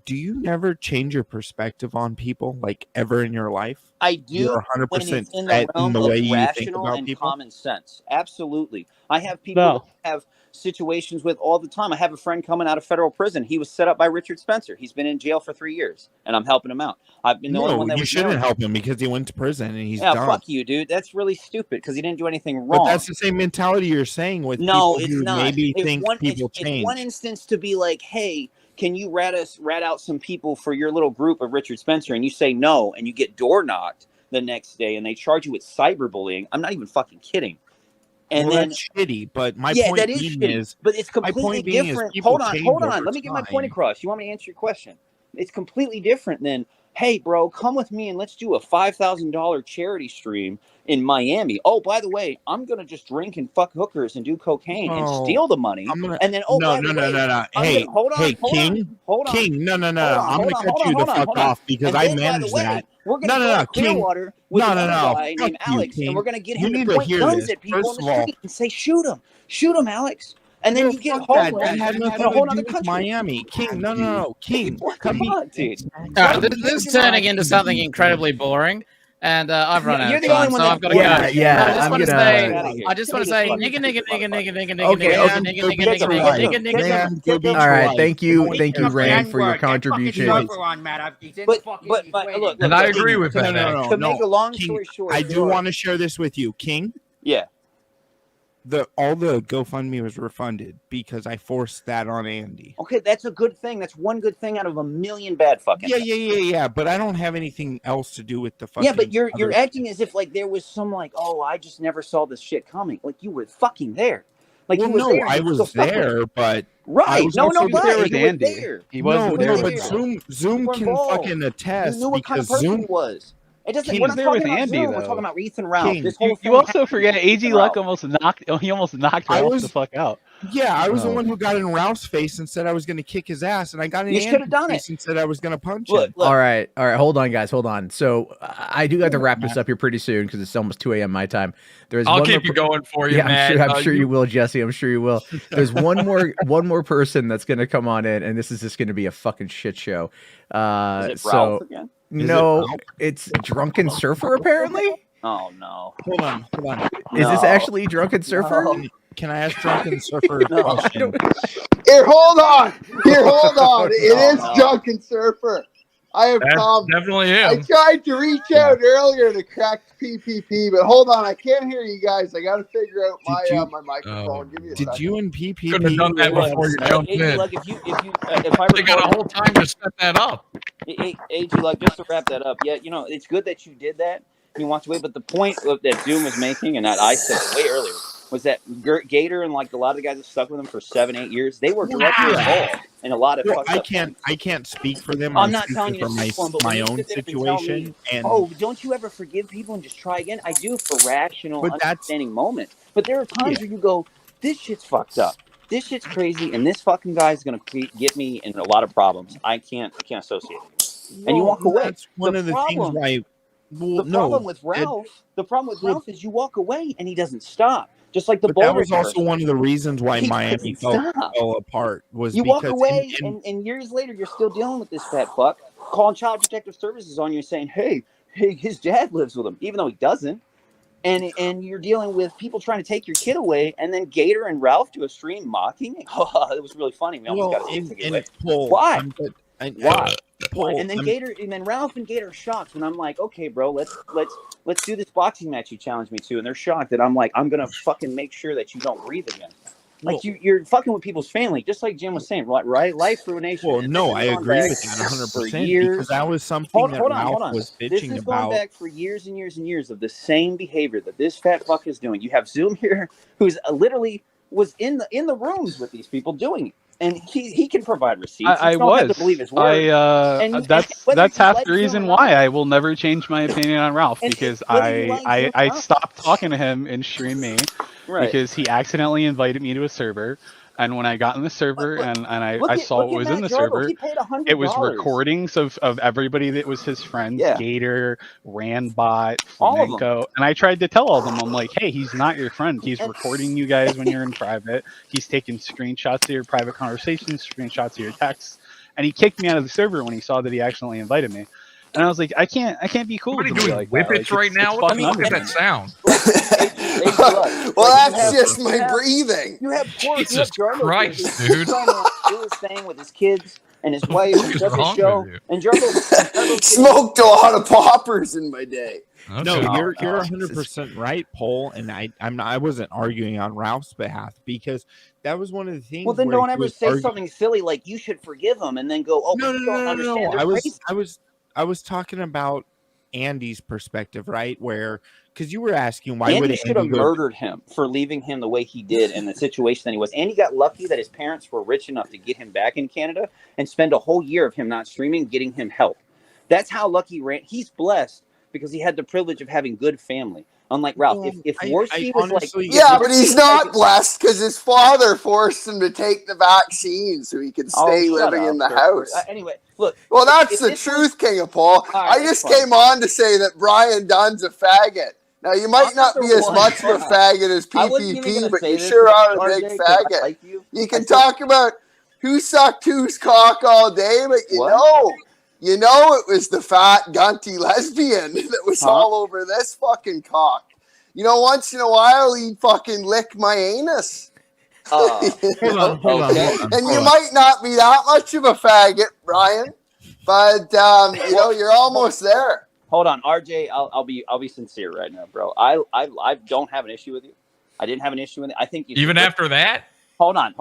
Speaker 22: Do you never change your perspective on people, like ever in your life?
Speaker 20: I do.
Speaker 22: You're 100%
Speaker 20: when it's in
Speaker 22: set
Speaker 20: the realm
Speaker 22: in the
Speaker 20: of
Speaker 22: way you think
Speaker 20: rational
Speaker 22: about
Speaker 20: and
Speaker 22: people.
Speaker 20: common sense. Absolutely. I have people that have situations with all the time. I have a friend coming out of federal prison. He was set up by Richard Spencer. He's been in jail for 3 years, and I'm helping him out. I've been the only one that
Speaker 22: you
Speaker 20: was
Speaker 22: shouldn't
Speaker 20: known.
Speaker 22: help him because he went to prison and he's
Speaker 20: Yeah,
Speaker 22: done.
Speaker 20: fuck you, dude. That's really stupid because he didn't do anything wrong.
Speaker 22: But that's the same mentality you're saying with
Speaker 20: No,
Speaker 22: people
Speaker 20: it's
Speaker 22: who
Speaker 20: not.
Speaker 22: maybe
Speaker 20: It's
Speaker 22: think people
Speaker 20: it's
Speaker 22: change.
Speaker 20: one instance to be like, hey, can you rat out some people for your little group of Richard Spencer? And you say no, and you get door knocked the next day, and they charge you with cyberbullying. I'm not even fucking kidding. And
Speaker 22: Well,
Speaker 20: then
Speaker 22: that's shitty. But my
Speaker 20: yeah,
Speaker 22: point
Speaker 20: that is
Speaker 22: being
Speaker 20: shitty,
Speaker 22: is,
Speaker 20: but it's
Speaker 22: my
Speaker 20: completely
Speaker 22: point being is
Speaker 20: different.
Speaker 22: people
Speaker 20: Hold on.
Speaker 22: change
Speaker 20: Let
Speaker 22: over
Speaker 20: me get my
Speaker 22: time.
Speaker 20: point across. You want me to answer your question? It's completely different than, hey, bro, come with me and let's do a $5,000 charity stream in Miami. Oh, by the way, I'm gonna just drink and fuck hookers and do cocaine and
Speaker 22: Oh,
Speaker 20: steal the money. And then, oh,
Speaker 22: no,
Speaker 20: by the
Speaker 22: no,
Speaker 20: way,
Speaker 22: no, no.
Speaker 20: I'm
Speaker 22: Hey,
Speaker 20: gonna, hold on,
Speaker 22: King,
Speaker 20: hold on.
Speaker 22: King, no, no, no.
Speaker 20: Hold on,
Speaker 22: I'm
Speaker 20: hold
Speaker 22: gonna
Speaker 20: on,
Speaker 22: cut
Speaker 20: hold
Speaker 22: you
Speaker 20: on,
Speaker 22: the
Speaker 20: hold on,
Speaker 22: fuck
Speaker 20: hold on.
Speaker 22: off because
Speaker 20: And
Speaker 22: I
Speaker 20: then, by the
Speaker 22: manage
Speaker 20: way,
Speaker 22: that.
Speaker 20: we're gonna
Speaker 22: No,
Speaker 20: go
Speaker 22: no,
Speaker 20: to
Speaker 22: no, King.
Speaker 20: Clearwater with
Speaker 22: No,
Speaker 20: another
Speaker 22: no, no.
Speaker 20: guy
Speaker 22: Fuck
Speaker 20: named
Speaker 22: you,
Speaker 20: Alex,
Speaker 22: King.
Speaker 20: and we're gonna get
Speaker 22: You
Speaker 20: him
Speaker 22: need
Speaker 20: to
Speaker 22: to
Speaker 20: point
Speaker 22: hear
Speaker 20: guns
Speaker 22: this.
Speaker 20: at people
Speaker 22: First
Speaker 20: in
Speaker 22: of
Speaker 20: the
Speaker 22: all,
Speaker 20: street and say, shoot him, Alex. And then
Speaker 22: no,
Speaker 20: you get
Speaker 22: fuck that.
Speaker 20: homeless
Speaker 22: That had
Speaker 20: in
Speaker 22: nothing
Speaker 20: a whole
Speaker 22: to
Speaker 20: other
Speaker 22: do with
Speaker 20: country.
Speaker 22: Miami. King, no. King, come
Speaker 20: on, dude.
Speaker 19: This is turning into something incredibly boring, and I've run out
Speaker 20: You're
Speaker 19: of
Speaker 20: the only
Speaker 19: time,
Speaker 20: one
Speaker 19: so
Speaker 20: that-
Speaker 19: I've got to
Speaker 11: Yeah,
Speaker 19: go.
Speaker 11: yeah,
Speaker 19: I just
Speaker 11: I'm
Speaker 19: want to
Speaker 11: gonna-
Speaker 19: say, I just want to say, nigga, nigga, nigga, nigga, nigga, nigga,
Speaker 11: Okay,
Speaker 19: nigga,
Speaker 11: okay.
Speaker 19: nigga, nigga, nigga, nigga, nigga.
Speaker 11: All right, thank you,
Speaker 21: Fucking
Speaker 11: Rand, for your
Speaker 21: N-word. That fucking
Speaker 11: contribution.
Speaker 21: surfer on, Matt. He's in
Speaker 20: But
Speaker 21: fucking
Speaker 20: look,
Speaker 18: And I agree with that.
Speaker 22: No,
Speaker 20: to make a long
Speaker 22: King,
Speaker 20: story short,
Speaker 22: I do want to share this with you, King.
Speaker 20: Yeah.
Speaker 22: All the GoFundMe was refunded because I forced that on Andy.
Speaker 20: Okay, that's a good thing. That's one good thing out of a million bad fucking things.
Speaker 22: Yeah. But I don't have anything else to do with the fucking.
Speaker 20: Yeah, but you're
Speaker 22: other-
Speaker 20: acting as if like there was some like, oh, I just never saw this shit coming. Like you were fucking there. Like
Speaker 22: Well,
Speaker 20: you were
Speaker 22: no,
Speaker 20: there.
Speaker 22: I
Speaker 20: You
Speaker 22: was
Speaker 20: still stuck with
Speaker 22: there,
Speaker 20: it.
Speaker 22: but
Speaker 20: Right.
Speaker 22: I was
Speaker 20: No,
Speaker 22: also
Speaker 20: right.
Speaker 23: there with
Speaker 20: You were
Speaker 23: Andy.
Speaker 20: there.
Speaker 23: He was
Speaker 22: No,
Speaker 23: there
Speaker 22: no,
Speaker 23: with
Speaker 22: but
Speaker 23: Andy.
Speaker 22: Zoom
Speaker 20: You were
Speaker 22: can
Speaker 20: involved.
Speaker 22: fucking
Speaker 20: You
Speaker 22: attest
Speaker 20: knew what kind
Speaker 22: because
Speaker 20: of person
Speaker 22: Zoom
Speaker 20: he was. It doesn't.
Speaker 23: He
Speaker 20: We're
Speaker 23: was
Speaker 20: not
Speaker 23: there
Speaker 20: talking
Speaker 23: with
Speaker 20: about
Speaker 23: Andy,
Speaker 20: Zoom. We're
Speaker 23: though.
Speaker 20: talking about Ethan Ralph.
Speaker 22: King,
Speaker 20: This whole
Speaker 23: You
Speaker 20: thing
Speaker 23: also
Speaker 20: happened
Speaker 23: forget
Speaker 20: with
Speaker 23: AG
Speaker 20: Ethan
Speaker 23: Luck
Speaker 20: Ralph.
Speaker 23: almost knocked
Speaker 22: I
Speaker 23: Ralph
Speaker 22: was-
Speaker 23: the fuck out.
Speaker 22: Yeah, I was the
Speaker 23: Oh.
Speaker 22: one who got in Ralph's face and said I was going to kick his ass, and I got in
Speaker 20: You should have
Speaker 22: Andy's
Speaker 20: done
Speaker 22: face
Speaker 20: it.
Speaker 22: and said I was going to punch
Speaker 20: Look,
Speaker 22: him.
Speaker 11: All right. Hold on, guys. Hold on. So I do have to wrap this up here pretty soon because it's almost 2 a.m. my time. There's
Speaker 18: I'll
Speaker 11: one
Speaker 18: keep
Speaker 11: more
Speaker 18: you going for you,
Speaker 11: yeah,
Speaker 18: Matt.
Speaker 11: I'm sure you will, Jesse. I'm sure you will. There's one more person that's gonna come on in, and this is just gonna be a fucking shit show.
Speaker 20: Is it Ralph again?
Speaker 11: No, it's Drunken Surfer apparently.
Speaker 20: Oh no.
Speaker 22: Hold on.
Speaker 11: Is this
Speaker 20: No.
Speaker 11: actually Drunken Surfer?
Speaker 20: No.
Speaker 22: Can I ask Drunken Surfer a
Speaker 20: No.
Speaker 22: question?
Speaker 4: Here, hold on. It
Speaker 20: No,
Speaker 4: is
Speaker 20: no.
Speaker 4: Drunken Surfer. I have
Speaker 18: That's
Speaker 4: come.
Speaker 18: definitely
Speaker 4: I
Speaker 18: him.
Speaker 4: tried to reach out earlier to crack PPP, but hold on, I can't hear you guys. I got to figure out my microphone. Give me a
Speaker 22: Did
Speaker 4: second.
Speaker 22: you and PP
Speaker 18: Couldn't have done that before you jumped
Speaker 20: AG,
Speaker 18: in.
Speaker 20: like if I
Speaker 18: They got a
Speaker 20: recorded,
Speaker 18: whole time to set that up.
Speaker 20: AG, like just to wrap that up. Yeah, you know, it's good that you did that. You walked away, but the point that Zoom was making, and that I said way earlier, was that Gator and like a lot of the guys that stuck with him for 7-8 years, they were directly involved in a lot of.
Speaker 22: Well,
Speaker 20: fucked
Speaker 22: I
Speaker 20: up
Speaker 22: can't.
Speaker 20: things.
Speaker 22: I can't speak for them.
Speaker 20: I'm not
Speaker 22: speaking
Speaker 20: telling you
Speaker 22: for
Speaker 20: to
Speaker 22: my
Speaker 20: speak for 'em, but when you
Speaker 22: own
Speaker 20: sit there and tell me,
Speaker 22: situation. And
Speaker 20: oh, don't you ever forgive people and just try again? I do for rational,
Speaker 22: But that's-
Speaker 20: understanding moments. But there are times where you go, this shit's fucked up. This shit's crazy, and this fucking guy's gonna get me in a lot of problems. I can't associate anymore. And you walk away.
Speaker 22: That's one of the things why. Well,
Speaker 20: The problem with Ralph is you walk away and he doesn't stop. Just like the
Speaker 22: But
Speaker 20: Boulder.
Speaker 22: that was also
Speaker 20: person.
Speaker 22: one of the reasons why
Speaker 20: He
Speaker 22: Miami
Speaker 20: couldn't
Speaker 22: fell apart. Was
Speaker 20: You
Speaker 22: because
Speaker 20: walk away,
Speaker 22: and
Speaker 20: and years later, you're still dealing with this fat fuck calling Child Protective Services on you, saying, "Hey, his dad lives with him," even though he doesn't. And you're dealing with people trying to take your kid away, and then Gator and Ralph do a stream mocking. Oh, it was really funny. We almost got his kid away. Why?
Speaker 22: Why?
Speaker 20: And then Gator, and then Ralph and Gator are shocked when I'm like, okay, bro, let's do this boxing match you challenged me to, and they're shocked that I'm like, I'm gonna fucking make sure that you don't breathe again. Like you're fucking with people's family, just like Jim was saying, right? Life ruination.
Speaker 22: Well, no, I agree with that 100% because that was something that Ralph was bitching about.
Speaker 20: This is going back for years and years and years of the same behavior that this fat fuck is doing. You have Zoom here, who's literally was in the rooms with these people doing it. And he can provide receipts.
Speaker 23: I was. Have to believe his word. That's half the reason why I will never change my opinion on Ralph, because I stopped talking to him in Stream Me because he accidentally invited me to a server. And when I got in the server and I saw what was in the server, it was recordings of everybody that was his friends, Gator, Randbot, Flamenco. And I tried to tell all of them, I'm like, hey, he's not your friend. He's recording you guys when you're in private. He's taking screenshots of your private conversations, screenshots of your texts. And he kicked me out of the server when he saw that he accidentally invited me. And I was like, I can't be cool.
Speaker 18: What are you doing? Like whippets right now? What the fuck is that sound?
Speaker 4: Well, that's just my breathing.
Speaker 20: You have
Speaker 18: Jesus Christ, dude.
Speaker 20: He was staying with his kids and his wife and does his show. And Jarbo
Speaker 4: smoked a lot of poppers in my day.
Speaker 22: Okay. No, you're 100% right, Paul. And I wasn't arguing on Ralph's behalf because that was one of the things.
Speaker 20: Well, then don't ever say something silly like you should forgive him and then go, oh,
Speaker 22: no. I was talking about Andy's perspective, right? Where, because you were asking why
Speaker 20: Andy should have murdered him for leaving him the way he did in the situation that he was. Andy got lucky that his parents were rich enough to get him back in Canada and spend a whole year of him not streaming, getting him help. That's how lucky he's blessed because he had the privilege of having good family. Unlike Ralph, if Warski was honestly,
Speaker 4: but he's not blessed because his father forced him to take the vaccine so he could stay living in the house.
Speaker 20: Anyway, look.
Speaker 4: Well, that's the truth, King of Paul. I just came on to say that Brian Dunn's a faggot. Now, you might not be as much of a faggot as PPP, but you sure are a big faggot. You can talk about who sucked whose cock all day, but you know it was the fat, gunty lesbian that was all over this fucking cock. You know, once in a while, he'd fucking lick my anus.
Speaker 22: Hold on.
Speaker 4: And you might not be that much of a faggot, Brian, but you're almost there.
Speaker 20: Hold on, RJ. I'll be sincere right now, bro. I don't have an issue with you. I didn't have an issue with it. I think you
Speaker 18: even after that.
Speaker 20: Hold on.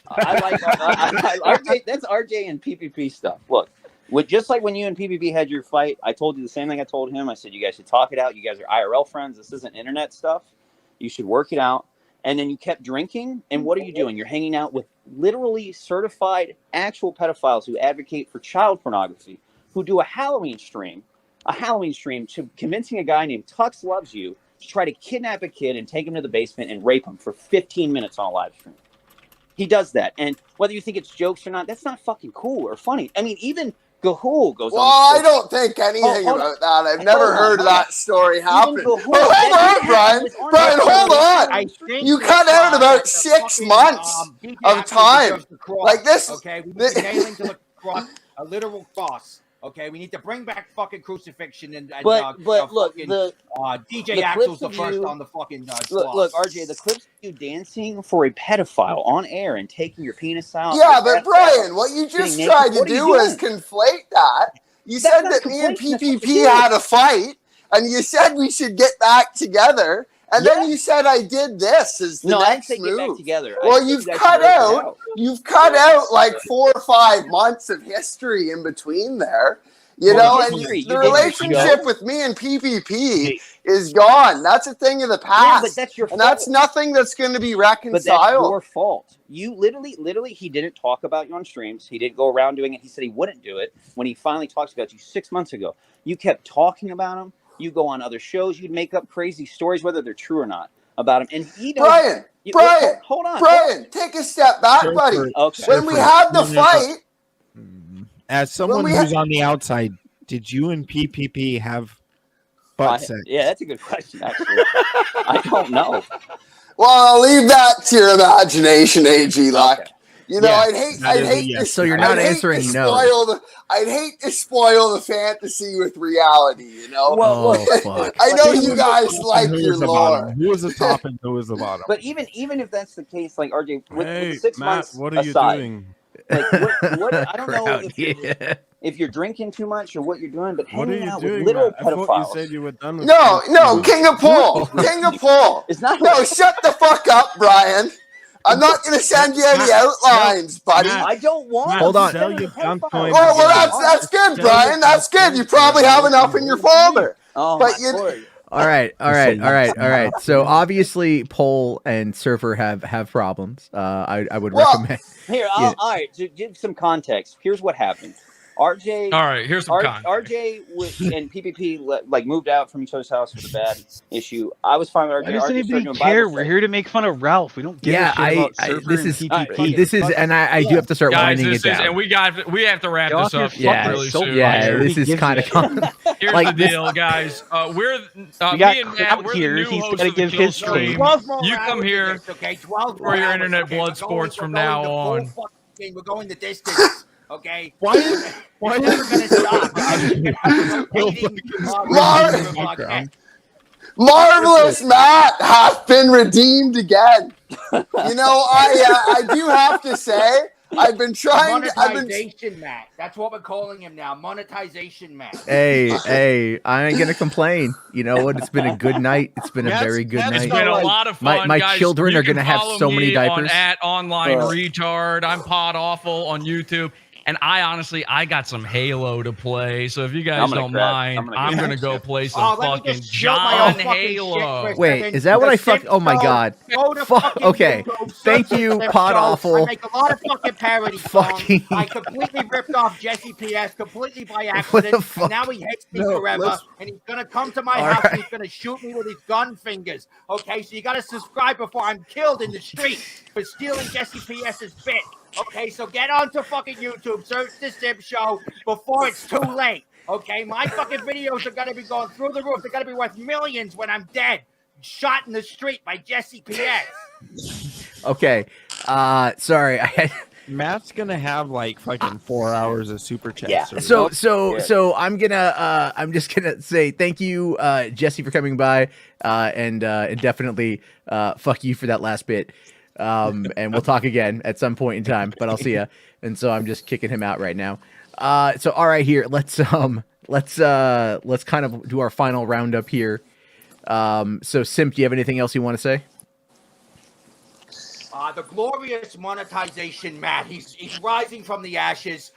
Speaker 20: I like RJ. That's RJ and PPP stuff. Look. Just like when you and PPP had your fight, I told you the same thing I told him. I said, you guys should talk it out. You guys are IRL friends. This isn't internet stuff. You should work it out. And then you kept drinking. And what are you doing? You're hanging out with literally certified actual pedophiles who advocate for child pornography, who do a Halloween stream to convincing a guy named Tux Loves You to try to kidnap a kid and take him to the basement and rape him for 15 minutes on a live stream. He does that. And whether you think it's jokes or not, that's not fucking cool or funny. I mean, even Gahul goes on.
Speaker 4: I don't think anything about that. I've never heard that story happen. Hold on, Brian. Brian, hold on. You cut out about 6 months of time. Like this.
Speaker 21: Okay, we need to nailing to the cross, a literal cross. Okay, we need to bring back fucking crucifixion and
Speaker 20: look,
Speaker 21: DJ Axel's the first on the fucking
Speaker 20: look, RJ, the clips of you dancing for a pedophile on air and taking your penis out.
Speaker 4: Yeah, but Brian, what you just tried to do is conflate that. You said that me and PPP had a fight, and you said we should get back together. And then you said I did this as the next move. Get back together. Well, you've cut out like 4 or 5 months of history in between there. You know, and the relationship with me and PPP is gone. That's a thing of the past. Yeah, but that's your fault. And that's nothing that's going to be reconciled.
Speaker 20: But that's your fault. You literally, he didn't talk about you on streams. He didn't go around doing it. He said he wouldn't do it when he finally talks about you 6 months ago. You kept talking about him. You go on other shows, you'd make up crazy stories, whether they're true or not, about him. And he does.
Speaker 4: Brian,
Speaker 20: hold on.
Speaker 4: Brian, take a step back, buddy.
Speaker 20: Okay.
Speaker 4: When we had the fight.
Speaker 22: As someone who's on the outside, did you and PPP have butt sex?
Speaker 20: Yeah, that's a good question, actually. I don't know.
Speaker 4: Well, I'll leave that to your imagination, AG Luck. Okay. You know, I'd hate to.
Speaker 11: So you're not answering no.
Speaker 4: I'd hate to spoil the fantasy with reality. You know.
Speaker 11: Well, fuck.
Speaker 4: I know you guys like your lore.
Speaker 22: Who was the top and who was the bottom?
Speaker 20: But even if that's the case, like RJ, with 6
Speaker 1: Matt,
Speaker 20: months
Speaker 1: what are you
Speaker 20: aside,
Speaker 1: doing?
Speaker 20: Like what I don't know if if you're drinking too much or what you're doing, but
Speaker 22: What are
Speaker 20: hanging
Speaker 22: you
Speaker 20: out
Speaker 22: doing,
Speaker 20: with little
Speaker 22: Matt? I thought
Speaker 20: pedophiles.
Speaker 22: you said you were done with
Speaker 4: No, King of Pool. King of Pool.
Speaker 20: It's not.
Speaker 4: No, shut the fuck up, Brian. I'm not going to send you any outlines, buddy.
Speaker 20: I don't want.
Speaker 6: Hold on.
Speaker 4: Well, that's good, Brian. That's good. You probably have enough in your folder.
Speaker 20: Oh,
Speaker 4: but
Speaker 6: All right. So obviously, Pole and Surfer have problems. I would recommend.
Speaker 20: Here, all right. To give some context, here's what happened. RJ.
Speaker 18: All right, here's some context.
Speaker 20: RJ and PPP like moved out from each other's house with a bad issue. I was fine with RJ.
Speaker 23: Why does anybody care? We're here to make fun of Ralph. We don't give a shit about Surfer
Speaker 6: this
Speaker 23: and
Speaker 6: is
Speaker 23: PPP.
Speaker 6: this is, and I do have to start winding it down.
Speaker 18: And we have to wrap this up really soon.
Speaker 6: Yeah, this is kind of
Speaker 18: Here's
Speaker 6: like
Speaker 18: the deal, guys. We're
Speaker 23: We
Speaker 18: me
Speaker 23: got
Speaker 18: and Matt.
Speaker 23: Kraut
Speaker 18: We're
Speaker 23: here.
Speaker 18: the new
Speaker 23: He's
Speaker 18: hosts
Speaker 23: gotta
Speaker 18: of the
Speaker 23: give his
Speaker 18: Killstream.
Speaker 21: 12 more
Speaker 18: You
Speaker 21: hours
Speaker 18: come
Speaker 21: of
Speaker 18: here
Speaker 21: this, okay? 12
Speaker 18: for
Speaker 21: more
Speaker 18: your
Speaker 21: hours,
Speaker 18: internet
Speaker 21: okay?
Speaker 18: blood
Speaker 21: We're
Speaker 18: sports
Speaker 21: going
Speaker 18: from
Speaker 21: the
Speaker 18: now
Speaker 21: full
Speaker 18: on.
Speaker 21: fucking game. We're going the distance. Okay.
Speaker 22: Why
Speaker 21: It's never gonna stop.
Speaker 4: Marvelous Matt hath been redeemed again. You know, I do have to say, I've been trying.
Speaker 21: Monetization Matt. That's what we're calling him now. Monetization Matt.
Speaker 6: Hey, I ain't gonna complain. You know what? It's been a good night. It's been a very good night.
Speaker 18: It's been a lot of fun.
Speaker 6: My
Speaker 18: guys.
Speaker 6: children
Speaker 18: You
Speaker 6: are gonna
Speaker 18: can
Speaker 6: have
Speaker 18: follow
Speaker 6: so many
Speaker 18: me
Speaker 6: diapers.
Speaker 18: On @online retard. I'm Pod Awful on YouTube. And I got some Halo to play. So if you guys don't mind, I'm gonna go play some fucking John Halo.
Speaker 6: Wait, is that what I fuck? Oh my god. Okay. Thank you, Pod Awful.
Speaker 21: I make a lot of fucking parody songs. I completely ripped off Jesse PS completely by accident. And now he hates me forever. And he's gonna come to my house and he's gonna shoot me with his gun fingers. Okay, so you gotta subscribe before I'm killed in the street for stealing Jesse PS's bit. Okay, so get onto fucking YouTube, search the Sim Show before it's too late. Okay, my fucking videos are gonna be going through the roof. They're gonna be worth millions when I'm dead, shot in the street by Jesse PS.
Speaker 6: Okay, sorry.
Speaker 22: Matt's gonna have like fucking 4 hours of super chats.
Speaker 6: Yeah. So I'm just gonna say thank you, Jesse, for coming by, and definitely fuck you for that last bit. And we'll talk again at some point in time, but I'll see ya. And so I'm just kicking him out right now. So all right, here, let's kind of do our final roundup here. So Simp, do you have anything else you want to say?
Speaker 21: The glorious monetization, Matt. He's rising from the ashes.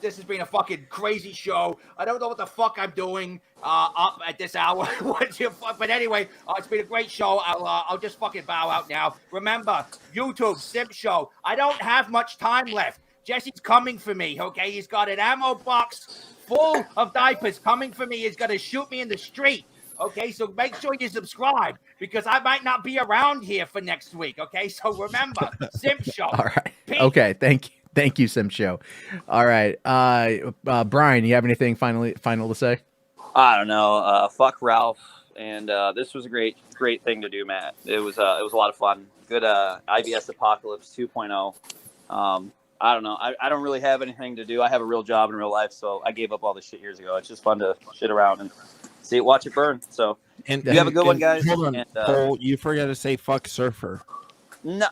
Speaker 21: This has been a fucking crazy show. I don't know what the fuck I'm doing up at this hour. But anyway, it's been a great show. I'll just fucking bow out now. Remember, YouTube Sim Show. I don't have much time left. Jesse's coming for me. Okay, he's got an ammo box full of diapers coming for me. He's gonna shoot me in the street. Okay, so make sure you subscribe because I might not be around here for next week. Okay, so remember, Sim Show.
Speaker 6: All right.
Speaker 21: Peace.
Speaker 6: Okay. Thank you, Sim Show. All right. Brian, you have anything final to say?
Speaker 20: I don't know. Fuck Ralph, and this was a great thing to do, Matt. It was a lot of fun. Good IBS Apocalypse 2.0. I don't know. I don't really have anything to do. I have a real job in real life, so I gave up all this shit years ago. It's just fun to shit around and watch it burn. So you have a good one, guys.
Speaker 22: Hold on, Cole, you forgot to say fuck Surfer.
Speaker 20: No,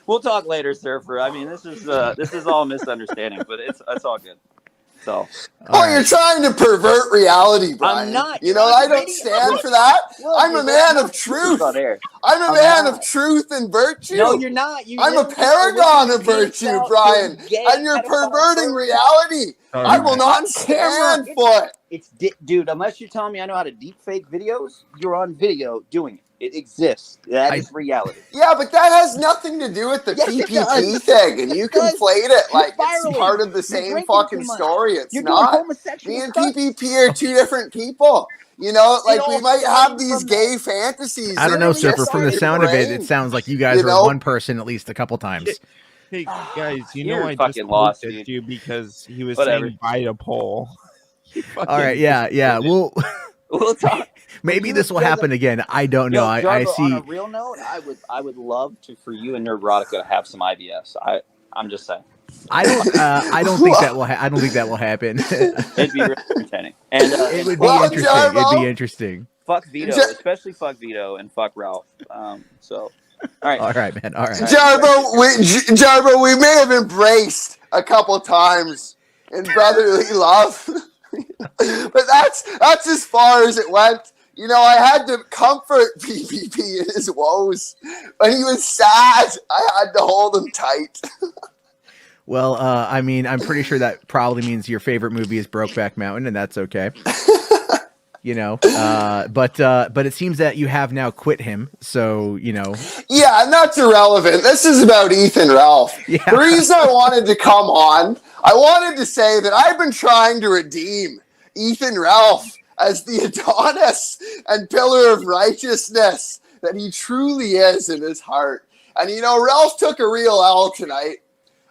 Speaker 20: we'll talk later, Surfer. I mean, this is all misunderstanding, but it's all good. So,
Speaker 4: you're trying to pervert reality, Brian.
Speaker 20: I'm not.
Speaker 4: You know, I don't stand for that. I'm a man of truth. I'm a man of truth and virtue.
Speaker 20: No, you're not.
Speaker 4: I'm a paragon of virtue, Brian. And you're perverting reality. I will not stand for it.
Speaker 20: Dude, unless you're telling me I know how to deep fake videos, you're on video doing it. It exists. That is reality.
Speaker 4: Yeah, but that has nothing to do with the PPP thing, and you conflate it like it's part of the same fucking story. It's not. Me and PPP are two different people. You know, like we might have these gay fantasies.
Speaker 6: I don't know, Surfer. From the sound of it, it sounds like you guys were one person at least a couple times.
Speaker 22: Hey guys, you know I just
Speaker 20: lost
Speaker 22: at you because he was
Speaker 20: Whatever.
Speaker 22: saying bye to Paul.
Speaker 6: All right, yeah. We'll
Speaker 20: talk.
Speaker 6: Maybe this will happen again. I don't know.
Speaker 20: Jarbo,
Speaker 6: I see.
Speaker 20: On a real note, I would love for you and Nerdrotica to have some IBS. I'm just saying.
Speaker 6: I don't think that will. I don't think that will happen.
Speaker 20: It'd be really entertaining, and
Speaker 6: it would be interesting.
Speaker 4: Jarbo.
Speaker 6: It'd be interesting.
Speaker 20: Fuck VITO, especially fuck VITO and fuck Ralph. So, all right,
Speaker 6: man. All right,
Speaker 4: Jarbo, we may have embraced a couple times in brotherly love. But that's as far as it went. You know, I had to comfort PPP in his woes. When he was sad, I had to hold him tight.
Speaker 11: Well, I mean, I'm pretty sure that probably means your favorite movie is Brokeback Mountain, and that's okay. You know, but it seems that you have now quit him, so, you know.
Speaker 4: Yeah, and that's irrelevant. This is about Ethan Ralph.
Speaker 11: Yeah.
Speaker 4: The reason I wanted to come on, I wanted to say that I've been trying to redeem Ethan Ralph as the Adonis and pillar of righteousness that he truly is in his heart. And, you know, Ralph took a real L tonight.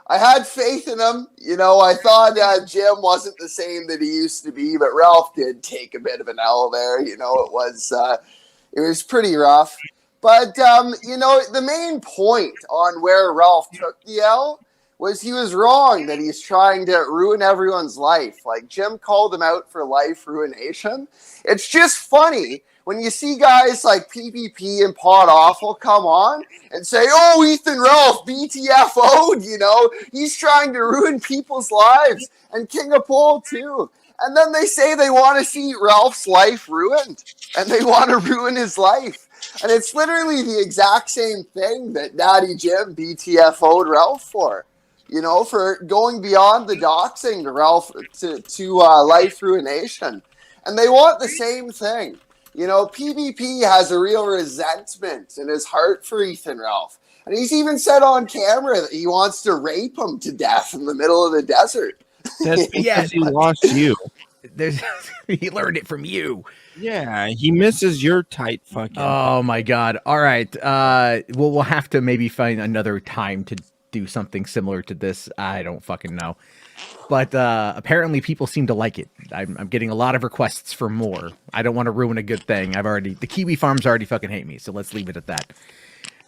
Speaker 4: I had faith in him. You know, I thought Jim wasn't the same that he used to be, but Ralph did take a bit of an L there. You know, it was pretty rough. But, you know, the main point on where Ralph took the L was he was wrong that he's trying to ruin everyone's life. Like, Jim called him out for life ruination. It's just funny when you see guys like PPP and Pod Awful come on and say, oh, Ethan Ralph, BTFO'd, you know, he's trying to ruin people's lives, and King of Pole too. And then they say they want to see Ralph's life ruined, and they want to ruin his life. And it's literally the exact same thing that Daddy Jim BTFO'd Ralph for, you know, for going beyond the doxing to Ralph to life ruination. And they want the same thing. You know, PvP has a real resentment in his heart for Ethan Ralph. And he's even said on camera that he wants to rape him to death in the middle of the desert.
Speaker 22: That's because he lost you.
Speaker 11: He learned it from you.
Speaker 22: Yeah, he misses your tight fucking.
Speaker 11: Oh, my God. All right. Well, we'll have to maybe find another time to do something similar to this. I don't fucking know. But apparently people seem to like it. I'm getting a lot of requests for more. I don't want to ruin a good thing. The Kiwi farms already fucking hate me, so let's leave it at that.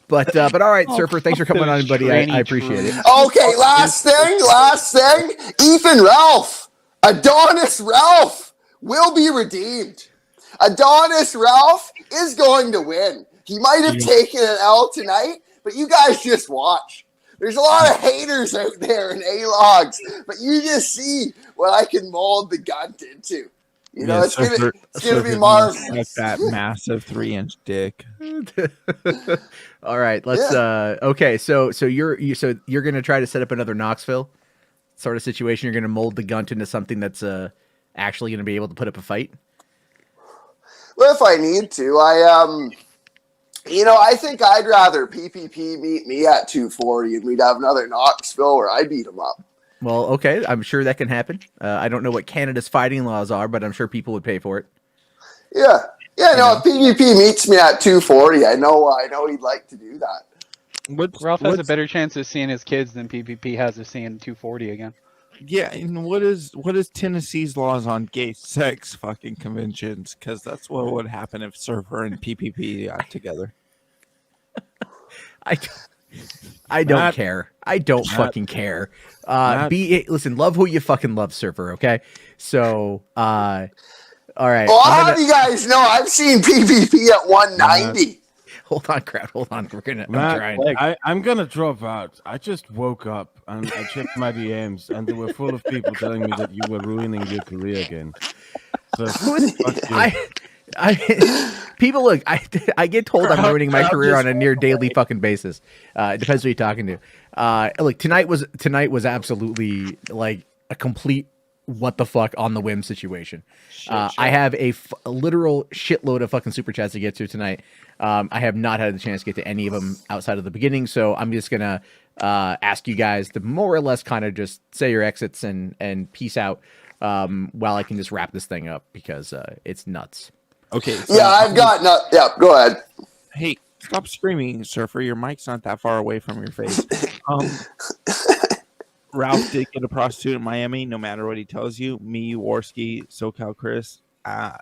Speaker 11: But all right, Surfer, thanks for coming on, buddy. I appreciate it.
Speaker 4: Okay, last thing. Ethan Ralph, Adonis Ralph will be redeemed. Adonis Ralph is going to win. He might have taken an L tonight, but you guys just watch. There's a lot of haters out there in A-Logs, but you just see what I can mold the gun into. You know, it's gonna be marvelous.
Speaker 22: Like that massive 3-inch dick.
Speaker 11: All right, let's. Okay, so you're gonna try to set up another Knoxville sort of situation. You're gonna mold the gun into something that's actually gonna be able to put up a fight.
Speaker 4: Well, if I need to, you know, I think I'd rather PPP meet me at 240 and we'd have another Knoxville where I beat him up.
Speaker 11: Well, okay, I'm sure that can happen. I don't know what Canada's fighting laws are, but I'm sure people would pay for it.
Speaker 4: Yeah. No, if PPP meets me at 240, I know he'd like to do that.
Speaker 23: Ralph has a better chance of seeing his kids than PPP has of seeing 240 again.
Speaker 22: Yeah, and what is Tennessee's laws on gay sex fucking conventions? Because that's what would happen if Surfer and PPP got together.
Speaker 11: I don't care. I don't fucking care. Listen, love who you fucking love, Surfer. Okay, so all right.
Speaker 4: Well, how do you guys know? I've seen PPP at 190.
Speaker 11: Hold on, Kraut. Hold on.
Speaker 1: I'm gonna drop out. I just woke up and I checked my DMs, and they were full of people telling me that you were ruining your career again. So
Speaker 11: people look. I get told I'm ruining my career on a near daily fucking basis. It depends who you're talking to. Look, tonight was absolutely like a complete what the fuck on the whim situation. I have a literal shitload of fucking super chats to get to tonight. I have not had the chance to get to any of them outside of the beginning, so I'm just gonna ask you guys to more or less kind of just say your exits and peace out while I can just wrap this thing up because it's nuts.
Speaker 22: Okay.
Speaker 4: So I've got yeah, go ahead.
Speaker 22: Hey, stop screaming, Surfer. Your mic's not that far away from your face. Ralph did get a prostitute in Miami, no matter what he tells you. Me, Warski, SoCal Chris,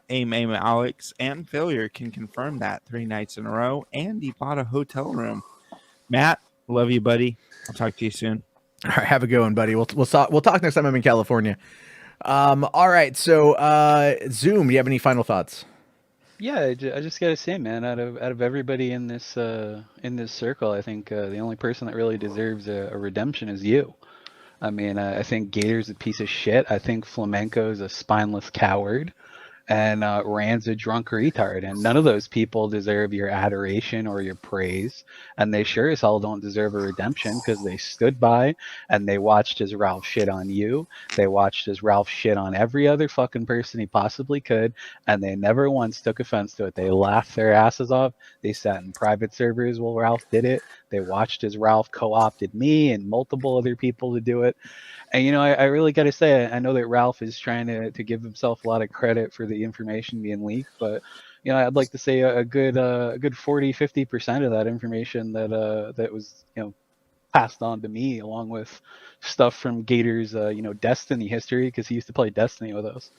Speaker 22: Aim Alex, and Failure can confirm that 3 nights in a row, and he bought a hotel room. Matt, love you, buddy. I'll talk to you soon.
Speaker 11: All right, have a good one, buddy. We'll talk next time I'm in California. All right, so Zoom, do you have any final thoughts?
Speaker 23: Yeah, I just gotta say, man, out of everybody in this circle, I think the only person that really deserves a redemption is you. I mean, I think Gator's a piece of shit. I think Flamenco's a spineless coward. And Rand's a drunk retard. And none of those people deserve your adoration or your praise. And they sure as hell don't deserve a redemption because they stood by and they watched as Ralph shit on you. They watched as Ralph shit on every other fucking person he possibly could. And they never once took offense to it. They laughed their asses off. They sat in private servers while Ralph did it. They watched as Ralph co-opted me and multiple other people to do it. And, you know, I really got to say, I know that Ralph is trying to give himself a lot of credit for the information being leaked, but, you know, I'd like to say a good 40-50% of that information that was, you know, passed on to me, along with stuff from Gator's, you know, Destiny history, because he used to play Destiny with us,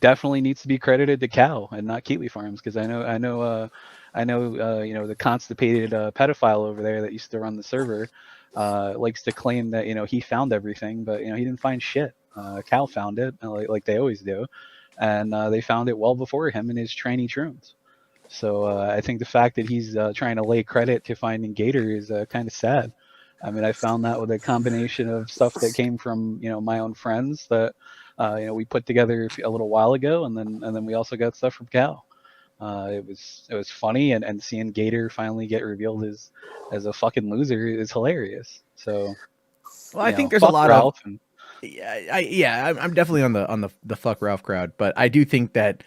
Speaker 23: definitely needs to be credited to Cal and not Keeley Farms, because I know, you know, the constipated pedophile over there that used to run the server likes to claim that, you know, he found everything, but, you know, he didn't find shit. Cal found it, like they always do, and they found it well before him and his tranny troons. So I think the fact that he's trying to lay credit to finding Gator is kind of sad. I mean, I found that with a combination of stuff that came from, you know, my own friends that you know, we put together a little while ago, and then we also got stuff from Cal. It was funny, and seeing Gator finally get revealed as a fucking loser is hilarious. So,
Speaker 11: well, I think there's a lot of I'm definitely on the fuck Ralph crowd, but I do think that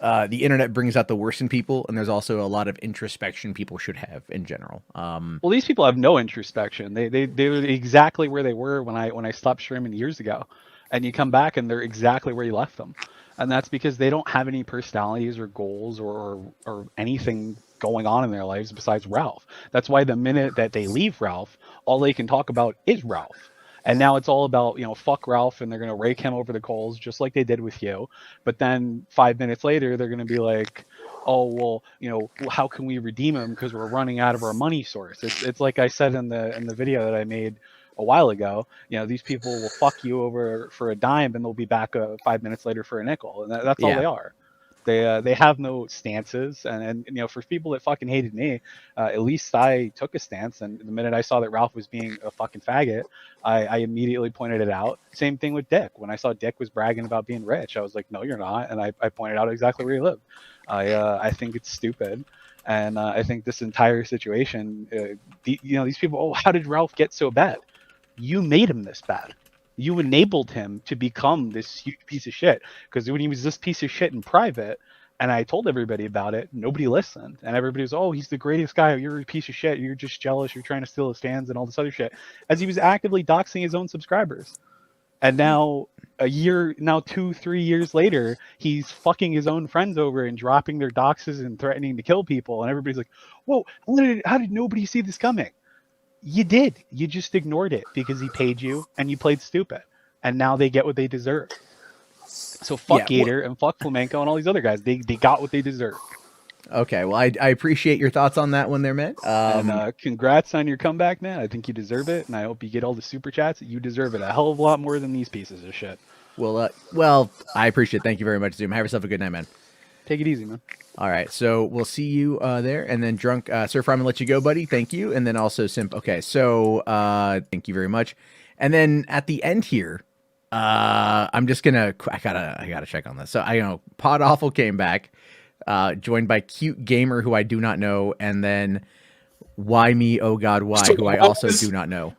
Speaker 11: the internet brings out the worst in people, and there's also a lot of introspection people should have in general.
Speaker 23: Well, these people have no introspection. They're exactly where they were when I stopped streaming years ago, and you come back and they're exactly where you left them. And that's because they don't have any personalities or goals or anything going on in their lives besides Ralph. That's why the minute that they leave Ralph, all they can talk about is Ralph. And now it's all about, you know, fuck Ralph, and they're going to rake him over the coals just like they did with you. But then 5 minutes later, they're going to be like, oh, well, you know, how can we redeem him because we're running out of our money source? It's like I said in the video that I made a while ago, you know, these people will fuck you over for a dime and they'll be back 5 minutes later for a nickel, and that's all they are. They have no stances, and you know, for people that fucking hated me, at least I took a stance, and the minute I saw that Ralph was being a fucking faggot, I immediately pointed it out. Same thing with Dick. When I saw Dick was bragging about being rich, I was like, no, you're not, and I pointed out exactly where he lived. I think it's stupid. And I think this entire situation, you know, these people, oh, how did Ralph get so bad? You made him this bad. You enabled him to become this huge piece of shit. Because when he was this piece of shit in private, and I told everybody about it, nobody listened. And everybody was, oh, he's the greatest guy. You're a piece of shit. You're just jealous. You're trying to steal his fans and all this other shit. As he was actively doxing his own subscribers. And now, 2-3 years later, he's fucking his own friends over and dropping their doxes and threatening to kill people. And everybody's like, whoa, how did nobody see this coming? You did. You just ignored it because he paid you and you played stupid. And now they get what they deserve. So fuck Gator and fuck Flamenco and all these other guys. They got what they deserve.
Speaker 11: Okay, well, I appreciate your thoughts on that one there, Matt.
Speaker 23: And congrats on your comeback, man. I think you deserve it. And I hope you get all the super chats. You deserve it a hell of a lot more than these pieces of shit.
Speaker 11: Well, I appreciate it. Thank you very much, Zoom. Have yourself a good night, man.
Speaker 23: Take it easy, man.
Speaker 11: All right, so we'll see you there, and then Drunk Surfer, I'm gonna let you go, buddy. Thank you, and then also Simp. Okay, so thank you very much, and then at the end here, I'm just gonna I gotta check on this. So I know Pod Awful came back, joined by Cute Gamer, who I do not know, and then Why Me, Oh God Why, who I also do not know.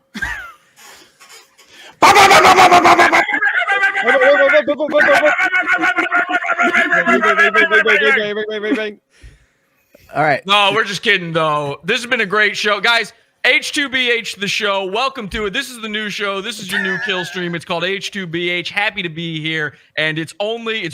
Speaker 11: All right.
Speaker 18: No, we're just kidding, though. This has been a great show. Guys, H2BH, the show. Welcome to it. This is the new show. This is your new Killstream. It's called H2BH. Happy to be here. And it's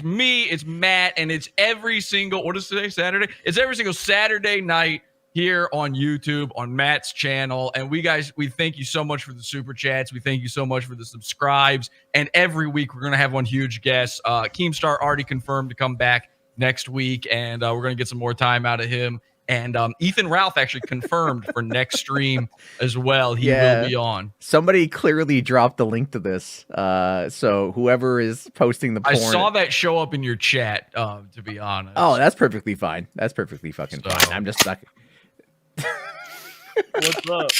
Speaker 18: me, it's Matt, and it's every single, what is today, Saturday? It's every single Saturday night here on YouTube on Matt's channel. And we thank you so much for the super chats. We thank you so much for the subscribes. And every week we're going to have one huge guest. Keemstar already confirmed to come back next week, and we're going to get some more time out of him. And Ethan Ralph actually confirmed for next stream as well. He will be on.
Speaker 11: Somebody clearly dropped the link to this. So whoever is posting the porn.
Speaker 18: I saw that show up in your chat, to be honest.
Speaker 11: Oh, that's perfectly fine. That's perfectly fucking fine. I'm just stuck.
Speaker 18: What's up?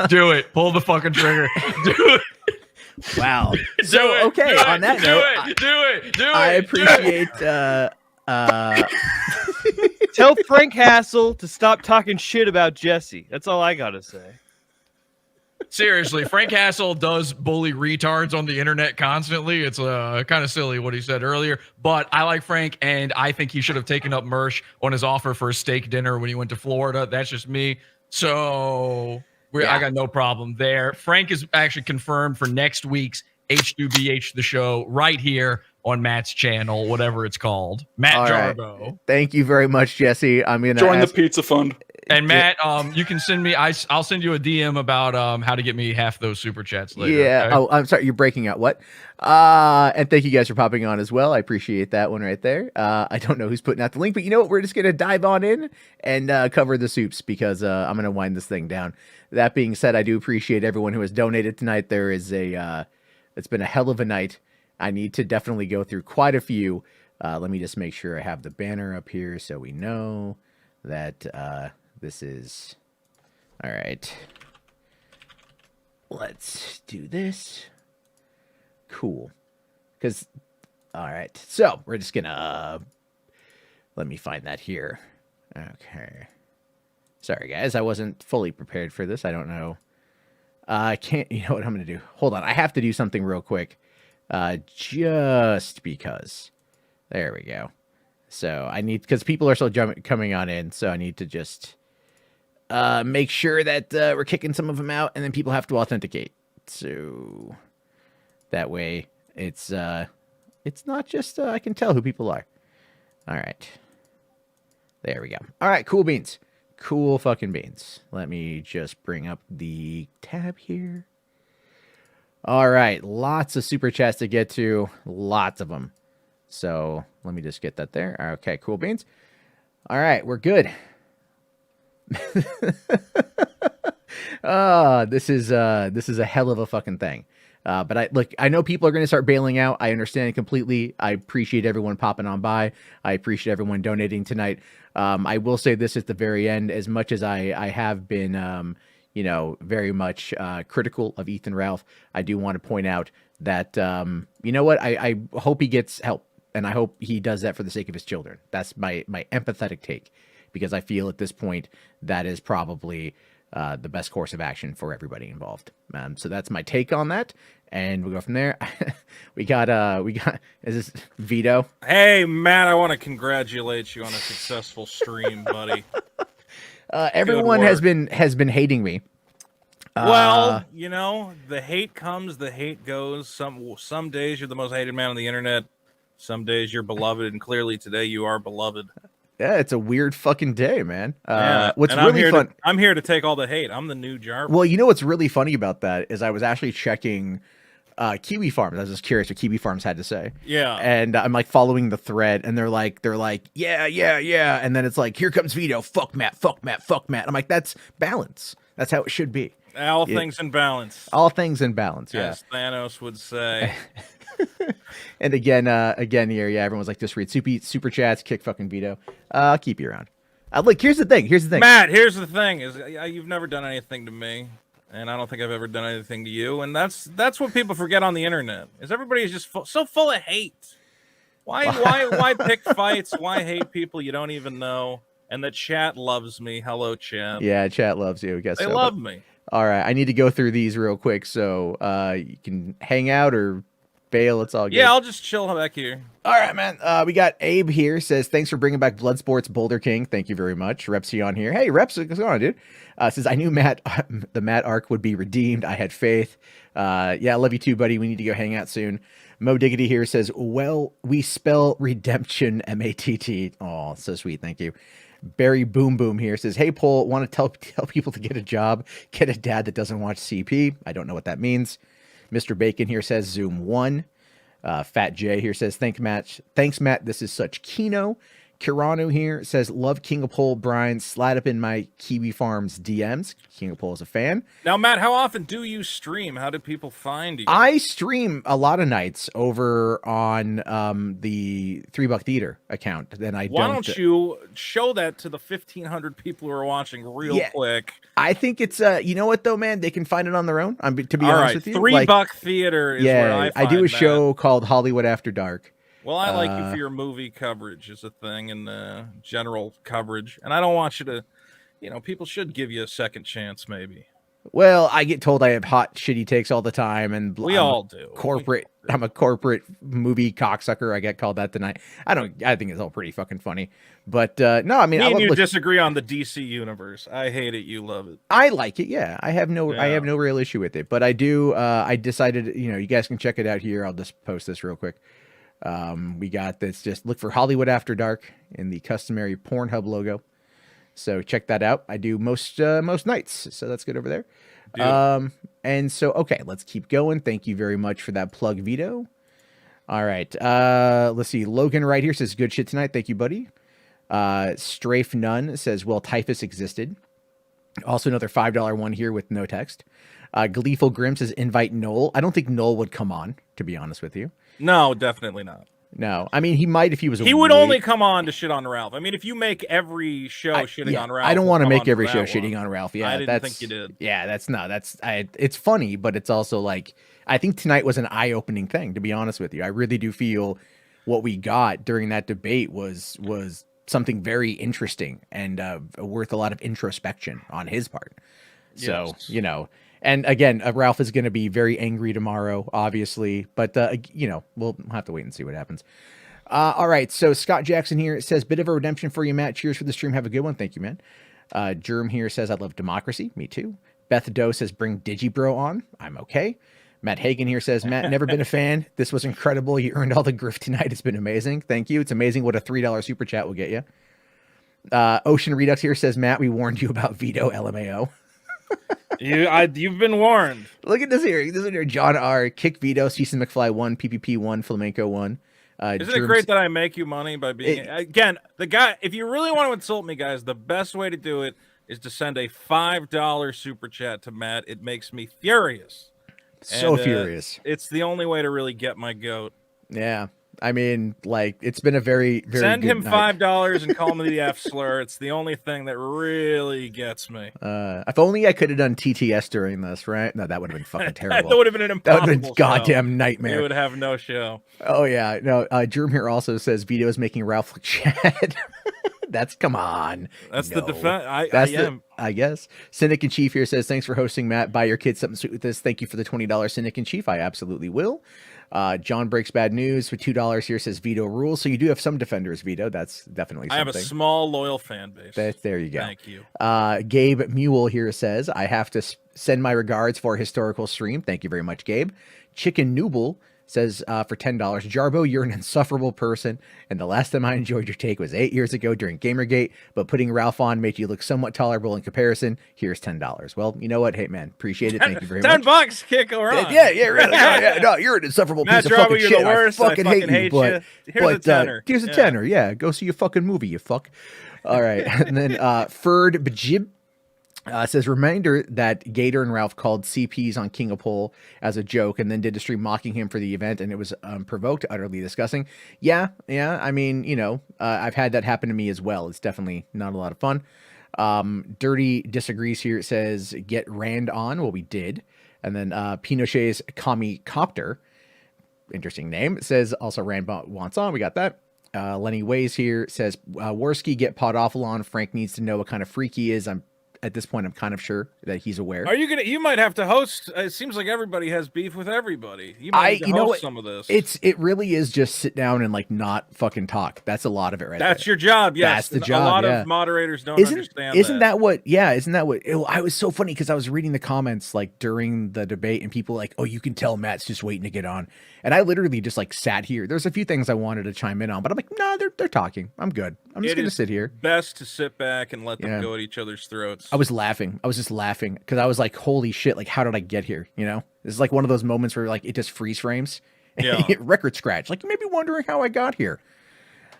Speaker 18: Do it. Pull the fucking trigger. Do it.
Speaker 11: Wow. So okay, on that note,
Speaker 5: do it.
Speaker 11: I appreciate
Speaker 8: Tell Frank Hassel to stop talking shit about Jesse. That's all I gotta say.
Speaker 18: Seriously, Frank Hassel does bully retards on the internet constantly. It's kind of silly what he said earlier, but I like Frank, and I think he should have taken up Mersh on his offer for a steak dinner when he went to Florida. That's just me. So I got no problem there. Frank is actually confirmed for next week's H2BH the show right here on Matt's channel, whatever it's called. Matt
Speaker 11: All
Speaker 18: Jarbo.
Speaker 11: right. Thank you very much, Jesse. I'm gonna
Speaker 9: join
Speaker 11: ask-
Speaker 9: the pizza fund.
Speaker 18: And Matt, you can send me. I'll send you a DM about how to get me half those super chats later.
Speaker 11: Yeah.
Speaker 18: Okay?
Speaker 11: Oh, I'm sorry. You're breaking out. What? And thank you guys for popping on as well. I appreciate that one right there. I don't know who's putting out the link, but you know what? We're just gonna dive on in and cover the soups because I'm gonna wind this thing down. That being said, I do appreciate everyone who has donated tonight. There is it's been a hell of a night. I need to definitely go through quite a few. Let me just make sure I have the banner up here so we know that this is all right. Let's do this. Cool. Because all right. So we're just gonna let me find that here. Okay. Sorry guys, I wasn't fully prepared for this. I don't know. I can't, you know what I'm gonna do? Hold on, I have to do something real quick. Just because. There we go. So I need, because people are still coming on in, so I need to just make sure that we're kicking some of them out, and then people have to authenticate. So that way it's not just I can tell who people are. All right. There we go. All right, cool beans. Cool fucking beans. Let me just bring up the tab here. All right, lots of super chats to get to, lots of them. So let me just get that there. Okay, cool beans. All right, we're good. This is a hell of a fucking thing. But I know people are going to start bailing out. I understand it completely. I appreciate everyone popping on by. I appreciate everyone donating tonight. I will say this at the very end, as much as I have been, very much critical of Ethan Ralph, I do want to point out that, you know what? I hope he gets help, and I hope he does that for the sake of his children. That's my empathetic take, because I feel at this point that is probably the best course of action for everybody involved. So that's my take on that, and we'll go from there. we got is this VITO?
Speaker 13: Hey Matt, I want to congratulate you on a successful stream, buddy.
Speaker 11: Everyone has been hating me.
Speaker 13: Well, the hate comes, the hate goes. Some days you're the most hated man on the internet. Some days you're beloved, and clearly today you are beloved.
Speaker 11: Yeah, it's a weird fucking day, man.
Speaker 13: Yeah.
Speaker 11: What's
Speaker 13: and
Speaker 11: really fun?
Speaker 13: I'm here to take all the hate. I'm the new Jarbo.
Speaker 11: Well, you know what's really funny about that is I was actually checking Kiwi Farms. I was just curious what Kiwi Farms had to say.
Speaker 13: Yeah.
Speaker 11: And I'm like following the thread, and they're like, yeah. And then it's like, here comes VITO. Fuck Matt. I'm like, that's balance. That's how it should be.
Speaker 13: All things in balance.
Speaker 11: All things in balance. Yeah.
Speaker 13: As Thanos would say.
Speaker 11: And again here, yeah, everyone's like, just read super chats, kick fucking VITO. I'll keep you around. Look, here's the thing.
Speaker 13: Matt, here's the thing: is you've never done anything to me, and I don't think I've ever done anything to you. And that's what people forget on the internet: is everybody is just so full of hate. Why pick fights? Why hate people you don't even know? And the chat loves me. Hello, chat.
Speaker 11: Yeah, chat loves you. I guess
Speaker 13: they love me.
Speaker 11: All right, I need to go through these real quick, so you can hang out or bail. It's all good.
Speaker 13: Yeah, I'll just chill back here.
Speaker 11: All right, man. We got Abe here. Says, thanks for bringing back Bloodsport's Boulder King. Thank you very much. Repsy on here. Hey, Reps, what's going on, dude? Says, I knew the Matt arc would be redeemed. I had faith. Yeah, I love you too, buddy. We need to go hang out soon. Mo Diggity here says, well, we spell redemption M-A-T-T. Oh, so sweet. Thank you. Barry Boom Boom here says, hey, Paul, want to tell people to get a job, get a dad that doesn't watch CP. I don't know what that means. Mr. Bacon here says, Zoom 1. Fat J here says, thanks, Matt. This is such Kino. Kiranu here says, love King of Pole, Brian. Slide up in my Kiwi Farms DMs. King of Pole is a fan.
Speaker 13: Now, Matt, how often do you stream? How do people find you?
Speaker 11: I stream a lot of nights over on the $3 Theater account. Then
Speaker 13: Why don't you show that to the 1,500 people who are watching real quick?
Speaker 11: I think it's you know what though, man, they can find it on their own. To be
Speaker 13: All
Speaker 11: honest
Speaker 13: right,
Speaker 11: with you,
Speaker 13: $3 Theater is where I find
Speaker 11: do a
Speaker 13: that.
Speaker 11: show called Hollywood After Dark.
Speaker 13: Well, I like you for your movie coverage is a thing and general coverage. And I don't want you to, people should give you a second chance maybe.
Speaker 11: Well, I get told I have hot, shitty takes all the time, and
Speaker 13: all do.
Speaker 11: I'm a corporate movie cocksucker. I get called that tonight. I think it's all pretty fucking funny. But no, I mean,
Speaker 13: Me and you disagree on the DC universe. I hate it. You love it.
Speaker 11: I like it. Yeah, I have no real issue with it. But I do. I decided, you guys can check it out here. I'll just post this real quick. We got this. Just look for Hollywood After Dark in the customary Pornhub logo. So check that out. I do most nights, so that's good over there. And so okay, let's keep going. Thank you very much for that plug, Vito. All right, let's see. Logan right here says good shit tonight. Thank you, buddy. Strafe None says, well, typhus existed. Also another $5 one here with no text. Gleeful Grim says invite Noel. I don't think Noel would come on, to be honest with you.
Speaker 13: No, definitely not.
Speaker 11: No, I mean, he might if he was.
Speaker 13: He would only come on to shit on Ralph. I mean, if you make every show shitting on Ralph,
Speaker 11: I don't want to make every show shitting on Ralph. Yeah,
Speaker 13: I didn't think you did.
Speaker 11: Yeah, it's funny, but it's also like I think tonight was an eye-opening thing. To be honest with you, I really do feel what we got during that debate was something very interesting and worth a lot of introspection on his part. So And again, Ralph is going to be very angry tomorrow, obviously, but we'll have to wait and see what happens. All right. So Scott Jackson here says, bit of a redemption for you, Matt. Cheers for the stream. Have a good one. Thank you, man. Germ here says, I love democracy. Me too. Beth Doe says, bring Digibro on. I'm okay. Matt Hagen here says, Matt, never been a fan. This was incredible. You earned all the grift tonight. It's been amazing. Thank you. It's amazing what a $3 super chat will get you. Ocean Redux here says, Matt, we warned you about VITO, LMAO.
Speaker 13: You've been warned.
Speaker 11: Look at this here. This is here. John R. Kick VITO, Season McFly 1, PPP 1, Flamenco 1.
Speaker 13: Isn't it great that I make you money by being again the guy? If you really want to insult me, guys, the best way to do it is to send a $5 super chat to Matt. It makes me furious.
Speaker 11: Furious.
Speaker 13: It's the only way to really get my goat.
Speaker 11: Yeah. I mean, like, it's been a very, very
Speaker 13: Send
Speaker 11: good
Speaker 13: him
Speaker 11: night.
Speaker 13: $5 and call me the F slur. It's the only thing that really gets me.
Speaker 11: If only I could have done TTS during this, right? No, that would have been fucking terrible.
Speaker 13: That would have been an impossible
Speaker 11: That would have been goddamn nightmare.
Speaker 13: You would have no show.
Speaker 11: Oh, yeah. No, Jerm here also says VITO is making Ralph look Chad. Come on.
Speaker 13: That's the defense.
Speaker 11: I guess. Cynic in Chief here says, thanks for hosting, Matt. Buy your kids something sweet with this. Thank you for the $20 Cynic in Chief. I absolutely will. John Breaks Bad News for $2 here says VITO rules. So you do have some defenders, VITO. That's definitely something.
Speaker 13: I have a small, loyal fan base.
Speaker 11: There you go.
Speaker 13: Thank you.
Speaker 11: Gabe Mule here says, I have to send my regards for a historical stream. Thank you very much, Gabe. Chicken Nooble says for $10, Jarbo, you're an insufferable person, and the last time I enjoyed your take was 8 years ago during Gamergate, but putting Ralph on made you look somewhat tolerable in comparison. Here's $10. Well, you know what? Hey, man, appreciate it. Thank you very much.
Speaker 13: $10, kick around.
Speaker 11: Yeah, really. No, you're an insufferable piece of fucking
Speaker 13: you're
Speaker 11: shit.
Speaker 13: The worst.
Speaker 11: I fucking hate you, but
Speaker 13: here's a tenner.
Speaker 11: Here's a tenner. Yeah, go see your fucking movie, you fuck. All right, and then Ferd Bajib says, reminder that Gator and Ralph called CPs on King of Pole as a joke and then did a stream mocking him for the event, and it was provoked, utterly disgusting. Yeah. I mean, I've had that happen to me as well. It's definitely not a lot of fun. Dirty disagrees here. It says, get Rand on. Well, we did. And then Pinochet's Kami Copter, interesting name, says also Rand wants on. We got that. Lenny Ways here says, Warski, get Podophalon. Frank needs to know what kind of freak he is. At this point, I'm kind of sure that he's aware.
Speaker 13: Are you gonna? You might have to host. It seems like everybody has beef with everybody. You might need to host some of this.
Speaker 11: It really is just sit down and like not fucking talk. That's a lot of it, right?
Speaker 13: That's your job. Yes,
Speaker 11: that's the job.
Speaker 13: A lot of moderators don't understand.
Speaker 11: Isn't that what? Yeah, isn't that what? I was so funny because I was reading the comments like during the debate, and people like, oh, you can tell Matt's just waiting to get on, and I literally just like sat here. There's a few things I wanted to chime in on, but I'm like, no, they're talking. I'm good. I'm just gonna sit here.
Speaker 13: Best to sit back and let them go at each other's throats.
Speaker 11: I was laughing. I was just laughing because I was like, holy shit, like, how did I get here? This is like one of those moments where like it just freeze frames.
Speaker 13: Yeah.
Speaker 11: Record scratch. Like, you may be wondering how I got here.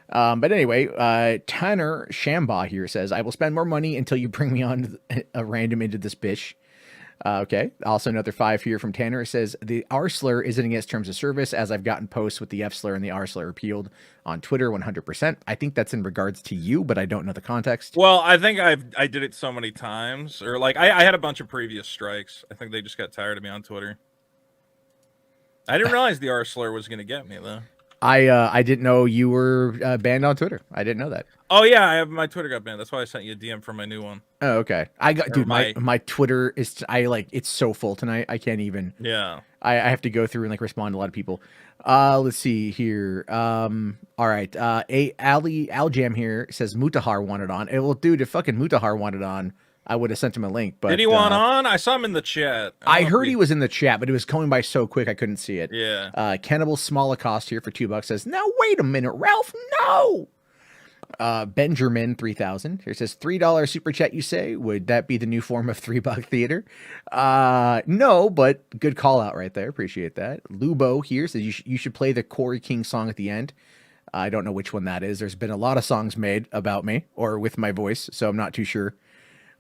Speaker 11: But anyway, Tanner Shambaugh here says, I will spend more money until you bring me on a random into this bitch. Okay. Also another 5 here from Tanner. It says, the R slur isn't against terms of service, as I've gotten posts with the F slur and the R slur repealed on Twitter 100%. I think that's in regards to you, but I don't know the context.
Speaker 13: Well, I think I did it so many times, or like I had a bunch of previous strikes. I think they just got tired of me on Twitter. I didn't realize the R slur was going to get me though.
Speaker 11: I didn't know you were banned on Twitter. I didn't know that.
Speaker 13: Oh yeah, I have my Twitter got banned. That's why I sent you a DM for my new one.
Speaker 11: Oh, okay. I got,
Speaker 13: Or
Speaker 11: dude, my Twitter is, it's so full tonight. I can't even.
Speaker 13: Yeah.
Speaker 11: I have to go through and like respond to a lot of people. Let's see here. All right. Al Jam here says Mutahar wanted on. Well, dude, if fucking Mutahar wanted on, I would have sent him a link. But
Speaker 13: did he want on? I saw him in the chat.
Speaker 11: I heard he was in the chat, but it was going by so quick I couldn't see it.
Speaker 13: Yeah.
Speaker 11: Cannibal Smolacost here for $2 says, now wait a minute, Ralph, no. Benjamin 3000 here says, $3 super chat, you say? Would that be the new form of $3 theater? No, but good call out right there. Appreciate that. Lubo here says, you should play the Corey King song at the end. I don't know which one that is. There's been a lot of songs made about me or with my voice, so I'm not too sure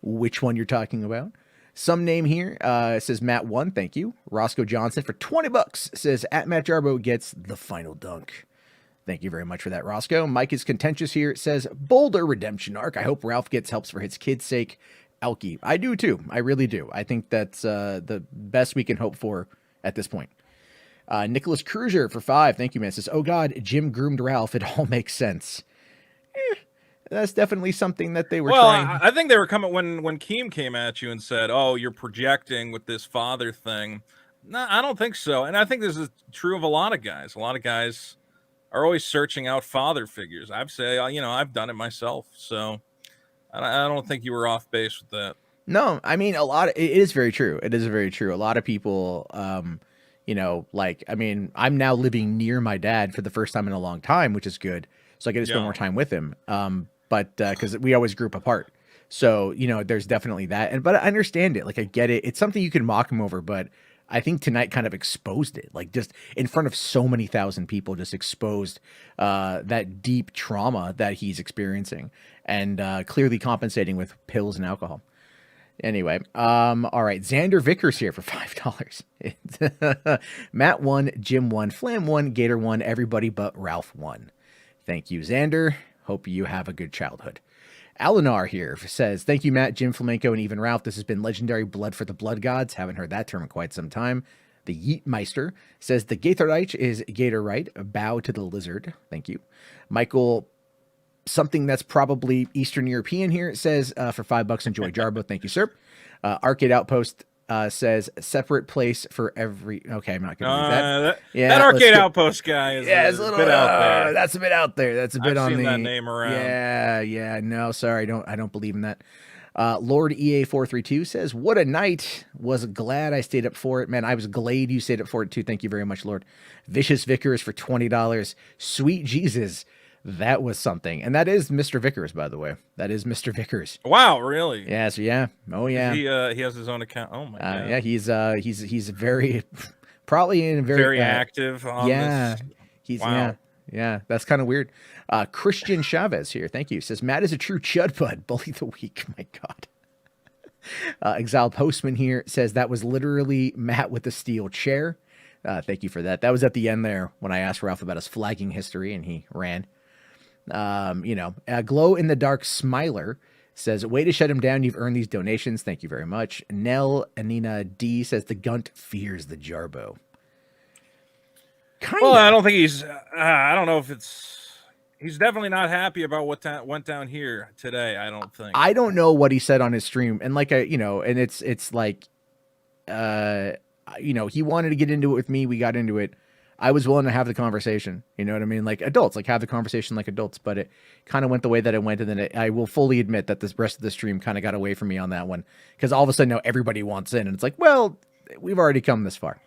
Speaker 11: which one you're talking about. Some name here says Matt 1, thank you. Roscoe Johnson for $20 says, at Matt Jarbo gets the final dunk. Thank you very much for that, Roscoe. Mike is contentious here. It says, Boulder redemption arc. I hope Ralph gets helps for his kid's sake. Elkie. I do too. I really do. I think that's the best we can hope for at this point. Nicholas Cruiser for 5. Thank you, man. It says, oh God, Jim groomed Ralph. It all makes sense. That's definitely something that they were trying.
Speaker 13: I think they were coming when Keem came at you and said, oh, you're projecting with this father thing. No, I don't think so. And I think this is true of a lot of guys. A lot of guys are always searching out father figures. I've done it myself. So I don't think you were off base with that.
Speaker 11: No, I mean, it is very true. It is very true. A lot of people, I'm now living near my dad for the first time in a long time, which is good. So I get to spend more time with him. But because we always group apart. So, there's definitely that. But I understand it. Like, I get it. It's something you can mock him over, but I think tonight kind of exposed it. Like, just in front of so many thousand people, just exposed that deep trauma that he's experiencing and clearly compensating with pills and alcohol. Anyway, all right. Xander Vickers here for $5. Matt 1, Jim 1, Flam 1, Gator 1, everybody but Ralph 1. Thank you, Xander. Hope you have a good childhood. Alinar here says, thank you, Matt, Jim, Flamenco, and even Ralph. This has been legendary blood for the blood gods. Haven't heard that term in quite some time. The Yeetmeister says, the Gatorite is Gator right. Bow to the lizard. Thank you. Michael, something that's probably Eastern European here, says, for $5, enjoy Jarbo. Thank you, sir. Arcade Outpost says, separate place for every... Okay, I'm not going to do that.
Speaker 13: That Arcade Outpost guy is
Speaker 11: a little
Speaker 13: bit out there.
Speaker 11: That's a bit out there. That's a bit
Speaker 13: I've
Speaker 11: on
Speaker 13: seen
Speaker 11: the...
Speaker 13: that name around.
Speaker 11: Yeah. No, sorry. I don't believe in that. Lord EA432 says, what a night. Was glad I stayed up for it. Man, I was glad you stayed up for it too. Thank you very much, Lord. Vicious Vickers for $20. Sweet Jesus. That was something. And that is Mr. Vickers, by the way. That is Mr. Vickers.
Speaker 13: Wow, really?
Speaker 11: Yes, yeah. Oh, yeah.
Speaker 13: He has his own account. Oh, my God.
Speaker 11: Yeah, he's very, probably in very
Speaker 13: active on this.
Speaker 11: Wow. Yeah, that's kind of weird. Christian Chavez here. Thank you. Says, Matt is a true chud bud. Bully the week. My God. Exiled Postman here says, that was literally Matt with the steel chair. Thank you for that. That was at the end there when I asked Ralph about his flagging history and he ran. Glow in the Dark Smiler says, way to shut him down. You've earned these donations. Thank you very much. Nell Anina D says, the Gunt fears the Jarbo.
Speaker 13: Well, I don't think he's, I don't know if he's definitely not happy about what went down here today. I don't think.
Speaker 11: I don't know what he said on his stream. And and it's like, he wanted to get into it with me. We got into it. I was willing to have the conversation, you know what I mean? Like adults, like have the conversation like adults, but it kind of went the way that it went. And then I will fully admit that this rest of the stream kind of got away from me on that one. Cause all of a sudden now everybody wants in and it's like, well, we've already come this far.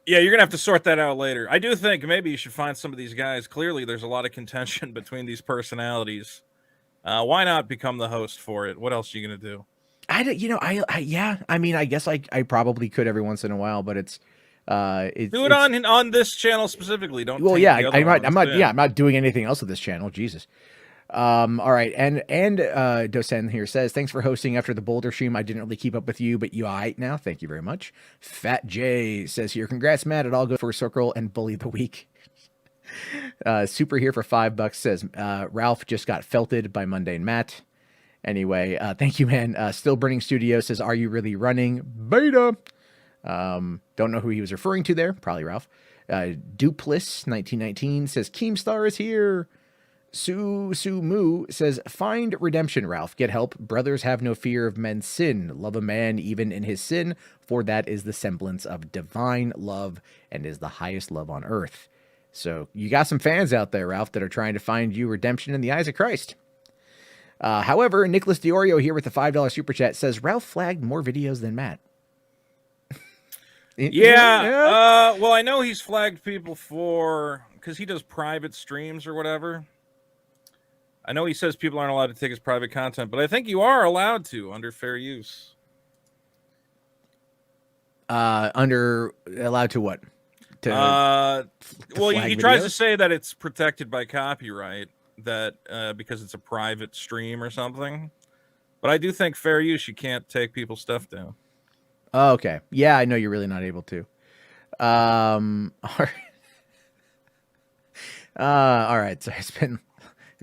Speaker 13: Yeah, you're going to have to sort that out later. I do think maybe you should find some of these guys. Clearly there's a lot of contention between these personalities. Why not become the host for it? What else are you going to do?
Speaker 11: I guess I probably could every once in a while, but it's, Do
Speaker 13: it on this channel specifically. Don't.
Speaker 11: Well,
Speaker 13: taint
Speaker 11: yeah,
Speaker 13: the other
Speaker 11: I'm not.
Speaker 13: ones.
Speaker 11: Yeah, I'm not doing anything else with this channel. Jesus. All right, and Dosen here says, thanks for hosting after the Boulder stream. I didn't really keep up with you, but you aight now. Thank you very much. Fat J says here, congrats, Matt. It all good for Circle and Bully the Week. Super here for $5 says Ralph just got felted by Mundane Matt. Anyway, thank you, man. Still Burning Studio says, are you really running beta? Don't know who he was referring to there. Probably Ralph. Duplis 1919 says Keemstar is here. Su Moo says, find redemption, Ralph. Get help. Brothers have no fear of men's sin. Love a man even in his sin, for that is the semblance of divine love and is the highest love on earth. So you got some fans out there, Ralph, that are trying to find you redemption in the eyes of Christ. However, Nicholas Diorio here with the $5 super chat says, Ralph flagged more videos than Matt.
Speaker 13: Yeah. Well, I know he's flagged people because he does private streams or whatever. I know he says people aren't allowed to take his private content, but I think you are allowed to under fair use.
Speaker 11: Allowed to what?
Speaker 13: Well, he tries to
Speaker 11: videos?
Speaker 13: say that it's protected by copyright, that because it's a private stream or something. But I do think fair use, you can't take people's stuff down.
Speaker 11: Oh, okay. Yeah, I know you're really not able to. All right. All right. So it's been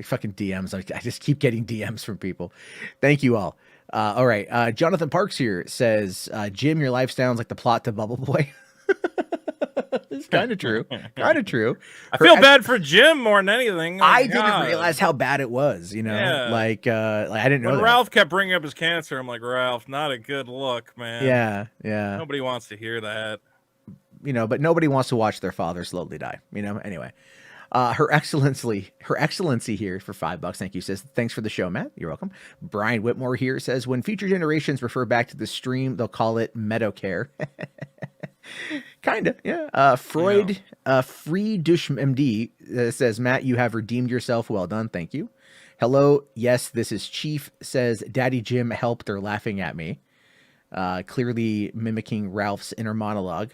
Speaker 11: fucking DMs. I just keep getting DMs from people. Thank you all. All right. Jonathan Parks here says, Jim, your life sounds like the plot to Bubble Boy. It's kind of true. Kind of true.
Speaker 13: I feel bad for Jim more than anything. Oh,
Speaker 11: I
Speaker 13: God.
Speaker 11: didn't realize how bad it was, you know,
Speaker 13: Yeah.
Speaker 11: like I didn't know
Speaker 13: When
Speaker 11: that.
Speaker 13: Ralph kept bringing up his cancer, I'm like, Ralph, not a good look, man.
Speaker 11: Yeah, yeah.
Speaker 13: Nobody wants to hear that.
Speaker 11: You know, but nobody wants to watch their father slowly die, you know. Anyway, her excellency here for $5. Thank you. Says, thanks for the show, Matt. You're welcome. Brian Whitmore here says, when future generations refer back to the stream, they'll call it Medocare. Kind of, yeah. Freud, Friedush MD says, Matt, you have redeemed yourself. Well done. Thank you. Hello. Yes, this is Chief. Says, Daddy Jim helped. They're laughing at me. Clearly mimicking Ralph's inner monologue.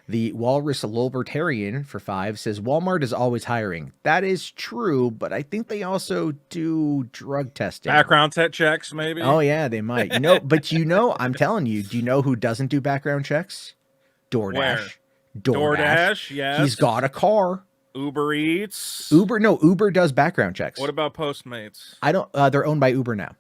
Speaker 11: The Walrus Libertarian for $5 says, Walmart is always hiring. That is true, but I think they also do drug testing.
Speaker 13: Background checks, maybe.
Speaker 11: Oh, yeah, they might. You know, but you know, I'm telling you, do you know who doesn't do background checks? DoorDash.
Speaker 13: Where? DoorDash, yes.
Speaker 11: He's got a car.
Speaker 13: Uber Eats.
Speaker 11: Uber does background checks.
Speaker 13: What about Postmates?
Speaker 11: I don't. They're owned by Uber now.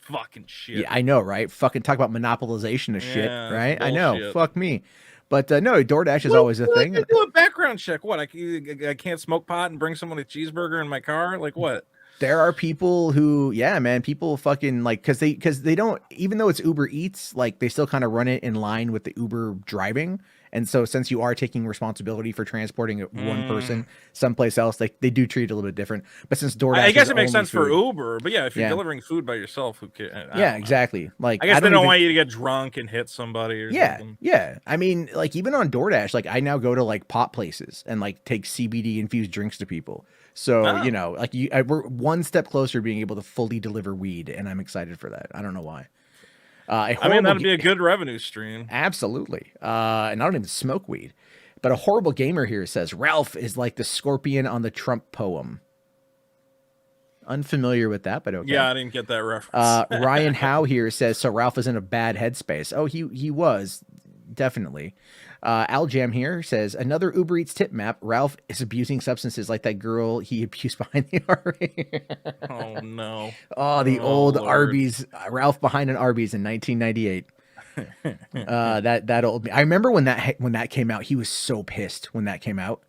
Speaker 13: Fucking shit.
Speaker 11: Yeah, I know, right? Fucking talk about monopolization of shit,
Speaker 13: Yeah,
Speaker 11: right? I know.
Speaker 13: bullshit.
Speaker 11: Fuck me. But no, DoorDash is always a thing.
Speaker 13: I do a background check. What? I can't smoke pot and bring someone a cheeseburger in my car? Like what?
Speaker 11: There are people who, yeah, man, people fucking like, because they don't, even though it's Uber Eats, like they still kind of run it in line with the Uber driving. And so since you are taking responsibility for transporting one person someplace else, like they do treat it a little bit different. But since DoorDash,
Speaker 13: I guess
Speaker 11: is
Speaker 13: it makes
Speaker 11: only
Speaker 13: sense for
Speaker 11: food-
Speaker 13: Uber, but yeah, if you're
Speaker 11: Yeah.
Speaker 13: delivering food by yourself, who cares?
Speaker 11: Yeah, exactly. Like
Speaker 13: I guess they
Speaker 11: don't
Speaker 13: don't
Speaker 11: even-
Speaker 13: want you to get drunk and hit somebody or
Speaker 11: Yeah,
Speaker 13: something.
Speaker 11: yeah. I mean, like even on DoorDash, like I now go to like pot places and like take CBD infused drinks to people. So you know, like we're one step closer to being able to fully deliver weed, and I'm excited for that. I don't know why.
Speaker 13: I mean, that'd be a good revenue stream.
Speaker 11: Absolutely. And I don't even smoke weed. But a horrible gamer here says Ralph is like the scorpion on the Trump poem. Unfamiliar with that, but okay.
Speaker 13: Yeah, I didn't get that reference.
Speaker 11: Ryan Howe here says, so Ralph is in a bad headspace. Oh, he was, definitely. Al Jam here says, another Uber Eats tip map. Ralph is abusing substances like that girl he abused behind the RV.
Speaker 13: Oh, no.
Speaker 11: Oh, the old
Speaker 13: Lord.
Speaker 11: Arby's. Ralph behind an Arby's in 1998. That old. I remember when that came out. He was so pissed when that came out.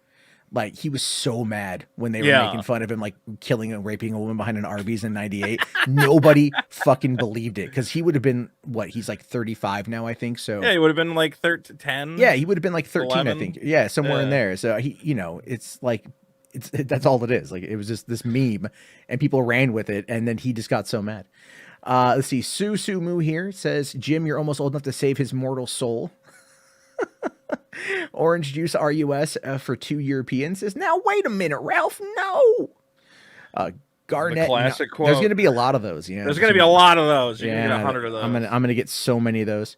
Speaker 11: Like he was so mad when they were making fun of him, like killing and raping a woman behind an Arby's in '98. Nobody fucking believed it because he would have been what? He's like 35 now, I think. So
Speaker 13: Yeah, he would have been like 10.
Speaker 11: yeah, he would have been like 13,
Speaker 13: 11.
Speaker 11: I think. Yeah, somewhere in there. So he, you know, it's like that's all it is. Like it was just this meme, and people ran with it, and then he just got so mad. Let's see. Su Moo here says, Jim, you're almost old enough to save his mortal soul. Orange Juice RUS for 2 Europeans says, now wait a minute, Ralph, no. Garnett,
Speaker 13: classic
Speaker 11: no.
Speaker 13: quote.
Speaker 11: There's going to be a lot of those. Yeah,
Speaker 13: There's going to be a lot of those. You're going to get 100 of those.
Speaker 11: I'm gonna get so many of those.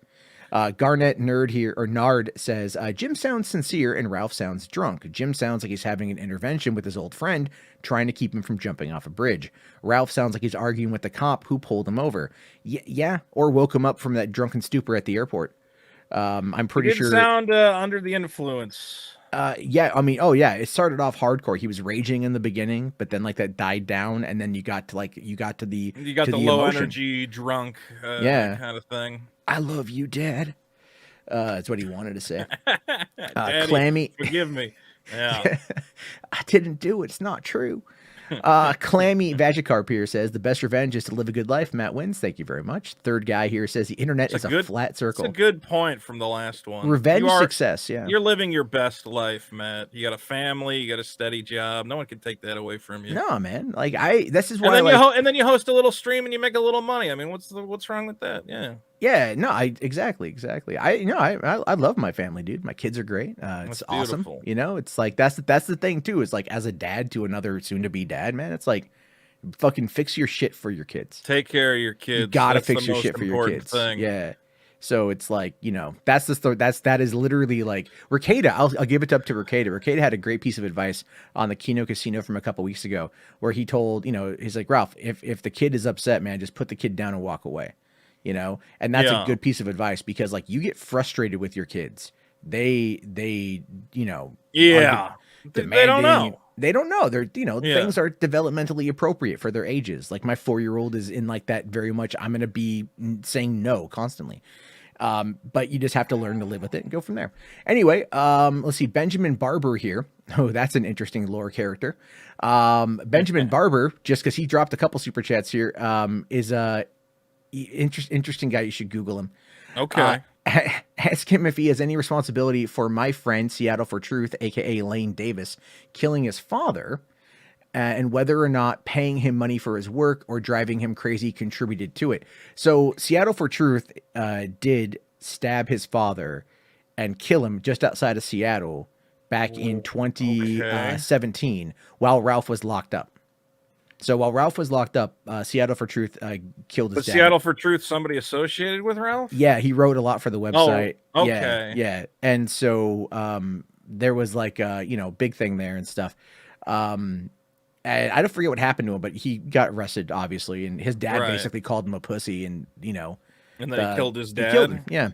Speaker 11: Garnet Nerd here, or Nard says, Jim sounds sincere and Ralph sounds drunk. Jim sounds like he's having an intervention with his old friend, trying to keep him from jumping off a bridge. Ralph sounds like he's arguing with the cop who pulled him over. Yeah, or woke him up from that drunken stupor at the airport. I'm pretty sure.
Speaker 13: Sound under the influence.
Speaker 11: Yeah, I mean, oh yeah, it started off hardcore. He was raging in the beginning, but then like that died down, and then you got to the
Speaker 13: low
Speaker 11: emotion.
Speaker 13: energy drunk
Speaker 11: Yeah.
Speaker 13: kind of thing.
Speaker 11: I love you, Dad. That's what he wanted to say.
Speaker 13: Daddy,
Speaker 11: Clammy,
Speaker 13: forgive me. Yeah.
Speaker 11: I didn't do it. It's not true. Clammy Vagicarp here says the best revenge is to live a good life. Matt wins. Thank you very much. Third guy here says the internet is a flat circle.
Speaker 13: It's a good point from the last one.
Speaker 11: Revenge success. Yeah.
Speaker 13: You're living your best life, Matt. You got a family. You got a steady job. No one can take that away from you.
Speaker 11: No, man. Like this is why.
Speaker 13: And then you host a little stream and you make a little money. I mean, what's wrong with that? Yeah.
Speaker 11: Yeah, no, exactly. I love my family, dude. My kids are great. It's awesome. You know, it's like that's the thing too. Is like as a dad to another soon-to-be dad, man. It's like fucking fix your shit for your kids.
Speaker 13: Take care of your kids.
Speaker 11: You gotta
Speaker 13: That's
Speaker 11: fix
Speaker 13: the
Speaker 11: your shit
Speaker 13: most
Speaker 11: for your
Speaker 13: important
Speaker 11: kids.
Speaker 13: thing.
Speaker 11: Yeah. So it's like, you know, that is literally like Ricada. I'll give it up to Ricada. Ricada had a great piece of advice on the Kino Casino from a couple weeks ago, where he told, you know, he's like, Ralph, if the kid is upset, man, just put the kid down and walk away. You know, and that's a good piece of advice, because like you get frustrated with your kids. They you know,
Speaker 13: they don't know.
Speaker 11: They don't know. They're, you know, things are developmentally appropriate for their ages. Like my 4-year-old is in like that very much. I'm going to be saying no constantly. But you just have to learn to live with it and go from there. Anyway, let's see. Benjamin Barber here. Oh, that's an interesting lore character. Benjamin Barber, just because he dropped a couple super chats here, is a interesting guy. You should Google him.
Speaker 13: Okay.
Speaker 11: Ask him if he has any responsibility for my friend Seattle for Truth, aka Lane Davis, killing his father, and whether or not paying him money for his work or driving him crazy contributed to it. So Seattle for Truth did stab his father and kill him just outside of Seattle back in 2017 while Ralph was locked up. So while Ralph was locked up, Seattle for Truth killed his dad.
Speaker 13: Seattle for Truth, somebody associated with Ralph?
Speaker 11: Yeah, he wrote a lot for the website.
Speaker 13: Oh, okay.
Speaker 11: Yeah. And so there was like a, you know, big thing there and stuff. And I don't forget what happened to him, but he got arrested, obviously, and his dad basically called him a pussy, and you know,
Speaker 13: and then he killed his dad.
Speaker 11: He killed him. Yeah.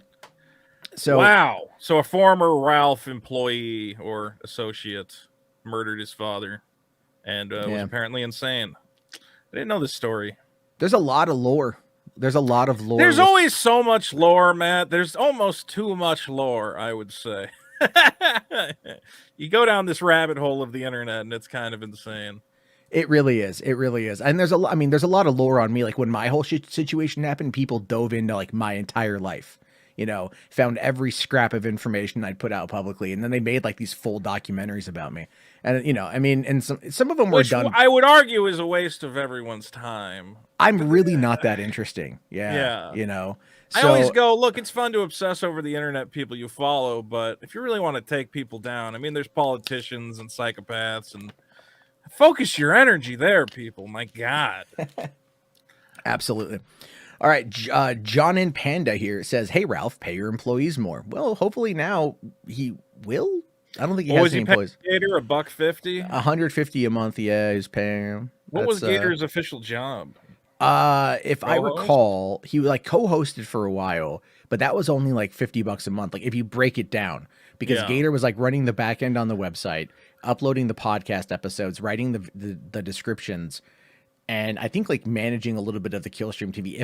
Speaker 11: So
Speaker 13: wow. So a former Ralph employee or associate murdered his father, and was apparently insane. I didn't know this story.
Speaker 11: There's a lot of lore. There's a lot of lore.
Speaker 13: There's always so much lore, Matt. There's almost too much lore, I would say. You go down this rabbit hole of the internet, and it's kind of insane.
Speaker 11: It really is. It really is. And there's a lot. I mean, there's a lot of lore on me. Like when my whole situation happened, people dove into like my entire life. You know, found every scrap of information I'd put out publicly, and then they made like these full documentaries about me. And you know, I mean, and some of them were done.
Speaker 13: I would argue is a waste of everyone's time.
Speaker 11: I'm really not that interesting. Yeah. You know,
Speaker 13: I always go, look, it's fun to obsess over the internet people you follow, but if you really want to take people down, I mean, there's politicians and psychopaths, and focus your energy there, people. My God.
Speaker 11: Absolutely. All right, John and Panda here says, "Hey Ralph, pay your employees more." Well, hopefully now he will. I don't think he has any employees.
Speaker 13: Gator $150?
Speaker 11: $150 a month. Yeah, he's paying him.
Speaker 13: What was Gator's official job?
Speaker 11: If I recall, he like co-hosted for a while, but that was only like $50 a month. Like if you break it down, because Gator was like running the back end on the website, uploading the podcast episodes, writing the descriptions, and I think like managing a little bit of the Killstream TV.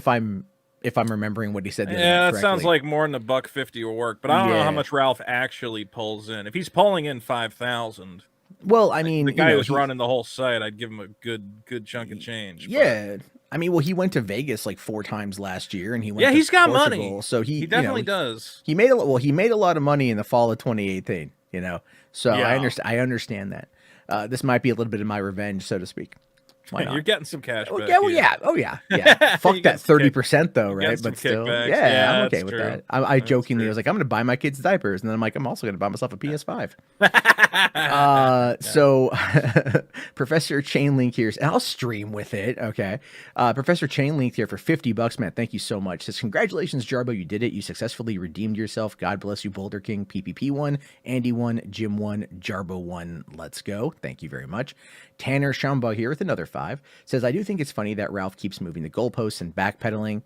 Speaker 11: If I'm remembering what he said.
Speaker 13: Yeah, that sounds like more than $150 will work, but I don't know how much Ralph actually pulls in. If he's pulling in 5,000.
Speaker 11: Well, I mean,
Speaker 13: the guy who's running the whole site, I'd give him a good chunk of change.
Speaker 11: Yeah. I mean, well, he went to Vegas like 4 times last year, and he went.
Speaker 13: Yeah, he's got
Speaker 11: Portugal,
Speaker 13: money,
Speaker 11: so he
Speaker 13: definitely does.
Speaker 11: He made a lot of money in the fall of 2018. You know, so I understand that. This might be a little bit of my revenge, so to speak. Why not?
Speaker 13: You're getting some cash back.
Speaker 11: Oh yeah. Fuck that 30% though, right? But still,
Speaker 13: kickbacks.
Speaker 11: yeah, I'm okay
Speaker 13: that's
Speaker 11: with
Speaker 13: true.
Speaker 11: that. I jokingly was like, I'm gonna buy my kids diapers, and then I'm like, I'm also gonna buy myself a PS5. So Professor Chainlink here, and I'll stream with it. Okay, Professor Chainlink here for $50, man. Thank you so much. Says congratulations, Jarbo, you did it. You successfully redeemed yourself. God bless you, Boulder King. PPP 1, Andy 1, Jim 1, Jarbo 1. Let's go. Thank you very much. Tanner Shamba here with another 5 says, I do think it's funny that Ralph keeps moving the goalposts and backpedaling.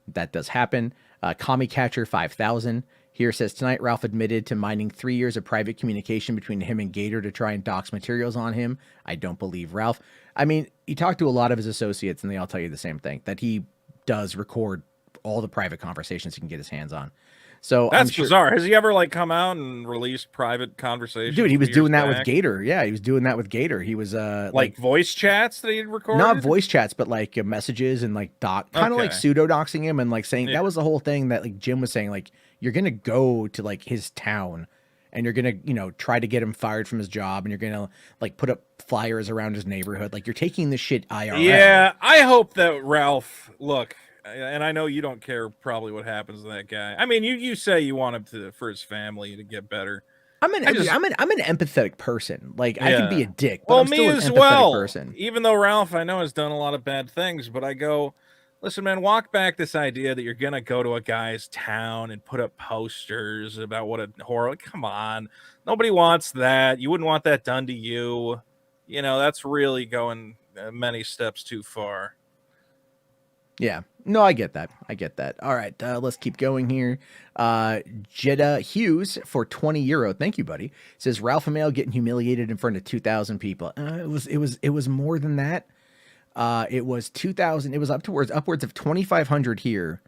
Speaker 11: That does happen. Kami Catcher 5000 here says, tonight Ralph admitted to mining 3 years of private communication between him and Gator to try and dox materials on him. I don't believe Ralph. I mean, he talked to a lot of his associates and they all tell you the same thing, that he does record all the private conversations he can get his hands on. So
Speaker 13: that's bizarre. Has he ever like come out and released private conversations?
Speaker 11: Dude, he was doing that with Gator. Yeah, he was doing that with Gator. He was
Speaker 13: like voice chats that he'd recorded?
Speaker 11: Not voice chats, but like messages and like kind of like pseudo doxing him and like saying that was the whole thing that like Jim was saying, like you're gonna go to like his town and you're gonna, you know, try to get him fired from his job and you're gonna like put up flyers around his neighborhood. Like you're taking this shit IRL.
Speaker 13: Yeah, I hope that Ralph, look, and I know you don't care probably what happens to that guy. I mean, you say you want him to for his family to get better.
Speaker 11: I'm an empathetic person. Like I can be a dick, but
Speaker 13: well,
Speaker 11: I'm still
Speaker 13: me
Speaker 11: an
Speaker 13: as
Speaker 11: empathetic
Speaker 13: well.
Speaker 11: person.
Speaker 13: Even though Ralph, I know, has done a lot of bad things, but I go, listen, man, walk back this idea that you're gonna go to a guy's town and put up posters about what a horror. Come on, nobody wants that. You wouldn't want that done to you. You know, that's really going many steps too far.
Speaker 11: Yeah. No, I get that. All right, let's keep going here. Jeddah Hughes for €20. Thank you, buddy. Says Ralph Amell getting humiliated in front of 2,000 people. It was more than that. It was 2,000. It was upwards of 2,500 here,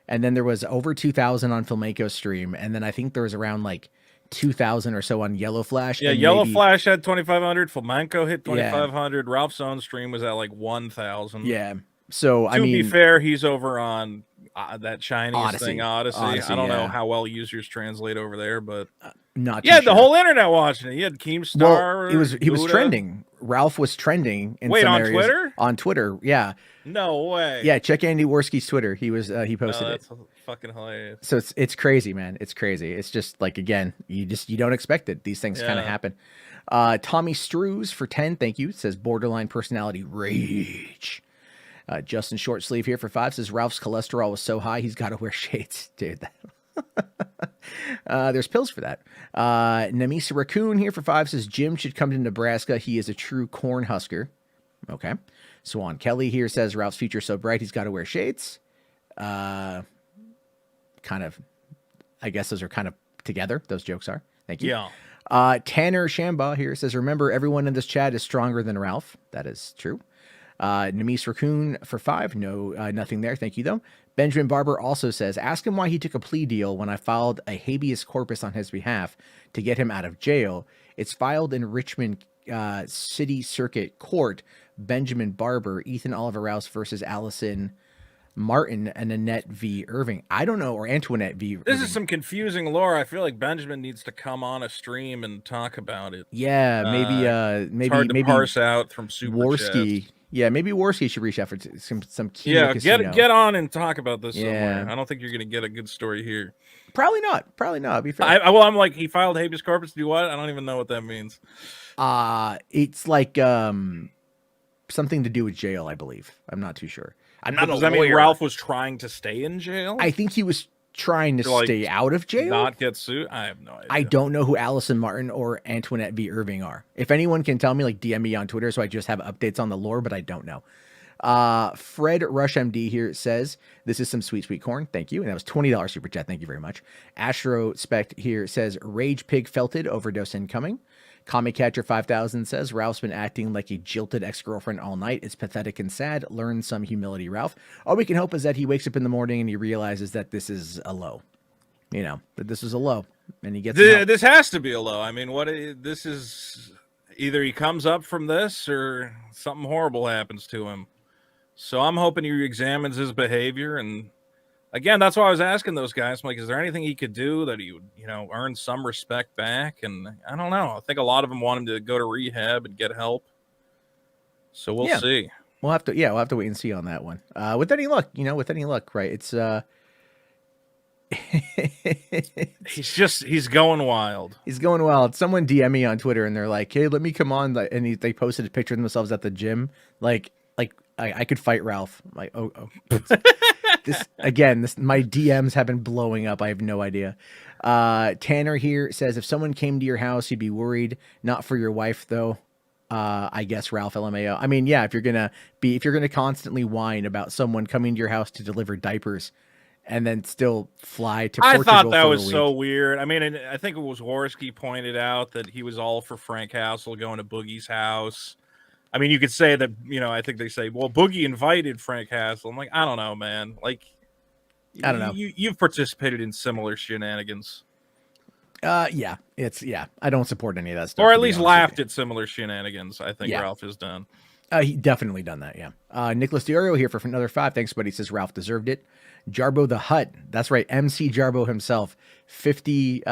Speaker 11: and then there was over 2,000 on Flamenco stream, and then I think there was around like 2,000 or so on Yellow Flash.
Speaker 13: Yeah, Yellow Flash had 2,500. Flamenco hit 2,500. Ralph's own stream was at like 1,000.
Speaker 11: Yeah. So
Speaker 13: to be fair, he's over on that Chinese thing, Odyssey. I don't know how well users translate over there, but
Speaker 11: not.
Speaker 13: Yeah, the whole internet watching it. You had Keemstar.
Speaker 11: Well, he was trending. Ralph was trending in some areas.
Speaker 13: Twitter?
Speaker 11: On Twitter, yeah.
Speaker 13: No way.
Speaker 11: Yeah, check Andy Warski's Twitter. He posted
Speaker 13: that's
Speaker 11: it.
Speaker 13: Fucking hilarious.
Speaker 11: So it's crazy, man. It's crazy. It's just like, again, you don't expect it. These things kind of happen. Tommy Strews for 10. Thank you. Says borderline personality rage. Justin Shortsleeve here for 5 says Ralph's cholesterol was so high he's got to wear shades. Dude, there's pills for that. Namisa Raccoon here for 5 says Jim should come to Nebraska. He is a true corn husker. Okay. Swan Kelly here says Ralph's future so bright he's got to wear shades. Kind of, I guess those are kind of together. Those jokes are. Thank you.
Speaker 13: Yeah.
Speaker 11: Tanner Shamba here says, remember, everyone in this chat is stronger than Ralph. That is true. Namis Raccoon for 5. No, nothing there. Thank you, though. Benjamin Barber also says, ask him why he took a plea deal when I filed a habeas corpus on his behalf to get him out of jail. It's filed in Richmond City Circuit Court. Benjamin Barber, Ethan Oliver Rouse versus Allison Martin and Annette V. Irving. I don't know, or Antoinette V. Irving.
Speaker 13: This is some confusing lore. I feel like Benjamin needs to come on a stream and talk about it.
Speaker 11: Yeah, maybe
Speaker 13: it's hard to parse out from Super
Speaker 11: Warski.
Speaker 13: Chat.
Speaker 11: Yeah, maybe Warski should reach out for some key.
Speaker 13: Yeah, get on and talk about this
Speaker 11: Yeah.
Speaker 13: somewhere. I don't think you're gonna get a good story here.
Speaker 11: Probably not. Be fair.
Speaker 13: I'm like, he filed habeas corpus to do what? I don't even know what that means.
Speaker 11: It's like something to do with jail, I believe. I'm not too sure. I'm not.
Speaker 13: Does
Speaker 11: a
Speaker 13: that
Speaker 11: lawyer.
Speaker 13: mean Ralph was trying to stay in jail?
Speaker 11: I think he was trying to
Speaker 13: like,
Speaker 11: stay out of jail,
Speaker 13: not get sued. I have no idea.
Speaker 11: I don't know who Allison Martin or Antoinette V. Irving are. If anyone can tell me, like, DM me on Twitter so I just have updates on the lore, but I don't know. Fred Rush MD here says, this is some sweet corn. Thank you. And that was $20 super chat. Thank you very much. Astro Spect here says, Rage Pig Felted, overdose incoming. Comic Catcher 5000 says, Ralph's been acting like a jilted ex-girlfriend all night. It's pathetic and sad. Learn some humility, Ralph. All we can hope is that he wakes up in the morning and he realizes that this is a low. You know, that this is a low. And he gets
Speaker 13: this has to be a low. I mean, this is either he comes up from this or something horrible happens to him. So I'm hoping he examines his behavior. And again, that's why I was asking those guys. I'm like, is there anything he could do that he would, earn some respect back? And I don't know. I think a lot of them want him to go to rehab and get help. So we'll
Speaker 11: Yeah.
Speaker 13: see.
Speaker 11: We'll have to wait and see on that one. With any luck, right? It's
Speaker 13: he's going wild.
Speaker 11: He's going wild. Someone DM me on Twitter and they're like, "Hey, let me come on." And they posted a picture of themselves at the gym. Like I could fight Ralph. I'm like, oh. This my DMs have been blowing up. I have no idea. Tanner here says, if someone came to your house, you'd be worried. Not for your wife though. I guess Ralph LMAO. I mean, yeah, if you're gonna constantly whine about someone coming to your house to deliver diapers and then still fly to Portugal.
Speaker 13: I thought that
Speaker 11: for
Speaker 13: was
Speaker 11: a week.
Speaker 13: so weird. I mean, I think it was Warski pointed out that he was all for Frank Castle going to Boogie's house. I mean, you could say that, I think they say, well, Boogie invited Frank Castle. I'm like, I don't know, man. Like,
Speaker 11: I don't know.
Speaker 13: You've participated in similar shenanigans.
Speaker 11: Yeah, I don't support any of that stuff.
Speaker 13: Or at least laughed at similar shenanigans. I think
Speaker 11: Yeah.
Speaker 13: Ralph has done.
Speaker 11: He definitely done that, yeah. Nicholas Diorio here for another 5. Thanks, buddy. Says Ralph deserved it. Jarbo the Hutt. That's right. MC Jarbo himself. 50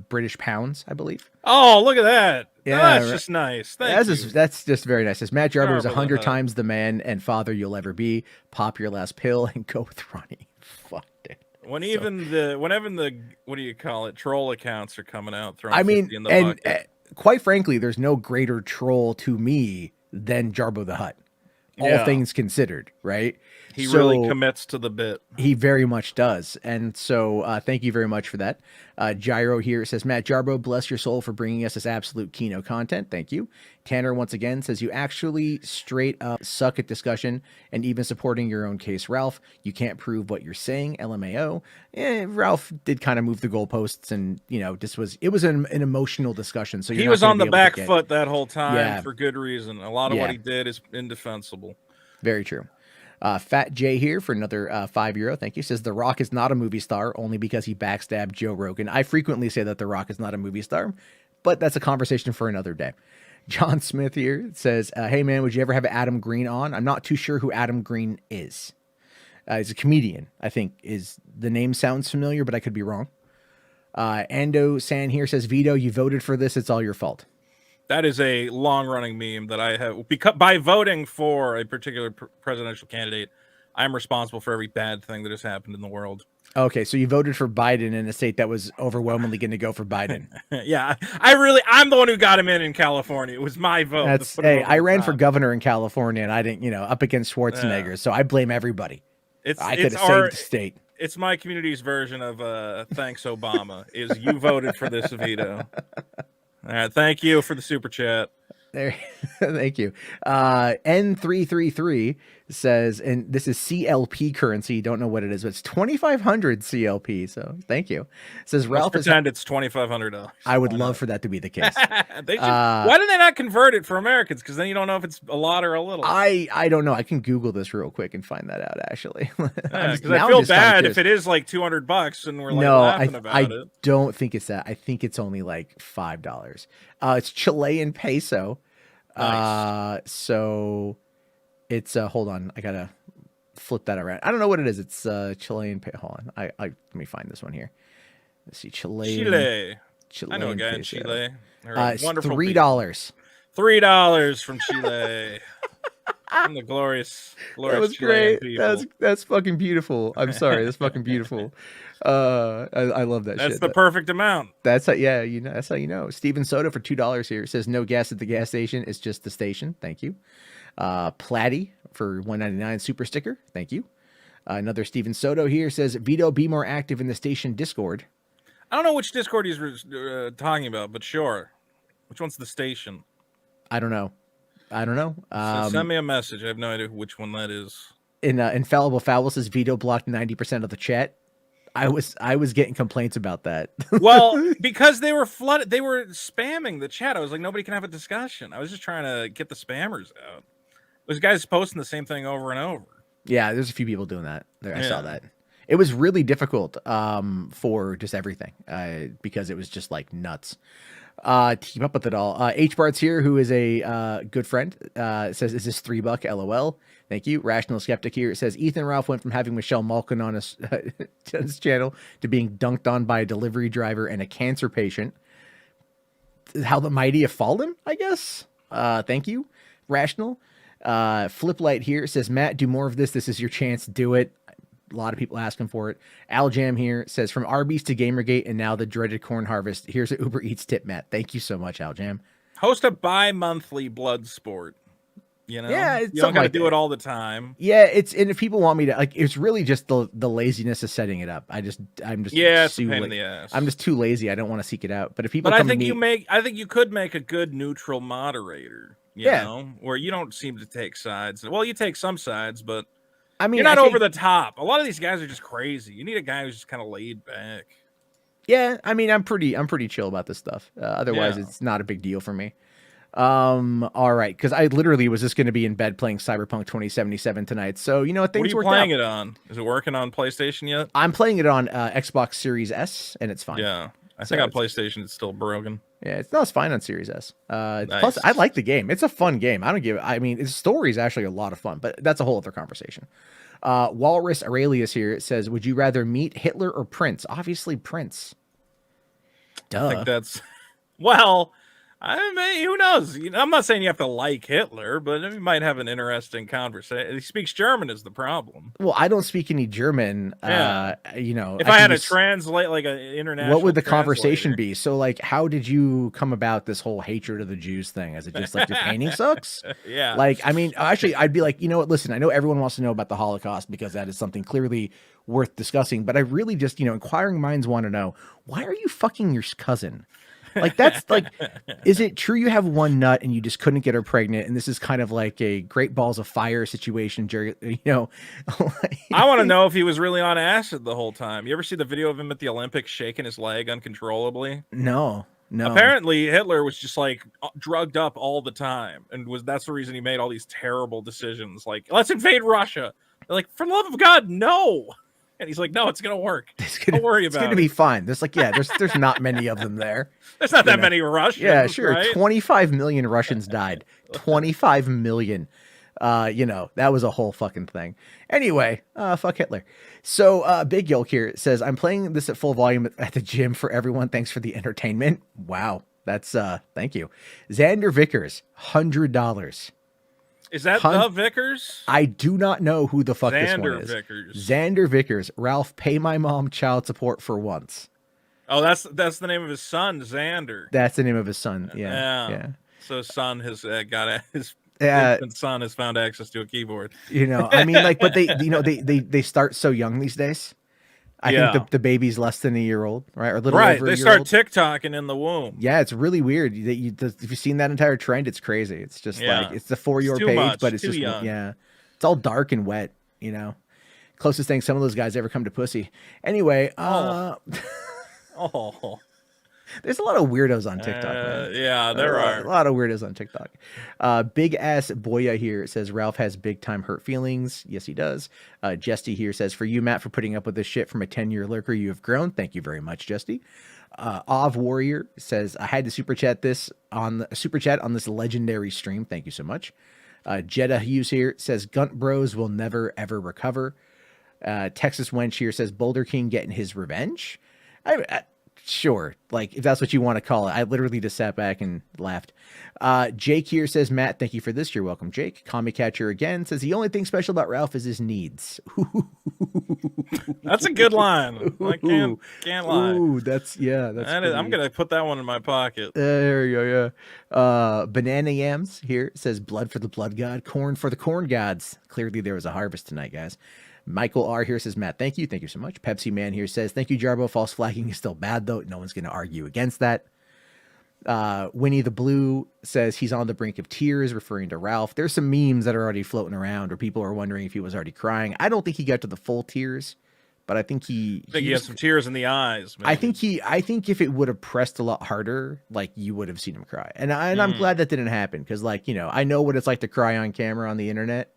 Speaker 11: British pounds, I believe.
Speaker 13: Oh, look at that.
Speaker 11: Yeah,
Speaker 13: That's
Speaker 11: right.
Speaker 13: just nice.
Speaker 11: That's just very nice. Says Matt Jarbo is
Speaker 13: Jarbo the
Speaker 11: 100
Speaker 13: Hutt.
Speaker 11: times the man and father you'll ever be. Pop your last pill and go with Ronnie. Fuck, dude.
Speaker 13: Whenever the what do you call it? Troll accounts are coming out. Throwing
Speaker 11: I mean,
Speaker 13: 50 in the
Speaker 11: and
Speaker 13: bucket.
Speaker 11: quite frankly, there's no greater troll to me than Jarbo the Hutt. All
Speaker 13: Yeah.
Speaker 11: things considered, right?
Speaker 13: He
Speaker 11: So-
Speaker 13: really commits to the bit.
Speaker 11: He very much does. And so thank you very much for that. Gyro here says, Matt Jarbo, bless your soul for bringing us this absolute Kino content. Thank you. Tanner once again says, you actually straight up suck at discussion and even supporting your own case, Ralph. You can't prove what you're saying, LMAO. Ralph did kind of move the goalposts and, it was an emotional discussion. So
Speaker 13: He
Speaker 11: you're
Speaker 13: was
Speaker 11: not gonna
Speaker 13: on the
Speaker 11: be able
Speaker 13: back
Speaker 11: to get-
Speaker 13: foot that whole time
Speaker 11: Yeah.
Speaker 13: for good reason. A lot of what
Speaker 11: Yeah.
Speaker 13: he did is indefensible.
Speaker 11: Very true. Fat J here for another €5. Thank you. Says The Rock is not a movie star only because he backstabbed Joe Rogan. I frequently say that The Rock is not a movie star, but that's a conversation for another day. John Smith here says, hey man, would you ever have Adam Green on? I'm not too sure who Adam Green is. He's a comedian, I think. The name sounds familiar, but I could be wrong. Ando San here says, Vito, you voted for this. It's all your fault.
Speaker 13: That is a long-running meme that I have. Because by voting for a particular presidential candidate, I'm responsible for every bad thing that has happened in the world.
Speaker 11: Okay, so you voted for Biden in a state that was overwhelmingly going to go for Biden.
Speaker 13: Yeah, I'm the one who got him in California. It was my vote.
Speaker 11: I ran for governor in California, and I didn't, up against Schwarzenegger. So I blame everybody. I could have saved the state.
Speaker 13: It's my community's version of thanks Obama. Is you voted for this veto. All right, thank you for the super chat.
Speaker 11: There, thank you. N333 says, and this is CLP currency. Don't know what it is, but it's 2,500 CLP. So thank you. Says Ralph.
Speaker 13: Let's pretend it's $2,500.
Speaker 11: I would love for that to be the case.
Speaker 13: Why do they not convert it for Americans? Because then you don't know if it's a lot or a little.
Speaker 11: I don't know. I can Google this real quick and find that out. Actually,
Speaker 13: Because I feel bad if it is like $200 and we're like laughing about it.
Speaker 11: Don't think it's that. I think it's only like $5. It's Chilean peso.
Speaker 13: Nice.
Speaker 11: So it's hold on, I gotta flip that around. I don't know what it is. It's Chilean hold on. I let me find this one here. Let's see, Chile.
Speaker 13: I know a guy in Chile.
Speaker 11: It's
Speaker 13: Wonderful
Speaker 11: $3.
Speaker 13: $3 from Chile. From the glorious
Speaker 11: That was
Speaker 13: Chilean
Speaker 11: great.
Speaker 13: people.
Speaker 11: That's fucking beautiful. I'm sorry. That's fucking beautiful. I love that shit.
Speaker 13: That's the perfect amount.
Speaker 11: That's how, yeah, that's how you know. Steven Soda for $2 here says no gas at the gas station. It's just the station. Thank you. Platty for $1.99 super sticker. Thank you. Another Steven Soto here says Vito, be more active in the station Discord.
Speaker 13: I don't know which Discord he's talking about, but sure. Which one's the station?
Speaker 11: I don't know.
Speaker 13: So send me a message. I have no idea which one that is.
Speaker 11: Infallible Foul says Vito blocked 90% of the chat. I was getting complaints about that.
Speaker 13: Well, because they were flooded, they were spamming the chat. I was like, nobody can have a discussion. I was just trying to get the spammers out. Those guys posting the same thing over and over.
Speaker 11: Yeah, there's a few people doing that. I saw that. It was really difficult for just everything because it was just like nuts to keep up with it all. H Bart's here, who is a good friend, says, is this $3? LOL. Thank you. Rational Skeptic here says Ethan Ralph went from having Michelle Malkin on his channel to being dunked on by a delivery driver and a cancer patient. How the mighty have fallen, I guess. Thank you. Rational. Fliplight here says, Matt, do more of this. This is your chance. Do it. A lot of people asking for it. Aljam here says, from Arby's to Gamergate and now the dreaded corn harvest. Here's an Uber Eats tip, Matt. Thank you so much, Aljam.
Speaker 13: Host a bi-monthly blood sport. You know,
Speaker 11: Yeah, it's
Speaker 13: you don't
Speaker 11: something
Speaker 13: gotta
Speaker 11: like
Speaker 13: do
Speaker 11: that.
Speaker 13: it all the time.
Speaker 11: Yeah, and if people want me to, like, it's really just the laziness of setting it up. I'm just
Speaker 13: Yeah, it's a
Speaker 11: too
Speaker 13: pain in
Speaker 11: la-
Speaker 13: the ass.
Speaker 11: I'm just too lazy. I don't want to seek it out. But if people
Speaker 13: But I
Speaker 11: come to
Speaker 13: think
Speaker 11: me,
Speaker 13: I think you could make a good neutral moderator. You
Speaker 11: Yeah.
Speaker 13: know, where you don't seem to take sides. Well, you take some sides, but
Speaker 11: I mean,
Speaker 13: you're not
Speaker 11: I
Speaker 13: over
Speaker 11: think-
Speaker 13: the top. A lot of these guys are just crazy. You need a guy who's just kind of laid back.
Speaker 11: yeah, I mean, I'm pretty chill about this stuff. Otherwise,
Speaker 13: Yeah.
Speaker 11: it's not a big deal for me. All right, because I literally was just going to be in bed playing Cyberpunk 2077 tonight. So you know what,
Speaker 13: What are
Speaker 11: things
Speaker 13: you
Speaker 11: worked
Speaker 13: playing
Speaker 11: out.
Speaker 13: it on? Is it working on PlayStation yet?
Speaker 11: I'm playing it on Xbox Series S, and it's fine.
Speaker 13: Yeah, I
Speaker 11: So
Speaker 13: think on
Speaker 11: it's-
Speaker 13: PlayStation it's still broken.
Speaker 11: Yeah, it's fine on Series S. Plus,
Speaker 13: Nice.
Speaker 11: I like the game. It's a fun game. I mean, its story is actually a lot of fun, but that's a whole other conversation. Walrus Aurelius here says, would you rather meet Hitler or Prince? Obviously, Prince. Duh.
Speaker 13: I think that's well. I mean, who knows? You know, I'm not saying you have to like Hitler, but you might have an interesting conversation. He speaks German is the problem.
Speaker 11: Well, I don't speak any German.
Speaker 13: Yeah.
Speaker 11: You know,
Speaker 13: If I had
Speaker 11: can
Speaker 13: to
Speaker 11: use-
Speaker 13: translate like an international,
Speaker 11: what would the
Speaker 13: translator.
Speaker 11: conversation be? So, like, how did you come about this whole hatred of the Jews thing? Is it just like your painting sucks?
Speaker 13: Yeah.
Speaker 11: Like, I mean, actually, I'd be like, you know what? Listen, I know everyone wants to know about the Holocaust because that is something clearly worth discussing. But I really just, inquiring minds want to know, why are you fucking your cousin? Like, that's like, is it true you have one nut and you just couldn't get her pregnant? And this is kind of like a Great Balls of Fire situation, Jerry,
Speaker 13: I want to know if he was really on acid the whole time. You ever see the video of him at the Olympics shaking his leg uncontrollably?
Speaker 11: No.
Speaker 13: Apparently, Hitler was just like drugged up all the time, and that's the reason he made all these terrible decisions. Like, let's invade Russia. They're like, for the love of God, no. And he's like, no, it's gonna work. Don't worry
Speaker 11: It's
Speaker 13: about
Speaker 11: going
Speaker 13: it.
Speaker 11: to be fine. There's like, yeah, there's not many of them there.
Speaker 13: There's not
Speaker 11: You
Speaker 13: that
Speaker 11: know?
Speaker 13: many Russians.
Speaker 11: Yeah, sure.
Speaker 13: Right?
Speaker 11: 25 million Russians died. 25 million. That was a whole fucking thing. Anyway, fuck Hitler. So Big Yolk here says, I'm playing this at full volume at the gym for everyone. Thanks for the entertainment. Wow. That's thank you. Xander Vickers, $100.
Speaker 13: Is that the Vickers?
Speaker 11: I do not know who the fuck this one
Speaker 13: Xander
Speaker 11: is.
Speaker 13: Vickers.
Speaker 11: Xander Vickers. Ralph, pay my mom child support for once.
Speaker 13: Oh, that's the name of his son, Xander.
Speaker 11: That's the name of his son. Yeah.
Speaker 13: So his son has his
Speaker 11: Yeah.
Speaker 13: infant son has found access to a keyboard.
Speaker 11: I mean, like, but they start so young these days. I
Speaker 13: Yeah.
Speaker 11: think the baby's less than a year old, right? Or a little
Speaker 13: Right,
Speaker 11: over a
Speaker 13: they
Speaker 11: year
Speaker 13: start
Speaker 11: old.
Speaker 13: TikToking in the womb.
Speaker 11: Yeah, it's really weird. If you've seen that entire trend, it's crazy. It's just
Speaker 13: Yeah.
Speaker 11: like, it's the For Your
Speaker 13: It's too
Speaker 11: page,
Speaker 13: much,
Speaker 11: but it's
Speaker 13: too
Speaker 11: just,
Speaker 13: young.
Speaker 11: yeah, it's all dark and wet, Closest thing some of those guys ever come to pussy. Anyway,
Speaker 13: Oh,
Speaker 11: there's a lot of weirdos on TikTok, man.
Speaker 13: yeah, there are.
Speaker 11: A lot of weirdos on TikTok. Big ass Boya here says Ralph has big time hurt feelings. Yes, he does. Jesty here says, for you, Matt, for putting up with this shit from a 10-year lurker, you have grown. Thank you very much, Jesty. Ov Warrior says, I had to super chat on this legendary stream. Thank you so much. Jeddah Hughes here says, Gunt Bros will never ever recover. Texas Wench here says, Boulder King getting his revenge. Sure, like, if that's what you want to call it. I literally just sat back and laughed. Jake here says, Matt, thank you for this. You're welcome, Jake. Comic Catcher again says, the only thing special about Ralph is his needs.
Speaker 13: That's a good line. I can't lie.
Speaker 11: Ooh, that's
Speaker 13: I'm gonna put that one in my pocket.
Speaker 11: There you go, yeah. Banana Yams here says, blood for the blood god, corn for the corn gods. Clearly there was a harvest tonight, guys. Michael R here says, Matt, thank you so much. Pepsi Man here says, thank you, Jarbo. False flagging is still bad, though. No one's going to argue against that. Winnie the Blue says he's on the brink of tears, referring to Ralph. There's some memes that are already floating around where people are wondering if he was already crying. I don't think he got to the full tears, but I think he
Speaker 13: had some tears in the eyes.
Speaker 11: I think if it would have pressed a lot harder, like, you would have seen him cry. And I'm glad that didn't happen, because, like, I know what it's like to cry on camera on the internet.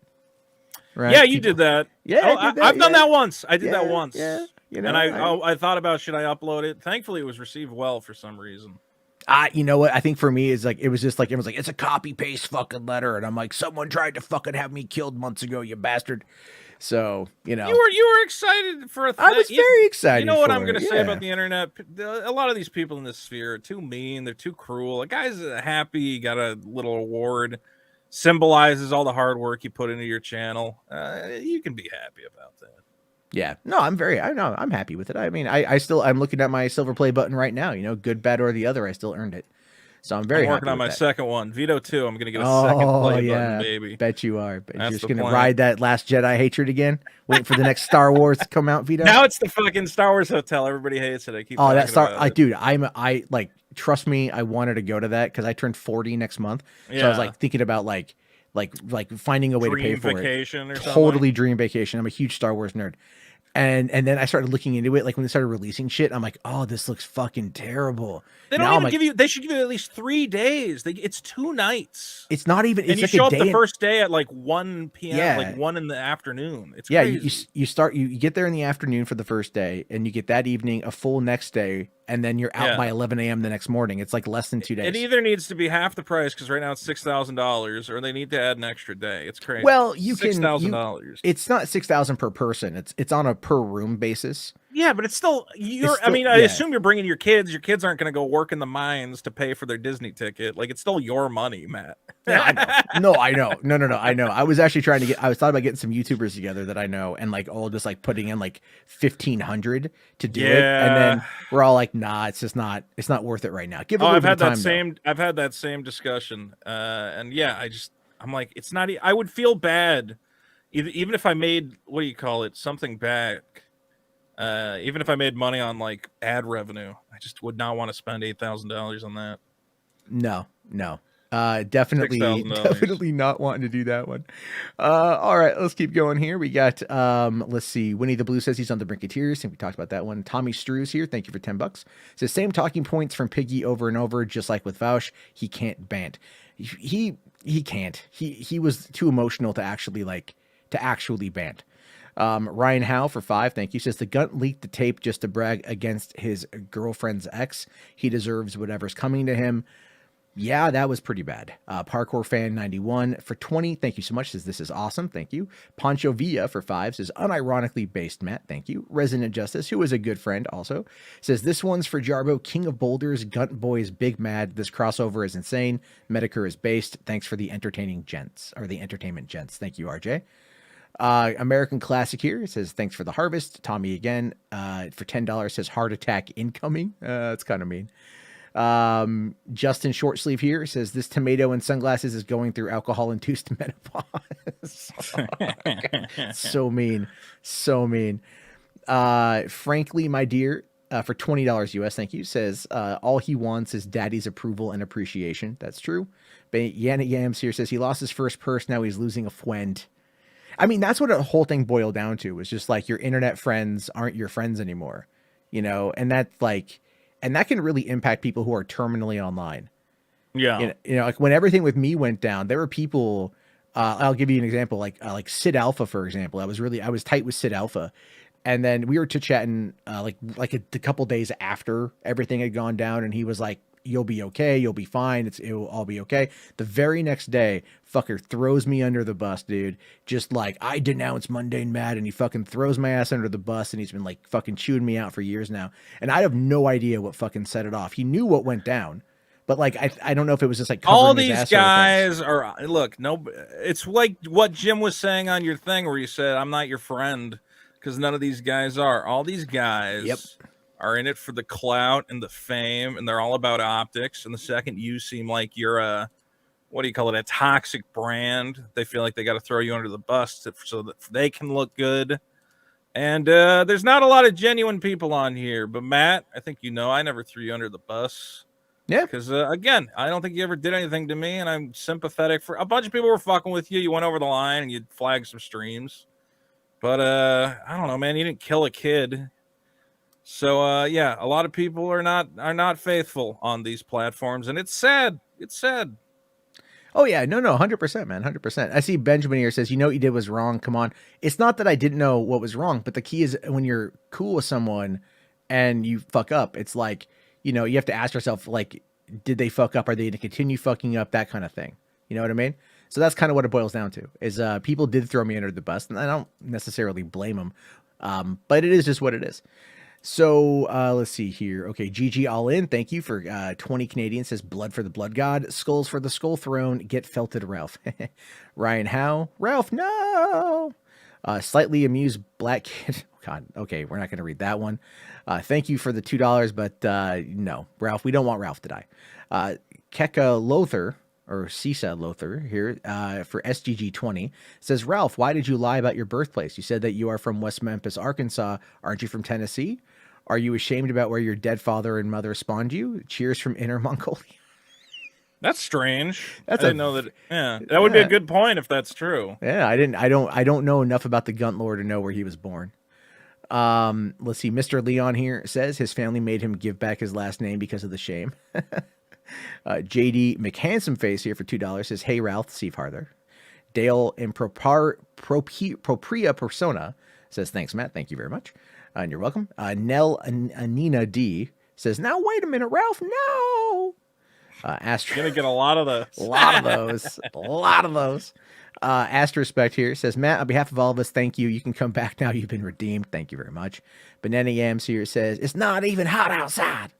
Speaker 11: Right?
Speaker 13: Yeah, you did that.
Speaker 11: Yeah,
Speaker 13: I've done that once. I did that
Speaker 11: Yeah,
Speaker 13: once.
Speaker 11: yeah,
Speaker 13: and I thought about, should I upload it? Thankfully, it was received well for some reason.
Speaker 11: You know what? I think for me, it's like, it was like, it's a copy paste fucking letter, and I'm like, someone tried to fucking have me killed months ago, you bastard. So,
Speaker 13: You were excited for a thing.
Speaker 11: I was very excited.
Speaker 13: You know what I'm
Speaker 11: for
Speaker 13: going to
Speaker 11: it,
Speaker 13: say
Speaker 11: yeah.
Speaker 13: about the internet? A lot of these people in this sphere are too mean. They're too cruel. A guy's happy, he got a little award. symbolizes all the hard work you put into your channel. You can be happy about that.
Speaker 11: Yeah, no, I'm happy with it. I mean, I'm looking at my silver play button right now. You know, good, bad, or the other. I still earned it, so I'm very.
Speaker 13: I'm working
Speaker 11: happy
Speaker 13: on my
Speaker 11: with that.
Speaker 13: second one, VITO 2. I'm gonna get a second play button, baby.
Speaker 11: Bet you are. But you're
Speaker 13: That's
Speaker 11: just
Speaker 13: the
Speaker 11: gonna
Speaker 13: plan.
Speaker 11: ride that Last Jedi hatred again. Waiting for the next Star Wars to come out, VITO.
Speaker 13: Now it's the fucking Star Wars hotel. Everybody hates it. I keep.
Speaker 11: Oh, that
Speaker 13: talking about it.
Speaker 11: Dude, I like. Trust me, I wanted to go to that because I turned 40 next month. So I was
Speaker 13: Yeah.
Speaker 11: like thinking about like finding a way to pay
Speaker 13: Dream
Speaker 11: for
Speaker 13: vacation
Speaker 11: it.
Speaker 13: or something?
Speaker 11: Totally dream vacation. I'm a huge Star Wars nerd. And then I started looking into it, like when they started releasing shit, I'm like, oh, this looks fucking terrible.
Speaker 13: They
Speaker 11: Now
Speaker 13: don't
Speaker 11: I'm
Speaker 13: even
Speaker 11: like,
Speaker 13: give you. They should give you at least 3 days. It's 2 nights.
Speaker 11: It's not even.
Speaker 13: And
Speaker 11: It's
Speaker 13: you
Speaker 11: like
Speaker 13: show
Speaker 11: a
Speaker 13: up
Speaker 11: day
Speaker 13: the
Speaker 11: and-
Speaker 13: first day at like 1 p.m.
Speaker 11: Yeah.
Speaker 13: like 1 in the afternoon. It's
Speaker 11: yeah,
Speaker 13: crazy.
Speaker 11: you get there in the afternoon for the first day, and you get that evening a full next day, and then you're out
Speaker 13: Yeah.
Speaker 11: by 11 a.m. the next morning. It's like less than 2 days.
Speaker 13: It either needs to be half the price because right now it's $6,000, or they need to add an extra day. It's crazy.
Speaker 11: Well, you can
Speaker 13: $6,000.
Speaker 11: It's not 6,000 per person. It's on a per room basis.
Speaker 13: Yeah, but it's still you're.
Speaker 11: It's
Speaker 13: I mean,
Speaker 11: still-
Speaker 13: I
Speaker 11: yeah.
Speaker 13: assume you're bringing your kids. Your kids aren't going to go work in the mines to pay for their Disney ticket. Like it's still your money, Matt.
Speaker 11: Yeah, I know. No, I know. No, I know. I was actually trying to I was thought about getting some YouTubers together that I know and like all just like putting in like 1,500 to do it, and
Speaker 13: Yeah.
Speaker 11: then we're all like, nah, it's not worth it right now. Give it a
Speaker 13: Oh,
Speaker 11: little
Speaker 13: I've
Speaker 11: bit
Speaker 13: had
Speaker 11: of time.
Speaker 13: that same. I've had that same discussion, and yeah, I'm like, it's not. I would feel bad, even if I made what do you call it, something back. Even if I made money on like ad revenue, I just would not want to spend $8,000 on that.
Speaker 11: No. Definitely
Speaker 13: $6,000.
Speaker 11: definitely not wanting to do that one. All right, let's keep going here. We got let's see. Winnie the Blue says he's on the brink of tears. I think we talked about that one. Tommy Strews here. Thank you for $10. Says same talking points from Piggy over and over, just like with Vaush. He can't bant. He can't. He was too emotional to actually bant. Ryan Howe for 5, thank you, says the Gunt leaked the tape just to brag against his girlfriend's ex. He deserves whatever's coming to him. Yeah, that was pretty bad. Parkour Fan 91 for 20, thank you so much, says this is awesome, thank you. Pancho Villa for 5 says unironically based, Matt, thank you. Resident Justice, who is a good friend also, says this one's for Jarbo, King of Boulders, Gunt Boys, Big Mad. This crossover is insane. Metokur is based. Thanks for the entertainment gents. Thank you, RJ. American Classic here says thanks for the harvest. Tommy again for $10 says heart attack incoming. That's kind of mean. Justin Shortsleeve here says this tomato and sunglasses is going through alcohol induced menopause. So mean. Frankly, my dear, for $20 US, thank you, says all he wants is daddy's approval and appreciation. That's true. But Yana Yams here says he lost his first purse, now he's losing a friend. I mean, that's what the whole thing boiled down to, was just like your internet friends aren't your friends anymore, you know, and that's like, and that can really impact people who are terminally online.
Speaker 13: Yeah.
Speaker 11: You know, like when everything with me went down, there were people, I'll give you an example, like Sid Alpha, for example. I was tight with Sid Alpha. And then we were chatting like a couple days after everything had gone down, and he was like, you'll be okay. You'll be fine. It'll all be okay. The very next day, fucker throws me under the bus, dude. Just like, I denounce Mundane Matt, and he fucking throws my ass under the bus, and he's been like fucking chewing me out for years now. And I have no idea what fucking set it off. He knew what went down, but like, I don't know if it was just like covering
Speaker 13: all
Speaker 11: his
Speaker 13: these
Speaker 11: ass
Speaker 13: guys are look, no, it's like what Jim was saying on your thing where you said, I'm not your friend, because none of these guys are. All these guys are in it for the clout and the fame, and they're all about optics. And the second you seem like you're a, what do you call it, a toxic brand, they feel like they got to throw you under the bus so that they can look good. And there's not a lot of genuine people on here. But Matt, I think you know I never threw you under the bus.
Speaker 11: Yeah.
Speaker 13: Because, again, I don't think you ever did anything to me, and I'm sympathetic for a bunch of people were fucking with you. You went over the line, and you flagged some streams. But, I don't know, man. You didn't kill a kid. So yeah, a lot of people are not faithful on these platforms, and it's sad. It's sad.
Speaker 11: Oh yeah, no, 100%, man, 100%. I see Benjamin here says, you know what you did was wrong. Come on. It's not that I didn't know what was wrong, but the key is when you're cool with someone and you fuck up, it's like, you know, you have to ask yourself, like, did they fuck up? Are they going to continue fucking up? That kind of thing. You know what I mean? So that's kind of what it boils down to, is people did throw me under the bus, and I don't necessarily blame them, but it is just what it is. So let's see here. Okay, GG All In, thank you for 20 Canadian. Says blood for the blood god, skulls for the skull throne. Get felted, Ralph. Ryan Howe, Ralph, no. Slightly amused black kid. God, okay, we're not going to read that one. Thank you for the $2, but no, Ralph, we don't want Ralph to die. Keka Lothar, or Cisa Lothar here for SGG20 says, Ralph, why did you lie about your birthplace? You said that you are from West Memphis, Arkansas. Aren't you from Tennessee? Are you ashamed about where your dead father and mother spawned you? Cheers from Inner Mongolia.
Speaker 13: That's strange.
Speaker 11: That's
Speaker 13: I didn't know that. Yeah, that would be a good point if that's true.
Speaker 11: Yeah, I don't know enough about the Gunt Lord to know where he was born. Let's see. Mr. Leon here says his family made him give back his last name because of the shame. JD McHandsome Face here for $2 says, hey, Ralph, Steve Harther. Dale Propria Persona says, thanks, Matt. Thank you very much. And you're welcome. Nell Anina D says, now, wait a minute, Ralph. No. You're
Speaker 13: going to get a lot of those.
Speaker 11: A lot of those. A lot of those. Astrespect here says, Matt, on behalf of all of us, thank you. You can come back now. You've been redeemed. Thank you very much. Banana Yams here says, it's not even hot outside.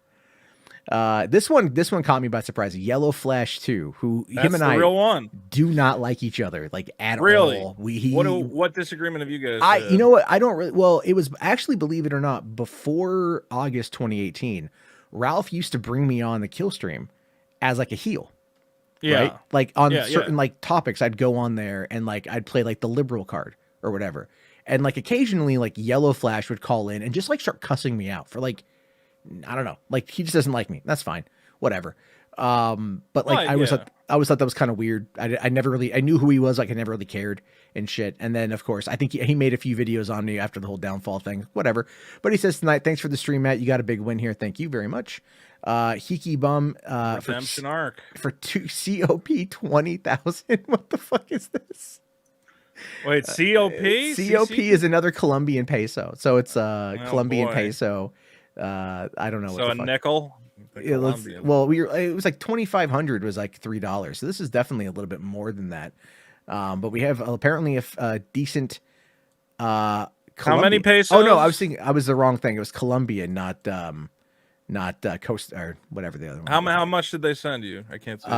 Speaker 11: This one caught me by surprise. Yellow Flash 2, who
Speaker 13: That's
Speaker 11: him and
Speaker 13: the
Speaker 11: I
Speaker 13: real one.
Speaker 11: do not like each other, like at
Speaker 13: Really?
Speaker 11: all.
Speaker 13: What disagreement have you guys had?
Speaker 11: You know what? I don't really. Well, it was actually, believe it or not, before August 2018, Ralph used to bring me on the Killstream as like a heel.
Speaker 13: Yeah.
Speaker 11: Right? Like on
Speaker 13: Yeah,
Speaker 11: certain like topics, I'd go on there and like I'd play like the liberal card or whatever. And like occasionally like Yellow Flash would call in and just like start cussing me out for like, I don't know, like he just doesn't like me. That's fine. Whatever. But like I always thought that was kind of weird. I never really, I knew who he was. Like I never really cared and shit. And then of course, I think he made a few videos on me after the whole downfall thing, whatever. But he says tonight, thanks for the stream, Matt. You got a big win here. Thank you very much. Hiki Bum,
Speaker 13: Redemption Arc
Speaker 11: for 2 COP 20,000. What the fuck is this?
Speaker 13: Wait, COP?
Speaker 11: COP is another Colombian peso. So it's Colombian
Speaker 13: boy.
Speaker 11: peso. I don't know.
Speaker 13: So
Speaker 11: what the
Speaker 13: a
Speaker 11: fuck.
Speaker 13: nickel?
Speaker 11: It was like 2,500 was like $3. So this is definitely a little bit more than that. But we have apparently a decent.
Speaker 13: How many pesos?
Speaker 11: Oh no, I was the wrong thing. It was Colombian, not Coast or whatever the other one.
Speaker 13: How much did they send you? I can't see.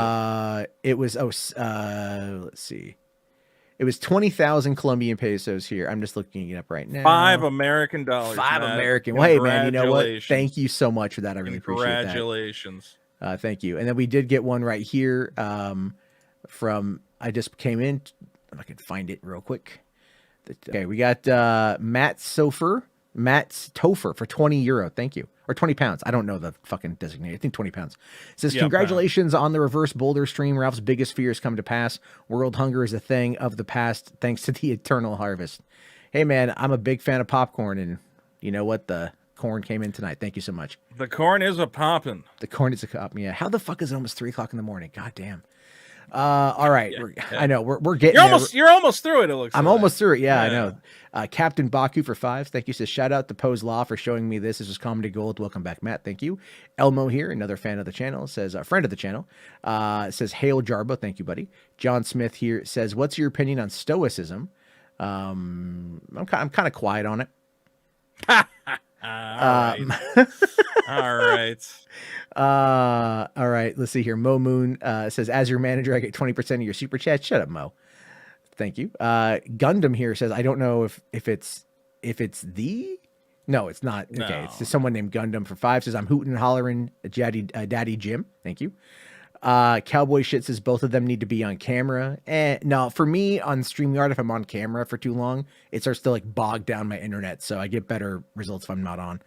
Speaker 11: It was let's see. It was 20,000 Colombian pesos here. I'm just looking it up right now.
Speaker 13: $5 American.
Speaker 11: $5
Speaker 13: Matt.
Speaker 11: American. Well, hey man, you know what?
Speaker 13: Congratulations.
Speaker 11: Thank you so much for that. I really appreciate that.
Speaker 13: Congratulations.
Speaker 11: Thank you. And then we did get one right here from, I just came in. If I can find it real quick. Okay, we got Matt Topher for €20. Thank you. Or 20 pounds. I don't know the fucking designated. I think 20 pounds. It says, congratulations on the reverse Boulder stream. Ralph's biggest fears come to pass. World hunger is a thing of the past thanks to the eternal harvest. Hey, man, I'm a big fan of popcorn. And you know what? The corn came in tonight. Thank you so much.
Speaker 13: The corn is a poppin'.
Speaker 11: The corn is a poppin'. Yeah. How the fuck is it almost 3 o'clock in the morning? God damn. All right. I know we're getting
Speaker 13: you're almost through it. It looks
Speaker 11: I'm almost through it. Yeah, I know. Captain Baku for 5. Thank you. Says shout out to Pose Law for showing me this. This is comedy gold. Welcome back, Matt. Thank you. Elmo here, another fan of the channel, says a friend of the channel. Says hail Jarbo. Thank you, buddy. John Smith here says, what's your opinion on stoicism? I'm kind of quiet on it.
Speaker 13: All right.
Speaker 11: All right. Let's see here. Mo Moon says, as your manager, I get 20% of your super chat. Shut up, Mo. Thank you. Gundam here says, I don't know if it's the. No, it's not.
Speaker 13: No.
Speaker 11: Okay, it's just someone named Gundam for 5 says, I'm hooting and hollering Daddy Jim. Thank you. Cowboy Shit says both of them need to be on camera. No, for me on StreamYard, if I'm on camera for too long, it starts to like bog down my internet. So I get better results if I'm not on.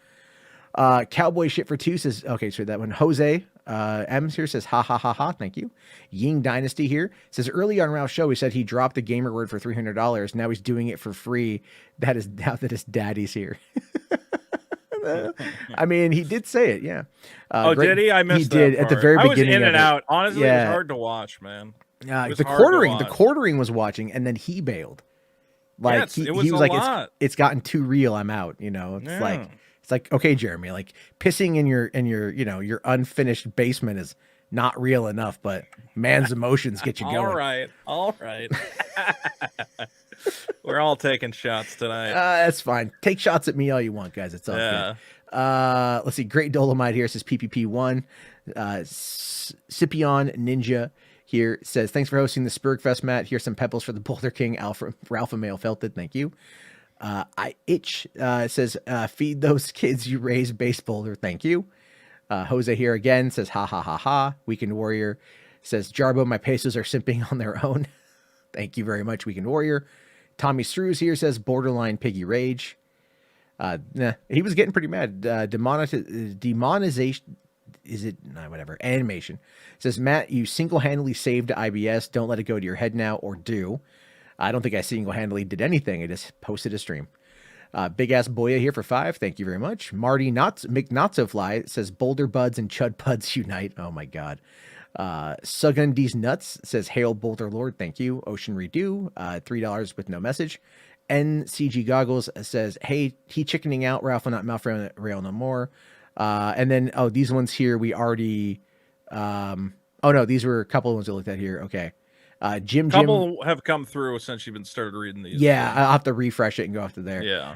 Speaker 11: Cowboy Shit for 2 says, okay, so that one. Jose M's here says, ha ha ha ha. Thank you. Ying Dynasty here says, early on Ralph's show, he said he dropped the gamer word for $300. Now he's doing it for free. That is now that his daddy's here. I mean, he did say it, yeah.
Speaker 13: Did he? I missed
Speaker 11: He did
Speaker 13: that
Speaker 11: at the
Speaker 13: part.
Speaker 11: very
Speaker 13: I was
Speaker 11: beginning.
Speaker 13: in and
Speaker 11: of it.
Speaker 13: out. Honestly, it
Speaker 11: Yeah.
Speaker 13: was hard to watch, man.
Speaker 11: The quartering was watching, and then he bailed. Like
Speaker 13: it
Speaker 11: he
Speaker 13: was
Speaker 11: was
Speaker 13: a
Speaker 11: like,
Speaker 13: lot.
Speaker 11: it's gotten too real. I'm out. You know, it's like okay, Jeremy, like pissing in your your unfinished basement is not real enough, but man's emotions get you going.
Speaker 13: All right. We're all taking shots tonight.
Speaker 11: That's fine. Take shots at me all you want, guys. It's all good. Let's see. Great Dolomite here says PPP1. Scipion Ninja here says, thanks for hosting the Spurgfest, Matt. Here's some pebbles for the Boulder King. Ralph and Mail felt it. Thank you. I itch says, feed those kids you raise, base Boulder. Thank you. Jose here again says, ha ha ha ha. Weekend Warrior says, Jarbo, my pesos are simping on their own. Thank you very much, Weekend Warrior. Tommy Strews here says, borderline piggy rage. He was getting pretty mad. Demonization. Is it? No, whatever. Animation says, Matt, you single-handedly saved IBS. Don't let it go to your head now, or do. I don't think I single-handedly did anything. I just posted a stream. Big ass Boya here for 5. Thank you very much. Marty McNotsofly says, Boulder Buds and Chud Buds unite. Oh my God. Sugundi's Nuts says, hail Boulder Lord. Thank you. Ocean Redo, $3 with no message. NCG Goggles says, hey, he chickening out. Ralph will not mouth rail no more. And then, these ones here, we already, these were a couple of ones I looked at here. Okay. Jim
Speaker 13: have come through since you've been started reading these.
Speaker 11: Yeah. I'll have to refresh it and go after there.
Speaker 13: Yeah.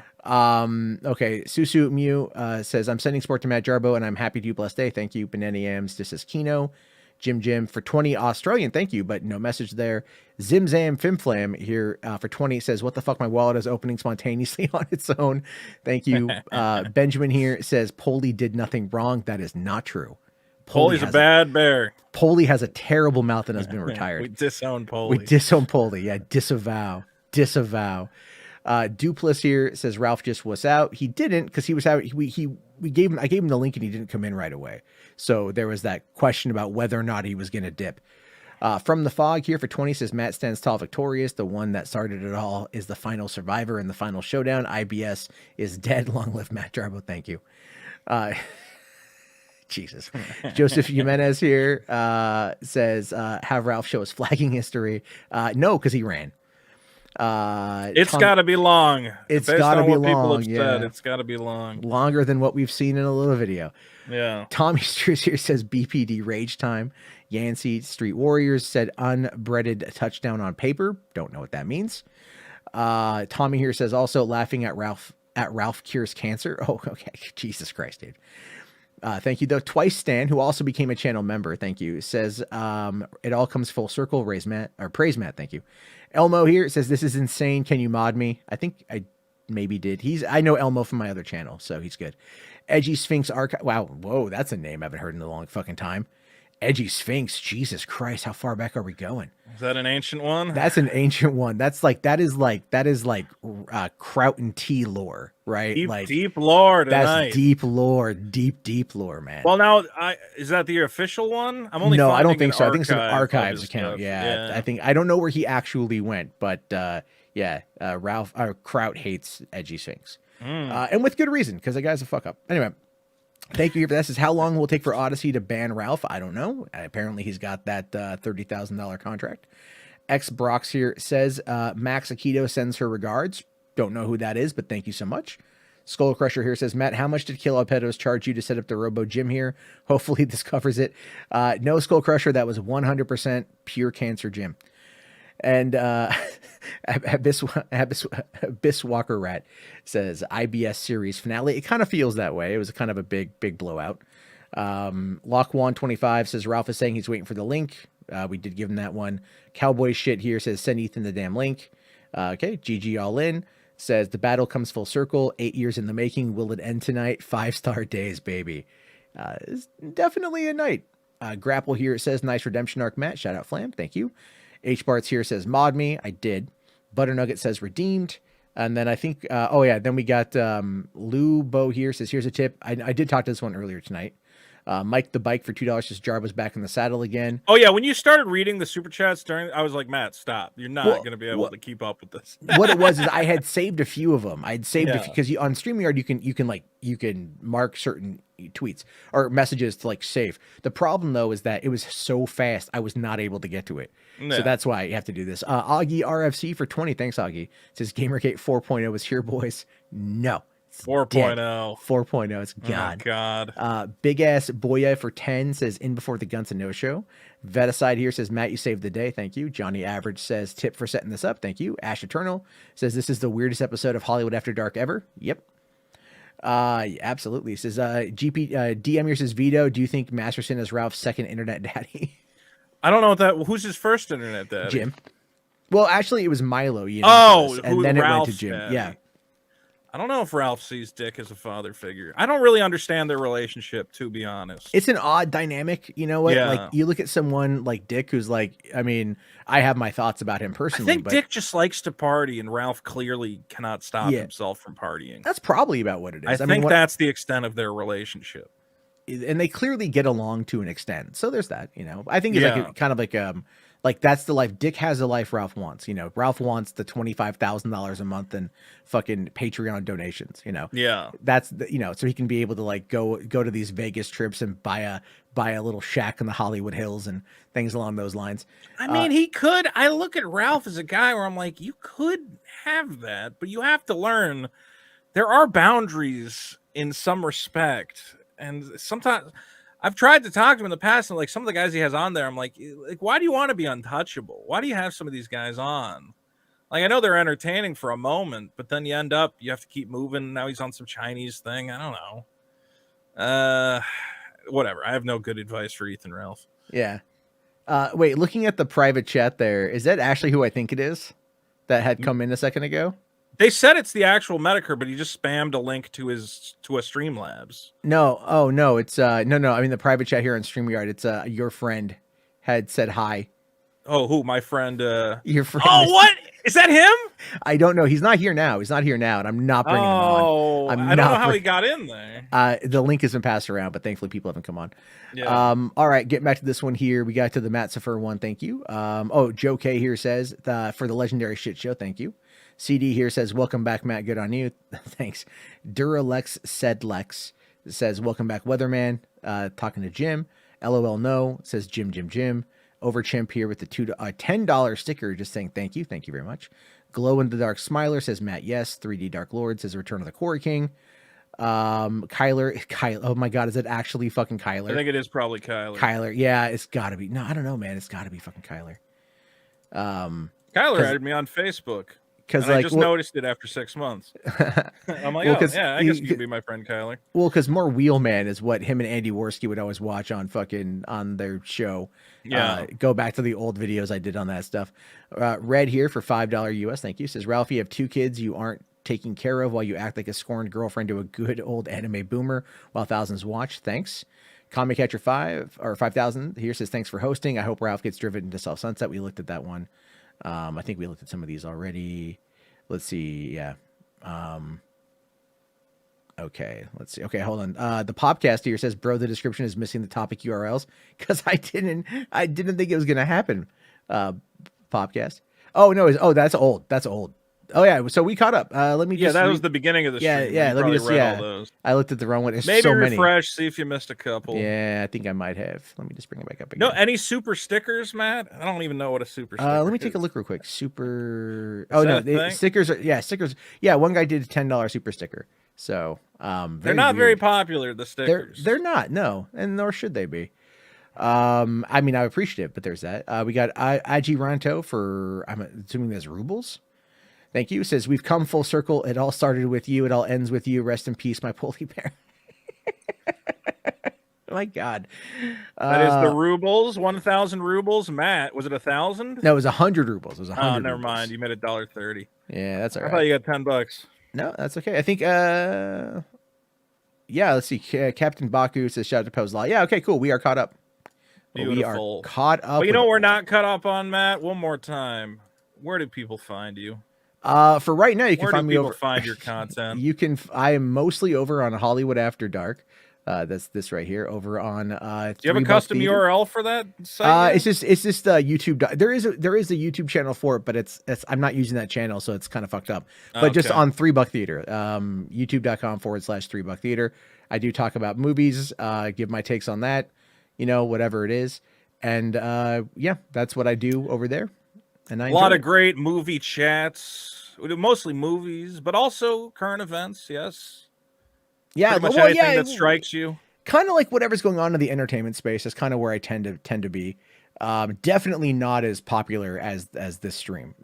Speaker 11: Okay. Susu Mew, says, I'm sending sport to Matt Jarbo and I'm happy to do blessed day. Thank you. Banana Yams. This is Kino. Jim for 20 Australian. Thank you, but no message there. Zimzam Fimflam here for 20 says, what the fuck? My wallet is opening spontaneously on its own. Thank you. Benjamin here says, Polly did nothing wrong. That is not true.
Speaker 13: Polly's a bad bear.
Speaker 11: Polly has a terrible mouth and has been retired.
Speaker 13: We disown Polly.
Speaker 11: Yeah, disavow. Dupless here says, Ralph just was out. He didn't, because he was out. I gave him the link and he didn't come in right away. So there was that question about whether or not he was going to dip. From the Fog here for 20 says, Matt stands tall victorious. The one that started it all is the final survivor in the final showdown. IBS is dead. Long live Matt Jarbo. Thank you. Jesus. Joseph Jimenez here says, have Ralph show his flagging history. No, because he ran.
Speaker 13: It's got to be long.
Speaker 11: It's got to be long.
Speaker 13: People have
Speaker 11: yeah.
Speaker 13: said, it's got to be long.
Speaker 11: Longer than what we've seen in a little video.
Speaker 13: Yeah.
Speaker 11: Tommy Streets here says BPD rage time. Yancey Street Warriors said unbreaded touchdown on paper. Don't know what that means. Tommy here says also laughing at Ralph cures cancer. Oh, okay. Jesus Christ, dude. Thank you, though. Twice Stan, who also became a channel member, thank you, says it all comes full circle. Praise Matt. Thank you. Elmo here says, this is insane. Can you mod me? I think I maybe did. I know Elmo from my other channel, so he's good. Edgy Sphinx Archive. Wow, whoa, that's a name I haven't heard in a long fucking time. Edgy Sphinx. Jesus Christ, how far back are we going?
Speaker 13: Is that an ancient one?
Speaker 11: That's an ancient one. That is like Kraut and T lore, right?
Speaker 13: Deep lore tonight.
Speaker 11: That's deep lore, deep lore, man.
Speaker 13: Well, now is that the official one?
Speaker 11: I don't think so. I think it's an archives account. Yeah, I don't know where he actually went, but Kraut hates Edgy Sphinx, and with good reason, because the guy's a fuck up. Anyway. Thank you for this. Is how long will it take for Odyssey to ban Ralph? I don't know. Apparently he's got that $30,000 contract. X Brox here says Max Akito sends her regards. Don't know who that is, but thank you so much. Skull Crusher here says, Matt, how much did Kilopedos charge you to set up the Robo Gym here? Hopefully this covers it. No, Skull Crusher, that was 100% pure cancer gym. And Abyss Walker Rat says IBS series finale. It kind of feels that way. It was kind of a big blowout. Lockwan 25 says Ralph is saying he's waiting for the link. We did give him that one. Cowboy Shit here says send Ethan the damn link. Okay, GG all in says the battle comes full circle. 8 years in the making. Will it end tonight? 5-star days, baby. It's definitely a night. Grapple here says nice redemption arc, Matt. Shout out Flam. Thank you. H Barts here says mod me. I did. Butternugget says redeemed. And then I think, then we got Lou Bo here says, here's a tip. I did talk to this one earlier tonight. Mike the Bike for $2 says Jarbo's back in the saddle again.
Speaker 13: Oh, yeah. When you started reading the super chats I was like, Matt, stop. You're not going to be able to keep up with this.
Speaker 11: What it was is I had saved a few of them. I'd saved a few because on StreamYard you can mark certain tweets or messages to save. The problem though is that it was so fast I was not able to get to it. So that's why you have to do this. Augie RFC for 20. Thanks, Augie. Says Gamergate 4.0 is here, boys. No,
Speaker 13: 4.0.
Speaker 11: 4.0. It's God.
Speaker 13: Oh, God.
Speaker 11: Big ass Boya for 10 says in before the Guns and No Show. Veticide here says, Matt, you saved the day. Thank you. Johnny Average says, tip for setting this up. Thank you. Ash Eternal says, this is the weirdest episode of Hollywood After Dark ever. Yep. Absolutely. Says, DM here says, Vito, do you think Masterson is Ralph's second internet daddy?
Speaker 13: I don't know what that. Who's his first internet daddy?
Speaker 11: Jim. Well, actually, it was Milo. And then
Speaker 13: Ralph's
Speaker 11: it went to Jim.
Speaker 13: daddy.
Speaker 11: Yeah.
Speaker 13: I don't know if Ralph sees Dick as a father figure. I don't really understand their relationship, to be honest.
Speaker 11: It's an odd dynamic. You know what?
Speaker 13: Yeah.
Speaker 11: Like, you look at someone like Dick, who's like, I mean, I have my thoughts about him personally.
Speaker 13: I think Dick just likes to party, and Ralph clearly cannot stop himself from partying.
Speaker 11: That's probably about what it is.
Speaker 13: I think that's the extent of their relationship.
Speaker 11: And they clearly get along to an extent. So there's that, I think it's like kind of like that's the life. Dick has the life Ralph wants. Ralph wants the $25,000 a month and fucking Patreon donations.
Speaker 13: Yeah,
Speaker 11: that's so he can be able to like go to these Vegas trips and buy a little shack in the Hollywood Hills and things along those lines.
Speaker 13: I mean, he could. I look at Ralph as a guy where I'm like, you could have that, but you have to learn there are boundaries in some respect. And sometimes I've tried to talk to him in the past, and like some of the guys he has on there, I'm like, why do you want to be untouchable? Why do you have some of these guys on? Like, I know they're entertaining for a moment, but then you have to keep moving. Now he's on some Chinese thing. I don't know. Whatever. I have no good advice for Ethan Ralph.
Speaker 11: Yeah. Wait, looking at the private chat there, is that actually who I think it is that had come in a second ago?
Speaker 13: They said it's the actual Metokur, but he just spammed a link to a Streamlabs.
Speaker 11: No, oh no, it's no. I mean the private chat here on StreamYard. It's your friend had said hi.
Speaker 13: Oh, who? My friend.
Speaker 11: Your friend.
Speaker 13: Oh, what is that? Him?
Speaker 11: I don't know. He's not here now. And I'm not bringing him on.
Speaker 13: I don't know how he got in there.
Speaker 11: The link has been passed around, but thankfully people haven't come on.
Speaker 13: Yeah.
Speaker 11: All right, getting back to this one here. We got to the Matt Safer one. Thank you. Joe K here says for the legendary shit show. Thank you. CD here says, welcome back, Matt. Good on you. Thanks. Duralex said Lex says, welcome back, Weatherman. Talking to Jim. LOL no says Jim. Overchimp here with the $10 sticker, just saying thank you. Thank you very much. Glow in the Dark Smiler says Matt, yes. 3D Dark Lord says Return of the Quarry King. Kyler. Oh my God, is it actually fucking Kyler?
Speaker 13: I think it is probably Kyler.
Speaker 11: Kyler, yeah, it's gotta be. No, I don't know, man. It's gotta be fucking Kyler.
Speaker 13: Kyler added me on Facebook. Because I just noticed it after 6 months. I'm like, I guess you could be my friend Kyler.
Speaker 11: Well, because more Wheelman is what him and Andy Warski would always watch on their show.
Speaker 13: Yeah.
Speaker 11: Go back to the old videos I did on that stuff. Red here for $5 US. Thank you. Says, Ralph, you have 2 kids you aren't taking care of while you act like a scorned girlfriend to a good old anime boomer while thousands watch. Thanks. Comic Catcher 5,000 here says, thanks for hosting. I hope Ralph gets driven into Self Sunset. We looked at that one. I think we looked at some of these already. Let's see. Yeah. Okay. Let's see. Okay. Hold on. The podcast here says, bro, the description is missing the topic URLs because I didn't think it was going to happen. Podcast. Oh no. That's old. Oh yeah. So we caught up. Let me just.
Speaker 13: Yeah, that was the beginning of the stream.
Speaker 11: Yeah. Let me just.
Speaker 13: All those.
Speaker 11: I looked at the wrong one. It's
Speaker 13: maybe
Speaker 11: so
Speaker 13: refresh, see if you missed a couple.
Speaker 11: Yeah, I think I might have. Let me just bring it back up again.
Speaker 13: No, any super stickers, Matt? I don't even know what a super sticker
Speaker 11: let me take a look real quick. Super. Oh no, stickers are stickers. Yeah, one guy did a $10 super sticker. So
Speaker 13: they're not very popular. The stickers.
Speaker 11: They're not. No, and nor should they be. I mean, I'm appreciative, but there's that. We got IG Ronto for, I'm assuming there's rubles. Thank you. Says, we've come full circle. It all started with you. It all ends with you. Rest in peace, my polar bear. My God.
Speaker 13: That is the rubles. 1,000 rubles. Matt, was it 1,000?
Speaker 11: No, it was 100 rubles. It was 100.
Speaker 13: Oh, never
Speaker 11: rubles.
Speaker 13: mind. You made $1.30.
Speaker 11: Yeah, that's all right.
Speaker 13: I thought you got $10.
Speaker 11: No, that's okay. I think. Yeah, let's see. Captain Baku says, shout out to Poe's Law. Yeah, okay, cool. We are caught up.
Speaker 13: Beautiful.
Speaker 11: We are caught up.
Speaker 13: But you know we're not caught up on, Matt? One more time. Where do people find you?
Speaker 11: For right now, you can find me over.
Speaker 13: Find your content.
Speaker 11: You can. I am mostly over on Hollywood After Dark. That's this right here over on.
Speaker 13: Do you have a custom URL for that site?
Speaker 11: It's just YouTube. There is a YouTube channel for it, but it's I'm not using that channel, so it's kind of fucked up. But just on $3 Theater, YouTube.com/$3 Theater. I do talk about movies, give my takes on that, whatever it is, and yeah, that's what I do over there. And
Speaker 13: a lot of great movie chats. We do mostly movies, but also current events. Yes.
Speaker 11: Yeah,
Speaker 13: Pretty much
Speaker 11: well,
Speaker 13: anything
Speaker 11: yeah,
Speaker 13: that strikes you.
Speaker 11: Kind of like whatever's going on in the entertainment space is kind of where I tend to be. Definitely not as popular as this stream.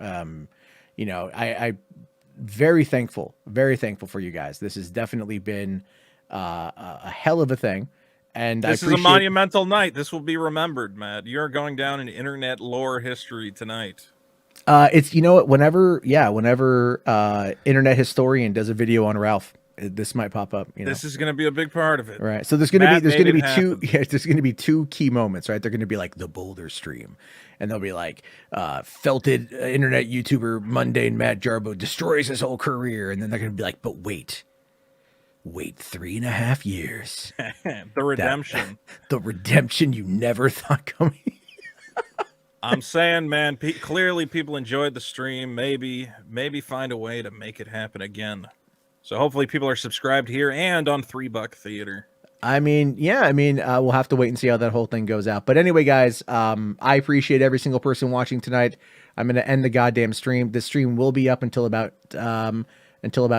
Speaker 11: You know, I very thankful for you guys. This has definitely been a hell of a thing. And
Speaker 13: This is a monumental night. This will be remembered, Matt. You're going down in internet lore history tonight.
Speaker 11: It's, you know what, whenever internet historian does a video on Ralph, this might pop up. You know?
Speaker 13: This is going to be a big part of it.
Speaker 11: Right. So there's going to be two key moments, right? They're going to be like the Boulder stream, and they'll be like felted internet YouTuber Mundane Matt Jarbo destroys his whole career, and then they're going to be like, but wait 3.5 years.
Speaker 13: The redemption.
Speaker 11: The redemption you never thought coming.
Speaker 13: I'm saying, man, clearly people enjoyed the stream. Maybe find a way to make it happen again. So hopefully people are subscribed here and on $3 Theater.
Speaker 11: I mean, we'll have to wait and see how that whole thing goes out. But anyway, guys, I appreciate every single person watching tonight. I'm going to end the goddamn stream. This stream will be up until about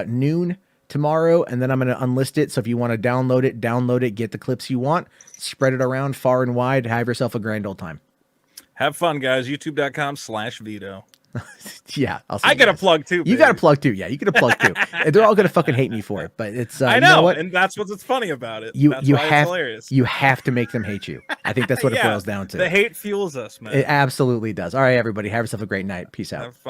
Speaker 11: noon tomorrow, and then I'm going to unlist it. So if you want to download it, get the clips you want, spread it around far and wide, have yourself a grand old time.
Speaker 13: Have fun, guys. YouTube.com/VITO.
Speaker 11: Yeah,
Speaker 13: I got a plug too.
Speaker 11: You got a plug too. Yeah, you get a plug too. They're all gonna fucking hate me for it, but it's.
Speaker 13: I know,
Speaker 11: you know what?
Speaker 13: And that's what's funny about it.
Speaker 11: You
Speaker 13: It's hilarious.
Speaker 11: You have to make them hate you. I think that's what it boils down to.
Speaker 13: The hate fuels us, man.
Speaker 11: It absolutely does. All right, everybody, have yourself a great night. Peace out.
Speaker 13: Have fun.